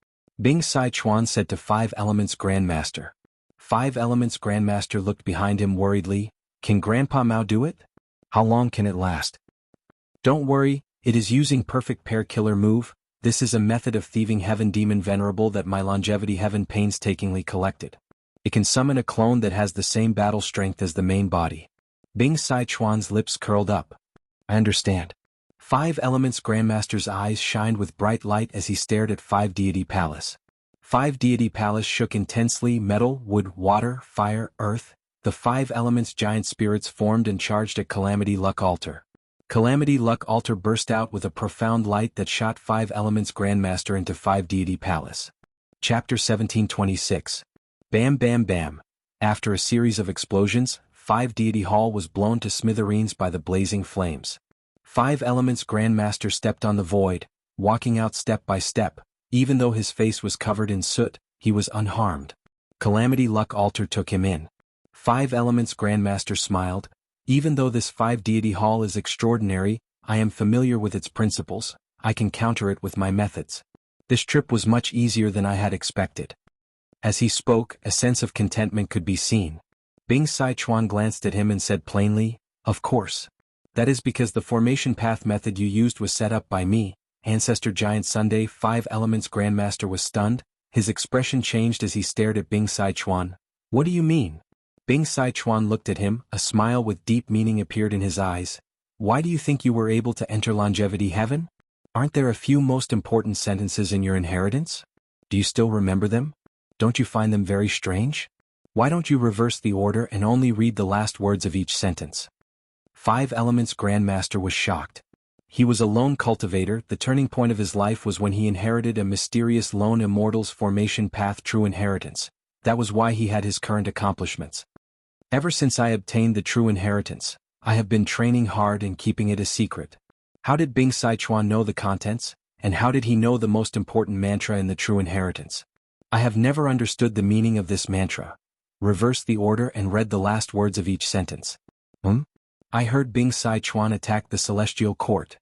Bing Sai Chuan said to 5 Elements Grandmaster. 5 Elements Grandmaster looked behind him worriedly. Can Grandpa Mao do it? How long can it last? Don't worry, it is using perfect pair killer move. This is a method of thieving heaven demon venerable that my longevity heaven painstakingly collected. It can summon a clone that has the same battle strength as the main body. Bing Sai Chuan's lips curled up. I understand. 5 Elements Grandmaster's eyes shined with bright light as he stared at 5 Deity Palace. 5 Deity Palace shook intensely, metal, wood, water, fire, earth. The 5 Elements giant spirits formed and charged at Calamity Luck Altar. Calamity Luck Altar burst out with a profound light that shot 5 Elements Grandmaster into 5 Deity Palace. Chapter 1726. Bam Bam Bam. After a series of explosions, 5 Deity Hall was blown to smithereens by the blazing flames. 5 Elements Grandmaster stepped on the void, walking out step by step. Even though his face was covered in soot, he was unharmed. Calamity Luck Altar took him in. 5 Elements Grandmaster smiled. Even though this 5 Deity Hall is extraordinary, I am familiar with its principles, I can counter it with my methods. This trip was much easier than I had expected. As he spoke, a sense of contentment could be seen. Bing Sai Chuan glanced at him and said plainly, "Of course. That is because the formation path method you used was set up by me, Ancestor Giant Sunday." 5 Elements Grandmaster was stunned, his expression changed as he stared at Bing Sai Chuan. "What do you mean?" Bing Sai Chuan looked at him, a smile with deep meaning appeared in his eyes. "Why do you think you were able to enter longevity heaven? Aren't there a few most important sentences in your inheritance? Do you still remember them? Don't you find them very strange? Why don't you reverse the order and only read the last words of each sentence?" 5 Elements Grandmaster was shocked. He was a lone cultivator, the turning point of his life was when he inherited a mysterious lone immortal's formation path true inheritance. That was why he had his current accomplishments. Ever since I obtained the true inheritance, I have been training hard and keeping it a secret. How did Bing Sai Chuan know the contents, and how did he know the most important mantra in the true inheritance? I have never understood the meaning of this mantra. Reverse the order and read the last words of each sentence. I heard Bing Sai Chuan attack the celestial court.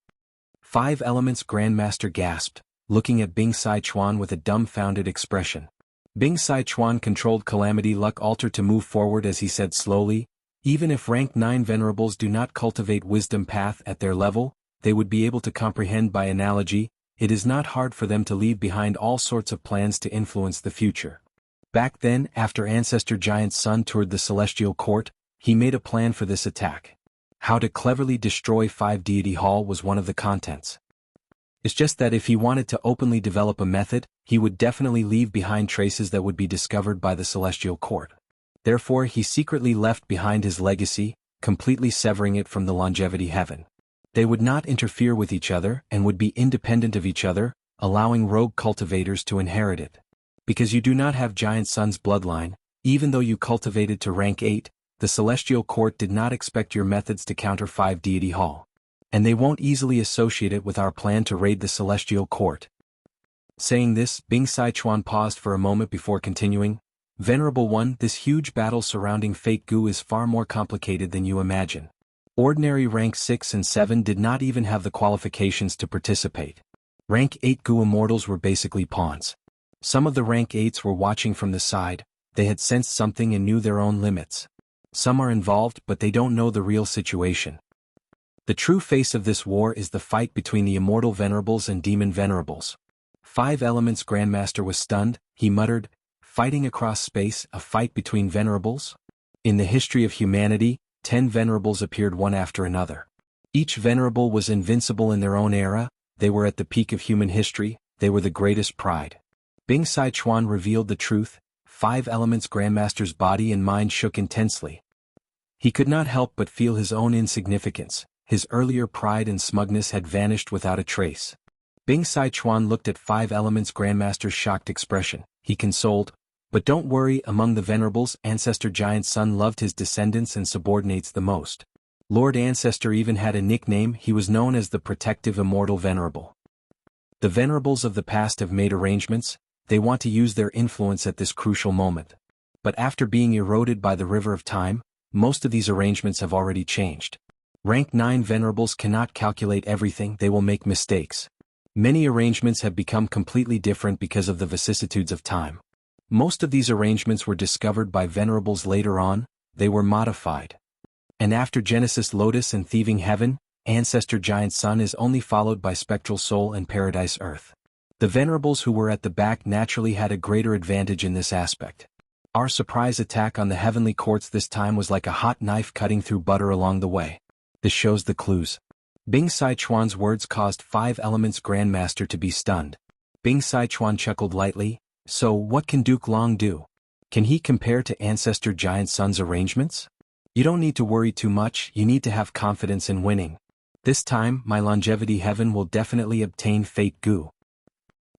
5 Elements Grandmaster gasped, looking at Bing Sai Chuan with a dumbfounded expression. Bing Sai Chuan controlled Calamity Luck Altar to move forward as he said slowly, even if rank 9 venerables do not cultivate wisdom path at their level, they would be able to comprehend by analogy, it is not hard for them to leave behind all sorts of plans to influence the future. Back then, after Ancestor Giant's son toured the celestial court, he made a plan for this attack. How to cleverly destroy 5 Deity Hall was one of the contents. It's just that if he wanted to openly develop a method, he would definitely leave behind traces that would be discovered by the celestial court. Therefore he secretly left behind his legacy, completely severing it from the longevity heaven. They would not interfere with each other and would be independent of each other, allowing rogue cultivators to inherit it. Because you do not have Giant Sun's bloodline, even though you cultivated to rank 8, the Celestial Court did not expect your methods to counter 5 Deity Hall. And they won't easily associate it with our plan to raid the Celestial Court. Saying this, Bing Sichuan paused for a moment before continuing. Venerable One, this huge battle surrounding Fate Gu is far more complicated than you imagine. Ordinary rank 6 and 7 did not even have the qualifications to participate. Rank 8 Gu immortals were basically pawns. Some of the rank 8s were watching from the side, they had sensed something and knew their own limits. Some are involved but they don't know the real situation. The true face of this war is the fight between the immortal venerables and demon venerables. 5 Elements Grandmaster was stunned, he muttered, fighting across space, a fight between venerables? In the history of humanity, 10 venerables appeared one after another. Each venerable was invincible in their own era, they were at the peak of human history, they were the greatest pride. Bing Sichuan revealed the truth. 5 Elements Grandmaster's body and mind shook intensely. He could not help but feel his own insignificance, his earlier pride and smugness had vanished without a trace. Bing Sichuan looked at 5 Elements Grandmaster's shocked expression, he consoled, but don't worry, among the venerables, Ancestor Giant Sun loved his descendants and subordinates the most. Lord Ancestor even had a nickname, he was known as the Protective Immortal Venerable. The venerables of the past have made arrangements, they want to use their influence at this crucial moment. But after being eroded by the river of time, most of these arrangements have already changed. Rank 9 venerables cannot calculate everything, they will make mistakes. Many arrangements have become completely different because of the vicissitudes of time. Most of these arrangements were discovered by venerables later on, they were modified. And after Genesis Lotus and Thieving Heaven, Ancestor Giant Sun is only followed by Spectral Soul and Paradise Earth. The venerables who were at the back naturally had a greater advantage in this aspect. Our surprise attack on the heavenly courts this time was like a hot knife cutting through butter along the way. This shows the clues. Bing Sichuan's words caused 5 Elements Grandmaster to be stunned. Bing Sichuan chuckled lightly, so what can Duke Long do? Can he compare to Ancestor Giant Sun's arrangements? You don't need to worry too much, you need to have confidence in winning. This time, my longevity heaven will definitely obtain Fate Gu.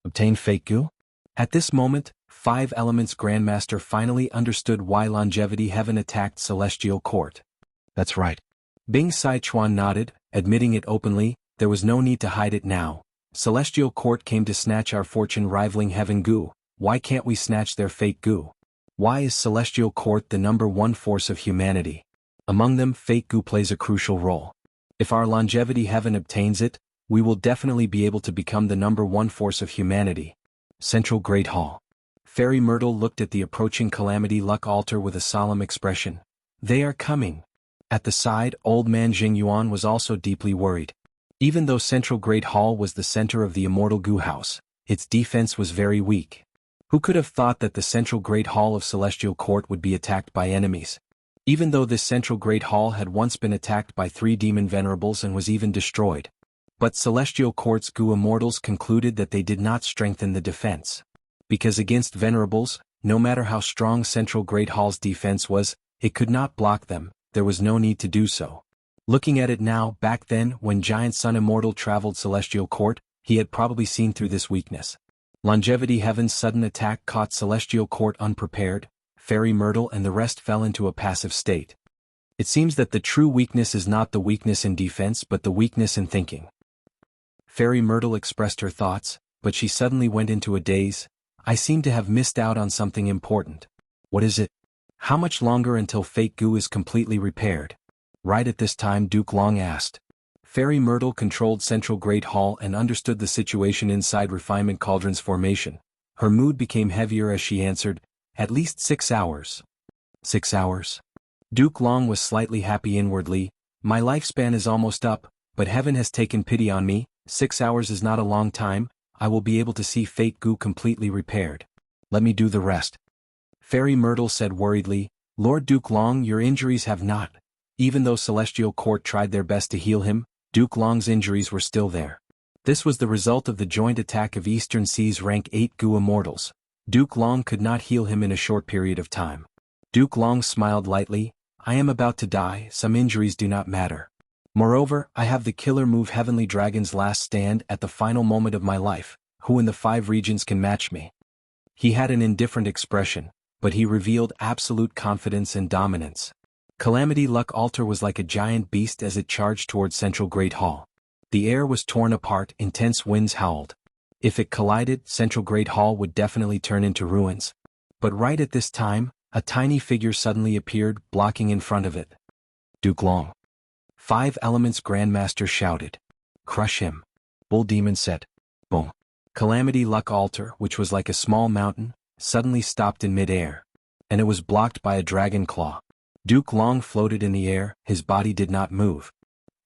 Obtain Fate Gu? At this moment, 5 Elements Grandmaster finally understood why longevity heaven attacked Celestial Court. That's right. Bing Sichuan nodded, admitting it openly, there was no need to hide it now. Celestial Court came to snatch our fortune rivaling Heaven Gu, why can't we snatch their Fate Gu? Why is Celestial Court the #1 force of humanity? Among them Fate Gu plays a crucial role. If our longevity heaven obtains it, we will definitely be able to become the #1 force of humanity. Central Great Hall. Fairy Myrtle looked at the approaching Calamity Luck altar with a solemn expression. They are coming. At the side, old man Jing Yuan was also deeply worried. Even though Central Great Hall was the center of the immortal Gu house, its defense was very weak. Who could have thought that the Central Great Hall of Celestial Court would be attacked by enemies? Even though this Central Great Hall had once been attacked by 3 demon venerables and was even destroyed. But Celestial Court's Gu immortals concluded that they did not strengthen the defense. Because against venerables, no matter how strong Central Great Hall's defense was, it could not block them, there was no need to do so. Looking at it now, back then, when Giant Sun Immortal traveled Celestial Court, he had probably seen through this weakness. Longevity Heaven's sudden attack caught Celestial Court unprepared, Fairy Myrtle and the rest fell into a passive state. It seems that the true weakness is not the weakness in defense but the weakness in thinking. Fairy Myrtle expressed her thoughts, but she suddenly went into a daze. I seem to have missed out on something important. What is it? How much longer until Fate Gu is completely repaired? Right at this time Duke Long asked. Fairy Myrtle controlled Central Great Hall and understood the situation inside Refinement Cauldron's formation. Her mood became heavier as she answered, at least 6 hours. 6 hours? Duke Long was slightly happy inwardly. My lifespan is almost up, but heaven has taken pity on me. 6 hours is not a long time, I will be able to see Fate Gu completely repaired. Let me do the rest. Fairy Myrtle said worriedly, Lord Duke Long, your injuries have not. Even though Celestial Court tried their best to heal him, Duke Long's injuries were still there. This was the result of the joint attack of Eastern Sea's rank 8 Gu immortals. Duke Long could not heal him in a short period of time. Duke Long smiled lightly, I am about to die, some injuries do not matter. Moreover, I have the killer move Heavenly Dragon's Last Stand at the final moment of my life. Who in the 5 regions can match me? He had an indifferent expression, but he revealed absolute confidence and dominance. Calamity Luck Altar was like a giant beast as it charged toward Central Great Hall. The air was torn apart, intense winds howled. If it collided, Central Great Hall would definitely turn into ruins. But right at this time, a tiny figure suddenly appeared, blocking in front of it. Duke Long. 5 Elements Grandmaster shouted. Crush him. Bull Demon said. Boom. Calamity Luck Altar, which was like a small mountain, suddenly stopped in mid-air. And it was blocked by a dragon claw. Duke Long floated in the air, his body did not move.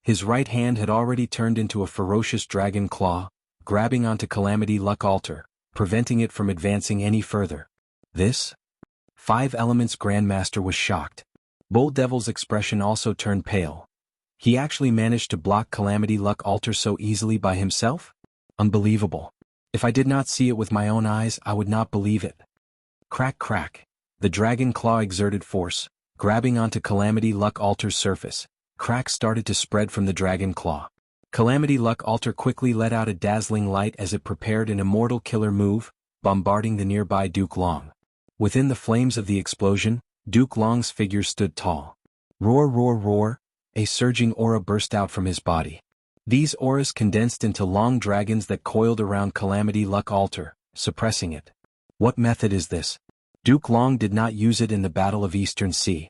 His right hand had already turned into a ferocious dragon claw, grabbing onto Calamity Luck Altar, preventing it from advancing any further. This? 5 Elements Grandmaster was shocked. Bull Devil's expression also turned pale. He actually managed to block Calamity Luck Altar so easily by himself? Unbelievable. If I did not see it with my own eyes, I would not believe it. Crack crack. The dragon claw exerted force, grabbing onto Calamity Luck Altar's surface. Cracks started to spread from the dragon claw. Calamity Luck Altar quickly let out a dazzling light as it prepared an immortal killer move, bombarding the nearby Duke Long. Within the flames of the explosion, Duke Long's figure stood tall. Roar roar roar, a surging aura burst out from his body. These auras condensed into long dragons that coiled around Calamity Luck Altar, suppressing it. What method is this? Duke Long did not use it in the Battle of Eastern Sea.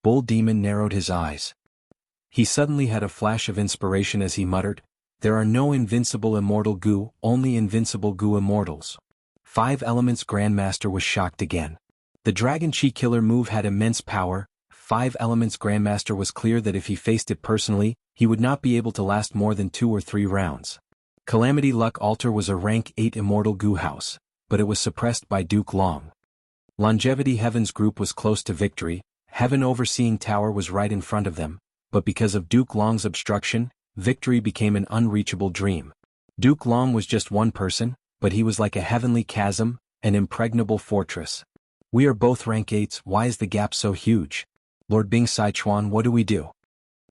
Bull Demon narrowed his eyes. He suddenly had a flash of inspiration as he muttered, "There are no invincible immortal goo, only invincible goo immortals." 5 Elements Grandmaster was shocked again. The Dragon Chi killer move had immense power. 5 Elements Grandmaster was clear that if he faced it personally, he would not be able to last more than 2 or 3 rounds. Calamity Luck Altar was a rank 8 immortal goo house, but it was suppressed by Duke Long. Longevity Heaven's group was close to victory. Heaven Overseeing Tower was right in front of them, but because of Duke Long's obstruction, victory became an unreachable dream. Duke Long was just one person, but he was like a heavenly chasm, an impregnable fortress. We are both rank 8s, why is the gap so huge? Lord Bing Sichuan, what do we do?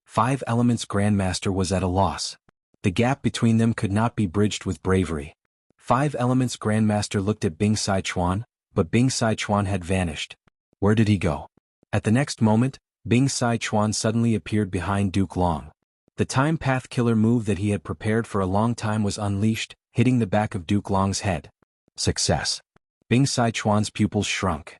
5 Elements Grandmaster was at a loss. The gap between them could not be bridged with bravery. 5 Elements Grandmaster looked at Bing Sichuan, but Bing Sichuan had vanished. Where did he go? At the next moment, Bing Sichuan suddenly appeared behind Duke Long. The Time Path killer move that he had prepared for a long time was unleashed, hitting the back of Duke Long's head. Success. Bing Sichuan's pupils shrunk.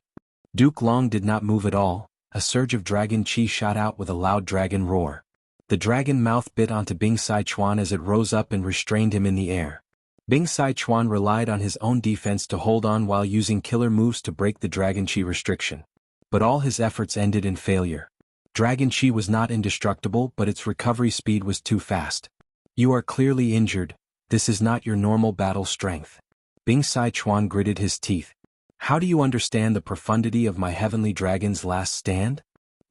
Duke Long did not move at all. A surge of dragon chi shot out with a loud dragon roar. The dragon mouth bit onto Bing Sichuan as it rose up and restrained him in the air. Bing Sichuan relied on his own defense to hold on while using killer moves to break the dragon chi restriction. But all his efforts ended in failure. Dragon chi was not indestructible, but its recovery speed was too fast. You are clearly injured. This is not your normal battle strength. Bing Sichuan gritted his teeth. How do you understand the profundity of my heavenly dragon's last stand?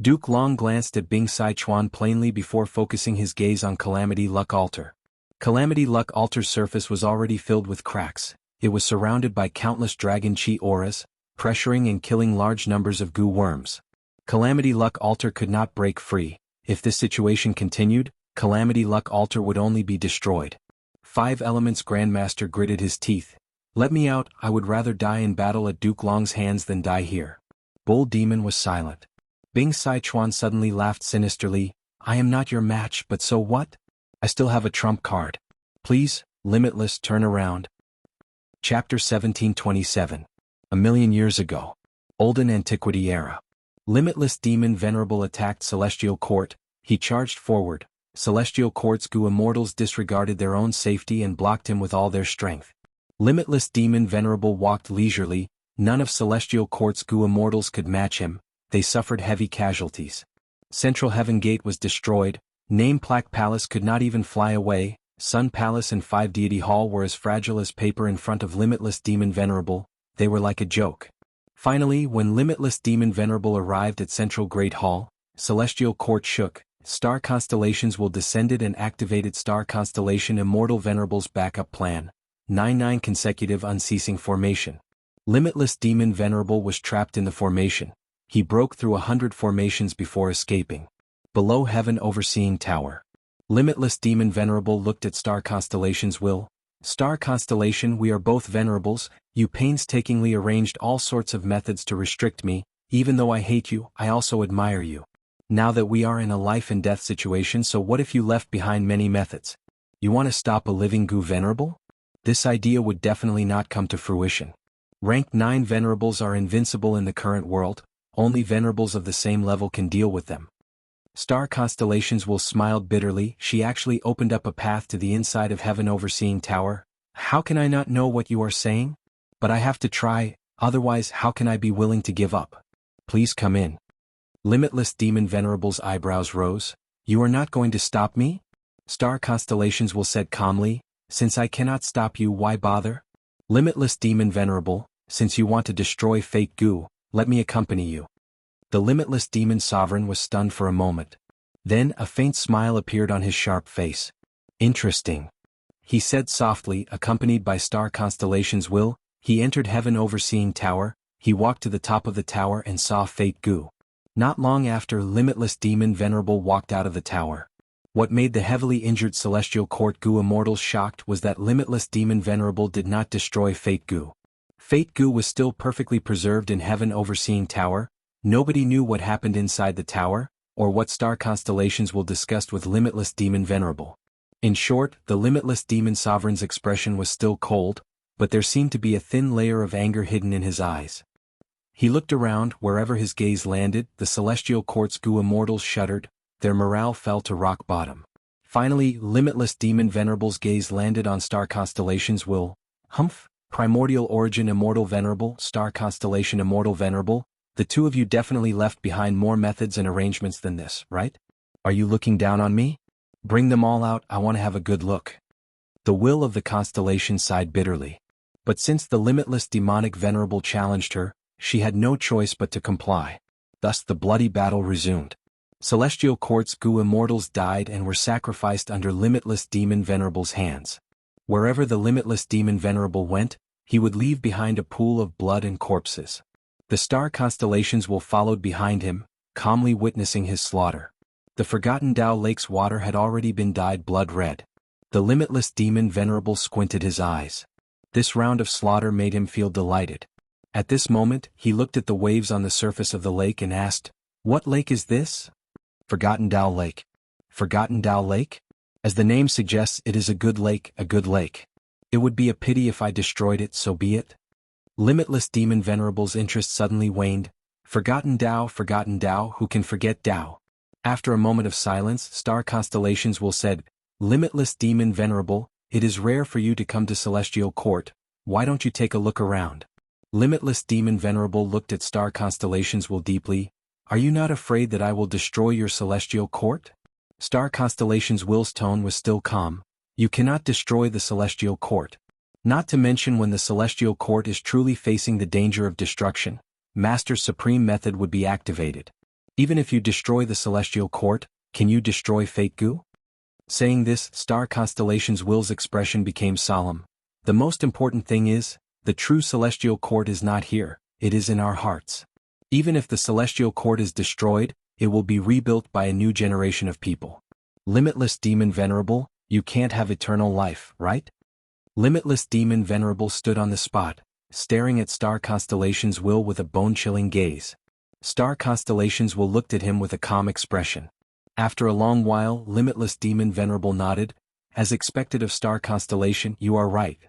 Duke Long glanced at Bing Sichuan plainly before focusing his gaze on Calamity Luck Altar. Calamity Luck Altar's surface was already filled with cracks. It was surrounded by countless dragon chi auras, pressuring and killing large numbers of goo worms. Calamity Luck Altar could not break free. If this situation continued, Calamity Luck Altar would only be destroyed. 5 Elements Grandmaster gritted his teeth. Let me out, I would rather die in battle at Duke Long's hands than die here. Bull Demon was silent. Bing Sichuan suddenly laughed sinisterly. I am not your match, but so what? I still have a trump card. Please, Limitless, turn around. Chapter 1727. A million years ago. Olden Antiquity Era. Limitless Demon Venerable attacked Celestial Court. He charged forward. Celestial Court's goo immortals disregarded their own safety and blocked him with all their strength. Limitless Demon Venerable walked leisurely. None of Celestial Court's goo immortals could match him. They suffered heavy casualties. Central Heaven Gate was destroyed. Name Plaque Palace could not even fly away. Sun Palace and 5 Deity Hall were as fragile as paper in front of Limitless Demon Venerable. They were like a joke. Finally, when Limitless Demon Venerable arrived at Central Great Hall, Celestial Court shook. Star constellations will descended and activated Star Constellation Immortal Venerable's backup plan. 9 consecutive unceasing formation. Limitless Demon Venerable was trapped in the formation. He broke through 100 formations before escaping. Below Heaven Overseeing Tower. Limitless Demon Venerable looked at Star Constellation's will. Star Constellation, we are both venerables, you painstakingly arranged all sorts of methods to restrict me, even though I hate you, I also admire you. Now that we are in a life and death situation, so what if you left behind many methods? You want to stop a living goo venerable? This idea would definitely not come to fruition. Rank 9 venerables are invincible in the current world, only venerables of the same level can deal with them. Star Constellations will smiled bitterly, she actually opened up a path to the inside of Heaven Overseeing Tower. How can I not know what you are saying? But I have to try, otherwise how can I be willing to give up? Please come in. Limitless Demon Venerable's eyebrows rose. You are not going to stop me? Star Constellations will said calmly, since I cannot stop you, why bother? Limitless Demon Venerable, since you want to destroy fake goo, let me accompany you. The Limitless Demon Sovereign was stunned for a moment. Then a faint smile appeared on his sharp face. Interesting. He said softly, accompanied by Star Constellation's will, he entered Heaven Overseeing Tower, he walked to the top of the tower and saw fake goo. Not long after, Limitless Demon Venerable walked out of the tower. What made the heavily injured Celestial Court goo immortals shocked was that Limitless Demon Venerable did not destroy fake goo. Fake goo was still perfectly preserved in Heaven Overseeing Tower. Nobody knew what happened inside the tower, or what Star Constellations will discuss with Limitless Demon Venerable. In short, the Limitless Demon Sovereign's expression was still cold, but there seemed to be a thin layer of anger hidden in his eyes. He looked around, wherever his gaze landed, the Celestial Court's goo immortals shuddered, their morale fell to rock bottom. Finally, Limitless Demon Venerable's gaze landed on Star Constellation's will. Humph, Primordial Origin Immortal Venerable, Star Constellation Immortal Venerable, the two of you definitely left behind more methods and arrangements than this, right? Are you looking down on me? Bring them all out, I want to have a good look. The will of the constellation sighed bitterly. But since the Limitless Demonic Venerable challenged her, she had no choice but to comply. Thus the bloody battle resumed. Celestial Court's goo immortals died and were sacrificed under Limitless Demon Venerable's hands. Wherever the Limitless Demon Venerable went, he would leave behind a pool of blood and corpses. The star constellations will followed behind him, calmly witnessing his slaughter. The Forgotten Tao Lake's water had already been dyed blood red. The Limitless Demon Venerable squinted his eyes. This round of slaughter made him feel delighted. At this moment, he looked at the waves on the surface of the lake and asked, "What lake is this?" Forgotten Tao Lake. Forgotten Tao Lake? As the name suggests, it is a good lake, a good lake. It would be a pity if I destroyed it, so be it. Limitless Demon Venerable's interest suddenly waned. Forgotten Tao, who can forget Tao? After a moment of silence, Star Constellations will said, Limitless Demon Venerable, it is rare for you to come to Celestial Court, why don't you take a look around? Limitless Demon Venerable looked at Star Constellations will deeply. Are you not afraid that I will destroy your Celestial Court? Star Constellations Will's tone was still calm. You cannot destroy the Celestial Court. Not to mention when the Celestial Court is truly facing the danger of destruction, Master's Supreme Method would be activated. Even if you destroy the Celestial Court, can you destroy Fate Goo? Saying this, Star Constellations Will's expression became solemn. The most important thing is, the true Celestial Court is not here, it is in our hearts. Even if the Celestial Court is destroyed, it will be rebuilt by a new generation of people. Limitless Demon Venerable, you can't have eternal life, right? Limitless Demon Venerable stood on the spot, staring at Star Constellations Will with a bone-chilling gaze. Star Constellations Will looked at him with a calm expression. After a long while, Limitless Demon Venerable nodded. As expected of Star Constellation, you are right.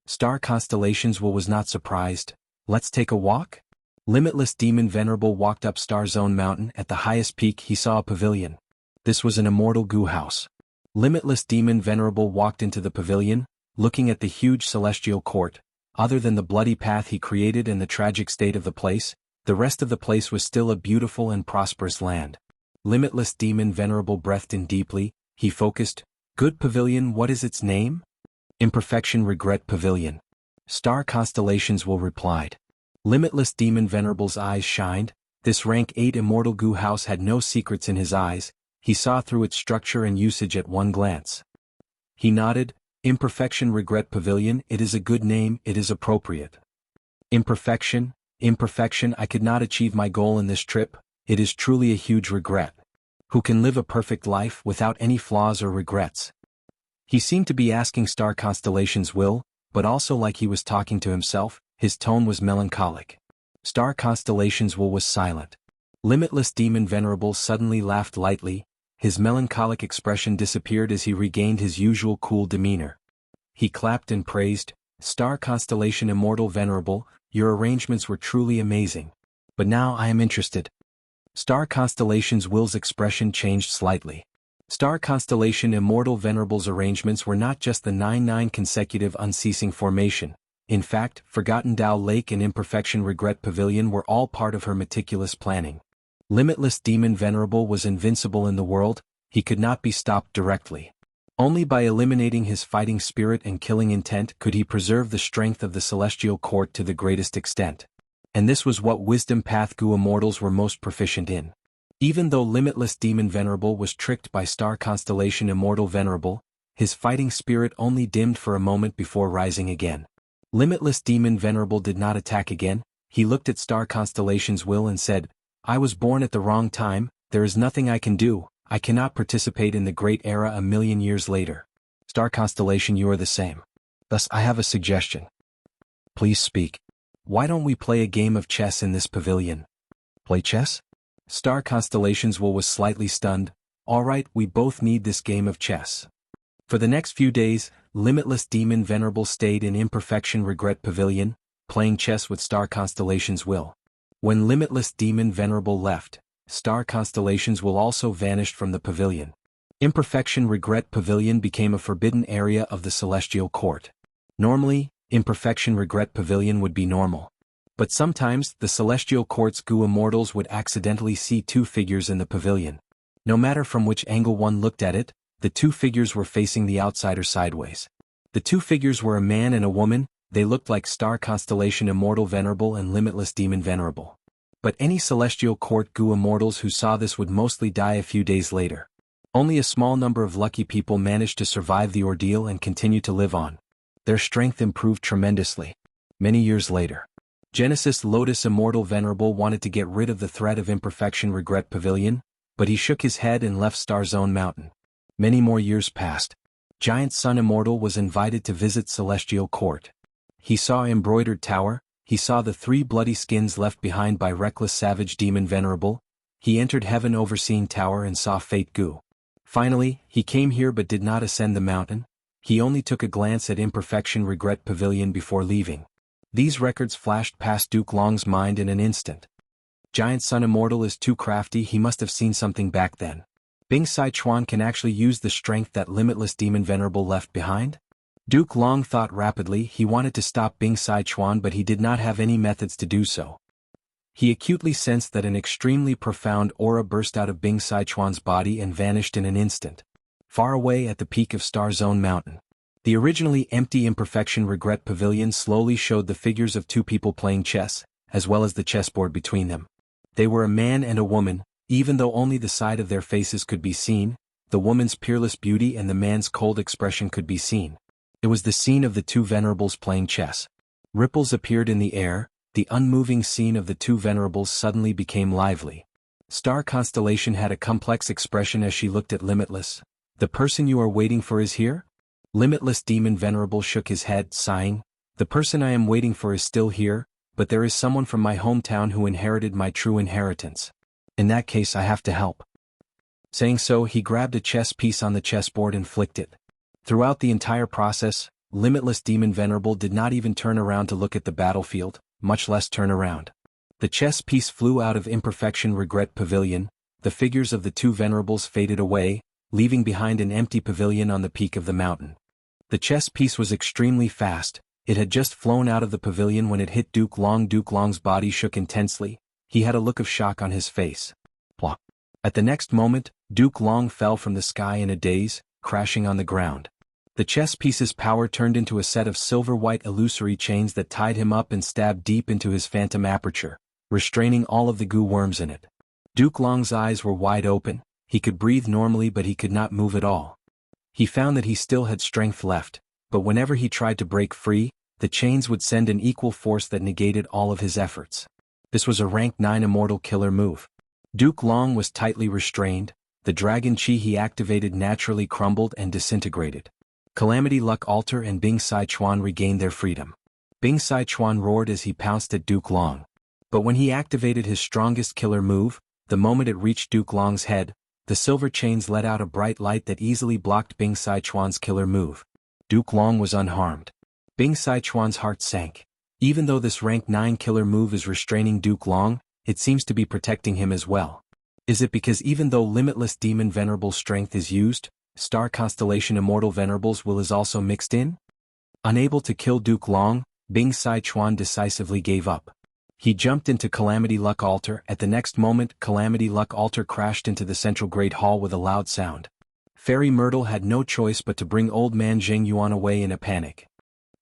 Star Constellations Will was not surprised. Let's take a walk? Limitless Demon Venerable walked up Star Zone Mountain. At the highest peak he saw a pavilion. This was an immortal goo house. Limitless Demon Venerable walked into the pavilion, looking at the huge Celestial Court. Other than the bloody path he created and the tragic state of the place, the rest of the place was still a beautiful and prosperous land. Limitless Demon Venerable breathed in deeply, he focused. Good pavilion, what is its name? Imperfection Regret Pavilion. Star Constellations Will replied. Limitless Demon Venerable's eyes shined. This rank 8 immortal goo house had no secrets in his eyes, he saw through its structure and usage at one glance. He nodded. Imperfection Regret Pavilion, it is a good name, it is appropriate. Imperfection, I could not achieve my goal in this trip, it is truly a huge regret. Who can live a perfect life without any flaws or regrets? He seemed to be asking Star Constellation's will, but also like he was talking to himself. His tone was melancholic. Star Constellation's will was silent. Limitless Demon Venerable suddenly laughed lightly. His melancholic expression disappeared as he regained his usual cool demeanor. He clapped and praised, "Star Constellation Immortal Venerable, your arrangements were truly amazing. But now I am interested." Star Constellation's will's expression changed slightly. Star Constellation Immortal Venerable's arrangements were not just the 9-9 consecutive unceasing formation. In fact, Forgotten Tao Lake and Imperfection Regret Pavilion were all part of her meticulous planning. Limitless Demon Venerable was invincible in the world. He could not be stopped directly. Only by eliminating his fighting spirit and killing intent could he preserve the strength of the Celestial Court to the greatest extent. And this was what Wisdom Path Gu Immortals were most proficient in. Even though Limitless Demon Venerable was tricked by Star Constellation Immortal Venerable, his fighting spirit only dimmed for a moment before rising again. Limitless Demon Venerable did not attack again. He looked at Star Constellation's will and said, "I was born at the wrong time. There is nothing I can do. I cannot participate in the great era a million years later. Star Constellation, you are the same. Thus I have a suggestion." "Please speak." "Why don't we play a game of chess in this pavilion?" "Play chess?" Star Constellation's will was slightly stunned. "All right, we both need this game of chess." For the next few days, Limitless Demon Venerable stayed in Imperfection Regret Pavilion, playing chess with Star Constellation's will. When Limitless Demon Venerable left, Star Constellation's will also vanished from the pavilion. Imperfection Regret Pavilion became a forbidden area of the Celestial Court. Normally, Imperfection Regret Pavilion would be normal. But sometimes, the Celestial Court's Gu Immortals would accidentally see two figures in the pavilion. No matter from which angle one looked at it, the two figures were facing the outsider sideways. The two figures were a man and a woman. They looked like Star Constellation Immortal Venerable and Limitless Demon Venerable. But any Celestial Court Gu Immortals who saw this would mostly die a few days later. Only a small number of lucky people managed to survive the ordeal and continue to live on. Their strength improved tremendously. Many years later, Genesis Lotus Immortal Venerable wanted to get rid of the threat of Imperfection Regret Pavilion, but he shook his head and left Star Zone Mountain. Many more years passed. Giant Sun Immortal was invited to visit Celestial Court. He saw Embroidered Tower. He saw the 3 bloody skins left behind by Reckless Savage Demon Venerable. He entered Heaven Overseeing Tower and saw Fate Gu. Finally, he came here but did not ascend the mountain. He only took a glance at Imperfection Regret Pavilion before leaving. These records flashed past Duke Long's mind in an instant. Giant Sun Immortal is too crafty. He must have seen something back then. Bing Sai Chuan can actually use the strength that Limitless Demon Venerable left behind? Duke Long thought rapidly. He wanted to stop Bing Sai Chuan, but he did not have any methods to do so. He acutely sensed that an extremely profound aura burst out of Bing Sai Chuan's body and vanished in an instant. Far away at the peak of Star Zone Mountain, the originally empty Imperfection Regret Pavilion slowly showed the figures of 2 people playing chess, as well as the chessboard between them. They were a man and a woman. Even though only the side of their faces could be seen, the woman's peerless beauty and the man's cold expression could be seen. It was the scene of the 2 venerables playing chess. Ripples appeared in the air. The unmoving scene of the 2 venerables suddenly became lively. Star Constellation had a complex expression as she looked at Limitless. "The person you are waiting for is here?" Limitless Demon Venerable shook his head, sighing. "The person I am waiting for is still here, but there is someone from my hometown who inherited my true inheritance. In that case I have to help." Saying so, he grabbed a chess piece on the chessboard and flicked it. Throughout the entire process, Limitless Demon Venerable did not even turn around to look at the battlefield, much less turn around. The chess piece flew out of Imperfection Regret Pavilion. The figures of the 2 venerables faded away, leaving behind an empty pavilion on the peak of the mountain. The chess piece was extremely fast. It had just flown out of the pavilion when it hit Duke Long. Duke Long's body shook intensely. He had a look of shock on his face. Plop. At the next moment, Duke Long fell from the sky in a daze, crashing on the ground. The chess piece's power turned into a set of silver-white illusory chains that tied him up and stabbed deep into his phantom aperture, restraining all of the goo worms in it. Duke Long's eyes were wide open. He could breathe normally, but he could not move at all. He found that he still had strength left, but whenever he tried to break free, the chains would send an equal force that negated all of his efforts. This was a rank 9 immortal killer move. Duke Long was tightly restrained. the dragon chi he activated naturally crumbled and disintegrated. Calamity Luck Altar and Bing Sai Chuan regained their freedom. Bing Sai Chuan roared as he pounced at Duke Long. But when he activated his strongest killer move, the moment it reached Duke Long's head, the silver chains let out a bright light that easily blocked Bing Sai Chuan's killer move. Duke Long was unharmed. Bing Sai Chuan's heart sank. Even though this rank 9 killer move is restraining Duke Long, it seems to be protecting him as well. Is it because even though Limitless Demon Venerable Strength is used, Star Constellation Immortal Venerables will is also mixed in? Unable to kill Duke Long, Bing Sai Chuan decisively gave up. He jumped into Calamity Luck Altar. At the next moment, Calamity Luck Altar crashed into the central Great Hall with a loud sound. Fairy Myrtle had no choice but to bring old man Zheng Yuan away in a panic.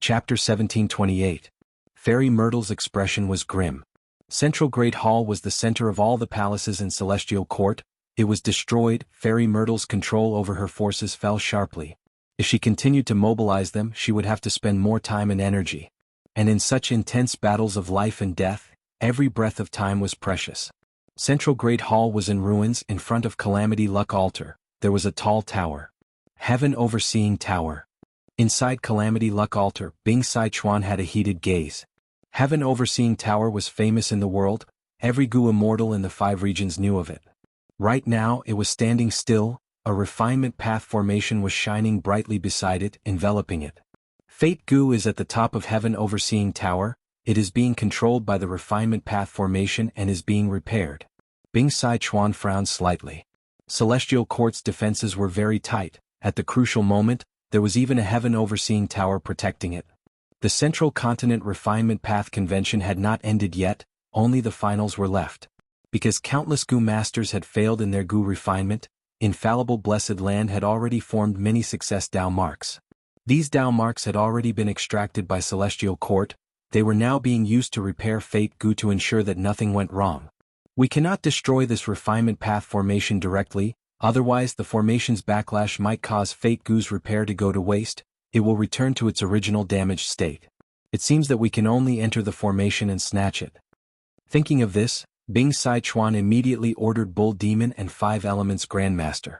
Chapter 1728. Fairy Myrtle's expression was grim. Central Great Hall was the center of all the palaces in Celestial Court. It was destroyed. Fairy Myrtle's control over her forces fell sharply. If she continued to mobilize them, she would have to spend more time and energy. And in such intense battles of life and death, every breath of time was precious. Central Great Hall was in ruins. In front of Calamity Luck Altar, there was a tall tower. Heaven Overseeing Tower. Inside Calamity Luck Altar, Bing Sai Chuan had a heated gaze. Heaven Overseeing Tower was famous in the world. Every Gu immortal in the 5 regions knew of it. Right now, it was standing still. A refinement path formation was shining brightly beside it, enveloping it. Fate Gu is at the top of Heaven Overseeing Tower. It is being controlled by the refinement path formation and is being repaired. Bing Sai Chuan frowned slightly. Celestial Court's defenses were very tight. At the crucial moment, there was even a Heaven Overseeing Tower protecting it. The Central Continent Refinement Path Convention had not ended yet, only the finals were left. Because countless Gu masters had failed in their Gu refinement, Infallible Blessed Land had already formed many success Dao marks. These Dao marks had already been extracted by Celestial Court. They were now being used to repair Fate Gu to ensure that nothing went wrong. We cannot destroy this refinement path formation directly, otherwise the formation's backlash might cause Fate Gu's repair to go to waste. It will return to its original damaged state. It seems that we can only enter the formation and snatch it. Thinking of this, Bing Sai Chuan immediately ordered Bull Demon and 5 Elements Grandmaster.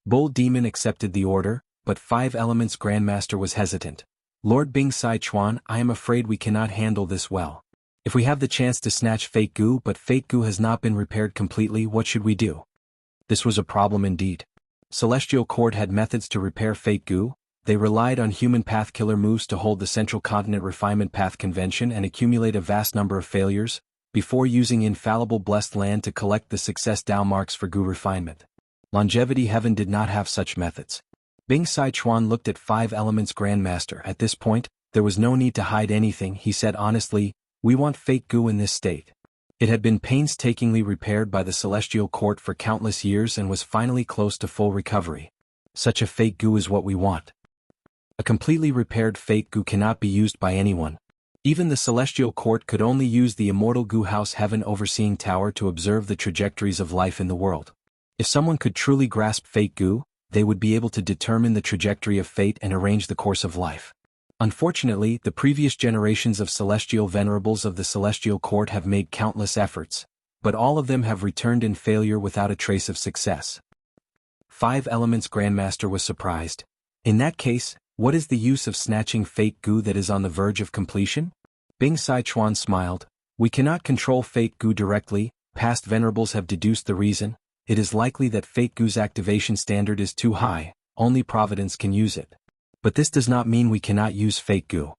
Bull Demon accepted the order, but 5 Elements Grandmaster was hesitant. Lord Bing Sai Chuan, I am afraid we cannot handle this well. If we have the chance to snatch Fate Gu but Fate Gu has not been repaired completely, what should we do? This was a problem indeed. Celestial Court had methods to repair Fate Gu. They relied on human path killer moves to hold the Central Continent Refinement Path Convention and accumulate a vast number of failures, before using Infallible Blessed Land to collect the success Dao marks for Gu refinement. Longevity Heaven did not have such methods. Bing Sai Chuan looked at 5 Elements Grandmaster. At this point, there was no need to hide anything. He said honestly, we want Fate Gu in this state. It had been painstakingly repaired by the Celestial Court for countless years and was finally close to full recovery. Such a Fate Gu is what we want. A completely repaired Fate Gu cannot be used by anyone. Even the Celestial Court could only use the Immortal Gu House Heaven Overseeing Tower to observe the trajectories of life in the world. If someone could truly grasp Fate Gu, they would be able to determine the trajectory of fate and arrange the course of life. Unfortunately, the previous generations of Celestial Venerables of the Celestial Court have made countless efforts, but all of them have returned in failure without a trace of success. 5 Elements Grandmaster was surprised. In that case, what is the use of snatching Fate Gu that is on the verge of completion? Bing Sai Chuan smiled. We cannot control Fate Gu directly. Past Venerables have deduced the reason. It is likely that Fate Gu's activation standard is too high, only Providence can use it. But this does not mean we cannot use Fate Gu.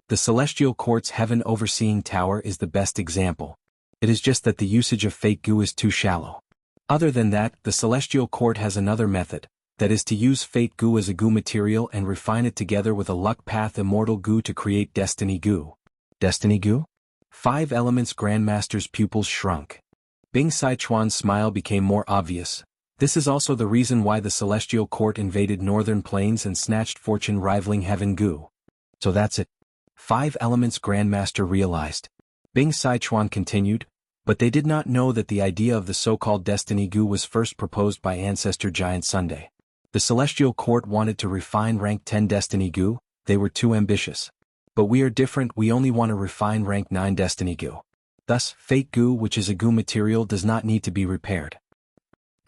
The Celestial Court's Heaven Overseeing Tower is the best example. It is just that the usage of Fate Gu is too shallow. Other than that, the Celestial Court has another method. That is to use Fate Gu as a Gu material and refine it together with a Luck Path Immortal Gu to create Destiny Gu. Destiny Gu? 5 Elements Grandmaster's pupils shrunk. Bing Sai Chuan's smile became more obvious. This is also the reason why the Celestial Court invaded Northern Plains and snatched fortune-rivaling Heaven Gu. So that's it. 5 Elements Grandmaster realized. Bing Sai Chuan continued, but they did not know that the idea of the so-called Destiny Gu was first proposed by Ancestor Giant Sunday. The Celestial Court wanted to refine rank 10 Destiny Gu. They were too ambitious. But we are different, we only want to refine rank 9 Destiny Gu. Thus, Fate Gu, which is a Gu material, does not need to be repaired.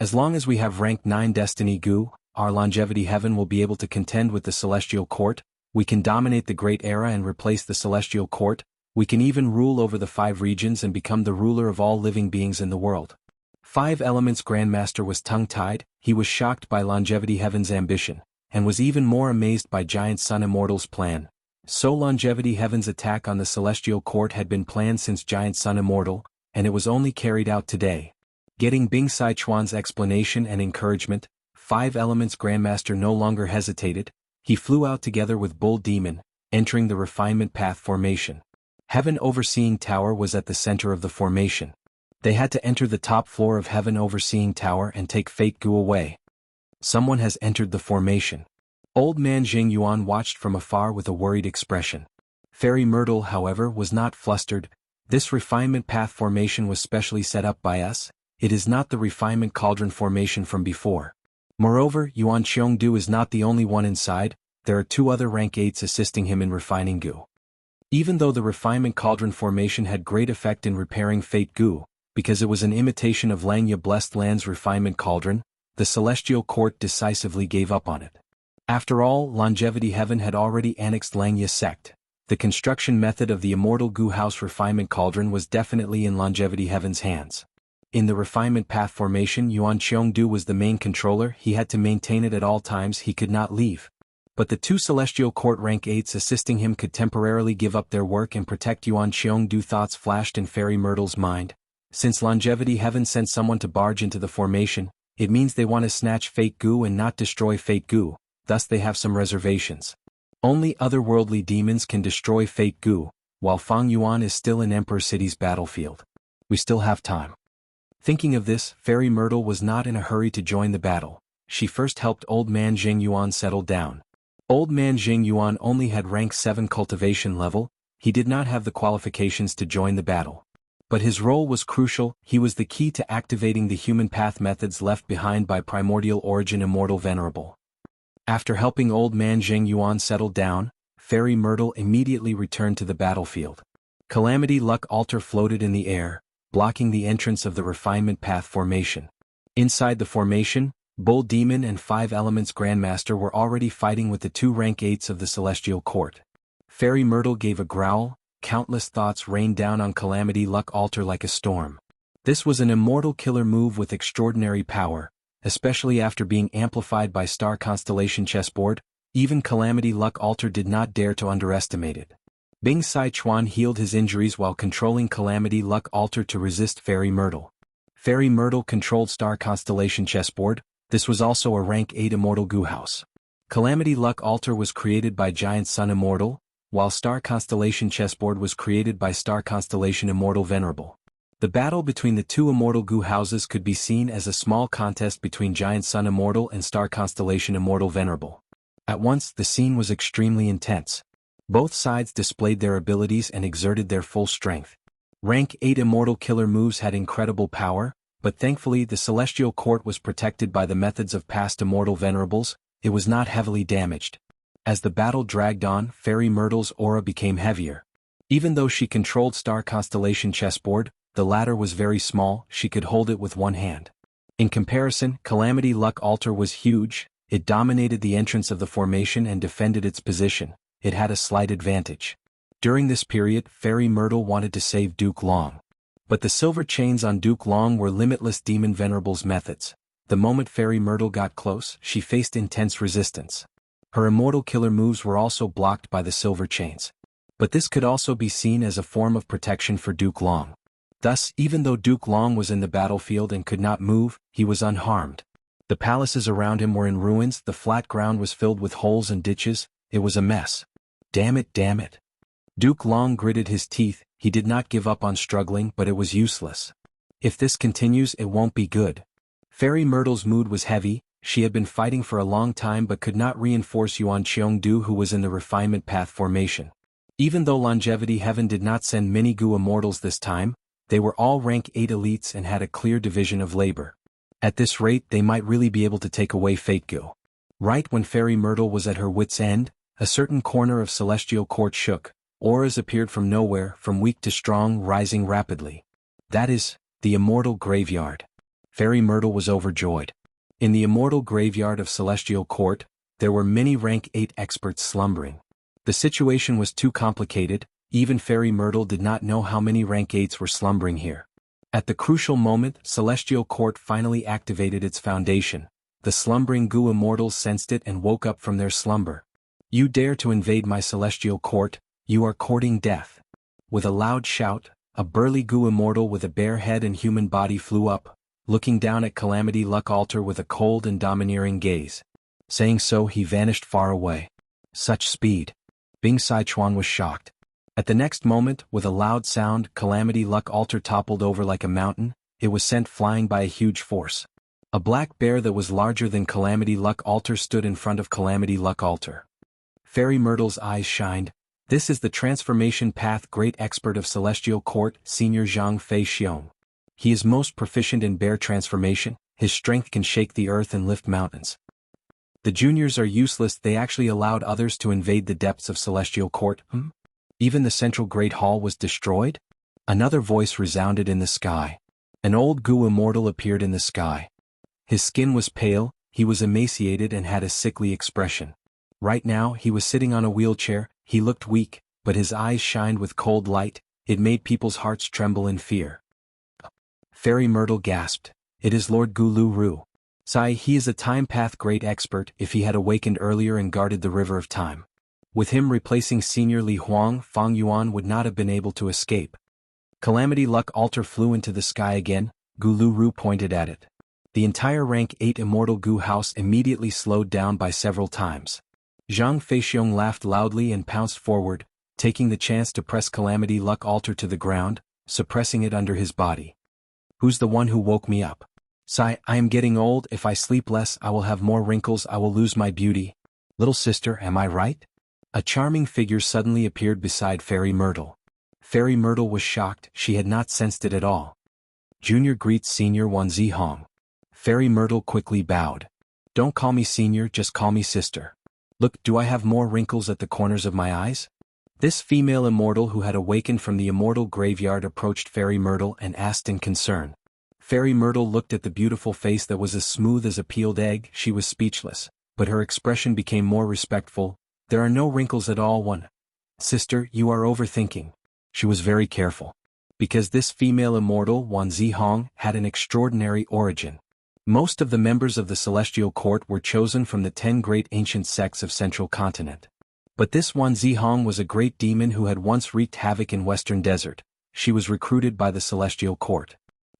As long as we have rank 9 destiny goo, our longevity heaven will be able to contend with the celestial court. We can dominate the great era and replace the celestial court. We can even rule over the 5 regions and become the ruler of all living beings in the world. 5 Elements Grandmaster was tongue-tied. He was shocked by longevity heaven's ambition, and was even more amazed by Giant Sun Immortal's plan. So longevity heaven's attack on the celestial court had been planned since Giant Sun Immortal, and it was only carried out today. Getting Bing Sichuan's explanation and encouragement, 5 Elements Grandmaster no longer hesitated. He flew out together with Bull Demon, entering the refinement path formation. Heaven Overseeing Tower was at the center of the formation. They had to enter the top floor of Heaven Overseeing Tower and take Fate Goo away. Someone has entered the formation. Old man Jing Yuan watched from afar with a worried expression. Fairy Myrtle, however, was not flustered. This refinement path formation was specially set up by us. It is not the refinement cauldron formation from before. Moreover, Yuan Qiongdu is not the only one inside. There are 2 other rank 8s assisting him in refining goo. Even though the refinement cauldron formation had great effect in repairing Fate Goo, because it was an imitation of Langya Blessed Land's refinement cauldron, the celestial court decisively gave up on it. After all, longevity heaven had already annexed Langya sect. The construction method of the immortal goo house refinement cauldron was definitely in longevity heaven's hands. In the refinement path formation, Yuan Qiongdu was the main controller. He had to maintain it at all times. He could not leave. But the 2 celestial court rank 8s assisting him could temporarily give up their work and protect Yuan Qiongdu. Thoughts flashed in Fairy Myrtle's mind. Since longevity heaven sent someone to barge into the formation, it means they want to snatch Fate Goo and not destroy Fate Goo. Thus they have some reservations. Only otherworldly demons can destroy Fate Goo, while Fang Yuan is still in Emperor City's battlefield. We still have time. Thinking of this, Fairy Myrtle was not in a hurry to join the battle. She first helped Old Man Jing Yuan settle down. Old Man Jing Yuan only had rank 7 cultivation level. He did not have the qualifications to join the battle. But his role was crucial. He was the key to activating the human path methods left behind by Primordial Origin Immortal Venerable. After helping Old Man Jing Yuan settle down, Fairy Myrtle immediately returned to the battlefield. Calamity Luck Altar floated in the air, blocking the entrance of the refinement path formation. Inside the formation, Bull Demon and 5 Elements Grandmaster were already fighting with the 2 rank 8s of the celestial court. Fairy Myrtle gave a growl. Countless thoughts rained down on Calamity Luck Altar like a storm. This was an immortal killer move with extraordinary power, especially after being amplified by Star Constellation Chessboard. Even Calamity Luck Altar did not dare to underestimate it. Bing Sichuan healed his injuries while controlling Calamity Luck Altar to resist Fairy Myrtle. Fairy Myrtle controlled Star Constellation Chessboard. This was also a rank 8 immortal goo house. Calamity Luck Altar was created by Giant Sun Immortal, while Star Constellation Chessboard was created by Star Constellation Immortal Venerable. The battle between the 2 immortal goo houses could be seen as a small contest between Giant Sun Immortal and Star Constellation Immortal Venerable. At once, the scene was extremely intense. Both sides displayed their abilities and exerted their full strength. Rank 8 immortal killer moves had incredible power, but thankfully the celestial court was protected by the methods of past immortal venerables. It was not heavily damaged. As the battle dragged on, Fairy Myrtle's aura became heavier. Even though she controlled Star Constellation Chessboard, the latter was very small. She could hold it with one hand. In comparison, Calamity Luck Altar was huge. It dominated the entrance of the formation and defended its position. It had a slight advantage. During this period, Fairy Myrtle wanted to save Duke Long. But the silver chains on Duke Long were limitless Demon Venerable's methods. The moment Fairy Myrtle got close, she faced intense resistance. Her immortal killer moves were also blocked by the silver chains. But this could also be seen as a form of protection for Duke Long. Thus, even though Duke Long was in the battlefield and could not move, he was unharmed. The palaces around him were in ruins. The flat ground was filled with holes and ditches. It was a mess. Damn it, damn it. Duke Long gritted his teeth. He did not give up on struggling, but it was useless. If this continues, it won't be good. Fairy Myrtle's mood was heavy. She had been fighting for a long time but could not reinforce Yuan Qiongdu, who was in the refinement path formation. Even though Longevity Heaven did not send many Goo Immortals this time, they were all rank 8 elites and had a clear division of labor. At this rate, they might really be able to take away Fate Goo. Right when Fairy Myrtle was at her wit's end, a certain corner of Celestial Court shook. Auras appeared from nowhere, from weak to strong, rising rapidly. That is, the immortal graveyard. Fairy Myrtle was overjoyed. In the immortal graveyard of Celestial Court, there were many rank 8 experts slumbering. The situation was too complicated, even Fairy Myrtle did not know how many rank 8s were slumbering here. At the crucial moment, Celestial Court finally activated its foundation. The slumbering Gu immortals sensed it and woke up from their slumber. You dare to invade my Celestial Court, you are courting death. With a loud shout, a burly Gu immortal with a bare head and human body flew up, looking down at Calamity Luck Altar with a cold and domineering gaze. Saying so, he vanished far away. Such speed. Bing Sichuan was shocked. At the next moment, with a loud sound, Calamity Luck Altar toppled over like a mountain. It was sent flying by a huge force. A black bear that was larger than Calamity Luck Altar stood in front of Calamity Luck Altar. Fairy Myrtle's eyes shined. This is the transformation path great expert of Celestial Court, Senior Zhang Fei Xiong. He is most proficient in bear transformation. His strength can shake the earth and lift mountains. The juniors are useless, they actually allowed others to invade the depths of Celestial Court. Even the central Great Hall was destroyed? Another voice resounded in the sky. An old Gu immortal appeared in the sky. His skin was pale, he was emaciated and had a sickly expression. Right now he was sitting on a wheelchair, he looked weak, but his eyes shined with cold light, it made people's hearts tremble in fear. Fairy Myrtle gasped. It is Lord Gu Lu Ru. Sai, he is a time path great expert. If he had awakened earlier and guarded the river of time, with him replacing Senior Li Huang, Fang Yuan would not have been able to escape. Calamity Luck Altar flew into the sky again. Gu Lu Ru pointed at it. The entire rank 8 immortal Gu house immediately slowed down by several times. Zhang Feixiong laughed loudly and pounced forward, taking the chance to press Calamity Luck Altar to the ground, suppressing it under his body. Who's the one who woke me up? Sai, I am getting old, if I sleep less I will have more wrinkles, I will lose my beauty. Little sister, am I right? A charming figure suddenly appeared beside Fairy Myrtle. Fairy Myrtle was shocked, she had not sensed it at all. Junior greets Senior Wan Zihong. Fairy Myrtle quickly bowed. Don't call me senior, just call me sister. Look, do I have more wrinkles at the corners of my eyes? This female immortal who had awakened from the immortal graveyard approached Fairy Myrtle and asked in concern. Fairy Myrtle looked at the beautiful face that was as smooth as a peeled egg, she was speechless, but her expression became more respectful. There are no wrinkles at all. One. Sister, you are overthinking. She was very careful. Because this female immortal, Wan Zihong, had an extraordinary origin. Most of the members of the Celestial Court were chosen from the 10 great ancient sects of Central Continent. But this Wan Zihong was a great demon who had once wreaked havoc in Western Desert. She was recruited by the Celestial Court.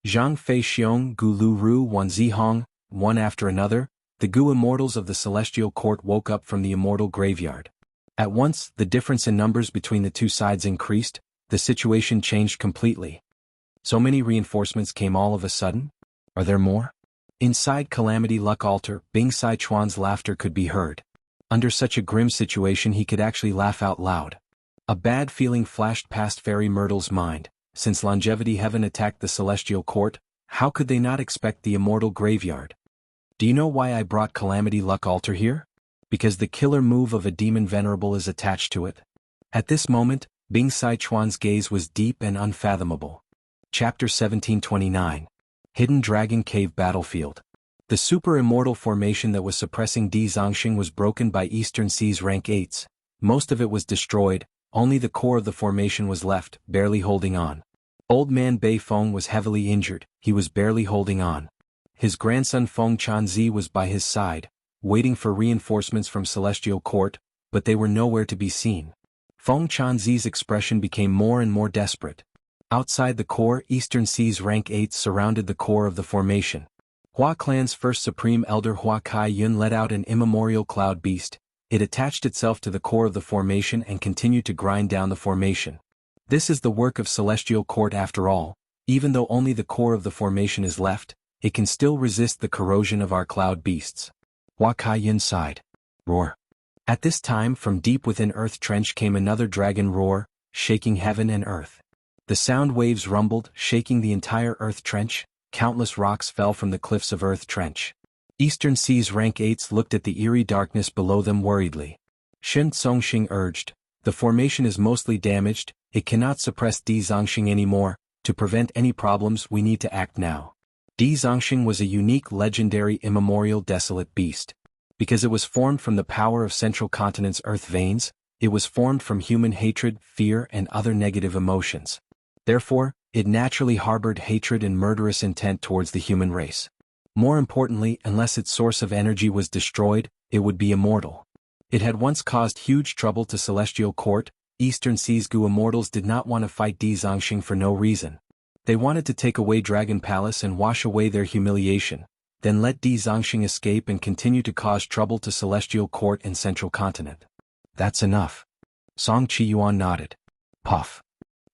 Zhang Feixiong, Gu Lu Ru, Wan Zihong, one after another, the Gu immortals of the Celestial Court woke up from the immortal graveyard. At once, the difference in numbers between the two sides increased, the situation changed completely. So many reinforcements came all of a sudden? Are there more? Inside Calamity Luck Altar, Bing Sichuan's laughter could be heard. Under such a grim situation he could actually laugh out loud. A bad feeling flashed past Fairy Myrtle's mind. Since Longevity Heaven attacked the Celestial Court, how could they not expect the immortal graveyard? Do you know why I brought Calamity Luck Altar here? Because the killer move of a demon venerable is attached to it. At this moment, Bing Sichuan's gaze was deep and unfathomable. Chapter 1729. Hidden Dragon Cave Battlefield. The super-immortal formation that was suppressing Di Zongxing was broken by Eastern Sea's rank 8s. Most of it was destroyed, only the core of the formation was left, barely holding on. Old man Bei Feng was heavily injured, he was barely holding on. His grandson Feng Chanzi was by his side, waiting for reinforcements from Celestial Court, but they were nowhere to be seen. Feng Chanzi's expression became more and more desperate. Outside the core, Eastern Sea's rank 8s surrounded the core of the formation. Hua Clan's first supreme elder Hua Kai Yun let out an immemorial cloud beast. It attached itself to the core of the formation and continued to grind down the formation. This is the work of Celestial Court after all. Even though only the core of the formation is left, it can still resist the corrosion of our cloud beasts. Hua Kai Yun sighed. Roar. At this time from deep within Earth Trench came another dragon roar, shaking heaven and earth. The sound waves rumbled, shaking the entire Earth Trench. Countless rocks fell from the cliffs of Earth Trench. Eastern Sea's rank 8s looked at the eerie darkness below them worriedly. Shen Zongxing urged, the formation is mostly damaged, it cannot suppress Di Zongxing anymore, to prevent any problems we need to act now. Di Zongxing was a unique, legendary, immemorial, desolate beast. Because it was formed from the power of Central Continent's earth veins, it was formed from human hatred, fear, and other negative emotions. Therefore, it naturally harbored hatred and murderous intent towards the human race. More importantly, unless its source of energy was destroyed, it would be immortal. It had once caused huge trouble to Celestial Court. Eastern Sea's Gu immortals did not want to fight Di Zongxing for no reason. They wanted to take away Dragon Palace and wash away their humiliation, then let Di Zongxing escape and continue to cause trouble to Celestial Court and Central Continent. That's enough. Song Chi Yuan nodded. Puff.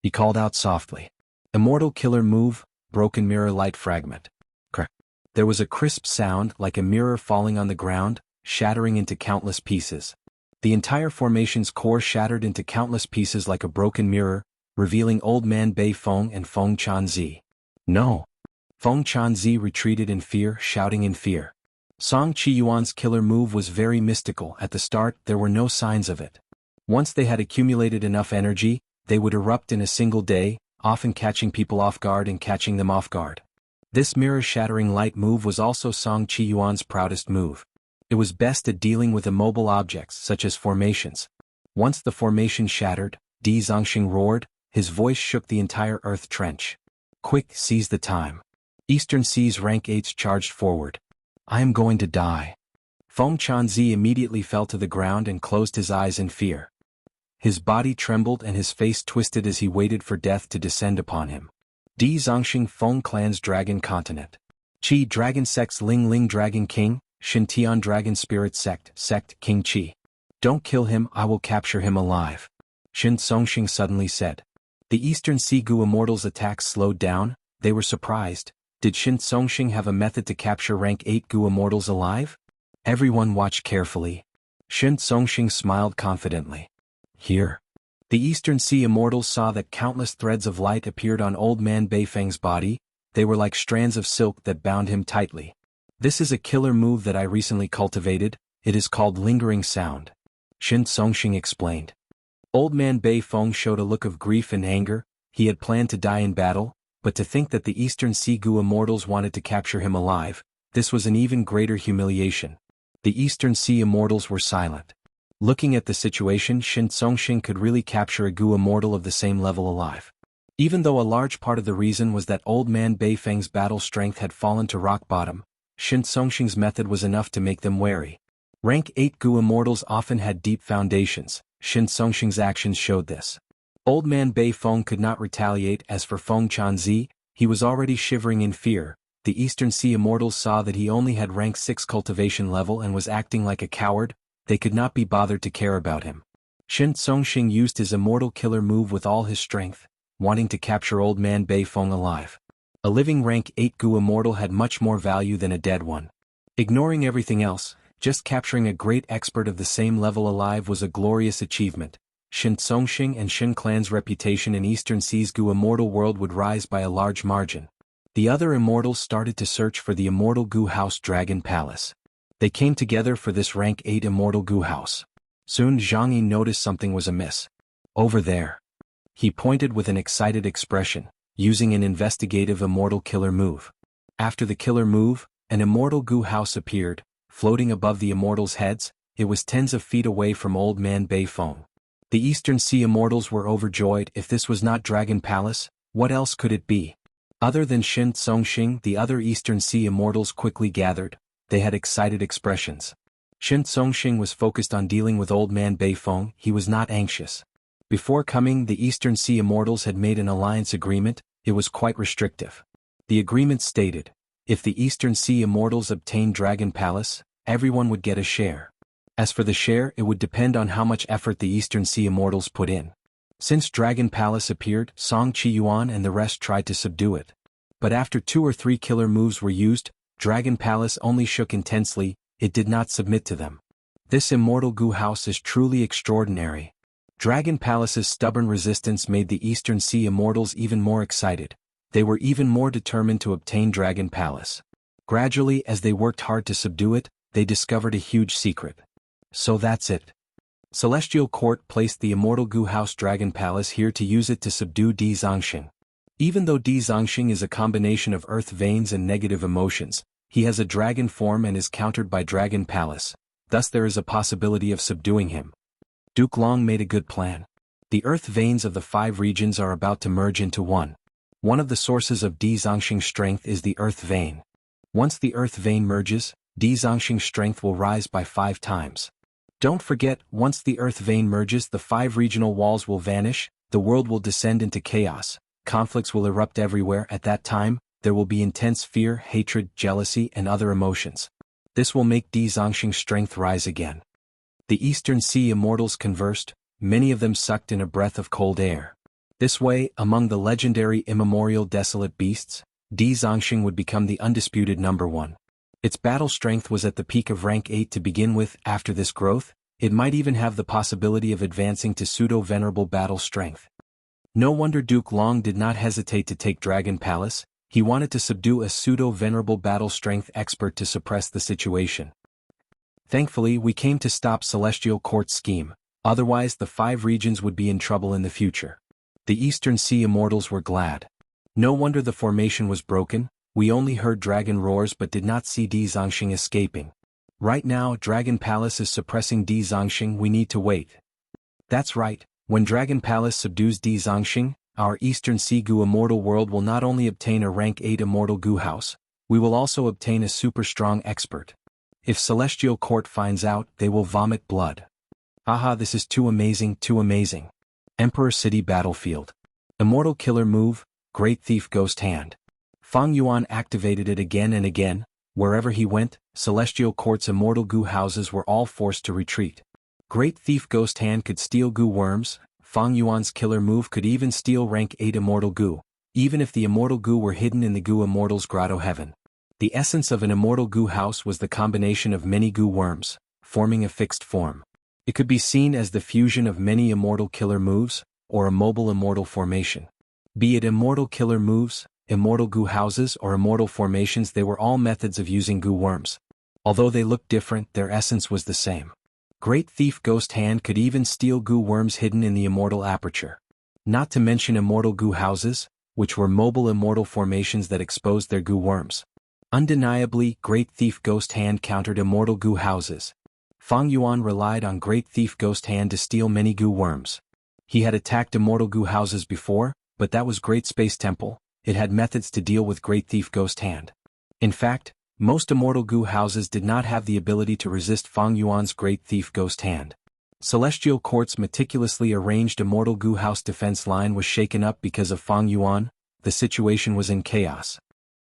He called out softly. Immortal killer move, broken mirror light fragment. Crack. There was a crisp sound like a mirror falling on the ground, shattering into countless pieces. The entire formation's core shattered into countless pieces like a broken mirror, revealing Old Man Bei Feng and Feng Chanzi. No. Feng Chanzi retreated in fear, shouting in fear. Song Chi Yuan's killer move was very mystical. At the start, there were no signs of it. Once they had accumulated enough energy, they would erupt in a single day, often catching people off guard and catching them off guard. This mirror-shattering light move was also Song Chi Yuan's proudest move. It was best at dealing with immobile objects such as formations. Once the formation shattered, Di Zongxing roared, his voice shook the entire earth trench. Quick, seize the time. Eastern Sea's rank 8s charged forward. I am going to die. Feng Chanzi immediately fell to the ground and closed his eyes in fear. His body trembled and his face twisted as he waited for death to descend upon him. Di Zongxing Feng Clan's Dragon Continent. Qi Dragon Sect's Ling Ling Dragon King, Shintian Dragon Spirit Sect King Qi. Don't kill him, I will capture him alive. Shin Zongxing suddenly said. The Eastern Sea Gu immortals' attacks slowed down. They were surprised. Did Shin Zongxing have a method to capture rank 8 Gu immortals alive? Everyone watched carefully. Shin Zongxing smiled confidently. Here. The Eastern Sea immortals saw that countless threads of light appeared on Old Man Bei Feng's body. They were like strands of silk that bound him tightly. This is a killer move that I recently cultivated. It is called Lingering Sound. Shin Zongxing explained. Old Man Bei Feng showed a look of grief and anger. He had planned to die in battle, but to think that the Eastern Sea Gu immortals wanted to capture him alive, this was an even greater humiliation. The Eastern Sea immortals were silent. Looking at the situation, Shin Zongxing could really capture a Gu immortal of the same level alive. Even though a large part of the reason was that Old Man Bei Feng's battle strength had fallen to rock bottom, Shin Zongxing's method was enough to make them wary. Rank 8 Gu immortals often had deep foundations. Shin Zongxing's actions showed this. Old Man Bei Feng could not retaliate. As for Feng Chanzi, he was already shivering in fear. The Eastern Sea immortals saw that he only had rank 6 cultivation level and was acting like a coward. They could not be bothered to care about him. Shin Zongxing used his immortal killer move with all his strength, wanting to capture Old Man Bei Feng alive. A living rank 8 Gu immortal had much more value than a dead one. Ignoring everything else, just capturing a great expert of the same level alive was a glorious achievement. Shin Zongxing and Shin Clan's reputation in Eastern Sea's Gu immortal world would rise by a large margin. The other immortals started to search for the immortal Gu House Dragon Palace. They came together for this rank 8 immortal Gu House. Soon Zhang Yi noticed something was amiss. Over there. He pointed with an excited expression, using an investigative immortal killer move. After the killer move, an immortal Gu House appeared, floating above the immortals' heads. It was tens of feet away from Old Man Bei Feng. The Eastern Sea immortals were overjoyed. If this was not Dragon Palace, what else could it be? Other than Shin Zongxing, the other Eastern Sea immortals quickly gathered. They had excited expressions. Shin Zongxing was focused on dealing with Old Man Bei Feng. He was not anxious. Before coming, the Eastern Sea immortals had made an alliance agreement. It was quite restrictive. The agreement stated, if the Eastern Sea immortals obtained Dragon Palace, everyone would get a share. As for the share, it would depend on how much effort the Eastern Sea immortals put in. Since Dragon Palace appeared, Song Chi Yuan and the rest tried to subdue it. But after 2 or 3 killer moves were used, Dragon Palace only shook intensely. It did not submit to them. This immortal Gu House is truly extraordinary. Dragon Palace's stubborn resistance made the Eastern Sea immortals even more excited. They were even more determined to obtain Dragon Palace. Gradually, as they worked hard to subdue it, they discovered a huge secret. So that's it. Celestial Court placed the immortal Gu House Dragon Palace here to use it to subdue Di Zongxing. Even though Di Zongxing is a combination of earth veins and negative emotions, he has a dragon form and is countered by Dragon Palace, thus there is a possibility of subduing him. Duke Long made a good plan. The earth veins of the 5 regions are about to merge into one. One of the sources of Di Zongxing's strength is the earth vein. Once the earth vein merges, Di Zongxing's strength will rise by 5 times. Don't forget, once the earth vein merges, the 5 regional walls will vanish, the world will descend into chaos, conflicts will erupt everywhere. At that time, there will be intense fear, hatred, jealousy, and other emotions. This will make Di Zongxing's strength rise again. The Eastern Sea immortals conversed, many of them sucked in a breath of cold air. This way, among the legendary immemorial desolate beasts, Di Zongxing would become the undisputed number 1. Its battle strength was at the peak of rank 8 to begin with. After this growth, it might even have the possibility of advancing to pseudo-venerable battle strength. No wonder Duke Long did not hesitate to take Dragon Palace. He wanted to subdue a pseudo-venerable battle strength expert to suppress the situation. Thankfully, we came to stop Celestial Court's scheme, otherwise the 5 regions would be in trouble in the future. The Eastern Sea immortals were glad. No wonder the formation was broken. We only heard dragon roars but did not see Di Zongxing escaping. Right now, Dragon Palace is suppressing Di Zongxing. We need to wait. That's right, when Dragon Palace subdues Di Zongxing, our Eastern Sea Gu immortal world will not only obtain a rank 8 immortal Gu house, we will also obtain a super strong expert. If Celestial Court finds out, they will vomit blood. Aha, this is too amazing, too amazing. Emperor City Battlefield. Immortal Killer Move, Great Thief Ghost Hand. Fang Yuan activated it again and again. Wherever he went, Celestial Court's immortal Gu houses were all forced to retreat. Great Thief Ghost Hand could steal Gu worms. Fang Yuan's killer move could even steal rank 8 immortal Gu, even if the immortal Gu were hidden in the Gu Immortals Grotto Heaven. The essence of an immortal Gu house was the combination of many Gu worms, forming a fixed form. It could be seen as the fusion of many immortal killer moves, or a mobile immortal formation. Be it immortal killer moves, immortal Gu houses, or immortal formations, they were all methods of using Gu worms. Although they looked different, their essence was the same. Great Thief Ghost Hand could even steal Gu worms hidden in the immortal aperture. Not to mention immortal Gu houses, which were mobile immortal formations that exposed their Gu worms. Undeniably, Great Thief Ghost Hand countered immortal Gu houses. Fang Yuan relied on Great Thief Ghost Hand to steal many Gu worms. He had attacked immortal Gu houses before, but that was Great Space Temple. It had methods to deal with Great Thief Ghost Hand. In fact, most immortal Gu houses did not have the ability to resist Fang Yuan's Great Thief Ghost Hand. Celestial Court's meticulously arranged immortal Gu house defense line was shaken up because of Fang Yuan. The situation was in chaos.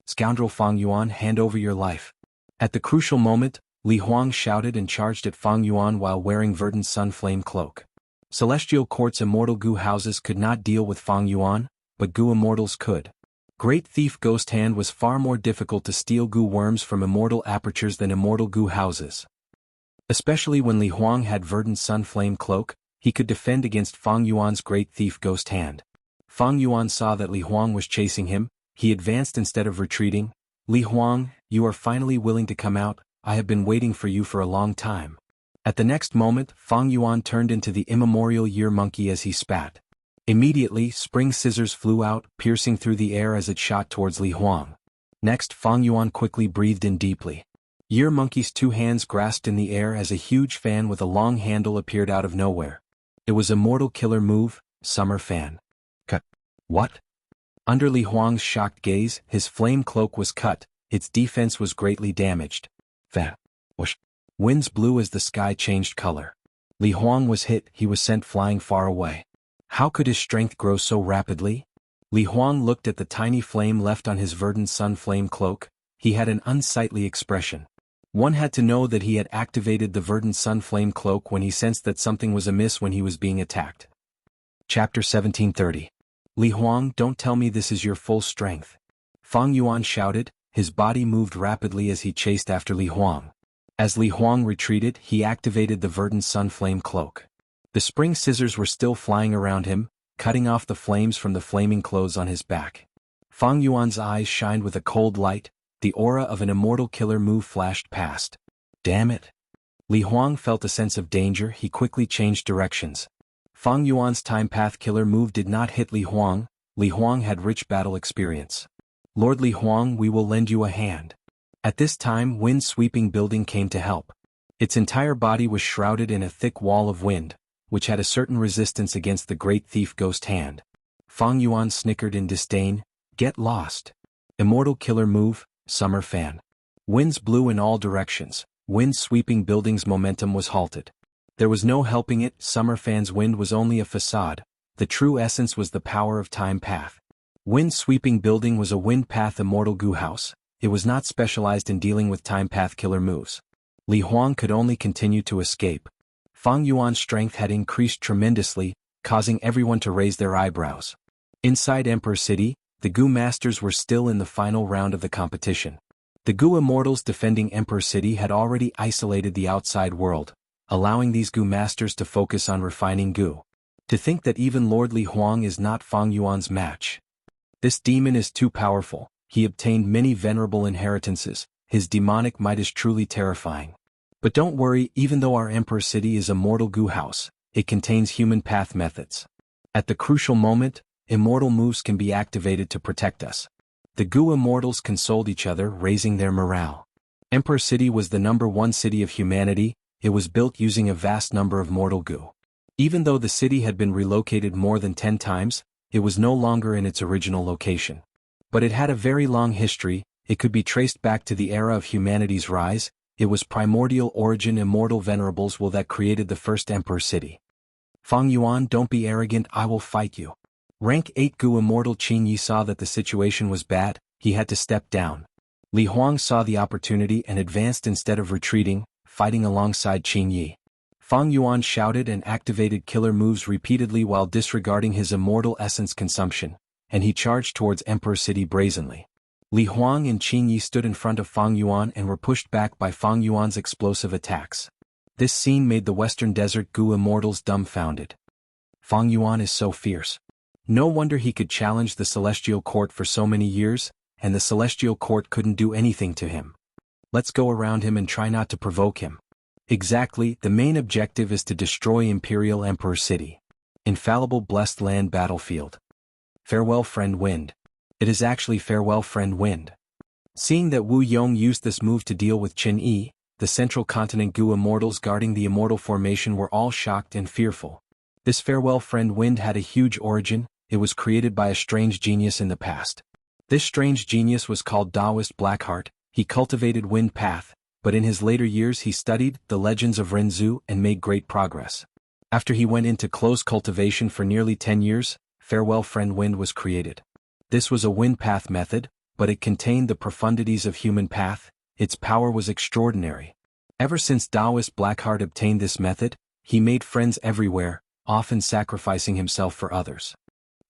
Scoundrel Fang Yuan, hand over your life. At the crucial moment, Li Huang shouted and charged at Fang Yuan while wearing Verdant Sun Flame Cloak. Celestial Court's immortal Gu houses could not deal with Fang Yuan, but Gu Immortals could. Great Thief Ghost Hand was far more difficult to steal Gu worms from immortal apertures than immortal Gu houses. Especially when Li Huang had Verdant Sun Flame Cloak, he could defend against Fang Yuan's Great Thief Ghost Hand. Fang Yuan saw that Li Huang was chasing him. He advanced instead of retreating. Li Huang, you are finally willing to come out. I have been waiting for you for a long time. At the next moment, Fang Yuan turned into the immemorial year monkey as he spat. Immediately, spring scissors flew out, piercing through the air as it shot towards Li Huang. Next, Fang Yuan quickly breathed in deeply. Year Monkey's 2 hands grasped in the air as a huge fan with a long handle appeared out of nowhere. It was a mortal killer move, Summer Fan. Cut. What? Under Li Huang's shocked gaze, his flame cloak was cut, its defense was greatly damaged. Fan. Whoosh. Winds blew as the sky changed color. Li Huang was hit, he was sent flying far away. How could his strength grow so rapidly? Li Huang looked at the tiny flame left on his Verdant Sun Flame Cloak. He had an unsightly expression. One had to know that he had activated the Verdant Sun Flame Cloak when he sensed that something was amiss when he was being attacked. Chapter 1730. Li Huang, don't tell me this is your full strength. Fang Yuan shouted, his body moved rapidly as he chased after Li Huang. As Li Huang retreated, he activated the Verdant Sun Flame Cloak. The spring scissors were still flying around him, cutting off the flames from the flaming clothes on his back. Fang Yuan's eyes shined with a cold light, the aura of an immortal killer move flashed past. Damn it! Li Huang felt a sense of danger, he quickly changed directions. Fang Yuan's time path killer move did not hit Li Huang, Li Huang had rich battle experience. Lord Li Huang, we will lend you a hand. At this time, wind-sweeping building came to help. Its entire body was shrouded in a thick wall of wind, which had a certain resistance against the great thief ghost hand. Fang Yuan snickered in disdain. Get lost. Immortal killer move, summer fan. Winds blew in all directions. Wind-sweeping building's momentum was halted. There was no helping it. Summer fan's wind was only a facade. The true essence was the power of time path. Wind-sweeping building was a wind path immortal goo house. It was not specialized in dealing with time path killer moves. Li Huang could only continue to escape. Fang Yuan's strength had increased tremendously, causing everyone to raise their eyebrows. Inside Emperor City, the Goo Masters were still in the final round of the competition. The Goo Immortals defending Emperor City had already isolated the outside world, allowing these Goo Masters to focus on refining Goo. To think that even Lord Li Huang is not Fang Yuan's match. This demon is too powerful. He obtained many venerable inheritances. His demonic might is truly terrifying. But don't worry, even though our Emperor City is a mortal Goo house, it contains human path methods. At the crucial moment, immortal moves can be activated to protect us. The Goo Immortals consoled each other, raising their morale. Emperor City was the #1 city of humanity. It was built using a vast number of mortal Goo. Even though the city had been relocated more than 10 times, it was no longer in its original location. But it had a very long history. It could be traced back to the era of humanity's rise. It was primordial origin immortal venerables that created the first Emperor City. Fang Yuan, don't be arrogant, I will fight you. Rank 8 Goo Immortal Qin Yi saw that the situation was bad. He had to step down. Li Huang saw the opportunity and advanced instead of retreating, fighting alongside Qin Yi. Fang Yuan shouted and activated killer moves repeatedly while disregarding his immortal essence consumption, and he charged towards Emperor City brazenly. Li Huang and Qin Yi stood in front of Fang Yuan and were pushed back by Fang Yuan's explosive attacks. This scene made the Western Desert Goo Immortals dumbfounded. Fang Yuan is so fierce. No wonder he could challenge the Celestial Court for so many years, and the Celestial Court couldn't do anything to him. Let's go around him and try not to provoke him. Exactly, the main objective is to destroy Imperial Emperor City. Infallible Blessed Land Battlefield. Farewell Friend Wind. It is actually Farewell Friend Wind. Seeing that Wu Yong used this move to deal with Qin Yi, the Central Continent Goo Immortals guarding the Immortal Formation were all shocked and fearful. This Farewell Friend Wind had a huge origin. It was created by a strange genius in the past. This strange genius was called Taoist Blackheart. He cultivated Wind Path, but in his later years he studied the legends of Renzu and made great progress. After he went into close cultivation for nearly 10 years, Farewell Friend Wind was created. This was a wind path method, but it contained the profundities of human path. Its power was extraordinary. Ever since Taoist Blackheart obtained this method, he made friends everywhere, often sacrificing himself for others.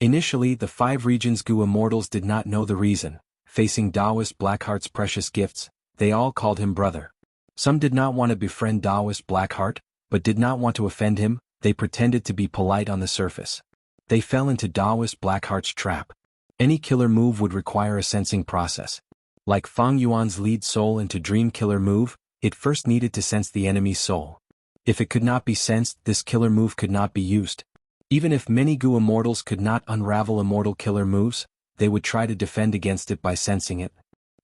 Initially, the 5 regions Goo Immortals did not know the reason. Facing Taoist Blackheart's precious gifts, they all called him brother. Some did not want to befriend Taoist Blackheart, but did not want to offend him. They pretended to be polite on the surface. They fell into Taoist Blackheart's trap. Any killer move would require a sensing process. Like Fang Yuan's lead soul into Dream Killer move, it first needed to sense the enemy's soul. If it could not be sensed, this killer move could not be used. Even if many Goo Immortals could not unravel immortal killer moves, they would try to defend against it by sensing it.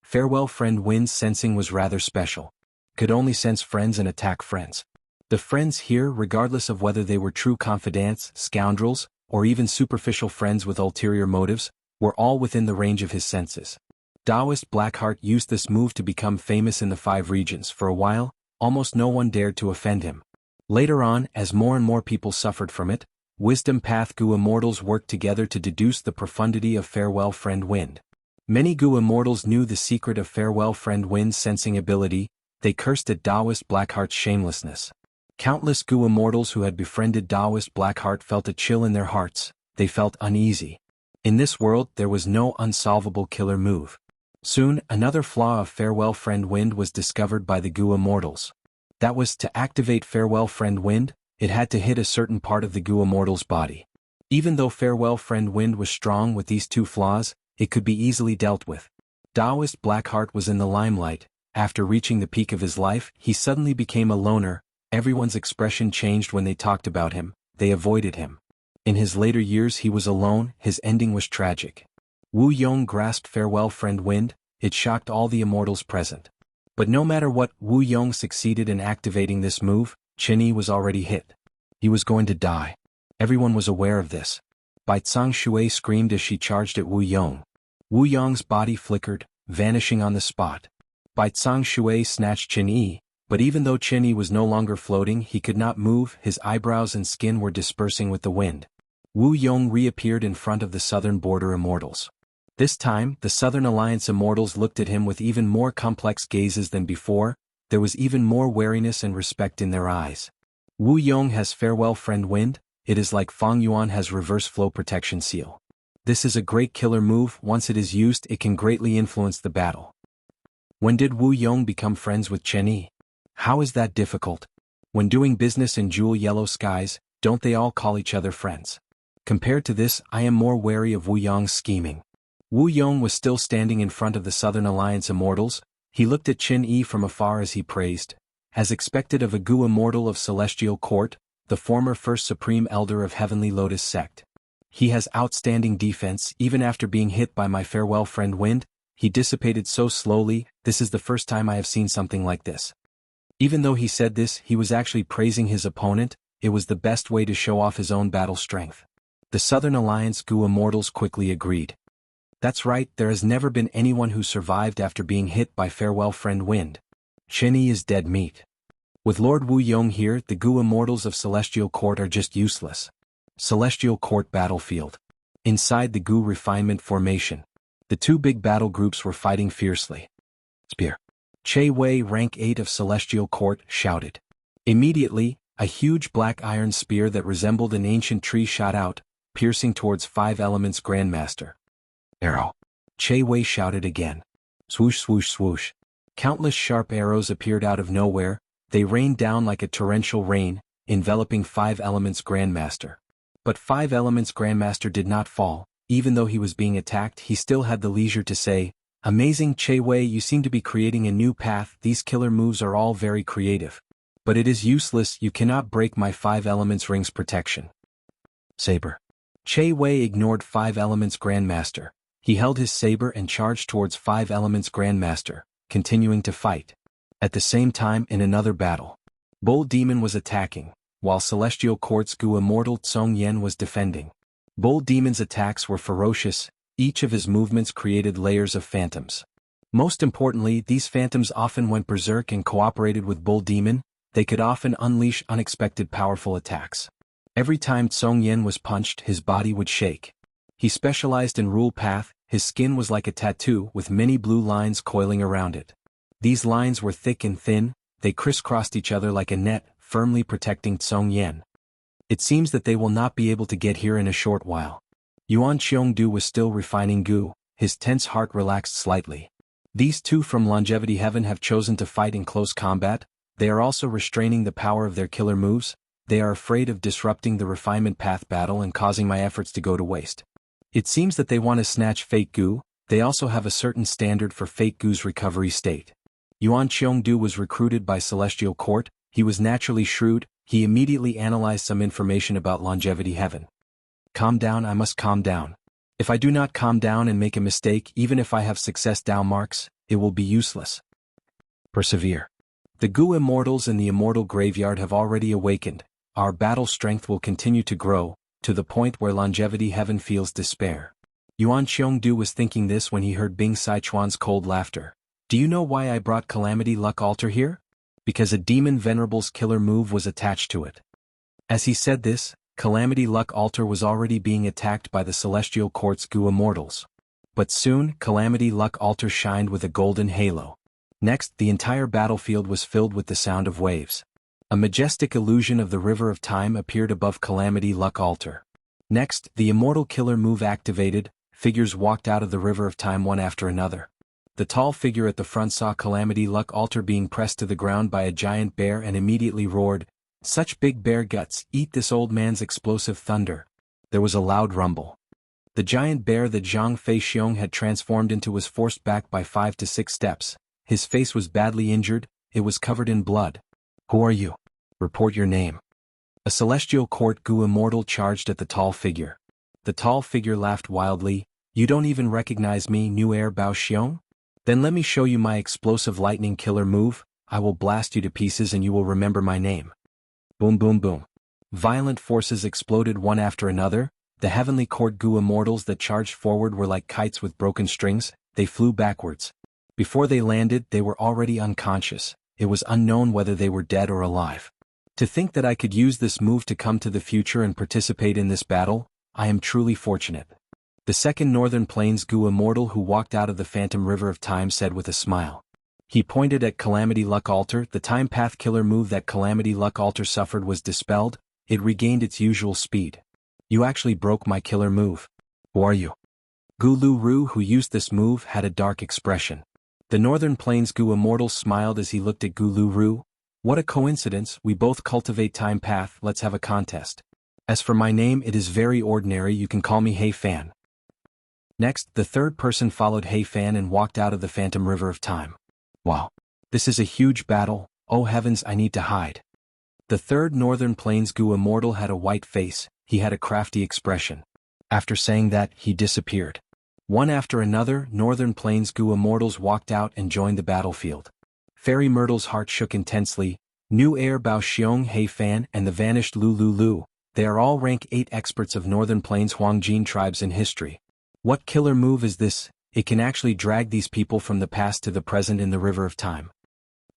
Farewell Friend Wind's sensing was rather special. Could only sense friends and attack friends. The friends here, regardless of whether they were true confidants, scoundrels, or even superficial friends with ulterior motives, were all within the range of his senses. Taoist Blackheart used this move to become famous in the 5 regions. For a while, almost no one dared to offend him. Later on, as more and more people suffered from it, Wisdom Path Goo Immortals worked together to deduce the profundity of Farewell Friend Wind. Many Goo Immortals knew the secret of Farewell Friend Wind's sensing ability. They cursed at Taoist Blackheart's shamelessness. Countless Goo Immortals who had befriended Taoist Blackheart felt a chill in their hearts. They felt uneasy. In this world, there was no unsolvable killer move. Soon, another flaw of Farewell Friend Wind was discovered by the Goo Immortals. That was, to activate Farewell Friend Wind, it had to hit a certain part of the Goo Immortal's body. Even though Farewell Friend Wind was strong with these 2 flaws, it could be easily dealt with. Taoist Blackheart was in the limelight. After reaching the peak of his life, he suddenly became a loner. Everyone's expression changed when they talked about him. They avoided him. In his later years he was alone, his ending was tragic. Wu Yong grasped farewell friend Wind, it shocked all the immortals present. But no matter what, Wu Yong succeeded in activating this move, Chen Yi was already hit. He was going to die. Everyone was aware of this. Bai Tsang Shui screamed as she charged at Wu Yong. Wu Yong's body flickered, vanishing on the spot. Bai Tsang Shui snatched Chen Yi, but even though Chen Yi was no longer floating, he could not move, his eyebrows and skin were dispersing with the wind. Wu Yong reappeared in front of the Southern Border Immortals. This time, the Southern Alliance Immortals looked at him with even more complex gazes than before, there was even more wariness and respect in their eyes. Wu Yong has farewell friend Wind, it is like Fang Yuan has reverse flow protection seal. This is a great killer move, once it is used it can greatly influence the battle. When did Wu Yong become friends with Chen Yi? How is that difficult? When doing business in Jewel Yellow Skies, don't they all call each other friends? Compared to this, I am more wary of Wu Yong's scheming. Wu Yong was still standing in front of the Southern Alliance Immortals, he looked at Chen Yi from afar as he praised. As expected of a Gu Immortal of Celestial Court, the former First Supreme Elder of Heavenly Lotus Sect. He has outstanding defense, even after being hit by my farewell friend Wind, he dissipated so slowly, this is the first time I have seen something like this. Even though he said this, he was actually praising his opponent, it was the best way to show off his own battle strength. The Southern Alliance Gu Immortals quickly agreed. That's right, there has never been anyone who survived after being hit by farewell friend Wind. Chen Yi is dead meat. With Lord Wu Yong here, the Gu Immortals of Celestial Court are just useless. Celestial Court Battlefield. Inside the Gu Refinement Formation. The two big battle groups were fighting fiercely. Spear. Che Wei, rank 8 of Celestial Court, shouted. Immediately, a huge black iron spear that resembled an ancient tree shot out, piercing towards 5 Elements Grandmaster. Arrow. Che Wei shouted again. Swoosh swoosh swoosh. Countless sharp arrows appeared out of nowhere, they rained down like a torrential rain, enveloping 5 Elements Grandmaster. But 5 Elements Grandmaster did not fall, even though he was being attacked he still had the leisure to say, "Amazing Che Wei, you seem to be creating a new path, these killer moves are all very creative. But it is useless, you cannot break my 5 Elements Ring's protection." Saber. Che Wei ignored 5 Elements Grandmaster. He held his saber and charged towards 5 Elements Grandmaster, continuing to fight. At the same time in another battle, Bull Demon was attacking, while Celestial Court's Gu Immortal Tsong Yen was defending. Bull Demon's attacks were ferocious, each of his movements created layers of phantoms. Most importantly, these phantoms often went berserk and cooperated with Bull Demon, they could often unleash unexpected powerful attacks. Every time Tsong Yen was punched his body would shake. He specialized in Rule Path, his skin was like a tattoo with many blue lines coiling around it. These lines were thick and thin, they crisscrossed each other like a net, firmly protecting Tsong Yen. It seems that they will not be able to get here in a short while. Yuan Qiongdu was still refining Gu, his tense heart relaxed slightly. These two from Longevity Heaven have chosen to fight in close combat, they are also restraining the power of their killer moves, they are afraid of disrupting the refinement path battle and causing my efforts to go to waste. It seems that they want to snatch Fake Gu, they also have a certain standard for Fake Gu's recovery state. Yuan Qiongdu was recruited by Celestial Court, he was naturally shrewd, he immediately analyzed some information about Longevity Heaven. Calm down, I must calm down. If I do not calm down and make a mistake, even if I have success down marks, it will be useless. Persevere. The Gu Immortals in the Immortal Graveyard have already awakened, our battle strength will continue to grow, to the point where Longevity Heaven feels despair. Yuan Qiongdu was thinking this when he heard Bing Sichuan's cold laughter. Do you know why I brought Calamity Luck Altar here? Because a Demon Venerable's killer move was attached to it. As he said this, Calamity Luck Altar was already being attacked by the Celestial Court's Gu Immortals. But soon, Calamity Luck Altar shined with a golden halo. Next, the entire battlefield was filled with the sound of waves. A majestic illusion of the River of Time appeared above Calamity Luck Altar. Next, the Immortal Killer move activated, figures walked out of the River of Time one after another. The tall figure at the front saw Calamity Luck Altar being pressed to the ground by a giant bear and immediately roared, "Such big bear guts, eat this old man's explosive thunder." There was a loud rumble. The giant bear that Zhang Feixiong had transformed into was forced back by 5 to 6 steps. His face was badly injured, it was covered in blood. "Who are you? Report your name." A celestial court Gu immortal charged at the tall figure. The tall figure laughed wildly. You don't even recognize me, new heir Bao Xiong? Then let me show you my explosive lightning killer move. I will blast you to pieces and you will remember my name. Boom boom boom. Violent forces exploded one after another. The heavenly court Gu immortals that charged forward were like kites with broken strings. They flew backwards. Before they landed, they were already unconscious. It was unknown whether they were dead or alive. To think that I could use this move to come to the future and participate in this battle, I am truly fortunate. The second Northern Plains Gu immortal who walked out of the Phantom River of Time said with a smile. He pointed at Calamity Luck Altar. The time path killer move that Calamity Luck Altar suffered was dispelled. It regained its usual speed. You actually broke my killer move. Who are you? Gu Lu Ru, who used this move, had a dark expression. The Northern Plains Gu immortal smiled as he looked at Gu Lu Ru. What a coincidence, we both cultivate time path, let's have a contest. As for my name, it is very ordinary, you can call me Hey Fan. Next, the third person followed Hey Fan and walked out of the Phantom River of Time. Wow. This is a huge battle, oh heavens, I need to hide. The third Northern Plains Gu immortal had a white face, he had a crafty expression. After saying that, he disappeared. One after another, Northern Plains Gu immortals walked out and joined the battlefield. Fairy Myrtle's heart shook intensely. New heir Bao Xiong, Hey Fan, and the vanished Lu Lu Lu. They are all rank 8 experts of Northern Plains Huangjin tribes in history. What killer move is this? It can actually drag these people from the past to the present in the River of Time.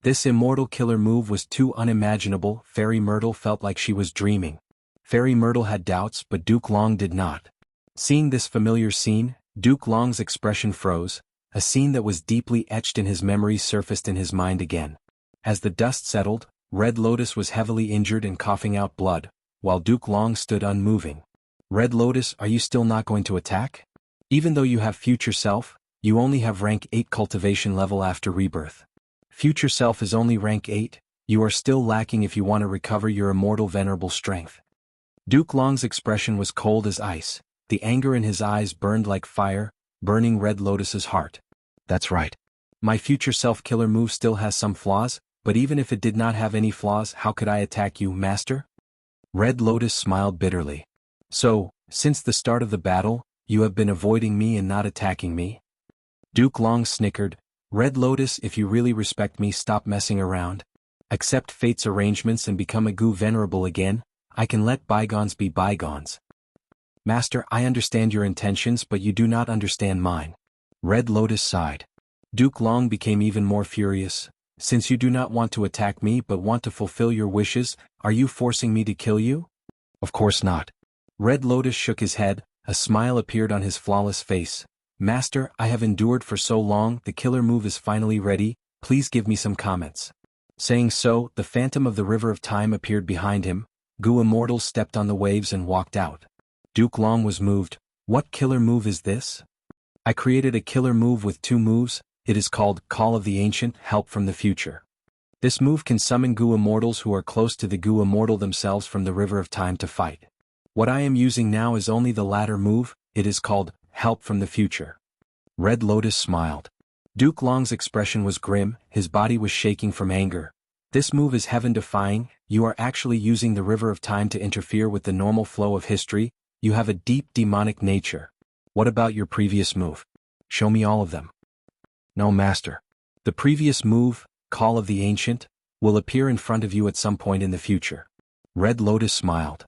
This immortal killer move was too unimaginable. Fairy Myrtle felt like she was dreaming. Fairy Myrtle had doubts, but Duke Long did not. Seeing this familiar scene, Duke Long's expression froze. A scene that was deeply etched in his memory surfaced in his mind again. As the dust settled, Red Lotus was heavily injured and coughing out blood, while Duke Long stood unmoving. Red Lotus, are you still not going to attack? Even though you have Future Self, you only have rank 8 cultivation level after rebirth. Future Self is only rank 8, you are still lacking if you want to recover your immortal venerable strength. Duke Long's expression was cold as ice, the anger in his eyes burned like fire, burning Red Lotus's heart. That's right. My Future Self killer move still has some flaws, but even if it did not have any flaws, how could I attack you, Master? Red Lotus smiled bitterly. So, since the start of the battle, you have been avoiding me and not attacking me? Duke Long snickered. Red Lotus, if you really respect me, stop messing around. Accept fate's arrangements and become a Gu venerable again. I can let bygones be bygones. Master, I understand your intentions, but you do not understand mine. Red Lotus sighed. Duke Long became even more furious. Since you do not want to attack me but want to fulfill your wishes, are you forcing me to kill you? Of course not. Red Lotus shook his head, a smile appeared on his flawless face. Master, I have endured for so long, the killer move is finally ready, please give me some comments. Saying so, the phantom of the River of Time appeared behind him. Gu Immortal stepped on the waves and walked out. Duke Long was moved. What killer move is this? I created a killer move with 2 moves, it is called Call of the Ancient, Help from the Future. This move can summon Gu Immortals who are close to the Gu Immortal themselves from the River of Time to fight. What I am using now is only the latter move, it is called Help from the Future. Red Lotus smiled. Duke Long's expression was grim, his body was shaking from anger. This move is heaven-defying, you are actually using the River of Time to interfere with the normal flow of history, you have a deep demonic nature. What about your previous move? Show me all of them. No, Master. The previous move, Call of the Ancient, will appear in front of you at some point in the future. Red Lotus smiled.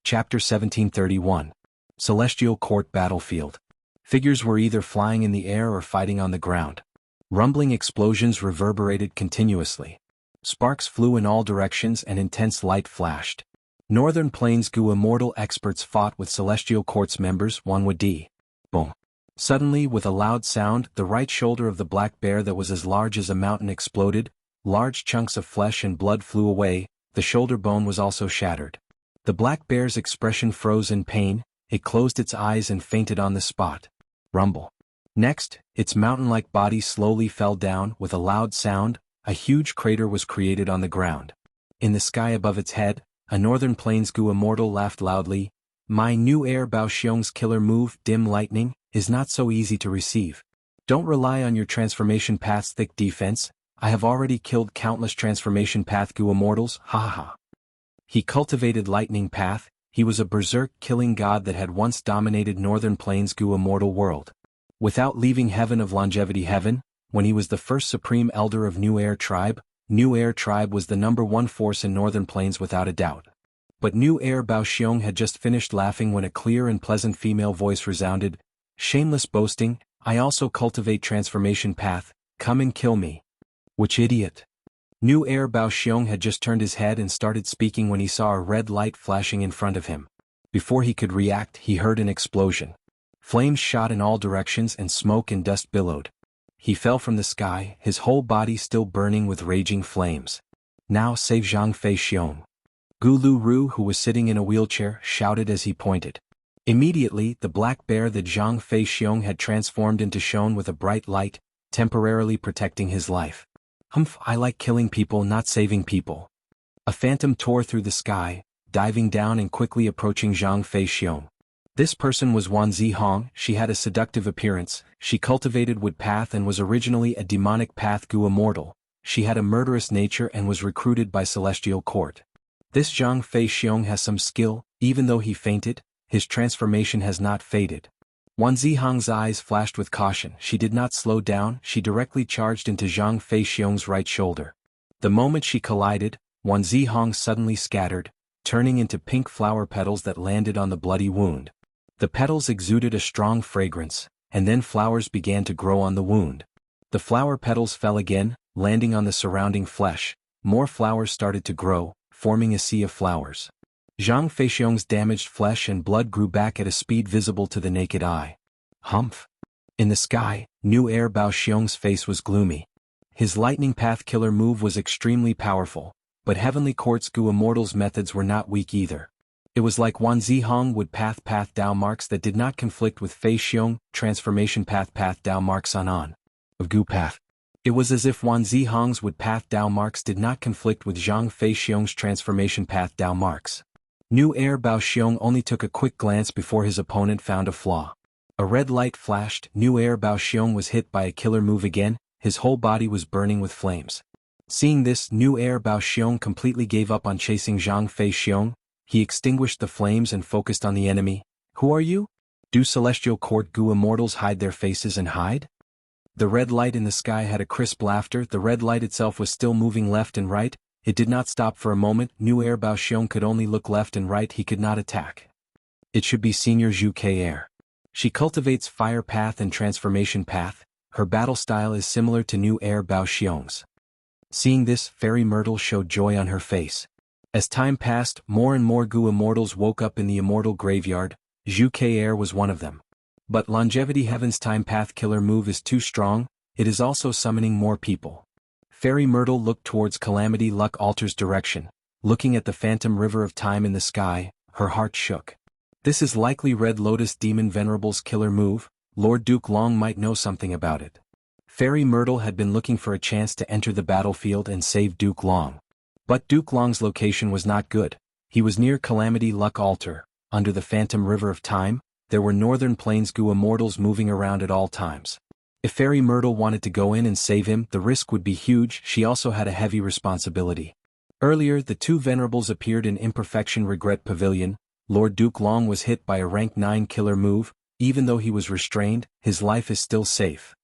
Chapter 1731. Celestial Court Battlefield. Figures were either flying in the air or fighting on the ground. Rumbling explosions reverberated continuously. Sparks flew in all directions and intense light flashed. Northern Plains Gu Immortal experts fought with Celestial Court's members, Wanwadi. Boom. Suddenly, with a loud sound, the right shoulder of the black bear that was as large as a mountain exploded, large chunks of flesh and blood flew away, the shoulder bone was also shattered. The black bear's expression froze in pain, it closed its eyes and fainted on the spot. Rumble. Next, its mountain-like body slowly fell down with a loud sound, a huge crater was created on the ground. In the sky above its head, a Northern Plains Gu Immortal laughed loudly. My new heir Bao Xiong's killer move, Dim Lightning, is not so easy to receive. Don't rely on your transformation path's thick defense, I have already killed countless transformation path Gu Immortals, ha ha ha. He cultivated lightning path. He was a berserk killing god that had once dominated Northern Plains' Gu immortal world. Without leaving Heaven of Longevity Heaven, when he was the first supreme elder of New Air Tribe was the #1 force in Northern Plains without a doubt. But New Air Bao Xiong had just finished laughing when a clear and pleasant female voice resounded, "Shameless boasting, I also cultivate transformation path, come and kill me." Which idiot? New Air Bao Xiong had just turned his head and started speaking when he saw a red light flashing in front of him. Before he could react, he heard an explosion. Flames shot in all directions and smoke and dust billowed. He fell from the sky, his whole body still burning with raging flames. "Now save Zhang Fei Xiong." Gu Lu Ru, who was sitting in a wheelchair, shouted as he pointed. Immediately, the black bear that Zhang Fei Xiong had transformed into shone with a bright light, temporarily protecting his life. "Humph, I like killing people, not saving people." A phantom tore through the sky, diving down and quickly approaching Zhang Fei Xiong. This person was Wan Zihong. She had a seductive appearance, she cultivated wood path and was originally a demonic path Gu immortal. She had a murderous nature and was recruited by Celestial Court. This Zhang Fei Xiong has some skill, even though he fainted, his transformation has not faded. Wan Zihong's eyes flashed with caution. She did not slow down, she directly charged into Zhang Fei Xiong's right shoulder. The moment she collided, Wan Zihong suddenly scattered, turning into pink flower petals that landed on the bloody wound. The petals exuded a strong fragrance, and then flowers began to grow on the wound. The flower petals fell again, landing on the surrounding flesh. More flowers started to grow, forming a sea of flowers. Zhang Feixiong's damaged flesh and blood grew back at a speed visible to the naked eye. Humph! In the sky, New Air Bao Xiong's face was gloomy. His lightning path killer move was extremely powerful, but Heavenly Court's Gu Immortal's methods were not weak either. It was like Wan Zihong would path Dao marks that did not conflict with Fei Xiong, transformation path Dao marks on of Gu path. It was as if Wan Zihong's would path Dao marks did not conflict with Zhang Fei Xiong's transformation path Dao marks. New Air Bao Xiong only took a quick glance before his opponent found a flaw. A red light flashed. New Air Bao Xiong was hit by a killer move again, his whole body was burning with flames. Seeing this, New Air Bao Xiong completely gave up on chasing Zhang Fei Xiong. He extinguished the flames and focused on the enemy. "Who are you? Do Celestial Court Gu Immortals hide their faces and hide?" The red light in the sky had a crisp laughter. The red light itself was still moving left and right. It did not stop for a moment. New Air Bao Xiong could only look left and right, he could not attack. It should be Senior Zhu K Air. She cultivates fire path and transformation path. Her battle style is similar to New Air Bao Xiong's. Seeing this, Fairy Myrtle showed joy on her face. As time passed, more and more Gu Immortals woke up in the immortal graveyard. Zhu K Air was one of them. But Longevity Heaven's time path killer move is too strong, it is also summoning more people. Fairy Myrtle looked towards Calamity Luck Altar's direction. Looking at the phantom river of time in the sky, her heart shook. This is likely Red Lotus Demon Venerable's killer move. Lord Duke Long might know something about it. Fairy Myrtle had been looking for a chance to enter the battlefield and save Duke Long. But Duke Long's location was not good. He was near Calamity Luck Altar, under the phantom river of time. There were Northern Plains Gu Immortals moving around at all times. If Fairy Myrtle wanted to go in and save him, the risk would be huge. She also had a heavy responsibility. Earlier, the two Venerables appeared in Imperfection Regret Pavilion. Lord Duke Long was hit by a rank 9 killer move. Even though he was restrained, his life is still safe.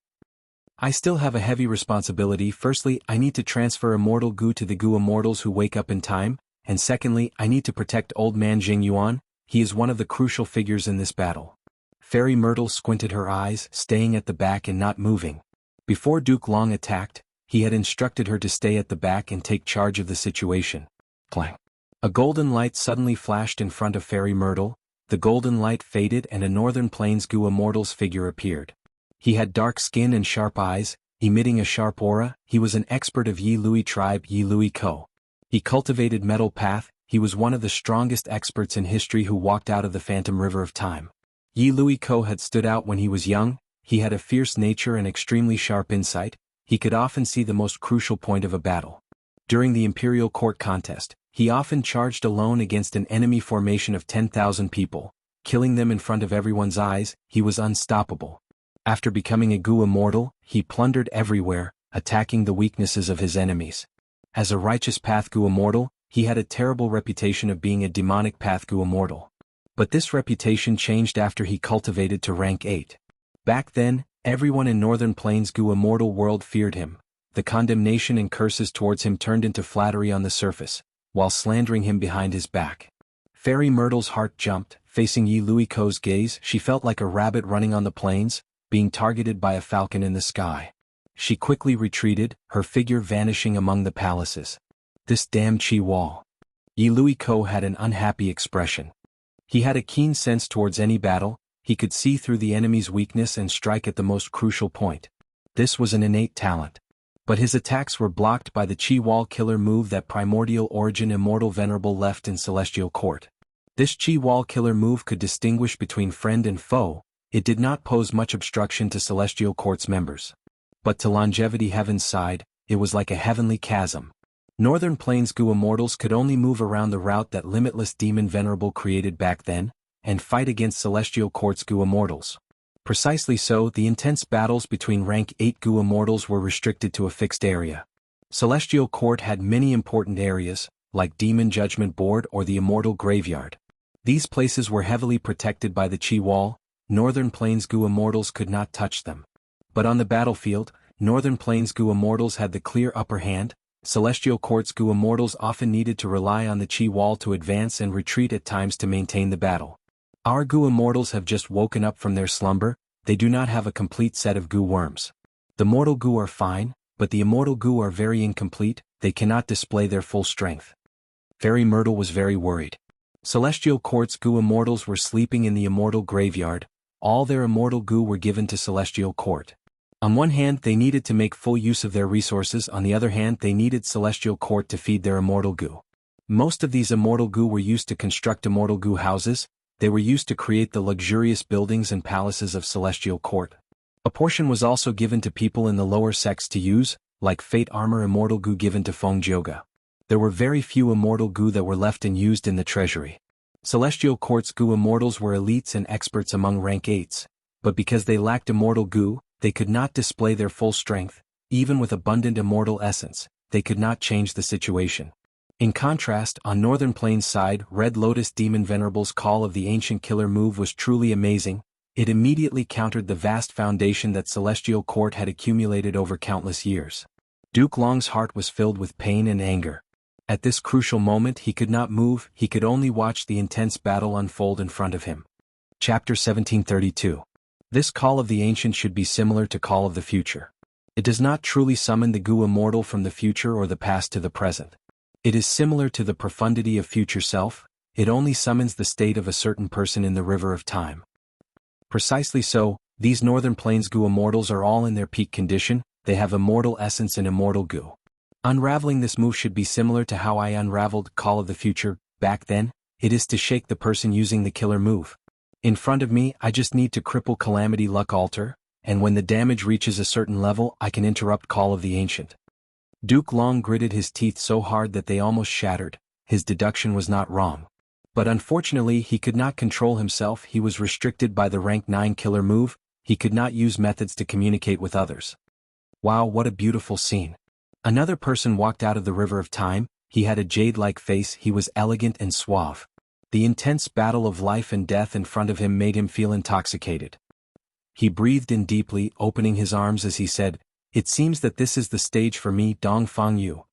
I still have a heavy responsibility. Firstly, I need to transfer Immortal Gu to the Gu Immortals who wake up in time, and secondly, I need to protect Old Man Jing Yuan. He is one of the crucial figures in this battle. Fairy Myrtle squinted her eyes, staying at the back and not moving. Before Duke Long attacked, he had instructed her to stay at the back and take charge of the situation. Clang. A golden light suddenly flashed in front of Fairy Myrtle. The golden light faded and a Northern Plains Gu Immortal's figure appeared. He had dark skin and sharp eyes, emitting a sharp aura. He was an expert of Yi Lui tribe Yi Lui Ko. He cultivated metal path. He was one of the strongest experts in history who walked out of the phantom river of time. Yi Lui Ko had stood out when he was young. He had a fierce nature and extremely sharp insight. He could often see the most crucial point of a battle. During the Imperial Court contest, he often charged alone against an enemy formation of 10,000 people, killing them in front of everyone's eyes. He was unstoppable. After becoming a Gu Immortal, he plundered everywhere, attacking the weaknesses of his enemies. As a righteous path Gu Immortal, He had a terrible reputation of being a demonic path Gu immortal. But this reputation changed after he cultivated to rank 8. Back then, everyone in Northern Plains Gu immortal world feared him. The condemnation and curses towards him turned into flattery on the surface, while slandering him behind his back. Fairy Myrtle's heart jumped, facing Yi Luiko's gaze. She felt like a rabbit running on the plains, being targeted by a falcon in the sky. She quickly retreated, her figure vanishing among the palaces. This damn Qi wall. Yi Luiko had an unhappy expression. He had a keen sense towards any battle. He could see through the enemy's weakness and strike at the most crucial point. This was an innate talent. But his attacks were blocked by the Qi wall killer move that primordial origin immortal venerable left in Celestial Court. This Qi wall killer move could distinguish between friend and foe. It did not pose much obstruction to Celestial Court's members. But to Longevity Heaven's side, it was like a heavenly chasm. Northern Plains Gu immortals could only move around the route that limitless demon venerable created back then, and fight against Celestial Court's Gu immortals. Precisely so, the intense battles between rank 8 Gu immortals were restricted to a fixed area. Celestial Court had many important areas, like Demon Judgment Board or the Immortal Graveyard. These places were heavily protected by the Qi wall. Northern Plains Gu immortals could not touch them. But on the battlefield, Northern Plains Gu immortals had the clear upper hand. Celestial Court's Gu immortals often needed to rely on the Qi wall to advance and retreat at times to maintain the battle. Our Gu immortals have just woken up from their slumber. They do not have a complete set of Gu worms. The mortal Gu are fine, but the immortal Gu are very incomplete. They cannot display their full strength. Fairy Myrtle was very worried. Celestial Court's Gu immortals were sleeping in the Immortal Graveyard. All their immortal Gu were given to Celestial Court. On one hand, they needed to make full use of their resources. On the other hand, they needed Celestial Court to feed their immortal Gu. Most of these immortal Gu were used to construct immortal Gu houses. They were used to create the luxurious buildings and palaces of Celestial Court. A portion was also given to people in the lower sects to use, like Fate Armor Immortal Gu given to Feng Jioga. There were very few immortal Gu that were left and used in the treasury. Celestial Court's Gu immortals were elites and experts among rank 8s, but because they lacked immortal Gu, they could not display their full strength. Even with abundant immortal essence, they could not change the situation. In contrast, on Northern Plains' side, Red Lotus Demon Venerable's Call of the Ancient Killer move was truly amazing. It immediately countered the vast foundation that Celestial Court had accumulated over countless years. Duke Long's heart was filled with pain and anger. At this crucial moment he could not move, he could only watch the intense battle unfold in front of him. Chapter 1732. This Call of the Ancient should be similar to Call of the Future. It does not truly summon the Gu immortal from the future or the past to the present. It is similar to the profundity of future self. It only summons the state of a certain person in the river of time. Precisely so, these Northern Plains Gu immortals are all in their peak condition. They have immortal essence and immortal Gu. Unraveling this move should be similar to how I unraveled Call of the Future back then. It is to shake the person using the killer move. In front of me, I just need to cripple Calamity Luck Altar, and when the damage reaches a certain level, I can interrupt Call of the Ancient. Duke Long gritted his teeth so hard that they almost shattered. His deduction was not wrong. But unfortunately he could not control himself. He was restricted by the rank 9 killer move. He could not use methods to communicate with others. Wow, what a beautiful scene. Another person walked out of the river of time. He had a jade-like face. He was elegant and suave. The intense battle of life and death in front of him made him feel intoxicated. He breathed in deeply, opening his arms as he said, "It seems that this is the stage for me, Dong Fang Yu.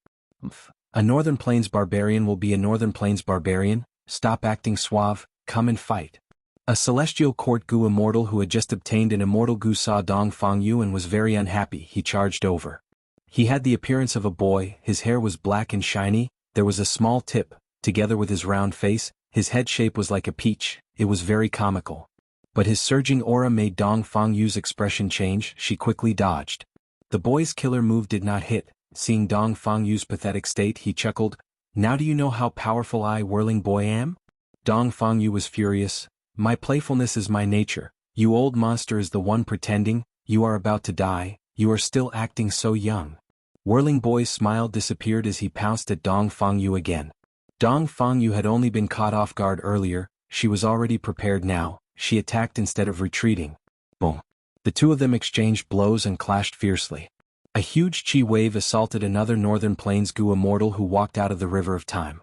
A Northern Plains barbarian will be a Northern Plains barbarian. Stop acting suave, come and fight." A Celestial Court Gu immortal who had just obtained an immortal Gu saw Dong Fang Yu and was very unhappy. He charged over. He had the appearance of a boy. His hair was black and shiny. There was a small tip, together with his round face. His head shape was like a peach. It was very comical. But his surging aura made Dong Fang Yu's expression change. She quickly dodged. The boy's killer move did not hit. Seeing Dong Fang Yu's pathetic state, he chuckled. "Now do you know how powerful I, whirling boy, am?" Dong Fang Yu was furious. "My playfulness is my nature. You old monster is the one pretending. You are about to die. You are still acting so young." Whirling boy's smile disappeared as he pounced at Dong Fang Yu again. Dong Fang Yu had only been caught off guard earlier. She was already prepared now. She attacked instead of retreating. Boom. The two of them exchanged blows and clashed fiercely. A huge chi wave assaulted another Northern Plains Gu immortal who walked out of the river of time.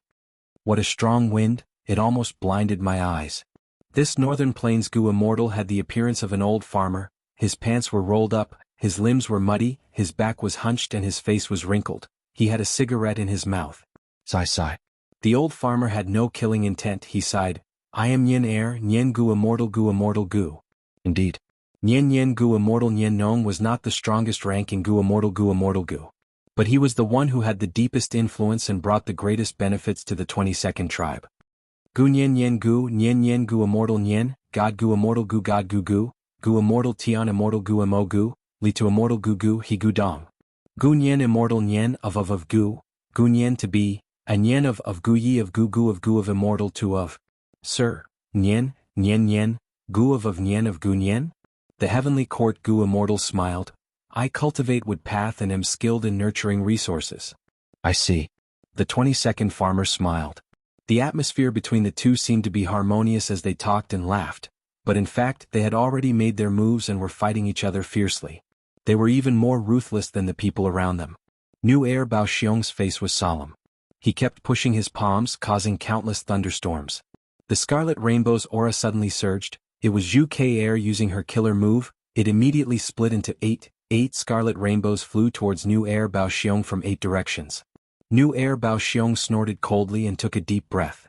What a strong wind, it almost blinded my eyes. This Northern Plains Gu immortal had the appearance of an old farmer, his pants were rolled up, his limbs were muddy, his back was hunched and his face was wrinkled. He had a cigarette in his mouth. Sigh. The old farmer had no killing intent, he sighed. I am Nyen heir, Nyen Gu immortal Gu. Indeed. Nyen Gu immortal Nyen Nong was not the strongest rank in Gu immortal Gu. But he was the one who had the deepest influence and brought the greatest benefits to the 22nd tribe. Gu Nyen Gu immortal Nyen, God Gu immortal Gu God Gu immortal Tian immortal Gu Imo Gu, Li Tu immortal Gu He Gu Dong. Gu Nyen immortal Nyen of Gu Nyen to be, a Nyen of Gu Yi of Gu of immortal to of. Sir, Nyen, Gu of Nyen of Gu Nyen? The heavenly court Gu immortal smiled. I cultivate wood path and am skilled in nurturing resources. I see. The 22nd farmer smiled. The atmosphere between the two seemed to be harmonious as they talked and laughed, but in fact they had already made their moves and were fighting each other fiercely. They were even more ruthless than the people around them. New heir Bao Xiong's face was solemn. He kept pushing his palms, causing countless thunderstorms. The Scarlet Rainbow's aura suddenly surged. It was UK heir using her killer move. It immediately split into eight scarlet rainbows flew towards new heir Bao Xiong from 8 directions. New heir Bao Xiong snorted coldly and took a deep breath.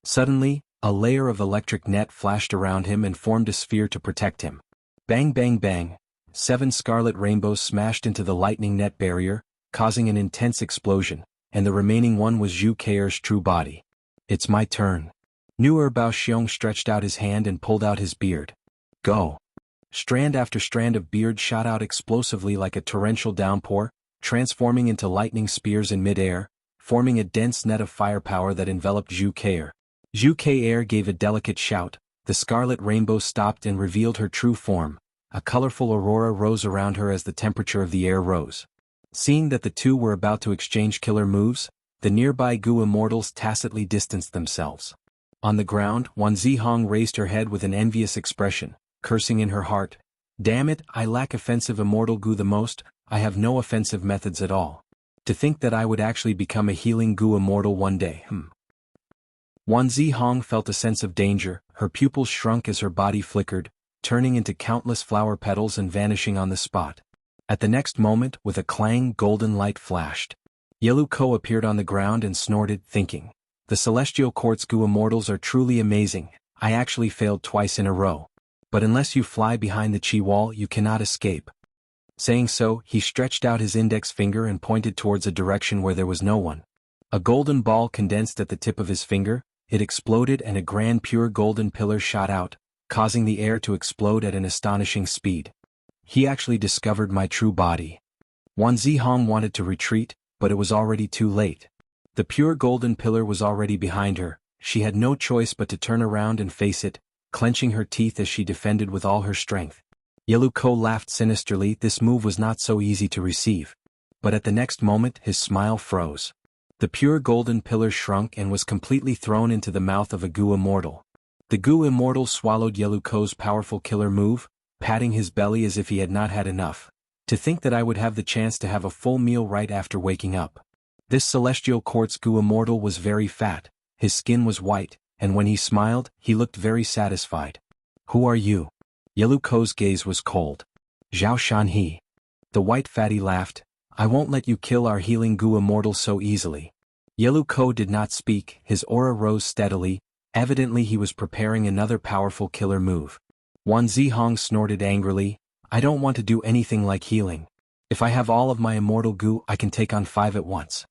Suddenly, a layer of electric net flashed around him and formed a sphere to protect him. Bang bang bang. 7 scarlet rainbows smashed into the lightning net barrier, causing an intense explosion, and the remaining one was Zhu Keir's true body. It's my turn. New heir Bao Xiong stretched out his hand and pulled out his beard. Go. Strand after strand of beard shot out explosively like a torrential downpour, transforming into lightning spears in mid-air, forming a dense net of firepower that enveloped Zhu Keir. Zhu Keir gave a delicate shout. The scarlet rainbow stopped and revealed her true form. A colorful aurora rose around her as the temperature of the air rose. Seeing that the two were about to exchange killer moves, the nearby Gu immortals tacitly distanced themselves. On the ground, Wan Zihong raised her head with an envious expression, cursing in her heart. Damn it, I lack offensive immortal Gu the most, I have no offensive methods at all. To think that I would actually become a healing Gu immortal one day, Wan Zihong felt a sense of danger, her pupils shrunk as her body flickered, turning into countless flower petals and vanishing on the spot. At the next moment, with a clang, golden light flashed. Yelu Ko appeared on the ground and snorted, thinking. The Celestial Court's Gu immortals are truly amazing, I actually failed twice in a row. But unless you fly behind the chi wall you cannot escape. Saying so, he stretched out his index finger and pointed towards a direction where there was no one. A golden ball condensed at the tip of his finger, it exploded and a grand pure golden pillar shot out, causing the air to explode at an astonishing speed. He actually discovered my true body. Wan Zihong wanted to retreat, but it was already too late. The pure golden pillar was already behind her, she had no choice but to turn around and face it, clenching her teeth as she defended with all her strength. Yelu Ko laughed sinisterly, this move was not so easy to receive. But at the next moment his smile froze. The pure golden pillar shrunk and was completely thrown into the mouth of a Gu immortal. The Gu immortal swallowed Yelu Ko's powerful killer move, patting his belly as if he had not had enough. To think that I would have the chance to have a full meal right after waking up. This Celestial Court's Gu immortal was very fat, his skin was white, and when he smiled, he looked very satisfied. Who are you? Yelu Ko's gaze was cold. Zhao Shanhe. The white fatty laughed. I won't let you kill our healing Gu immortal so easily. Yelu Ko did not speak, his aura rose steadily, evidently he was preparing another powerful killer move. Wan Zihong snorted angrily, I don't want to do anything like healing. If I have all of my immortal Gu I can take on 5 at once.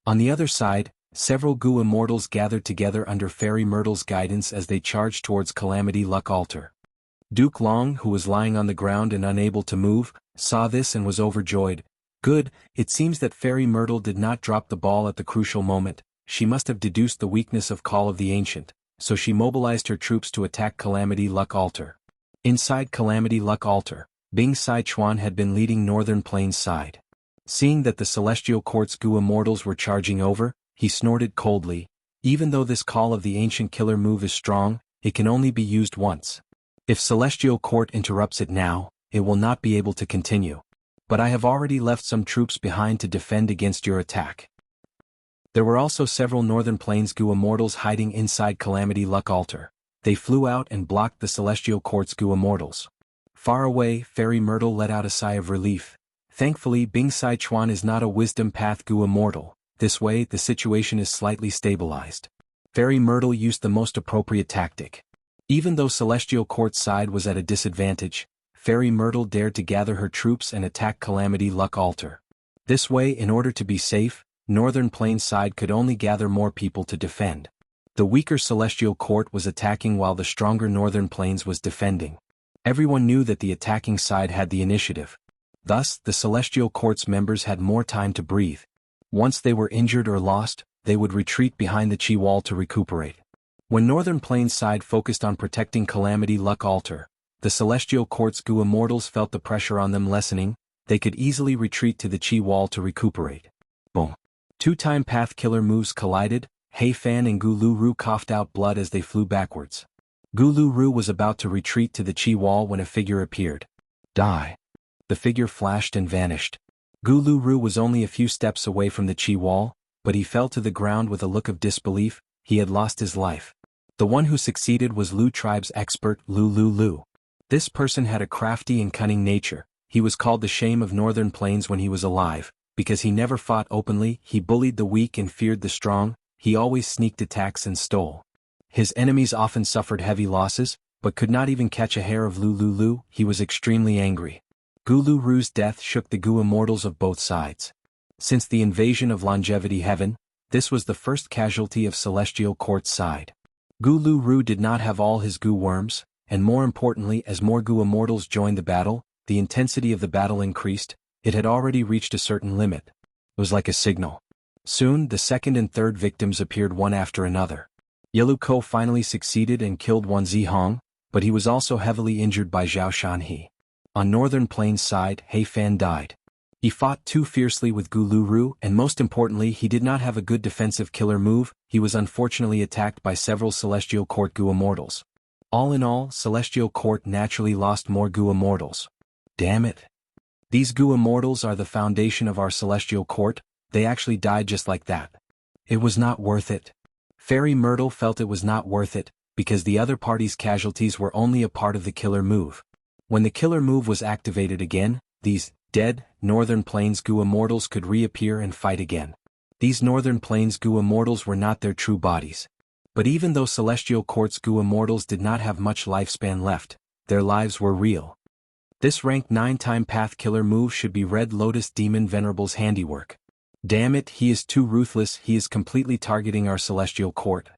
On the other side, several Gu immortals gathered together under Fairy Myrtle's guidance as they charged towards Calamity Luck Altar. Duke Long, who was lying on the ground and unable to move, saw this and was overjoyed. Good, it seems that Fairy Myrtle did not drop the ball at the crucial moment, she must have deduced the weakness of Call of the Ancient, so she mobilized her troops to attack Calamity Luck Altar. Inside Calamity Luck Altar, Bing Sichuan had been leading Northern Plains side. Seeing that the Celestial Court's Gu immortals were charging over, he snorted coldly. Even though this Call of the Ancient killer move is strong, it can only be used once. If Celestial Court interrupts it now, it will not be able to continue. But I have already left some troops behind to defend against your attack. There were also several Northern Plains Gu immortals hiding inside Calamity Luck Altar. They flew out and blocked the Celestial Court's Gu immortals. Far away, Fairy Myrtle let out a sigh of relief. Thankfully, Bing Sai Chuan is not a Wisdom Path Gu immortal. This way, the situation is slightly stabilized. Fairy Myrtle used the most appropriate tactic. Even though Celestial Court's side was at a disadvantage, Fairy Myrtle dared to gather her troops and attack Calamity Luck Altar. This way, in order to be safe, Northern Plains side could only gather more people to defend. The weaker Celestial Court was attacking while the stronger Northern Plains was defending. Everyone knew that the attacking side had the initiative. Thus, the Celestial Court's members had more time to breathe. Once they were injured or lost, they would retreat behind the Qi wall to recuperate. When Northern Plains side focused on protecting Calamity Luck Altar, the Celestial Court's Gu immortals felt the pressure on them lessening. They could easily retreat to the Qi wall to recuperate. Boom. Two-time path killer moves collided. Hei Fan and Gu Lu Ru coughed out blood as they flew backwards. Gu Lu Ru was about to retreat to the Qi wall when a figure appeared. Die. The figure flashed and vanished. Gu Lu Ru was only a few steps away from the Qi wall, but he fell to the ground with a look of disbelief. He had lost his life. The one who succeeded was Lu tribe's expert, Lu Lu Lu. This person had a crafty and cunning nature. He was called the shame of Northern Plains when he was alive, because he never fought openly, he bullied the weak and feared the strong, he always sneaked attacks and stole. His enemies often suffered heavy losses, but could not even catch a hair of Lu Lu Lu. He was extremely angry. Gu Lu Ru's death shook the Gu immortals of both sides. Since the invasion of Longevity Heaven, this was the first casualty of Celestial Court's side. Gu Lu Ru did not have all his Gu worms, and more importantly, as more Gu immortals joined the battle, the intensity of the battle increased. It had already reached a certain limit. It was like a signal. Soon, the second and third victims appeared one after another. Yelu Ko finally succeeded and killed Wan Zihong, but he was also heavily injured by Zhao Shanhe. On Northern Plains side, Hei Fan died. He fought too fiercely with Gu Lu Ru, and most importantly, he did not have a good defensive killer move. He was unfortunately attacked by several Celestial Court Gu immortals. All in all, Celestial Court naturally lost more Gu immortals. Damn it. These Gu immortals are the foundation of our Celestial Court. They actually died just like that. It was not worth it. Fairy Myrtle felt it was not worth it, because the other party's casualties were only a part of the killer move. When the killer move was activated again, these dead Northern Plains Gu immortals could reappear and fight again. These Northern Plains Gu immortals were not their true bodies. But even though Celestial Court's Gu immortals did not have much lifespan left, their lives were real. This rank 9-time path killer move should be Red Lotus Demon Venerable's handiwork. Damn it, he is too ruthless. He is completely targeting our Celestial Court.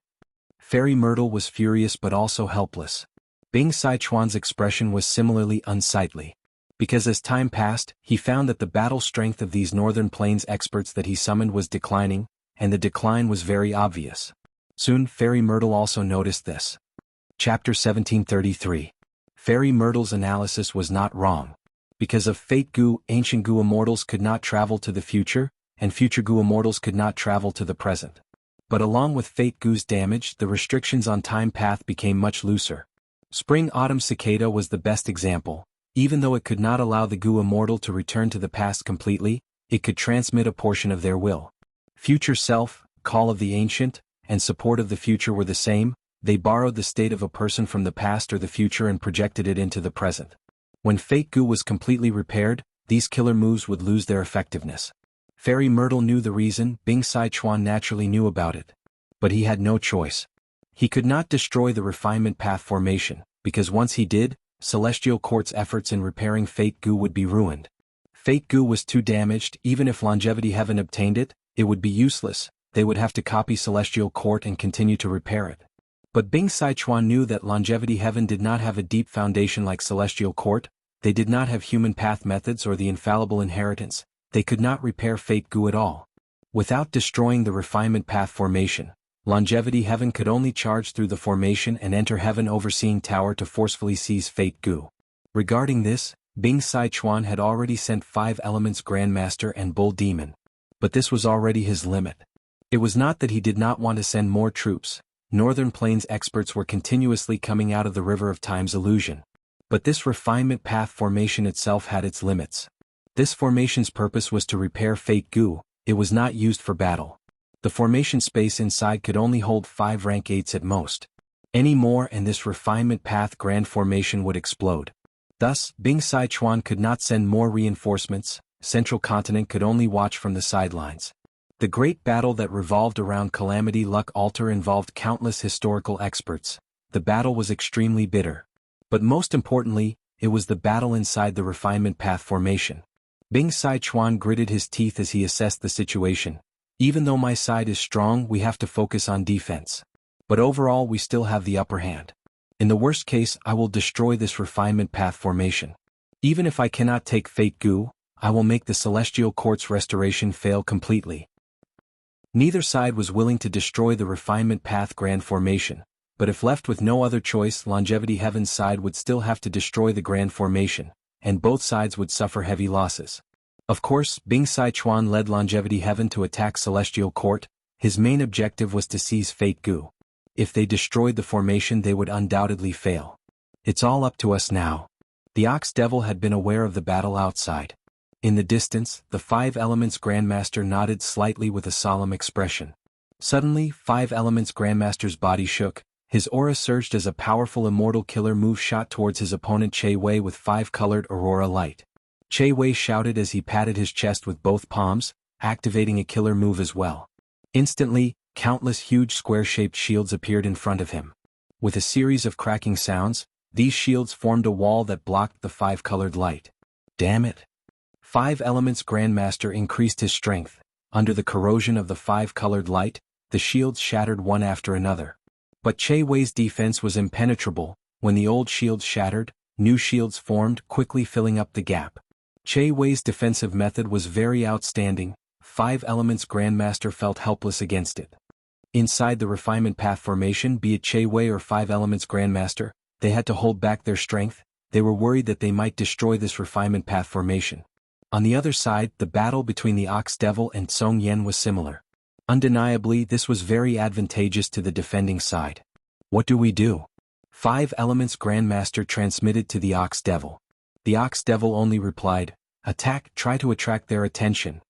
Fairy Myrtle was furious but also helpless. Bing Sai Chuan's expression was similarly unsightly. Because as time passed, he found that the battle strength of these Northern Plains experts that he summoned was declining, and the decline was very obvious. Soon, Fairy Myrtle also noticed this. Chapter 1733. Fairy Myrtle's analysis was not wrong. Because of Fate Gu, ancient Gu immortals could not travel to the future, and future Gu immortals could not travel to the present. But along with Fate Gu's damage, the restrictions on time path became much looser. Spring-Autumn Cicada was the best example. Even though it could not allow the Gu immortal to return to the past completely, it could transmit a portion of their will. Future Self, Call of the Ancient, and Support of the Future were the same. They borrowed the state of a person from the past or the future and projected it into the present. When Fate Gu was completely repaired, these killer moves would lose their effectiveness. Fairy Myrtle knew the reason. Bing Sai Chuan naturally knew about it. But he had no choice. He could not destroy the refinement path formation, because once he did, Celestial Court's efforts in repairing Fate Gu would be ruined. Fate Gu was too damaged. Even if Longevity Heaven obtained it, it would be useless. They would have to copy Celestial Court and continue to repair it. But Bing Sai Chuan knew that Longevity Heaven did not have a deep foundation like Celestial Court. They did not have human path methods or the infallible inheritance. They could not repair Fate Gu at all. Without destroying the refinement path formation, Longevity Heaven could only charge through the formation and enter Heaven Overseeing Tower to forcefully seize Fate Gu. Regarding this, Bing Sai Chuan had already sent 5 Elements Grandmaster and Bull Demon. But this was already his limit. It was not that he did not want to send more troops. Northern Plains experts were continuously coming out of the River of Time's illusion. But this refinement path formation itself had its limits. This formation's purpose was to repair Fate Gu. It was not used for battle. The formation space inside could only hold 5 rank 8s at most. Any more and this refinement path grand formation would explode. Thus, Bing Sichuan could not send more reinforcements, Central Continent could only watch from the sidelines. The great battle that revolved around Calamity Luck Altar involved countless historical experts. The battle was extremely bitter. But most importantly, it was the battle inside the refinement path formation. Bing Sichuan gritted his teeth as he assessed the situation. Even though my side is strong, we have to focus on defense. But overall we still have the upper hand. In the worst case, I will destroy this refinement path formation. Even if I cannot take Fate Gu, I will make the Celestial Court's restoration fail completely. Neither side was willing to destroy the refinement path grand formation, but if left with no other choice, Longevity Heaven's side would still have to destroy the grand formation, and both sides would suffer heavy losses. Of course, Bing Sichuan led Longevity Heaven to attack Celestial Court. His main objective was to seize Fate Gu. If they destroyed the formation, they would undoubtedly fail. It's all up to us now. The Ox Devil had been aware of the battle outside. In the distance, the Five Elements Grandmaster nodded slightly with a solemn expression. Suddenly, Five Elements Grandmaster's body shook, his aura surged as a powerful immortal killer move shot towards his opponent Che Wei with 5-colored aurora light. Che Wei shouted as he patted his chest with both palms, activating a killer move as well. Instantly, countless huge square-shaped shields appeared in front of him. With a series of cracking sounds, these shields formed a wall that blocked the 5-colored light. Damn it! Five Elements Grandmaster increased his strength. Under the corrosion of the 5-colored light, the shields shattered one after another. But Che Wei's defense was impenetrable. When the old shields shattered, new shields formed, quickly filling up the gap. Che Wei's defensive method was very outstanding. Five Elements Grandmaster felt helpless against it. Inside the refinement path formation, be it Che Wei or Five Elements Grandmaster, they had to hold back their strength. They were worried that they might destroy this refinement path formation. On the other side, the battle between the Ox Devil and Song Yen was similar. Undeniably, this was very advantageous to the defending side. What do we do? Five Elements Grandmaster transmitted to the Ox Devil. The Ox Devil only replied, "Attack, try to attract their attention."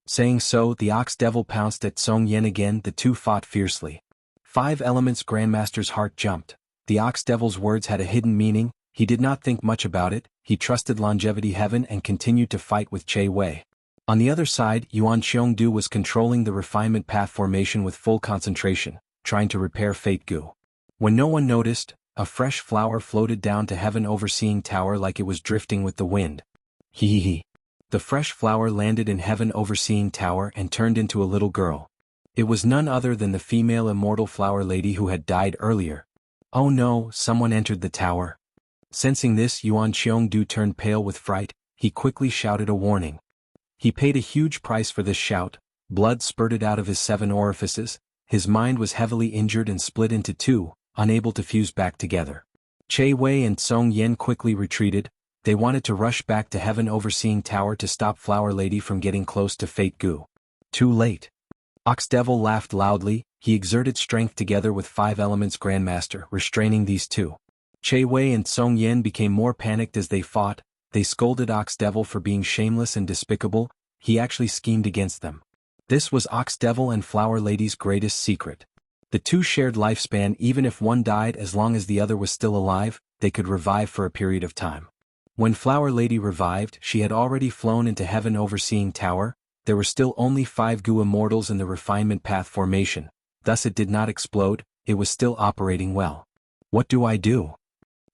Saying so, the Ox Devil pounced at Song Yen again. The two fought fiercely. Five Elements Grandmaster's heart jumped. The Ox Devil's words had a hidden meaning. He did not think much about it. He trusted Longevity Heaven and continued to fight with Che Wei. On the other side, Yuan Xiongdu was controlling the refinement path formation with full concentration, trying to repair Fate Gu. When no one noticed, a fresh flower floated down to Heaven Overseeing Tower like it was drifting with the wind. Hee. The fresh flower landed in Heaven Overseeing Tower and turned into a little girl. It was none other than the female immortal flower lady who had died earlier. Oh no, someone entered the tower. Sensing this, Yuan Xiongdu turned pale with fright. He quickly shouted a warning. He paid a huge price for this shout. Blood spurted out of his 7 orifices. His mind was heavily injured and split into 2, unable to fuse back together. Che Wei and Song Yen quickly retreated. They wanted to rush back to Heaven Overseeing Tower to stop Flower Lady from getting close to Fate Gu. Too late. Ox Devil laughed loudly. He exerted strength together with Five Elements Grandmaster, restraining these two. Che Wei and Song Yen became more panicked as they fought. They scolded Ox Devil for being shameless and despicable. He actually schemed against them. This was Ox Devil and Flower Lady's greatest secret. The two shared lifespan. Even if one died, as long as the other was still alive, they could revive for a period of time. When Flower Lady revived, she had already flown into Heaven Overseeing Tower. There were still only 5 Gu Immortals in the refinement path formation. Thus it did not explode. It was still operating well. What do I do?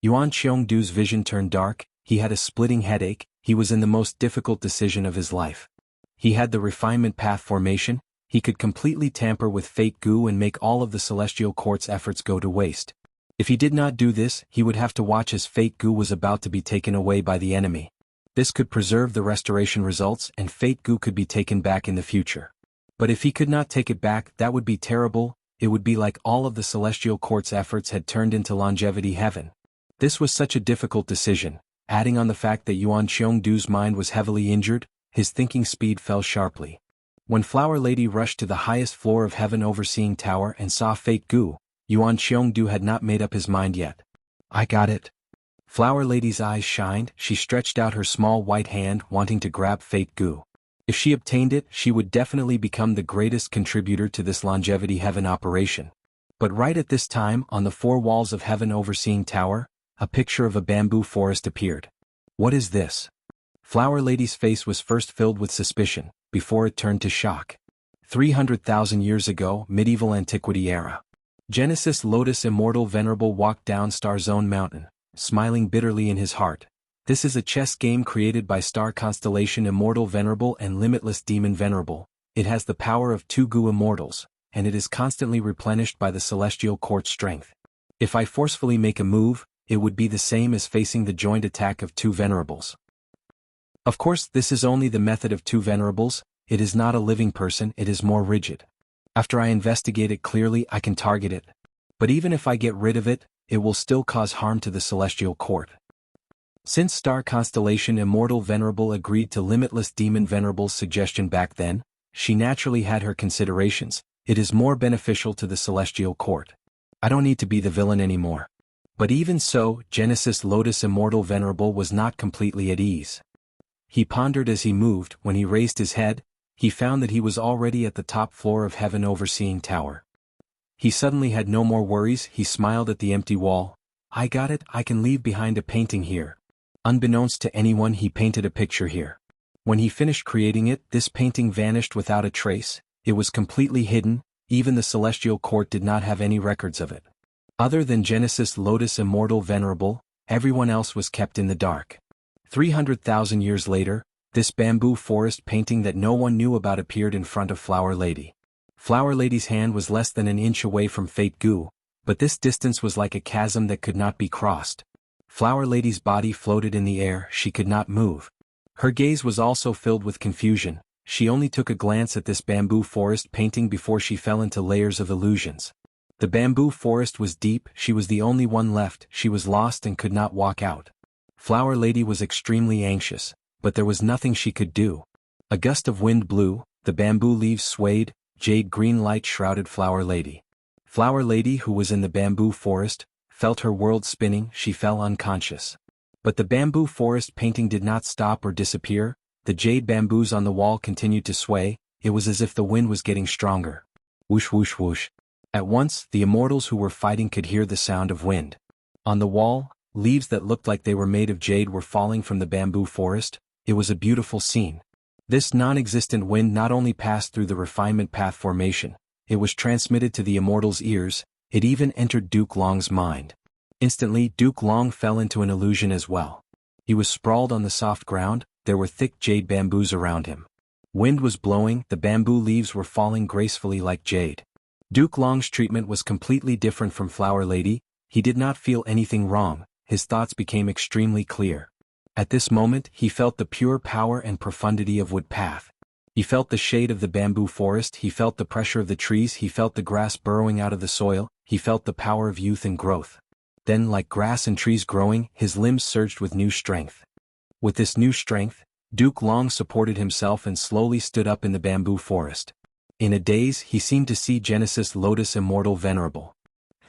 Yuan Xiongdu's vision turned dark. He had a splitting headache. He was in the most difficult decision of his life. He had the refinement path formation. He could completely tamper with Fate Gu and make all of the Celestial Court's efforts go to waste. If he did not do this, he would have to watch as Fate Gu was about to be taken away by the enemy. This could preserve the restoration results and Fate Gu could be taken back in the future. But if he could not take it back, that would be terrible. It would be like all of the Celestial Court's efforts had turned into Longevity Heaven. This was such a difficult decision. Adding on the fact that Yuan Xiongdu's mind was heavily injured, his thinking speed fell sharply. When Flower Lady rushed to the highest floor of Heaven Overseeing Tower and saw Fate Gu, Yuan Xiongdu had not made up his mind yet. I got it. Flower Lady's eyes shined. She stretched out her small white hand, wanting to grab Fate Gu. If she obtained it, she would definitely become the greatest contributor to this longevity heaven operation. But right at this time, on the four walls of heaven overseeing tower, a picture of a bamboo forest appeared. What is this? Flower Lady's face was first filled with suspicion, before it turned to shock. 300,000 years ago, medieval antiquity era. Genesis Lotus Immortal Venerable walked down Star Zone Mountain, smiling bitterly in his heart. This is a chess game created by Star Constellation Immortal Venerable and Limitless Demon Venerable. It has the power of two Gu Immortals, and it is constantly replenished by the Celestial Court strength. If I forcefully make a move, it would be the same as facing the joint attack of two Venerables. Of course, this is only the method of two Venerables, it is not a living person, it is more rigid. After I investigate it clearly, I can target it. But even if I get rid of it, it will still cause harm to the Celestial Court. Since Star Constellation Immortal Venerable agreed to Limitless Demon Venerable's suggestion back then, she naturally had her considerations. It is more beneficial to the Celestial Court. I don't need to be the villain anymore. But even so, Genesis Lotus Immortal Venerable was not completely at ease. He pondered as he moved. When he raised his head, he found that he was already at the top floor of heaven overseeing tower. He suddenly had no more worries. He smiled at the empty wall. I got it, I can leave behind a painting here. Unbeknownst to anyone, he painted a picture here. When he finished creating it, this painting vanished without a trace. It was completely hidden, even the Celestial Court did not have any records of it. Other than Genesis Lotus Immortal Venerable, everyone else was kept in the dark. 300,000 years later, this bamboo forest painting that no one knew about appeared in front of Flower Lady. Flower Lady's hand was less than an inch away from Fate Gu, but this distance was like a chasm that could not be crossed. Flower Lady's body floated in the air, she could not move. Her gaze was also filled with confusion. She only took a glance at this bamboo forest painting before she fell into layers of illusions. The bamboo forest was deep, she was the only one left, she was lost and could not walk out. Flower Lady was extremely anxious, but there was nothing she could do. A gust of wind blew, the bamboo leaves swayed, jade green light shrouded Flower Lady. Flower Lady, who was in the bamboo forest, felt her world spinning, she fell unconscious. But the bamboo forest painting did not stop or disappear, the jade bamboos on the wall continued to sway, it was as if the wind was getting stronger. Whoosh whoosh whoosh. At once, the immortals who were fighting could hear the sound of wind. On the wall, leaves that looked like they were made of jade were falling from the bamboo forest. It was a beautiful scene. This non-existent wind not only passed through the refinement path formation, it was transmitted to the immortals' ears, it even entered Duke Long's mind. Instantly, Duke Long fell into an illusion as well. He was sprawled on the soft ground, there were thick jade bamboos around him. Wind was blowing, the bamboo leaves were falling gracefully like jade. Duke Long's treatment was completely different from Flower Lady, he did not feel anything wrong, his thoughts became extremely clear. At this moment, he felt the pure power and profundity of Wood Path. He felt the shade of the bamboo forest, he felt the pressure of the trees, he felt the grass burrowing out of the soil, he felt the power of youth and growth. Then, like grass and trees growing, his limbs surged with new strength. With this new strength, Duke Long supported himself and slowly stood up in the bamboo forest. In a daze, he seemed to see Genesis Lotus Immortal Venerable.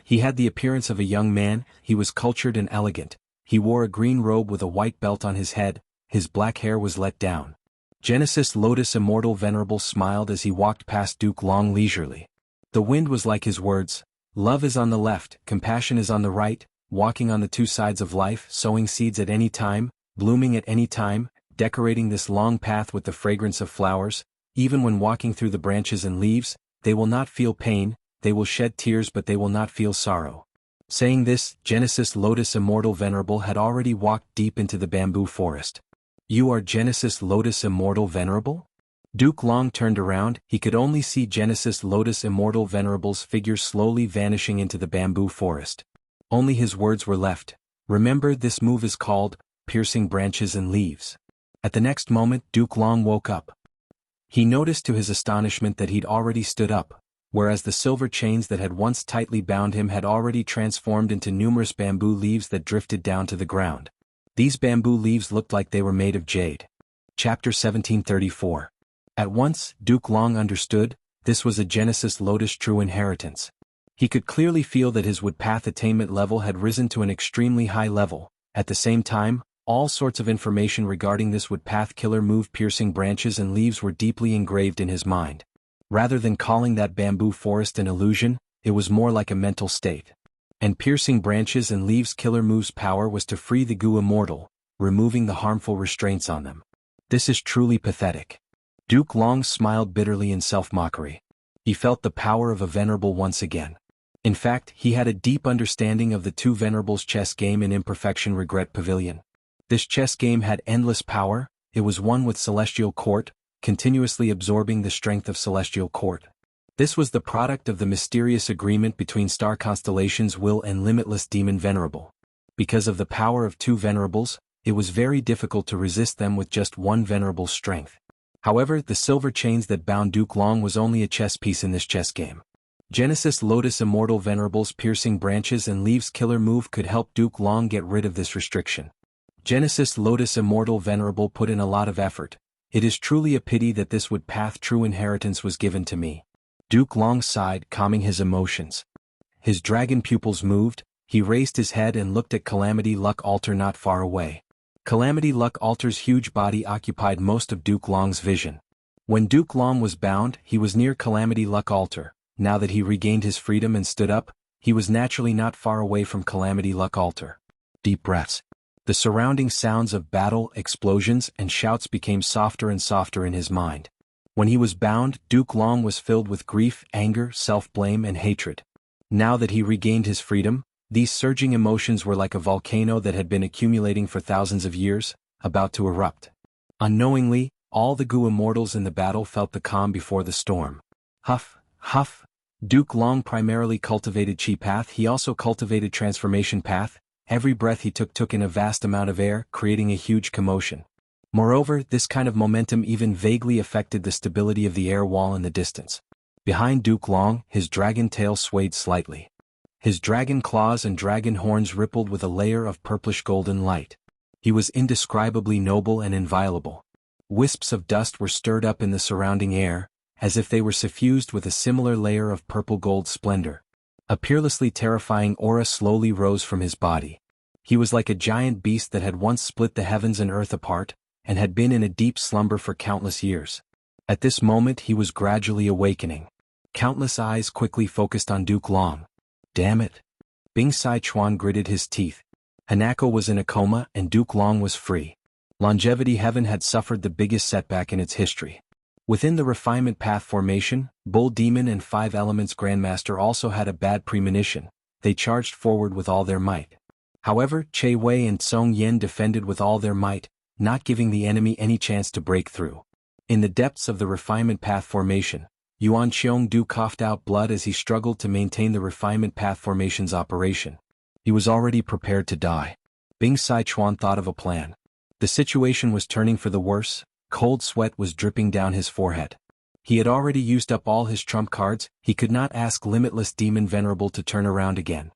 He had the appearance of a young man, he was cultured and elegant, he wore a green robe with a white belt on his head, his black hair was let down. Genesis Lotus Immortal Venerable smiled as he walked past Duke Long leisurely. The wind was like his words, love is on the left, compassion is on the right, walking on the two sides of life, sowing seeds at any time, blooming at any time, decorating this long path with the fragrance of flowers, even when walking through the branches and leaves, they will not feel pain, they will shed tears but they will not feel sorrow. Saying this, Genesis Lotus Immortal Venerable had already walked deep into the bamboo forest. You are Genesis Lotus Immortal Venerable? Duke Long turned around, he could only see Genesis Lotus Immortal Venerable's figure slowly vanishing into the bamboo forest. Only his words were left. Remember, this move is called piercing branches and leaves. At the next moment, Duke Long woke up. He noticed to his astonishment that he'd already stood up, whereas the silver chains that had once tightly bound him had already transformed into numerous bamboo leaves that drifted down to the ground. These bamboo leaves looked like they were made of jade. Chapter 1734. At once, Duke Long understood, this was a Genesis Lotus true inheritance. He could clearly feel that his Wood Path attainment level had risen to an extremely high level. At the same time, All sorts of information regarding this wood-path killer move piercing branches and leaves were deeply engraved in his mind. Rather than calling that bamboo forest an illusion, it was more like a mental state. And piercing branches and leaves killer move's power was to free the Gu immortal, removing the harmful restraints on them. This is truly pathetic. Duke Long smiled bitterly in self-mockery. He felt the power of a venerable once again. In fact, he had a deep understanding of the two venerables' chess game in Imperfection Regret Pavilion. This chess game had endless power. It was one with Celestial Court, continuously absorbing the strength of Celestial Court. This was the product of the mysterious agreement between star constellations Will and Limitless Demon Venerable. Because of the power of two venerables, it was very difficult to resist them with just one venerable's strength. However, the silver chains that bound Duke Long was only a chess piece in this chess game. Genesis Lotus Immortal Venerable's piercing branches and leaves killer move could help Duke Long get rid of this restriction. Genesis Lotus Immortal Venerable put in a lot of effort. It is truly a pity that this wood-path true inheritance was given to me. Duke Long sighed, calming his emotions. His dragon pupils moved. He raised his head and looked at Calamity Luck Altar not far away. Calamity Luck Altar's huge body occupied most of Duke Long's vision. When Duke Long was bound, he was near Calamity Luck Altar. Now that he regained his freedom and stood up, he was naturally not far away from Calamity Luck Altar. Deep breaths. The surrounding sounds of battle, explosions, and shouts became softer and softer in his mind. When he was bound, Duke Long was filled with grief, anger, self-blame, and hatred. Now that he regained his freedom, these surging emotions were like a volcano that had been accumulating for thousands of years, about to erupt. Unknowingly, all the Gu immortals in the battle felt the calm before the storm. Huff, huff. Duke Long primarily cultivated Chi Path. He also cultivated Transformation Path. Every breath he took in a vast amount of air, creating a huge commotion. Moreover, this kind of momentum even vaguely affected the stability of the air wall in the distance. Behind Duke Long, his dragon tail swayed slightly. His dragon claws and dragon horns rippled with a layer of purplish golden light. He was indescribably noble and inviolable. Wisps of dust were stirred up in the surrounding air, as if they were suffused with a similar layer of purple-gold splendor. A peerlessly terrifying aura slowly rose from his body. He was like a giant beast that had once split the heavens and earth apart, and had been in a deep slumber for countless years. At this moment he was gradually awakening. Countless eyes quickly focused on Duke Long. Damn it. Bing Sichuan gritted his teeth. Hanako was in a coma and Duke Long was free. Longevity Heaven had suffered the biggest setback in its history. Within the Refinement Path formation, Bull Demon and Five Elements Grandmaster also had a bad premonition. They charged forward with all their might. However, Che Wei and Song Yen defended with all their might, not giving the enemy any chance to break through. In the depths of the Refinement Path formation, Yuan Xiongdu coughed out blood as he struggled to maintain the Refinement Path formation's operation. He was already prepared to die. Bing Sichuan thought of a plan. The situation was turning for the worse. Cold sweat was dripping down his forehead. He had already used up all his trump cards. He could not ask Limitless Demon Venerable to turn around again.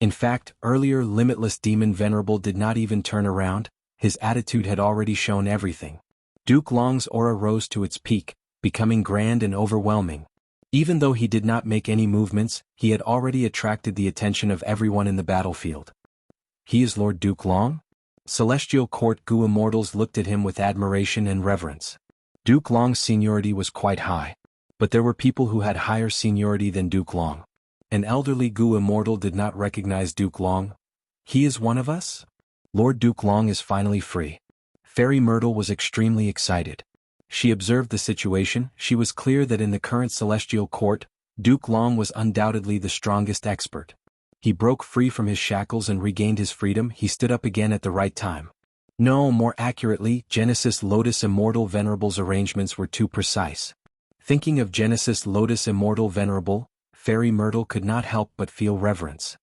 In fact, earlier Limitless Demon Venerable did not even turn around. His attitude had already shown everything. Duke Long's aura rose to its peak, becoming grand and overwhelming. Even though he did not make any movements, he had already attracted the attention of everyone in the battlefield. He is Lord Duke Long? Celestial Court Gu immortals looked at him with admiration and reverence. Duke Long's seniority was quite high. But there were people who had higher seniority than Duke Long. An elderly Gu immortal did not recognize Duke Long. He is one of us? Lord Duke Long is finally free. Fairy Myrtle was extremely excited. She observed the situation. She was clear that in the current Celestial Court, Duke Long was undoubtedly the strongest expert. He broke free from his shackles and regained his freedom. He stood up again at the right time. No, more accurately, Genesis Lotus Immortal Venerable's arrangements were too precise. Thinking of Genesis Lotus Immortal Venerable, Fairy Myrtle could not help but feel reverence.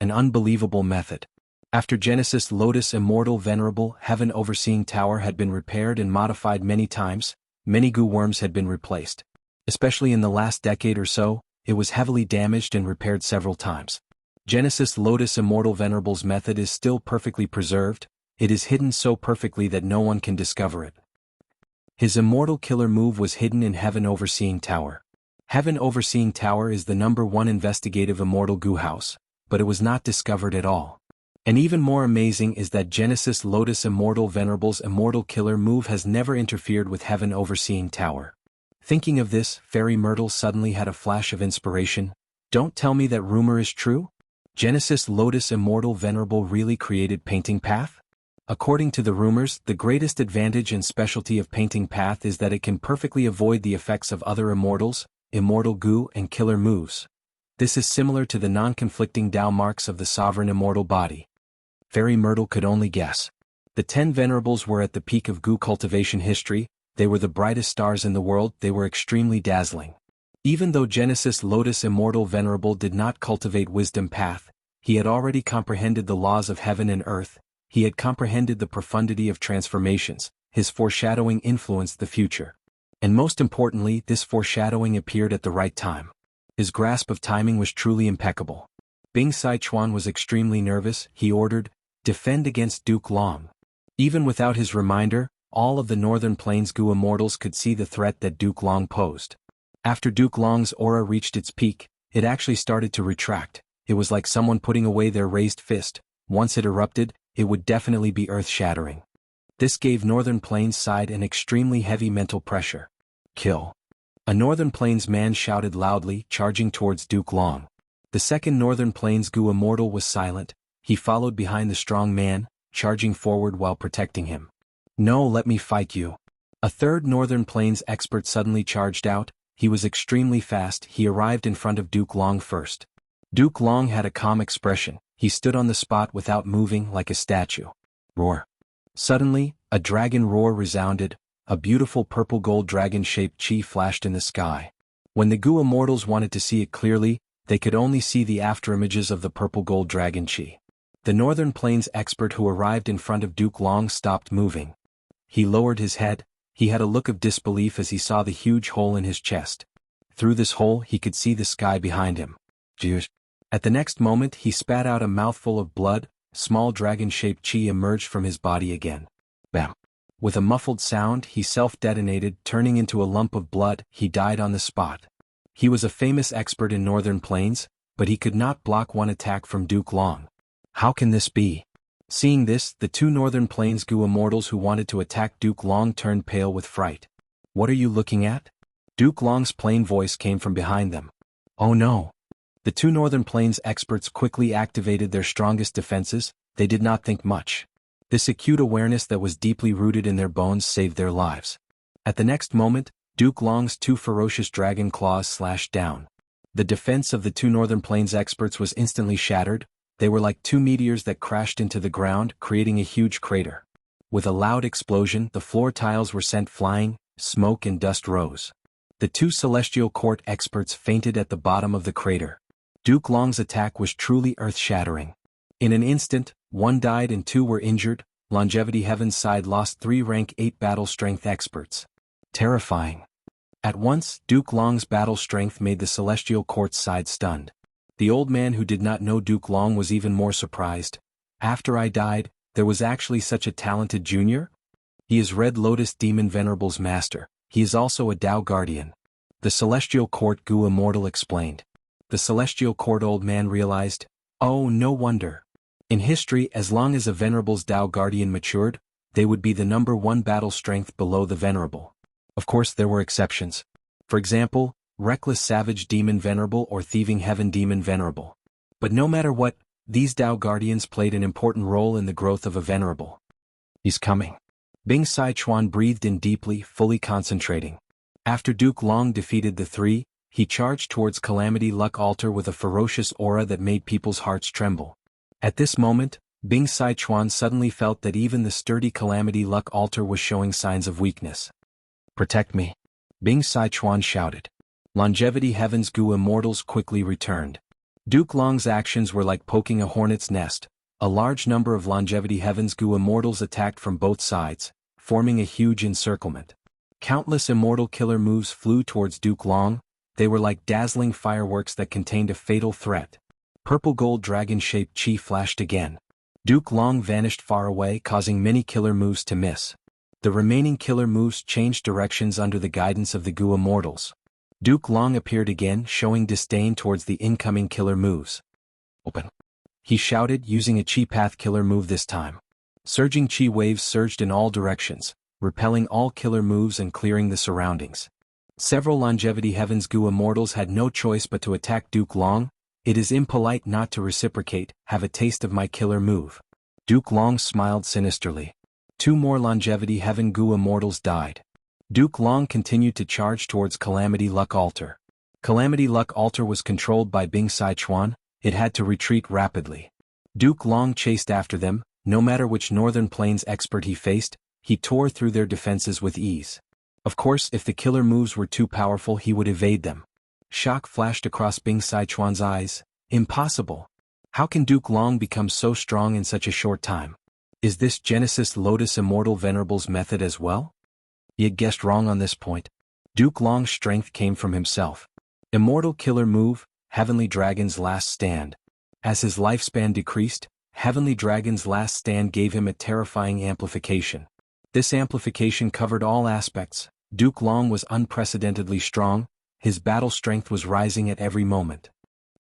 An unbelievable method. After Genesis Lotus Immortal Venerable, Heaven Overseeing Tower had been repaired and modified many times, many Gu worms had been replaced. Especially in the last decade or so, it was heavily damaged and repaired several times. Genesis Lotus Immortal Venerable's method is still perfectly preserved. It is hidden so perfectly that no one can discover it. His Immortal Killer move was hidden in Heaven Overseeing Tower. Heaven Overseeing Tower is the #1 investigative Immortal Gu house, but it was not discovered at all. And even more amazing is that Genesis Lotus Immortal Venerable's immortal killer move has never interfered with Heaven Overseeing Tower. Thinking of this, Fairy Myrtle suddenly had a flash of inspiration. Don't tell me that rumor is true? Genesis Lotus Immortal Venerable really created Painting Path? According to the rumors, the greatest advantage and specialty of Painting Path is that it can perfectly avoid the effects of other immortals, immortal goo and killer moves. This is similar to the non-conflicting Tao marks of the sovereign immortal body. Fairy Myrtle could only guess. The 10 venerables were at the peak of goo cultivation history, they were the brightest stars in the world, they were extremely dazzling. Even though Genesis Lotus Immortal Venerable did not cultivate Wisdom Path, he had already comprehended the laws of heaven and earth, he had comprehended the profundity of transformations, his foreshadowing influenced the future. And most importantly, this foreshadowing appeared at the right time. His grasp of timing was truly impeccable. Bing Sichuan was extremely nervous, he ordered, "Defend against Duke Long." Even without his reminder, all of the Northern Plains Goo immortals could see the threat that Duke Long posed. After Duke Long's aura reached its peak, it actually started to retract. It was like someone putting away their raised fist. Once it erupted, it would definitely be earth-shattering. This gave Northern Plains side an extremely heavy mental pressure. Kill. A Northern Plains man shouted loudly, charging towards Duke Long. The second Northern Plains Goo immortal was silent, he followed behind the strong man, charging forward while protecting him. "No, let me fight you." A third Northern Plains expert suddenly charged out, he was extremely fast, he arrived in front of Duke Long first. Duke Long had a calm expression, he stood on the spot without moving like a statue. Roar. Suddenly, a dragon roar resounded, a beautiful purple-gold dragon-shaped chi flashed in the sky. When the Goo immortals wanted to see it clearly, they could only see the afterimages of the purple-gold dragon chi. The Northern Plains expert who arrived in front of Duke Long stopped moving. He lowered his head, he had a look of disbelief as he saw the huge hole in his chest. Through this hole he could see the sky behind him. At the next moment he spat out a mouthful of blood, small dragon-shaped chi emerged from his body again. Bam! With a muffled sound he self-detonated, turning into a lump of blood, he died on the spot. He was a famous expert in Northern Plains, but he could not block one attack from Duke Long. How can this be? Seeing this, the 2 Northern Plains Goo immortals who wanted to attack Duke Long turned pale with fright. "What are you looking at?" Duke Long's plain voice came from behind them. "Oh no." The 2 Northern Plains experts quickly activated their strongest defenses, they did not think much. This acute awareness that was deeply rooted in their bones saved their lives. At the next moment, Duke Long's 2 ferocious dragon claws slashed down. The defense of the 2 Northern Plains experts was instantly shattered, they were like 2 meteors that crashed into the ground, creating a huge crater. With a loud explosion, the floor tiles were sent flying, smoke and dust rose. The 2 Celestial Court experts fainted at the bottom of the crater. Duke Long's attack was truly earth-shattering. In an instant, 1 died and 2 were injured, Longevity Heaven's side lost 3 rank 8 battle strength experts. Terrifying. At once, Duke Long's battle strength made the Celestial Court's side stunned. The old man who did not know Duke Long was even more surprised. "After I died, there was actually such a talented junior? He is Red Lotus Demon Venerable's master, he is also a Tao Guardian." The Celestial Court Goo Immortal explained. The Celestial Court old man realized, oh, no wonder. In history, as long as a Venerable's Tao Guardian matured, they would be the number 1 battle strength below the Venerable. Of course there were exceptions. For example, Reckless Savage Demon Venerable or Thieving Heaven Demon Venerable. But no matter what, these Tao Guardians played an important role in the growth of a Venerable. "He's coming." Bing Sichuan breathed in deeply, fully concentrating. After Duke Long defeated the 3, he charged towards Calamity Luck Altar with a ferocious aura that made people's hearts tremble. At this moment, Bing Sichuan suddenly felt that even the sturdy Calamity Luck Altar was showing signs of weakness. "Protect me," Bing Sichuan shouted. Longevity Heaven's Goo immortals quickly returned. Duke Long's actions were like poking a hornet's nest. A large number of Longevity Heaven's Goo immortals attacked from both sides, forming a huge encirclement. Countless immortal killer moves flew towards Duke Long, they were like dazzling fireworks that contained a fatal threat. Purple gold dragon-shaped chi flashed again. Duke Long vanished far away, causing many killer moves to miss. The remaining killer moves changed directions under the guidance of the Goo immortals. Duke Long appeared again, showing disdain towards the incoming killer moves. Open. he shouted, using a chi path killer move this time. Surging chi waves surged in all directions, repelling all killer moves and clearing the surroundings. Several Longevity Heaven's Gu immortals had no choice but to attack Duke Long. It is impolite not to reciprocate. Have a taste of my killer move. Duke Long smiled sinisterly. 2 more Longevity Heaven Gu immortals died. Duke Long continued to charge towards Calamity Luck Altar. Calamity Luck Altar was controlled by Bing Sichuan. It had to retreat rapidly. Duke Long chased after them. No matter which Northern Plains expert he faced, he tore through their defenses with ease. Of course, if the killer moves were too powerful, he would evade them. Shock flashed across Bing Sichuan's eyes. Impossible. How can Duke Long become so strong in such a short time? Is this Genesis Lotus Immortal Venerable's method as well? He had guessed wrong on this point. Duke Long's strength came from himself. Immortal killer move, Heavenly Dragon's Last Stand. As his lifespan decreased, Heavenly Dragon's Last Stand gave him a terrifying amplification. This amplification covered all aspects. Duke Long was unprecedentedly strong. His battle strength was rising at every moment.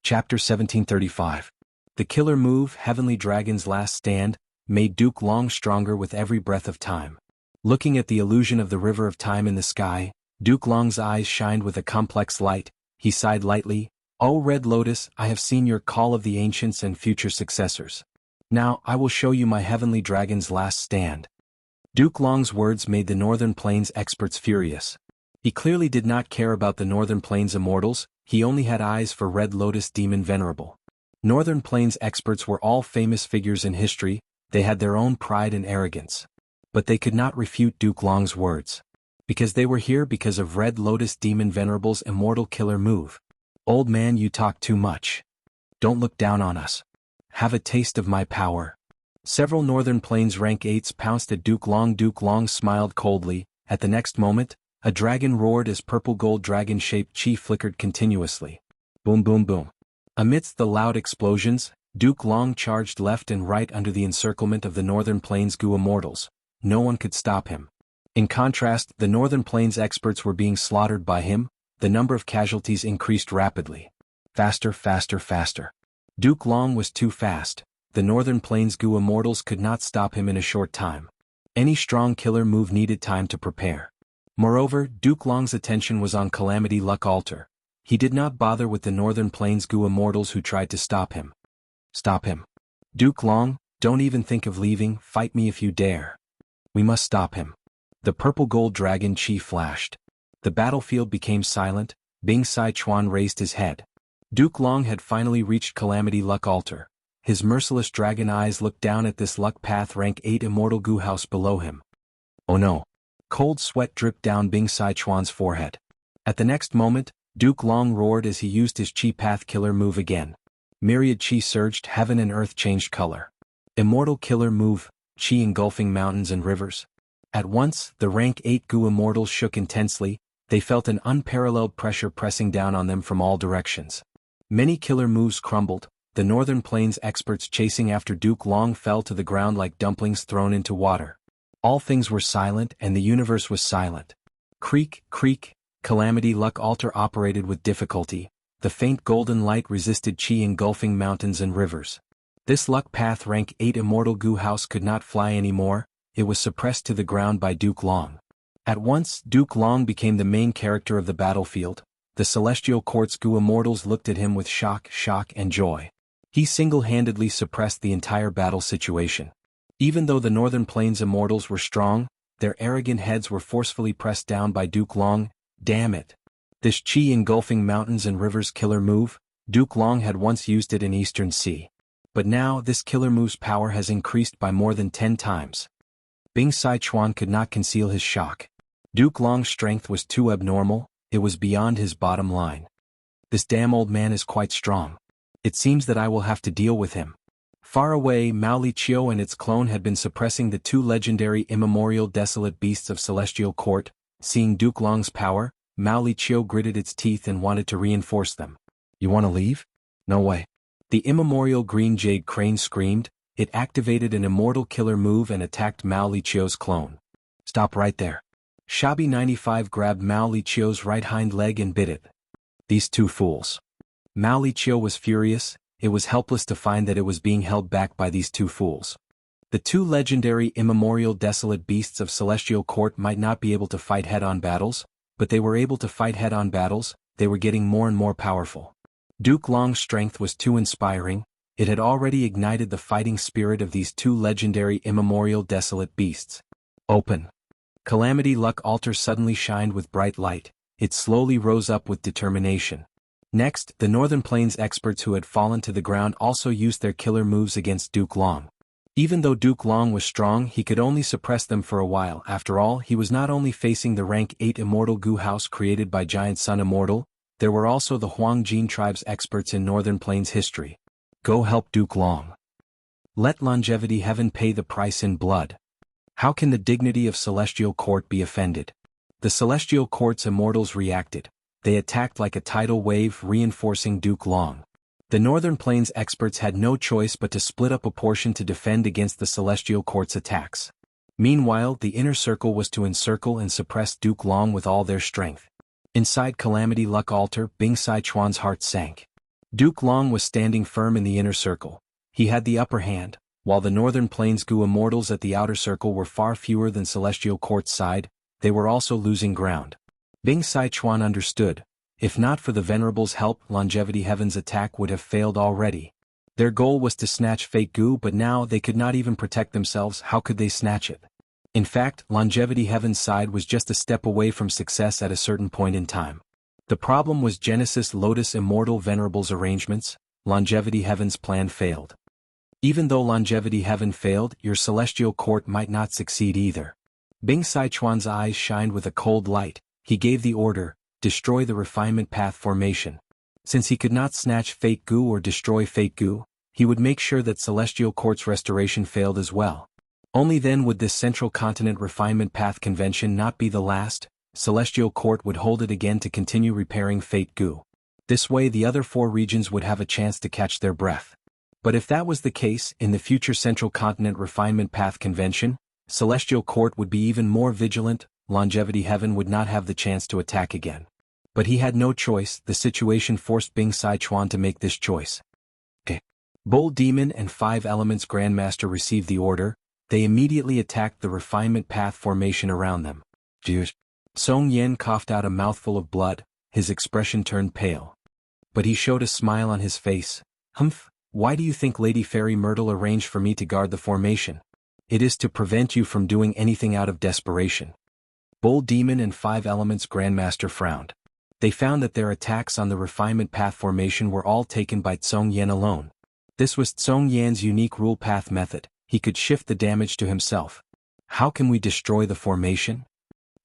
Chapter 1735. The killer move, Heavenly Dragon's Last Stand, made Duke Long stronger with every breath of time. Looking at the illusion of the river of time in the sky, Duke Long's eyes shined with a complex light. He sighed lightly. "O Red Lotus, I have seen your call of the ancients and future successors. Now I will show you my Heavenly Dragon's Last Stand." Duke Long's words made the Northern Plains experts furious. He clearly did not care about the Northern Plains immortals. He only had eyes for Red Lotus Demon Venerable. Northern Plains experts were all famous figures in history. They had their own pride and arrogance. But they could not refute Duke Long's words. Because they were here because of Red Lotus Demon Venerable's immortal killer move. "Old man, you talk too much. Don't look down on us. Have a taste of my power." Several Northern Plains rank 8s pounced at Duke Long. Duke Long smiled coldly. At the next moment, a dragon roared as purple-gold dragon-shaped chi flickered continuously. Boom boom boom. Amidst the loud explosions, Duke Long charged left and right under the encirclement of the Northern Plains Gu immortals. No one could stop him. In contrast, the Northern Plains experts were being slaughtered by him. The number of casualties increased rapidly. Faster, faster, faster. Duke Long was too fast. The Northern Plains Gu immortals could not stop him in a short time. Any strong killer move needed time to prepare. Moreover, Duke Long's attention was on Calamity Luck Altar. He did not bother with the Northern Plains Gu immortals who tried to stop him. Stop him. Duke Long, don't even think of leaving. Fight me if you dare. We must stop him. The purple gold dragon chi flashed. The battlefield became silent. Bing Sichuan raised his head. Duke Long had finally reached Calamity Luck Altar. His merciless dragon eyes looked down at this luck path rank 8 immortal Gu house below him. Oh no. Cold sweat dripped down Bing Sichuan's forehead. At the next moment, Duke Long roared as he used his chi path killer move again. Myriad chi surged, heaven and earth changed color. Immortal killer move, chi engulfing mountains and rivers. At once, the rank 8 Gu immortals shook intensely. They felt an unparalleled pressure pressing down on them from all directions. Many killer moves crumbled. The Northern Plains experts chasing after Duke Long fell to the ground like dumplings thrown into water. All things were silent and the universe was silent. Creak, creak, Calamity Luck Altar operated with difficulty. The faint golden light resisted chi engulfing mountains and rivers. This luck path rank 8 immortal Gu house could not fly anymore. It was suppressed to the ground by Duke Long. At once, Duke Long became the main character of the battlefield. The Celestial Court's Gu immortals looked at him with shock, and joy. He single-handedly suppressed the entire battle situation. Even though the Northern Plains immortals were strong, their arrogant heads were forcefully pressed down by Duke Long. Damn it. This chi engulfing mountains and rivers killer move, Duke Long had once used it in Eastern Sea. But now this killer move's power has increased by more than 10 times. Bing Sichuan could not conceal his shock. Duke Long's strength was too abnormal. It was beyond his bottom line. This damn old man is quite strong. It seems that I will have to deal with him. Far away, Mao Li Chiu and its clone had been suppressing the 2 legendary immemorial desolate beasts of Celestial Court. Seeing Duke Long's power, Mao Li Chiu gritted its teeth and wanted to reinforce them. You want to leave? No way. The immemorial green jade crane screamed. It activated an immortal killer move and attacked Mao Li Chiu's clone. Stop right there. Shabby 95 grabbed Mao Li Chiu's right hind leg and bit it. These 2 fools. Mao Li Chiu was furious. it was helpless to find that it was being held back by these two fools. The two legendary immemorial desolate beasts of Celestial Court might not be able to fight head-on battles, but they were able to fight head-on battles. They were getting more and more powerful. Duke Long's strength was too inspiring. It had already ignited the fighting spirit of these two legendary immemorial desolate beasts. Open. Calamity Luck Altar suddenly shined with bright light. It slowly rose up with determination. Next, the Northern Plains experts who had fallen to the ground also used their killer moves against Duke Long. Even though Duke Long was strong, he could only suppress them for a while. After all, he was not only facing the rank 8 Immortal Gu House created by Giant Sun Immortal, there were also the Huang Jin tribe's experts in Northern Plains history. Go help Duke Long. Let Longevity Heaven pay the price in blood. How can the dignity of Celestial Court be offended? The Celestial Court's immortals reacted. They attacked like a tidal wave, reinforcing Duke Long. The Northern Plains experts had no choice but to split up a portion to defend against the Celestial Court's attacks. Meanwhile, the inner circle was to encircle and suppress Duke Long with all their strength. Inside Calamity Luck Altar, Bing Sichuan's heart sank. Duke Long was standing firm in the inner circle. He had the upper hand, while the Northern Plains Gu immortals at the outer circle were far fewer than Celestial Court's side. They were also losing ground. Bing Sichuan understood. If not for the Venerable's help, Longevity Heaven's attack would have failed already. Their goal was to snatch Fake Gu, but now they could not even protect themselves. How could they snatch it? In fact, Longevity Heaven's side was just a step away from success at a certain point in time. The problem was Genesis Lotus Immortal Venerable's arrangements. Longevity Heaven's plan failed. Even though Longevity Heaven failed, your Celestial Court might not succeed either. Bing Sichuan's eyes shined with a cold light. He gave the order, destroy the Refinement Path formation. Since he could not snatch Fake Gu or destroy Fake Gu, he would make sure that Celestial Court's restoration failed as well. Only then would this Central Continent Refinement Path Convention not be the last. Celestial Court would hold it again to continue repairing Fate Gu. This way the other 4 regions would have a chance to catch their breath. But if that was the case, in the future Central Continent Refinement Path Convention, Celestial Court would be even more vigilant. Longevity Heaven would not have the chance to attack again. But he had no choice. The situation forced Bing Sichuan to make this choice. Bull Demon and 5 Elements Grandmaster received the order. They immediately attacked the Refinement Path formation around them. Song Yen coughed out a mouthful of blood. His expression turned pale. But he showed a smile on his face. Humph, why do you think Lady Fairy Myrtle arranged for me to guard the formation? It is to prevent you from doing anything out of desperation. Bull Demon and 5 Elements Grandmaster frowned. They found that their attacks on the Refinement Path formation were all taken by Tsong Yen alone. This was Tsong Yan's unique rule path method. He could shift the damage to himself. How can we destroy the formation?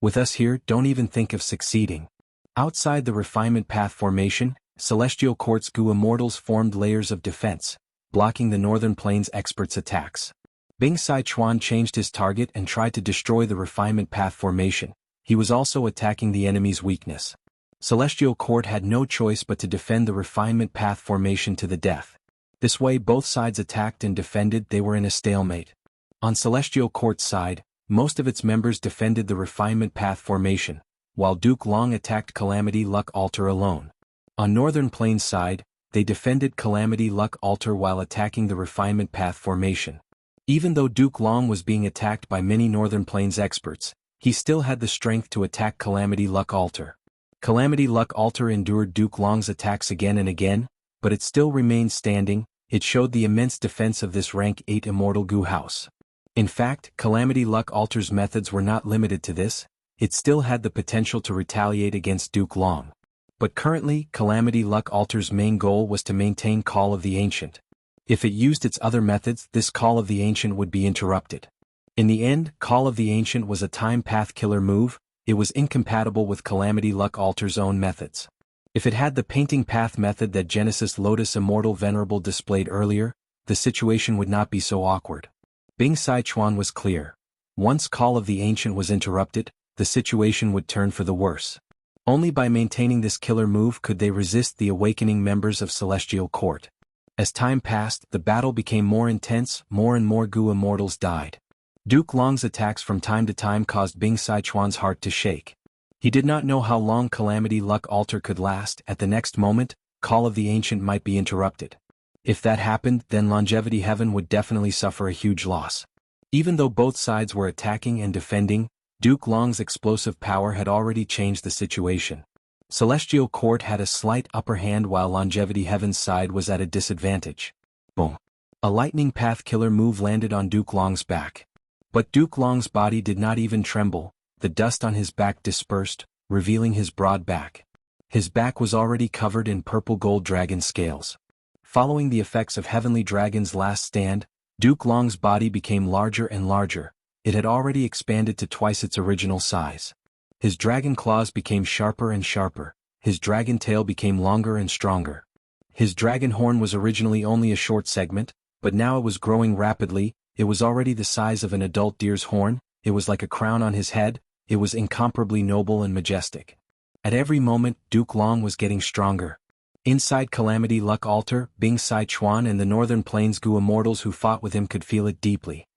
With us here, don't even think of succeeding. Outside the Refinement Path formation, Celestial Court's Gu Immortals formed layers of defense, blocking the Northern Plains experts' attacks. Bing Sichuan changed his target and tried to destroy the Refinement Path formation. He was also attacking the enemy's weakness. Celestial Court had no choice but to defend the Refinement Path formation to the death. This way both sides attacked and defended. They were in a stalemate. On Celestial Court's side, most of its members defended the Refinement Path formation, while Duke Long attacked Calamity Luck Altar alone. On Northern Plains' side, they defended Calamity Luck Altar while attacking the Refinement Path formation. Even though Duke Long was being attacked by many Northern Plains experts, he still had the strength to attack Calamity Luck Altar. Calamity Luck Altar endured Duke Long's attacks again and again, but it still remained standing. It showed the immense defense of this rank 8 Immortal Gu House. In fact, Calamity Luck Altar's methods were not limited to this. It still had the potential to retaliate against Duke Long. But currently, Calamity Luck Altar's main goal was to maintain Call of the Ancient. If it used its other methods, this Call of the Ancient would be interrupted. In the end, Call of the Ancient was a time path killer move. It was incompatible with Calamity Luck Altar's own methods. If it had the painting path method that Genesis Lotus Immortal Venerable displayed earlier, the situation would not be so awkward. Bing Sichuan was clear. Once Call of the Ancient was interrupted, the situation would turn for the worse. Only by maintaining this killer move could they resist the awakening members of Celestial Court. As time passed, the battle became more intense. More and more Gu Immortals died. Duke Long's attacks from time to time caused Bing Sichuan's heart to shake. He did not know how long Calamity Luck Altar could last. At the next moment, Call of the Ancient might be interrupted. If that happened, then Longevity Heaven would definitely suffer a huge loss. Even though both sides were attacking and defending, Duke Long's explosive power had already changed the situation. Celestial Court had a slight upper hand while Longevity Heaven's side was at a disadvantage. Boom. A lightning path killer move landed on Duke Long's back. But Duke Long's body did not even tremble, the dust on his back dispersed, revealing his broad back. His back was already covered in purple gold dragon scales. Following the effects of Heavenly Dragon's last stand, Duke Long's body became larger and larger. It had already expanded to twice its original size. His dragon claws became sharper and sharper, his dragon tail became longer and stronger. His dragon horn was originally only a short segment, but now it was growing rapidly. It was already the size of an adult deer's horn, it was like a crown on his head, it was incomparably noble and majestic. At every moment, Duke Long was getting stronger. Inside Calamity Luck Altar, Bing Sai Chuan and the Northern Plains Gu immortals who fought with him could feel it deeply.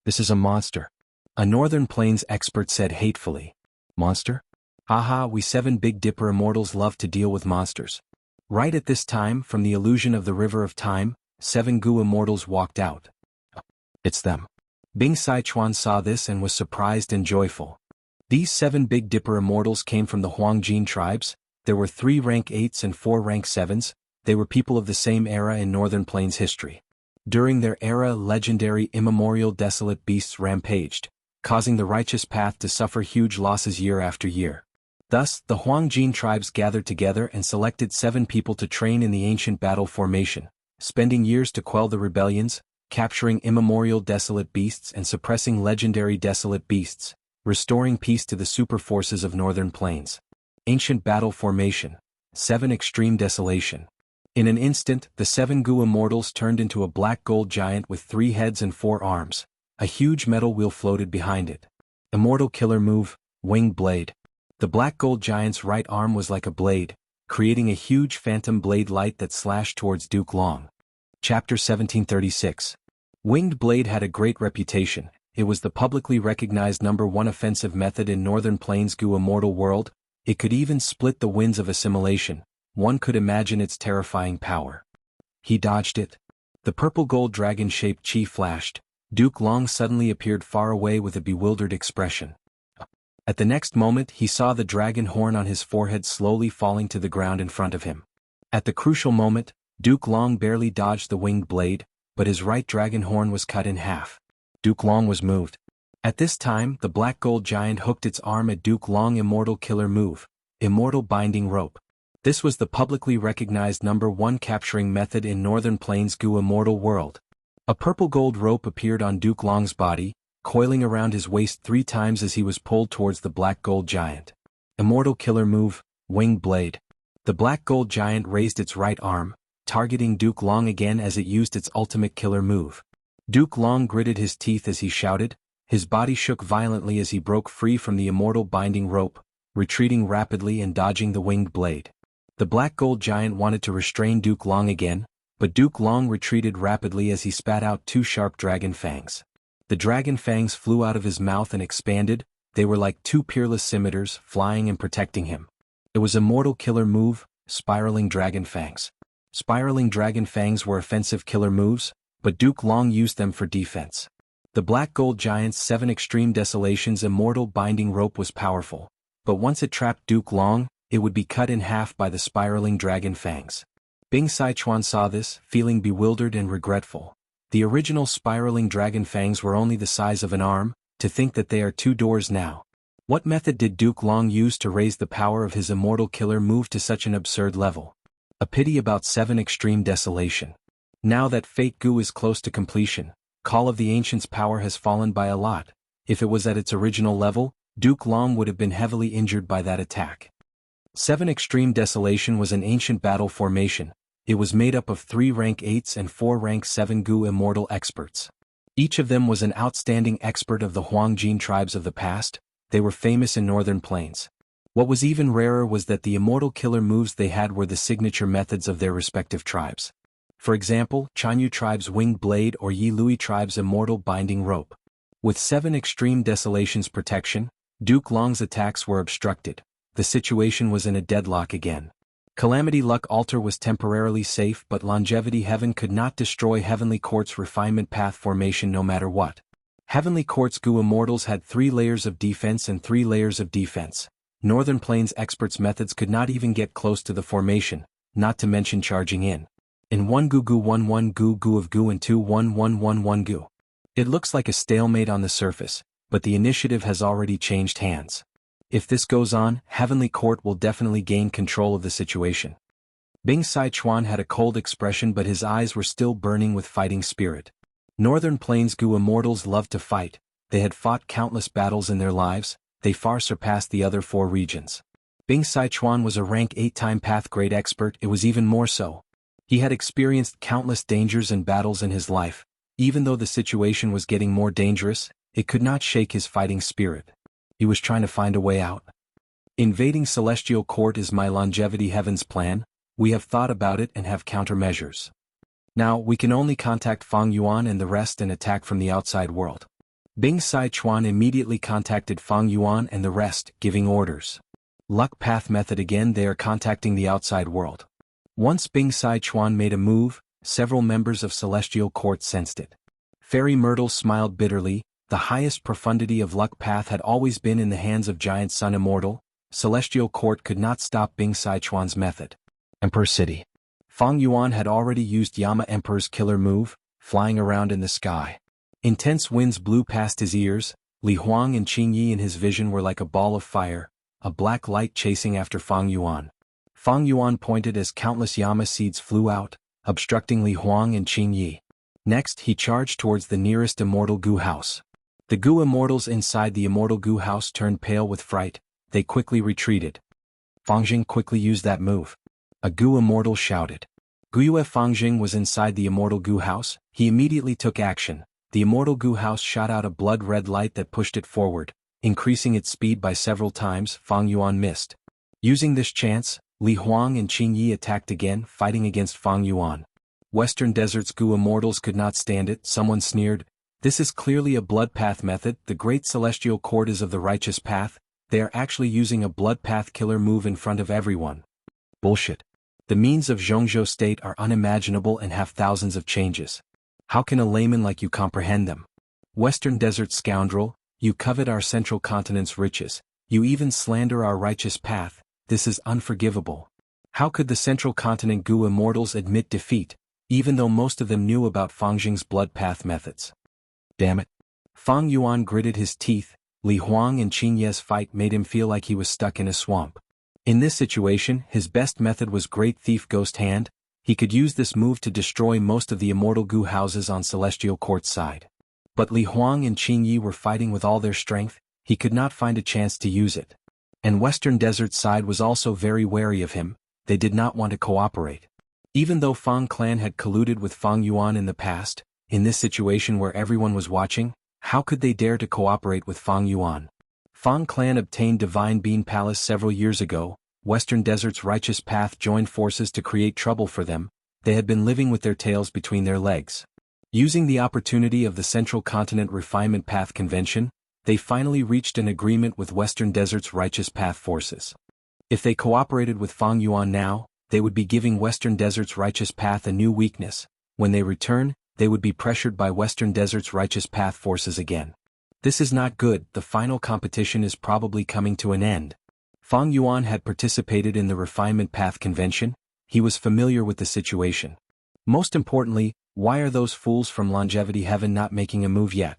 This is a monster. A Northern Plains expert said hatefully. Monster? Haha, we 7 Big Dipper immortals love to deal with monsters. Right at this time, from the illusion of the River of Time, 7 Gu immortals walked out. It's them. Bing Sai Chuan saw this and was surprised and joyful. These 7 Big Dipper immortals came from the Huangjin tribes. There were 3 rank 8s and 4 rank 7s, they were people of the same era in Northern Plains history. During their era, legendary immemorial desolate beasts rampaged, causing the righteous path to suffer huge losses year after year. Thus, the Huangjin tribes gathered together and selected 7 people to train in the ancient battle formation, spending years to quell the rebellions, capturing immemorial desolate beasts and suppressing legendary desolate beasts, restoring peace to the super forces of Northern Plains. Ancient battle formation. 7 extreme desolation. In an instant, the 7 Gu immortals turned into a black gold giant with 3 heads and 4 arms. A huge metal wheel floated behind it. Immortal killer move, winged blade. The black gold giant's right arm was like a blade, creating a huge phantom blade light that slashed towards Duke Long. Chapter 1736. Winged blade had a great reputation. It was the publicly recognized #1 offensive method in Northern Plains Gu immortal world. It could even split the winds of assimilation. One could imagine its terrifying power. He dodged it. The purple gold dragon-shaped chi flashed. Duke Long suddenly appeared far away with a bewildered expression. At the next moment he saw the dragon horn on his forehead slowly falling to the ground in front of him. At the crucial moment, Duke Long barely dodged the winged blade, but his right dragon horn was cut in half. Duke Long was moved. At this time, the black gold giant hooked its arm at Duke Long immortal killer move, immortal binding rope. This was the publicly recognized #1 capturing method in Northern Plains Gu immortal world. A purple gold rope appeared on Duke Long's body, coiling around his waist 3 times as he was pulled towards the black gold giant. Immortal killer move, winged blade. The black gold giant raised its right arm, targeting Duke Long again as it used its ultimate killer move. Duke Long gritted his teeth as he shouted. His body shook violently as he broke free from the immortal binding rope, retreating rapidly and dodging the winged blade. The black gold giant wanted to restrain Duke Long again, but Duke Long retreated rapidly as he spat out 2 sharp dragon fangs. The dragon fangs flew out of his mouth and expanded. They were like 2 peerless scimitars, flying and protecting him. It was immortal killer move, spiraling dragon fangs. Spiraling dragon fangs were offensive killer moves, but Duke Long used them for defense. The black gold giant's 7 extreme desolations immortal binding rope was powerful, but once it trapped Duke Long, it would be cut in half by the spiraling dragon fangs. Bing Sai Chuan saw this, feeling bewildered and regretful. The original spiraling dragon fangs were only the size of an arm. To think that they are 2 doors now. What method did Duke Long use to raise the power of his immortal killer move to such an absurd level? A pity about 7 extreme desolation. Now that Fate Gu is close to completion, Call of the Ancients' power has fallen by a lot. If it was at its original level, Duke Long would have been heavily injured by that attack. 7 Extreme Desolation was an ancient battle formation. It was made up of 3 rank 8s and 4 rank 7 Gu immortal experts. Each of them was an outstanding expert of the Huangjin tribes of the past. They were famous in Northern Plains. What was even rarer was that the immortal killer moves they had were the signature methods of their respective tribes. For example, Chanyu tribe's winged blade or Yi Lui tribe's immortal binding rope. With 7 Extreme Desolation's protection, Duke Long's attacks were obstructed. The situation was in a deadlock again. Calamity Luck Altar was temporarily safe, but Longevity Heaven could not destroy Heavenly Court's refinement path formation no matter what. Heavenly Court's Goo Immortals had 3 layers of defense and 3 layers of defense. Northern Plains experts' methods could not even get close to the formation, not to mention charging in. In 1 goo goo 1 1 goo goo of goo and 2 1 1 1 1 goo. It looks like a stalemate on the surface, but the initiative has already changed hands. If this goes on, Heavenly Court will definitely gain control of the situation. Bing Sai Chuan had a cold expression, but his eyes were still burning with fighting spirit. Northern Plains Goo Immortals loved to fight. They had fought countless battles in their lives. They far surpassed the other 4 regions. Bing Sai Chuan was a rank 8-time path grade expert. It was even more so. He had experienced countless dangers and battles in his life. Even though the situation was getting more dangerous, it could not shake his fighting spirit. He was trying to find a way out. Invading Celestial Court is my Longevity Heaven's plan. We have thought about it and have countermeasures. Now, we can only contact Fang Yuan and the rest and attack from the outside world. Bing Sai Chuan immediately contacted Fang Yuan and the rest, giving orders. Luck Path Method again. They are contacting the outside world. Once Bing Sai Chuan made a move, several members of Celestial Court sensed it. Fairy Myrtle smiled bitterly. The highest profundity of Luck Path had always been in the hands of Giant Sun Immortal. Celestial Court could not stop Bing Sai Chuan's method. Emperor City. Fang Yuan had already used Yama Emperor's killer move, flying around in the sky. Intense winds blew past his ears. Li Huang and Qing Yi in his vision were like a ball of fire, a black light chasing after Fang Yuan. Fang Yuan pointed as countless Yama seeds flew out, obstructing Li Huang and Qing Yi. Next, he charged towards the nearest Immortal Goo House. The Goo Immortals inside the Immortal Goo House turned pale with fright. They quickly retreated. Fangjing quickly used that move. A Goo Immortal shouted. Guyue Fangjing was inside the Immortal Goo House. He immediately took action. The Immortal Goo House shot out a blood-red light that pushed it forward, increasing its speed by several times. Fang Yuan missed. Using this chance, Li Huang and Qing Yi attacked again, fighting against Fang Yuan. Western Desert's Goo Immortals could not stand it. Someone sneered. This is clearly a blood path method. The Great Celestial Court is of the righteous path. They are actually using a blood path killer move in front of everyone. Bullshit. The means of Zhongzhou state are unimaginable and have thousands of changes. How can a layman like you comprehend them? Western Desert scoundrel, you covet our central continent's riches. You even slander our righteous path. This is unforgivable. How could the central continent Goo Immortals admit defeat, even though most of them knew about Fangjing's blood path methods? Damn it. Fang Yuan gritted his teeth. Li Huang and Qing Ye's fight made him feel like he was stuck in a swamp. In this situation, his best method was Great Thief Ghost Hand. He could use this move to destroy most of the Immortal Goo houses on Celestial Court's side. But Li Huang and Qing Yi were fighting with all their strength. He could not find a chance to use it. And Western Desert's side was also very wary of him. They did not want to cooperate. Even though Fang clan had colluded with Fang Yuan in the past, in this situation where everyone was watching, how could they dare to cooperate with Fang Yuan? Fang clan obtained Divine Bean Palace several years ago. Western Desert's righteous path joined forces to create trouble for them. They had been living with their tails between their legs. Using the opportunity of the Central Continent Refinement Path Convention, they finally reached an agreement with Western Desert's righteous path forces. If they cooperated with Fang Yuan now, they would be giving Western Desert's righteous path a new weakness. When they return, they would be pressured by Western Desert's righteous path forces again. This is not good. The final competition is probably coming to an end. Fang Yuan had participated in the Refinement Path Convention. He was familiar with the situation. Most importantly, why are those fools from Longevity Heaven not making a move yet?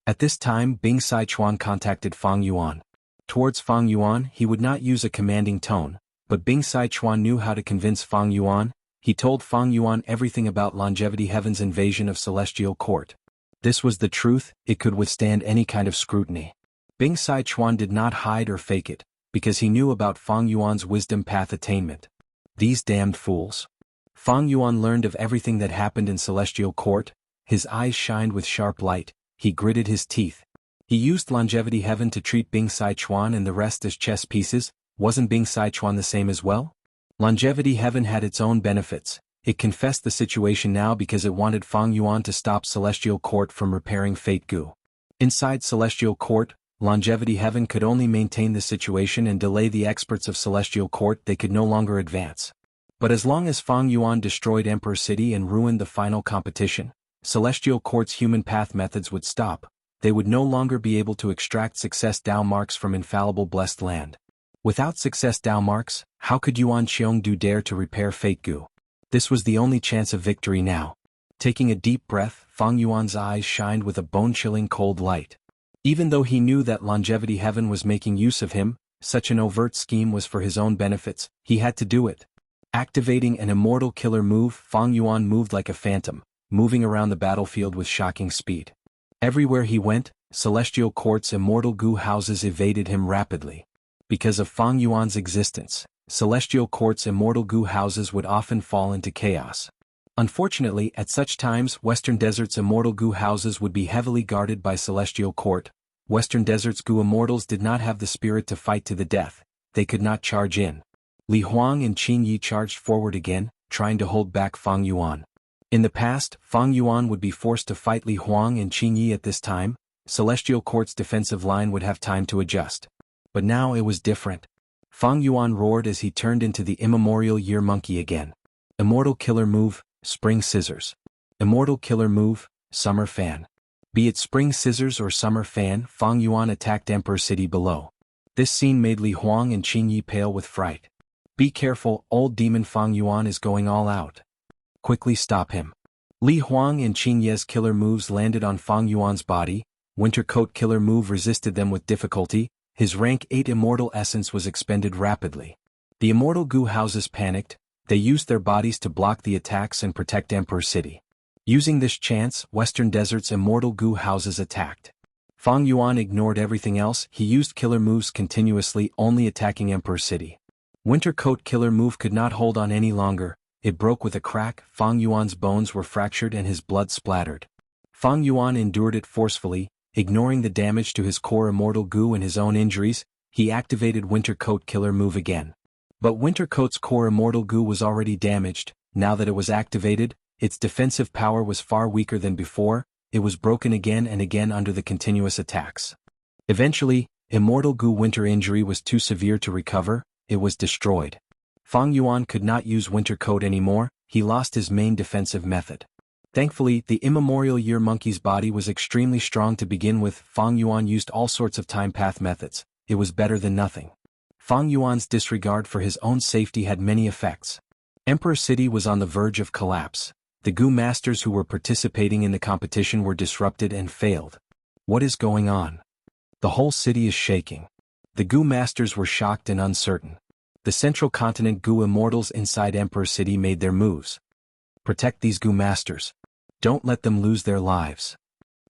At this time, Bing Sai Chuan contacted Fang Yuan. Towards Fang Yuan, he would not use a commanding tone, but Bing Sai Chuan knew how to convince Fang Yuan. He told Fang Yuan everything about Longevity Heaven's invasion of Celestial Court. This was the truth. It could withstand any kind of scrutiny. Bing Sai Chuan did not hide or fake it, because he knew about Fang Yuan's wisdom path attainment. These damned fools. Fang Yuan learned of everything that happened in Celestial Court. His eyes shined with sharp light. He gritted his teeth. He used Longevity Heaven to treat Bing Sai Chuan and the rest as chess pieces. Wasn't Bing Sai Chuan the same as well? Longevity Heaven had its own benefits. It confessed the situation now because it wanted Fang Yuan to stop Celestial Court from repairing Fate Goo. Inside Celestial Court, Longevity Heaven could only maintain the situation and delay the experts of Celestial Court. They could no longer advance. But as long as Fang Yuan destroyed Emperor City and ruined the final competition, Celestial Court's human path methods would stop. They would no longer be able to extract success Dao marks from infallible blessed land. Without success Dao marks, how could Yuan Xiongdu dare to repair Fate Gu? This was the only chance of victory now. Taking a deep breath, Fang Yuan's eyes shined with a bone-chilling cold light. Even though he knew that Longevity Heaven was making use of him, such an overt scheme was for his own benefits, he had to do it. Activating an immortal killer move, Fang Yuan moved like a phantom, moving around the battlefield with shocking speed. Everywhere he went, Celestial Court's immortal Gu houses evaded him rapidly. Because of Fang Yuan's existence, Celestial Court's immortal Gu houses would often fall into chaos. Unfortunately, at such times, Western Desert's immortal Gu houses would be heavily guarded by Celestial Court. Western Desert's Gu immortals did not have the spirit to fight to the death. They could not charge in. Li Huang and Qin Yi charged forward again, trying to hold back Fang Yuan. In the past, Fang Yuan would be forced to fight Li Huang and Qin Yi at this time. Celestial Court's defensive line would have time to adjust. But now it was different. Fang Yuan roared as he turned into the immemorial Year Monkey again. Immortal Killer Move, Spring Scissors. Immortal Killer Move, Summer Fan. Be it Spring Scissors or Summer Fan, Fang Yuan attacked Emperor City below. This scene made Li Huang and Qin Yi pale with fright. Be careful, old demon Fang Yuan is going all out. Quickly stop him. Li Huang and Qin Yi's killer moves landed on Fang Yuan's body. Winter Coat killer move resisted them with difficulty. His rank 8 immortal essence was expended rapidly. The immortal Gu houses panicked. They used their bodies to block the attacks and protect Emperor City. Using this chance, Western Desert's immortal Gu houses attacked. Fang Yuan ignored everything else. He used killer moves continuously, only attacking Emperor City. Winter Coat killer move could not hold on any longer. It broke with a crack. Fang Yuan's bones were fractured and his blood splattered. Fang Yuan endured it forcefully, ignoring the damage to his core immortal Gu and his own injuries. He activated Winter Coat killer move again. But Winter Coat's core immortal Gu was already damaged. Now that it was activated, its defensive power was far weaker than before. It was broken again and again under the continuous attacks. Eventually, immortal Gu Winter injury was too severe to recover. It was destroyed. Fang Yuan could not use Winter Coat anymore. He lost his main defensive method. Thankfully, the immemorial Year Monkey's body was extremely strong to begin with. Fang Yuan used all sorts of time path methods. It was better than nothing. Fang Yuan's disregard for his own safety had many effects. Emperor City was on the verge of collapse. The Gu masters who were participating in the competition were disrupted and failed. What is going on? The whole city is shaking. The Gu masters were shocked and uncertain. The central continent Gu immortals inside Emperor City made their moves. Protect these Gu masters. Don't let them lose their lives.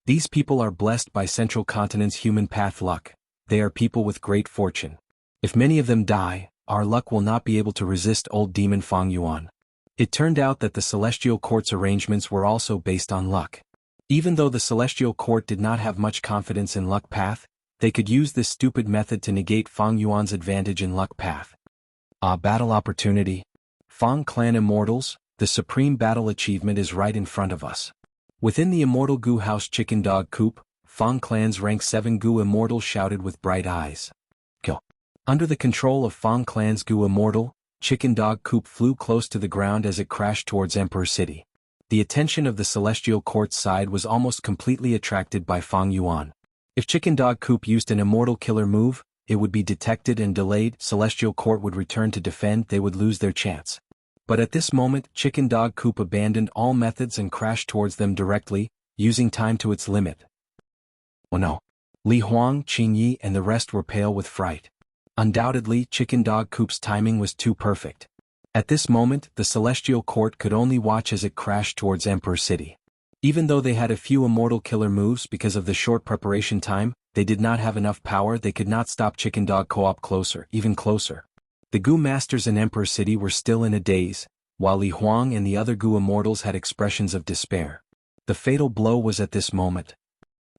These people are blessed by central continent's human path luck. They are people with great fortune. If many of them die, our luck will not be able to resist old demon Fang Yuan. It turned out that the Celestial Court's arrangements were also based on luck. Even though the Celestial Court did not have much confidence in luck path, they could use this stupid method to negate Fang Yuan's advantage in luck path. Battle opportunity. Fang Clan Immortals, the supreme battle achievement is right in front of us. Within the immortal Gu House Chicken Dog Coop, Fang Clan's rank 7 Gu Immortal shouted with bright eyes. Kill. Under the control of Fang Clan's Gu Immortal, Chicken Dog Coop flew close to the ground as it crashed towards Emperor City. The attention of the Celestial Court's side was almost completely attracted by Fang Yuan. If Chicken Dog Coop used an immortal killer move, it would be detected and delayed. Celestial Court would return to defend. They would lose their chance. But at this moment, Chicken Dog Coop abandoned all methods and crashed towards them directly, using time to its limit. Oh no. Li Huang, Qin Yi and the rest were pale with fright. Undoubtedly, Chicken Dog Coop's timing was too perfect. At this moment, the Celestial Court could only watch as it crashed towards Emperor City. Even though they had a few immortal killer moves because of the short preparation time, they did not have enough power. They could not stop Chicken Dog Co-op closer, even closer. The Gu Masters in Emperor City were still in a daze, while Li Huang and the other Gu Immortals had expressions of despair. The fatal blow was at this moment.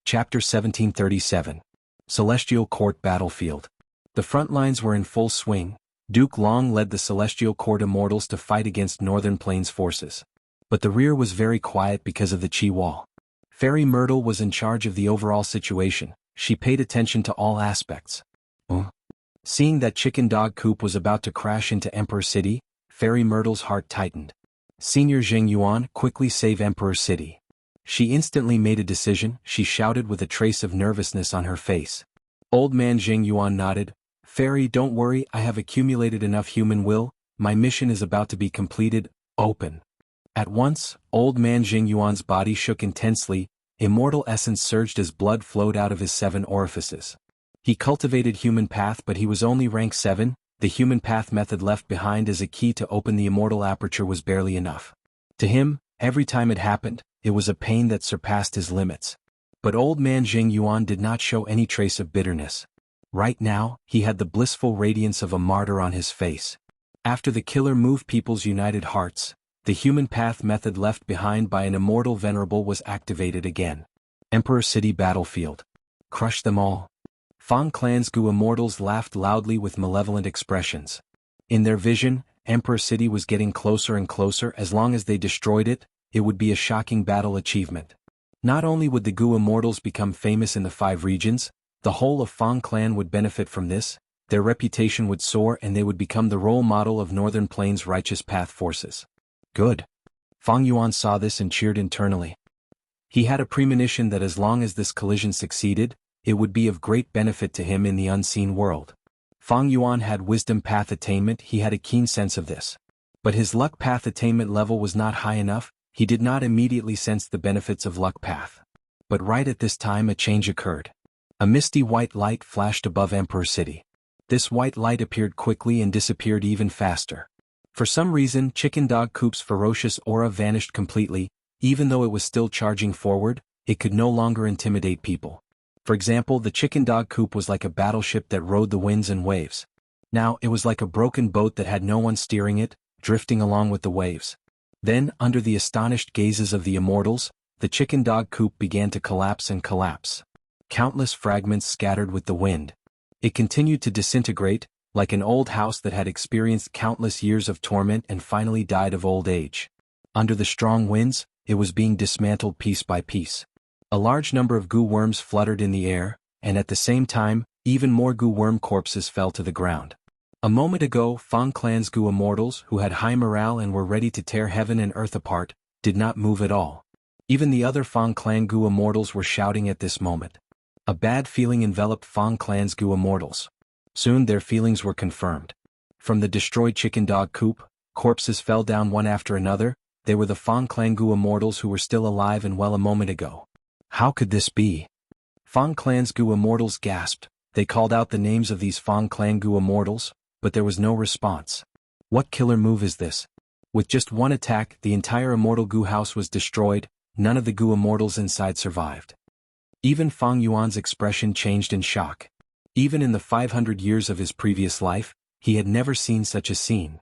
Chapter 1737. Celestial Court Battlefield. The front lines were in full swing. Duke Long led the Celestial Court Immortals to fight against Northern Plains forces. But the rear was very quiet because of the Qi Wall. Fairy Myrtle was in charge of the overall situation. she paid attention to all aspects. Seeing that chicken dog coop was about to crash into Emperor City, Fairy Myrtle's heart tightened. Senior Zheng Yuan, quickly save Emperor City. She instantly made a decision, she shouted with a trace of nervousness on her face. Old man Zheng Yuan nodded. Fairy, don't worry, I have accumulated enough human will, my mission is about to be completed, open. At once, old man Zheng Yuan's body shook intensely, immortal essence surged as blood flowed out of his 7 orifices. He cultivated human path, but he was only rank 7, the human path method left behind as a key to open the immortal aperture was barely enough. To him, every time it happened, it was a pain that surpassed his limits. But old man Zheng Yuan did not show any trace of bitterness. Right now, he had the blissful radiance of a martyr on his face. After the killer move People's United Hearts, the human path method left behind by an immortal venerable was activated again. Emperor City Battlefield. Crush them all. Fang Clan's Gu immortals laughed loudly with malevolent expressions. In their vision, Emperor City was getting closer and closer. As long as they destroyed it, it would be a shocking battle achievement. Not only would the Gu immortals become famous in the 5 regions, the whole of Fang Clan would benefit from this, their reputation would soar and they would become the role model of Northern Plains' righteous path forces. Good. Fang Yuan saw this and cheered internally. He had a premonition that as long as this collision succeeded, it would be of great benefit to him in the unseen world. Fang Yuan had wisdom path attainment, he had a keen sense of this. But his luck path attainment level was not high enough, he did not immediately sense the benefits of luck path. But right at this time a change occurred. A misty white light flashed above Emperor City. This white light appeared quickly and disappeared even faster. For some reason, Chicken Dog Coop's ferocious aura vanished completely, even though it was still charging forward, it could no longer intimidate people. For example, the Chicken Dog Coop was like a battleship that rode the winds and waves. Now, it was like a broken boat that had no one steering it, drifting along with the waves. Then, under the astonished gazes of the immortals, the Chicken Dog Coop began to collapse and collapse. Countless fragments scattered with the wind. It continued to disintegrate, like an old house that had experienced countless years of torment and finally died of old age. Under the strong winds, it was being dismantled piece by piece. A large number of goo worms fluttered in the air, and at the same time, even more goo worm corpses fell to the ground. A moment ago, Fang Clan's goo immortals, who had high morale and were ready to tear heaven and earth apart, did not move at all. Even the other Fang Clan goo immortals were shouting at this moment. A bad feeling enveloped Fang Clan's goo immortals. Soon their feelings were confirmed. From the destroyed Chicken Dog Coop, corpses fell down one after another. They were the Fang Clan goo immortals who were still alive and well a moment ago. How could this be? Fang Clan's goo immortals gasped. They called out the names of these Fang Clan goo immortals, but there was no response. What killer move is this? With just one attack, the entire immortal goo house was destroyed. None of the goo immortals inside survived. Even Fang Yuan's expression changed in shock. Even in the 500 years of his previous life, he had never seen such a scene.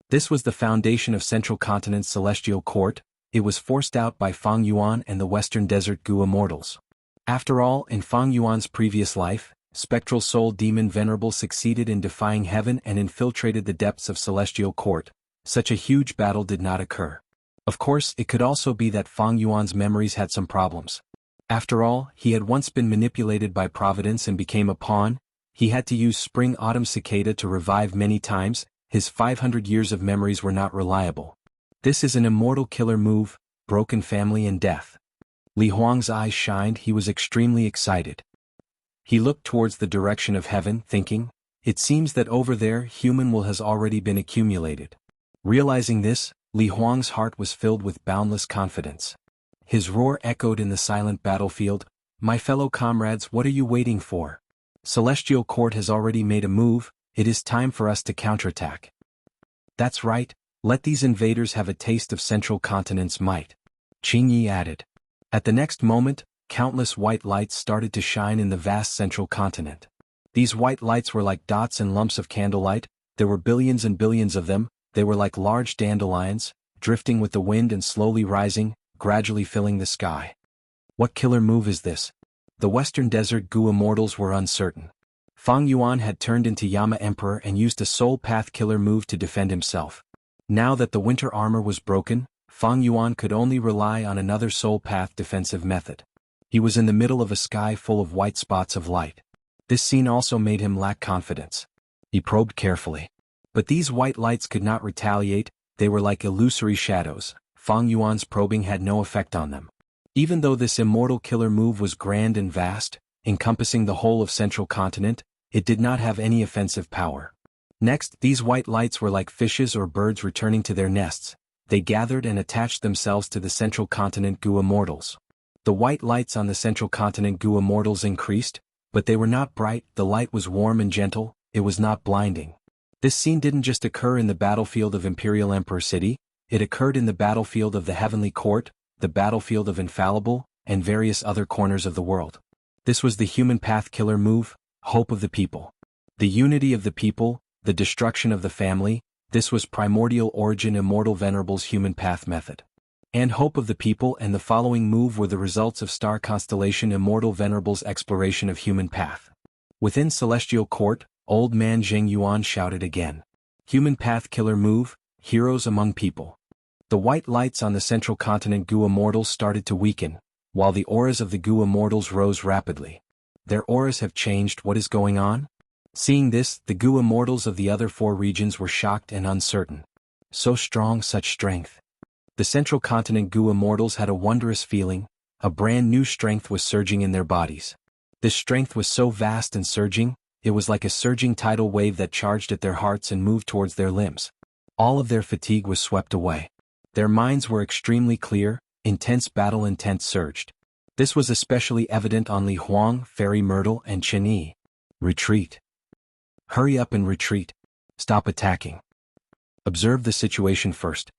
This was the foundation of Central Continent's celestial court. It was forced out by Fang Yuan and the Western Desert Goo Immortals. After all, in Fang Yuan's previous life, Spectral Soul Demon Venerable succeeded in defying heaven and infiltrated the depths of Celestial Court. Such a huge battle did not occur. Of course, it could also be that Fang Yuan's memories had some problems. After all, he had once been manipulated by Providence and became a pawn. He had to use Spring-Autumn Cicada to revive many times. His 500 years of memories were not reliable. This is an immortal killer move, broken family and death. Li Huang's eyes shined, he was extremely excited. He looked towards the direction of heaven, thinking, it seems that over there human will has already been accumulated. Realizing this, Li Huang's heart was filled with boundless confidence. His roar echoed in the silent battlefield, my fellow comrades, what are you waiting for? Celestial Court has already made a move, it is time for us to counterattack. That's right, let these invaders have a taste of Central Continent's might. Qing Yi added. At the next moment, countless white lights started to shine in the vast Central Continent. These white lights were like dots and lumps of candlelight, there were billions and billions of them, they were like large dandelions, drifting with the wind and slowly rising, gradually filling the sky. What killer move is this? The Western Desert Goo Immortals were uncertain. Fang Yuan had turned into Yama Emperor and used a Soul Path killer move to defend himself. Now that the winter armor was broken, Fang Yuan could only rely on another Soul Path defensive method. He was in the middle of a sky full of white spots of light. This scene also made him lack confidence. He probed carefully. But these white lights could not retaliate, they were like illusory shadows. Fang Yuan's probing had no effect on them. Even though this immortal killer move was grand and vast, encompassing the whole of Central Continent, it did not have any offensive power. Next, these white lights were like fishes or birds returning to their nests. They gathered and attached themselves to the Central Continent Gu immortals. The white lights on the Central Continent Gu immortals increased, but they were not bright. The light was warm and gentle, it was not blinding. This scene didn't just occur in the battlefield of Imperial Emperor City, it occurred in the battlefield of the Heavenly Court, the battlefield of Infallible, and various other corners of the world. This was the human path killer move, hope of the people. The unity of the people, the destruction of the family, this was primordial origin immortal venerables human path method. And hope of the people and the following move were the results of star constellation immortal venerables exploration of human path. Within Celestial Court, old man Zheng Yuan shouted again. Human path killer move, heroes among people. The white lights on the Central Continent Gu immortals started to weaken, while the auras of the Gu immortals rose rapidly. Their auras have changed, what is going on? Seeing this, the Gu immortals of the other 4 regions were shocked and uncertain. So strong, such strength. The Central Continent Gu immortals had a wondrous feeling, a brand new strength was surging in their bodies. This strength was so vast and surging, it was like a surging tidal wave that charged at their hearts and moved towards their limbs. All of their fatigue was swept away. Their minds were extremely clear, intense battle intent surged. This was especially evident on Li Huang, Fairy Myrtle, and Chen Yi. Retreat. Hurry up and retreat. Stop attacking. Observe the situation first.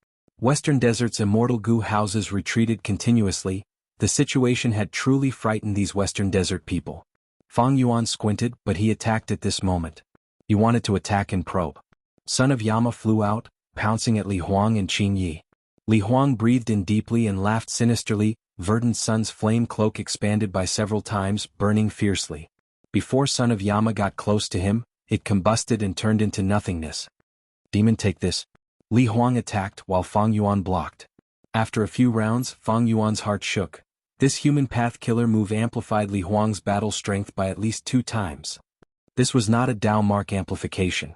Western Desert's immortal Gu houses retreated continuously. The situation had truly frightened these Western Desert people. Fang Yuan squinted, but he attacked at this moment. He wanted to attack and probe. Son of Yama flew out, pouncing at Li Huang and Qin Yi. Li Huang breathed in deeply and laughed sinisterly. Verdant Sun's flame cloak expanded by several times, burning fiercely. Before Son of Yama got close to him, it combusted and turned into nothingness. Demon, take this. Li Huang attacked while Fang Yuan blocked. After a few rounds, Fang Yuan's heart shook. This human path killer move amplified Li Huang's battle strength by at least 2 times. This was not a Dao Mark amplification.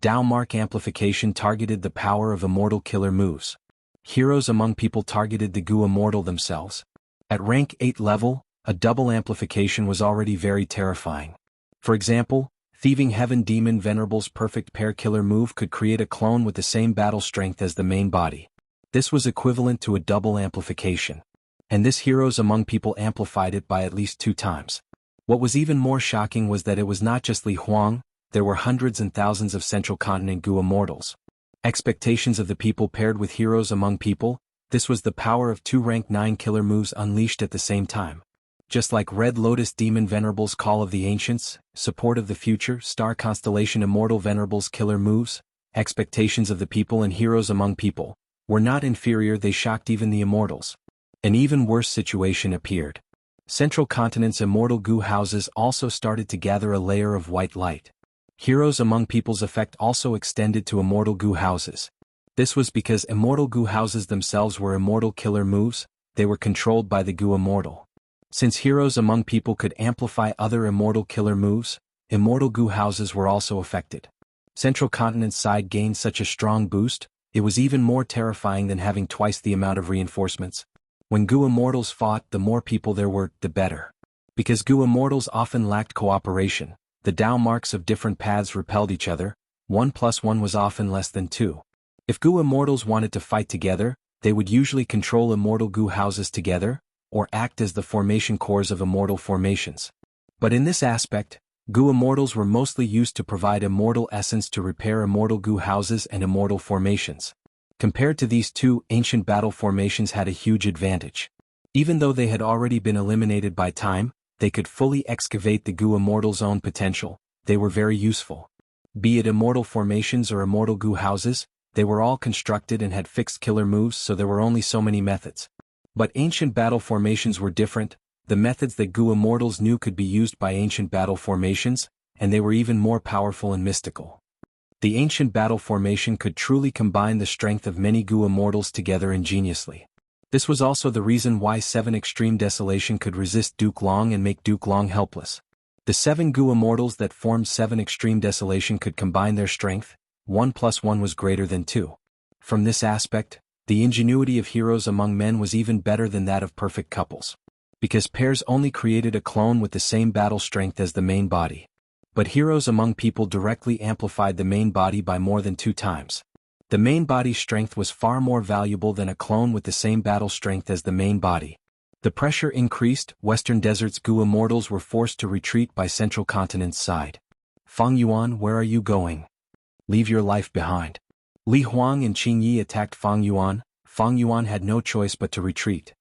Dao Mark amplification targeted the power of immortal killer moves. Heroes among people targeted the Gu immortal themselves. At rank 8 level, a double amplification was already very terrifying. For example, Thieving Heaven Demon Venerable's perfect pair killer move could create a clone with the same battle strength as the main body. This was equivalent to a double amplification. And this heroes among people amplified it by at least 2 times. What was even more shocking was that it was not just Li Huang, there were hundreds and thousands of Central Continent Gu immortals. Expectations of the people paired with heroes among people, this was the power of 2 rank 9 killer moves unleashed at the same time. Just like Red Lotus Demon Venerable's Call of the Ancients, Support of the Future, Star Constellation Immortal Venerable's killer moves, expectations of the people and heroes among people, were not inferior, they shocked even the immortals. An even worse situation appeared. Central Continent's immortal Gu houses also started to gather a layer of white light. Heroes among people's effect also extended to immortal Gu houses. This was because immortal Gu houses themselves were immortal killer moves, they were controlled by the Gu immortal. Since heroes among people could amplify other immortal killer moves, immortal Gu houses were also affected. Central Continent's side gained such a strong boost, it was even more terrifying than having twice the amount of reinforcements. When Gu immortals fought, the more people there were, the better. Because Gu immortals often lacked cooperation, the Dao marks of different paths repelled each other, 1 + 1 was often less than 2. If Gu immortals wanted to fight together, they would usually control immortal Gu houses together, or act as the formation cores of immortal formations. But in this aspect, Gu immortals were mostly used to provide immortal essence to repair immortal Gu houses and immortal formations. Compared to these 2, ancient battle formations had a huge advantage. Even though they had already been eliminated by time, they could fully excavate the Gu immortals' own potential, they were very useful. Be it immortal formations or immortal Gu houses, they were all constructed and had fixed killer moves, so there were only so many methods. But ancient battle formations were different, the methods that Gu immortals knew could be used by ancient battle formations, and they were even more powerful and mystical. The ancient battle formation could truly combine the strength of many Gu immortals together ingeniously. This was also the reason why 7 Extreme Desolation could resist Duke Long and make Duke Long helpless. The 7 Gu immortals that formed 7 Extreme Desolation could combine their strength. 1 plus 1 was greater than 2. From this aspect, the ingenuity of heroes among men was even better than that of perfect couples. Because pairs only created a clone with the same battle strength as the main body. But heroes among people directly amplified the main body by more than 2 times. The main body's strength was far more valuable than a clone with the same battle strength as the main body. The pressure increased. Western Desert's Gu immortals were forced to retreat by Central Continent's side. Fang Yuan, where are you going? Leave your life behind. Li Huang and Qing Yi attacked Fang Yuan. Fang Yuan had no choice but to retreat.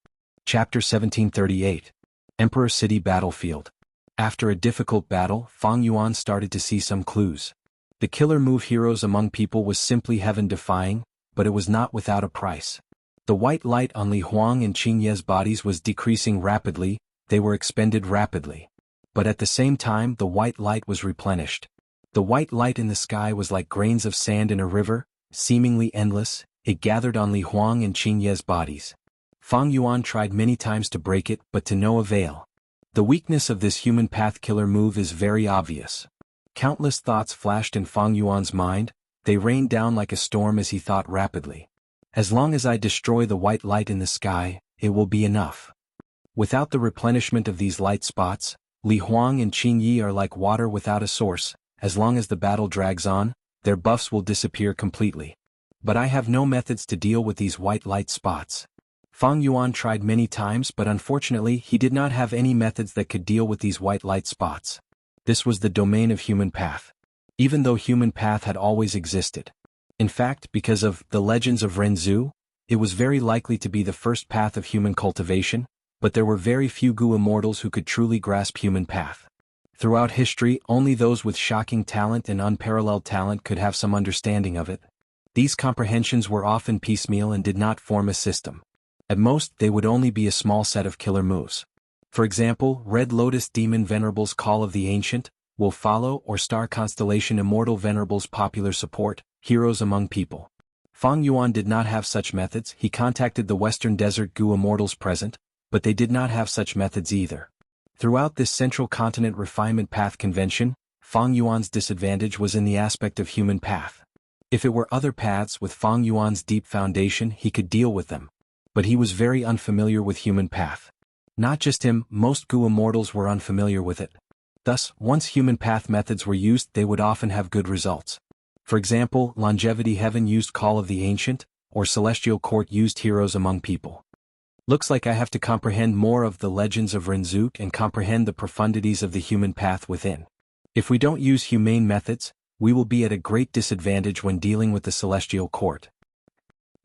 Chapter 1738. Emperor City Battlefield. After a difficult battle, Fang Yuan started to see some clues. The killer move heroes among people was simply heaven-defying, but it was not without a price. The white light on Li Huang and Qing Ye's bodies was decreasing rapidly. They were expended rapidly. But at the same time the white light was replenished. The white light in the sky was like grains of sand in a river, seemingly endless. It gathered on Li Huang and Qing Ye's bodies. Fang Yuan tried many times to break it, but to no avail. The weakness of this human path killer move is very obvious. Countless thoughts flashed in Fang Yuan's mind. They rained down like a storm as he thought rapidly. As long as I destroy the white light in the sky, it will be enough. Without the replenishment of these light spots, Li Huang and Qing Yi are like water without a source. As long as the battle drags on, their buffs will disappear completely. But I have no methods to deal with these white light spots. Fang Yuan tried many times, but unfortunately he did not have any methods that could deal with these white light spots. This was the domain of human path. Even though human path had always existed. In fact, because of the legends of Renzu, it was very likely to be the first path of human cultivation, but there were very few Gu immortals who could truly grasp human path. Throughout history, only those with shocking talent and unparalleled talent could have some understanding of it. These comprehensions were often piecemeal and did not form a system. At most, they would only be a small set of killer moves. For example, Red Lotus Demon Venerable's Call of the Ancient, Will Follow, or Star Constellation Immortal Venerable's popular support, heroes among people. Fang Yuan did not have such methods. He contacted the Western Desert Gu immortals present, but they did not have such methods either. Throughout this Central Continent Refinement Path Convention, Fang Yuan's disadvantage was in the aspect of human path. If it were other paths with Fang Yuan's deep foundation, he could deal with them. But he was very unfamiliar with human path. Not just him, most Gu immortals were unfamiliar with it. Thus, once human path methods were used, they would often have good results. For example, Longevity Heaven used Call of the Ancient, or Celestial Court used Heroes Among People. Looks like I have to comprehend more of the legends of Renzu and comprehend the profundities of the human path within. If we don't use humane methods, we will be at a great disadvantage when dealing with the Celestial Court.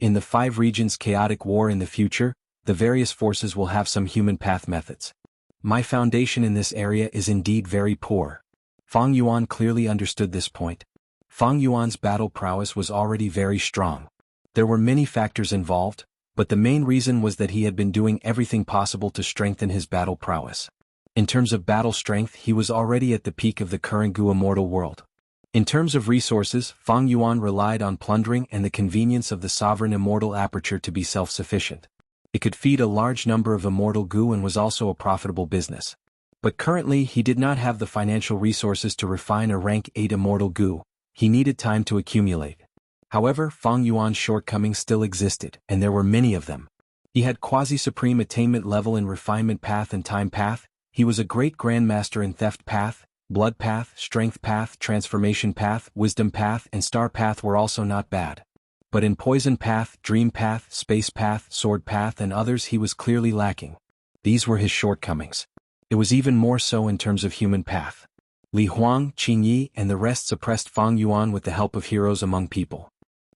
In the 5 regions chaotic war in the future, the various forces will have some human path methods. My foundation in this area is indeed very poor. Fang Yuan clearly understood this point. Fang Yuan's battle prowess was already very strong. There were many factors involved, but the main reason was that he had been doing everything possible to strengthen his battle prowess. In terms of battle strength, he was already at the peak of the current Gu immortal world. In terms of resources, Fang Yuan relied on plundering and the convenience of the sovereign immortal aperture to be self-sufficient. It could feed a large number of immortal Gu and was also a profitable business. But currently he did not have the financial resources to refine a rank 8 immortal Gu. He needed time to accumulate. However, Fang Yuan's shortcomings still existed, and there were many of them. He had quasi-supreme attainment level in refinement path and time path. He was a great grandmaster in theft path. Blood path, strength path, transformation path, wisdom path, and star path were also not bad. But in poison path, dream path, space path, sword path, and others he was clearly lacking. These were his shortcomings. It was even more so in terms of human path. Li Huang, Qing Yi, and the rest suppressed Fang Yuan with the help of heroes among people.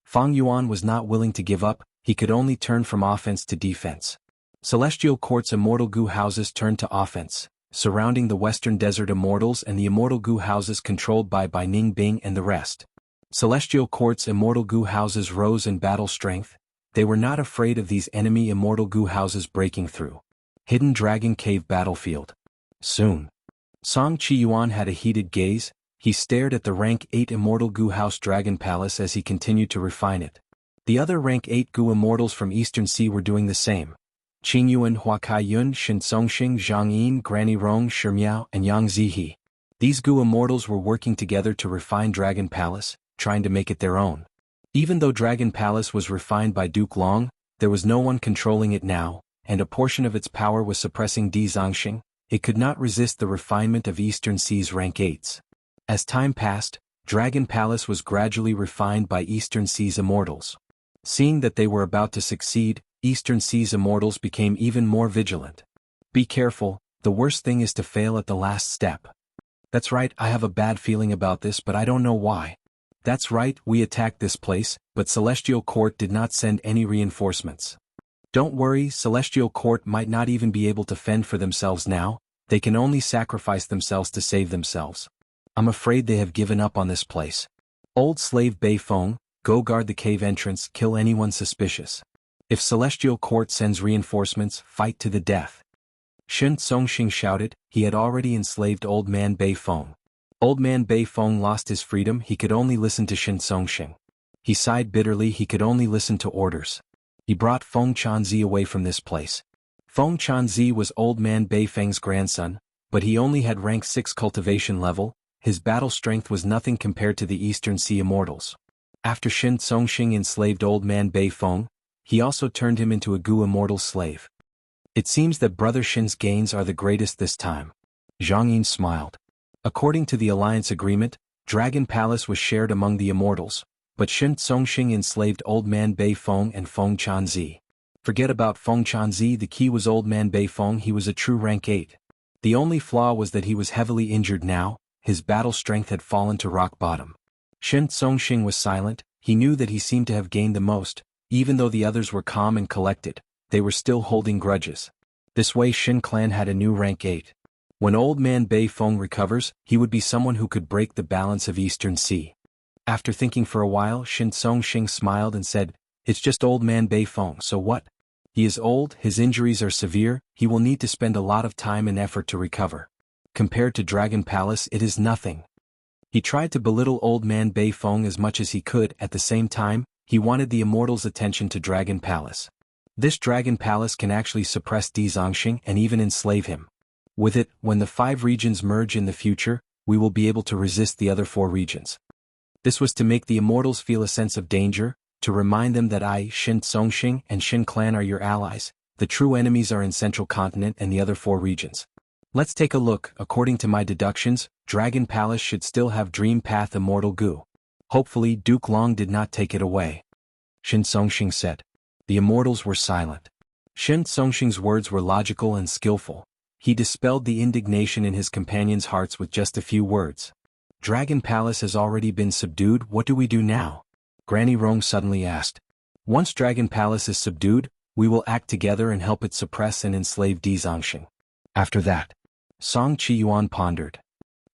Fang Yuan was not willing to give up. He could only turn from offense to defense. Celestial Court's immortal Gu houses turned to offense, surrounding the Western Desert Immortals and the immortal Gu houses controlled by Ning Bing and the rest. Celestial Court's immortal Gu houses rose in battle strength. They were not afraid of these enemy immortal Gu houses breaking through. Hidden Dragon Cave Battlefield. Soon. Song Chi Yuan had a heated gaze. He stared at the rank 8 immortal Gu house Dragon Palace as he continued to refine it. The other rank 8 Gu immortals from Eastern Sea were doing the same. Qingyuan, Huakaiyun, Shinsongxing, Zhang Yin, Granny Rong, Shimiao, and Yang Zihe. These Gu immortals were working together to refine Dragon Palace, trying to make it their own. Even though Dragon Palace was refined by Duke Long, there was no one controlling it now, and a portion of its power was suppressing Di Zongxing. It could not resist the refinement of Eastern Sea's rank 8s. As time passed, Dragon Palace was gradually refined by Eastern Sea's immortals. Seeing that they were about to succeed, Eastern Sea's immortals became even more vigilant. Be careful, the worst thing is to fail at the last step. That's right, I have a bad feeling about this, but I don't know why. That's right, we attacked this place, but Celestial Court did not send any reinforcements. Don't worry, Celestial Court might not even be able to fend for themselves now, they can only sacrifice themselves to save themselves. I'm afraid they have given up on this place. Old slave Bei Feng, go guard the cave entrance, kill anyone suspicious. If Celestial Court sends reinforcements, fight to the death. Shen Songxing shouted. He had already enslaved Old Man Bei Feng. Old Man Bei Feng lost his freedom, he could only listen to Shen Songxing. He sighed bitterly, he could only listen to orders. He brought Feng Chanzi away from this place. Feng Chanzi was Old Man Bei Feng's grandson, but he only had rank 6 cultivation level, his battle strength was nothing compared to the Eastern Sea immortals. After Shen Songxing enslaved Old Man Bei Feng, he also turned him into a Gu immortal slave. It seems that Brother Shen's gains are the greatest this time. Zhang Yin smiled. According to the alliance agreement, Dragon Palace was shared among the immortals, but Shen Songxing enslaved Old Man Bei Feng and Feng Chanzi. Forget about Feng Chanzi, the key was Old Man Bei Feng, he was a true rank 8. The only flaw was that he was heavily injured now, his battle strength had fallen to rock bottom. Shen Songxing was silent, he knew that he seemed to have gained the most, even though the others were calm and collected, they were still holding grudges. This way Shen clan had a new rank 8. When Old Man Bei Feng recovers, he would be someone who could break the balance of Eastern Sea. After thinking for a while, Shen Songxing smiled and said, "It's just Old Man Bei Feng, so what? He is old, his injuries are severe, he will need to spend a lot of time and effort to recover. Compared to Dragon Palace, it is nothing." He tried to belittle Old Man Bei Feng as much as he could, at the same time, he wanted the immortals' attention to Dragon Palace. This Dragon Palace can actually suppress Di Zongxing and even enslave him. With it, when the 5 regions merge in the future, we will be able to resist the other 4 regions. This was to make the immortals feel a sense of danger, to remind them that I, Shen Songxing, and Shen Clan are your allies, the true enemies are in Central Continent and the other 4 regions. Let's take a look. According to my deductions, Dragon Palace should still have Dream Path Immortal Gu. Hopefully Duke Long did not take it away. Shen Songxing said. The immortals were silent. Shen Songxing's words were logical and skillful. He dispelled the indignation in his companions' hearts with just a few words. Dragon Palace has already been subdued, what do we do now? Granny Rong suddenly asked. Once Dragon Palace is subdued, we will act together and help it suppress and enslave Di Zongxing. After that, Song Yuan pondered.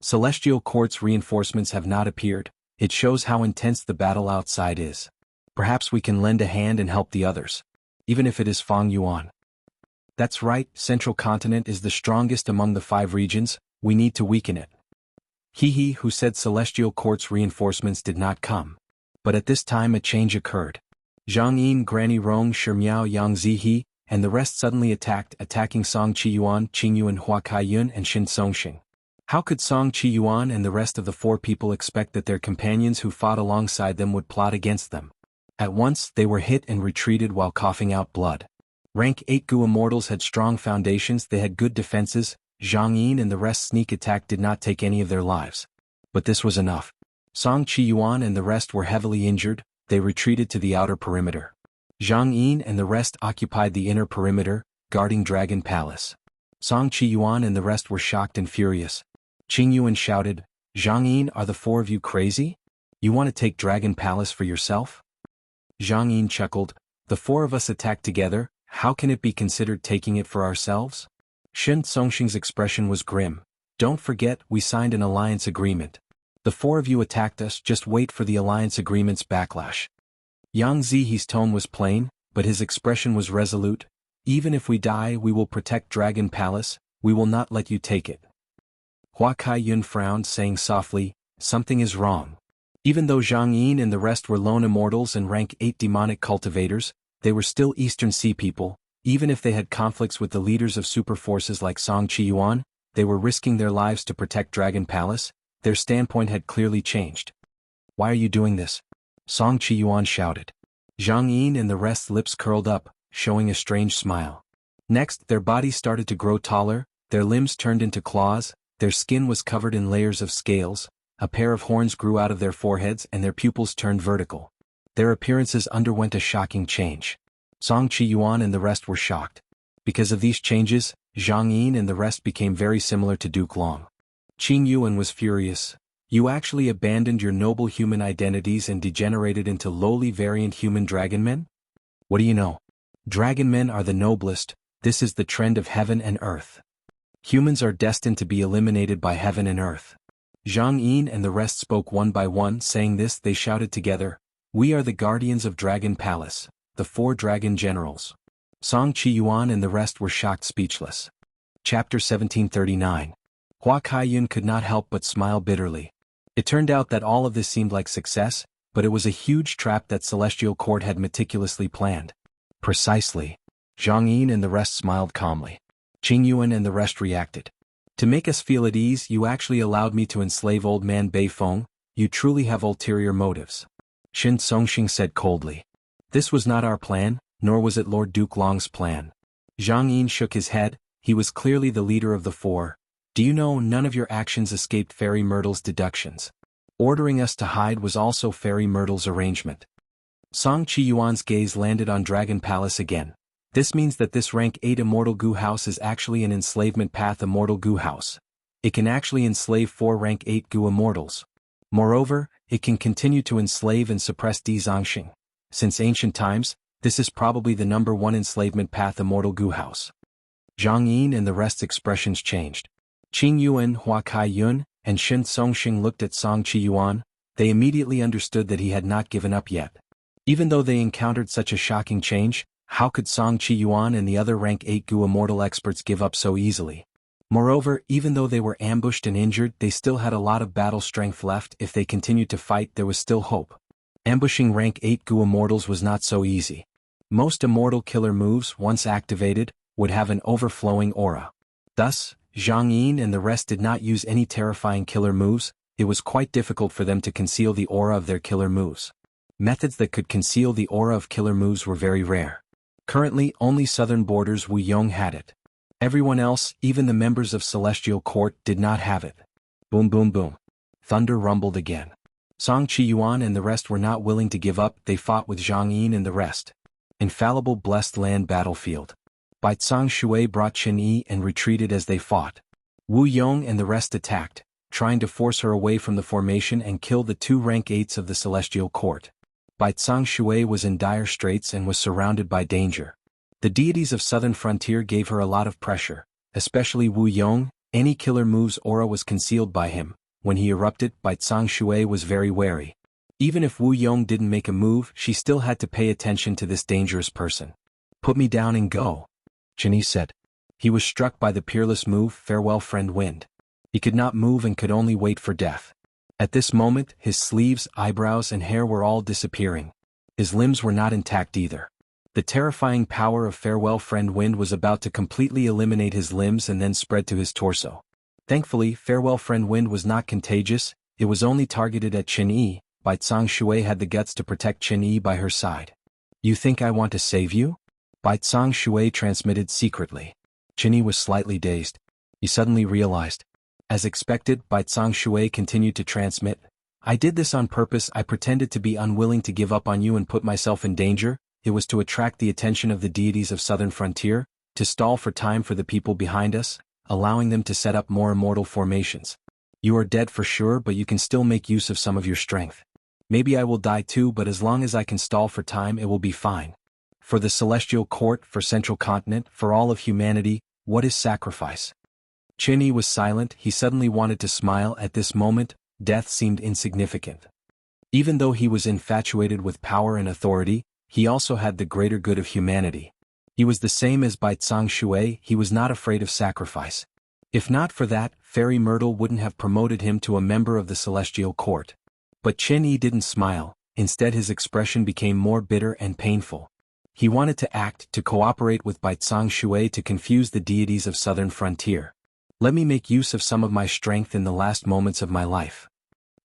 Celestial Court's reinforcements have not appeared, it shows how intense the battle outside is. Perhaps we can lend a hand and help the others. Even if it is Fang Yuan. That's right, Central Continent is the strongest among the 5 regions, we need to weaken it. He who said Celestial Court's reinforcements did not come. But at this time a change occurred. Zhang Yin, Granny Rong, Shimiao, Yang Zihe, and the rest suddenly attacking Song Yuan, Qingyuan, Huakaiyun, and Shen Songxing. How could Song Yuan and the rest of the 4 people expect that their companions who fought alongside them would plot against them? At once, they were hit and retreated while coughing out blood. Rank 8 Gu immortals had strong foundations, they had good defenses, Zhang Yin and the rest sneak attack did not take any of their lives. But this was enough. Song Yuan and the rest were heavily injured, they retreated to the outer perimeter. Zhang Yin and the rest occupied the inner perimeter, guarding Dragon Palace. Song Yuan and the rest were shocked and furious. Qingyuan shouted, Zhang Yin, are the 4 of you crazy? You want to take Dragon Palace for yourself? Zhang Yin chuckled, the 4 of us attacked together, how can it be considered taking it for ourselves? Shen Songxing's expression was grim. Don't forget, we signed an alliance agreement. The 4 of you attacked us, just wait for the alliance agreement's backlash. Yang Zihe's tone was plain, but his expression was resolute. Even if we die, we will protect Dragon Palace, we will not let you take it. Huakaiyun frowned, saying softly, something is wrong. Even though Zhang Yin and the rest were lone immortals and rank 8 demonic cultivators, they were still Eastern Sea people. Even if they had conflicts with the leaders of super forces like Song Yuan, they were risking their lives to protect Dragon Palace. Their standpoint had clearly changed. "Why are you doing this?" Song Yuan shouted. Zhang Yin and the rest's lips curled up, showing a strange smile. Next, their bodies started to grow taller, their limbs turned into claws, their skin was covered in layers of scales, a pair of horns grew out of their foreheads and their pupils turned vertical. Their appearances underwent a shocking change. Song Yuan and the rest were shocked. Because of these changes, Zhang Yin and the rest became very similar to Duke Long. Qing Yuan was furious. "You actually abandoned your noble human identities and degenerated into lowly variant human dragon men? What do you know? Dragon men are the noblest, this is the trend of heaven and earth. Humans are destined to be eliminated by heaven and earth." Zhang Yin and the rest spoke one by one. Saying this, they shouted together, "We are the guardians of Dragon Palace, the 4 dragon generals." Song Yuan and the rest were shocked speechless. Chapter 1739. Hua Kaiyun could not help but smile bitterly. It turned out that all of this seemed like success, but it was a huge trap that Celestial Court had meticulously planned. Precisely. Zhang Yin and the rest smiled calmly. Qing Yuan and the rest reacted. "To make us feel at ease, you actually allowed me to enslave old man Bei Feng. You truly have ulterior motives," Shin Songxing said coldly. "This was not our plan, nor was it Lord Duke Long's plan." Zhang Yin shook his head. He was clearly the leader of the 4. "Do you know none of your actions escaped Fairy Myrtle's deductions? Ordering us to hide was also Fairy Myrtle's arrangement." Song Yuan's gaze landed on Dragon Palace again. "This means that this rank 8 Immortal Gu House is actually an enslavement path Immortal Gu House. It can actually enslave 4 rank 8 Gu Immortals. Moreover, it can continue to enslave and suppress Di Zongxing. Since ancient times, this is probably the #1 enslavement path Immortal Gu House." Zhang Yin and the rest's expressions changed. Qing Yuan, Hua Kaiyun, and Shin Songxing looked at Song Yuan. They immediately understood that he had not given up yet. Even though they encountered such a shocking change, how could Song Yuan and the other rank 8 Gu Immortal experts give up so easily? Moreover, even though they were ambushed and injured, they still had a lot of battle strength left. If they continued to fight, there was still hope. Ambushing rank 8 Gu Immortals was not so easy. Most immortal killer moves, once activated, would have an overflowing aura. Thus, Zhang Yin and the rest did not use any terrifying killer moves. It was quite difficult for them to conceal the aura of their killer moves. Methods that could conceal the aura of killer moves were very rare. Currently, only Southern Borders Wu Yong had it. Everyone else, even the members of Celestial Court, did not have it. Boom boom boom. Thunder rumbled again. Song Yuan and the rest were not willing to give up. They fought with Zhang Yin and the rest. Infallible blessed land battlefield. Bai Tsang Shui brought Chen Yi and retreated as they fought. Wu Yong and the rest attacked, trying to force her away from the formation and kill the 2 rank 8s of the Celestial Court. Bai Tsang Shui was in dire straits and was surrounded by danger. The deities of Southern Frontier gave her a lot of pressure, especially Wu Yong. Any killer move's aura was concealed by him. When he erupted, Bai Tsang Shui was very wary. Even if Wu Yong didn't make a move, she still had to pay attention to this dangerous person. "Put me down and go," Chen Yi said. He was struck by the peerless move, Farewell Friend Wind. He could not move and could only wait for death. At this moment, his sleeves, eyebrows and hair were all disappearing. His limbs were not intact either. The terrifying power of Farewell Friend Wind was about to completely eliminate his limbs and then spread to his torso. Thankfully, Farewell Friend Wind was not contagious, it was only targeted at Chen Yi. Bai Tsang Shui had the guts to protect Chen Yi by her side. "You think I want to save you?" Bai Tsang Shui transmitted secretly. Chen Yi was slightly dazed. He suddenly realized. As expected, Bai Tsang Shui continued to transmit. "I did this on purpose. I pretended to be unwilling to give up on you and put myself in danger. It was to attract the attention of the deities of Southern Frontier, to stall for time for the people behind us, allowing them to set up more immortal formations. You are dead for sure, but you can still make use of some of your strength. Maybe I will die too, but as long as I can stall for time, it will be fine. For the Celestial Court, for Central Continent, for all of humanity, what is sacrifice?" Chen Yi was silent. He suddenly wanted to smile. At this moment, death seemed insignificant. Even though he was infatuated with power and authority, he also had the greater good of humanity. He was the same as Bai Tsang Shui. He was not afraid of sacrifice. If not for that, Fairy Myrtle wouldn't have promoted him to a member of the Celestial Court. But Chen Yi didn't smile, instead his expression became more bitter and painful. He wanted to act, to cooperate with Baizang Shui to confuse the deities of southern frontier. Let me make use of some of my strength in the last moments of my life.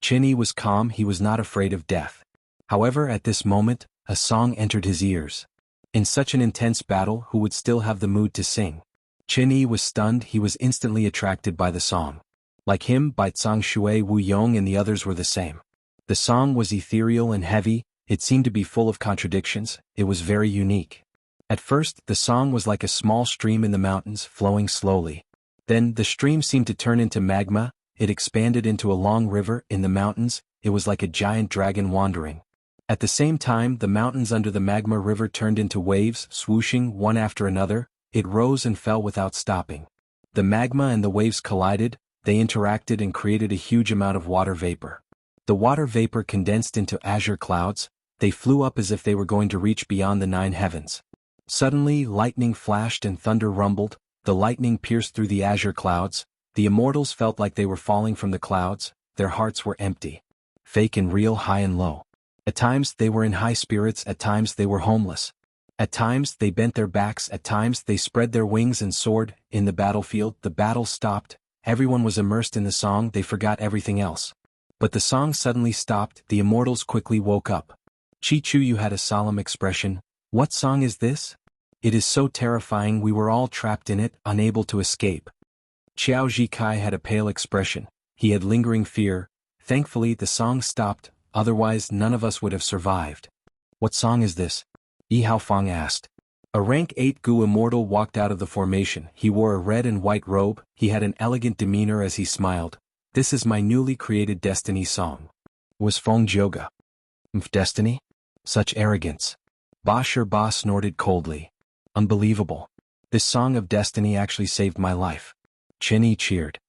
Chen Yi was calm, he was not afraid of death. However, at this moment, a song entered his ears. In such an intense battle, who would still have the mood to sing? Chen Yi was stunned, he was instantly attracted by the song. Like him, Baizang Shui, Wu Yong and the others were the same. The song was ethereal and heavy, it seemed to be full of contradictions, it was very unique. At first, the song was like a small stream in the mountains, flowing slowly. Then, the stream seemed to turn into magma, it expanded into a long river in the mountains, it was like a giant dragon wandering. At the same time, the mountains under the magma river turned into waves, swooshing one after another, it rose and fell without stopping. The magma and the waves collided, they interacted and created a huge amount of water vapor. The water vapor condensed into azure clouds, they flew up as if they were going to reach beyond the 9 heavens. Suddenly, lightning flashed and thunder rumbled, the lightning pierced through the azure clouds, the immortals felt like they were falling from the clouds, their hearts were empty. Fake and real, high and low. At times they were in high spirits, at times they were homeless. At times they bent their backs, at times they spread their wings and soared. In the battlefield, the battle stopped, everyone was immersed in the song, they forgot everything else. But the song suddenly stopped, the immortals quickly woke up. Chi Chu Yu had a solemn expression. What song is this? It is so terrifying, we were all trapped in it, unable to escape. Qiao Zhikai had a pale expression, he had lingering fear. Thankfully the song stopped, otherwise none of us would have survived. What song is this? Yi Haofang asked. A rank 8 Gu immortal walked out of the formation, he wore a red and white robe, he had an elegant demeanor as he smiled. This is my newly created destiny song. Was Feng Jioga? Destiny? Such arrogance. Ba Shi Ba snorted coldly. Unbelievable. This song of destiny actually saved my life. Chen Yi cheered.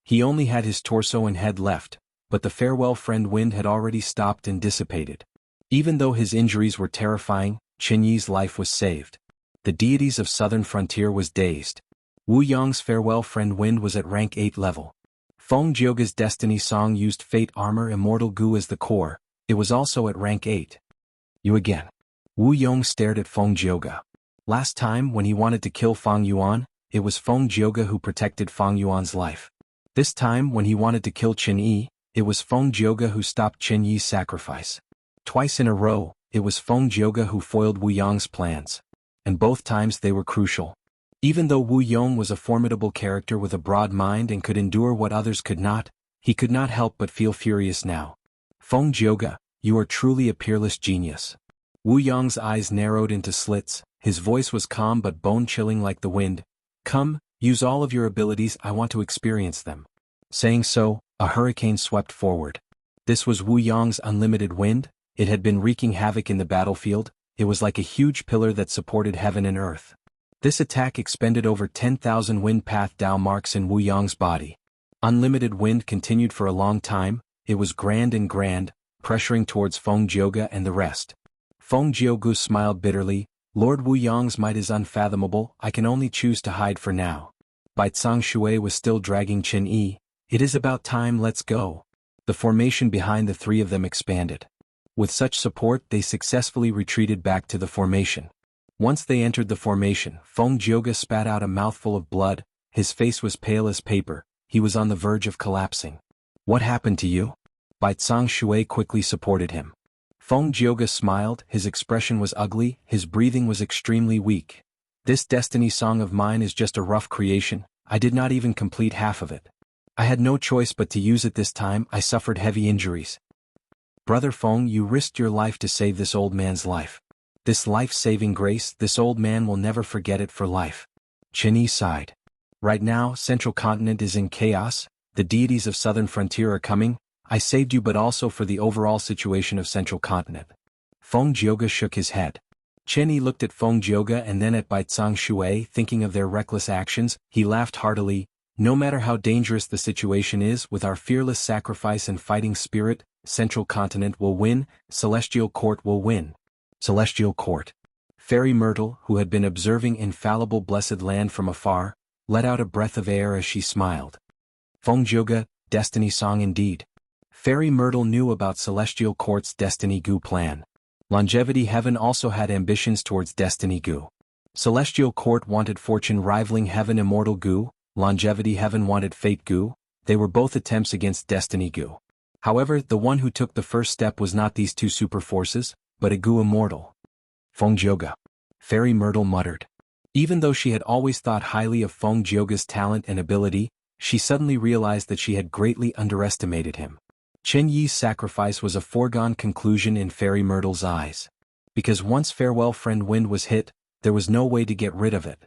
He only had his torso and head left, but the farewell friend wind had already stopped and dissipated. Even though his injuries were terrifying, Chen Yi's life was saved. The deities of southern frontier was dazed. Wu Yong's farewell friend wind was at rank 8 level. Feng Jioga's destiny song used fate armor immortal Gu as the core, it was also at rank 8. You again. Wu Yong stared at Feng Jioga. Last time when he wanted to kill Fang Yuan, it was Feng Jioga who protected Fang Yuan's life. This time when he wanted to kill Chen Yi, it was Feng Jioga who stopped Chen Yi's sacrifice. Twice in a row, it was Feng Jioga who foiled Wu Yong's plans. And both times they were crucial. Even though Wu Yong was a formidable character with a broad mind and could endure what others could not, he could not help but feel furious now. Feng Jioga, you are truly a peerless genius. Wu Yong's eyes narrowed into slits, his voice was calm but bone-chilling like the wind. Come, use all of your abilities, I want to experience them. Saying so, a hurricane swept forward. This was Wu Yong's unlimited wind, it had been wreaking havoc in the battlefield, it was like a huge pillar that supported heaven and earth. This attack expended over 10,000 wind path Dao marks in Wu Yong's body. Unlimited wind continued for a long time, it was grand and grand, pressuring towards Feng Jioga and the rest. Feng Jiogu smiled bitterly, Lord Wu Yong's might is unfathomable, I can only choose to hide for now. Baizang Shui was still dragging Chen Yi. It is about time, let's go. The formation behind the three of them expanded. With such support they successfully retreated back to the formation. Once they entered the formation, Feng Jioga spat out a mouthful of blood, his face was pale as paper, he was on the verge of collapsing. What happened to you? Baizang Shui quickly supported him. Feng Jioga smiled, his expression was ugly, his breathing was extremely weak. This destiny song of mine is just a rough creation, I did not even complete half of it. I had no choice but to use it this time, I suffered heavy injuries. Brother Feng, you risked your life to save this old man's life. This life-saving grace, this old man will never forget it for life. Chen Yi sighed. Right now, Central Continent is in chaos, the deities of Southern Frontier are coming, I saved you but also for the overall situation of Central Continent. Feng Jioga shook his head. Chen Yi looked at Feng Jioga and then at Baizang Shui, thinking of their reckless actions, he laughed heartily. No matter how dangerous the situation is, with our fearless sacrifice and fighting spirit, Central Continent will win, Celestial Court will win. Celestial Court. Fairy Myrtle, who had been observing infallible blessed land from afar, let out a breath of air as she smiled. Feng Jioga, destiny song indeed. Fairy Myrtle knew about Celestial Court's Destiny Goo plan. Longevity Heaven also had ambitions towards Destiny Goo. Celestial Court wanted fortune rivaling Heaven Immortal Goo, Longevity Heaven wanted Fate Goo. They were both attempts against Destiny Goo. However, the one who took the first step was not these two super forces, but a Goo Immortal. Feng Jioge. Fairy Myrtle muttered. Even though she had always thought highly of Feng Jioge's talent and ability, she suddenly realized that she had greatly underestimated him. Chen Yi's sacrifice was a foregone conclusion in Fairy Myrtle's eyes. Because once Farewell Friend Wind was hit, there was no way to get rid of it.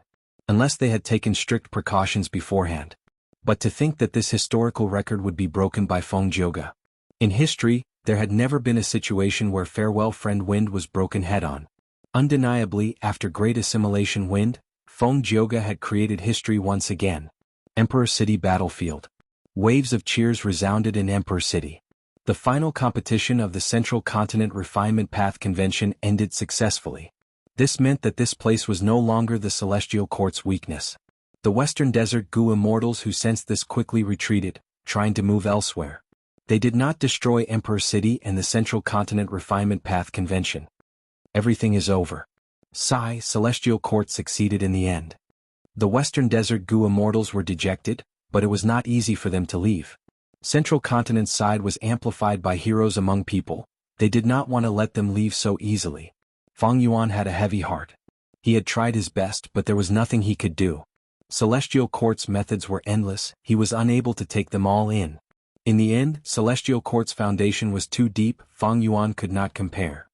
Unless they had taken strict precautions beforehand. But to think that this historical record would be broken by Feng Jioge. In history, there had never been a situation where Farewell Friend Wind was broken head-on. Undeniably, after Great Assimilation Wind, Feng Jioge had created history once again. Emperor City Battlefield. Waves of cheers resounded in Emperor City. The final competition of the Central Continent Refinement Path Convention ended successfully. This meant that this place was no longer the Celestial Court's weakness. The Western Desert Goo Immortals who sensed this quickly retreated, trying to move elsewhere. They did not destroy Emperor City and the Central Continent Refinement Path Convention. Everything is over. Sigh, Celestial Court succeeded in the end. The Western Desert Goo Immortals were dejected, but it was not easy for them to leave. Central Continent's side was amplified by heroes among people. They did not want to let them leave so easily. Fang Yuan had a heavy heart. He had tried his best, but there was nothing he could do. Celestial Court's methods were endless, he was unable to take them all in. In the end, Celestial Court's foundation was too deep, Fang Yuan could not compare.